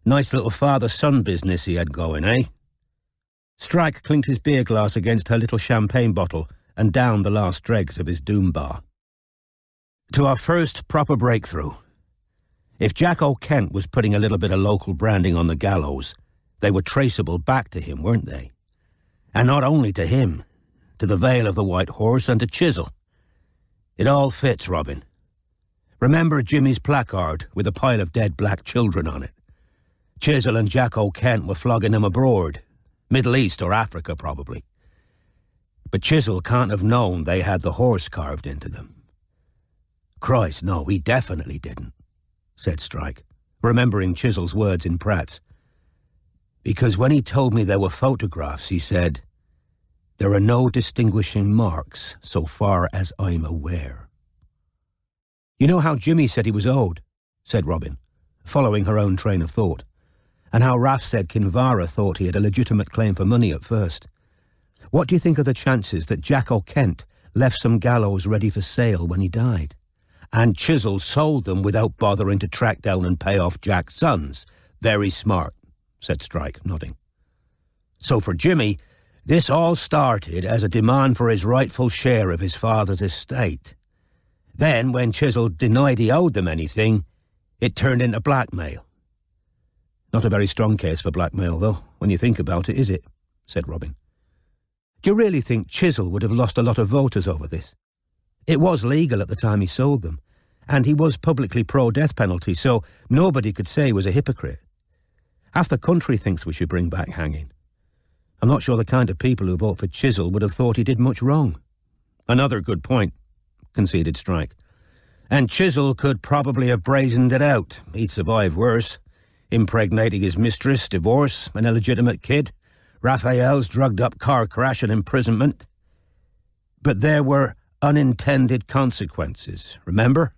Nice little father-son business he had going, eh?" Strike clinked his beer glass against her little champagne bottle and downed the last dregs of his doom bar. "To our first proper breakthrough. If Jack O'Kent was putting a little bit of local branding on the gallows, they were traceable back to him, weren't they? And not only to him, to the Vale of the White Horse and to Chisel. It all fits, Robin. Remember Jimmy's placard with a pile of dead black children on it? Chisel and Jack O'Kent were flogging them abroad, Middle East or Africa probably. But Chisel can't have known they had the horse carved into them." "Christ, no, he definitely didn't," said Strike, remembering Chisel's words in Pratt's. "Because when he told me there were photographs, he said, 'There are no distinguishing marks so far as I'm aware.'" "You know how Jimmy said he was owed," said Robin, following her own train of thought, "and how Raff said Kinvara thought he had a legitimate claim for money at first. What do you think of the chances that Jack O'Kent left some gallows ready for sale when he died, and Chisel sold them without bothering to track down and pay off Jack's sons? Very smart," said Strike, nodding. "So for Jimmy, this all started as a demand for his rightful share of his father's estate. Then, when Chisel denied he owed them anything, it turned into blackmail." "Not a very strong case for blackmail, though, when you think about it, is it?" said Robin. "Do you really think Chisel would have lost a lot of voters over this? It was legal at the time he sold them, and he was publicly pro-death penalty, so nobody could say he was a hypocrite. Half the country thinks we should bring back hanging. I'm not sure the kind of people who vote for Chisel would have thought he did much wrong." "Another good point," conceded Strike. "And Chisel could probably have brazened it out. He'd survive worse. Impregnating his mistress, divorce, an illegitimate kid, Raphael's drugged-up car crash and imprisonment. But there were unintended consequences, remember?"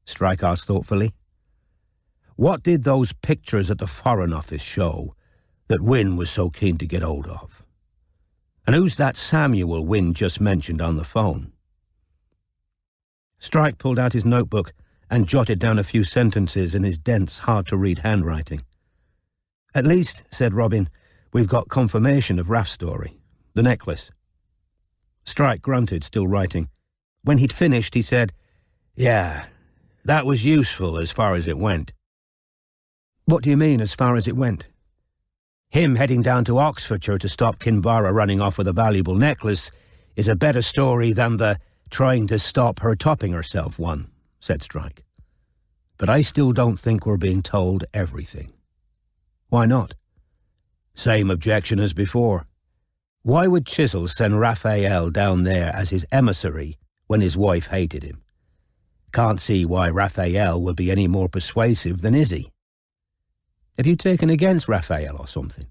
Strike asked thoughtfully. "What did those pictures at the Foreign Office show that Wynne was so keen to get hold of? And who's that Samuel Wynne just mentioned on the phone?" Strike pulled out his notebook and jotted down a few sentences in his dense, hard-to-read handwriting. "At least," said Robin, "we've got confirmation of Raff's story. The necklace." Strike grunted, still writing. When he'd finished, he said, "Yeah, that was useful as far as it went." "What do you mean, as far as it went?" "Him heading down to Oxfordshire to stop Kinvara running off with a valuable necklace is a better story than the trying to stop her topping herself one," said Strike. "But I still don't think we're being told everything." "Why not?" "Same objection as before. Why would Chisel send Raphael down there as his emissary when his wife hated him? Can't see why Raphael would be any more persuasive than Izzy." "Have you taken against Raphael or something?"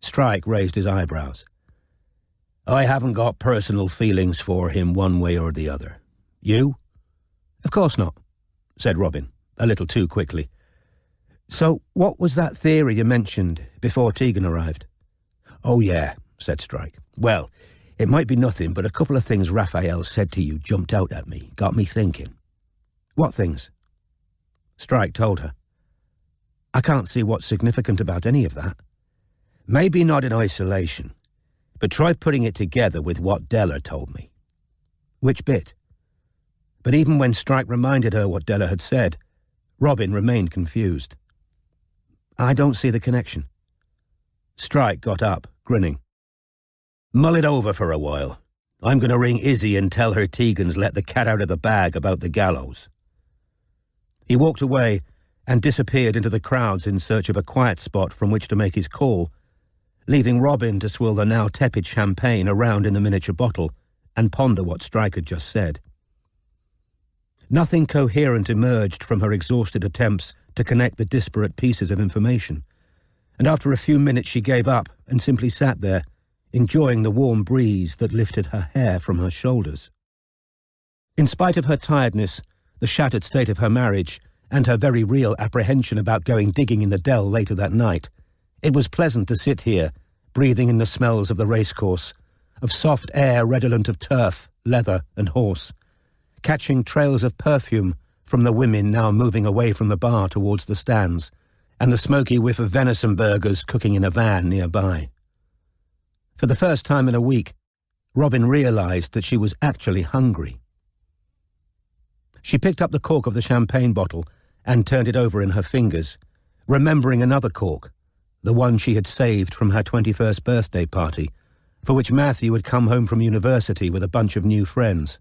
Strike raised his eyebrows. "I haven't got personal feelings for him one way or the other. You?" "Of course not," said Robin, a little too quickly. "So what was that theory you mentioned before Tegan arrived?" "Oh, yeah," said Strike. "Well, it might be nothing, but a couple of things Raphael said to you jumped out at me, got me thinking." "What things?" Strike told her. "I can't see what's significant about any of that." "Maybe not in isolation, but try putting it together with what Della told me." "Which bit?" But even when Strike reminded her what Della had said, Robin remained confused. "I don't see the connection." Strike got up, grinning. "Mull it over for a while. I'm going to ring Izzy and tell her Tegan's let the cat out of the bag about the gallows." He walked away and disappeared into the crowds in search of a quiet spot from which to make his call, leaving Robin to swill the now tepid champagne around in the miniature bottle and ponder what Strike had just said. Nothing coherent emerged from her exhausted attempts to connect the disparate pieces of information, and after a few minutes she gave up and simply sat there, enjoying the warm breeze that lifted her hair from her shoulders. In spite of her tiredness, the shattered state of her marriage, and her very real apprehension about going digging in the dell later that night, it was pleasant to sit here, breathing in the smells of the racecourse, of soft air redolent of turf, leather and horse, catching trails of perfume from the women now moving away from the bar towards the stands, and the smoky whiff of venison burgers cooking in a van nearby. For the first time in a week, Robin realised that she was actually hungry. She picked up the cork of the champagne bottle and turned it over in her fingers, remembering another cork, the one she had saved from her 21st birthday party, for which Matthew had come home from university with a bunch of new friends,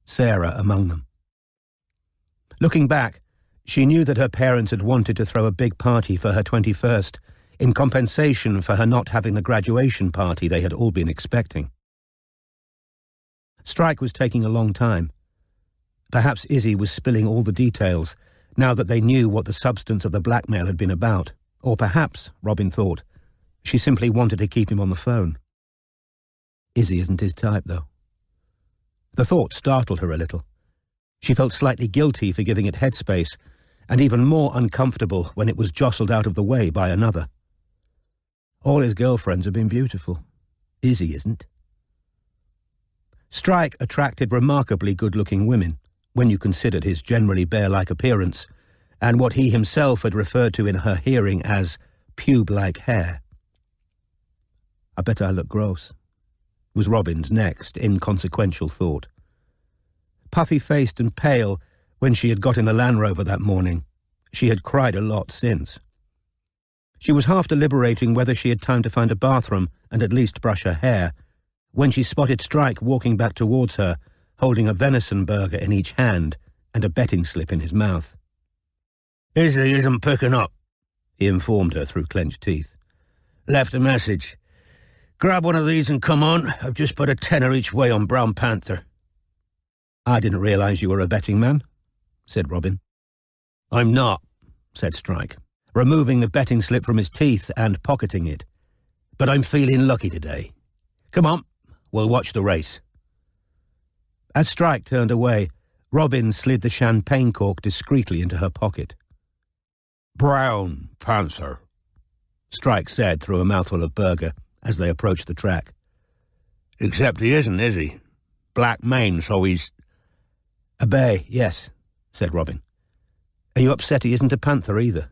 Sarah among them. Looking back, she knew that her parents had wanted to throw a big party for her 21st in compensation for her not having the graduation party they had all been expecting. Strike was taking a long time. Perhaps Izzy was spilling all the details, now that they knew what the substance of the blackmail had been about, or perhaps, Robin thought, she simply wanted to keep him on the phone. Izzy isn't his type, though. The thought startled her a little. She felt slightly guilty for giving it headspace, and even more uncomfortable when it was jostled out of the way by another. All his girlfriends have been beautiful. Izzy isn't. Strike attracted remarkably good-looking women, when you considered his generally bear-like appearance, and what he himself had referred to in her hearing as pube-like hair. I bet I look gross, was Robin's next inconsequential thought. Puffy-faced and pale when she had got in the Land Rover that morning, she had cried a lot since. She was half deliberating whether she had time to find a bathroom and at least brush her hair, when she spotted Strike walking back towards her, holding a venison burger in each hand and a betting slip in his mouth. Izzy isn't picking up, he informed her through clenched teeth. Left a message. Grab one of these and come on. I've just put a tenner each way on Brown Panther. I didn't realise you were a betting man, said Robin. I'm not, said Strike, removing the betting slip from his teeth and pocketing it. But I'm feeling lucky today. Come on, we'll watch the race. As Strike turned away, Robin slid the champagne cork discreetly into her pocket. Brown Panther, Strike said through a mouthful of burger as they approached the track. Except he isn't, is he? Black mane, so he's... A bay, yes, said Robin. Are you upset he isn't a panther either?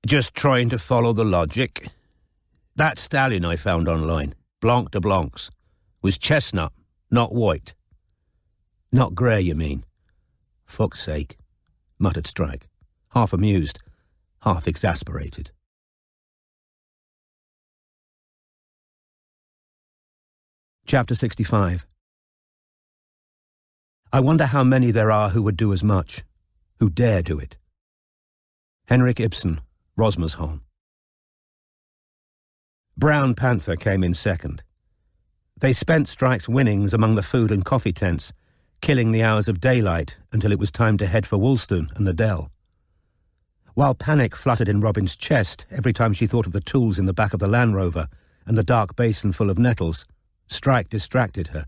Just trying to follow the logic. That stallion I found online, Blanc de Blancs, was chestnut, not white. Not grey, you mean? Fuck's sake, muttered Strike, half amused, half exasperated. Chapter 65. I wonder how many there are who would do as much, who dare do it. Henrik Ibsen, Rosmersholm. Brown Panther came in second. They spent Strike's winnings among the food and coffee tents, killing the hours of daylight until it was time to head for Woolston and the Dell. While panic fluttered in Robin's chest every time she thought of the tools in the back of the Land Rover and the dark basin full of nettles, Strike distracted her,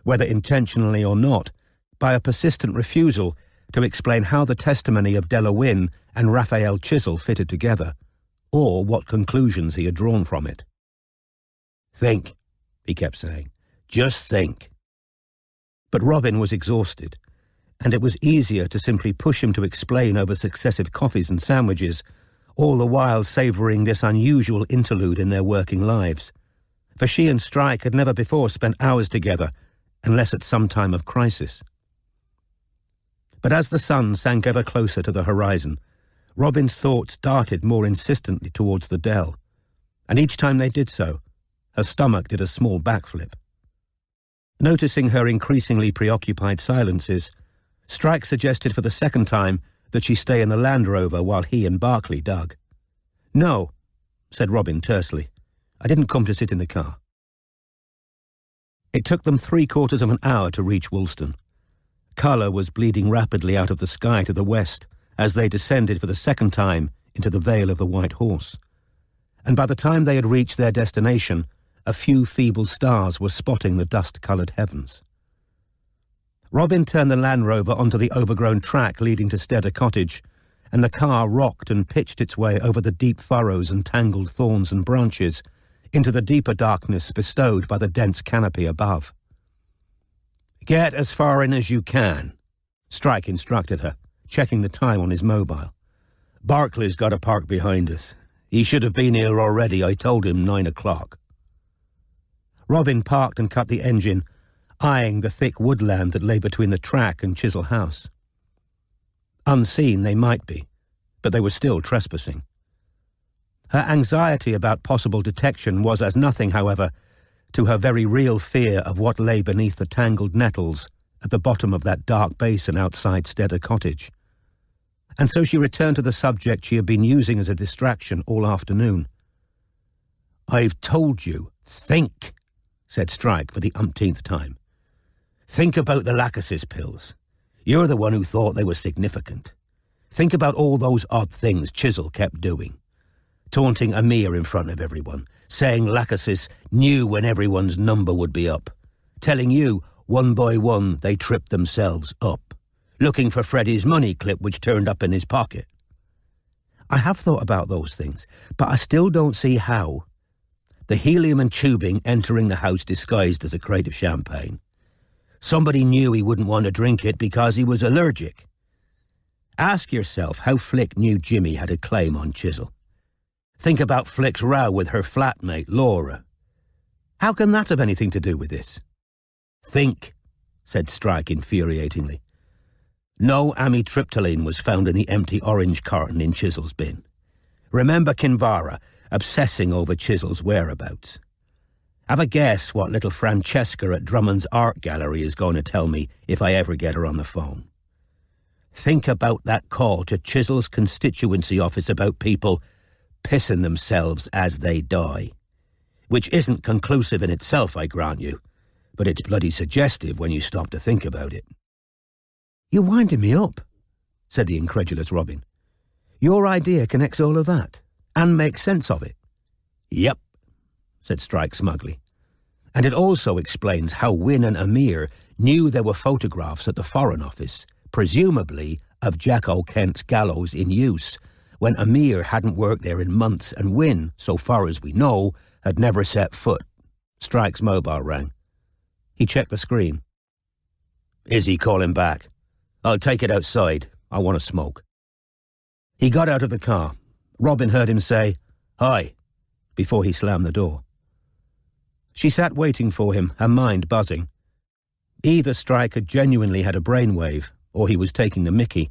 whether intentionally or not, by a persistent refusal to explain how the testimony of Della Wynne and Raphael Chisel fitted together, or what conclusions he had drawn from it. Think, he kept saying. Just think. But Robin was exhausted, and it was easier to simply push him to explain over successive coffees and sandwiches, all the while savouring this unusual interlude in their working lives. For she and Strike had never before spent hours together, unless at some time of crisis. But as the sun sank ever closer to the horizon, Robin's thoughts darted more insistently towards the Dell, and each time they did so, her stomach did a small backflip. Noticing her increasingly preoccupied silences, Strike suggested for the second time that she stay in the Land Rover while he and Barclay dug. "No," said Robin tersely. "I didn't come to sit in the car." It took them 3/4 of an hour to reach Woolston. Colour was bleeding rapidly out of the sky to the west as they descended for the second time into the Vale of the White Horse. And by the time they had reached their destination, a few feeble stars were spotting the dust-coloured heavens. Robin turned the Land Rover onto the overgrown track leading to Steader Cottage, and the car rocked and pitched its way over the deep furrows and tangled thorns and branches into the deeper darkness bestowed by the dense canopy above. "Get as far in as you can," Strike instructed her, checking the time on his mobile. "Barclay's got to park behind us. He should have been here already. I told him 9 o'clock. Robin parked and cut the engine, eyeing the thick woodland that lay between the track and Chisel House. Unseen they might be, but they were still trespassing. Her anxiety about possible detection was as nothing, however, to her very real fear of what lay beneath the tangled nettles at the bottom of that dark basin outside Steader Cottage. And so she returned to the subject she had been using as a distraction all afternoon. "I've told you, think," said Strike for the umpteenth time. "Think about the Lachesis pills. You're the one who thought they were significant. Think about all those odd things Chisel kept doing. Taunting Amir in front of everyone, saying Lachesis knew when everyone's number would be up, telling you one by one they tripped themselves up, looking for Freddie's money clip which turned up in his pocket. I have thought about those things, but I still don't see how. The helium and tubing entering the house disguised as a crate of champagne. Somebody knew he wouldn't want to drink it because he was allergic. Ask yourself how Flick knew Jimmy had a claim on Chisel. Think about Flick's row with her flatmate, Laura. How can that have anything to do with this?" "Think," said Strike infuriatingly. "No amitriptyline was found in the empty orange carton in Chisel's bin. Remember Kinvara obsessing over Chisel's whereabouts. Have a guess what little Francesca at Drummond's art gallery is going to tell me if I ever get her on the phone. Think about that call to Chisel's constituency office about people pissing themselves as they die. Which isn't conclusive in itself, I grant you, but it's bloody suggestive when you stop to think about it." "You're winding me up," said the incredulous Robin. "Your idea connects all of that, and makes sense of it." "Yep," said Strike smugly. "And it also explains how Wynne and Amir knew there were photographs at the Foreign Office, presumably of Jack O'Kent's gallows in use, when Amir hadn't worked there in months and Wynne, so far as we know, had never set foot." Strike's mobile rang. He checked the screen. "Is he calling back? I'll take it outside. I want to smoke." He got out of the car. Robin heard him say, "Hi," before he slammed the door. She sat waiting for him, her mind buzzing. Either Strike had genuinely had a brainwave, or he was taking the mickey,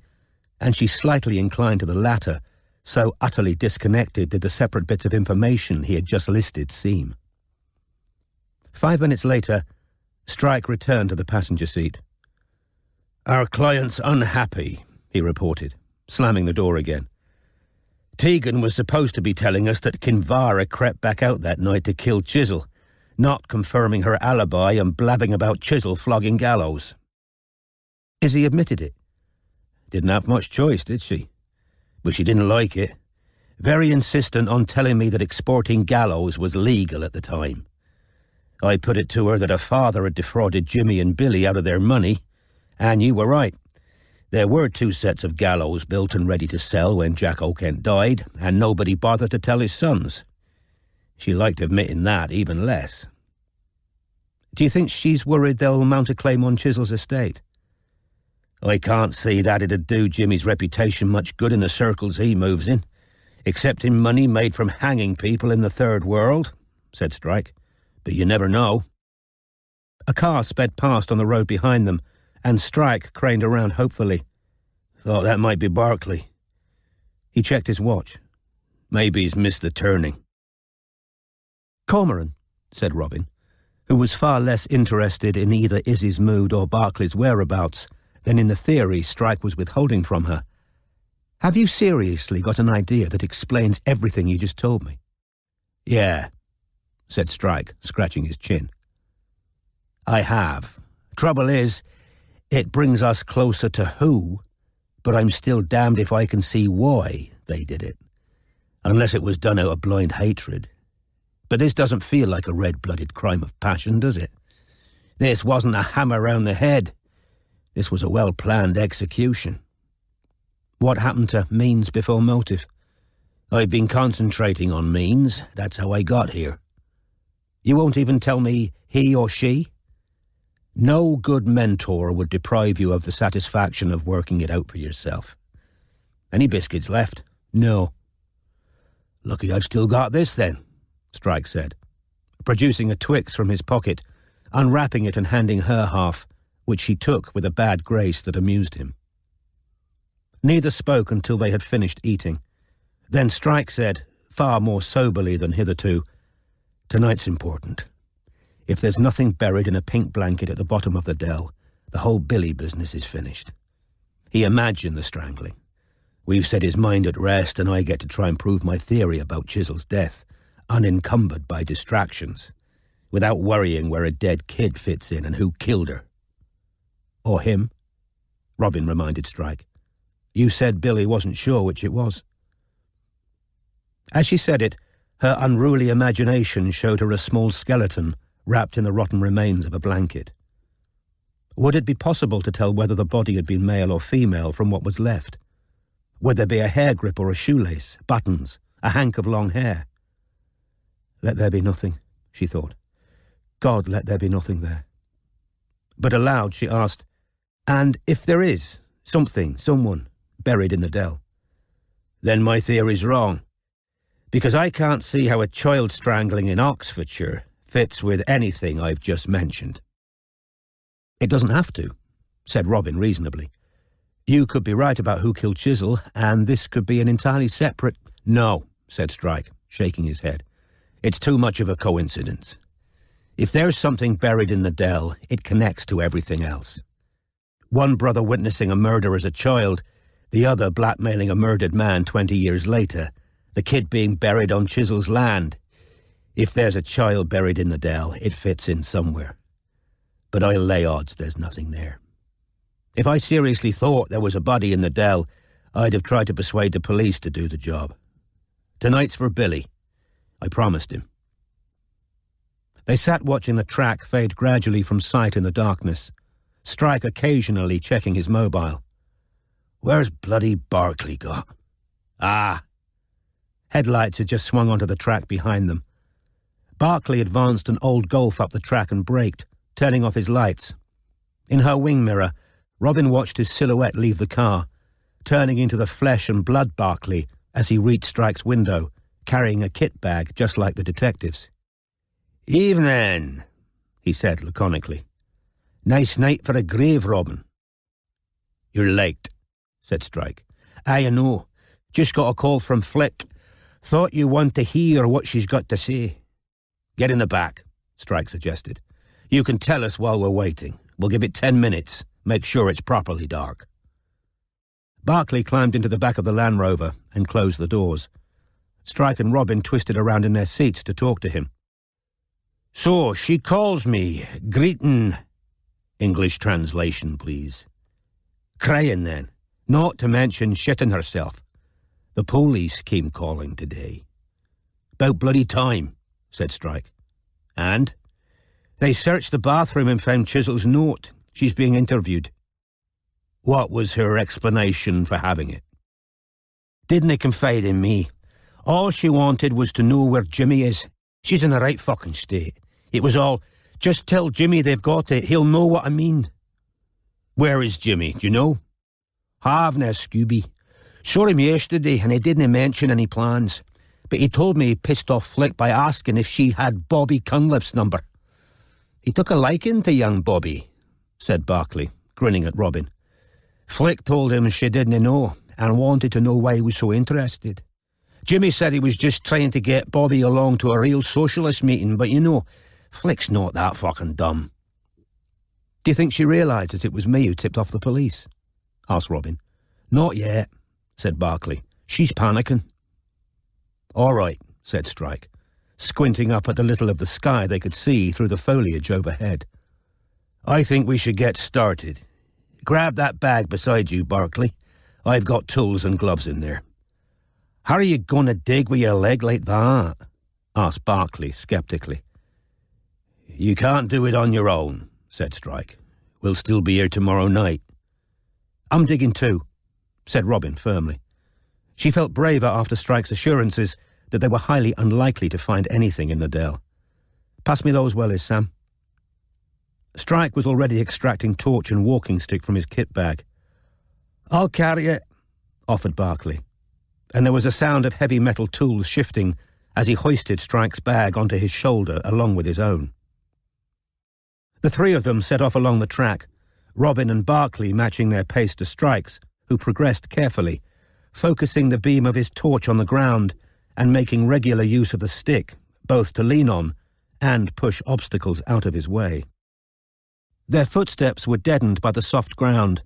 and she slightly inclined to the latter, so utterly disconnected did the separate bits of information he had just listed seem. 5 minutes later, Strike returned to the passenger seat. "Our client's unhappy," he reported, slamming the door again. "Tegan was supposed to be telling us that Kinvara crept back out that night to kill Chisel, not confirming her alibi and blabbing about Chisel flogging gallows." "Izzy admitted it?" "Didn't have much choice, did she? But she didn't like it. Very insistent on telling me that exporting gallows was legal at the time. I put it to her that her father had defrauded Jimmy and Billy out of their money, and you were right. There were 2 sets of gallows built and ready to sell when Jack O'Kent died, and nobody bothered to tell his sons. She liked admitting that even less." "Do you think she's worried they'll mount a claim on Chisel's estate?" "I can't see that it'd do Jimmy's reputation much good in the circles he moves in, except in money made from hanging people in the Third World," said Strike. "But you never know." A car sped past on the road behind them, and Strike craned around hopefully. "Thought that might be Barclay." He checked his watch. "Maybe he's missed the turning." "Cormoran," said Robin, who was far less interested in either Izzy's mood or Barclay's whereabouts than in the theory Strike was withholding from her. "Have you seriously got an idea that explains everything you just told me?" "Yeah," said Strike, scratching his chin. "I have. Trouble is, it brings us closer to who, but I'm still damned if I can see why they did it. Unless it was done out of blind hatred. But this doesn't feel like a red-blooded crime of passion, does it? This wasn't a hammer round the head. This was a well-planned execution. What happened to means before motive? I've been concentrating on means. That's how I got here. You won't even tell me he or she? No good mentor would deprive you of the satisfaction of working it out for yourself. Any biscuits left? No. Lucky I've still got this, then, Strike said, producing a Twix from his pocket, unwrapping it and handing her half, which she took with a bad grace that amused him. Neither spoke until they had finished eating. Then Strike said, far more soberly than hitherto, "Tonight's important. If there's nothing buried in a pink blanket at the bottom of the dell, the whole Billy business is finished." He imagined the strangling. We've set his mind at rest, and I get to try and prove my theory about Chisel's death, unencumbered by distractions, without worrying where a dead kid fits in and who killed her. Or him, Robin reminded Strike. You said Billy wasn't sure which it was. As she said it, her unruly imagination showed her a small skeleton wrapped in the rotten remains of a blanket. Would it be possible to tell whether the body had been male or female from what was left? Would there be a hair grip or a shoelace, buttons, a hank of long hair? Let there be nothing, she thought. God, let there be nothing there. But aloud she asked, and if there is something, someone, buried in the dell? Then my theory's wrong, because I can't see how a child strangling in Oxfordshire fits with anything I've just mentioned. It doesn't have to, said Robin reasonably. You could be right about who killed Chisel, and this could be an entirely separate... No, said Strike, shaking his head. It's too much of a coincidence. If there's something buried in the dell, it connects to everything else. One brother witnessing a murder as a child, the other blackmailing a murdered man 20 years later, the kid being buried on Chisel's land. If there's a child buried in the dell, it fits in somewhere. But I'll lay odds there's nothing there. If I seriously thought there was a body in the dell, I'd have tried to persuade the police to do the job. Tonight's for Billy. I promised him. They sat watching the track fade gradually from sight in the darkness, Strike occasionally checking his mobile. Where's bloody Barclay got? Ah! Headlights had just swung onto the track behind them. Barclay advanced an old Golf up the track and braked, turning off his lights. In her wing mirror, Robin watched his silhouette leave the car, turning into the flesh and blood Barclay as he reached Strike's window, carrying a kit bag just like the detective's. Evening, he said laconically. Nice night for a grave, Robin. You're late, said Strike. I know. Just got a call from Flick. Thought you want to hear what she's got to say. Get in the back, Strike suggested. You can tell us while we're waiting. We'll give it 10 minutes. Make sure it's properly dark. Barclay climbed into the back of the Land Rover and closed the doors. Strike and Robin twisted around in their seats to talk to him. So, she calls me, greetin'. English translation, please. Crying then, not to mention shitting herself. The police came calling today. About bloody time, said Strike. And? They searched the bathroom and found Chisel's note. She's being interviewed. What was her explanation for having it? Didn't they confide in me? All she wanted was to know where Jimmy is. She's in the right fucking state. It was all, just tell Jimmy they've got it. He'll know what I mean. Where is Jimmy, do you know? Havna, Scooby. Saw him yesterday and he didn't mention any plans. But he told me he pissed off Flick by asking if she had Bobby Cunliffe's number. He took a liking to young Bobby, said Barclay, grinning at Robin. Flick told him she didn't know and wanted to know why he was so interested. Jimmy said he was just trying to get Bobby along to a real socialist meeting, but you know, Flick's not that fucking dumb. Do you think she realises it was me who tipped off the police? Asked Robin. Not yet, said Barclay. She's panicking. All right, said Strike, squinting up at the little of the sky they could see through the foliage overhead. I think we should get started. Grab that bag beside you, Barclay. I've got tools and gloves in there. How are you going to dig with your leg like that? asked Barclay sceptically. "You can't do it on your own," said Strike. "We'll still be here tomorrow night." "I'm digging too," said Robin firmly. She felt braver after Strike's assurances that they were highly unlikely to find anything in the dell. "Pass me those wellies, Sam." Strike was already extracting torch and walking stick from his kit bag. "I'll carry it," offered Barclay, and there was a sound of heavy metal tools shifting as he hoisted Strike's bag onto his shoulder along with his own. The three of them set off along the track, Robin and Barclay matching their pace to Strike's, who progressed carefully, focusing the beam of his torch on the ground and making regular use of the stick, both to lean on and push obstacles out of his way. Their footsteps were deadened by the soft ground,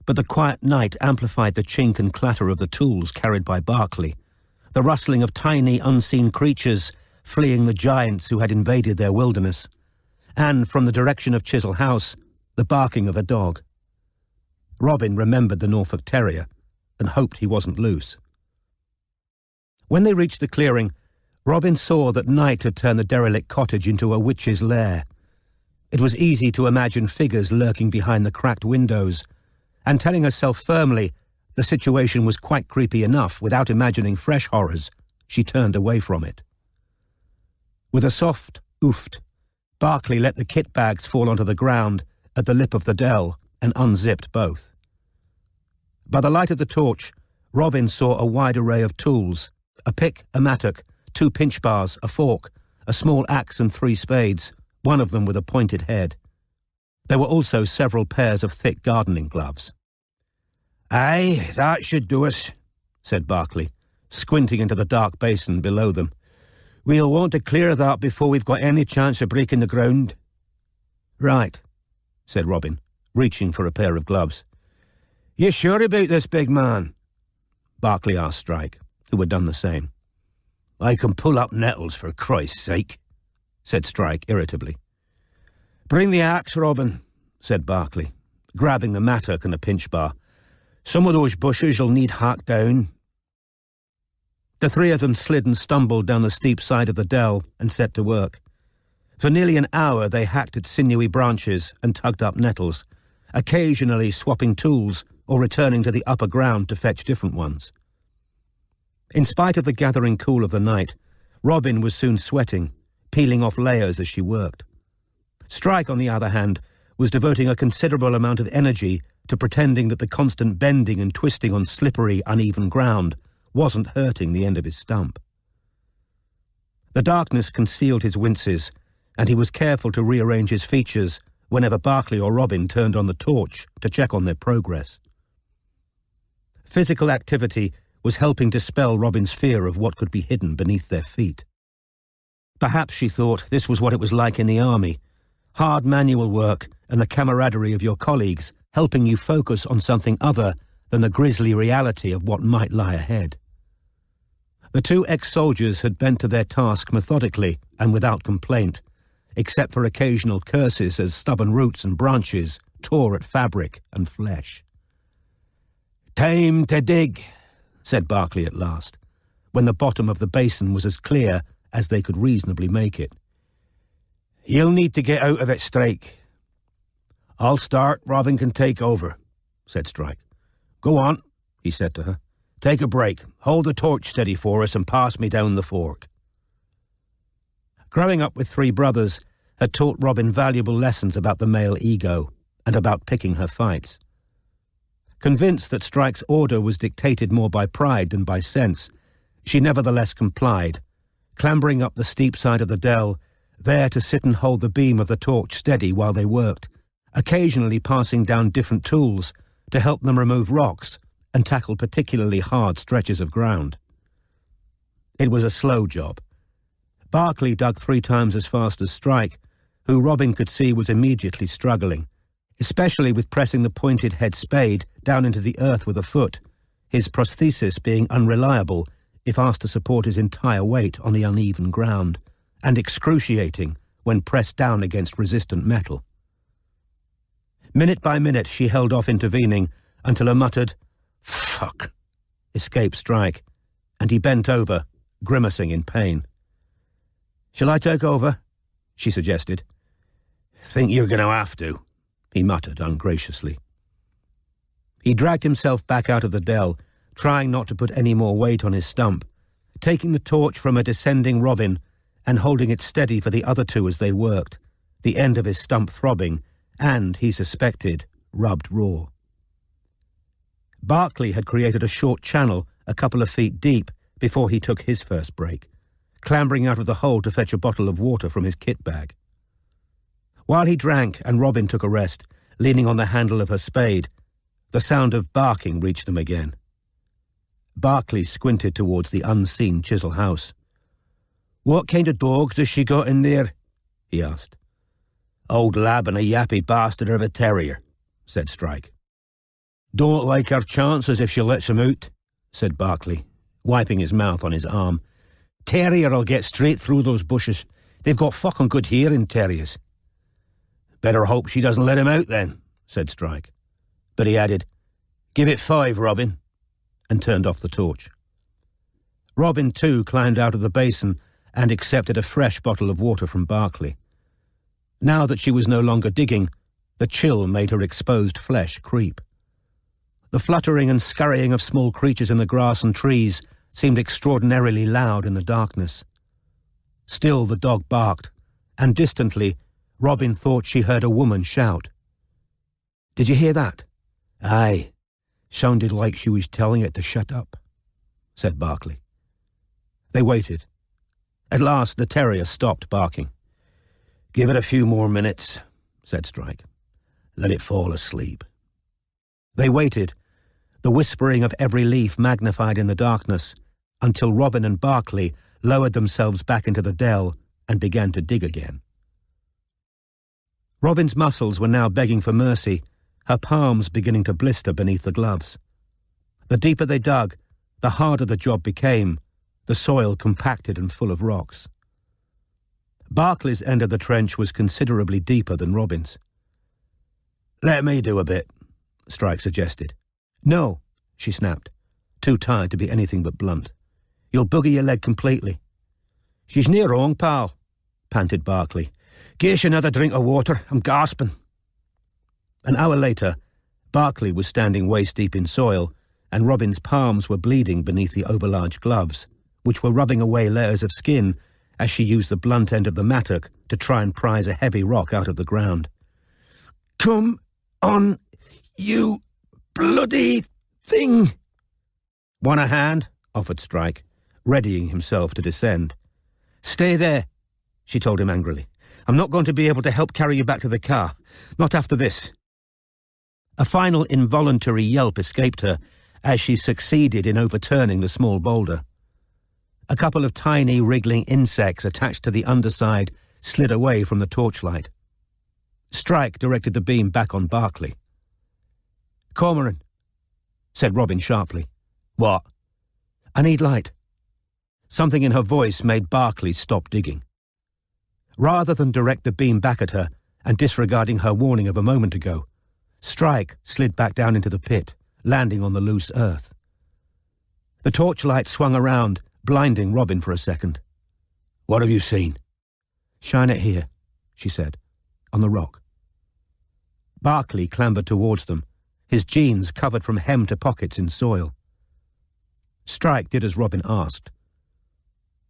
but the quiet night amplified the chink and clatter of the tools carried by Barclay, the rustling of tiny, unseen creatures fleeing the giants who had invaded their wilderness, and, from the direction of Chisel House, the barking of a dog. Robin remembered the Norfolk Terrier and hoped he wasn't loose. When they reached the clearing, Robin saw that night had turned the derelict cottage into a witch's lair. It was easy to imagine figures lurking behind the cracked windows, and telling herself firmly the situation was quite creepy enough without imagining fresh horrors, she turned away from it. With a soft ooft, Barclay let the kit bags fall onto the ground at the lip of the dell and unzipped both. By the light of the torch, Robin saw a wide array of tools: a pick, a mattock, 2 pinch bars, a fork, a small axe and 3 spades, one of them with a pointed head. There were also several pairs of thick gardening gloves. "Aye, that should do us," said Barclay, squinting into the dark basin below them. "We'll want to clear that before we've got any chance of breaking the ground." "Right," said Robin, reaching for a pair of gloves. "You sure about this, big man?" Barclay asked Strike, who had done the same. "I can pull up nettles, for Christ's sake," said Strike irritably. "Bring the axe, Robin," said Barclay, grabbing the mattock and a pinch bar. "Some of those bushes will need hacked down." The three of them slid and stumbled down the steep side of the dell and set to work. For nearly an hour they hacked at sinewy branches and tugged up nettles, occasionally swapping tools or returning to the upper ground to fetch different ones. In spite of the gathering cool of the night, Robin was soon sweating, peeling off layers as she worked. Strike, on the other hand, was devoting a considerable amount of energy to pretending that the constant bending and twisting on slippery, uneven ground wasn't hurting the end of his stump. The darkness concealed his winces, and he was careful to rearrange his features whenever Barclay or Robin turned on the torch to check on their progress. Physical activity was helping dispel Robin's fear of what could be hidden beneath their feet. Perhaps, she thought, this was what it was like in the army: hard manual work and the camaraderie of your colleagues helping you focus on something other than the grisly reality of what might lie ahead. The two ex-soldiers had bent to their task methodically and without complaint, except for occasional curses as stubborn roots and branches tore at fabric and flesh. "Time to dig," said Barclay at last, when the bottom of the basin was as clear as they could reasonably make it. "You'll need to get out of it, Strike." "I'll start, Robin can take over," said Strike. "Go on," he said to her. "Take a break, hold the torch steady for us and pass me down the fork." Growing up with three brothers had taught Robin valuable lessons about the male ego and about picking her fights. Convinced that Strike's order was dictated more by pride than by sense, she nevertheless complied, clambering up the steep side of the dell, there to sit and hold the beam of the torch steady while they worked, occasionally passing down different tools to help them remove rocks and tackle particularly hard stretches of ground. It was a slow job. Barclay dug 3 times as fast as Strike, who Robin could see was immediately struggling, especially with pressing the pointed head spade down into the earth with a foot, his prosthesis being unreliable if asked to support his entire weight on the uneven ground, and excruciating when pressed down against resistant metal. Minute by minute she held off intervening until a muttered "Fuck" escaped Strike, and he bent over, grimacing in pain. "Shall I take over?" she suggested. "Think you're going to have to," he muttered ungraciously. He dragged himself back out of the dell, trying not to put any more weight on his stump, taking the torch from a descending Robin and holding it steady for the other two as they worked, the end of his stump throbbing and, he suspected, rubbed raw. Barclay had created a short channel a couple of feet deep before he took his first break, clambering out of the hole to fetch a bottle of water from his kit bag. While he drank and Robin took a rest, leaning on the handle of her spade, the sound of barking reached them again. Barclay squinted towards the unseen Chisel house. "What kind of dogs has she got in there?" he asked. "Old Lab and a yappy bastard of a terrier," said Strike. "Don't like her chances if she lets him out," said Barclay, wiping his mouth on his arm. "Terrier'll get straight through those bushes. They've got fucking good hearing, terriers." "Better hope she doesn't let him out then," said Strike. But he added, "Give it 5, Robin," and turned off the torch. Robin, too, climbed out of the basin and accepted a fresh bottle of water from Barclay. Now that she was no longer digging, the chill made her exposed flesh creep. The fluttering and scurrying of small creatures in the grass and trees seemed extraordinarily loud in the darkness. Still the dog barked, and distantly, Robin thought she heard a woman shout. "Did you hear that?" "Aye. Sounded like she was telling it to shut up," said Barclay. They waited. At last the terrier stopped barking. "Give it a few more minutes," said Strike. "Let it fall asleep." They waited, the whispering of every leaf magnified in the darkness, until Robin and Barclay lowered themselves back into the dell and began to dig again. Robin's muscles were now begging for mercy, her palms beginning to blister beneath the gloves. The deeper they dug, the harder the job became, the soil compacted and full of rocks. Barclay's end of the trench was considerably deeper than Robin's. "Let me do a bit," Strike suggested. "No," she snapped, too tired to be anything but blunt. "You'll booger your leg completely." "She's near wrong, pal," panted Barclay. "Gish another drink of water. I'm gasping." An hour later, Barclay was standing waist-deep in soil, and Robin's palms were bleeding beneath the overlarge gloves, which were rubbing away layers of skin as she used the blunt end of the mattock to try and prise a heavy rock out of the ground. "Come on, you bloody thing!" "Want a hand?" offered Strike, readying himself to descend. "Stay there," she told him angrily. "I'm not going to be able to help carry you back to the car. Not after this." A final involuntary yelp escaped her as she succeeded in overturning the small boulder. A couple of tiny wriggling insects attached to the underside slid away from the torchlight. Strike directed the beam back on Barclay. "Cormoran," said Robin sharply. "What?" "I need light." Something in her voice made Barclay stop digging. Rather than direct the beam back at her and disregarding her warning of a moment ago, Strike slid back down into the pit, landing on the loose earth. The torchlight swung around, blinding Robin for a second. "What have you seen?" "Shine it here," she said, "on the rock." Barclay clambered towards them, his jeans covered from hem to pockets in soil. Strike did as Robin asked.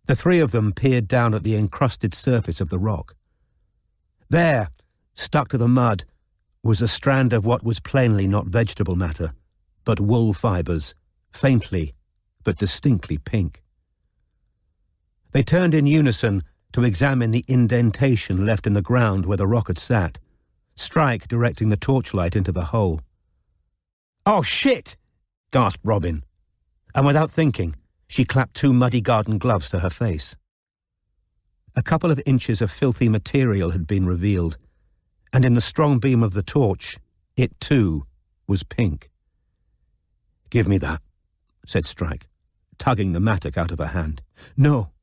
The three of them peered down at the encrusted surface of the rock. There, stuck to the mud, was a strand of what was plainly not vegetable matter, but wool fibres, faintly but distinctly pink. They turned in unison to examine the indentation left in the ground where the rock had sat, Strike directing the torchlight into the hole. "Oh, shit!" gasped Robin, and without thinking, she clapped 2 muddy garden gloves to her face. A couple of inches of filthy material had been revealed, and in the strong beam of the torch, it too was pink. "Give me that," said Strike, tugging the mattock out of her hand. "No."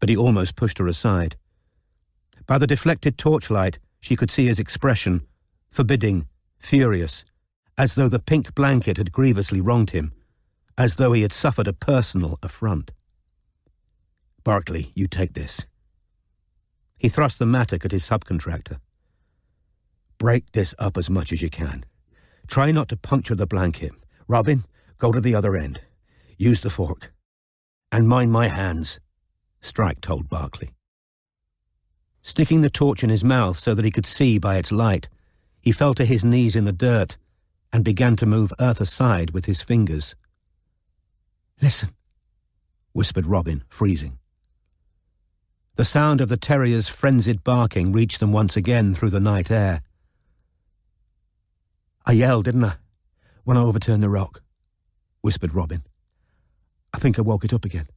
But he almost pushed her aside. By the deflected torchlight, she could see his expression, forbidding, furious, as though the pink blanket had grievously wronged him, as though he had suffered a personal affront. "Barclay, you take this," He thrust the mattock at his subcontractor. "Break this up as much as you can. Try not to puncture the blanket. Robin, go to the other end. Use the fork. And mind my hands," Strike told Barclay. Sticking the torch in his mouth so that he could see by its light, he fell to his knees in the dirt and began to move earth aside with his fingers. "Listen," whispered Robin, freezing. The sound of the terrier's frenzied barking reached them once again through the night air. "I yelled, didn't I, when I overturned the rock?" whispered Robin. "I think I woke it up again."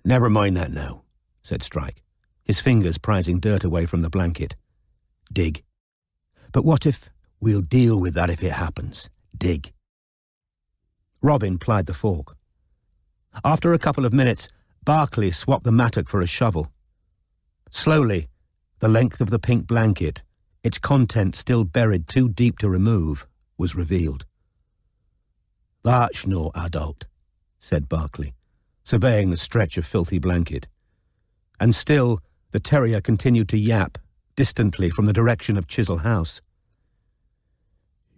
"Never mind that now," said Strike, his fingers prizing dirt away from the blanket. "Dig." "But what if—" "We'll deal with that if it happens. Dig." Robin plied the fork. After a couple of minutes, Barclay swapped the mattock for a shovel. Slowly, the length of the pink blanket, its contents still buried too deep to remove, was revealed. "That's no adult," said Barclay, surveying the stretch of filthy blanket. And still, the terrier continued to yap, distantly from the direction of Chisel House.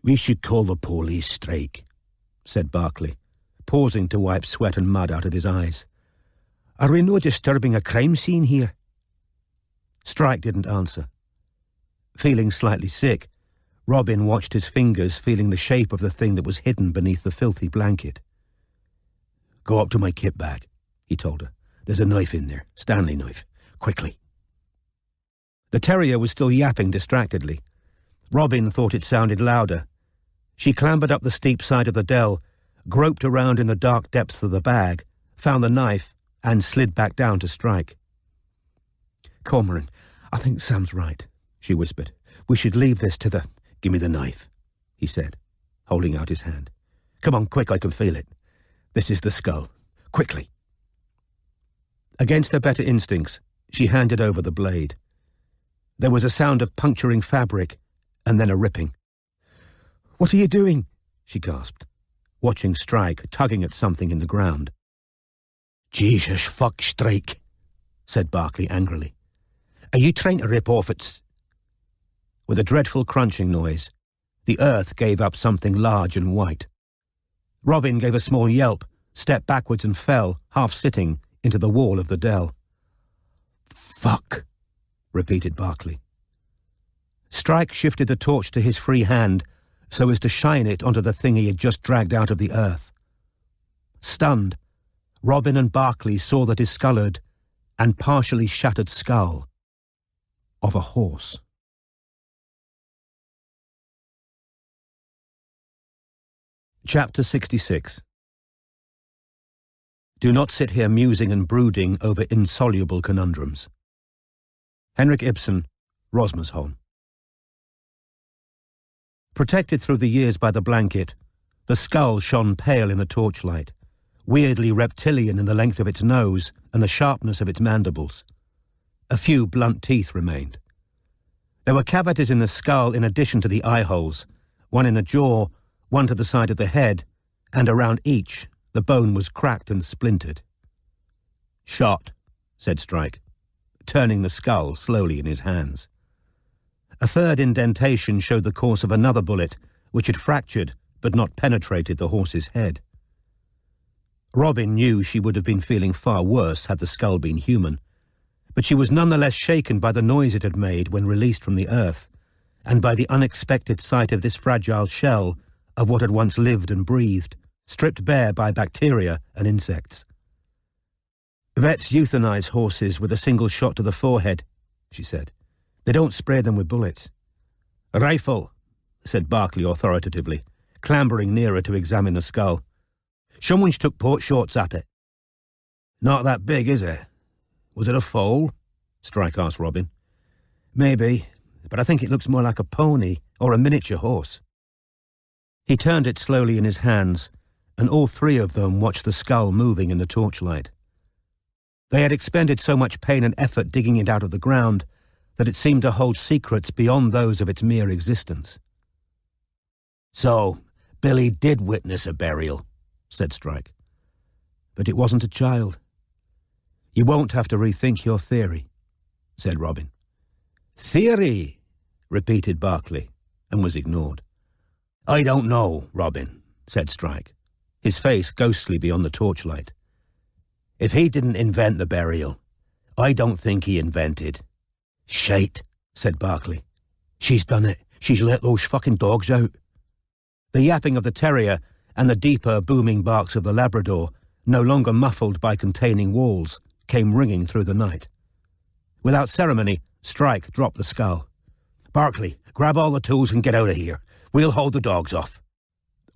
"We should call the police, Strike," said Barclay, pausing to wipe sweat and mud out of his eyes. "Are we no disturbing a crime scene here?" Strike didn't answer. Feeling slightly sick, Robin watched his fingers feeling the shape of the thing that was hidden beneath the filthy blanket. "Go up to my kit bag," he told her. "There's a knife in there, Stanley knife. Quickly." The terrier was still yapping distractedly. Robin thought it sounded louder. She clambered up the steep side of the dell, groped around in the dark depths of the bag, found the knife, and slid back down to Strike. "Cormoran, I think Sam's right," she whispered. "We should leave this to the—" "Give me the knife," he said, holding out his hand. "Come on, quick, I can feel it. This is the skull. Quickly." Against her better instincts, she handed over the blade. There was a sound of puncturing fabric, and then a ripping. "What are you doing?" she gasped, watching Strike tugging at something in the ground. "Jesus fuck, Strike," said Barclay angrily. "Are you trying to rip off its—" With a dreadful crunching noise, the earth gave up something large and white. Robin gave a small yelp, stepped backwards and fell, half sitting, into the wall of the dell. "Fuck," repeated Barclay. Strike shifted the torch to his free hand so as to shine it onto the thing he had just dragged out of the earth. Stunned, Robin and Barclay saw the discoloured and partially shattered skull of a horse. Chapter 66. Do not sit here musing and brooding over insoluble conundrums. Henrik Ibsen, Rosmersholm. Protected through the years by the blanket, the skull shone pale in the torchlight, weirdly reptilian in the length of its nose and the sharpness of its mandibles. A few blunt teeth remained. There were cavities in the skull in addition to the eye holes, one in the jaw, one to the side of the head, and around each the bone was cracked and splintered. "Shot," said Strike, turning the skull slowly in his hands. A third indentation showed the course of another bullet, which had fractured but not penetrated the horse's head. Robin knew she would have been feeling far worse had the skull been human, but she was nonetheless shaken by the noise it had made when released from the earth, and by the unexpected sight of this fragile shell of what had once lived and breathed, stripped bare by bacteria and insects. "Vets euthanize horses with a single shot to the forehead," she said. "They don't spray them with bullets." "A rifle," said Barclay authoritatively, clambering nearer to examine the skull. "Someone's took port shots at it." "Not that big, is it? Was it a foal?" Strike asked Robin. "Maybe, but I think it looks more like a pony or a miniature horse." He turned it slowly in his hands, and all three of them watched the skull moving in the torchlight. They had expended so much pain and effort digging it out of the ground that it seemed to hold secrets beyond those of its mere existence. "So, Billy did witness a burial," said Strike. "But it wasn't a child. You won't have to rethink your theory." said Robin. Theory, repeated Barclay, and was ignored. I don't know, Robin, said Strike, his face ghostly beyond the torchlight. If he didn't invent the burial, I don't think he invented. Shite, said Barclay. She's done it. She's let those fucking dogs out. The yapping of the terrier and the deeper booming barks of the Labrador, no longer muffled by containing walls, came ringing through the night. Without ceremony, Strike dropped the scull. Barclay, grab all the tools and get out of here. We'll hold the dogs off.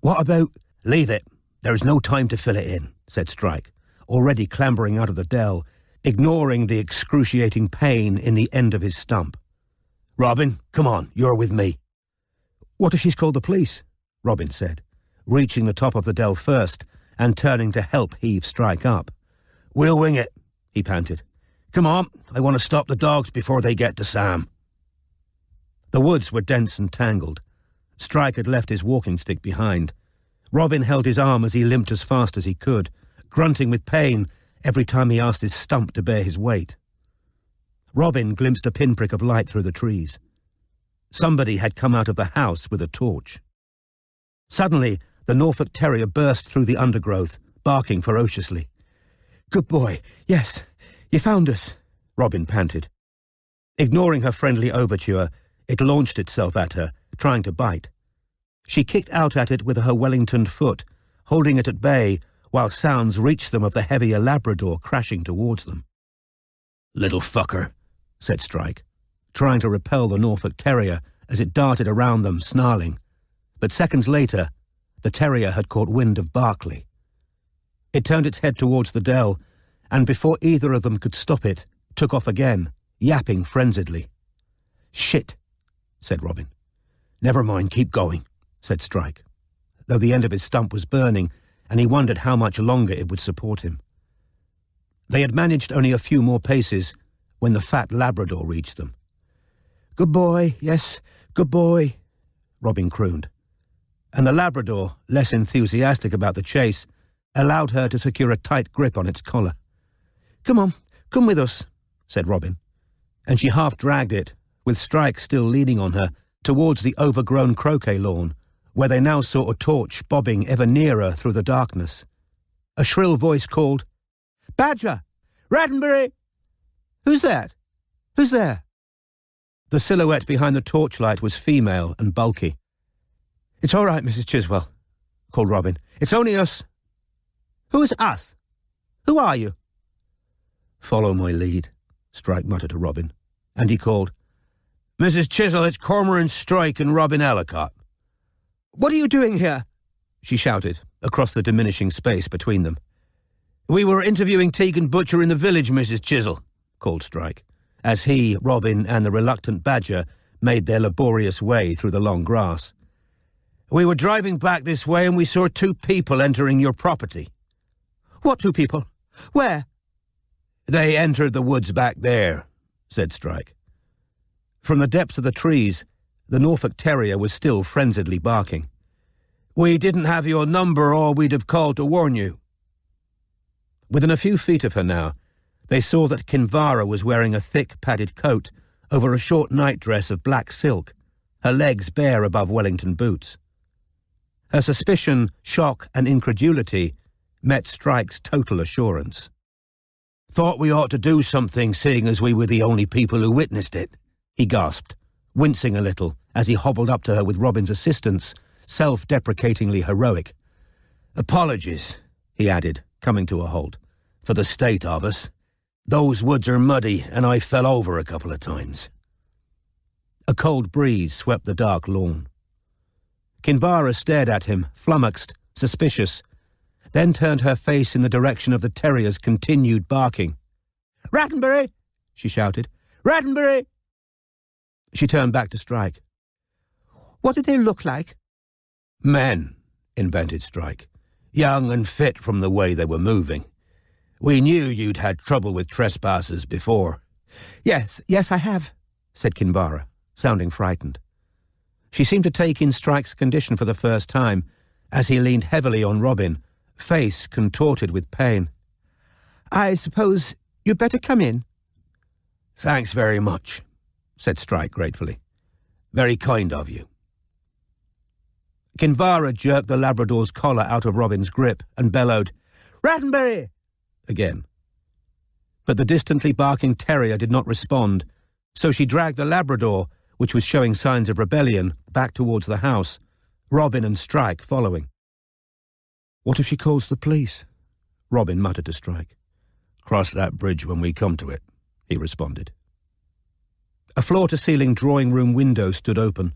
What about... Leave it. There's no time to fill it in, said Strike, already clambering out of the dell, ignoring the excruciating pain in the end of his stump. Robin, come on, you're with me. What if she's called the police? Robin said, reaching the top of the dell first and turning to help heave Strike up. We'll wing it, he panted. Come on, I want to stop the dogs before they get to Sam. The woods were dense and tangled. Strike had left his walking stick behind. Robin held his arm as he limped as fast as he could, grunting with pain every time he asked his stump to bear his weight. Robin glimpsed a pinprick of light through the trees. Somebody had come out of the house with a torch. Suddenly, the Norfolk Terrier burst through the undergrowth, barking ferociously. Good boy, yes, you found us, Robin panted. Ignoring her friendly overture, it launched itself at her, trying to bite. She kicked out at it with her Wellingtoned foot, holding it at bay while sounds reached them of the heavier Labrador crashing towards them. Little fucker, said Strike, trying to repel the Norfolk Terrier as it darted around them, snarling. But seconds later, the terrier had caught wind of Barclay. It turned its head towards the dell, and before either of them could stop it, took off again, yapping frenziedly. Shit, said Robin. Never mind, keep going, said Strike, though the end of his stump was burning, and he wondered how much longer it would support him. They had managed only a few more paces when the fat Labrador reached them. Good boy, yes, good boy, Robin crooned. And the Labrador, less enthusiastic about the chase, allowed her to secure a tight grip on its collar. Come on, come with us, said Robin, and she half dragged it, with Strike still leaning on her, towards the overgrown croquet lawn, where they now saw a torch bobbing ever nearer through the darkness. A shrill voice called, Badger! Rattenbury! Who's that? Who's there? The silhouette behind the torchlight was female and bulky. It's all right, Mrs. Chiswell, called Robin. It's only us. Who is us? Who are you? Follow my lead, Strike muttered to Robin, and he called, Mrs. Chiswell, it's Cormoran Strike and Robin Ellacott. What are you doing here? She shouted, across the diminishing space between them. We were interviewing Tegan Butcher in the village, Mrs. Chiswell, called Strike, as he, Robin, and the reluctant Badger made their laborious way through the long grass. We were driving back this way and we saw two people entering your property. What two people? Where? They entered the woods back there, said Strike. From the depths of the trees, the Norfolk Terrier was still frenziedly barking. We didn't have your number or we'd have called to warn you. Within a few feet of her now, they saw that Kinvara was wearing a thick padded coat over a short nightdress of black silk, her legs bare above Wellington boots. Her suspicion, shock, and incredulity met Strike's total assurance. Thought we ought to do something, seeing as we were the only people who witnessed it, he gasped, wincing a little as he hobbled up to her with Robin's assistance, self-deprecatingly heroic. Apologies, he added, coming to a halt, for the state of us. Those woods are muddy, and I fell over a couple of times. A cold breeze swept the dark lawn. Kinvara stared at him, flummoxed, suspicious, then turned her face in the direction of the terrier's continued barking. Rattenbury! She shouted. Rattenbury! She turned back to Strike. What did they look like? Men, invented Strike, young and fit from the way they were moving. We knew you'd had trouble with trespassers before. Yes, I have, said Kinvara, sounding frightened. She seemed to take in Strike's condition for the first time, as he leaned heavily on Robin, face contorted with pain. I suppose you'd better come in. "Thanks very much," said Strike gratefully. "Very kind of you." Kinvara jerked the Labrador's collar out of Robin's grip and bellowed, "Rattenbury!" again. But the distantly barking terrier did not respond, so she dragged the Labrador, which was showing signs of rebellion, back towards the house, Robin and Strike following. "What if she calls the police?" Robin muttered to Strike. "Cross that bridge when we come to it," he responded. A floor-to-ceiling drawing-room window stood open.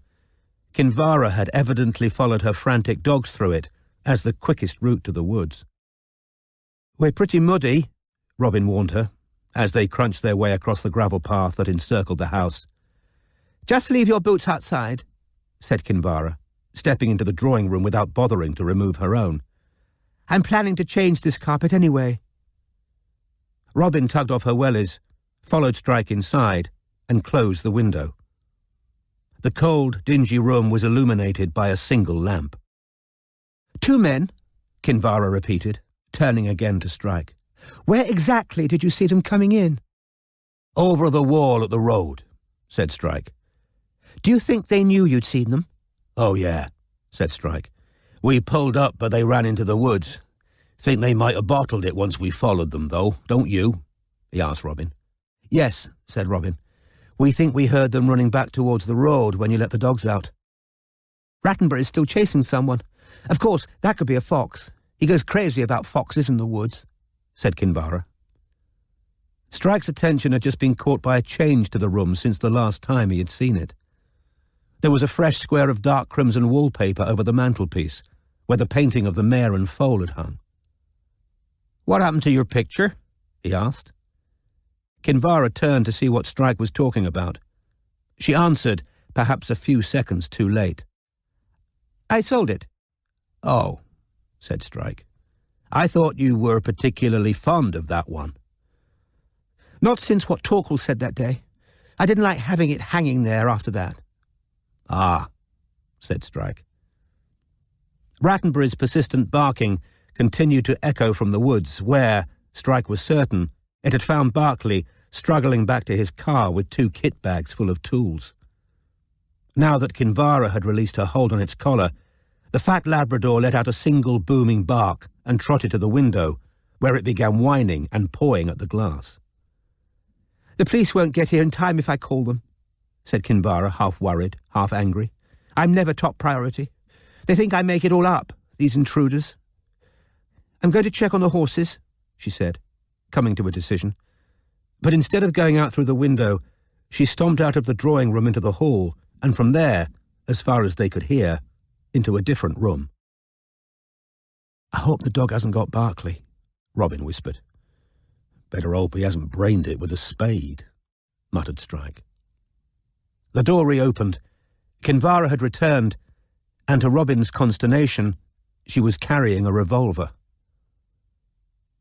Kinvara had evidently followed her frantic dogs through it as the quickest route to the woods. "We're pretty muddy," Robin warned her, as they crunched their way across the gravel path that encircled the house. "Just leave your boots outside," said Kinvara, stepping into the drawing-room without bothering to remove her own. "I'm planning to change this carpet anyway." Robin tugged off her wellies, followed Strike inside, and closed the window. The cold, dingy room was illuminated by a single lamp. "Two men," Kinvara repeated, turning again to Strike. "Where exactly did you see them coming in?" "Over the wall at the road," said Strike. "Do you think they knew you'd seen them?" "Oh, yeah," said Strike. "We pulled up, but they ran into the woods. Think they might have bottled it once we followed them, though, don't you?" he asked Robin. "Yes," said Robin. "We think we heard them running back towards the road when you let the dogs out. Rattenbury's still chasing someone. Of course, that could be a fox. He goes crazy about foxes in the woods," said Kinvara. Strike's attention had just been caught by a change to the room since the last time he had seen it. There was a fresh square of dark crimson wallpaper over the mantelpiece, where the painting of the mare and foal had hung. "What happened to your picture?" he asked. Kinvara turned to see what Strike was talking about. She answered, perhaps a few seconds too late. "I sold it." "Oh," said Strike. "I thought you were particularly fond of that one." "Not since what Torquil said that day. I didn't like having it hanging there after that." "Ah," said Strike. Rattenbury's persistent barking continued to echo from the woods where, Strike was certain, it had found Barclay struggling back to his car with 2 kit bags full of tools. Now that Kinvara had released her hold on its collar, the fat Labrador let out a single booming bark and trotted to the window, where it began whining and pawing at the glass. "The police won't get here in time if I call them," said Kinvara, half worried, half angry. "I'm never top priority. They think I make it all up, these intruders." "I'm going to check on the horses," she said, coming to a decision. But instead of going out through the window, she stomped out of the drawing room into the hall, and from there, as far as they could hear, into a different room. "I hope the dog hasn't got Barclay," Robin whispered. "Better hope he hasn't brained it with a spade," muttered Strike. The door reopened. Kinvara had returned, and to Robin's consternation, she was carrying a revolver.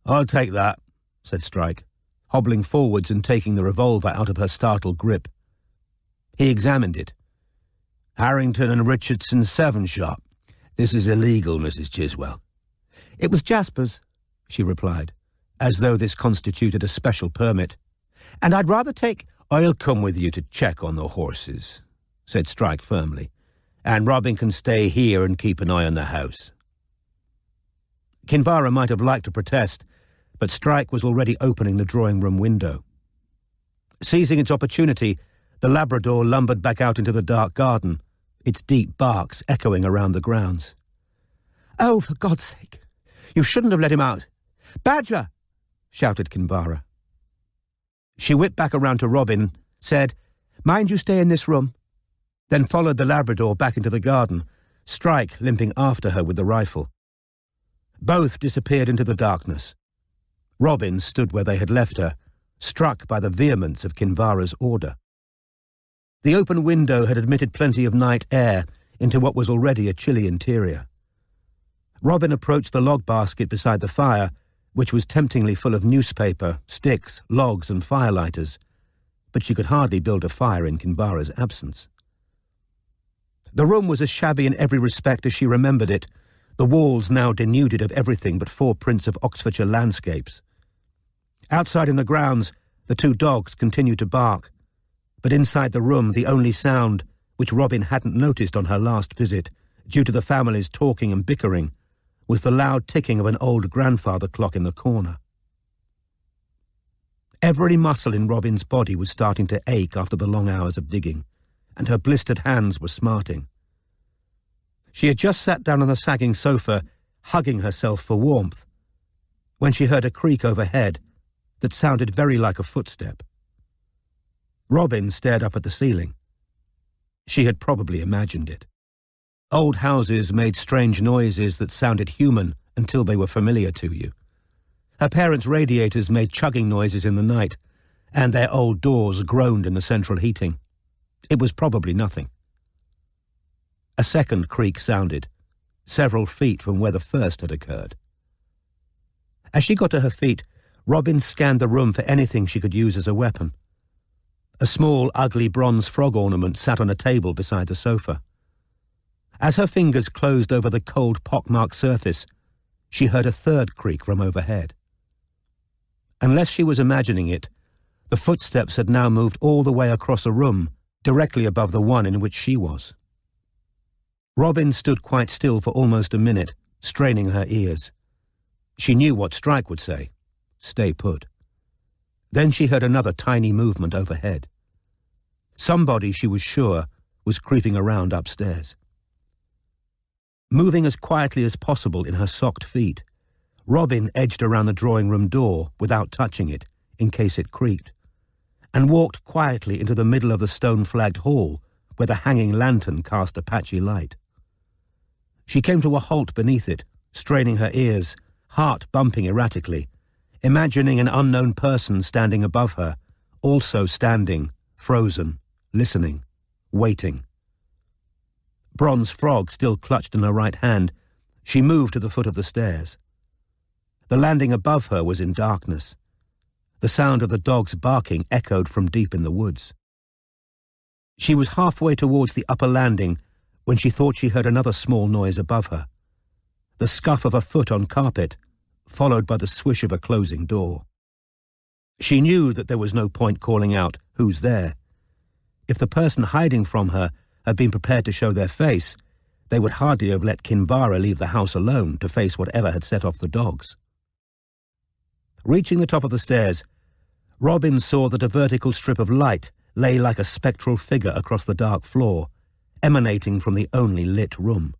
"I'll take that," said Strike, hobbling forwards and taking the revolver out of her startled grip. He examined it. "Harrington and Richardson 7-shot. This is illegal, Mrs. Chiswell." "It was Jasper's," she replied, as though this constituted a special permit. "And I'd rather take—" "I'll come with you to check on the horses," said Strike firmly, "and Robin can stay here and keep an eye on the house." Kinvara might have liked to protest, but Strike was already opening the drawing-room window. Seizing its opportunity, the Labrador lumbered back out into the dark garden, its deep barks echoing around the grounds. "Oh, for God's sake! You shouldn't have let him out! Badger!" shouted Kinvara. She whipped back around to Robin, said, "Mind you stay in this room," then followed the Labrador back into the garden, Strike limping after her with the rifle. Both disappeared into the darkness. Robin stood where they had left her, struck by the vehemence of Kinvara's order. The open window had admitted plenty of night air into what was already a chilly interior. Robin approached the log basket beside the fire, which was temptingly full of newspaper, sticks, logs, and firelighters, but she could hardly build a fire in Kinvara's absence. The room was as shabby in every respect as she remembered it, the walls now denuded of everything but 4 prints of Oxfordshire landscapes. Outside in the grounds, The two dogs continued to bark, but inside the room the only sound, which Robin hadn't noticed on her last visit, due to the family's talking and bickering, was the loud ticking of an old grandfather clock in the corner. Every muscle in Robin's body was starting to ache after the long hours of digging, and her blistered hands were smarting. She had just sat down on the sagging sofa, hugging herself for warmth, when she heard a creak overhead that sounded very like a footstep. Robin stared up at the ceiling. She had probably imagined it. Old houses made strange noises that sounded human until they were familiar to you. Her parents' radiators made chugging noises in the night, and their old doors groaned in the central heating. It was probably nothing. A second creak sounded, several feet from where the first had occurred. As she got to her feet, Robin scanned the room for anything she could use as a weapon. A small, ugly bronze frog ornament sat on a table beside the sofa. As her fingers closed over the cold, pockmarked surface, she heard a third creak from overhead. Unless she was imagining it, the footsteps had now moved all the way across a room, directly above the one in which she was. Robin stood quite still for almost a minute, straining her ears. She knew what Strike would say. Stay put. Then she heard another tiny movement overhead. Somebody, she was sure, was creeping around upstairs. Moving as quietly as possible in her socked feet, Robin edged around the drawing-room door without touching it, in case it creaked, and walked quietly into the middle of the stone-flagged hall where the hanging lantern cast a patchy light. She came to a halt beneath it, straining her ears, heart bumping erratically, imagining an unknown person standing above her, also standing, frozen, listening, waiting. Bronze frog still clutched in her right hand, she moved to the foot of the stairs. The landing above her was in darkness. The sound of the dogs barking echoed from deep in the woods. She was halfway towards the upper landing when she thought she heard another small noise above her. The scuff of a foot on carpet, followed by the swish of a closing door. She knew that there was no point calling out, "Who's there?" If the person hiding from her had been prepared to show their face, they would hardly have let Kinvara leave the house alone to face whatever had set off the dogs. Reaching the top of the stairs, Robin saw that a vertical strip of light lay like a spectral figure across the dark floor, emanating from the only lit room.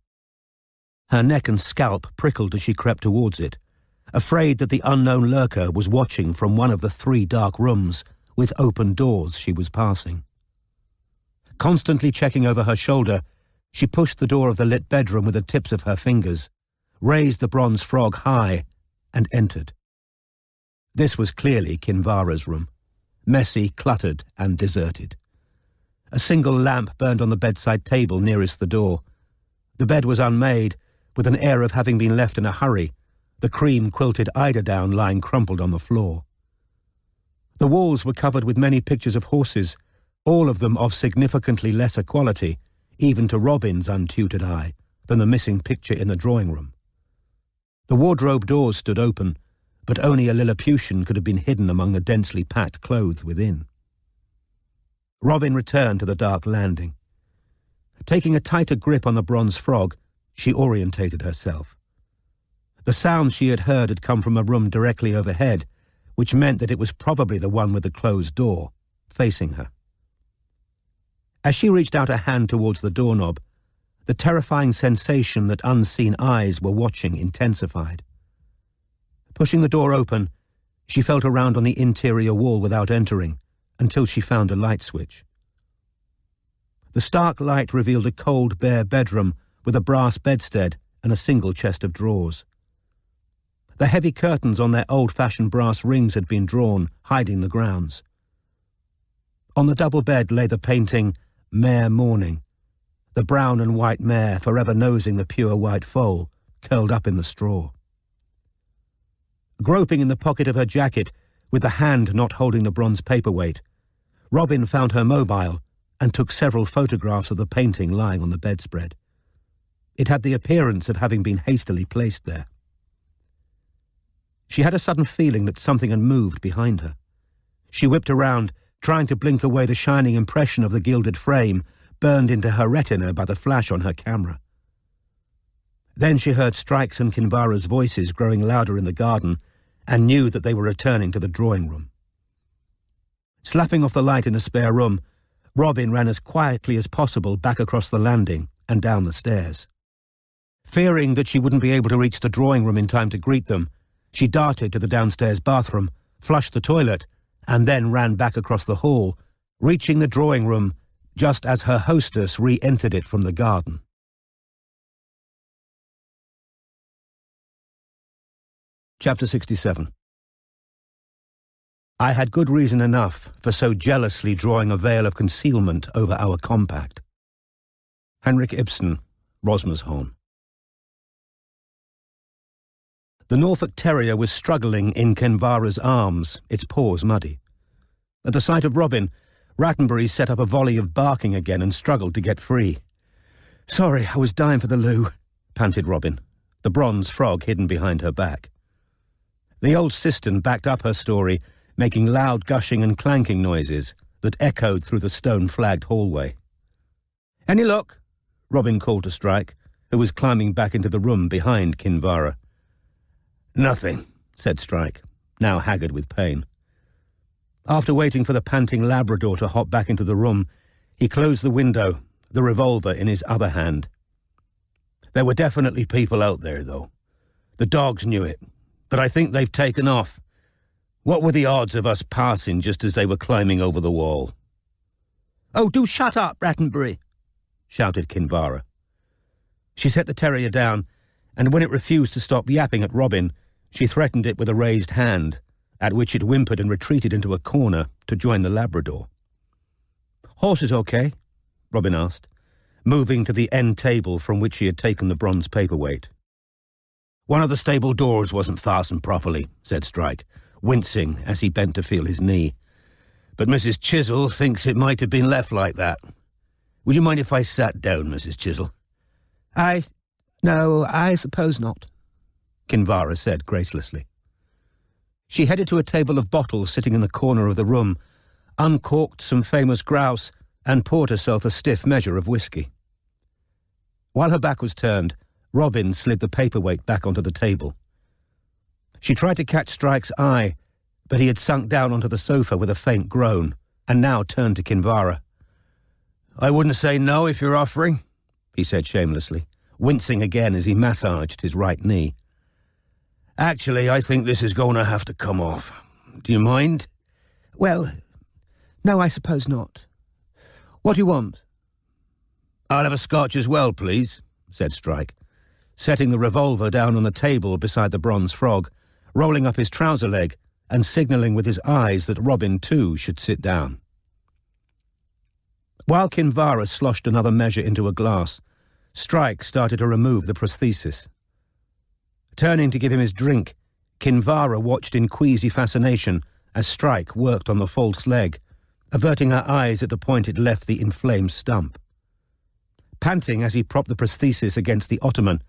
Her neck and scalp prickled as she crept towards it, afraid that the unknown lurker was watching from one of the 3 dark rooms with open doors she was passing. Constantly checking over her shoulder, she pushed the door of the lit bedroom with the tips of her fingers, raised the bronze frog high, and entered. This was clearly Kinvara's room, messy, cluttered, and deserted. A single lamp burned on the bedside table nearest the door. The bed was unmade, with an air of having been left in a hurry, the cream-quilted eiderdown lying crumpled on the floor. The walls were covered with many pictures of horses, all of them of significantly lesser quality, even to Robin's untutored eye, than the missing picture in the drawing-room. The wardrobe doors stood open, but only a Lilliputian could have been hidden among the densely packed clothes within. Robin returned to the dark landing. Taking a tighter grip on the bronze frog, she orientated herself. The sounds she had heard had come from a room directly overhead, which meant that it was probably the one with the closed door, facing her. As she reached out a hand towards the doorknob, the terrifying sensation that unseen eyes were watching intensified. Pushing the door open, she felt around on the interior wall without entering, until she found a light switch. The stark light revealed a cold, bare bedroom with a brass bedstead and a single chest of drawers. The heavy curtains on their old-fashioned brass rings had been drawn, hiding the grounds. On the double bed lay the painting, Mare Morning, the brown and white mare forever nosing the pure white foal, curled up in the straw. Groping in the pocket of her jacket, with the hand not holding the bronze paperweight, Robin found her mobile and took several photographs of the painting lying on the bedspread. It had the appearance of having been hastily placed there. She had a sudden feeling that something had moved behind her. She whipped around, trying to blink away the shining impression of the gilded frame burned into her retina by the flash on her camera. Then she heard Strike's and Kinvara's voices growing louder in the garden and knew that they were returning to the drawing room. Slapping off the light in the spare room, Robin ran as quietly as possible back across the landing and down the stairs. Fearing that she wouldn't be able to reach the drawing room in time to greet them, she darted to the downstairs bathroom, flushed the toilet, and then ran back across the hall, reaching the drawing room just as her hostess re-entered it from the garden. Chapter 67. I had good reason enough for so jealously drawing a veil of concealment over our compact. Henrik Ibsen, Rosmersholm. The Norfolk Terrier was struggling in Kinvara's arms, its paws muddy. At the sight of Robin, Rattenbury set up a volley of barking again and struggled to get free. "Sorry, I was dying for the loo," panted Robin, the bronze frog hidden behind her back. The old cistern backed up her story, making loud gushing and clanking noises that echoed through the stone-flagged hallway. "Any luck?" Robin called to Strike, who was climbing back into the room behind Kinvara. "Nothing," said Strike, now haggard with pain. After waiting for the panting Labrador to hop back into the room, he closed the window, the revolver in his other hand. "There were definitely people out there, though. The dogs knew it, but I think they've taken off. What were the odds of us passing just as they were climbing over the wall?" "Oh, do shut up, Rattenbury!" shouted Kinvara. She set the terrier down, and when it refused to stop yapping at Robin, she threatened it with a raised hand, at which it whimpered and retreated into a corner to join the Labrador. "Horses okay?" Robin asked, moving to the end table from which she had taken the bronze paperweight. "One of the stable doors wasn't fastened properly," said Strike, wincing as he bent to feel his knee. "But Mrs. Chisel thinks it might have been left like that. Would you mind if I sat down, Mrs. Chisel?" No, I suppose not," Kinvara said gracelessly. She headed to a table of bottles sitting in the corner of the room, uncorked some famous grouse, and poured herself a stiff measure of whiskey. While her back was turned, Robin slid the paperweight back onto the table. She tried to catch Strike's eye, but he had sunk down onto the sofa with a faint groan, and now turned to Kinvara. "I wouldn't say no if you're offering," he said shamelessly, wincing again as he massaged his right knee. "Actually, I think this is going to have to come off. Do you mind?" "Well, no, I suppose not. What do you want?" "I'll have a scotch as well, please," said Strike, setting the revolver down on the table beside the bronze frog, rolling up his trouser leg and signalling with his eyes that Robin, too, should sit down. While Kinvara sloshed another measure into a glass, Strike started to remove the prosthesis. Turning to give him his drink, Kinvara watched in queasy fascination as Strike worked on the false leg, averting her eyes at the point it left the inflamed stump. Panting as he propped the prosthesis against the ottoman,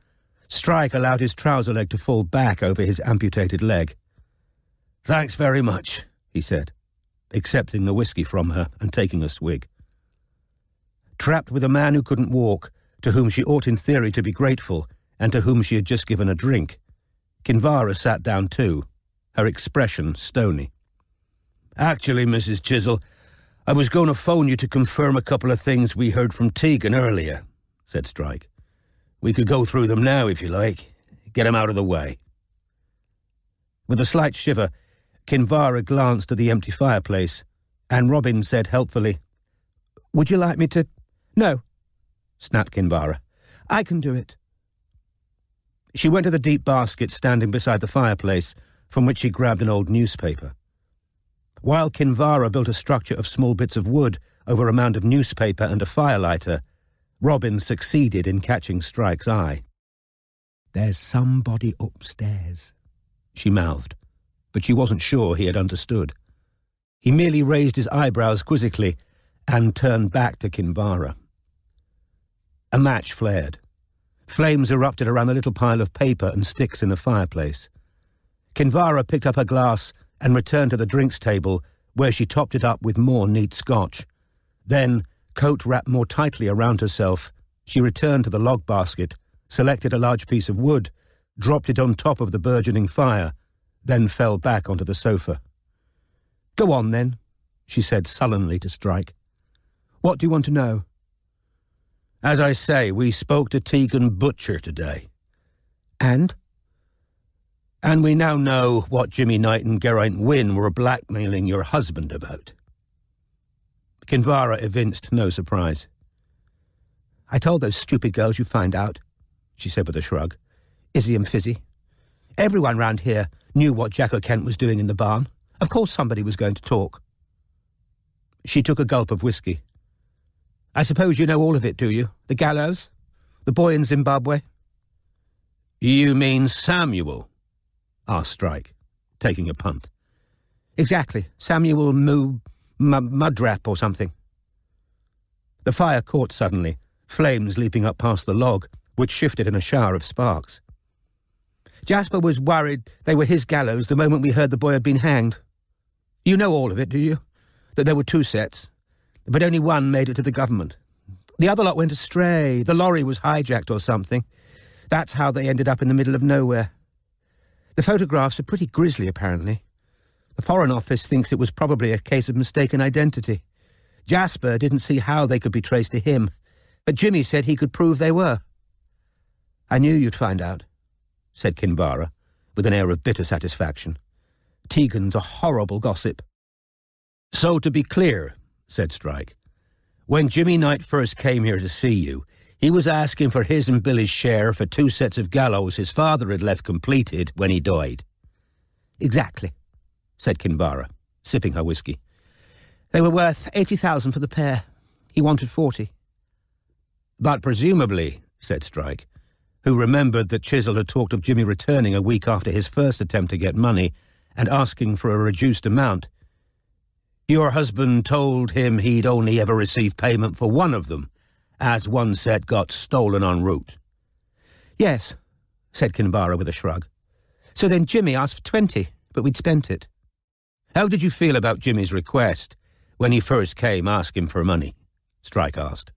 Strike allowed his trouser leg to fall back over his amputated leg. "Thanks very much," he said, accepting the whiskey from her and taking a swig. Trapped with a man who couldn't walk, to whom she ought in theory to be grateful, and to whom she had just given a drink, Kinvara sat down too, her expression stony. "Actually, Mrs. Chisel, I was going to phone you to confirm a couple of things we heard from Tegan earlier," said Strike. "We could go through them now, if you like. Get them out of the way." With a slight shiver, Kinvara glanced at the empty fireplace, and Robin said helpfully, "Would you like me to—" "No," snapped Kinvara. "I can do it." She went to the deep basket standing beside the fireplace, from which she grabbed an old newspaper. While Kinvara built a structure of small bits of wood over a mound of newspaper and a firelighter, Robin succeeded in catching Strike's eye. "There's somebody upstairs," she mouthed, but she wasn't sure he had understood. He merely raised his eyebrows quizzically and turned back to Kinvara. A match flared. Flames erupted around a little pile of paper and sticks in the fireplace. Kinvara picked up her glass and returned to the drinks table, where she topped it up with more neat scotch. Then, coat wrapped more tightly around herself, she returned to the log basket, selected a large piece of wood, dropped it on top of the burgeoning fire, then fell back onto the sofa. "Go on, then," she said sullenly to Strike. "What do you want to know?" "As I say, we spoke to Tegan Butcher today." "And?" "And we now know what Jimmy Knight and Geraint Wynne were blackmailing your husband about." Kinvara evinced no surprise. "I told those stupid girls you'd find out," she said with a shrug. "Izzy and Fizzy. Everyone round here knew what Jack O'Kent was doing in the barn. Of course somebody was going to talk." She took a gulp of whiskey. "I suppose you know all of it, do you? The gallows? The boy in Zimbabwe?" "You mean Samuel?" asked Strike, taking a punt. "Exactly. Samuel Mudrap or something." The fire caught suddenly, flames leaping up past the log, which shifted in a shower of sparks. "Jasper was worried they were his gallows the moment we heard the boy had been hanged. You know all of it, do you? That there were 2 sets, but only one made it to the government. The other lot went astray. The lorry was hijacked or something. That's how they ended up in the middle of nowhere. The photographs are pretty grisly, apparently. The Foreign Office thinks it was probably a case of mistaken identity. Jasper didn't see how they could be traced to him, but Jimmy said he could prove they were." "I knew you'd find out," said Kinvara, with an air of bitter satisfaction. "Tegan's a horrible gossip." "So to be clear," said Strike, "when Jimmy Knight first came here to see you, he was asking for his and Billy's share for 2 sets of gallows his father had left completed when he died." "Exactly," said Kinvara, sipping her whiskey. "They were worth 80,000 for the pair. He wanted 40. "But presumably," said Strike, who remembered that Chisel had talked of Jimmy returning a week after his first attempt to get money and asking for a reduced amount, "your husband told him he'd only ever received payment for one of them, as one set got stolen en route." "Yes," said Kinvara with a shrug. "So then Jimmy asked for 20, but we'd spent it." "How did you feel about Jimmy's request when he first came asking for money?" Strike asked.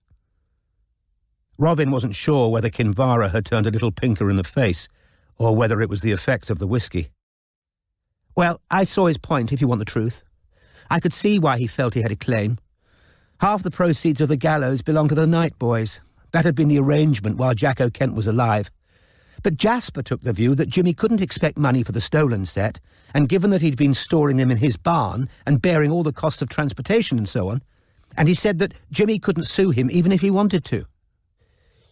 Robin wasn't sure whether Kinvara had turned a little pinker in the face, or whether it was the effects of the whiskey. "Well, I saw his point, if you want the truth. I could see why he felt he had a claim. Half the proceeds of the gallows belonged to the Knight boys. That had been the arrangement while Jack O'Kent was alive. But Jasper took the view that Jimmy couldn't expect money for the stolen set, and given that he'd been storing them in his barn and bearing all the costs of transportation and so on, and he said that Jimmy couldn't sue him even if he wanted to.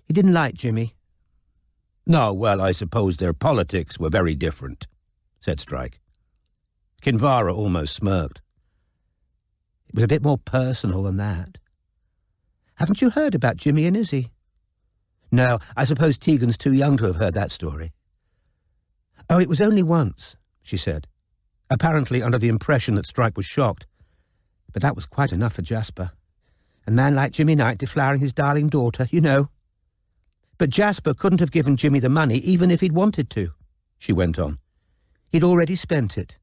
He didn't like Jimmy." "No, well, I suppose their politics were very different," said Strike. Kinvara almost smirked. "It was a bit more personal than that. Haven't you heard about Jimmy and Izzy?" "No, I suppose Tegan's too young to have heard that story." "Oh, it was only once," she said, apparently under the impression that Strike was shocked. "But that was quite enough for Jasper. A man like Jimmy Knight deflowering his darling daughter, you know. But Jasper couldn't have given Jimmy the money even if he'd wanted to," she went on. "He'd already spent it.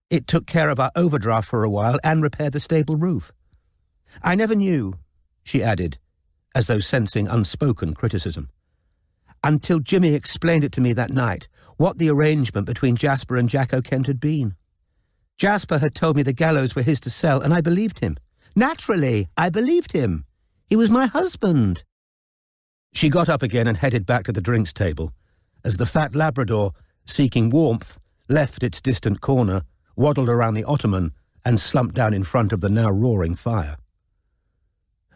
It took care of our overdraft for a while and repaired the stable roof. I never knew," she added, as though sensing unspoken criticism, "until Jimmy explained it to me that night, what the arrangement between Jasper and Jack O'Kent had been. Jasper had told me the gallows were his to sell, and I believed him. Naturally, I believed him. He was my husband." She got up again and headed back to the drinks table, as the fat Labrador, seeking warmth, left its distant corner, waddled around the ottoman, and slumped down in front of the now roaring fire.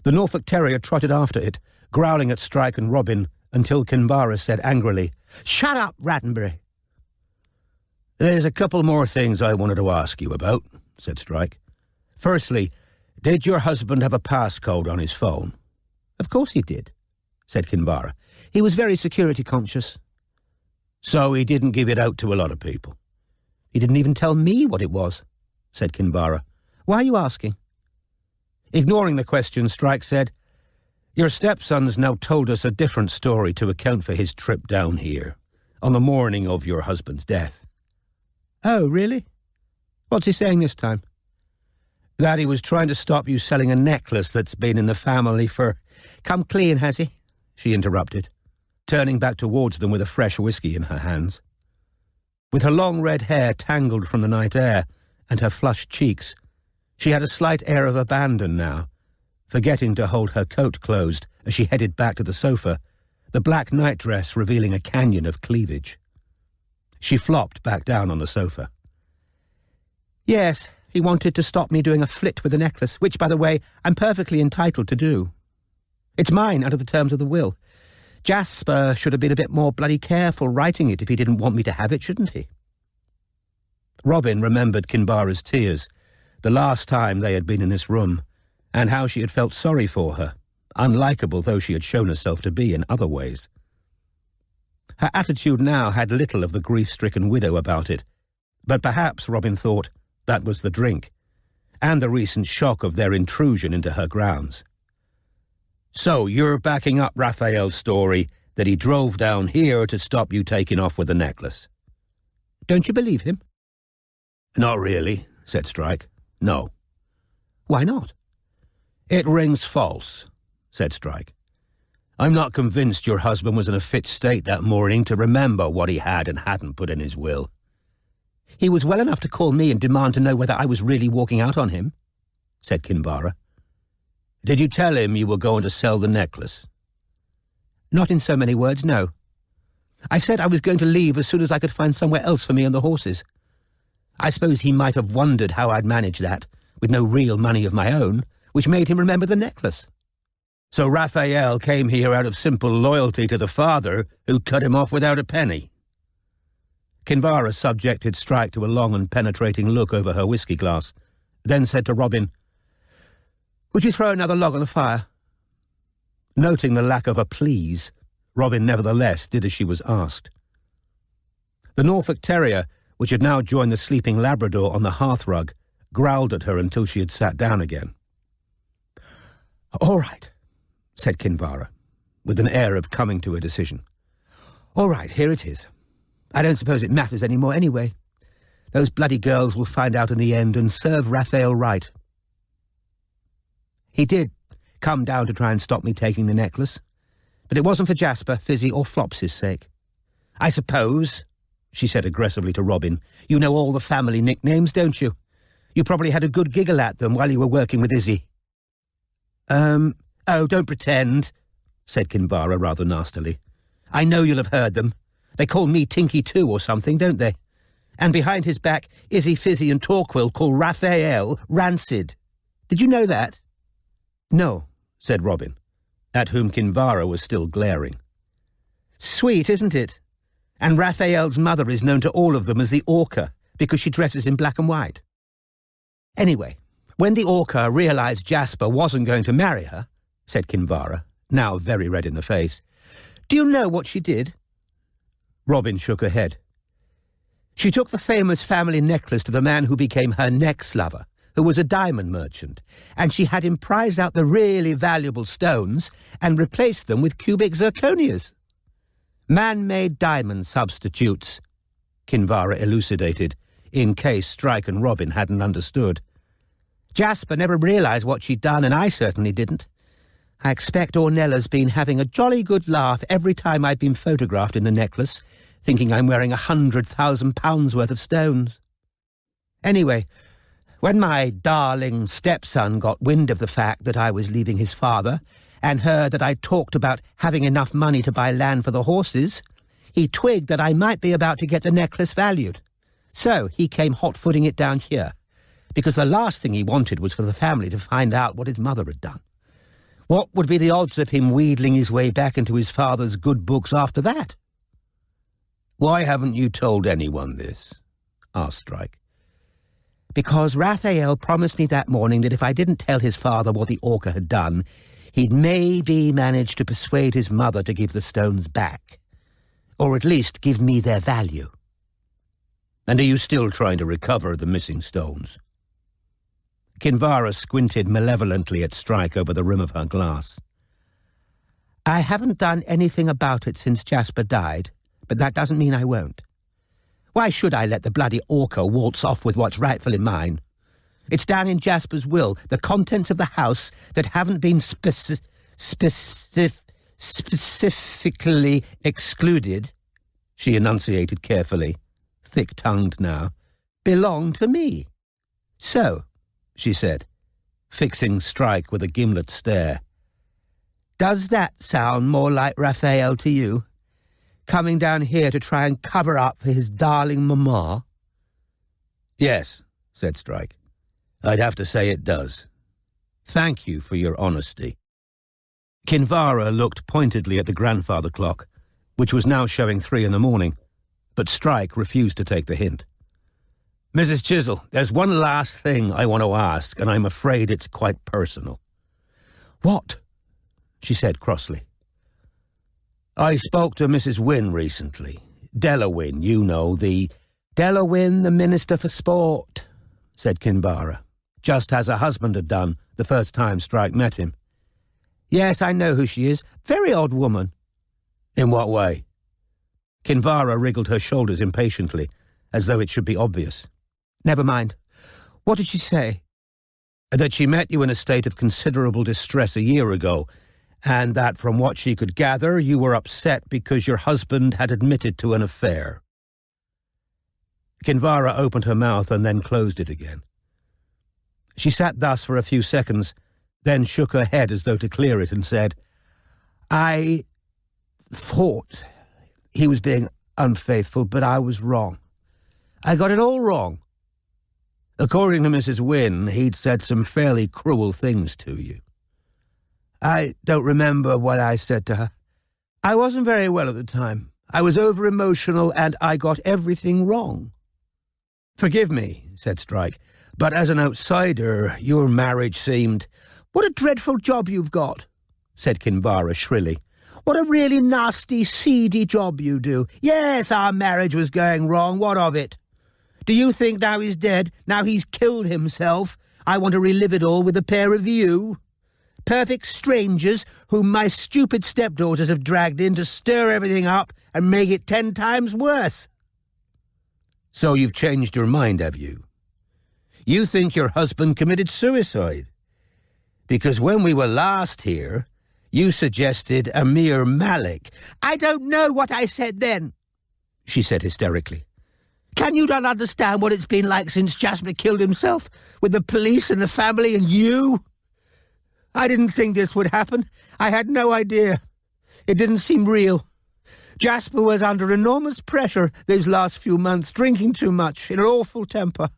The Norfolk Terrier trotted after it, growling at Strike and Robin, until Kinvara said angrily, "Shut up, Rattenbury." "There's a couple more things I wanted to ask you about," said Strike. "Firstly, did your husband have a passcode on his phone?" "Of course he did," said Kinvara. "He was very security conscious." "So he didn't give it out to a lot of people?" "He didn't even tell me what it was," said Kinvara. "Why are you asking?" Ignoring the question, Strike said, "Your stepson's now told us a different story to account for his trip down here, on the morning of your husband's death." "Oh, really? What's he saying this time?" That he was trying to stop you selling a necklace that's been in the family for— Come clean, has he? She interrupted, turning back towards them with a fresh whiskey in her hands. With her long red hair tangled from the night air and her flushed cheeks, she had a slight air of abandon now, forgetting to hold her coat closed as she headed back to the sofa, the black nightdress revealing a canyon of cleavage. She flopped back down on the sofa. Yes, he wanted to stop me doing a flit with the necklace, which, by the way, I'm perfectly entitled to do. It's mine under the terms of the will. Jasper should have been a bit more bloody careful writing it if he didn't want me to have it, shouldn't he? Robin remembered Kinvara's tears, the last time they had been in this room, and how she had felt sorry for her, unlikable though she had shown herself to be in other ways. Her attitude now had little of the grief-stricken widow about it, but perhaps, Robin thought, that was the drink, and the recent shock of their intrusion into her grounds. So you're backing up Raphael's story that he drove down here to stop you taking off with the necklace? Don't you believe him? Not really, said Strike. No. Why not? It rings false, said Strike. I'm not convinced your husband was in a fit state that morning to remember what he had and hadn't put in his will. He was well enough to call me and demand to know whether I was really walking out on him, said Kinvara. Did you tell him you were going to sell the necklace? Not in so many words, no. I said I was going to leave as soon as I could find somewhere else for me and the horses. I suppose he might have wondered how I'd managed that, with no real money of my own, which made him remember the necklace. So Raphael came here out of simple loyalty to the father who cut him off without a penny. Kinvara subjected Strike to a long and penetrating look over her whiskey glass, then said to Robin, Would you throw another log on the fire? Noting the lack of a please, Robin nevertheless did as she was asked. The Norfolk Terrier, which had now joined the sleeping Labrador on the hearthrug, growled at her until she had sat down again. All right, said Kinvara, with an air of coming to a decision. All right, here it is. I don't suppose it matters any more anyway. Those bloody girls will find out in the end and serve Raphael right. He did come down to try and stop me taking the necklace, but it wasn't for Jasper, Fizzy, or Flops's sake. I suppose, she said aggressively to Robin, you know all the family nicknames, don't you? You probably had a good giggle at them while you were working with Izzy. Oh, don't pretend, said Kinvara rather nastily. I know you'll have heard them. They call me Tinky too or something, don't they? And behind his back, Izzy, Fizzy and Torquil call Raphael Rancid. Did you know that? No, said Robin, at whom Kinvara was still glaring. Sweet, isn't it? And Raphael's mother is known to all of them as the Orca, because she dresses in black and white. Anyway, when the Orca realised Jasper wasn't going to marry her, said Kinvara, now very red in the face, do you know what she did? Robin shook her head. She took the famous family necklace to the man who became her next lover, who was a diamond merchant, and she had him prize out the really valuable stones and replace them with cubic zirconias. Man-made diamond substitutes, Kinvara elucidated, in case Strike and Robin hadn't understood. Jasper never realised what she'd done, and I certainly didn't. I expect Ornella's been having a jolly good laugh every time I've been photographed in the necklace, thinking I'm wearing £100,000 worth of stones. Anyway, when my darling stepson got wind of the fact that I was leaving his father and heard that I talked about having enough money to buy land for the horses, he twigged that I might be about to get the necklace valued. So he came hot-footing it down here, because the last thing he wanted was for the family to find out what his mother had done. What would be the odds of him wheedling his way back into his father's good books after that? Why haven't you told anyone this? Asked Strike. Because Raphael promised me that morning that if I didn't tell his father what the Orca had done, he'd maybe manage to persuade his mother to give the stones back. Or at least give me their value. And are you still trying to recover the missing stones? Kinvara squinted malevolently at Strike over the rim of her glass. I haven't done anything about it since Jasper died, but that doesn't mean I won't. Why should I let the bloody Orca waltz off with what's rightfully mine? It's down in Jasper's will, the contents of the house that haven't been specifically excluded, she enunciated carefully, thick-tongued now, belong to me. So, she said, fixing Strike with a gimlet stare, does that sound more like Raphael to you? Coming down here to try and cover up for his darling mamma? Yes, said Strike. I'd have to say it does. Thank you for your honesty. Kinvara looked pointedly at the grandfather clock, which was now showing 3 in the morning, but Strike refused to take the hint. Mrs. Chisel, there's one last thing I want to ask, and I'm afraid it's quite personal. What? She said crossly. I spoke to Mrs. Wynne recently. Della Wynne, you know, the... Della Wynne, the Minister for Sport, said Kinvara, just as her husband had done the first time Strike met him. Yes, I know who she is. Very odd woman. In what way? Kinvara wriggled her shoulders impatiently, as though it should be obvious. Never mind. What did she say? That she met you in a state of considerable distress a year ago, and that from what she could gather, you were upset because your husband had admitted to an affair. Kinvara opened her mouth and then closed it again. She sat thus for a few seconds, then shook her head as though to clear it and said, I thought he was being unfaithful, but I was wrong. I got it all wrong. According to Mrs. Wynne, he'd said some fairly cruel things to you. I don't remember what I said to her. I wasn't very well at the time. I was over-emotional and I got everything wrong. Forgive me, said Strike, but as an outsider, your marriage seemed... What a dreadful job you've got, said Kinvara shrilly. What a really nasty, seedy job you do. Yes, our marriage was going wrong. What of it? Do you think now he's dead, now he's killed himself, I want to relive it all with a pair of you? Perfect strangers whom my stupid stepdaughters have dragged in to stir everything up and make it 10 times worse. So you've changed your mind, have you? You think your husband committed suicide? Because when we were last here, you suggested Amir Malik. I don't know what I said then, she said hysterically. Can you not understand what it's been like since Jasper killed himself, with the police and the family and you? I didn't think this would happen. I had no idea. It didn't seem real. Jasper was under enormous pressure those last few months, drinking too much, in an awful temper.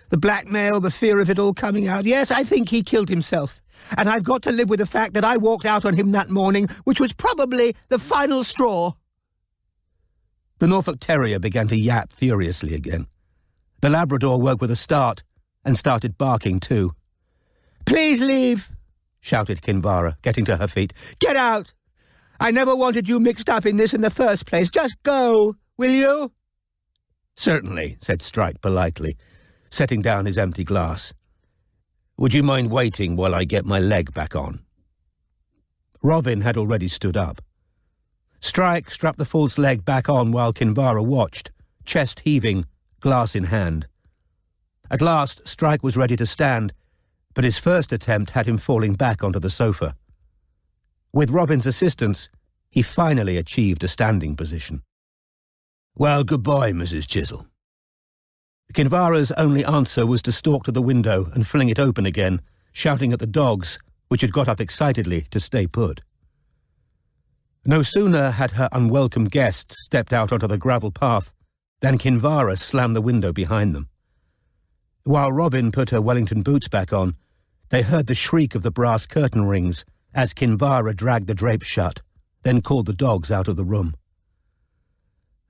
The blackmail, the fear of it all coming out. Yes, I think he killed himself. And I've got to live with the fact that I walked out on him that morning, which was probably the final straw. The Norfolk Terrier began to yap furiously again. The Labrador woke with a start and started barking too. Please leave, shouted Kinvara, getting to her feet. Get out! I never wanted you mixed up in this in the first place. Just go, will you? Certainly, said Strike politely, setting down his empty glass. Would you mind waiting while I get my leg back on? Robin had already stood up. Strike strapped the false leg back on while Kinvara watched, chest heaving, glass in hand. At last, Strike was ready to stand, but his first attempt had him falling back onto the sofa. With Robin's assistance, he finally achieved a standing position. Well, goodbye, Mrs. Chisel. Kinvara's only answer was to stalk to the window and fling it open again, shouting at the dogs, which had got up excitedly to stay put. No sooner had her unwelcome guests stepped out onto the gravel path than Kinvara slammed the window behind them. While Robin put her Wellington boots back on, they heard the shriek of the brass curtain rings as Kinvara dragged the drapes shut, then called the dogs out of the room.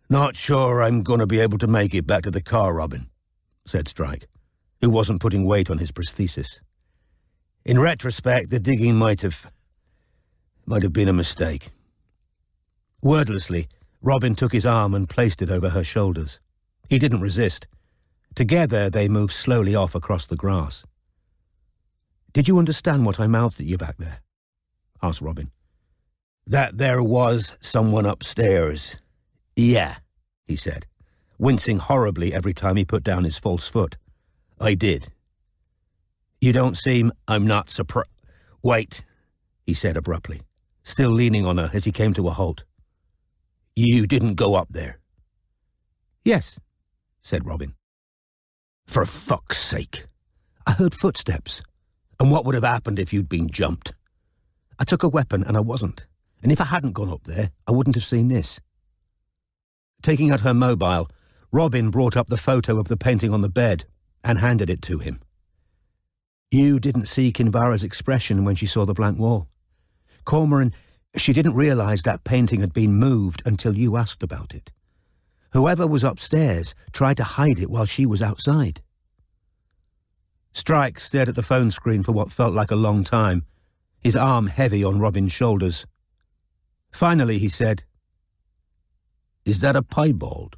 Not sure I'm going to be able to make it back to the car, Robin, said Strike, who wasn't putting weight on his prosthesis. In retrospect, the digging might have been a mistake. Wordlessly, Robin took his arm and placed it over her shoulders. He didn't resist. Together they moved slowly off across the grass. Did you understand what I mouthed at you back there? Asked Robin. That there was someone upstairs. Yeah, he said, wincing horribly every time he put down his false foot. I did. You don't seem... I'm not surprised. Wait, he said abruptly, still leaning on her as he came to a halt. You didn't go up there? Yes, said Robin. For fuck's sake. I heard footsteps. And what would have happened if you'd been jumped? I took a weapon and I wasn't. And if I hadn't gone up there, I wouldn't have seen this. Taking out her mobile, Robin brought up the photo of the painting on the bed and handed it to him. You didn't see Kinvara's expression when she saw the blank wall. Cormoran, she didn't realise that painting had been moved until you asked about it. Whoever was upstairs tried to hide it while she was outside. Strike stared at the phone screen for what felt like a long time, his arm heavy on Robin's shoulders. Finally, he said, Is that a piebald?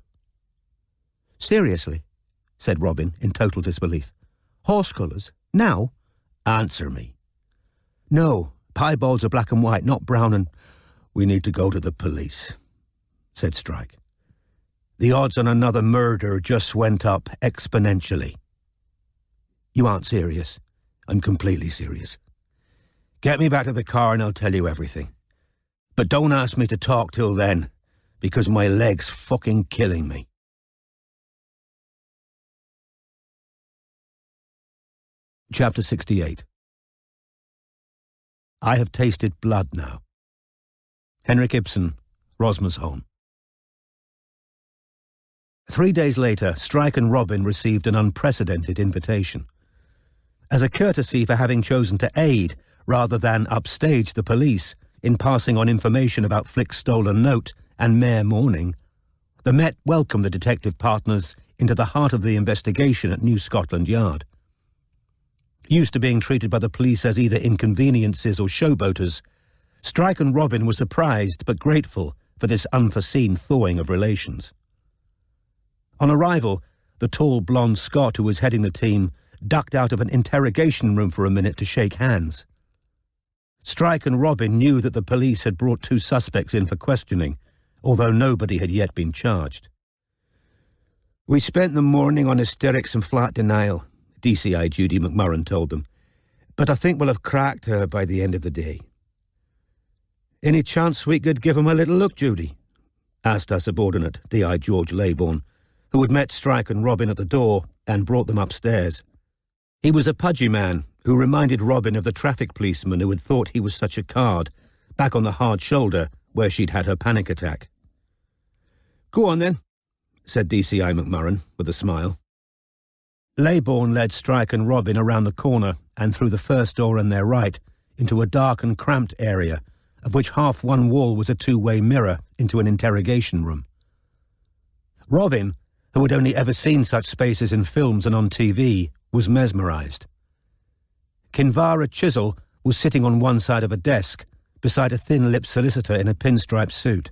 Seriously, said Robin in total disbelief. Horse colours? Now? Answer me. No, piebalds are black and white, not brown and... We need to go to the police, said Strike. The odds on another murder just went up exponentially. You aren't serious? I'm completely serious. Get me back to the car and I'll tell you everything. But don't ask me to talk till then, because my leg's fucking killing me. Chapter 68. I have tasted blood now. Henrik Ibsen, Rosmersholm. 3 days later, Strike and Robin received an unprecedented invitation. As a courtesy for having chosen to aid, rather than upstage the police, in passing on information about Flick's stolen note and mere mourning, the Met welcomed the detective partners into the heart of the investigation at New Scotland Yard. Used to being treated by the police as either inconveniences or showboaters, Strike and Robin were surprised but grateful for this unforeseen thawing of relations. On arrival, the tall blonde Scot who was heading the team ducked out of an interrogation room for a minute to shake hands. Strike and Robin knew that the police had brought 2 suspects in for questioning, although nobody had yet been charged. We spent the morning on hysterics and flat denial, DCI Judy McMurran told them, but I think we'll have cracked her by the end of the day. Any chance we could give him a little look, Judy? Asked our subordinate, DI George Leybourne, who had met Strike and Robin at the door and brought them upstairs. He was a pudgy man who reminded Robin of the traffic policeman who had thought he was such a card, back on the hard shoulder where she'd had her panic attack. Go on then, said DCI McMurran with a smile. Leybourne led Strike and Robin around the corner and through the first door on their right into a dark and cramped area, of which half one wall was a 2-way mirror into an interrogation room. Robin, who had only ever seen such spaces in films and on TV, was mesmerised. Kinvara Chisel was sitting on one side of a desk, beside a thin-lipped solicitor in a pinstripe suit.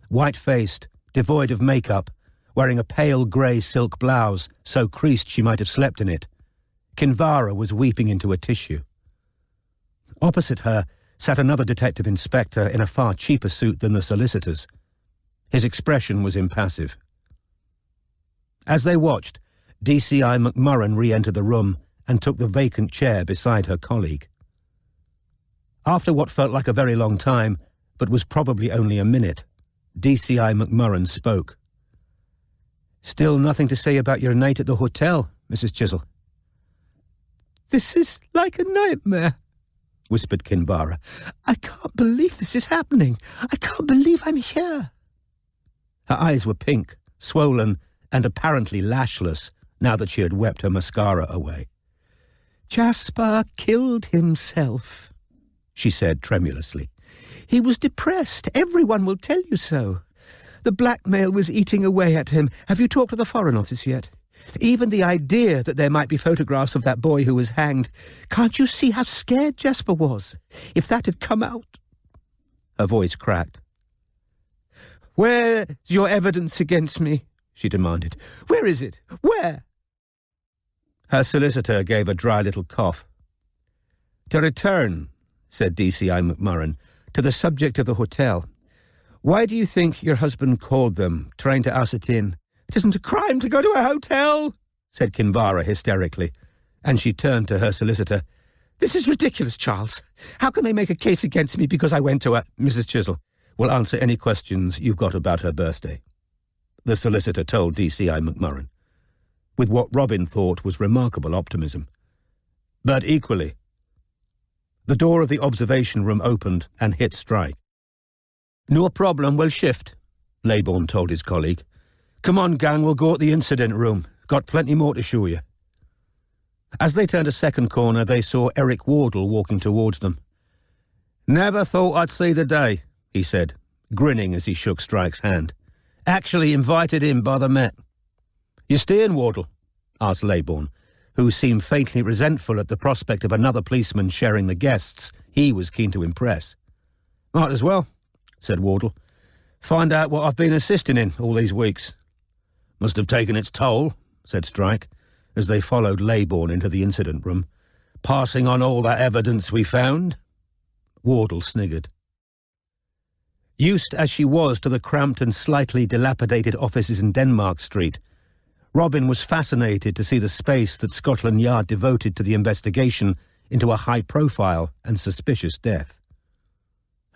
White-faced, devoid of makeup, wearing a pale grey silk blouse so creased she might have slept in it, Kinvara was weeping into a tissue. Opposite her sat another detective inspector in a far cheaper suit than the solicitor's. His expression was impassive. As they watched, DCI McMurran re-entered the room and took the vacant chair beside her colleague. After what felt like a very long time, but was probably only a minute, DCI McMurran spoke. "Still nothing to say about your night at the hotel, Mrs. Chisel?" "This is like a nightmare," whispered Kinvara. "I can't believe this is happening. I can't believe I'm here." Her eyes were pink, swollen, and apparently lashless, now that she had wept her mascara away. "Jasper killed himself," she said tremulously. "He was depressed. Everyone will tell you so. The blackmail was eating away at him. Have you talked to the Foreign Office yet? Even the idea that there might be photographs of that boy who was hanged. Can't you see how scared Jasper was? If that had come out..." Her voice cracked. "Where's your evidence against me?" she demanded. "Where is it? Where?" Her solicitor gave a dry little cough. "To return," said DCI McMurran, "to the subject of the hotel. Why do you think your husband called them, trying to ascertain—" "It isn't a crime to go to a hotel," said Kinvara hysterically, And she turned to her solicitor. "This is ridiculous, Charles. How can they make a case against me because I went to her?" "Mrs. Chisel will answer any questions you've got about her birthday," the solicitor told DCI McMurrin, with what Robin thought was remarkable optimism. But equally, the door of the observation room opened and hit Strike. "No problem, we'll shift," Leybourne told his colleague. "Come on, gang, we'll go at the incident room. Got plenty more to show you." As they turned a second corner, they saw Eric Wardle walking towards them. "Never thought I'd see the day," he said, grinning as he shook Strike's hand. "Actually invited in by the Met." "You staying, Wardle?" asked Leybourne, who seemed faintly resentful at the prospect of another policeman sharing the guests he was keen to impress. "Might as well," said Wardle. "Find out what I've been assisting in all these weeks." "Must have taken its toll," said Strike, as they followed Leybourne into the incident room. "Passing on all that evidence we found?" Wardle sniggered. Used as she was to the cramped and slightly dilapidated offices in Denmark Street, Robin was fascinated to see the space that Scotland Yard devoted to the investigation into a high-profile and suspicious death.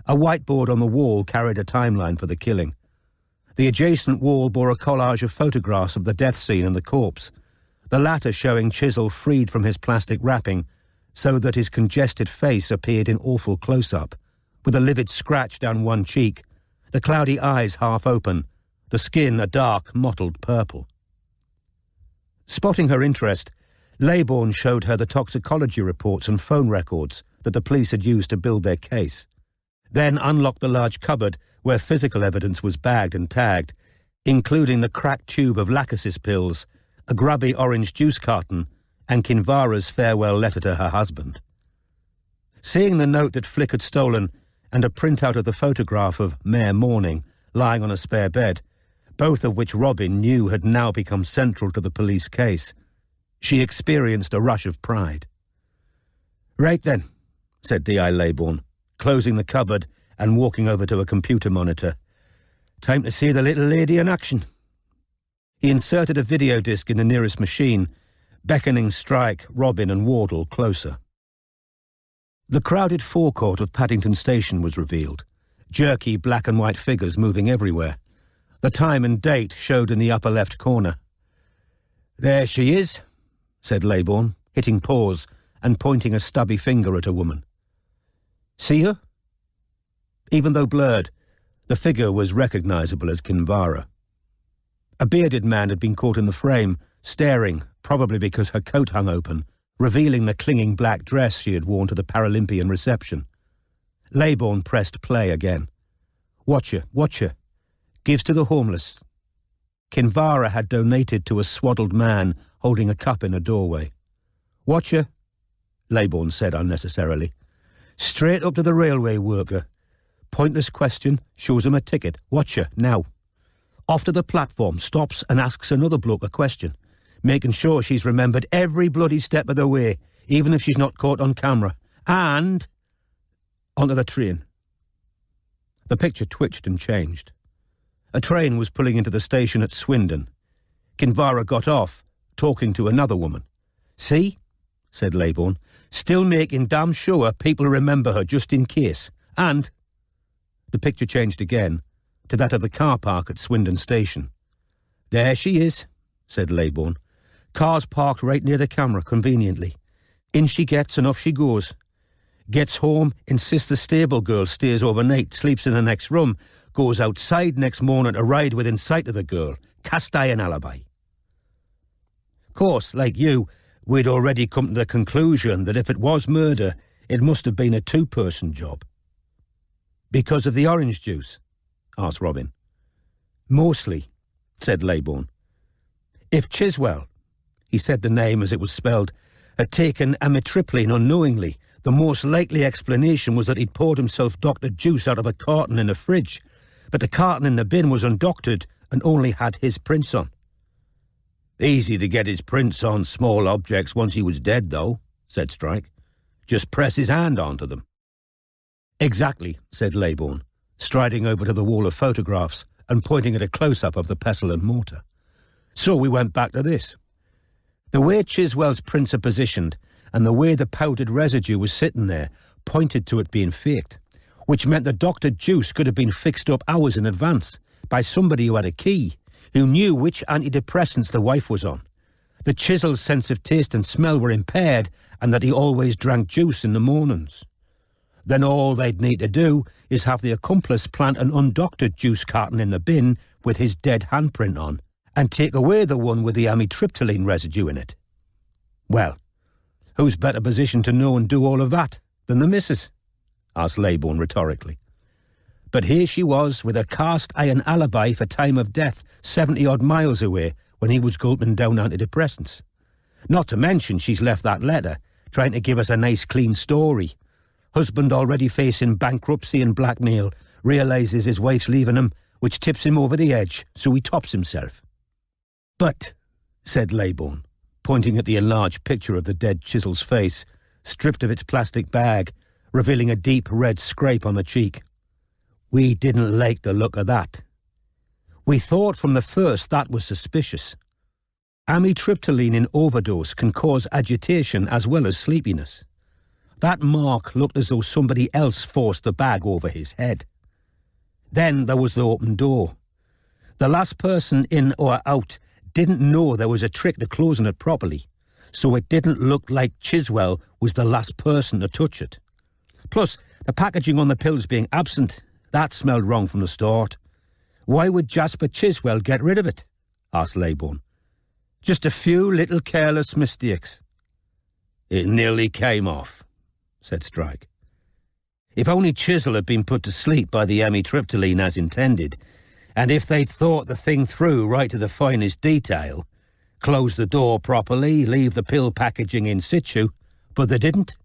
A whiteboard on the wall carried a timeline for the killing. The adjacent wall bore a collage of photographs of the death scene and the corpse, the latter showing Chisel freed from his plastic wrapping so that his congested face appeared in awful close-up, with a livid scratch down one cheek, the cloudy eyes half open, the skin a dark, mottled purple. Spotting her interest, Leybourne showed her the toxicology reports and phone records that the police had used to build their case, then unlocked the large cupboard where physical evidence was bagged and tagged, including the cracked tube of Lachesis pills, a grubby orange juice carton, and Kinvara's farewell letter to her husband. Seeing the note that Flick had stolen and a printout of the photograph of Mayor Morning lying on a spare bed, both of which Robin knew had now become central to the police case, she experienced a rush of pride. "Right then," said D.I. Leybourne, closing the cupboard and walking over to a computer monitor. "Time to see the little lady in action." He inserted a video disc in the nearest machine, beckoning Strike, Robin and Wardle closer. The crowded forecourt of Paddington Station was revealed, jerky black and white figures moving everywhere. The time and date showed in the upper left corner. "There she is," said Leybourne, hitting pause and pointing a stubby finger at a woman. "See her?" Even though blurred, the figure was recognizable as Kinvara. A bearded man had been caught in the frame, staring, probably because her coat hung open, revealing the clinging black dress she had worn to the Paralympian reception. Leybourne pressed play again. Watch her. Gives to the homeless." Kinvara had donated to a swaddled man holding a cup in a doorway. "Watch her," Leybourne said unnecessarily. "Straight up to the railway worker. Pointless question, shows him a ticket. Watch her, now. Off to the platform, stops and asks another bloke a question, making sure she's remembered every bloody step of the way, even if she's not caught on camera. And onto the train." The picture twitched and changed. A train was pulling into the station at Swindon. Kinvara got off, talking to another woman. "See?" said Leybourne. "Still making damn sure people remember her just in case. And—" The picture changed again, to that of the car park at Swindon Station. "There she is," said Leybourne. "Car's parked right near the camera, conveniently. In she gets and off she goes. Gets home, insists the stable girl stays overnight, sleeps in the next room, goes outside next morning to ride within sight of the girl. Cast iron alibi." Course, like you, we'd already come to the conclusion that if it was murder, it must have been a two-person job. "Because of the orange juice?" asked Robin. "Mostly," said Leybourne. "If Chiswell," he said the name as it was spelled, "had taken amitriptyline unknowingly, the most likely explanation was that he'd poured himself doctored juice out of a carton in a fridge, but the carton in the bin was undoctored and only had his prints on." "Easy to get his prints on small objects once he was dead, though," said Strike. "Just press his hand onto them." "Exactly," said Leybourne, striding over to the wall of photographs and pointing at a close-up of the pestle and mortar. "So we went back to this. The way Chiswell's prints are positioned and the way the powdered residue was sitting there pointed to it being faked, which meant the doctored juice could have been fixed up hours in advance by somebody who had a key, who knew which antidepressants the wife was on, that Chiswell's sense of taste and smell were impaired, and that he always drank juice in the mornings. Then all they'd need to do is have the accomplice plant an undoctored juice carton in the bin with his dead handprint on, and take away the one with the amitriptyline residue in it. Well, who's better positioned to know and do all of that than the missus? Asked Leybourne rhetorically. But here she was with a cast-iron alibi for time of death 70-odd miles away when he was gulping down antidepressants. Not to mention she's left that letter, trying to give us a nice clean story. Husband already facing bankruptcy and blackmail, realises his wife's leaving him, which tips him over the edge, so he tops himself. But, said Leybourne, pointing at the enlarged picture of the dead Chiswell's face, stripped of its plastic bag, revealing a deep red scrape on the cheek, we didn't like the look of that. We thought from the first that was suspicious. Amitriptyline in overdose can cause agitation as well as sleepiness. That mark looked as though somebody else forced the bag over his head. Then there was the open door. The last person in or out didn't know there was a trick to closing it properly, so it didn't look like Chiswell was the last person to touch it. Plus, the packaging on the pills being absent, that smelled wrong from the start. Why would Jasper Chiswell get rid of it? Asked Leybourne. Just a few little careless mistakes. It nearly came off, said Strike. If only Chiswell had been put to sleep by the amitriptyline as intended, and if they'd thought the thing through right to the finest detail, close the door properly, leave the pill packaging in situ, but they didn't,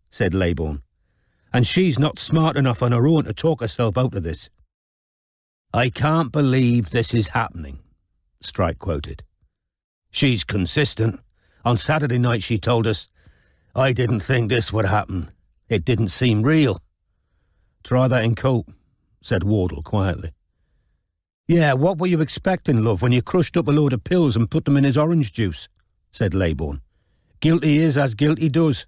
said Leybourne. And she's not smart enough on her own to talk herself out of this. I can't believe this is happening, Strike quoted. She's consistent. On Saturday night she told us, I didn't think this would happen. It didn't seem real. Try that in court, said Wardle quietly. Yeah, what were you expecting, love, when you crushed up a load of pills and put them in his orange juice? Said Leybourne. Guilty is as guilty does.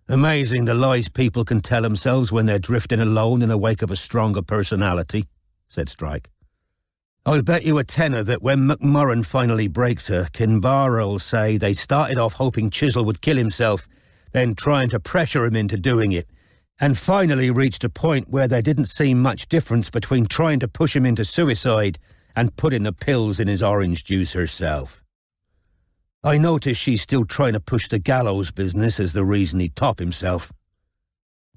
Amazing the lies people can tell themselves when they're drifting alone in the wake of a stronger personality, said Strike. I'll bet you a tenner that when McMurran finally breaks her, Kinvara'll say they started off hoping Chiswell would kill himself, then trying to pressure him into doing it, and finally reached a point where there didn't seem much difference between trying to push him into suicide and putting the pills in his orange juice herself. I notice she's still trying to push the gallows business as the reason he'd top himself.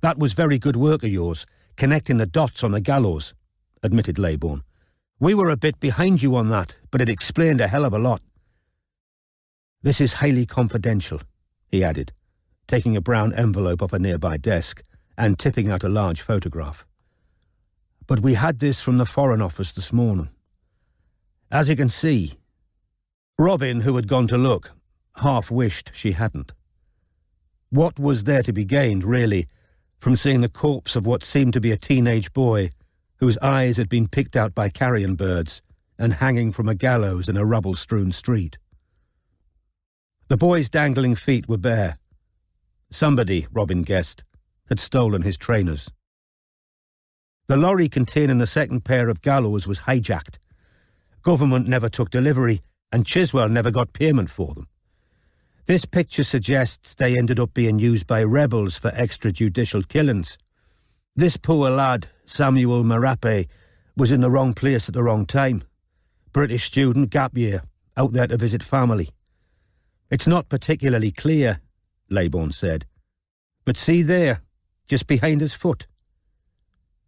That was very good work of yours, connecting the dots on the gallows, admitted Leybourne. We were a bit behind you on that, but it explained a hell of a lot. This is highly confidential, he added, taking a brown envelope off a nearby desk and tipping out a large photograph. But we had this from the Foreign Office this morning. As you can see, Robin, who had gone to look, half wished she hadn't. What was there to be gained, really, from seeing the corpse of what seemed to be a teenage boy whose eyes had been picked out by carrion birds and hanging from a gallows in a rubble-strewn street? The boy's dangling feet were bare. Somebody, Robin guessed, had stolen his trainers. The lorry containing the second pair of gallows was hijacked. Government never took delivery, and Chiswell never got payment for them. This picture suggests they ended up being used by rebels for extrajudicial killings. This poor lad, Samuel Marape, was in the wrong place at the wrong time. British student, gap year, out there to visit family. It's not particularly clear, Leybourne said. But see there, just behind his foot.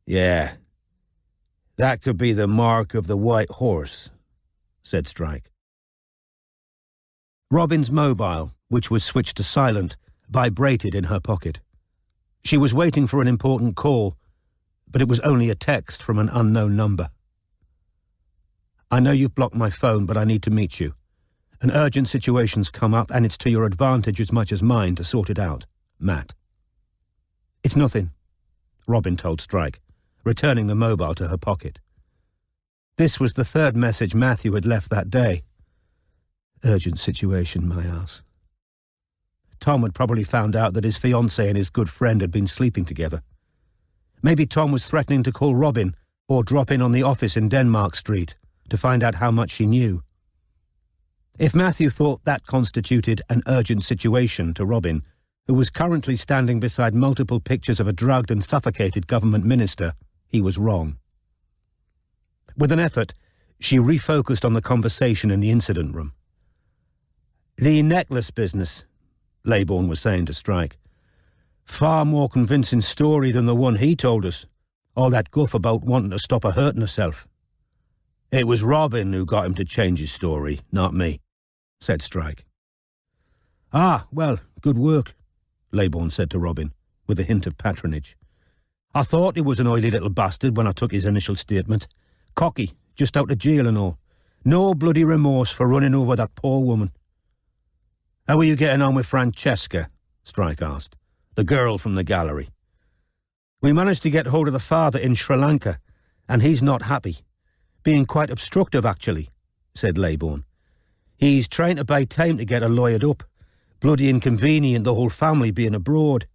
Yeah, that could be the mark of the white horse, said Strike. Robin's mobile, which was switched to silent, vibrated in her pocket. She was waiting for an important call, but it was only a text from an unknown number. I know you've blocked my phone, but I need to meet you. An urgent situation's come up, and it's to your advantage as much as mine to sort it out. Matt. It's nothing, Robin told Strike, returning the mobile to her pocket. This was the third message Matthew had left that day. Urgent situation, my ass. Tom had probably found out that his fiancée and his good friend had been sleeping together. Maybe Tom was threatening to call Robin or drop in on the office in Denmark Street to find out how much she knew. If Matthew thought that constituted an urgent situation to Robin, who was currently standing beside multiple pictures of a drugged and suffocated government minister, he was wrong. With an effort, she refocused on the conversation in the incident room. "The necklace business," Leybourne was saying to Strike. "Far more convincing story than the one he told us. All that guff about wanting to stop her hurting herself." "It was Robin who got him to change his story, not me," said Strike. "Ah, well, good work," Leybourne said to Robin, with a hint of patronage. "I thought he was an oily little bastard when I took his initial statement. Cocky, just out of jail and all. No bloody remorse for running over that poor woman." "How are you getting on with Francesca?" Strike asked. "The girl from the gallery." "We managed to get hold of the father in Sri Lanka, and he's not happy. Being quite obstructive, actually," said Leybourne. "He's trying to buy time to get her lawyered up. Bloody inconvenient, the whole family being abroad.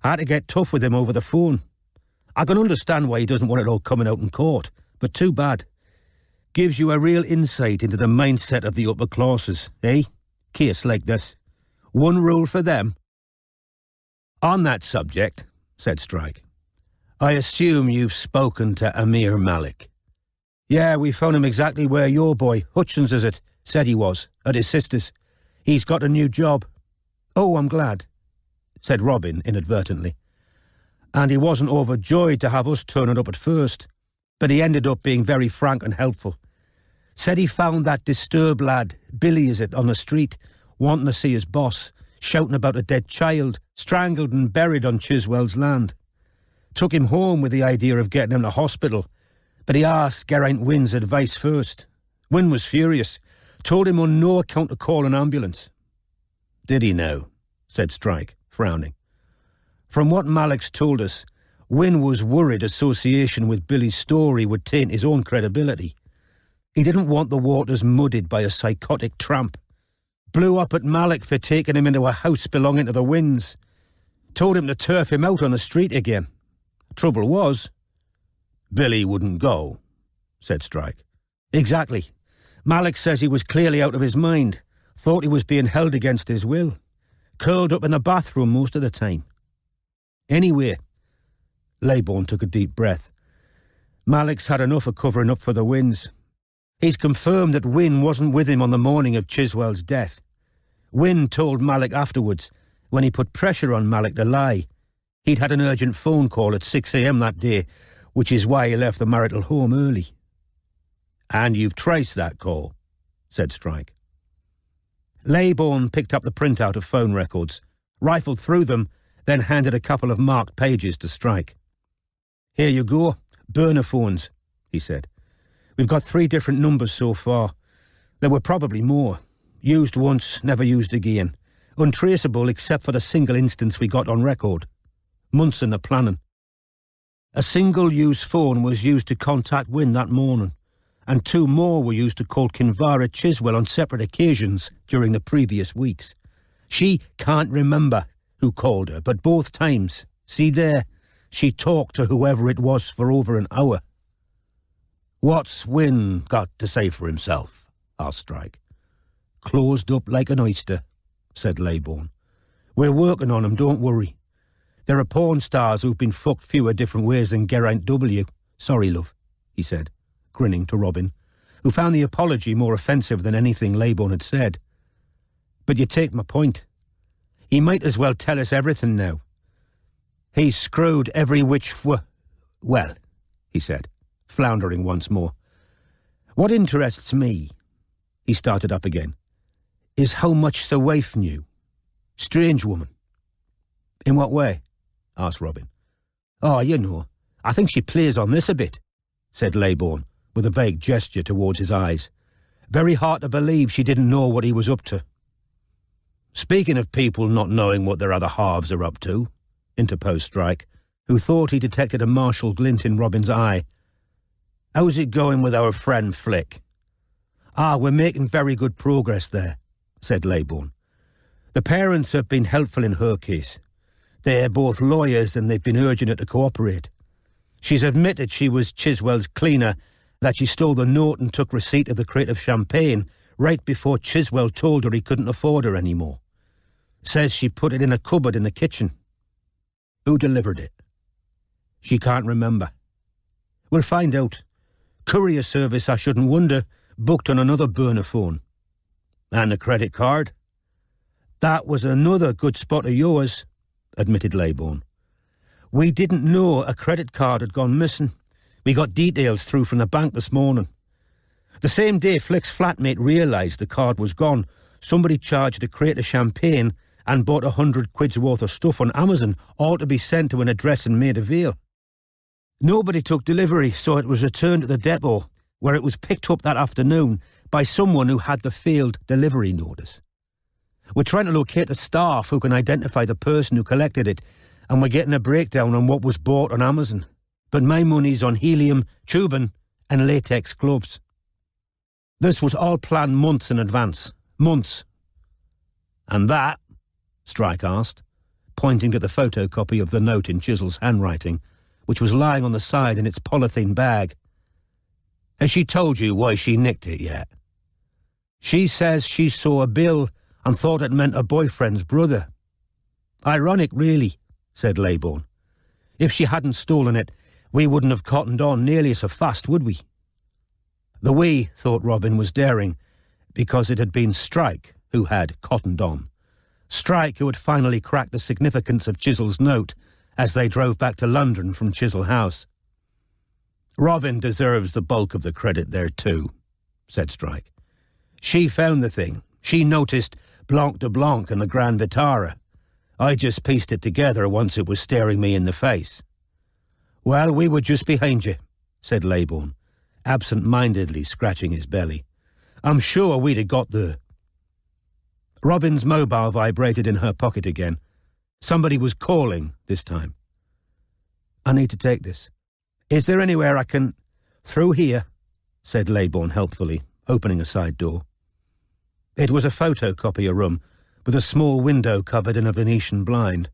I had to get tough with him over the phone. I can understand why he doesn't want it all coming out in court, but too bad. Gives you a real insight into the mindset of the upper classes, eh? Case like this. One rule for them." "On that subject," said Strike, "I assume you've spoken to Amir Malik." "Yeah, we found him exactly where your boy, Hutchins is it, said he was, at his sister's. He's got a new job." "Oh, I'm glad," said Robin inadvertently. "And he wasn't overjoyed to have us turning up at first, but he ended up being very frank and helpful. Said he found that disturbed lad, Billy is it, on the street, wanting to see his boss, shouting about a dead child, strangled and buried on Chiswell's land. Took him home with the idea of getting him to hospital, but he asked Geraint Wynne's advice first. Wynne was furious, told him on no account to call an ambulance." "Did he know?" said Strike, frowning. "From what Malik's told us, Wynne was worried association with Billy's story would taint his own credibility. He didn't want the waters muddied by a psychotic tramp. Blew up at Malik for taking him into a house belonging to the Wynnes. Told him to turf him out on the street again. Trouble was, Billy wouldn't go," said Strike. "Exactly. Malik says he was clearly out of his mind, thought he was being held against his will. Curled up in the bathroom most of the time. Anyway," Leybourne took a deep breath, "Malik's had enough of covering up for the Wynnes. He's confirmed that Wynne wasn't with him on the morning of Chiswell's death. Wynne told Malik afterwards, when he put pressure on Malik to lie, he'd had an urgent phone call at 6 a.m. that day, which is why he left the marital home early." "And you've traced that call," said Strike. Leybourne picked up the printout of phone records, rifled through them, then handed a couple of marked pages to Strike. "Here you go, burner phones," he said. "We've got 3 different numbers so far. There were probably more. Used once, never used again. Untraceable except for the single instance we got on record. Months in the planning. A single-use phone was used to contact Wynne that morning, and 2 more were used to call Kinvara Chiswell on separate occasions during the previous weeks. She can't remember who called her, but both times, see there, she talked to whoever it was for over an hour." "What's Wynne got to say for himself?" asked Strike. "Closed up like an oyster," said Leybourne. "We're working on him, don't worry. There are porn stars who've been fucked fewer different ways than Geraint W. Sorry, love," he said, grinning to Robin, who found the apology more offensive than anything Leybourne had said. "But you take my point. He might as well tell us everything now. He's screwed every which well," he said, floundering once more. "What interests me," he started up again, "is how much the wife knew. Strange woman." "In what way?" asked Robin. "Oh, you know, I think she plays on this a bit," said Leybourne, with a vague gesture towards his eyes. "Very hard to believe she didn't know what he was up to." "Speaking of people not knowing what their other halves are up to," interposed Strike, who thought he detected a martial glint in Robin's eye, "how's it going with our friend Flick?" We're making very good progress there," said Leybourne. "The parents have been helpful in her case. They're both lawyers and they've been urging her to cooperate. She's admitted she was Chiswell's cleaner, that she stole the note and took receipt of the crate of champagne right before Chiswell told her he couldn't afford her anymore. Says she put it in a cupboard in the kitchen. Who delivered it? She can't remember. We'll find out. Courier service, I shouldn't wonder, booked on another burner phone. And the credit card? That was another good spot of yours," admitted Leybourne. "We didn't know a credit card had gone missing. We got details through from the bank this morning. The same day Flick's flatmate realised the card was gone, somebody charged a crate of champagne and bought 100 quid's worth of stuff on Amazon, all to be sent to an address in Maida Vale. Nobody took delivery, so it was returned to the depot, where it was picked up that afternoon by someone who had the failed delivery notice. We're trying to locate the staff who can identify the person who collected it, and we're getting a breakdown on what was bought on Amazon. But my money's on helium, tubing, and latex gloves. This was all planned months in advance. Months." "And that?" Strike asked, pointing to the photocopy of the note in Chisel's handwriting, which was lying on the side in its polythene bag. "Has she told you why she nicked it yet?" "She says she saw a bill and thought it meant her boyfriend's brother." "Ironic, really," said Leybourne. "If she hadn't stolen it, we wouldn't have cottoned on nearly so fast, would we?" The "we," thought Robin, was daring, because it had been Strike who had cottoned on. Strike who had finally cracked the significance of Chisel's note as they drove back to London from Chisel House. "Robin deserves the bulk of the credit there too," said Strike. "She found the thing. She noticed Blanc de Blanc and the Grand Vitara. I just pieced it together once it was staring me in the face." "Well, we were just behind you," said Leybourne, absent-mindedly scratching his belly. "I'm sure we'd have got there." Robin's mobile vibrated in her pocket again. Somebody was calling this time. "I need to take this. Is there anywhere I can—" "Through here," said Leybourne helpfully, opening a side door. It was a photocopier room, with a small window covered in a Venetian blind.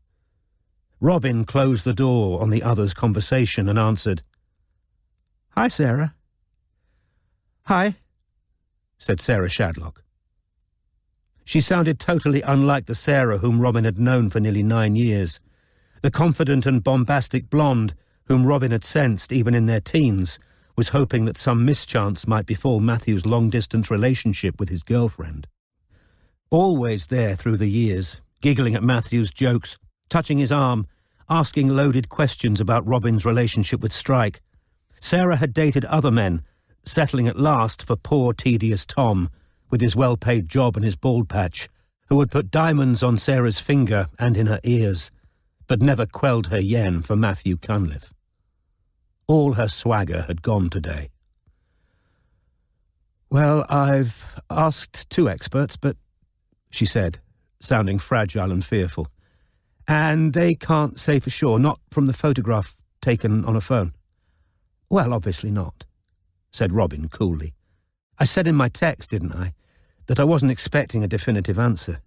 Robin closed the door on the other's conversation and answered, "Hi, Sarah." "Hi," said Sarah Shadlock. She sounded totally unlike the Sarah whom Robin had known for nearly 9 years, the confident and bombastic blonde whom Robin had sensed even in their teens was hoping that some mischance might befall Matthew's long-distance relationship with his girlfriend. Always there through the years, giggling at Matthew's jokes, touching his arm, asking loaded questions about Robin's relationship with Strike, Sarah had dated other men, settling at last for poor, tedious Tom, with his well-paid job and his bald patch, who had put diamonds on Sarah's finger and in her ears, but never quelled her yen for Matthew Cunliffe. All her swagger had gone today. "Well, I've asked 2 experts, but," she said, sounding fragile and fearful, "and they can't say for sure, not from the photograph taken on a phone." "Well, obviously not," said Robin coolly. "I said in my text, didn't I, that I wasn't expecting a definitive answer.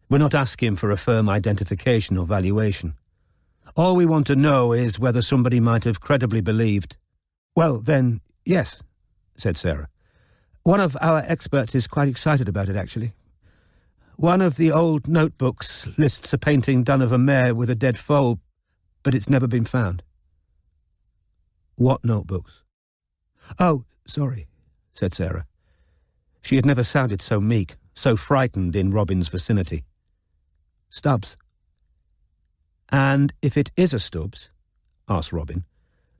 We're not asking for a firm identification or valuation. All we want to know is whether somebody might have credibly believed—" "Well, then, yes," said Sarah. "One of our experts is quite excited about it, actually. One of the old notebooks lists a painting done of a mare with a dead foal, but it's never been found." "What notebooks?" "Oh, sorry," said Sarah. She had never sounded so meek, so frightened in Robin's vicinity. "Stubbs." "And if it is a Stubbs?" asked Robin,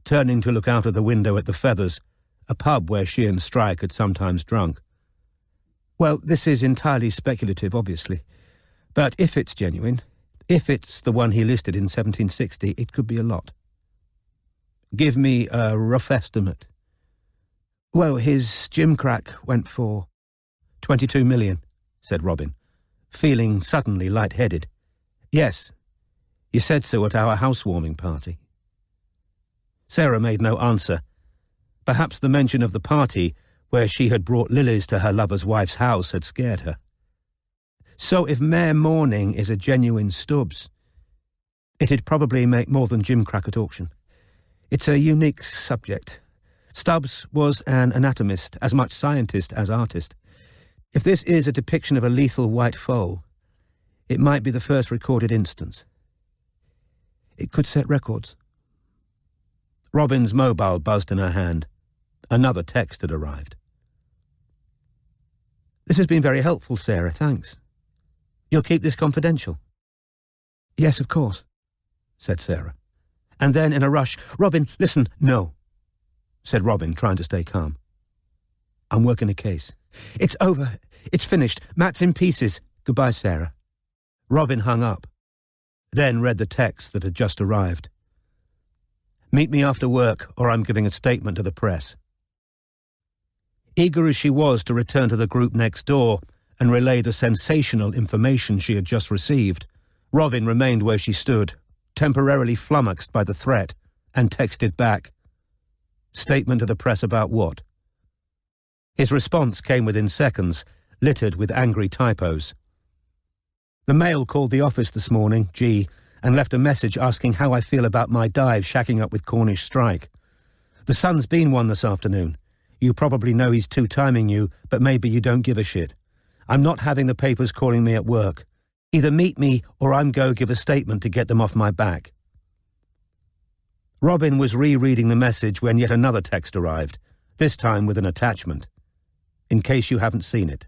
turning to look out of the window at the Feathers, a pub where she and Strike had sometimes drunk. "Well, this is entirely speculative, obviously. But if it's genuine, if it's the one he listed in 1760, it could be a lot." "Give me a rough estimate." "Well, his gimcrack went for 22 million, said Robin, feeling suddenly light-headed. "Yes, you said so at our housewarming party." Sarah made no answer. Perhaps the mention of the party where she had brought lilies to her lover's wife's house, had scared her. So if Mayor Morning is a genuine Stubbs, it'd probably make more than gimcrack at auction. It's a unique subject. Stubbs was an anatomist, as much scientist as artist. If this is a depiction of a lethal white foal, it might be the first recorded instance. It could set records. Robin's mobile buzzed in her hand. Another text had arrived. This has been very helpful, Sarah, thanks. You'll keep this confidential? Yes, of course, said Sarah. And then, in a rush, Robin, listen, no, said Robin, trying to stay calm. I'm working a case. It's over. It's finished. Matt's in pieces. Goodbye, Sarah. Robin hung up, then read the text that had just arrived. Meet me after work, or I'm giving a statement to the press. Eager as she was to return to the group next door and relay the sensational information she had just received, Robin remained where she stood, temporarily flummoxed by the threat, and texted back, "Statement to the press about what?" His response came within seconds, littered with angry typos. The mail called the office this morning, G, and left a message asking how I feel about my dive shacking up with Cornish Strike. The Sun's been one this afternoon. You probably know he's two-timing you, but maybe you don't give a shit. I'm not having the papers calling me at work. Either meet me or I'm go give a statement to get them off my back. Robin was rereading the message when yet another text arrived, this time with an attachment, in case you haven't seen it.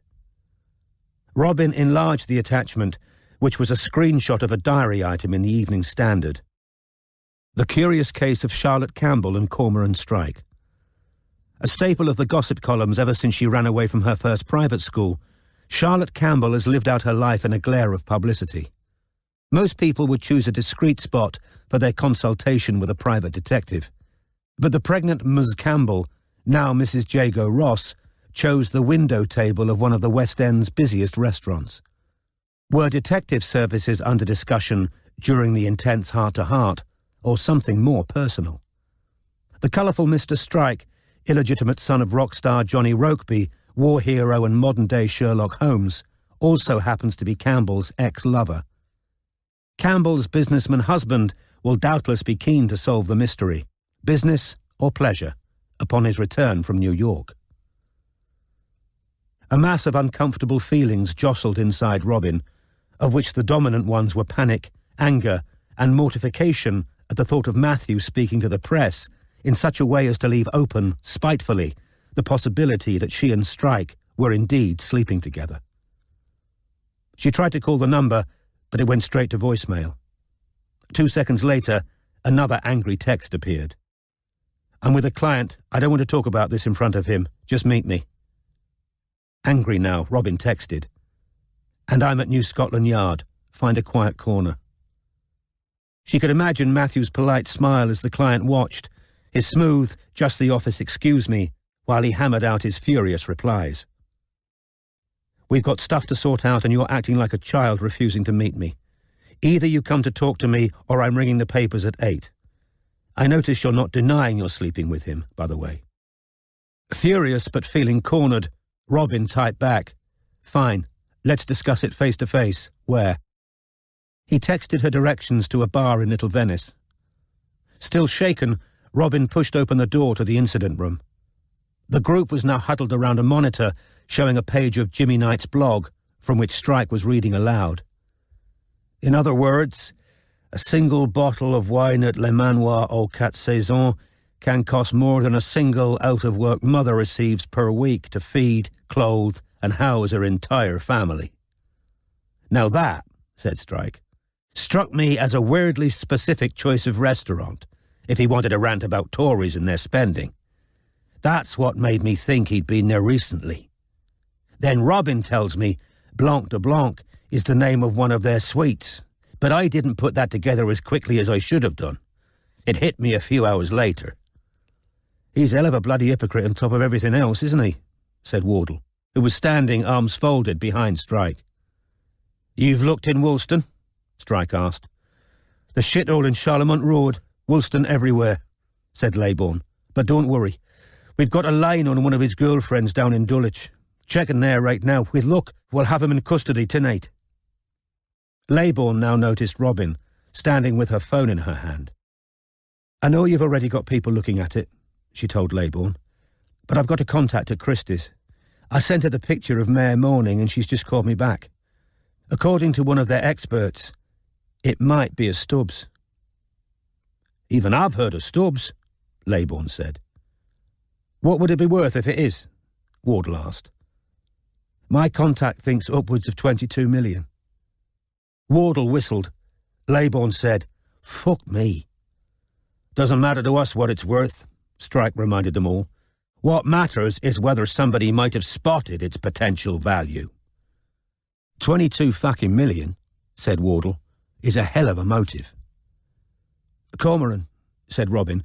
Robin enlarged the attachment, which was a screenshot of a diary item in the Evening Standard. The curious case of Charlotte Campbell and Cormoran Strike. A staple of the gossip columns ever since she ran away from her first private school, Charlotte Campbell has lived out her life in a glare of publicity. Most people would choose a discreet spot for their consultation with a private detective. But the pregnant Ms. Campbell, now Mrs. Jago Ross, chose the window table of one of the West End's busiest restaurants. Were detective services under discussion during the intense heart-to-heart, or something more personal? The colourful Mr. Strike, illegitimate son of rock star Johnny Rokeby, war hero and modern-day Sherlock Holmes, also happens to be Campbell's ex-lover. Campbell's businessman husband will doubtless be keen to solve the mystery, business or pleasure, upon his return from New York. A mass of uncomfortable feelings jostled inside Robin, of which the dominant ones were panic, anger, and mortification at the thought of Matthew speaking to the press in such a way as to leave open, spitefully, the possibility that she and Strike were indeed sleeping together. She tried to call the number, but it went straight to voicemail. 2 seconds later, another angry text appeared. "I'm with a client. I don't want to talk about this in front of him. Just meet me." Angry now, Robin texted, "And I'm at New Scotland Yard. Find a quiet corner." She could imagine Matthew's polite smile as the client watched, his smooth, just the office excuse me, while he hammered out his furious replies. "We've got stuff to sort out and you're acting like a child refusing to meet me. Either you come to talk to me or I'm ringing the papers at 8. I notice you're not denying you're sleeping with him, by the way." Furious but feeling cornered, Robin typed back, "Fine, let's discuss it face to face. Where?" He texted her directions to a bar in Little Venice. Still shaken, Robin pushed open the door to the incident room. The group was now huddled around a monitor showing a page of Jimmy Knight's blog, from which Strike was reading aloud. "In other words, a single bottle of wine at Le Manoir aux Quatre Saisons can cost more than a single out-of-work mother receives per week to feed, clothe, and house her entire family." "Now that," said Strike, "struck me as a weirdly specific choice of restaurant, if he wanted to rant about Tories and their spending. That's what made me think he'd been there recently. Then Robin tells me Blanc de Blanc is the name of one of their sweets, but I didn't put that together as quickly as I should have done. It hit me a few hours later." "He's a hell of a bloody hypocrite on top of everything else, isn't he?" said Wardle, who was standing arms folded behind Strike. "You've looked in Woolston?" Strike asked. "The shithole in Charlemont Road, Woolston everywhere," said Leybourne. "But don't worry. We've got a line on one of his girlfriends down in Dulwich. Checking there right now. With luck, we'll have him in custody tonight. Leybourne now noticed Robin, standing with her phone in her hand. I know you've already got people looking at it, she told Leybourne, but I've got a contact at Christie's. I sent her the picture of Mare Morning and she's just called me back. According to one of their experts, it might be a Stubbs. Even I've heard of Stubbs, Leybourne said. What would it be worth if it is? Wardle asked. My contact thinks upwards of 22 million. Wardle whistled. Leybourne said, Fuck me. Doesn't matter to us what it's worth, Strike reminded them all. What matters is whether somebody might have spotted its potential value. 22 fucking million, said Wardle, is a hell of a motive. Cormoran, said Robin,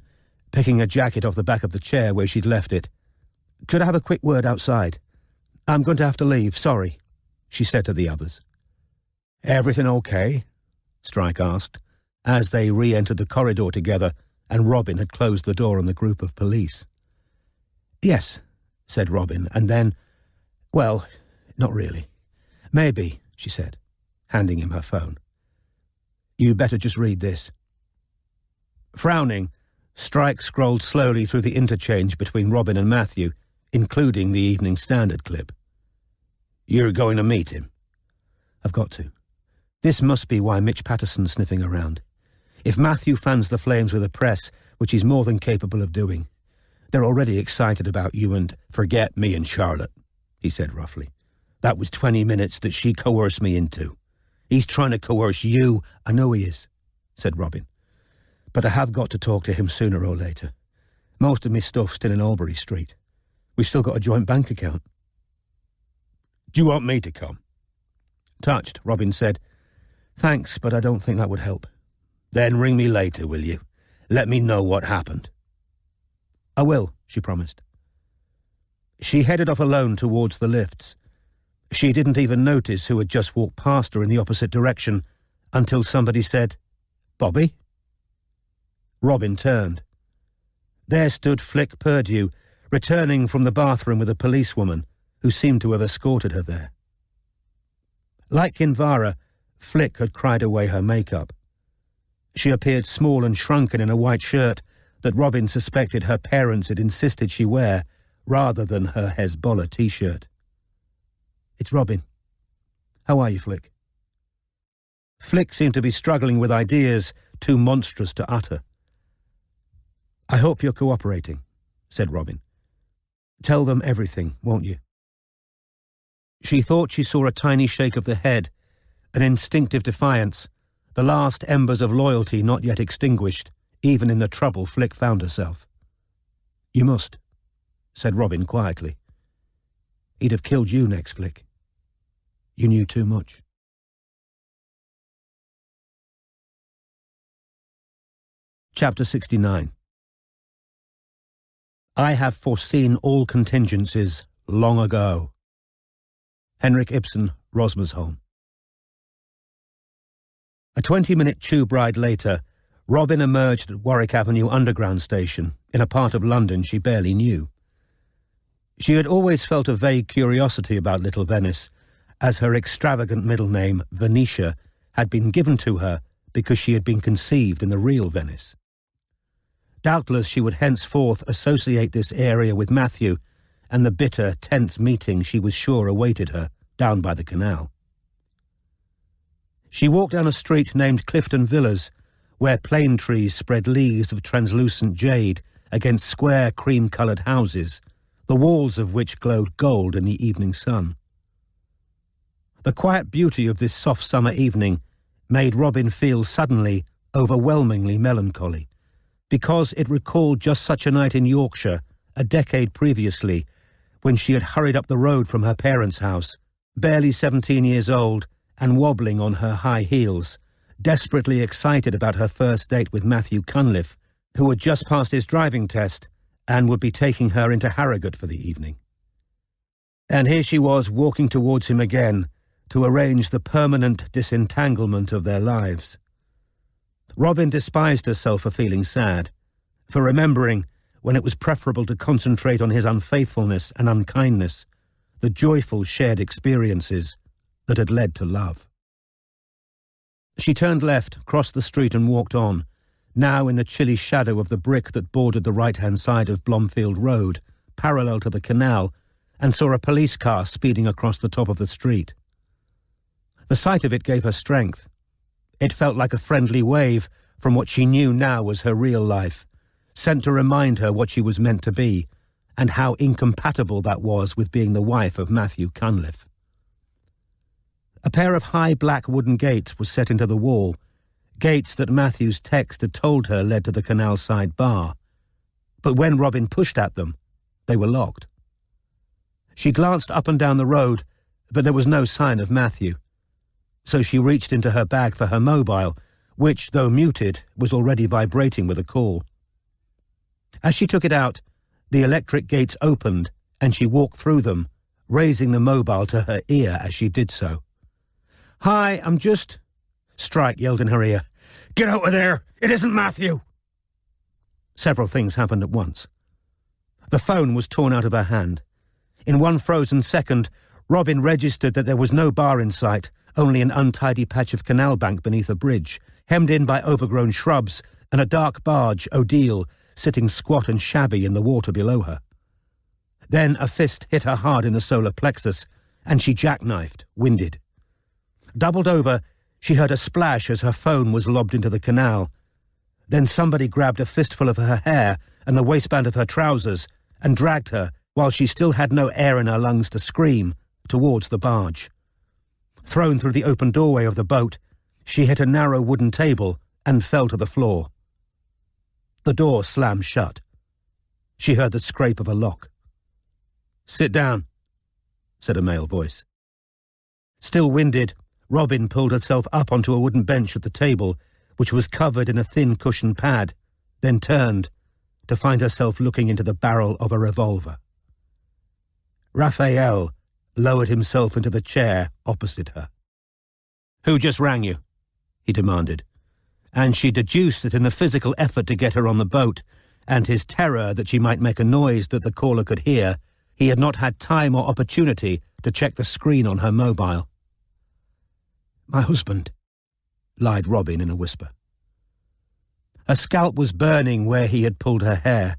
picking a jacket off the back of the chair where she'd left it. Could I have a quick word outside? I'm going to have to leave, sorry, she said to the others. Everything okay? Strike asked, as they re-entered the corridor together and Robin had closed the door on the group of police. Yes, said Robin, and then, well, not really. Maybe, she said, handing him her phone. You better just read this. Frowning, Strike scrolled slowly through the interchange between Robin and Matthew, including the Evening Standard clip. You're going to meet him? I've got to. This must be why Mitch Patterson's sniffing around. If Matthew fans the flames with the press, which he's more than capable of doing, they're already excited about you and forget me and Charlotte, he said roughly. That was 20 minutes that she coerced me into. He's trying to coerce you. I know he is, said Robin. But I have got to talk to him sooner or later. Most of me stuff's still in Albury Street. We've still got a joint bank account. Do you want me to come? Touched, Robin said. Thanks, but I don't think that would help. Then ring me later, will you? Let me know what happened. I will, she promised. She headed off alone towards the lifts. She didn't even notice who had just walked past her in the opposite direction until somebody said, Bobby? Robin turned. There stood Flick Purdue, returning from the bathroom with a policewoman who seemed to have escorted her there. Like Kinvara, Flick had cried away her makeup. She appeared small and shrunken in a white shirt that Robin suspected her parents had insisted she wear rather than her Hezbollah t-shirt. It's Robin. How are you, Flick? Flick seemed to be struggling with ideas too monstrous to utter. I hope you're cooperating, said Robin. Tell them everything, won't you? She thought she saw a tiny shake of the head, an instinctive defiance, the last embers of loyalty not yet extinguished, even in the trouble Flick found herself. You must, said Robin quietly. He'd have killed you next, Flick. You knew too much. Chapter 69. I have foreseen all contingencies long ago. Henrik Ibsen, Rosmersholm. A 20-minute tube ride later, Robin emerged at Warwick Avenue Underground Station, in a part of London she barely knew. She had always felt a vague curiosity about Little Venice, as her extravagant middle name, Venetia, had been given to her because she had been conceived in the real Venice. Doubtless she would henceforth associate this area with Matthew and the bitter, tense meeting she was sure awaited her down by the canal. She walked down a street named Clifton Villas, where plane trees spread leaves of translucent jade against square cream-coloured houses, the walls of which glowed gold in the evening sun. The quiet beauty of this soft summer evening made Robin feel suddenly, overwhelmingly melancholy, because it recalled just such a night in Yorkshire, a decade previously, when she had hurried up the road from her parents' house, barely 17 years old and wobbling on her high heels, desperately excited about her first date with Matthew Cunliffe, who had just passed his driving test and would be taking her into Harrogate for the evening. And here she was walking towards him again to arrange the permanent disentanglement of their lives. Robin despised herself for feeling sad, for remembering, when it was preferable to concentrate on his unfaithfulness and unkindness, the joyful shared experiences that had led to love. She turned left, crossed the street and walked on, now in the chilly shadow of the brick that bordered the right-hand side of Blomfield Road, parallel to the canal, and saw a police car speeding across the top of the street. The sight of it gave her strength. It felt like a friendly wave from what she knew now was her real life, sent to remind her what she was meant to be, and how incompatible that was with being the wife of Matthew Cunliffe. A pair of high black wooden gates was set into the wall, gates that Matthew's text had told her led to the canal side bar. But when Robin pushed at them, they were locked. She glanced up and down the road, but there was no sign of Matthew. So she reached into her bag for her mobile, which, though muted, was already vibrating with a call. As she took it out, the electric gates opened, and she walked through them, raising the mobile to her ear as she did so. "Hi, I'm just—" Strike yelled in her ear. "Get out of there! It isn't Matthew!" Several things happened at once. The phone was torn out of her hand. In one frozen second, Robin registered that there was no bar in sight, only an untidy patch of canal bank beneath a bridge, hemmed in by overgrown shrubs, and a dark barge, Odile, sitting squat and shabby in the water below her. Then a fist hit her hard in the solar plexus, and she jackknifed, winded. Doubled over, she heard a splash as her phone was lobbed into the canal. Then somebody grabbed a fistful of her hair and the waistband of her trousers and dragged her, while she still had no air in her lungs to scream, towards the barge. Thrown through the open doorway of the boat, she hit a narrow wooden table and fell to the floor. The door slammed shut. She heard the scrape of a lock. "Sit down," said a male voice. Still winded, Robin pulled herself up onto a wooden bench at the table, which was covered in a thin cushioned pad, then turned to find herself looking into the barrel of a revolver. Raphael lowered himself into the chair opposite her. "Who just rang you?" he demanded, and she deduced that in the physical effort to get her on the boat, and his terror that she might make a noise that the caller could hear, he had not had time or opportunity to check the screen on her mobile. "My husband," lied Robin in a whisper. Her scalp was burning where he had pulled her hair.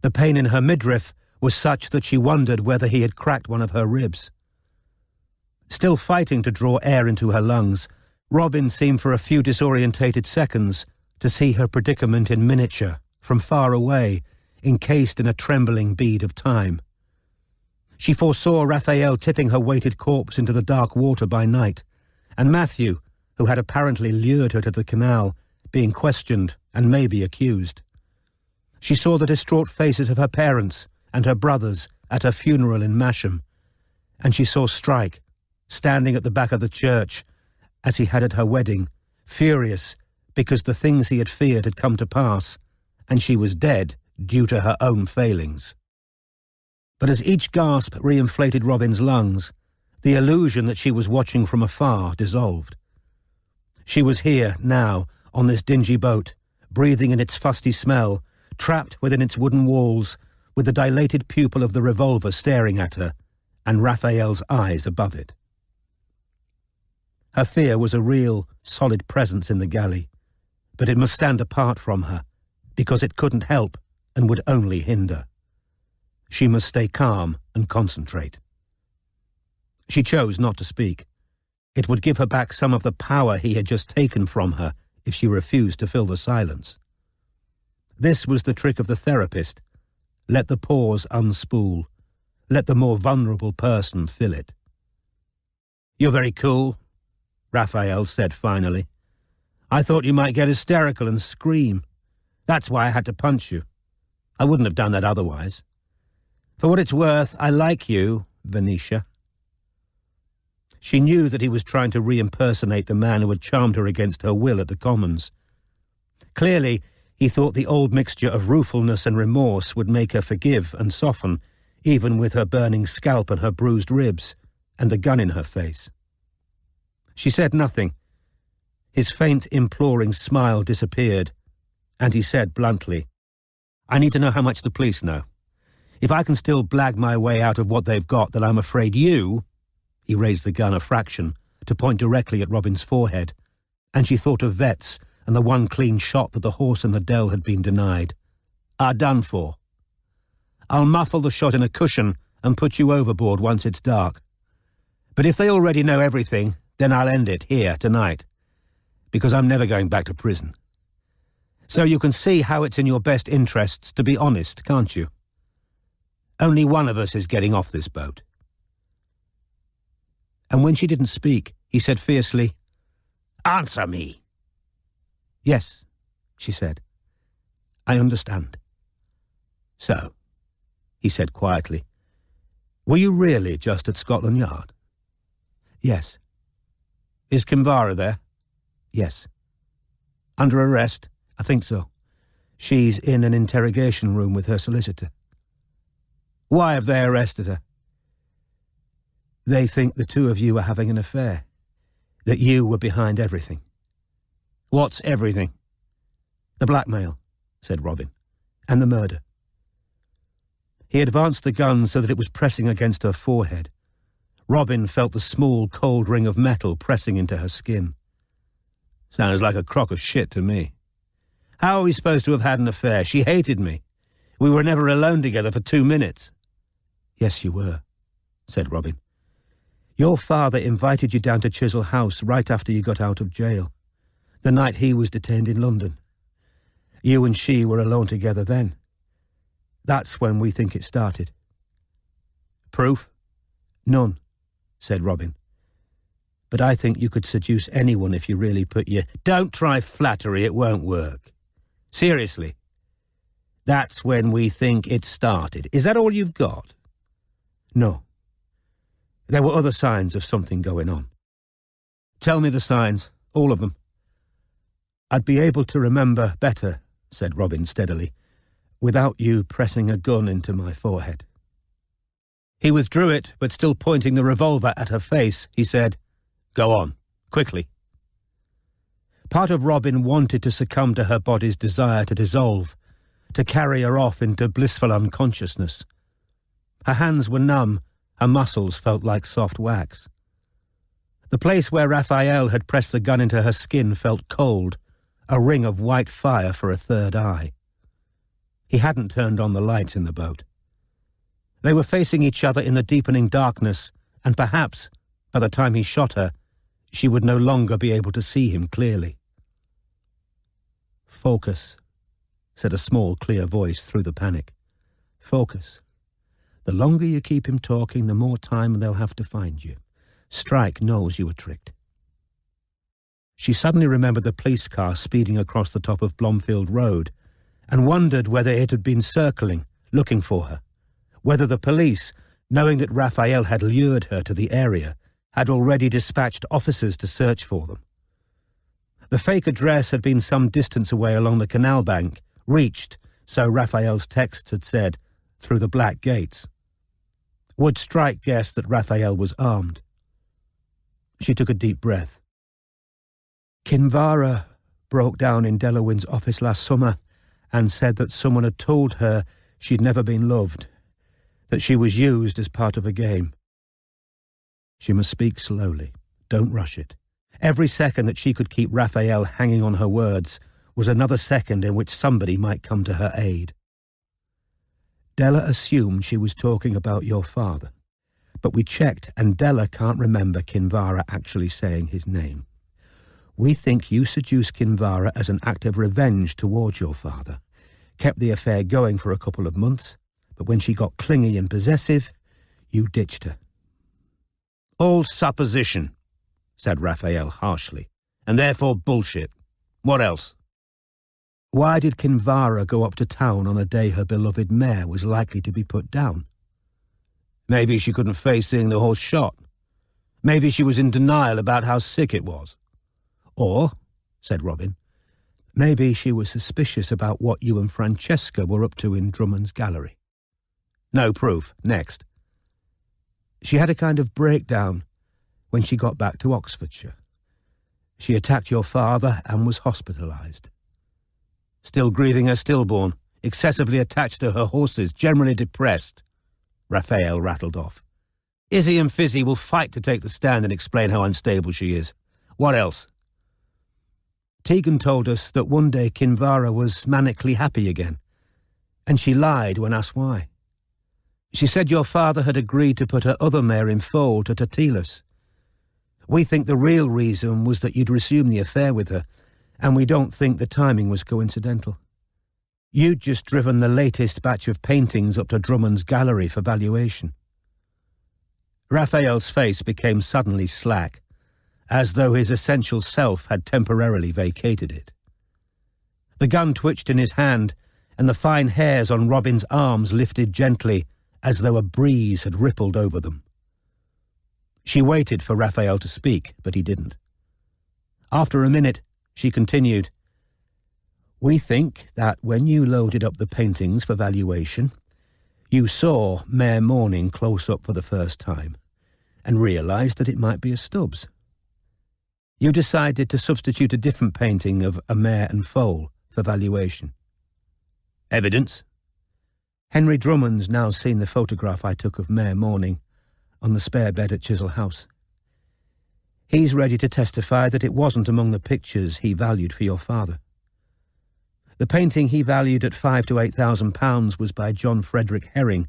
The pain in her midriff was such that she wondered whether he had cracked one of her ribs. Still fighting to draw air into her lungs, Robin seemed for a few disorientated seconds to see her predicament in miniature, from far away, encased in a trembling bead of time. She foresaw Raphael tipping her weighted corpse into the dark water by night, and Matthew, who had apparently lured her to the canal, being questioned and maybe accused. She saw the distraught faces of her parents and her brothers at her funeral in Masham, and she saw Strike, standing at the back of the church, as he had at her wedding, furious because the things he had feared had come to pass, and she was dead due to her own failings. But as each gasp re-inflated Robin's lungs, the illusion that she was watching from afar dissolved. She was here, now, on this dingy boat, breathing in its fusty smell, trapped within its wooden walls, with the dilated pupil of the revolver staring at her, and Raphael's eyes above it. Her fear was a real, solid presence in the galley, but it must stand apart from her, because it couldn't help and would only hinder. She must stay calm and concentrate. She chose not to speak. It would give her back some of the power he had just taken from her if she refused to fill the silence. This was the trick of the therapist. Let the pause unspool. Let the more vulnerable person fill it. "You're very cool," Raphael said finally. "I thought you might get hysterical and scream. That's why I had to punch you. I wouldn't have done that otherwise. For what it's worth, I like you, Venetia." She knew that he was trying to re-impersonate the man who had charmed her against her will at the Commons. Clearly, he thought the old mixture of ruefulness and remorse would make her forgive and soften, even with her burning scalp and her bruised ribs, and the gun in her face. She said nothing. His faint, imploring smile disappeared, and he said bluntly, I need to know how much the police know. If I can still blag my way out of what they've got, then I'm afraid you—" He raised the gun a fraction to point directly at Robin's forehead, and she thought of vets and the one clean shot that the horse in the dell had been denied. "Are done for. I'll muffle the shot in a cushion and put you overboard once it's dark. But if they already know everything, then I'll end it here tonight, because I'm never going back to prison. So you can see how it's in your best interests to be honest, can't you? Only one of us is getting off this boat." And when she didn't speak, he said fiercely, "Answer me." "Yes," she said. "I understand." "So," he said quietly, "were you really just at Scotland Yard?" "Yes." "Is Kinvara there?" "Yes." "Under arrest?" "I think so. She's in an interrogation room with her solicitor." "Why have they arrested her?" "They think the two of you are having an affair, that you were behind everything." "What's everything?" "The blackmail," said Robin, "and the murder." He advanced the gun so that it was pressing against her forehead. Robin felt the small, cold ring of metal pressing into her skin. "Sounds like a crock of shit to me. How are we supposed to have had an affair? She hated me. We were never alone together for 2 minutes. "Yes, you were," said Robin. "Your father invited you down to Chisel House right after you got out of jail, the night he was detained in London. You and she were alone together then. That's when we think it started." "Proof?" "None," said Robin. "But I think you could seduce anyone if you really put your—" "Don't try flattery, it won't work. Seriously. That's when we think it started. Is that all you've got?" "No. There were other signs of something going on." "Tell me the signs, all of them." "I'd be able to remember better," said Robin steadily, "without you pressing a gun into my forehead." He withdrew it, but still pointing the revolver at her face, he said, "Go on, quickly." Part of Robin wanted to succumb to her body's desire to dissolve, to carry her off into blissful unconsciousness. Her hands were numb, her muscles felt like soft wax. The place where Raphael had pressed the gun into her skin felt cold, a ring of white fire for a third eye. He hadn't turned on the lights in the boat. They were facing each other in the deepening darkness, and perhaps, by the time he shot her, she would no longer be able to see him clearly. "Focus," said a small, clear voice through the panic. "Focus. The longer you keep him talking, the more time they'll have to find you. Strike knows you were tricked." She suddenly remembered the police car speeding across the top of Blomfield Road, and wondered whether it had been circling, looking for her, whether the police, knowing that Raphael had lured her to the area, had already dispatched officers to search for them. The fake address had been some distance away along the canal bank, reached, so Raphael's text had said, through the black gates. Would Strike guess that Raphael was armed? She took a deep breath. "Kinvara broke down in Delawin's office last summer and said that someone had told her she'd never been loved, that she was used as part of a game." She must speak slowly. Don't rush it. Every second that she could keep Raphael hanging on her words was another second in which somebody might come to her aid. "Della assumed she was talking about your father, but we checked and Della can't remember Kinvara actually saying his name. We think you seduced Kinvara as an act of revenge towards your father, kept the affair going for a couple of months, but when she got clingy and possessive, you ditched her." "All supposition," said Raphael harshly, "and therefore bullshit. What else?" "Why did Kinvara go up to town on the day her beloved mare was likely to be put down?" "Maybe she couldn't face seeing the horse shot. Maybe she was in denial about how sick it was." "Or," said Robin, "maybe she was suspicious about what you and Francesca were up to in Drummond's gallery." "No proof. Next." "She had a kind of breakdown when she got back to Oxfordshire. She attacked your father and was hospitalised." "Still grieving her stillborn. excessively attached to her horses, generally depressed. Raphael rattled off. Izzy and Fizzy will fight to take the stand and explain how unstable she is. What else? Tegan told us that one day Kinvara was manically happy again, and she lied when asked why. She said your father had agreed to put her other mare in foal to Tatilas. We think the real reason was that you'd resumed the affair with her, and we don't think the timing was coincidental. You'd just driven the latest batch of paintings up to Drummond's gallery for valuation. Raphael's face became suddenly slack, as though his essential self had temporarily vacated it. The gun twitched in his hand, and the fine hairs on Robin's arms lifted gently, as though a breeze had rippled over them. She waited for Raphael to speak, but he didn't. After a minute, she continued, "We think that when you loaded up the paintings for valuation, you saw Mare Morning close up for the first time, and realised that it might be a Stubbs. You decided to substitute a different painting of a mare and foal for valuation. Evidence? Henry Drummond's now seen the photograph I took of Mare Morning on the spare bed at Chisel House. He's ready to testify that it wasn't among the pictures he valued for your father. The painting he valued at £5,000 to £8,000 was by John Frederick Herring,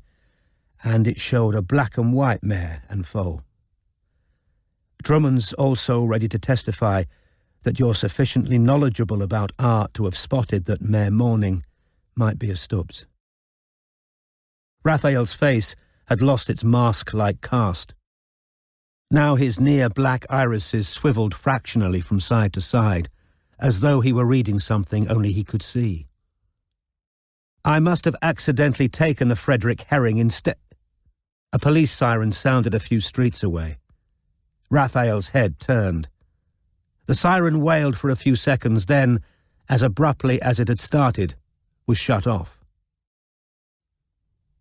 and it showed a black and white mare and foal. Drummond's also ready to testify that you're sufficiently knowledgeable about art to have spotted that Mare Morning might be a Stubbs." Raphael's face had lost its mask-like cast. Now his near black irises swivelled fractionally from side to side, as though he were reading something only he could see. "I must have accidentally taken the Frederick Herring instead." A police siren sounded a few streets away. Raphael's head turned. The siren wailed for a few seconds, then, as abruptly as it had started, was shut off.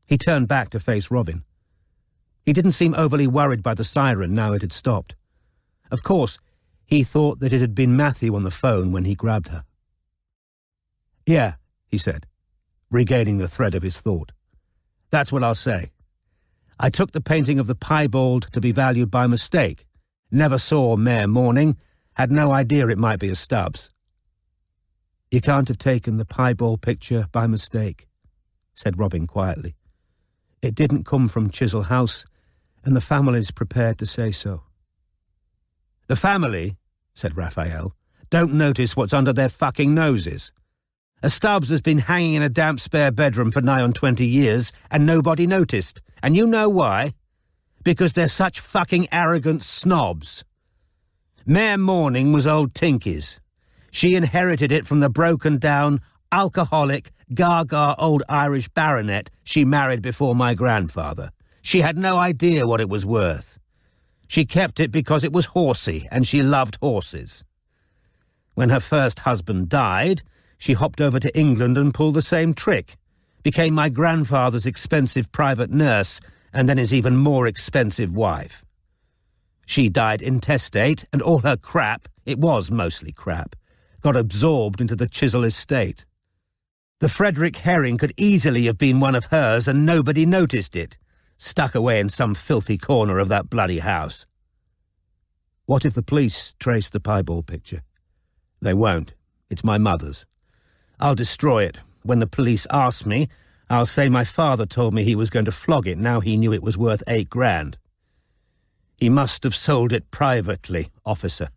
He turned back to face Robin. He didn't seem overly worried by the siren now it had stopped. Of course, he thought that it had been Matthew on the phone when he grabbed her. "Yeah," he said, regaining the thread of his thought. "That's what I'll say. I took the painting of the piebald to be valued by mistake. Never saw Mare Morning, had no idea it might be a Stubbs." "You can't have taken the piebald picture by mistake," said Robin quietly. "It didn't come from Chisel House, and the family's prepared to say so." "The family," said Raphael, "don't notice what's under their fucking noses. A Stubbs has been hanging in a damp spare bedroom for nigh on 20 years, and nobody noticed. And you know why? Because they're such fucking arrogant snobs. Mare Morning was old Tinky's. She inherited it from the broken-down, alcoholic, gaga old Irish baronet she married before my grandfather. She had no idea what it was worth. She kept it because it was horsey, and she loved horses. When her first husband died, she hopped over to England and pulled the same trick, became my grandfather's expensive private nurse, and then his even more expensive wife. She died intestate, and all her crap, it was mostly crap, got absorbed into the Chisel estate. The Frederick Herring could easily have been one of hers, and nobody noticed it, stuck away in some filthy corner of that bloody house. What if the police traced the piebald picture? They won't. It's my mother's. I'll destroy it. When the police ask me, I'll say my father told me he was going to flog it now he knew it was worth £8,000. He must have sold it privately, officer.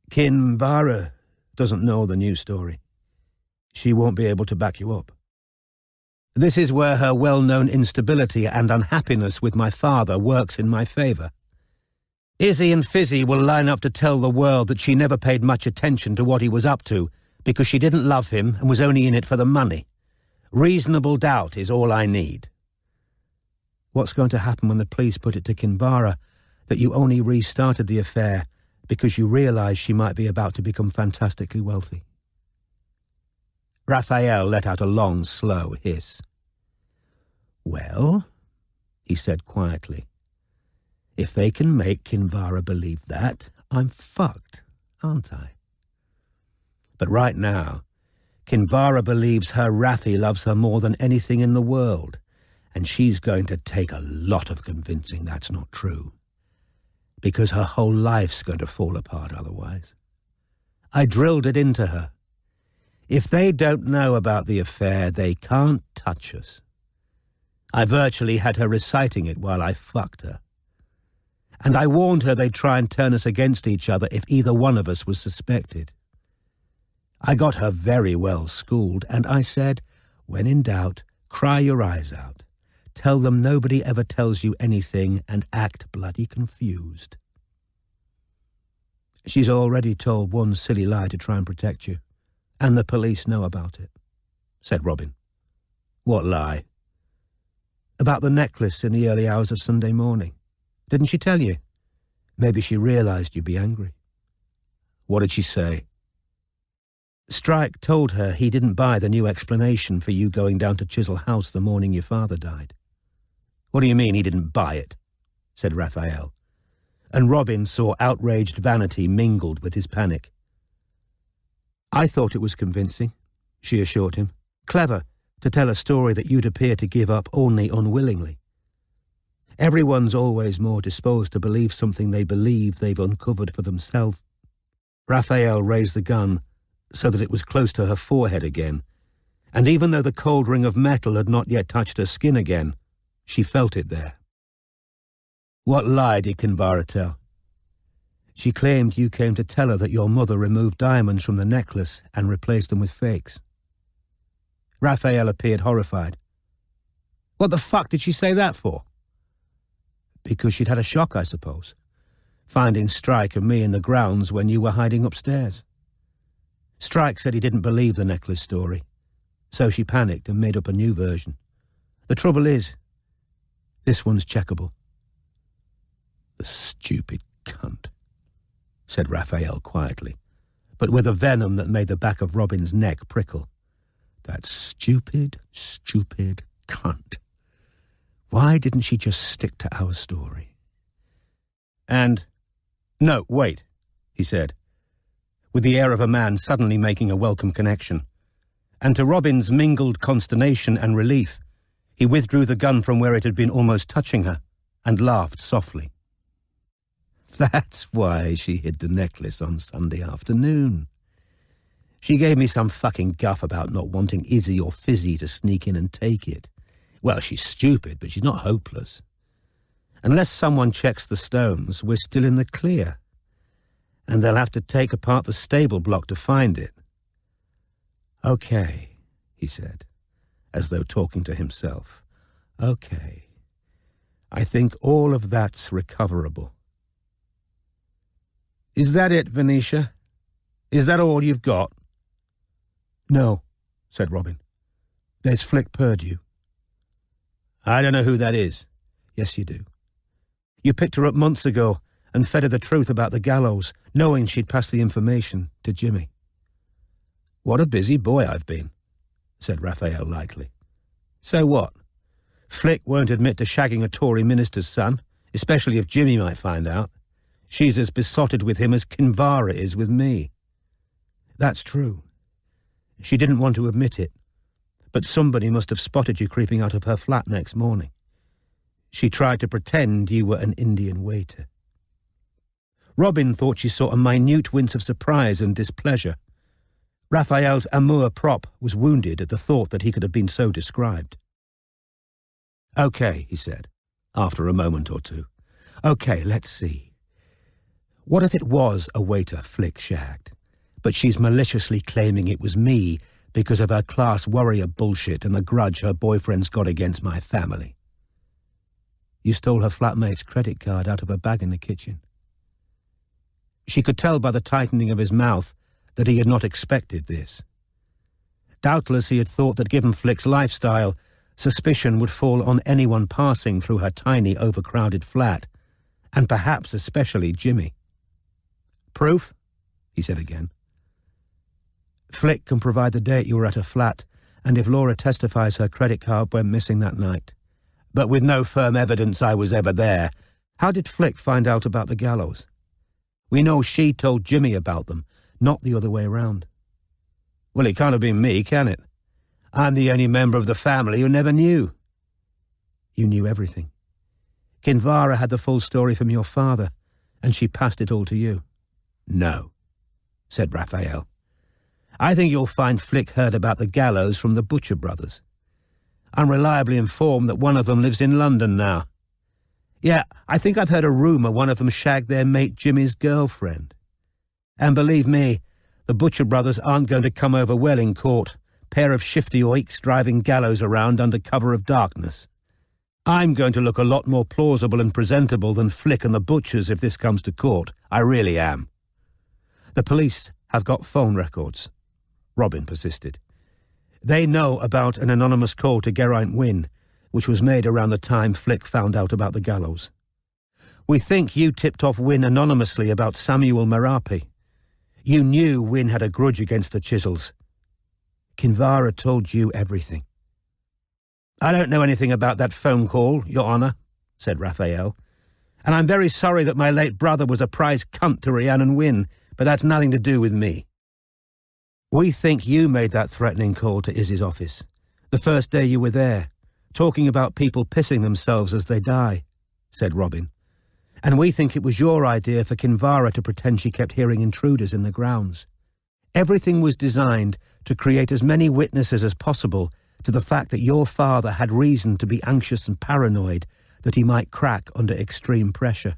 Kinvara doesn't know the new story. She won't be able to back you up. This is where her well-known instability and unhappiness with my father works in my favour. Izzy and Fizzy will line up to tell the world that she never paid much attention to what he was up to because she didn't love him and was only in it for the money. Reasonable doubt is all I need. What's going to happen when the police put it to Kinvara that you only restarted the affair because you realised she might be about to become fantastically wealthy? Raphael let out a long, slow hiss. "Well," he said quietly, "if they can make Kinvara believe that, I'm fucked, aren't I? But right now, Kinvara believes her Raffi loves her more than anything in the world, and she's going to take a lot of convincing that's not true, because her whole life's going to fall apart otherwise. I drilled it into her. If they don't know about the affair, they can't touch us. I virtually had her reciting it while I fucked her. And I warned her they'd try and turn us against each other if either one of us was suspected. I got her very well schooled, and I said, when in doubt, cry your eyes out. Tell them nobody ever tells you anything and act bloody confused. She's already told one silly lie to try and protect you, and the police know about it, said Robin. What lie? About the necklace in the early hours of Sunday morning. Didn't she tell you? Maybe she realised you'd be angry. What did she say? Strike told her he didn't buy the new explanation for you going down to Chisel House the morning your father died. What do you mean he didn't buy it? Said Raphael, and Robin saw outraged vanity mingled with his panic. I thought it was convincing, she assured him. Clever to tell a story that you'd appear to give up only unwillingly. Everyone's always more disposed to believe something they believe they've uncovered for themselves. Raphael raised the gun so that it was close to her forehead again, and even though the cold ring of metal had not yet touched her skin again, she felt it there. What lie did Kinvara tell? She claimed you came to tell her that your mother removed diamonds from the necklace and replaced them with fakes. Raphael appeared horrified. What the fuck did she say that for? Because she'd had a shock, I suppose, finding Strike and me in the grounds when you were hiding upstairs. Strike said he didn't believe the necklace story, so she panicked and made up a new version. The trouble is, this one's checkable. The stupid cunt, said Raphael quietly, but with a venom that made the back of Robin's neck prickle. That stupid, stupid cunt. Why didn't she just stick to our story? And, no, wait, he said, with the air of a man suddenly making a welcome connection. And to Robin's mingled consternation and relief, he withdrew the gun from where it had been almost touching her and laughed softly. That's why she hid the necklace on Sunday afternoon. She gave me some fucking guff about not wanting Izzy or Fizzy to sneak in and take it. Well, she's stupid, but she's not hopeless. Unless someone checks the stones, we're still in the clear. And they'll have to take apart the stable block to find it. Okay, he said, as though talking to himself. Okay. I think all of that's recoverable. Is that it, Venetia? Is that all you've got? No, said Robin. There's Flick Purdue. I don't know who that is. Yes, you do. You picked her up months ago and fed her the truth about the gallows, knowing she'd pass the information to Jimmy. What a busy boy I've been, said Raphael lightly. So what? Flick won't admit to shagging a Tory minister's son, especially if Jimmy might find out. She's as besotted with him as Kinvara is with me. That's true. She didn't want to admit it, but somebody must have spotted you creeping out of her flat next morning. She tried to pretend you were an Indian waiter. Robin thought she saw a minute wince of surprise and displeasure. Raphael's amour propre was wounded at the thought that he could have been so described. Okay, he said, after a moment or two. Okay, let's see. What if it was a waiter Flick shagged, but she's maliciously claiming it was me because of her class warrior bullshit and the grudge her boyfriend's got against my family? You stole her flatmate's credit card out of her bag in the kitchen. She could tell by the tightening of his mouth that he had not expected this. Doubtless he had thought that given Flick's lifestyle, suspicion would fall on anyone passing through her tiny, overcrowded flat, and perhaps especially Jimmy. Proof? He said again. Flick can provide the date you were at her flat, and if Laura testifies her credit card went missing that night. But with no firm evidence I was ever there, how did Flick find out about the gallows? We know she told Jimmy about them, not the other way around. Well, it can't have been me, can it? I'm the only member of the family who never knew. You knew everything. Kinvara had the full story from your father, and she passed it all to you. No, said Raphael. I think you'll find Flick heard about the gallows from the Butcher brothers. I'm reliably informed that one of them lives in London now. Yeah, I think I've heard a rumour one of them shagged their mate Jimmy's girlfriend. And believe me, the Butcher brothers aren't going to come over well in court, pair of shifty oiks driving gallows around under cover of darkness. I'm going to look a lot more plausible and presentable than Flick and the Butchers if this comes to court. I really am. The police have got phone records, Robin persisted. They know about an anonymous call to Geraint Wynne, which was made around the time Flick found out about the gallows. We think you tipped off Wynne anonymously about Samuel Marape. You knew Wynne had a grudge against the Chisels. Kinvara told you everything. I don't know anything about that phone call, Your Honour, said Raphael. And I'm very sorry that my late brother was a prize cunt to Rhiannon Wynne, but that's nothing to do with me. We think you made that threatening call to Izzy's office, the first day you were there, talking about people pissing themselves as they die, said Robin. And we think it was your idea for Kinvara to pretend she kept hearing intruders in the grounds. Everything was designed to create as many witnesses as possible to the fact that your father had reason to be anxious and paranoid that he might crack under extreme pressure.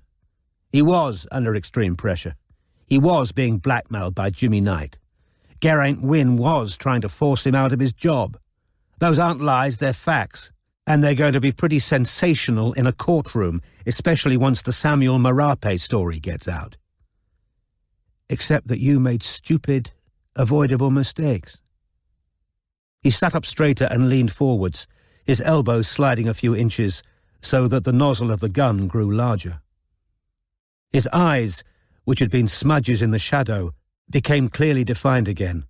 He was under extreme pressure. He was being blackmailed by Jimmy Knight. Geraint Wynne was trying to force him out of his job. Those aren't lies, they're facts. And they're going to be pretty sensational in a courtroom, especially once the Samuel Marape story gets out. Except that you made stupid, avoidable mistakes. He sat up straighter and leaned forwards, his elbows sliding a few inches so that the nozzle of the gun grew larger. His eyes, which had been smudges in the shadow, became clearly defined again,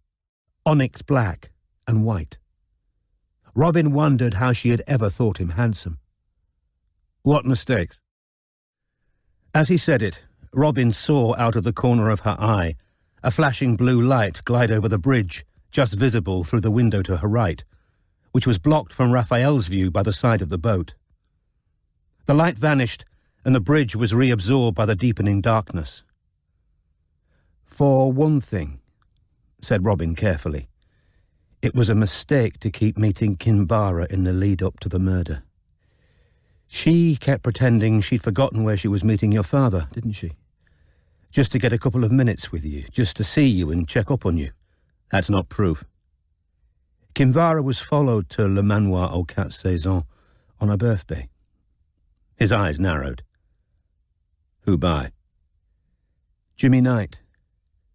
onyx black and white. Robin wondered how she had ever thought him handsome. What mistakes? As he said it, Robin saw out of the corner of her eye a flashing blue light glide over the bridge, just visible through the window to her right, which was blocked from Raphael's view by the side of the boat. The light vanished, and the bridge was reabsorbed by the deepening darkness. For one thing, said Robin carefully, it was a mistake to keep meeting Kinvara in the lead-up to the murder. She kept pretending she'd forgotten where she was meeting your father, didn't she? Just to get a couple of minutes with you, just to see you and check up on you. That's not proof. Kinvara was followed to Le Manoir aux Quatre Saisons on her birthday. His eyes narrowed. Who by? Jimmy Knight.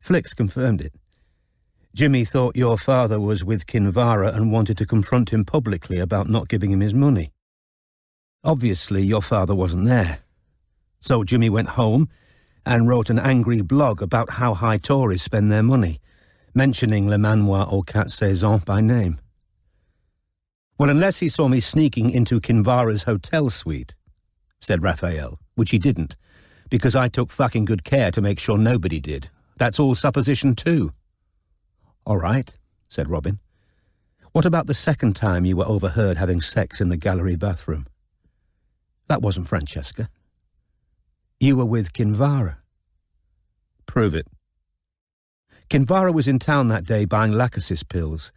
Flicks confirmed it. Jimmy thought your father was with Kinvara and wanted to confront him publicly about not giving him his money. Obviously, your father wasn't there. So Jimmy went home and wrote an angry blog about how high Tories spend their money, mentioning Le Manoir aux Quatre Saisons by name. Well, unless he saw me sneaking into Kinvara's hotel suite, said Raphael, which he didn't, because I took fucking good care to make sure nobody did. That's all supposition too. All right, said Robin. What about the second time you were overheard having sex in the gallery bathroom? That wasn't Francesca. You were with Kinvara. Prove it. Kinvara was in town that day buying Lachesis pills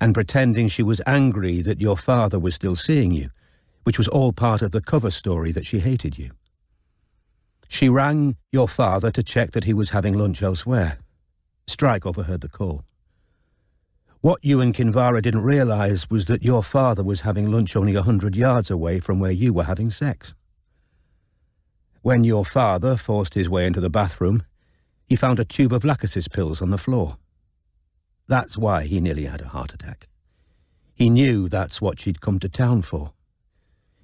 and pretending she was angry that your father was still seeing you, which was all part of the cover story that she hated you. She rang your father to check that he was having lunch elsewhere. Strike overheard the call. What you and Kinvara didn't realise was that your father was having lunch only 100 yards away from where you were having sex. When your father forced his way into the bathroom, he found a tube of Lachesis pills on the floor. That's why he nearly had a heart attack. He knew that's what she'd come to town for.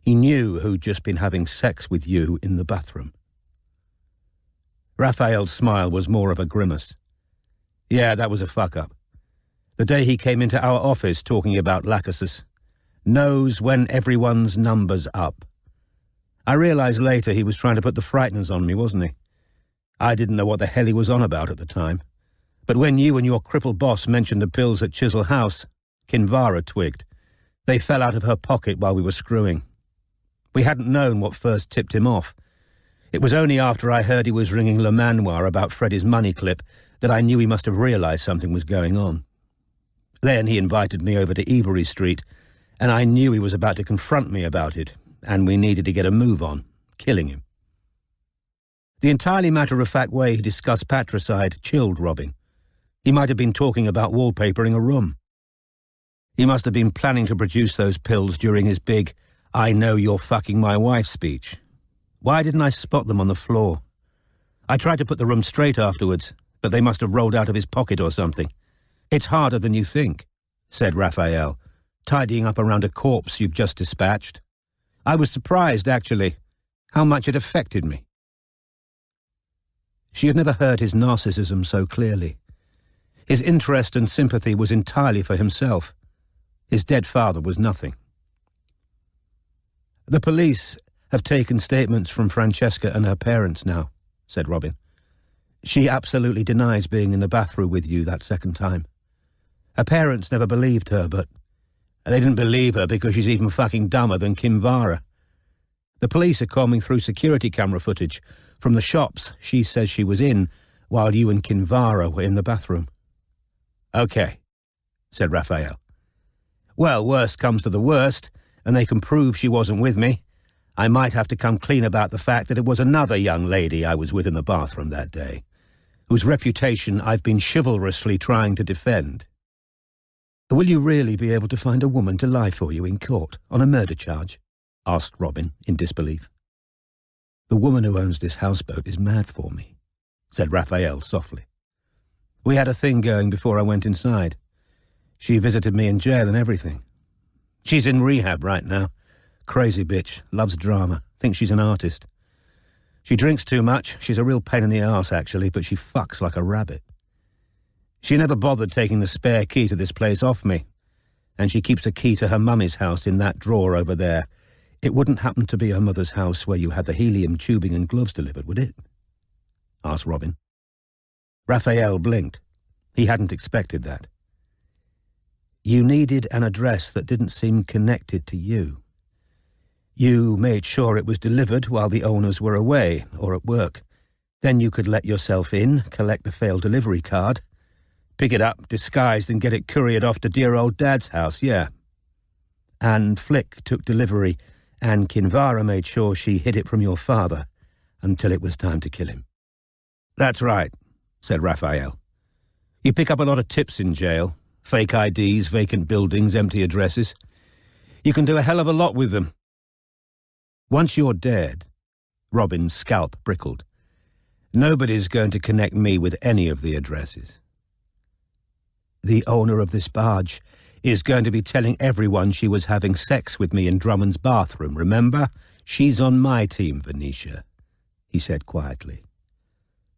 He knew who'd just been having sex with you in the bathroom. Raphael's smile was more of a grimace. Yeah, that was a fuck-up. The day he came into our office talking about Lachesis. Knows when everyone's number's up. I realised later he was trying to put the frighteners on me, wasn't he? I didn't know what the hell he was on about at the time. But when you and your crippled boss mentioned the pills at Chisel House, Kinvara twigged. They fell out of her pocket while we were screwing. We hadn't known what first tipped him off. It was only after I heard he was ringing Le Manoir about Freddie's money clip that I knew he must have realised something was going on. Then he invited me over to Ebury Street, and I knew he was about to confront me about it, and we needed to get a move on, killing him. The entirely matter-of-fact way he discussed patricide chilled Robin. He might have been talking about wallpapering a room. He must have been planning to produce those pills during his big, "I know you're fucking my wife" speech. Why didn't I spot them on the floor? I tried to put the room straight afterwards, but they must have rolled out of his pocket or something. "It's harder than you think," said Raphael, tidying up around a corpse you've just dispatched. I was surprised, actually, how much it affected me. She had never heard his narcissism so clearly. His interest and sympathy was entirely for himself. His dead father was nothing. "The police have taken statements from Francesca and her parents now," said Robin. "She absolutely denies being in the bathroom with you that second time. Her parents never believed her, but they didn't believe her because she's even fucking dumber than Kinvara. The police are combing through security camera footage from the shops she says she was in while you and Kinvara were in the bathroom." "Okay," said Raphael. "Well, worst comes to the worst, and they can prove she wasn't with me. I might have to come clean about the fact that it was another young lady I was with in the bathroom that day, whose reputation I've been chivalrously trying to defend." "Will you really be able to find a woman to lie for you in court on a murder charge?" asked Robin in disbelief. "The woman who owns this houseboat is mad for me," said Raphael softly. "We had a thing going before I went inside. She visited me in jail and everything. She's in rehab right now. Crazy bitch, loves drama, thinks she's an artist. She drinks too much. She's a real pain in the arse, actually, but she fucks like a rabbit. She never bothered taking the spare key to this place off me, and she keeps a key to her mummy's house in that drawer over there. It wouldn't happen to be her mother's house where you had the helium tubing and gloves delivered, would it?" asked Robin. Raphael blinked. He hadn't expected that. "You needed an address that didn't seem connected to you. You made sure it was delivered while the owners were away or at work. Then you could let yourself in, collect the failed delivery card, pick it up, disguised, and get it couriered off to dear old Dad's house, yeah. And Flick took delivery, and Kinvara made sure she hid it from your father until it was time to kill him." "That's right," said Raphael. "You pick up a lot of tips in jail. Fake IDs, vacant buildings, empty addresses. You can do a hell of a lot with them. Once you're dead," Robin's scalp prickled, "nobody's going to connect me with any of the addresses. The owner of this barge is going to be telling everyone she was having sex with me in Drummond's bathroom, remember? She's on my team, Venetia," he said quietly.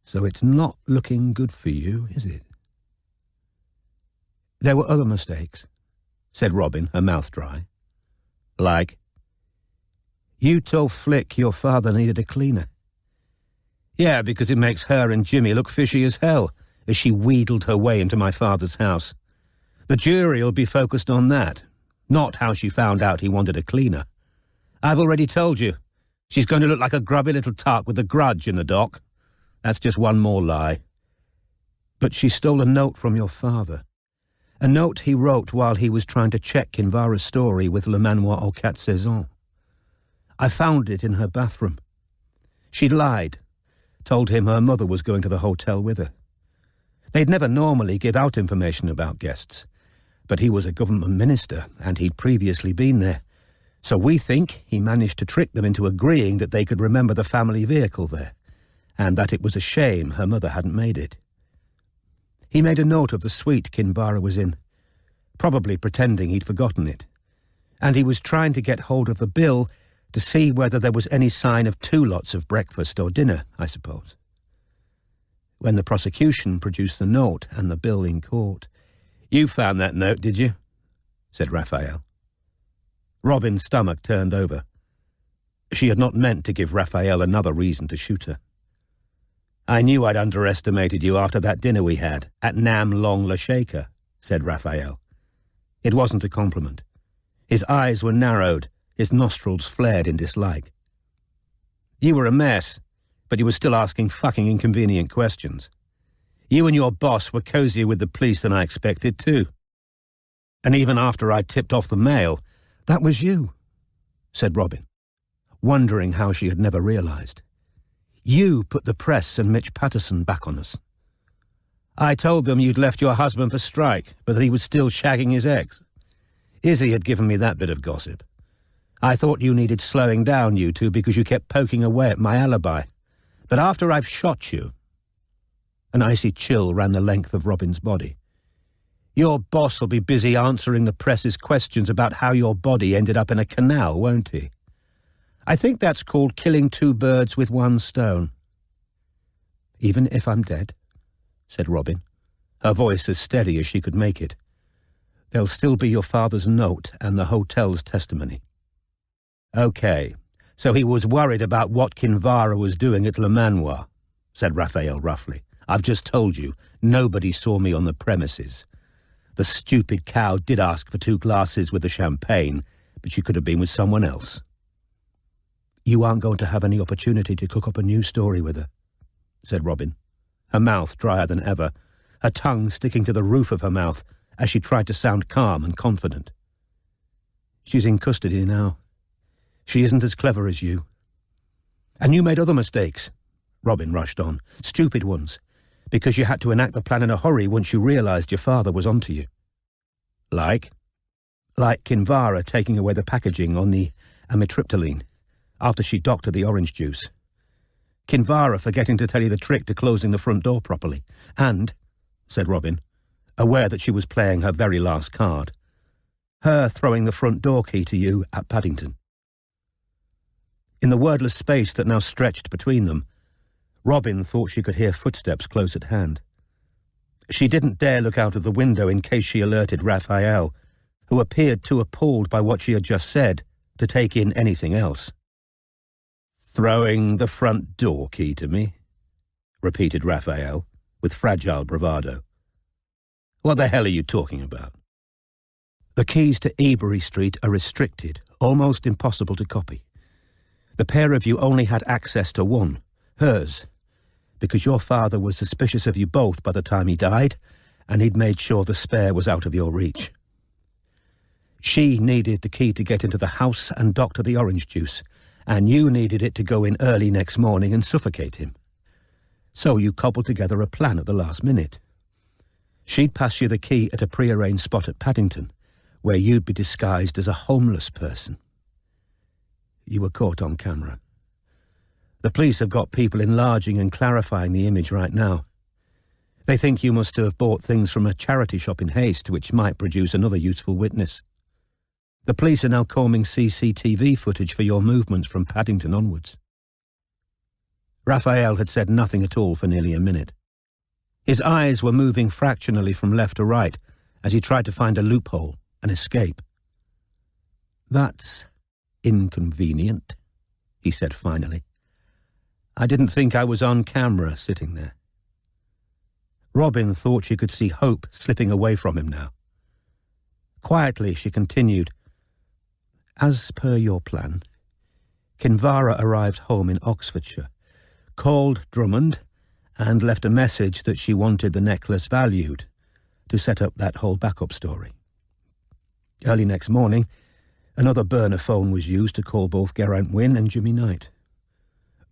"So it's not looking good for you, is it?" "There were other mistakes," said Robin, her mouth dry. "Like?" "You told Flick your father needed a cleaner." "Yeah, because it makes her and Jimmy look fishy as hell, as she wheedled her way into my father's house. The jury will be focused on that, not how she found out he wanted a cleaner. I've already told you, she's going to look like a grubby little tart with a grudge in the dock. That's just one more lie." "But she stole a note from your father. A note he wrote while he was trying to check Kinvara's story with Le Manoir aux Quatre Saisons. I found it in her bathroom. She'd lied, told him her mother was going to the hotel with her. They'd never normally give out information about guests, but he was a government minister and he'd previously been there, so we think he managed to trick them into agreeing that they could remember the family vehicle there, and that it was a shame her mother hadn't made it. He made a note of the suite Kinvara was in, probably pretending he'd forgotten it, and he was trying to get hold of the bill to see whether there was any sign of 2 lots of breakfast or dinner, I suppose. When the prosecution produced the note and the bill in court, "You found that note, did you?" said Raphael. Robin's stomach turned over. She had not meant to give Raphael another reason to shoot her. I knew I'd underestimated you after that dinner we had at Nam Long La Shaker, said Raphael. It wasn't a compliment. His eyes were narrowed, his nostrils flared in dislike. You were a mess, but you were still asking fucking inconvenient questions. You and your boss were cozier with the police than I expected, too. And even after I tipped off the mail, that was you, said Robin, wondering how she had never realized. You put the press and Mitch Patterson back on us. I told them you'd left your husband for Strike, but that he was still shagging his ex. Izzy had given me that bit of gossip. I thought you needed slowing down, you two, because you kept poking away at my alibi. But after I've shot you... An icy chill ran the length of Robin's body. Your boss will be busy answering the press's questions about how your body ended up in a canal, won't he? I think that's called killing two birds with one stone. Even if I'm dead, said Robin, her voice as steady as she could make it. There'll still be your father's note and the hotel's testimony. Okay, so he was worried about what Kinvara was doing at Le Manoir, said Raphael roughly. I've just told you, nobody saw me on the premises. The stupid cow did ask for 2 glasses with the champagne, but she could have been with someone else. You aren't going to have any opportunity to cook up a new story with her, said Robin, her mouth drier than ever, her tongue sticking to the roof of her mouth as she tried to sound calm and confident. She's in custody now. She isn't as clever as you. And you made other mistakes, Robin rushed on, stupid ones, because you had to enact the plan in a hurry once you realized your father was onto you. Like? Like Kinvara taking away the packaging on the amitriptyline after she doctored the orange juice. Kinvara forgetting to tell you the trick to closing the front door properly. And, said Robin, aware that she was playing her very last card, her throwing the front door key to you at Paddington. In the wordless space that now stretched between them, Robin thought she could hear footsteps close at hand. She didn't dare look out of the window in case she alerted Raphael, who appeared too appalled by what she had just said to take in anything else. "Throwing the front door key to me?" repeated Raphael, with fragile bravado. "What the hell are you talking about?" "The keys to Ebury Street are restricted, almost impossible to copy. The pair of you only had access to one, hers, because your father was suspicious of you both by the time he died, and he'd made sure the spare was out of your reach. She needed the key to get into the house and doctor the orange juice, and you needed it to go in early next morning and suffocate him. So you cobbled together a plan at the last minute. She'd pass you the key at a prearranged spot at Paddington, where you'd be disguised as a homeless person. You were caught on camera. The police have got people enlarging and clarifying the image right now. They think you must have bought things from a charity shop in haste, which might produce another useful witness. The police are now combing CCTV footage for your movements from Paddington onwards." Raphael had said nothing at all for nearly a minute. His eyes were moving fractionally from left to right as he tried to find a loophole, an escape. "That's inconvenient," he said finally. "I didn't think I was on camera sitting there." Robin thought she could see hope slipping away from him now. Quietly she continued, "As per your plan, Kinvara arrived home in Oxfordshire, called Drummond, and left a message that she wanted the necklace valued to set up that whole backup story. Early next morning, another burner phone was used to call both Geraint Wynne and Jimmy Knight.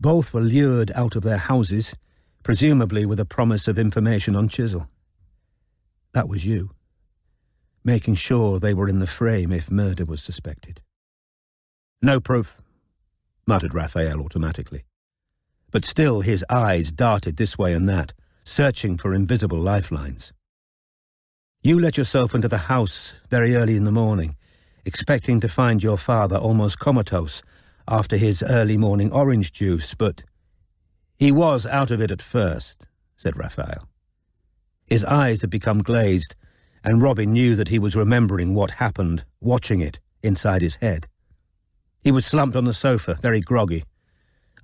Both were lured out of their houses, presumably with a promise of information on Chisel. That was you, making sure they were in the frame if murder was suspected. "No proof," muttered Raphael automatically. But still his eyes darted this way and that, searching for invisible lifelines. "You let yourself into the house very early in the morning, expecting to find your father almost comatose after his early morning orange juice, but he was out of it at first," said Raphael. His eyes had become glazed, and Robin knew that he was remembering what happened, watching it inside his head. "He was slumped on the sofa, very groggy.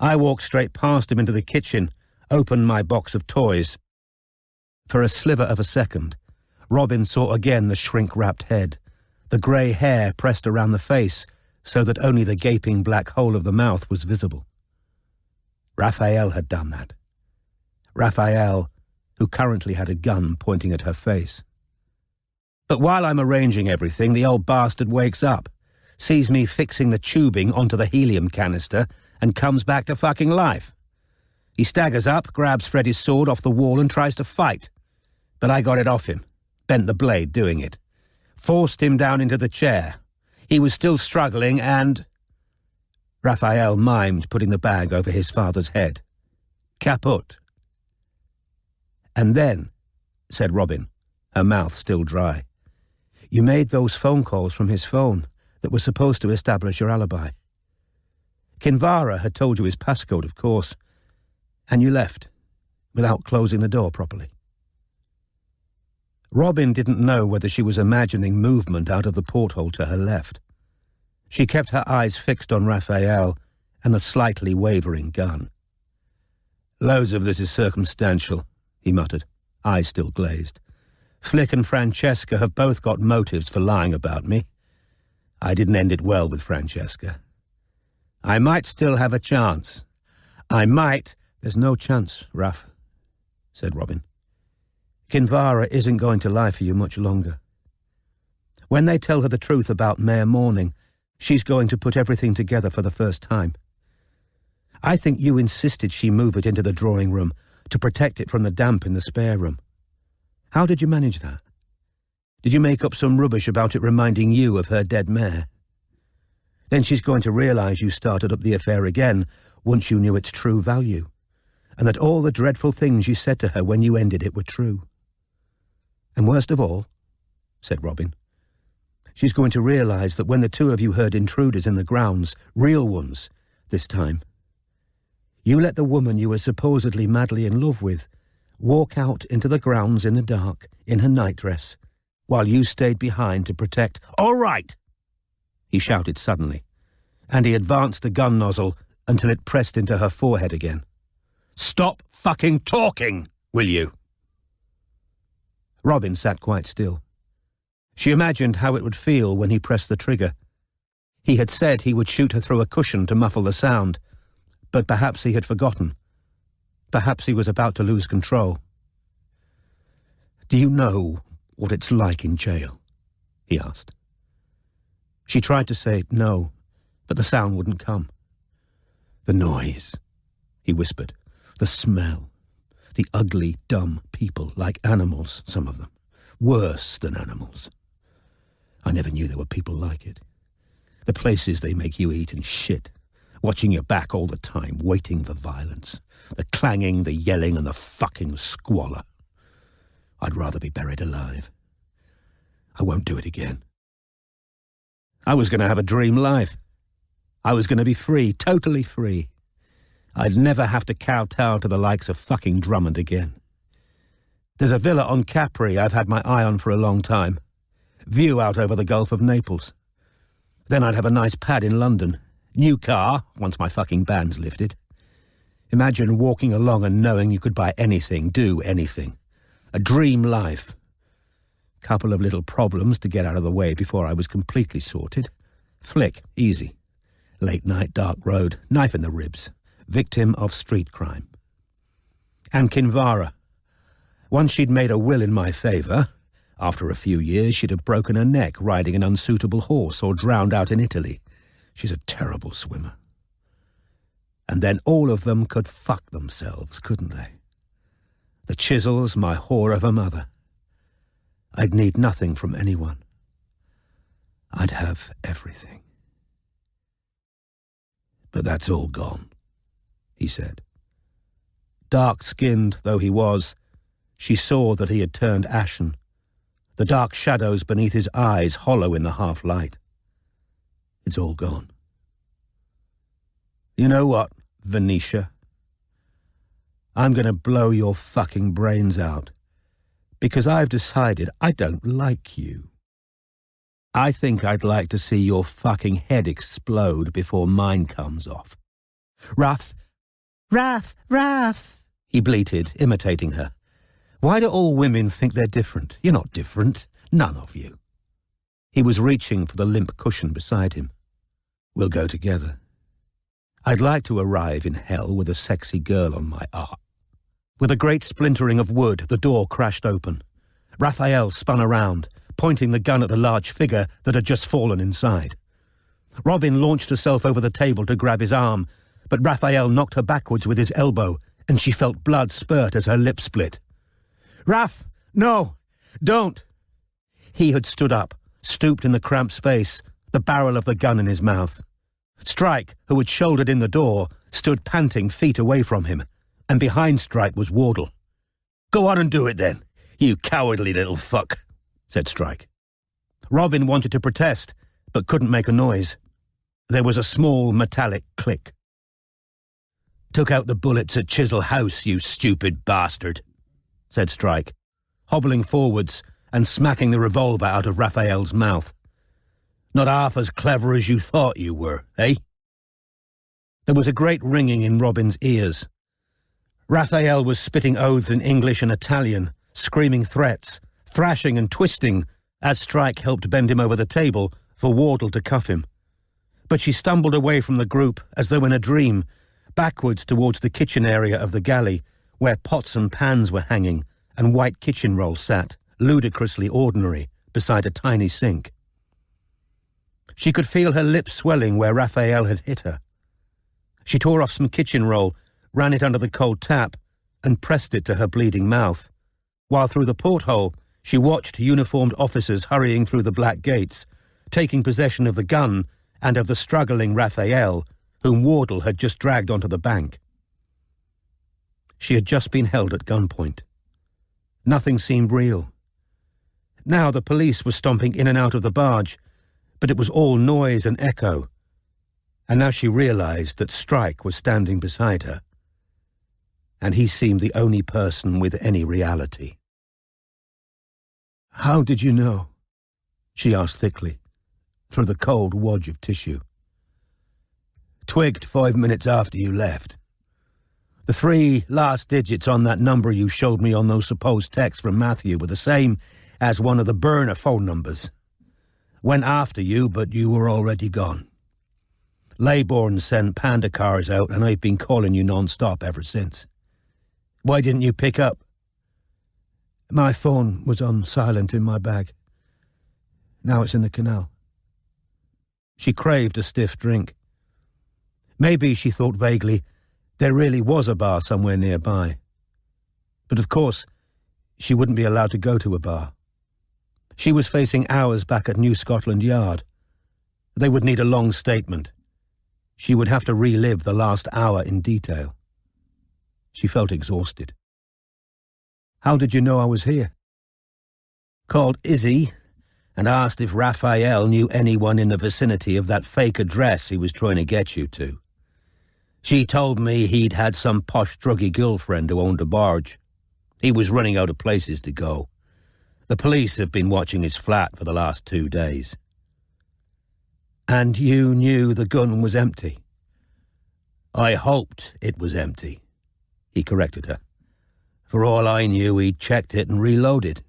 I walked straight past him into the kitchen, opened my box of toys. For a sliver of a second, Robin saw again the shrink-wrapped head, the grey hair pressed around the face so that only the gaping black hole of the mouth was visible. Raphael had done that. Raphael, who currently had a gun pointing at her face. But while I'm arranging everything, the old bastard wakes up, sees me fixing the tubing onto the helium canister, and comes back to fucking life. He staggers up, grabs Freddy's sword off the wall and tries to fight. But I got it off him, bent the blade doing it, forced him down into the chair. He was still struggling and... Raphael mimed putting the bag over his father's head. Kaput. And then, said Robin, her mouth still dry, you made those phone calls from his phone that were supposed to establish your alibi. Kinvara had told you his passcode, of course, and you left, without closing the door properly. Robin didn't know whether she was imagining movement out of the porthole to her left. She kept her eyes fixed on Raphael and the slightly wavering gun. Loads of this is circumstantial, he muttered, eyes still glazed. Flick and Francesca have both got motives for lying about me. I didn't end it well with Francesca. I might still have a chance. I might... There's no chance, Raph, said Robin. Kinvara isn't going to lie for you much longer. When they tell her the truth about Mayor Morning, she's going to put everything together for the first time. I think you insisted she move it into the drawing room to protect it from the damp in the spare room. How did you manage that? Did you make up some rubbish about it reminding you of her dead mare? Then she's going to realise you started up the affair again once you knew its true value, and that all the dreadful things you said to her when you ended it were true. And worst of all, said Robin, she's going to realise that when the two of you heard intruders in the grounds, real ones, this time, you let the woman you were supposedly madly in love with walk out into the grounds in the dark, in her nightdress, while you stayed behind to protect... All right! He shouted suddenly, and he advanced the gun nozzle until it pressed into her forehead again. Stop fucking talking, will you? Robin sat quite still. She imagined how it would feel when he pressed the trigger. He had said he would shoot her through a cushion to muffle the sound, but perhaps he had forgotten. Perhaps he was about to lose control. Do you know what it's like in jail? He asked. She tried to say no, but the sound wouldn't come. The noise, he whispered. The smell. The ugly, dumb people, like animals, some of them. Worse than animals. I never knew there were people like it. The places they make you eat and shit. Watching your back all the time, waiting for violence. The clanging, the yelling, and the fucking squalor. I'd rather be buried alive. I won't do it again. I was going to have a dream life. I was going to be free, totally free. I'd never have to kowtow to the likes of fucking Drummond again. There's a villa on Capri I've had my eye on for a long time. View out over the Gulf of Naples. Then I'd have a nice pad in London. New car, once my fucking ban's lifted. Imagine walking along and knowing you could buy anything, do anything. A dream life. Couple of little problems to get out of the way before I was completely sorted. Flick, easy. Late night, dark road, knife in the ribs. Victim of street crime. And Kinvara. Once she'd made a will in my favour, after a few years she'd have broken her neck riding an unsuitable horse or drowned out in Italy. She's a terrible swimmer. And then all of them could fuck themselves, couldn't they? The Chisels, my whore of a mother. I'd need nothing from anyone. I'd have everything. But that's all gone, he said. Dark-skinned though he was, she saw that he had turned ashen, the dark shadows beneath his eyes hollow in the half-light. It's all gone. You know what, Venetia? I'm going to blow your fucking brains out, because I've decided I don't like you. I think I'd like to see your fucking head explode before mine comes off. Raph, he bleated, imitating her. "Why do all women think they're different? You're not different. None of you." He was reaching for the limp cushion beside him. "We'll go together. I'd like to arrive in hell with a sexy girl on my arm." With a great splintering of wood, the door crashed open. Raphael spun around, pointing the gun at the large figure that had just fallen inside. Robin launched herself over the table to grab his arm, but Raphael knocked her backwards with his elbow, and she felt blood spurt as her lip split. "Raph, no, don't!" He had stood up, stooped in the cramped space, the barrel of the gun in his mouth. Strike, who had shouldered in the door, stood panting feet away from him, and behind Strike was Wardle. "Go on and do it then, you cowardly little fuck," said Strike. Robin wanted to protest, but couldn't make a noise. There was a small metallic click. "Took out the bullets at Chisel House, you stupid bastard," said Strike, hobbling forwards and smacking the revolver out of Raphael's mouth. "Not half as clever as you thought you were, eh?" There was a great ringing in Robin's ears. Raphael was spitting oaths in English and Italian, screaming threats, thrashing and twisting, as Strike helped bend him over the table for Wardle to cuff him. But she stumbled away from the group as though in a dream, backwards towards the kitchen area of the galley, where pots and pans were hanging and white kitchen rolls sat, ludicrously ordinary, beside a tiny sink. She could feel her lips swelling where Raphael had hit her. She tore off some kitchen roll, ran it under the cold tap, and pressed it to her bleeding mouth, while through the porthole she watched uniformed officers hurrying through the black gates, taking possession of the gun and of the struggling Raphael, whom Wardle had just dragged onto the bank. She had just been held at gunpoint. Nothing seemed real. Now the police were stomping in and out of the barge, but it was all noise and echo, and now she realized that Strike was standing beside her, and he seemed the only person with any reality. "How did you know?" she asked thickly, through the cold wodge of tissue. "Twigged 5 minutes after you left. The 3 last digits on that number you showed me on those supposed texts from Matthew were the same as one of the burner phone numbers. Went after you, but you were already gone. Laybourne sent panda cars out, and I've been calling you non-stop ever since. Why didn't you pick up?" "My phone was on silent in my bag. Now it's in the canal." She craved a stiff drink. Maybe, she thought vaguely, there really was a bar somewhere nearby. But of course, she wouldn't be allowed to go to a bar. She was facing hours back at New Scotland Yard. They would need a long statement. She would have to relive the last hour in detail. She felt exhausted. "How did you know I was here?" "Called Izzy and asked if Raphael knew anyone in the vicinity of that fake address he was trying to get you to. She told me he'd had some posh druggy girlfriend who owned a barge. He was running out of places to go. The police have been watching his flat for the last 2 days." "And you knew the gun was empty?" "I hoped it was empty," he corrected her. "For all I knew, he'd checked it and reloaded."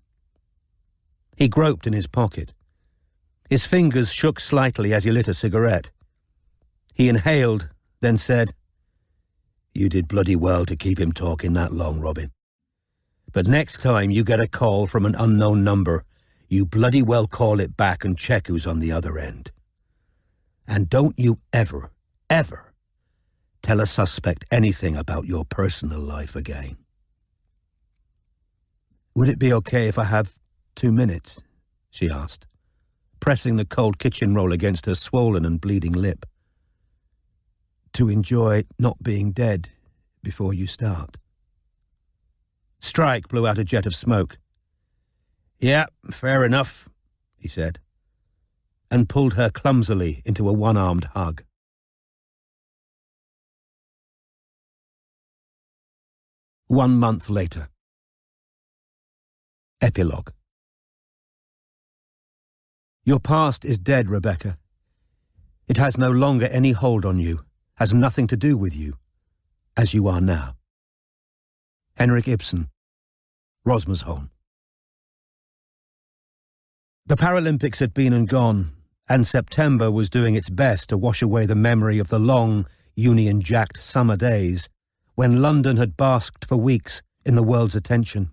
He groped in his pocket. His fingers shook slightly as he lit a cigarette. He inhaled, then said, "You did bloody well to keep him talking that long, Robin. But next time you get a call from an unknown number, you bloody well call it back and check who's on the other end. And don't you ever, ever tell a suspect anything about your personal life again." "Would it be okay if I have 2 minutes?" she asked, pressing the cold kitchen roll against her swollen and bleeding lip. "To enjoy not being dead before you start." Strike blew out a jet of smoke. "Yeah, fair enough," he said, and pulled her clumsily into a one-armed hug. One month later. Epilogue. Your past is dead, Rebecca. It has no longer any hold on you, has nothing to do with you, as you are now. Henrik Ibsen. Rosmersholm. The Paralympics had been and gone, and September was doing its best to wash away the memory of the long, Union-jacked summer days when London had basked for weeks in the world's attention.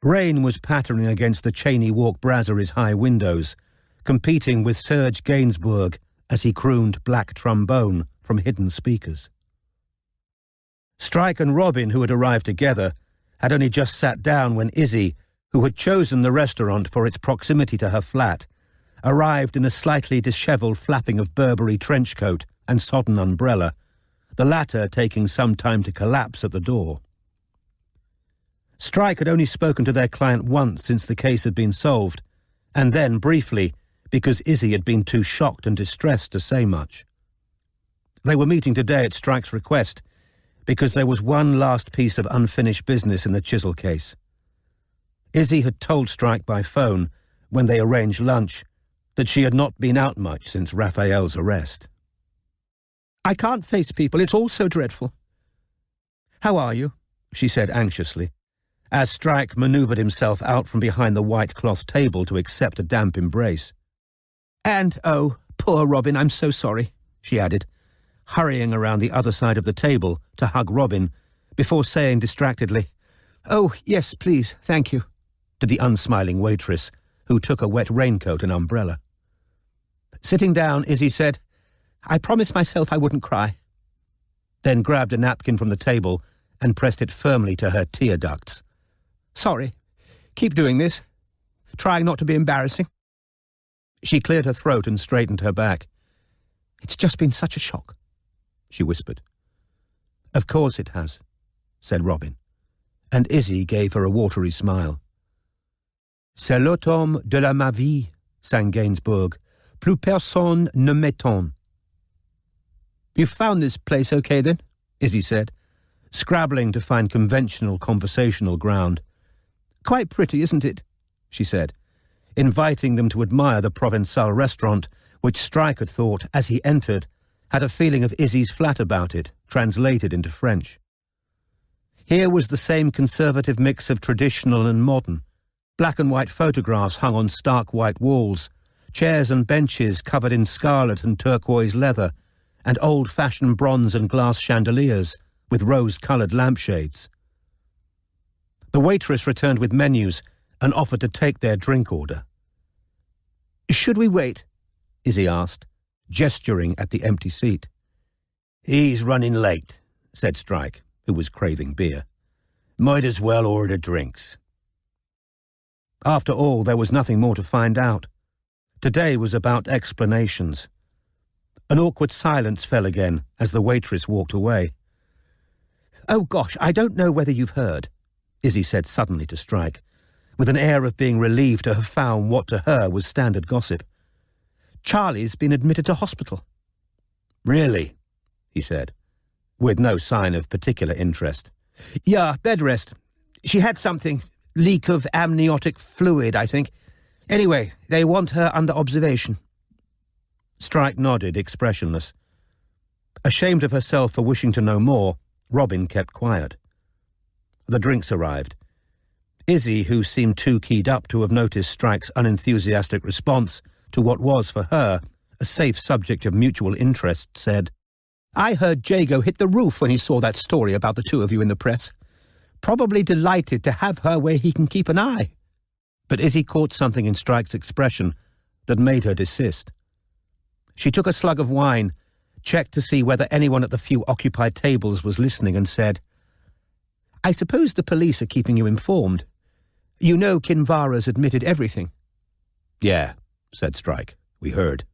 Rain was pattering against the Cheney Walk Brasseries high windows, competing with Serge Gainsbourg as he crooned Black Trombone from hidden speakers. Strike and Robin, who had arrived together, had only just sat down when Izzy, who had chosen the restaurant for its proximity to her flat, arrived in a slightly dishevelled flapping of Burberry trench coat and sodden umbrella, the latter taking some time to collapse at the door. Strike had only spoken to their client once since the case had been solved, and then briefly because Izzy had been too shocked and distressed to say much. They were meeting today at Strike's request because there was one last piece of unfinished business in the Chisel case. Izzy had told Strike by phone, when they arranged lunch, that she had not been out much since Raphael's arrest. "I can't face people, it's all so dreadful." "How are you?" she said anxiously, as Strike manoeuvred himself out from behind the white cloth table to accept a damp embrace. "And, oh, poor Robin, I'm so sorry," she added, hurrying around the other side of the table to hug Robin, before saying distractedly, "Oh, yes, please, thank you," to the unsmiling waitress, who took a wet raincoat and umbrella. Sitting down, Izzy said, "I promised myself I wouldn't cry," then grabbed a napkin from the table and pressed it firmly to her tear ducts. "Sorry. Keep doing this. Trying not to be embarrassing." She cleared her throat and straightened her back. "It's just been such a shock," she whispered. "Of course it has," said Robin, and Izzy gave her a watery smile. "C'est l'automne de la ma vie," sang Gainsbourg. "Plus personne ne m'étonne." "You found this place okay, then?" Izzy said, scrabbling to find conventional conversational ground. "Quite pretty, isn't it?" she said, inviting them to admire the Provençal restaurant, which Strike had thought, as he entered, had a feeling of Izzy's flat about it, translated into French. Here was the same conservative mix of traditional and modern, black and white photographs hung on stark white walls, chairs and benches covered in scarlet and turquoise leather, and old-fashioned bronze and glass chandeliers with rose-coloured lampshades. The waitress returned with menus and offered to take their drink order. "Should we wait?" Izzy asked, gesturing at the empty seat. "He's running late," said Strike, who was craving beer. "Might as well order drinks." After all, there was nothing more to find out. Today was about explanations. An awkward silence fell again as the waitress walked away. "Oh, gosh, I don't know whether you've heard," Izzy said suddenly to Strike, with an air of being relieved to have found what to her was standard gossip. "Charlie's been admitted to hospital." "Really?" he said, with no sign of particular interest. "Yeah, bed rest. She had something, leak of amniotic fluid, I think. Anyway, they want her under observation." Strike nodded, expressionless. Ashamed of herself for wishing to know more, Robin kept quiet. The drinks arrived. Izzy, who seemed too keyed up to have noticed Strike's unenthusiastic response to what was, for her, a safe subject of mutual interest, said, "I heard Jago hit the roof when he saw that story about the two of you in the press. Probably delighted to have her where he can keep an eye." But Izzy caught something in Strike's expression that made her desist. She took a slug of wine, checked to see whether anyone at the few occupied tables was listening, and said, "I suppose the police are keeping you informed. You know Kinvara's admitted everything." "Yeah," said Strike. "We heard."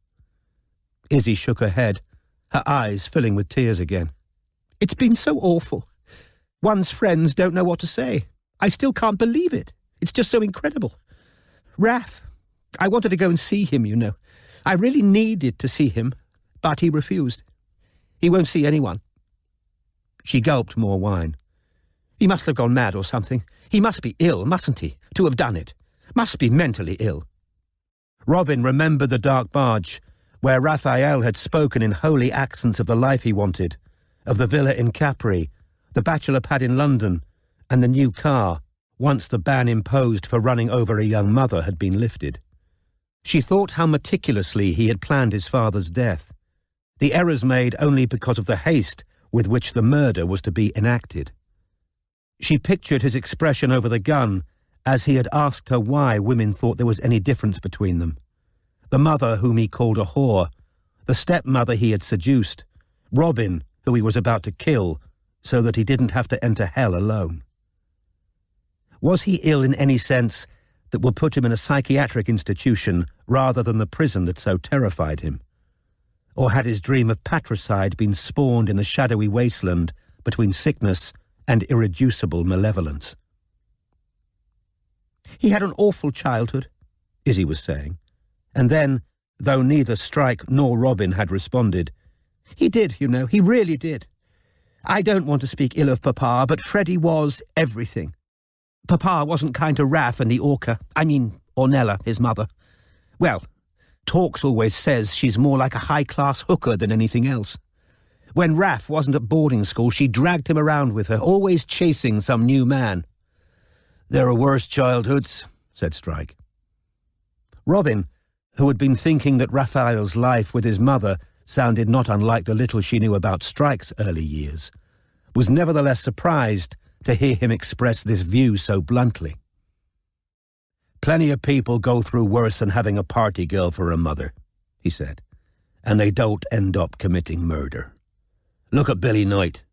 Izzy shook her head, her eyes filling with tears again. "It's been so awful. One's friends don't know what to say. I still can't believe it. It's just so incredible. Raph, I wanted to go and see him, you know. I really needed to see him, but he refused. He won't see anyone." She gulped more wine. "He must have gone mad or something. He must be ill, mustn't he, to have done it? Must be mentally ill." Robin remembered the dark barge, where Raphael had spoken in holy accents of the life he wanted, of the villa in Capri, the bachelor pad in London, and the new car, once the ban imposed for running over a young mother had been lifted. She thought how meticulously he had planned his father's death, the errors made only because of the haste with which the murder was to be enacted. She pictured his expression over the gun as he had asked her why women thought there was any difference between them. The mother whom he called a whore, the stepmother he had seduced, Robin, who he was about to kill, so that he didn't have to enter hell alone. Was he ill in any sense that would put him in a psychiatric institution rather than the prison that so terrified him? Or had his dream of patricide been spawned in the shadowy wasteland between sickness and irreducible malevolence? He had an awful childhood, Izzy was saying, and then, though neither Strike nor Robin had responded, he did, you know, he really did. I don't want to speak ill of Papa, but Freddie was everything. Papa wasn't kind to Raph and the Ornella, his mother. Well, Torks always says she's more like a high-class hooker than anything else. When Raph wasn't at boarding school, she dragged him around with her, always chasing some new man. There are worse childhoods, said Strike. Robin, who had been thinking that Raphael's life with his mother sounded not unlike the little she knew about Strike's early years, was nevertheless surprised to hear him express this view so bluntly. Plenty of people go through worse than having a party girl for a mother, he said, and they don't end up committing murder. Look at Billy Knight.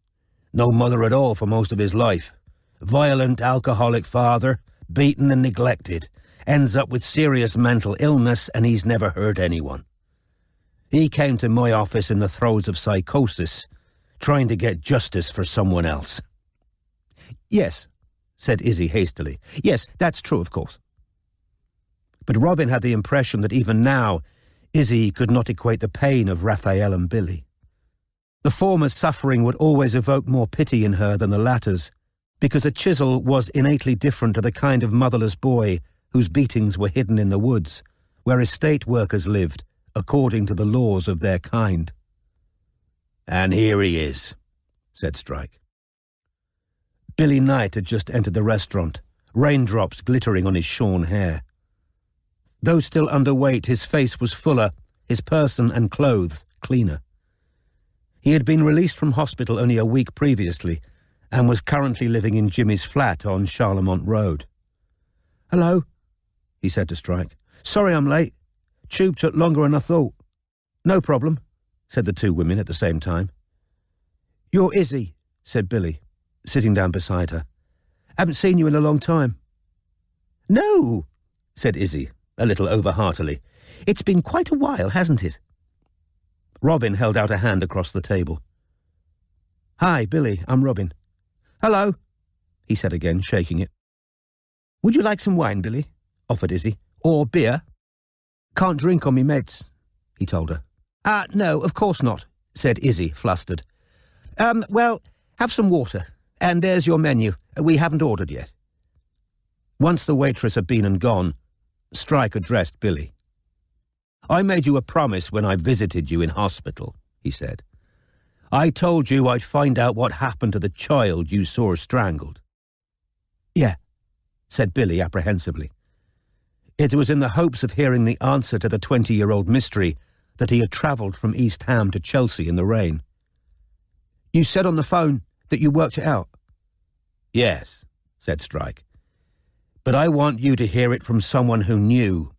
No mother at all for most of his life. Violent, alcoholic father, beaten and neglected, ends up with serious mental illness, and he's never hurt anyone. He came to my office in the throes of psychosis, trying to get justice for someone else. Yes, said Izzy hastily. Yes, that's true, of course. But Robin had the impression that even now, Izzy could not equate the pain of Raphael and Billy. The former's suffering would always evoke more pity in her than the latter's, because a chisel was innately different to the kind of motherless boy whose beatings were hidden in the woods, where estate workers lived, according to the laws of their kind. And here he is, said Strike. Billy Knight had just entered the restaurant, raindrops glittering on his shorn hair. Though still underweight, his face was fuller, his person and clothes cleaner. He had been released from hospital only a week previously, and was currently living in Jimmy's flat on Charlemont Road. "Hello," he said to Strike. "Sorry I'm late. Tube took longer than I thought." "No problem," said the two women at the same time. "You're Izzy," said Billy, sitting down beside her. "Haven't seen you in a long time." "No," said Izzy, a little over-heartily. "It's been quite a while, hasn't it?" Robin held out a hand across the table. "Hi, Billy, I'm Robin." "Hello," he said again, shaking it. "Would you like some wine, Billy?" offered Izzy. "Or beer?" "Can't drink on me meds," he told her. No, of course not," said Izzy, flustered. Well, have some water, and there's your menu. We haven't ordered yet." Once the waitress had been and gone, Strike addressed Billy. "I made you a promise when I visited you in hospital," he said. "I told you I'd find out what happened to the child you saw strangled." "Yeah," said Billy apprehensively. It was in the hopes of hearing the answer to the 20-year-old mystery that he had travelled from East Ham to Chelsea in the rain. "You said on the phone that you worked it out." "Yes," said Strike. "But I want you to hear it from someone who knew,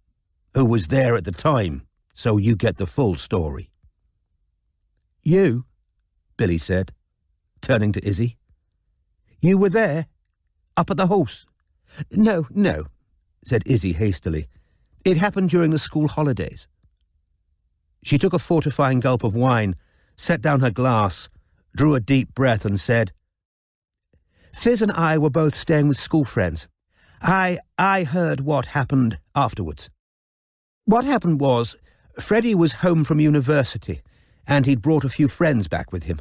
who was there at the time, so you get the full story." "You?" Billy said, turning to Izzy. "You were there? Up at the horse?" No, said Izzy hastily. "It happened during the school holidays." She took a fortifying gulp of wine, set down her glass, drew a deep breath and said, "Fizz and I were both staying with school friends. I heard what happened afterwards. What happened was, Freddie was home from university, and he'd brought a few friends back with him.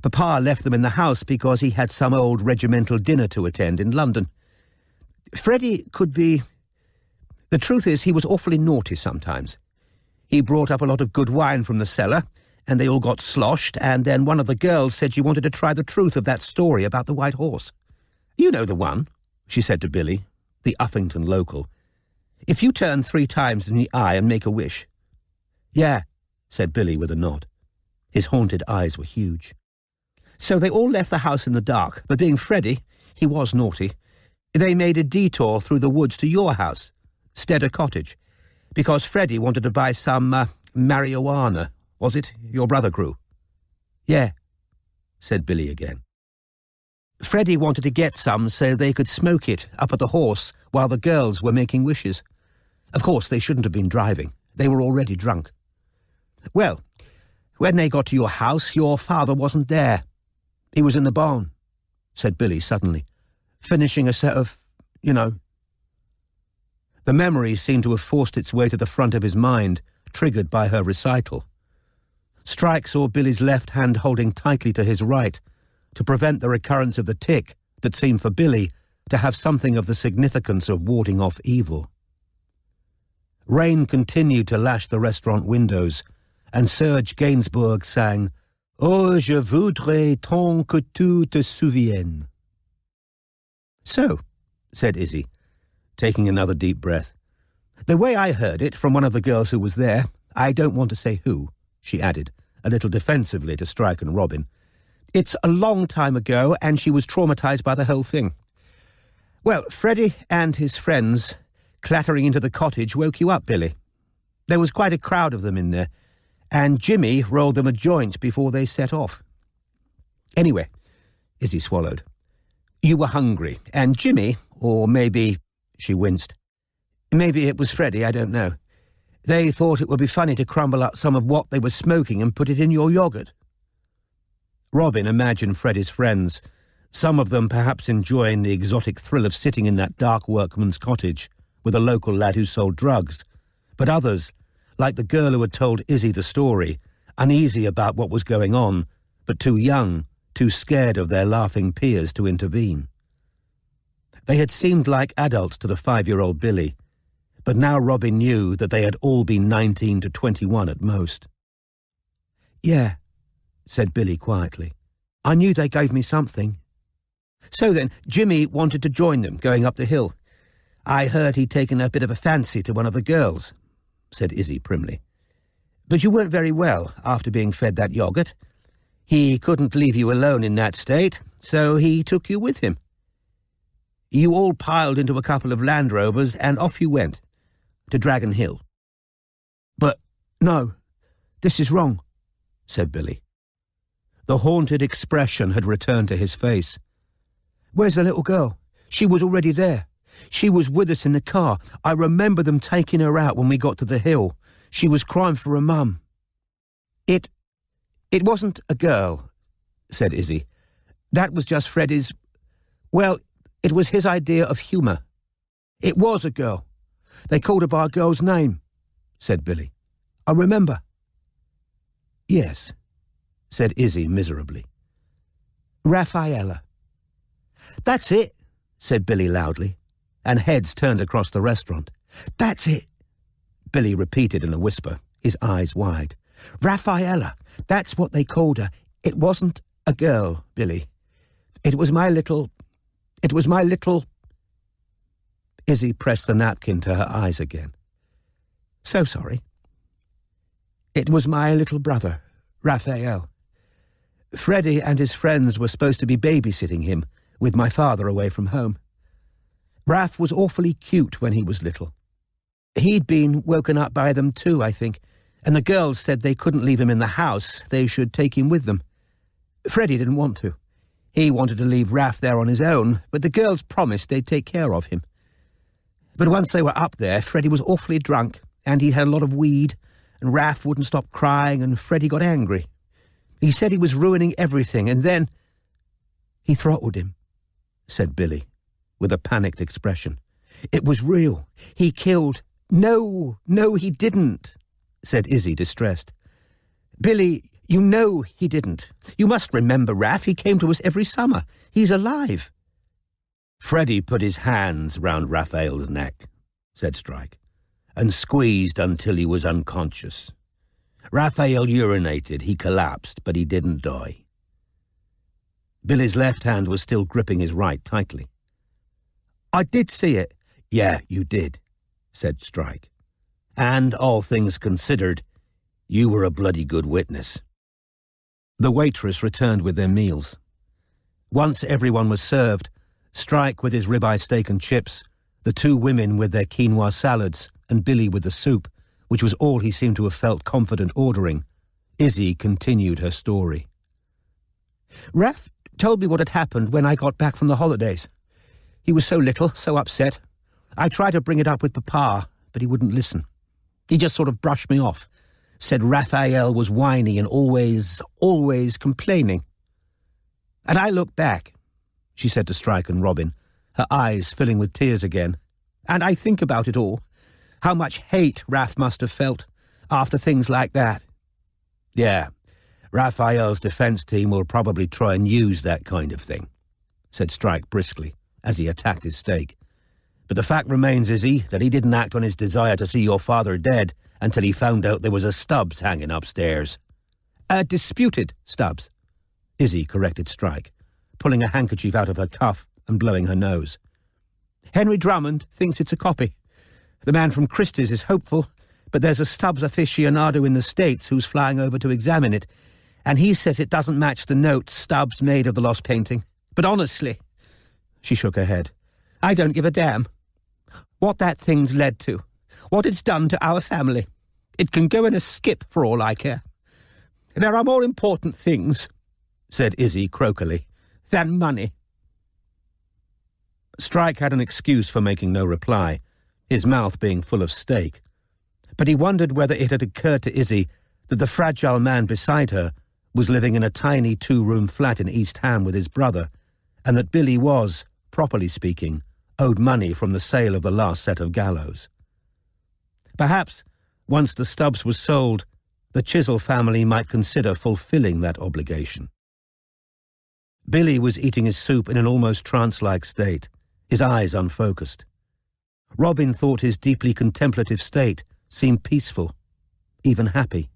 Papa left them in the house because he had some old regimental dinner to attend in London. Freddie could be... The truth is, he was awfully naughty sometimes. He brought up a lot of good wine from the cellar, and they all got sloshed, and then one of the girls said she wanted to try the truth of that story about the white horse. You know the one, she said to Billy, the Uffington local. If you turn 3 times in the eye and make a wish. Yeah, said Billy with a nod. His haunted eyes were huge. So they all left the house in the dark, but being Freddie, he was naughty, they made a detour through the woods to your house, Stedder Cottage, because Freddie wanted to buy some marijuana, was it, your brother grew? Yeah, said Billy again. Freddie wanted to get some so they could smoke it up at the horse while the girls were making wishes. Of course, they shouldn't have been driving. They were already drunk. Well, when they got to your house, your father wasn't there. He was in the barn, said Billy suddenly, finishing a set of, The memory seemed to have forced its way to the front of his mind, triggered by her recital. Strike saw Billy's left hand holding tightly to his right, to prevent the recurrence of the tic that seemed for Billy to have something of the significance of warding off evil. Rain continued to lash the restaurant windows, and Serge Gainsbourg sang, Oh, je voudrais tant que tu te souviennes. So, said Izzy, taking another deep breath, the way I heard it from one of the girls who was there, I don't want to say who, she added, a little defensively to Strike and Robin, it's a long time ago, and she was traumatized by the whole thing. Well, Freddie and his friends clattering into the cottage woke you up, Billy. There was quite a crowd of them in there, and Jimmy rolled them a joint before they set off. Anyway, Izzy swallowed, you were hungry, and Jimmy, or maybe, she winced, maybe it was Freddie, I don't know. They thought it would be funny to crumble up some of what they were smoking and put it in your yogurt. Robin imagined Freddie's friends, some of them perhaps enjoying the exotic thrill of sitting in that dark workman's cottage with a local lad who sold drugs, but others, like the girl who had told Izzy the story, uneasy about what was going on, but too young, too scared of their laughing peers to intervene. They had seemed like adults to the 5-year-old Billy, but now Robin knew that they had all been 19 to 21 at most. Yeah, said Billy quietly. I knew they gave me something. So then, Jimmy wanted to join them going up the hill. I heard he'd taken a bit of a fancy to one of the girls, said Izzy primly. But you weren't very well after being fed that yoghurt. He couldn't leave you alone in that state, so he took you with him. You all piled into a couple of Land Rovers and off you went, to Dragon Hill. But, no, this is wrong, said Billy. The haunted expression had returned to his face. Where's the little girl? She was already there. She was with us in the car. I remember them taking her out when we got to the hill. She was crying for her mum. It wasn't a girl, said Izzy. That was just Freddie's... Well, it was his idea of humour. It was a girl. They called her by a girl's name, said Billy. I remember. Yes, said Izzy miserably. Raffaella. That's it, said Billy loudly, and heads turned across the restaurant. That's it, Billy repeated in a whisper, his eyes wide. Raffaella, that's what they called her. It wasn't a girl, Billy. It was my little... Izzy pressed the napkin to her eyes again. So sorry. It was my little brother, Raphael. Freddie and his friends were supposed to be babysitting him, with my father away from home. Raph was awfully cute when he was little. He'd been woken up by them too, I think, and the girls said they couldn't leave him in the house, they should take him with them. Freddie didn't want to. He wanted to leave Raph there on his own, but the girls promised they'd take care of him. But once they were up there, Freddie was awfully drunk, and he'd had a lot of weed, and Raph wouldn't stop crying, and Freddie got angry. He said he was ruining everything, and then... He throttled him, said Billy, with a panicked expression. It was real. He killed... No, he didn't, said Izzy, distressed. Billy, you know he didn't. You must remember Raph. He came to us every summer. He's alive. Freddie put his hands round Raphael's neck, said Strike, and squeezed until he was unconscious. Raphael urinated, he collapsed, but he didn't die. Billy's left hand was still gripping his right tightly. I did see it. Yeah, you did, said Strike. And, all things considered, you were a bloody good witness. The waitress returned with their meals. Once everyone was served, Strike with his ribeye steak and chips, the two women with their quinoa salads, and Billy with the soup, which was all he seemed to have felt confident ordering, Izzy continued her story. Raph told me what had happened when I got back from the holidays. He was so little, so upset. I tried to bring it up with Papa, but he wouldn't listen. He just sort of brushed me off, said Raphael was whiny and always complaining. And I looked back, she said to Strike and Robin, her eyes filling with tears again, and I think about it all, how much hate Raph must have felt after things like that. Yeah, Raphael's defence team will probably try and use that kind of thing, said Strike briskly, as he attacked his steak. But the fact remains, Izzy, that he didn't act on his desire to see your father dead until he found out there was a Stubbs hanging upstairs. A disputed Stubbs, Izzy corrected Strike, pulling a handkerchief out of her cuff and blowing her nose. Henry Drummond thinks it's a copy. The man from Christie's is hopeful, but there's a Stubbs aficionado in the States who's flying over to examine it, and he says it doesn't match the note Stubbs made of the lost painting. But honestly, she shook her head, I don't give a damn. What that thing's led to, what it's done to our family. It can go in a skip for all I care. There are more important things, said Izzy croakily, than money. Strike had an excuse for making no reply, his mouth being full of steak. But he wondered whether it had occurred to Izzy that the fragile man beside her was living in a tiny two-room flat in East Ham with his brother, and that Billy was, properly speaking, owed money from the sale of the last set of gallows. Perhaps, once the Stubbs was sold, the Chisel family might consider fulfilling that obligation. Billy was eating his soup in an almost trance-like state, his eyes unfocused. Robin thought his deeply contemplative state seemed peaceful, even happy.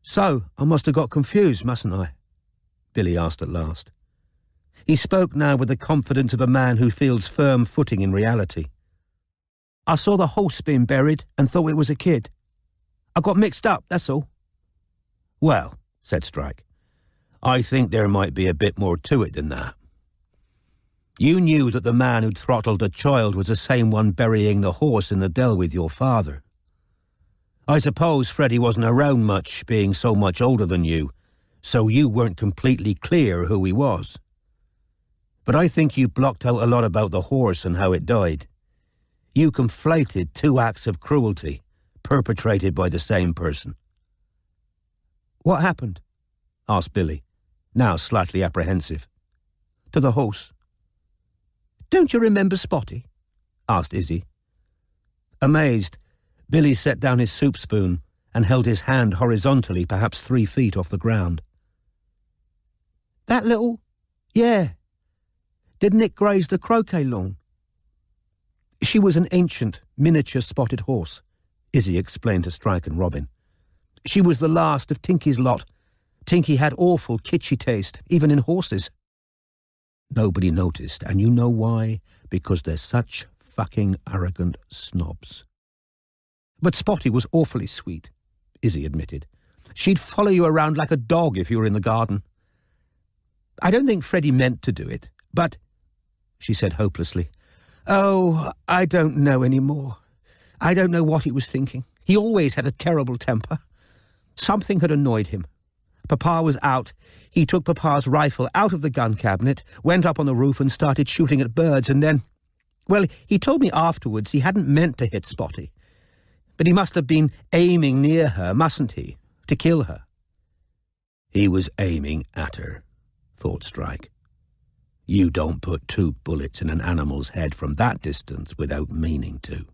So, I must have got confused, mustn't I? Billy asked at last. He spoke now with the confidence of a man who feels firm footing in reality. I saw the horse being buried and thought it was a kid. I got mixed up, that's all. Well, said Strike, I think there might be a bit more to it than that. You knew that the man who'd throttled a child was the same one burying the horse in the dell with your father. I suppose Freddie wasn't around much, being so much older than you, so you weren't completely clear who he was. But I think you blocked out a lot about the horse and how it died. You conflated two acts of cruelty perpetrated by the same person. What happened? Asked Billy, now slightly apprehensive. To the horse. Don't you remember Spotty? Asked Izzy. Amazed, Billy set down his soup spoon and held his hand horizontally, perhaps 3 feet off the ground. That little... Yeah. Didn't it graze the croquet lawn? She was an ancient, miniature spotted horse, Izzy explained to Strike and Robin. She was the last of Tinky's lot. Tinky had awful kitschy taste, even in horses. Nobody noticed, and you know why? Because they're such fucking arrogant snobs. But Spotty was awfully sweet, Izzy admitted. She'd follow you around like a dog if you were in the garden. I don't think Freddie meant to do it, but... she said hopelessly. Oh, I don't know any more. I don't know what he was thinking. He always had a terrible temper. Something had annoyed him. Papa was out. He took Papa's rifle out of the gun cabinet, went up on the roof and started shooting at birds, and then... Well, he told me afterwards he hadn't meant to hit Spotty. But he must have been aiming near her, mustn't he, to kill her? He was aiming at her, thought Strike. You don't put 2 bullets in an animal's head from that distance without meaning to.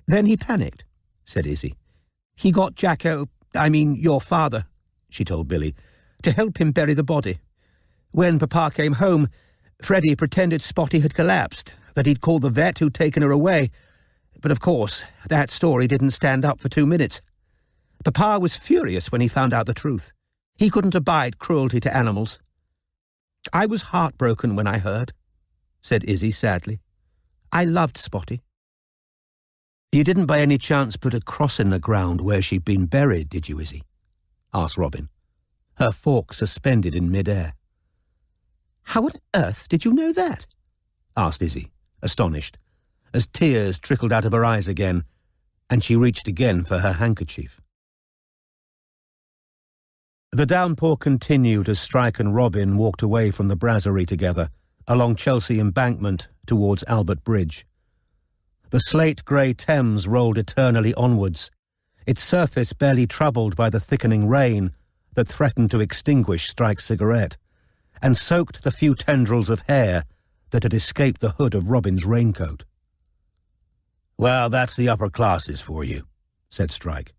Then he panicked, said Izzy. He got your father, she told Billy, to help him bury the body. When Papa came home, Freddie pretended Spotty had collapsed, that he'd called the vet who'd taken her away. But of course, that story didn't stand up for 2 minutes. Papa was furious when he found out the truth. He couldn't abide cruelty to animals. I was heartbroken when I heard, said Izzy sadly. I loved Spotty. You didn't by any chance put a cross in the ground where she'd been buried, did you, Izzy? Asked Robin, her fork suspended in mid-air. How on earth did you know that? Asked Izzy, astonished, as tears trickled out of her eyes again, and she reached again for her handkerchief. The downpour continued as Strike and Robin walked away from the brasserie together, along Chelsea Embankment towards Albert Bridge. The slate-grey Thames rolled eternally onwards, its surface barely troubled by the thickening rain that threatened to extinguish Strike's cigarette, and soaked the few tendrils of hair that had escaped the hood of Robin's raincoat. Well, that's the upper classes for you, said Strike.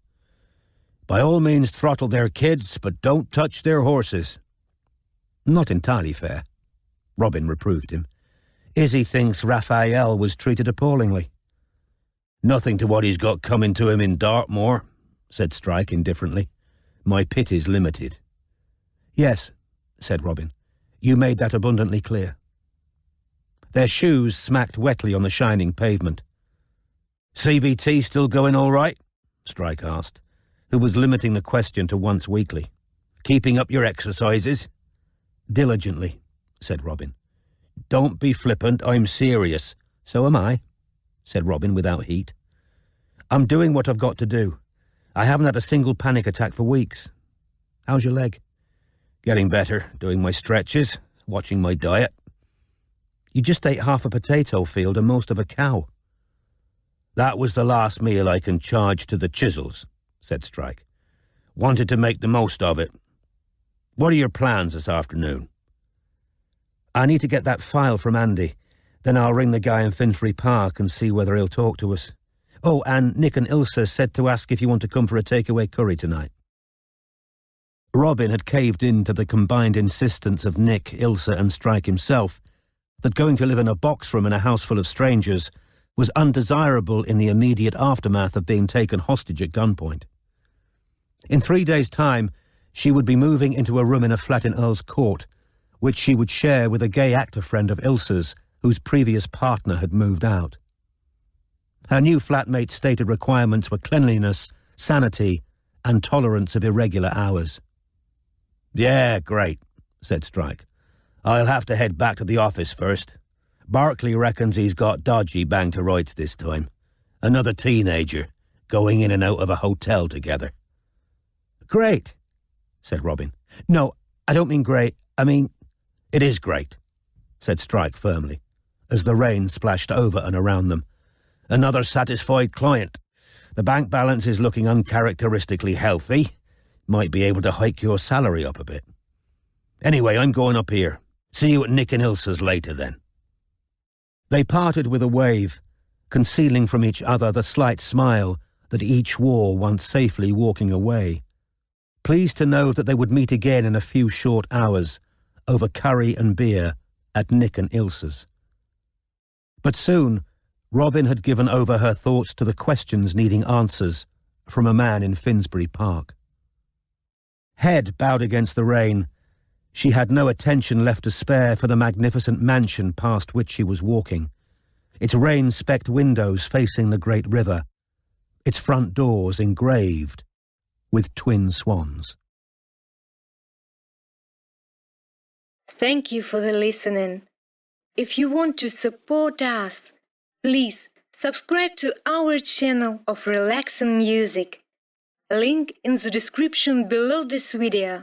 By all means throttle their kids, but don't touch their horses. Not entirely fair, Robin reproved him. Izzy thinks Raphael was treated appallingly. Nothing to what he's got coming to him in Dartmoor, said Strike indifferently. My pit is limited. Yes, said Robin. You made that abundantly clear. Their shoes smacked wetly on the shining pavement. CBT still going all right? Strike asked, who was limiting the question to once weekly. Keeping up your exercises? Diligently, said Robin. Don't be flippant, I'm serious. So am I, said Robin without heat. I'm doing what I've got to do. I haven't had a single panic attack for weeks. How's your leg? Getting better, doing my stretches, watching my diet. You just ate half a potato field and most of a cow. That was the last meal I can charge to the chisels, said Strike. Wanted to make the most of it. What are your plans this afternoon? I need to get that file from Andy. Then I'll ring the guy in Finsbury Park and see whether he'll talk to us. Oh, and Nick and Ilse said to ask if you want to come for a takeaway curry tonight. Robin had caved in to the combined insistence of Nick, Ilse and Strike himself that going to live in a box room in a house full of strangers was undesirable in the immediate aftermath of being taken hostage at gunpoint. In 3 days' time, she would be moving into a room in a flat in Earl's Court, which she would share with a gay actor friend of Ilse's, whose previous partner had moved out. Her new flatmate's stated requirements were cleanliness, sanity, and tolerance of irregular hours. Yeah, great, said Strike. I'll have to head back to the office first. Barclay reckons he's got dodgy bang to rights this time. Another teenager, going in and out of a hotel together. Great, said Robin. No, I don't mean great, I mean... It is great, said Strike firmly, as the rain splashed over and around them. Another satisfied client. The bank balance is looking uncharacteristically healthy. Might be able to hike your salary up a bit. Anyway, I'm going up here. See you at Nick and Ilse's later then. They parted with a wave, concealing from each other the slight smile that each wore once safely walking away, pleased to know that they would meet again in a few short hours over curry and beer at Nick and Ilse's. But soon, Robin had given over her thoughts to the questions needing answers from a man in Finsbury Park. Head bowed against the rain, she had no attention left to spare for the magnificent mansion past which she was walking, its rain-specked windows facing the great river, its front doors engraved with twin swans. Thank you for the listening. If you want to support us, please subscribe to our channel of relaxing music. Link in the description below this video.